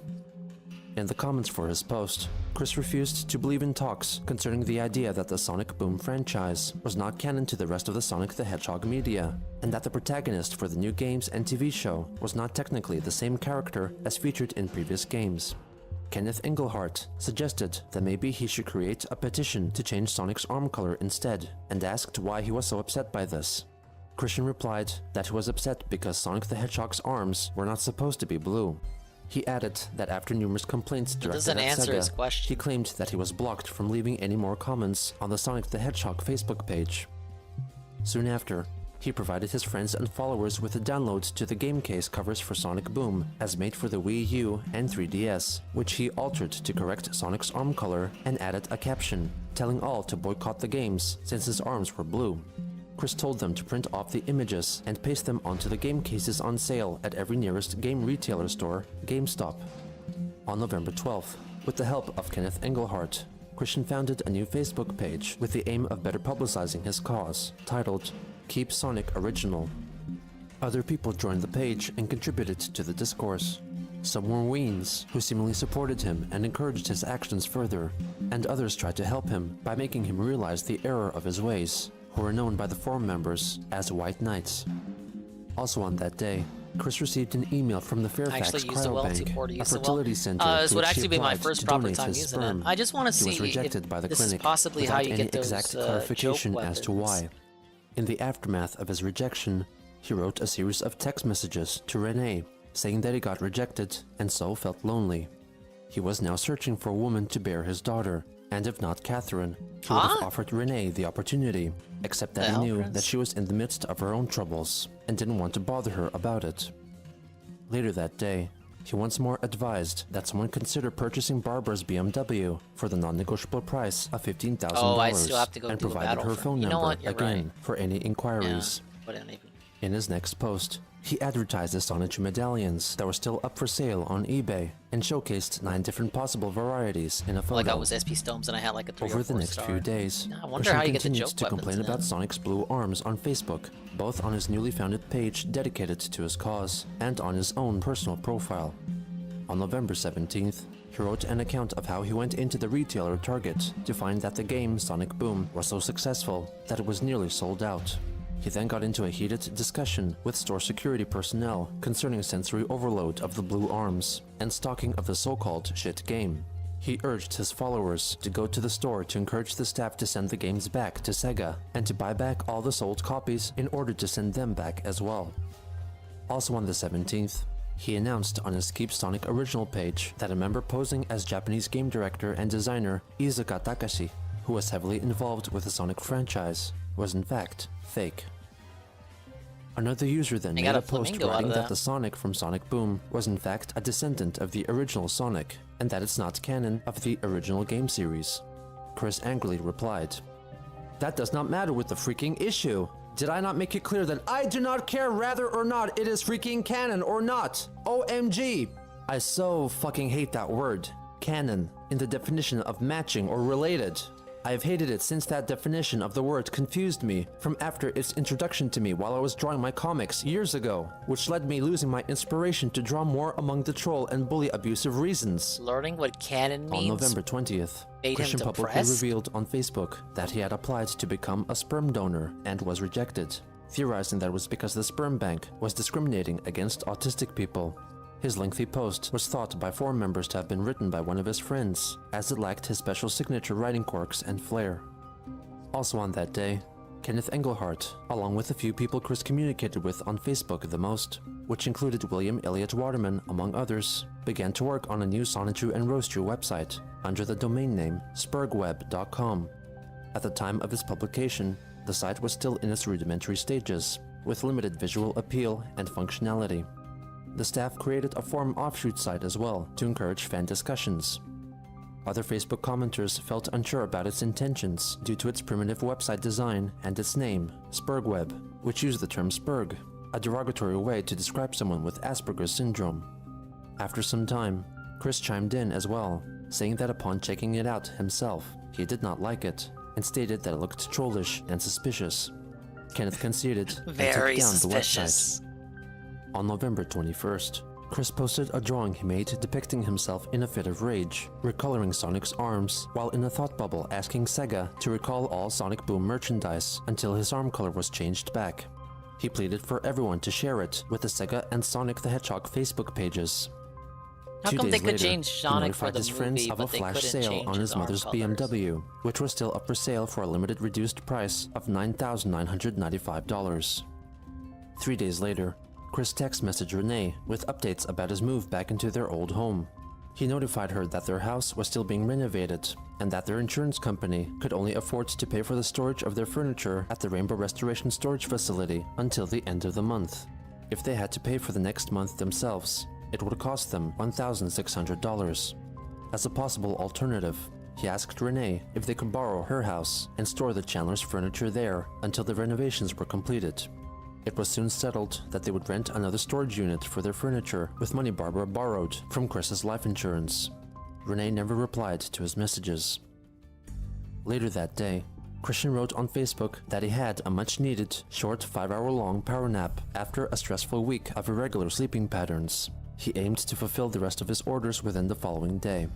[SPEAKER 10] In the comments for his post, Chris refused to believe in talks concerning the idea that the Sonic Boom franchise was not canon to the rest of the Sonic the Hedgehog media, and that the protagonist for the new games and TV show was not technically the same character as featured in previous games. Kenneth Engelhart suggested that maybe he should create a petition to change Sonic's arm color instead, and asked why he was so upset by this. Christian replied that he was upset because Sonic the Hedgehog's arms were not supposed to be blue. He added that after numerous complaints directed
[SPEAKER 2] doesn't
[SPEAKER 10] at
[SPEAKER 2] answer
[SPEAKER 10] Sega,
[SPEAKER 2] his question.
[SPEAKER 10] he claimed that he was blocked from leaving any more comments on the Sonic the Hedgehog Facebook page. Soon after, he provided his friends and followers with a download to the game case covers for Sonic Boom, as made for the Wii U and 3DS, which he altered to correct Sonic's arm color and added a caption, telling all to boycott the games since his arms were blue. Chris told them to print off the images and paste them onto the game cases on sale at every nearest game retailer store, GameStop. On November 12th, with the help of Kenneth Engelhart, Christian founded a new Facebook page with the aim of better publicizing his cause, titled "Keep Sonic Original." Other people joined the page and contributed to the discourse. Some were weens, who seemingly supported him and encouraged his actions further, and others tried to help him by making him realize the error of his ways, who were known by the forum members as White Knights. Also on that day, Chris received an email from the Fairfax
[SPEAKER 2] Actually used it well,
[SPEAKER 10] Cryobank,
[SPEAKER 2] T4
[SPEAKER 10] a
[SPEAKER 2] used it well.
[SPEAKER 10] fertility center
[SPEAKER 2] This
[SPEAKER 10] to
[SPEAKER 2] would
[SPEAKER 10] which he
[SPEAKER 2] actually be my
[SPEAKER 10] applied
[SPEAKER 2] first
[SPEAKER 10] to
[SPEAKER 2] proper
[SPEAKER 10] donate
[SPEAKER 2] time
[SPEAKER 10] his
[SPEAKER 2] using it.
[SPEAKER 10] sperm.
[SPEAKER 2] I just want to
[SPEAKER 10] He was
[SPEAKER 2] see
[SPEAKER 10] rejected
[SPEAKER 2] if
[SPEAKER 10] by the
[SPEAKER 2] this is
[SPEAKER 10] clinic
[SPEAKER 2] possibly
[SPEAKER 10] without
[SPEAKER 2] how you
[SPEAKER 10] any
[SPEAKER 2] get those
[SPEAKER 10] exact
[SPEAKER 2] joke
[SPEAKER 10] clarification as to
[SPEAKER 2] weapons.
[SPEAKER 10] why. In the aftermath of his rejection, he wrote a series of text messages to Renee, saying that he got rejected and so felt lonely. He was now searching for a woman to bear his daughter, and if not Catherine, he would have offered Renee the opportunity, except that he knew that she was in the midst of her own troubles and didn't want to bother her about it. Later that day, he once more advised that someone consider purchasing Barbara's BMW for the non-negotiable price of $15,000 and provided her phone number again for any inquiries. In his next post, he advertised the Sonichu medallions that were still up for sale on eBay and showcased 9 different possible varieties in a photo.
[SPEAKER 2] Like I was SP Stones and I had like a 3
[SPEAKER 10] Over
[SPEAKER 2] or 4
[SPEAKER 10] the next
[SPEAKER 2] star.
[SPEAKER 10] few days,
[SPEAKER 2] I wonder how you get the
[SPEAKER 10] continued
[SPEAKER 2] joke
[SPEAKER 10] to complain
[SPEAKER 2] weapons
[SPEAKER 10] about
[SPEAKER 2] then.
[SPEAKER 10] Sonic's blue arms on Facebook, both on his newly founded page dedicated to his cause and on his own personal profile. On November 17th, he wrote an account of how he went into the retailer Target to find that the game Sonic Boom was so successful that it was nearly sold out. He then got into a heated discussion with store security personnel concerning sensory overload of the blue arms and stocking of the so-called shit game. He urged his followers to go to the store to encourage the staff to send the games back to Sega and to buy back all the sold copies in order to send them back as well. Also on the 17th, he announced on his Keep Sonic original page that a member posing as Japanese game director and designer Izuka Takashi, who was heavily involved with the Sonic franchise, was in fact fake. Another user then made a post writing that the Sonic from Sonic Boom was in fact a descendant of the original Sonic, and that it's not canon of the original game series. Chris angrily replied, "That does not matter with the freaking issue. Did I not make it clear that I do not care whether or not it is freaking canon or not? OMG! I so fucking hate that word, canon, in the definition of matching or related. I've hated it since that definition of the word confused me from after its introduction to me while I was drawing my comics years ago, which led me losing my inspiration to draw more among the troll and bully abusive reasons."
[SPEAKER 2] Learning what canon means.
[SPEAKER 10] On November 20th,
[SPEAKER 2] made
[SPEAKER 10] Christian
[SPEAKER 2] him
[SPEAKER 10] publicly
[SPEAKER 2] depressed?
[SPEAKER 10] revealed on Facebook that he had applied to become a sperm donor and was rejected, theorizing that it was because the sperm bank was discriminating against autistic people. His lengthy post was thought by forum members to have been written by one of his friends, as it lacked his special signature writing quirks and flair. Also on that day, Kenneth Engelhart, along with a few people Chris communicated with on Facebook the most, which included William Elliott Waterman among others, began to work on a new Sonichu and Roastu website under the domain name spurgweb.com. At the time of its publication, the site was still in its rudimentary stages, with limited visual appeal and functionality. The staff created a forum offshoot site as well to encourage fan discussions. Other Facebook commenters felt unsure about its intentions due to its primitive website design and its name, Spurgweb, which used the term spurg, a derogatory way to describe someone with Asperger's syndrome. After some time, Chris chimed in as well, saying that upon checking it out himself, he did not like it, and stated that it looked trollish and suspicious. Kenneth conceded and took down the website. On November 21st, Chris posted a drawing he made depicting himself in a fit of rage, recoloring Sonic's arms while in a thought bubble asking Sega to recall all Sonic Boom merchandise until his arm color was changed back. He pleaded for everyone to share it with the Sega and Sonic the Hedgehog Facebook pages.
[SPEAKER 2] How
[SPEAKER 10] 2
[SPEAKER 2] come
[SPEAKER 10] days
[SPEAKER 2] they could
[SPEAKER 10] later,
[SPEAKER 2] change
[SPEAKER 10] he
[SPEAKER 2] Sonic for
[SPEAKER 10] notified
[SPEAKER 2] the
[SPEAKER 10] his friends
[SPEAKER 2] movie,
[SPEAKER 10] of
[SPEAKER 2] but
[SPEAKER 10] a
[SPEAKER 2] they
[SPEAKER 10] flash
[SPEAKER 2] couldn't
[SPEAKER 10] sale
[SPEAKER 2] change
[SPEAKER 10] on his
[SPEAKER 2] arm
[SPEAKER 10] mother's
[SPEAKER 2] colors?
[SPEAKER 10] BMW, which was still up for sale for a limited reduced price of $9,995. 3 days later, Chris text messaged Renee with updates about his move back into their old home. He notified her that their house was still being renovated and that their insurance company could only afford to pay for the storage of their furniture at the Rainbow Restoration Storage Facility until the end of the month. If they had to pay for the next month themselves, it would cost them $1,600. As a possible alternative, he asked Renee if they could borrow her house and store the Chandler's furniture there until the renovations were completed. It was soon settled that they would rent another storage unit for their furniture with money Barbara borrowed from Chris's life insurance. Renee never replied to his messages. Later that day, Christian wrote on Facebook that he had a much-needed, short 5-hour-long power nap after a stressful week of irregular sleeping patterns. He aimed to fulfill the rest of his orders within the following day.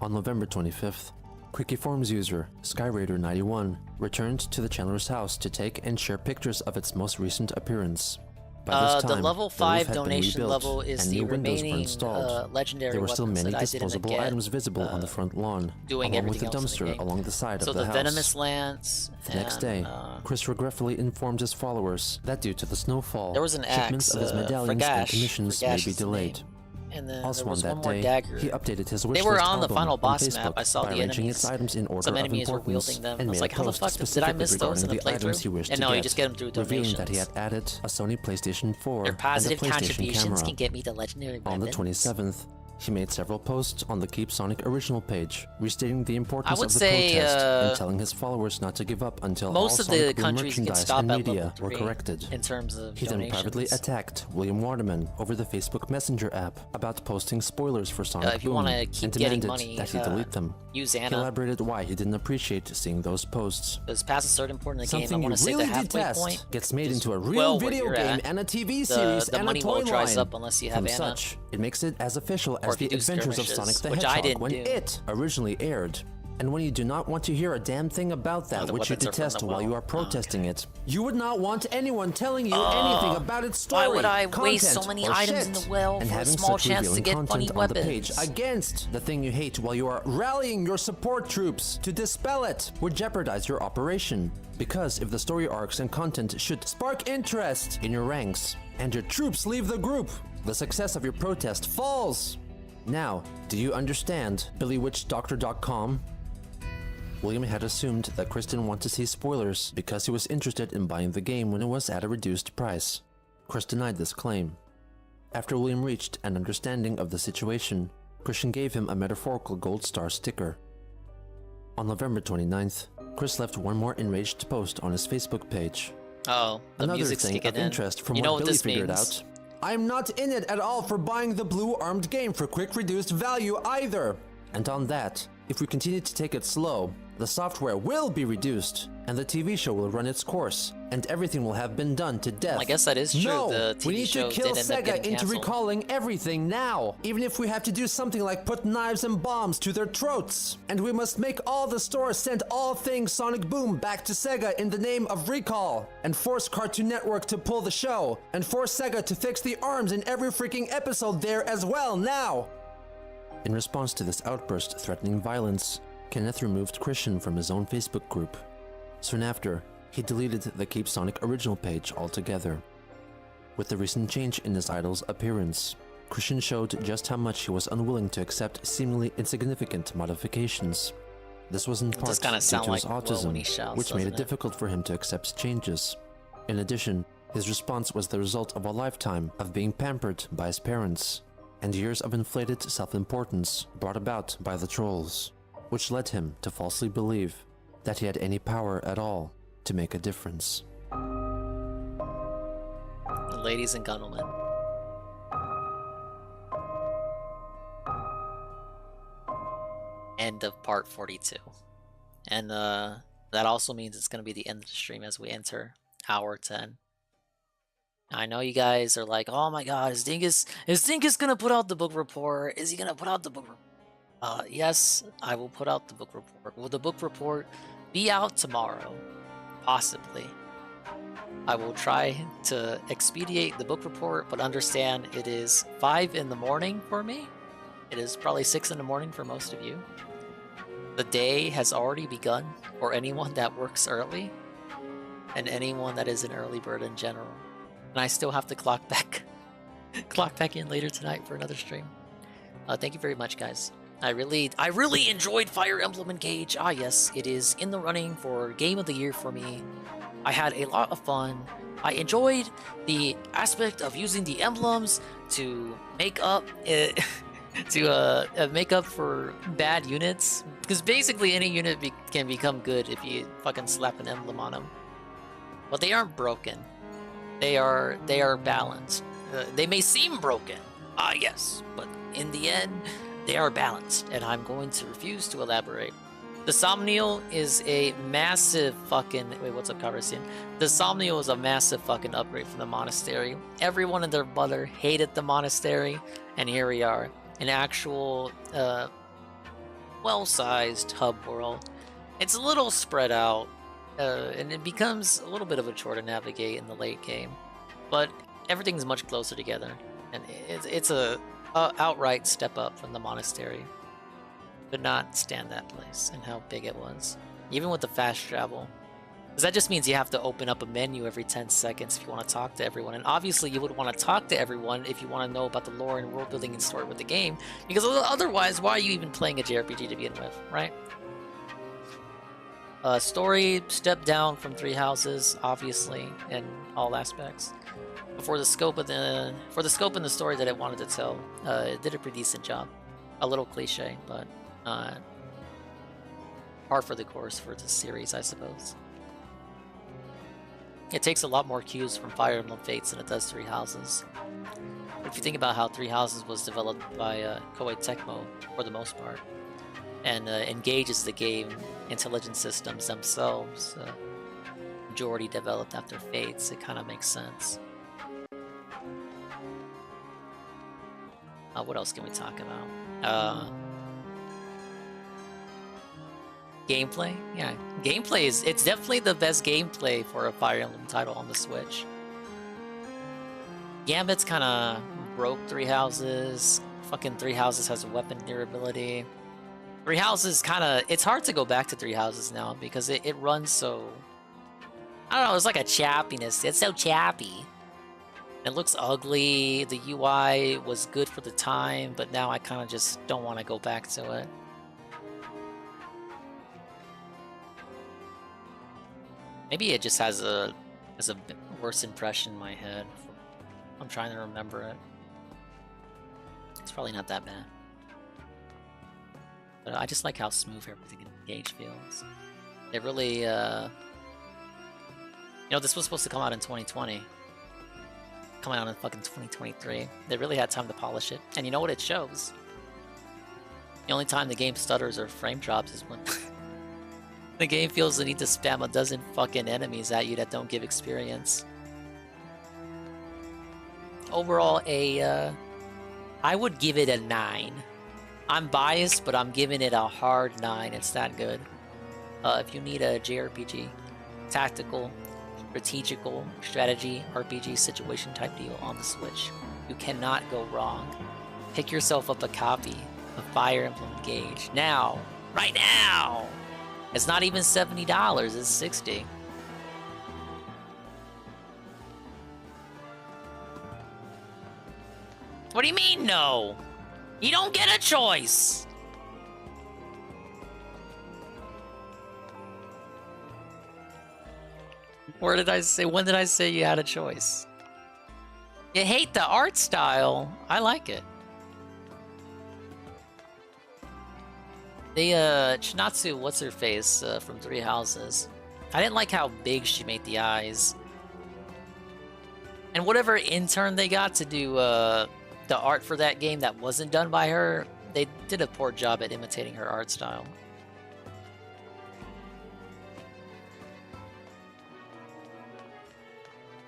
[SPEAKER 10] On November 25th, Quickie Forums user SkyRaider91 returned to the Chandler's house to take and share pictures of its most recent appearance. By this time,
[SPEAKER 2] the level
[SPEAKER 10] the
[SPEAKER 2] 5
[SPEAKER 10] roof had been
[SPEAKER 2] donation
[SPEAKER 10] rebuilt,
[SPEAKER 2] level is
[SPEAKER 10] and
[SPEAKER 2] the
[SPEAKER 10] new windows were
[SPEAKER 2] remaining
[SPEAKER 10] installed.
[SPEAKER 2] legendary
[SPEAKER 10] There were still
[SPEAKER 2] weapons
[SPEAKER 10] many
[SPEAKER 2] that I didn't
[SPEAKER 10] disposable
[SPEAKER 2] get,
[SPEAKER 10] items visible on the front lawn,
[SPEAKER 2] doing
[SPEAKER 10] along with the
[SPEAKER 2] everything else in the
[SPEAKER 10] dumpster
[SPEAKER 2] game.
[SPEAKER 10] along the side
[SPEAKER 2] So
[SPEAKER 10] of the house.
[SPEAKER 2] venomous lance.
[SPEAKER 10] The next day, Chris regretfully informed his followers that due to the snowfall,
[SPEAKER 2] There was an
[SPEAKER 10] shipments
[SPEAKER 2] axe,
[SPEAKER 10] of his medallions and commissions
[SPEAKER 2] Fragash
[SPEAKER 10] may
[SPEAKER 2] is
[SPEAKER 10] be
[SPEAKER 2] the
[SPEAKER 10] delayed.
[SPEAKER 2] name. And then
[SPEAKER 10] Also
[SPEAKER 2] there was
[SPEAKER 10] on that
[SPEAKER 2] one more
[SPEAKER 10] day,
[SPEAKER 2] dagger.
[SPEAKER 10] he updated his wish
[SPEAKER 2] They were
[SPEAKER 10] list
[SPEAKER 2] on the
[SPEAKER 10] album
[SPEAKER 2] final
[SPEAKER 10] on
[SPEAKER 2] boss
[SPEAKER 10] Facebook
[SPEAKER 2] map. I saw
[SPEAKER 10] by
[SPEAKER 2] the
[SPEAKER 10] arranging
[SPEAKER 2] enemies.
[SPEAKER 10] its items in order
[SPEAKER 2] Some
[SPEAKER 10] of
[SPEAKER 2] enemies were
[SPEAKER 10] importance,
[SPEAKER 2] wielding them.
[SPEAKER 10] and
[SPEAKER 2] I was
[SPEAKER 10] made
[SPEAKER 2] like,
[SPEAKER 10] a
[SPEAKER 2] how the
[SPEAKER 10] post
[SPEAKER 2] fuck did I
[SPEAKER 10] specifically
[SPEAKER 2] miss those
[SPEAKER 10] regarding
[SPEAKER 2] in the
[SPEAKER 10] the items he
[SPEAKER 2] playthrough?
[SPEAKER 10] wished
[SPEAKER 2] And
[SPEAKER 10] to
[SPEAKER 2] no, you
[SPEAKER 10] get,
[SPEAKER 2] just get them through
[SPEAKER 10] revealing that he
[SPEAKER 2] donations.
[SPEAKER 10] had added a Sony PlayStation 4
[SPEAKER 2] Your
[SPEAKER 10] and a
[SPEAKER 2] positive
[SPEAKER 10] PlayStation
[SPEAKER 2] contributions
[SPEAKER 10] camera.
[SPEAKER 2] can get me the legendary
[SPEAKER 10] On the
[SPEAKER 2] weapons.
[SPEAKER 10] 27th, he made several posts on the Keep Sonic original page, restating the importance
[SPEAKER 2] would
[SPEAKER 10] of the
[SPEAKER 2] say,
[SPEAKER 10] protest and telling his followers not to give up until all
[SPEAKER 2] most of the
[SPEAKER 10] Sonic Boom
[SPEAKER 2] countries you can
[SPEAKER 10] merchandise
[SPEAKER 2] stop
[SPEAKER 10] and
[SPEAKER 2] at
[SPEAKER 10] media
[SPEAKER 2] level
[SPEAKER 10] were
[SPEAKER 2] 3
[SPEAKER 10] corrected.
[SPEAKER 2] in terms of
[SPEAKER 10] He then privately
[SPEAKER 2] donations.
[SPEAKER 10] attacked William Waterman over the Facebook Messenger app about posting spoilers for Sonic
[SPEAKER 2] if you
[SPEAKER 10] Boom
[SPEAKER 2] wanna keep
[SPEAKER 10] and
[SPEAKER 2] getting
[SPEAKER 10] demanded
[SPEAKER 2] money,
[SPEAKER 10] that he delete them.
[SPEAKER 2] use
[SPEAKER 10] He
[SPEAKER 2] Anna.
[SPEAKER 10] elaborated why he didn't appreciate seeing those posts.
[SPEAKER 2] Because past a certain point in the game, I
[SPEAKER 10] Something
[SPEAKER 2] want
[SPEAKER 10] you
[SPEAKER 2] to say
[SPEAKER 10] really
[SPEAKER 2] the halfway
[SPEAKER 10] detest
[SPEAKER 2] point
[SPEAKER 10] gets made into a real
[SPEAKER 2] well where
[SPEAKER 10] video
[SPEAKER 2] you're
[SPEAKER 10] game
[SPEAKER 2] at.
[SPEAKER 10] and a TV
[SPEAKER 2] The-
[SPEAKER 10] series
[SPEAKER 2] the
[SPEAKER 10] and
[SPEAKER 2] money
[SPEAKER 10] a toy
[SPEAKER 2] well dries
[SPEAKER 10] line.
[SPEAKER 2] up unless you have
[SPEAKER 10] From
[SPEAKER 2] Anna.
[SPEAKER 10] such, it makes it as official
[SPEAKER 2] Or
[SPEAKER 10] as
[SPEAKER 2] if you
[SPEAKER 10] the
[SPEAKER 2] do
[SPEAKER 10] Adventures of
[SPEAKER 2] skirmishes,
[SPEAKER 10] Sonic the
[SPEAKER 2] which I
[SPEAKER 10] Hedgehog
[SPEAKER 2] didn't
[SPEAKER 10] when
[SPEAKER 2] do.
[SPEAKER 10] it originally aired. And when you do not want to hear a damn thing about that,
[SPEAKER 2] the
[SPEAKER 10] which you
[SPEAKER 2] weapons are from
[SPEAKER 10] detest
[SPEAKER 2] the
[SPEAKER 10] while you
[SPEAKER 2] well.
[SPEAKER 10] are protesting it, you would not want anyone telling you
[SPEAKER 2] Oh,
[SPEAKER 10] anything about its story,
[SPEAKER 2] why would I waste so
[SPEAKER 10] content,
[SPEAKER 2] many
[SPEAKER 10] or
[SPEAKER 2] items
[SPEAKER 10] shit,
[SPEAKER 2] in the well
[SPEAKER 10] and
[SPEAKER 2] for a
[SPEAKER 10] having
[SPEAKER 2] small
[SPEAKER 10] such
[SPEAKER 2] chance to
[SPEAKER 10] revealing
[SPEAKER 2] get funny
[SPEAKER 10] content on the page
[SPEAKER 2] weapons?
[SPEAKER 10] against the thing you hate while you are rallying your support troops to dispel it would jeopardize your operation. Because if the story arcs and content should spark interest in your ranks, and your troops leave the group, the success of your protest falls. Now, do you understand, BillyWitchDoctor.com? William had assumed that Chris didn't want to see spoilers because he was interested in buying the game when it was at a reduced price. Chris denied this claim. After William reached an understanding of the situation, Christian gave him a metaphorical gold star sticker. On November 29th, Chris left one more enraged post on his Facebook page.
[SPEAKER 2] Oh, the
[SPEAKER 10] Another
[SPEAKER 2] music's
[SPEAKER 10] thing
[SPEAKER 2] kicking
[SPEAKER 10] of
[SPEAKER 2] in.
[SPEAKER 10] interest from
[SPEAKER 2] You know
[SPEAKER 10] what
[SPEAKER 2] what
[SPEAKER 10] Billy
[SPEAKER 2] this
[SPEAKER 10] figured
[SPEAKER 2] means.
[SPEAKER 10] out. I'm not in it at all for buying the blue armed game for quick reduced value either. And on that, if we continue to take it slow, the software will be reduced, and the TV show will run its course, and everything will have been done to death.
[SPEAKER 2] I guess that is true.
[SPEAKER 10] No,
[SPEAKER 2] The TV
[SPEAKER 10] we need
[SPEAKER 2] show
[SPEAKER 10] to kill
[SPEAKER 2] did end up
[SPEAKER 10] Sega
[SPEAKER 2] getting
[SPEAKER 10] into
[SPEAKER 2] canceled.
[SPEAKER 10] recalling everything now, even if we have to do something like put knives and bombs to their throats. And we must make all the stores send all things Sonic Boom back to Sega in the name of recall, and force Cartoon Network to pull the show, and force Sega to fix the arms in every freaking episode there as well now. In response to this outburst threatening violence, Kenneth removed Christian from his own Facebook group. Soon after, he deleted the Keep Sonic original page altogether. With the recent change in his idol's appearance, Christian showed just how much he was unwilling to accept seemingly insignificant modifications. This was in part
[SPEAKER 2] does kinda
[SPEAKER 10] due
[SPEAKER 2] sound
[SPEAKER 10] to his
[SPEAKER 2] like Will when he
[SPEAKER 10] autism,
[SPEAKER 2] shouts,
[SPEAKER 10] which made
[SPEAKER 2] doesn't
[SPEAKER 10] it
[SPEAKER 2] it?
[SPEAKER 10] difficult for him to accept changes. In addition, his response was the result of a lifetime of being pampered by his parents, and years of inflated self-importance brought about by the trolls, which led him to falsely believe that he had any power at all to make a difference.
[SPEAKER 2] Ladies and gentlemen. End of part 42. And that also means it's going to be the end of the stream as we enter hour 10. I know you guys are like, oh my god, is Dingus gonna put out the book report? Is he gonna put out the book report? Yes, I will put out the book report. Will the book report be out tomorrow? Possibly. I will try to expedite the book report, but understand it is 5 in the morning for me. It is probably 6 in the morning for most of you. The day has already begun for anyone that works early, and anyone that is an early bird in general. And I still have to clock back in later tonight for another stream. Thank you very much, guys. I really enjoyed Fire Emblem Engage. Ah, yes, it is in the running for Game of the Year for me. I had a lot of fun. I enjoyed the aspect of using the emblems to make up make up for bad units, because basically any unit can become good if you fucking slap an emblem on them. But they aren't broken. They are balanced. They may seem broken, yes, but in the end, they are balanced, and I'm going to refuse to elaborate. The Somnial is a massive fucking... Wait, what's up, Carvasian? The Somnial is a massive fucking upgrade from the monastery. Everyone and their mother hated the monastery, and here we are. An actual, well-sized hub world. It's a little spread out, and it becomes a little bit of a chore to navigate in the late game. But everything's much closer together, and it's a outright step up from the monastery. Could not stand that place and how big it was, even with the fast travel. Because that just means you have to open up a menu every 10 seconds if you want to talk to everyone. And obviously you would want to talk to everyone if you want to know about the lore and world building and story with the game. Because otherwise, why are you even playing a JRPG to begin with, right? Story, step down from Three Houses, obviously, in all aspects. But for the scope and the story that it wanted to tell, it did a pretty decent job. A little cliche, but par for the course for the series, I suppose. It takes a lot more cues from Fire Emblem Fates than it does Three Houses. But if you think about how Three Houses was developed by Koei Tecmo for the most part, and engages the game intelligence systems themselves, majority developed after Fates, it kind of makes sense. What else can we talk about? Gameplay? Yeah, gameplay it's definitely the best gameplay for a Fire Emblem title on the Switch. Gambit's kind of broke Three Houses. Fucking Three Houses has a weapon durability. Three Houses kind of... It's hard to go back to Three Houses now because it runs so... I don't know, it's like a chappiness. It's so chappy. It looks ugly. The UI was good for the time, but now I kind of just don't want to go back to it. Maybe it just has a worse impression in my head. I'm trying to remember it. It's probably not that bad. But I just like how smooth everything in Engage feels. It really, you know, this was supposed to come out in 2020. Coming out in fucking 2023. They really had time to polish it. And you know what it shows? The only time the game stutters or frame drops is when the game feels the need to spam a dozen fucking enemies at you that don't give experience. Overall, I would give it a 9. I'm biased, but I'm giving it a hard 9. It's that good. If you need a JRPG, tactical, strategical, strategy, RPG situation type deal on the Switch, you cannot go wrong. Pick yourself up a copy of Fire Emblem Engage now, right now. It's not even $70, it's $60. What do you mean, no? You don't get a choice! Where did I say, when did I say you had a choice? You hate the art style. I like it. The, Chinatsu, what's her face, from Three Houses. I didn't like how big she made the eyes. And whatever intern they got to do, the art for that game that wasn't done by her, they did a poor job at imitating her art style.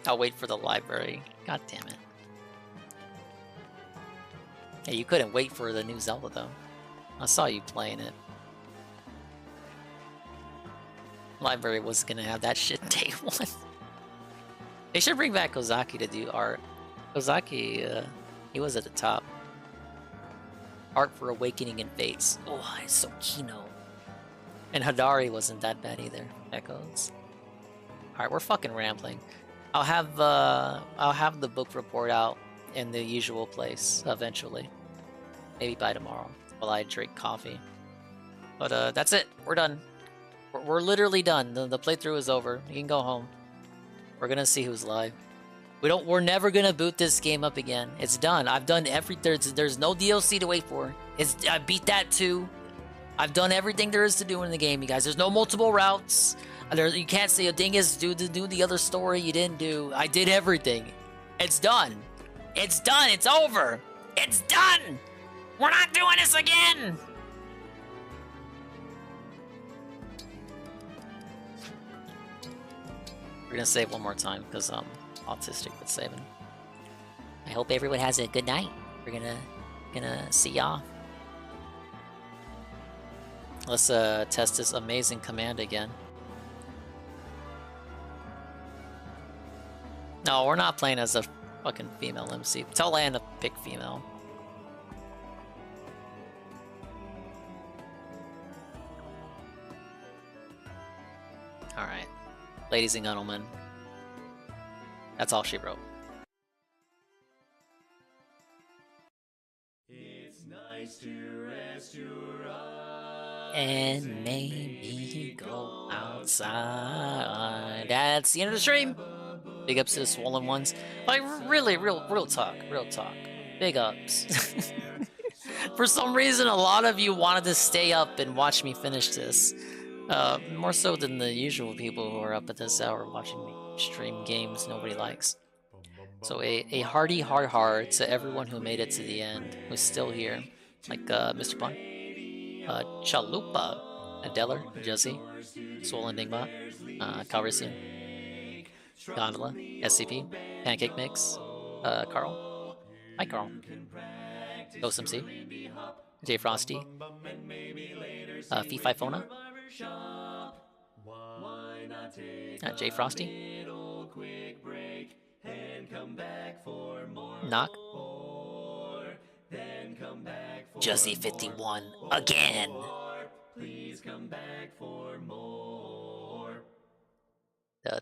[SPEAKER 2] I'll wait for the library. God damn it. Hey, you couldn't wait for the new Zelda, though. I saw you playing it. Library was gonna have that shit day one. They should bring back Ozaki to do art. Ozaki, he was at the top. Art for Awakening and Fates. Oh, it's so Kino. And Hadari wasn't that bad either. Echoes. Alright, we're fucking rambling. I'll have the book report out in the usual place eventually. Maybe by tomorrow while I drink coffee. But that's it. We're done. We're literally done. The playthrough is over. You can go home. We're gonna see who's live. We're never gonna boot this game up again. It's done. I've done there's no DLC to wait for. I beat that too. I've done everything there is to do in the game, you guys. There's no multiple routes. You can't say a dingus do the other story you didn't do. I did everything. It's done. It's done. It's over. It's done. We're not doing this again. We're gonna save one more time because I'm autistic with saving. I hope everyone has a good night. We're gonna see y'all. Let's test this amazing command again. No, we're not playing as a Fucking female MC. Tell Lan to pick female. Alright. Ladies and gentlemen. That's all she wrote.
[SPEAKER 5] It's nice to rest your eyes
[SPEAKER 2] And maybe go outside. That's the end of the stream. Big ups to the swollen ones. Like, really, real talk. Big ups. For some reason, a lot of you wanted to stay up and watch me finish this. More so than the usual people who are up at this hour watching me stream games nobody likes. So a hearty heart to everyone who made it to the end, who's still here. Like Mr. Bun, Chalupa, Adeller, Jesse, Swollen Dingbot, Calrissian, Gondola, SCP, Pancake Mix, Carl, hi Carl, Ghost MC, J Frosty, Fee Fona, J Frosty, Knock, Juzzy 51 again.
[SPEAKER 5] Please come back for more.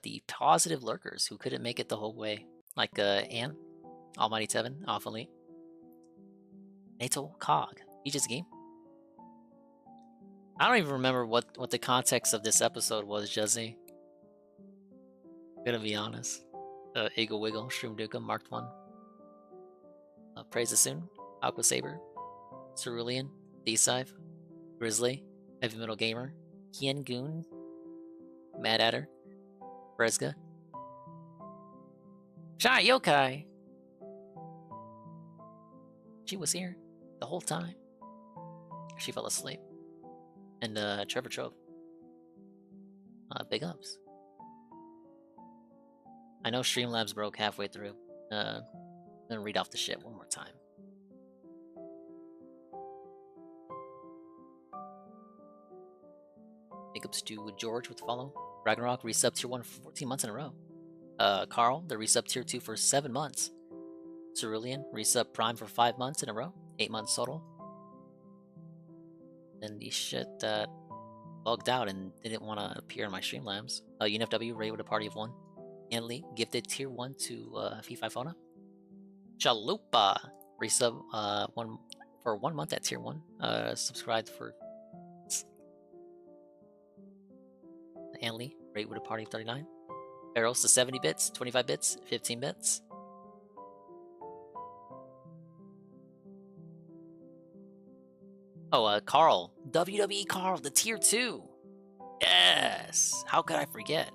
[SPEAKER 2] The positive lurkers who couldn't make it the whole way, like Anne, Almighty Tevin, Off Elite, Nato Cog, Aegis Game. I don't even remember what the context of this episode was, Jesse. I'm gonna be honest. Eagle Wiggle, Shroom Duka, Marked One, Praise the Soon, Aqua Saber, Cerulean, D-Sive, Grizzly, Heavy Metal Gamer, Kian Goon, Mad Adder, Bresga, Shy Yokai. She was here the whole time. She fell asleep. And Trevor Trove. Big ups. I know Streamlabs broke halfway through. I'm gonna read off the shit one more time. Big ups to George with the follow. Ragnarok resub tier 1 for 14 months in a row. Carl, the resub tier 2 for 7 months. Cerulean, resub prime for 5 months in a row. 8 months total. And the shit that bugged out and didn't want to appear in my Streamlabs. UNFW, raid with a party of 1. Anli, gifted tier 1 to Fee Fona. Chalupa, resub for 1 month at tier 1. Subscribed for Anli, rate with a party of 39. Barrels to 70 bits, 25 bits, 15 bits. Oh, Carl. WWE Carl, the tier 2. Yes! How could I forget?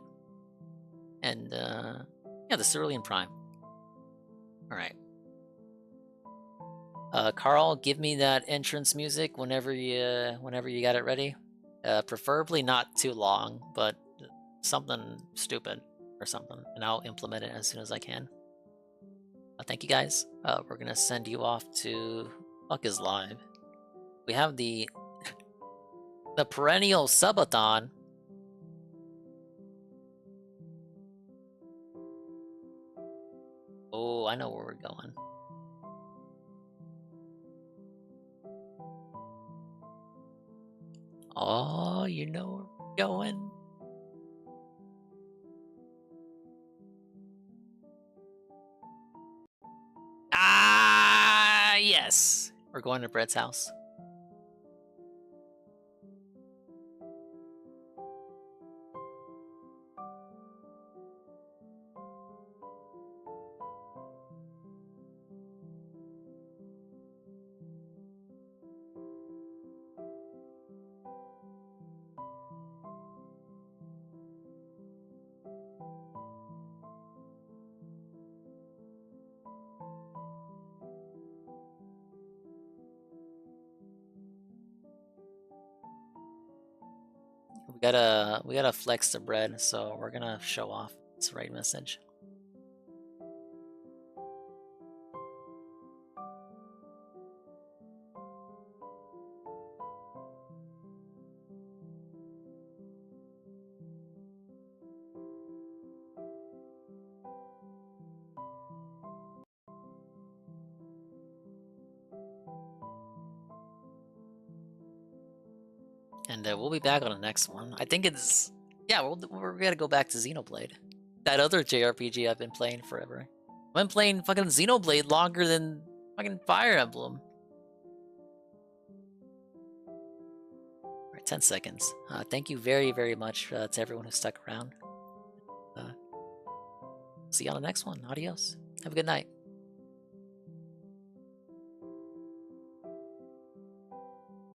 [SPEAKER 2] And, yeah, the Cerulean Prime. Alright. Carl, give me that entrance music whenever you got it ready. Preferably not too long, but something stupid or something, and I'll implement it as soon as I can. Thank you guys. We're gonna send you off to Fuck is Live. We have the perennial subathon. Oh, I know where we're going. Oh, you know where we're going. Ah, yes. We're going to Brett's house. We gotta flex the bread, so we're gonna show off this right message. And we'll be back on the next one. I think it's... Yeah, we're gonna go back to Xenoblade. That other JRPG I've been playing forever. I've been playing fucking Xenoblade longer than fucking Fire Emblem. Alright, 10 seconds. Thank you very, very much to everyone who stuck around. See you on the next one. Adios. Have a good night.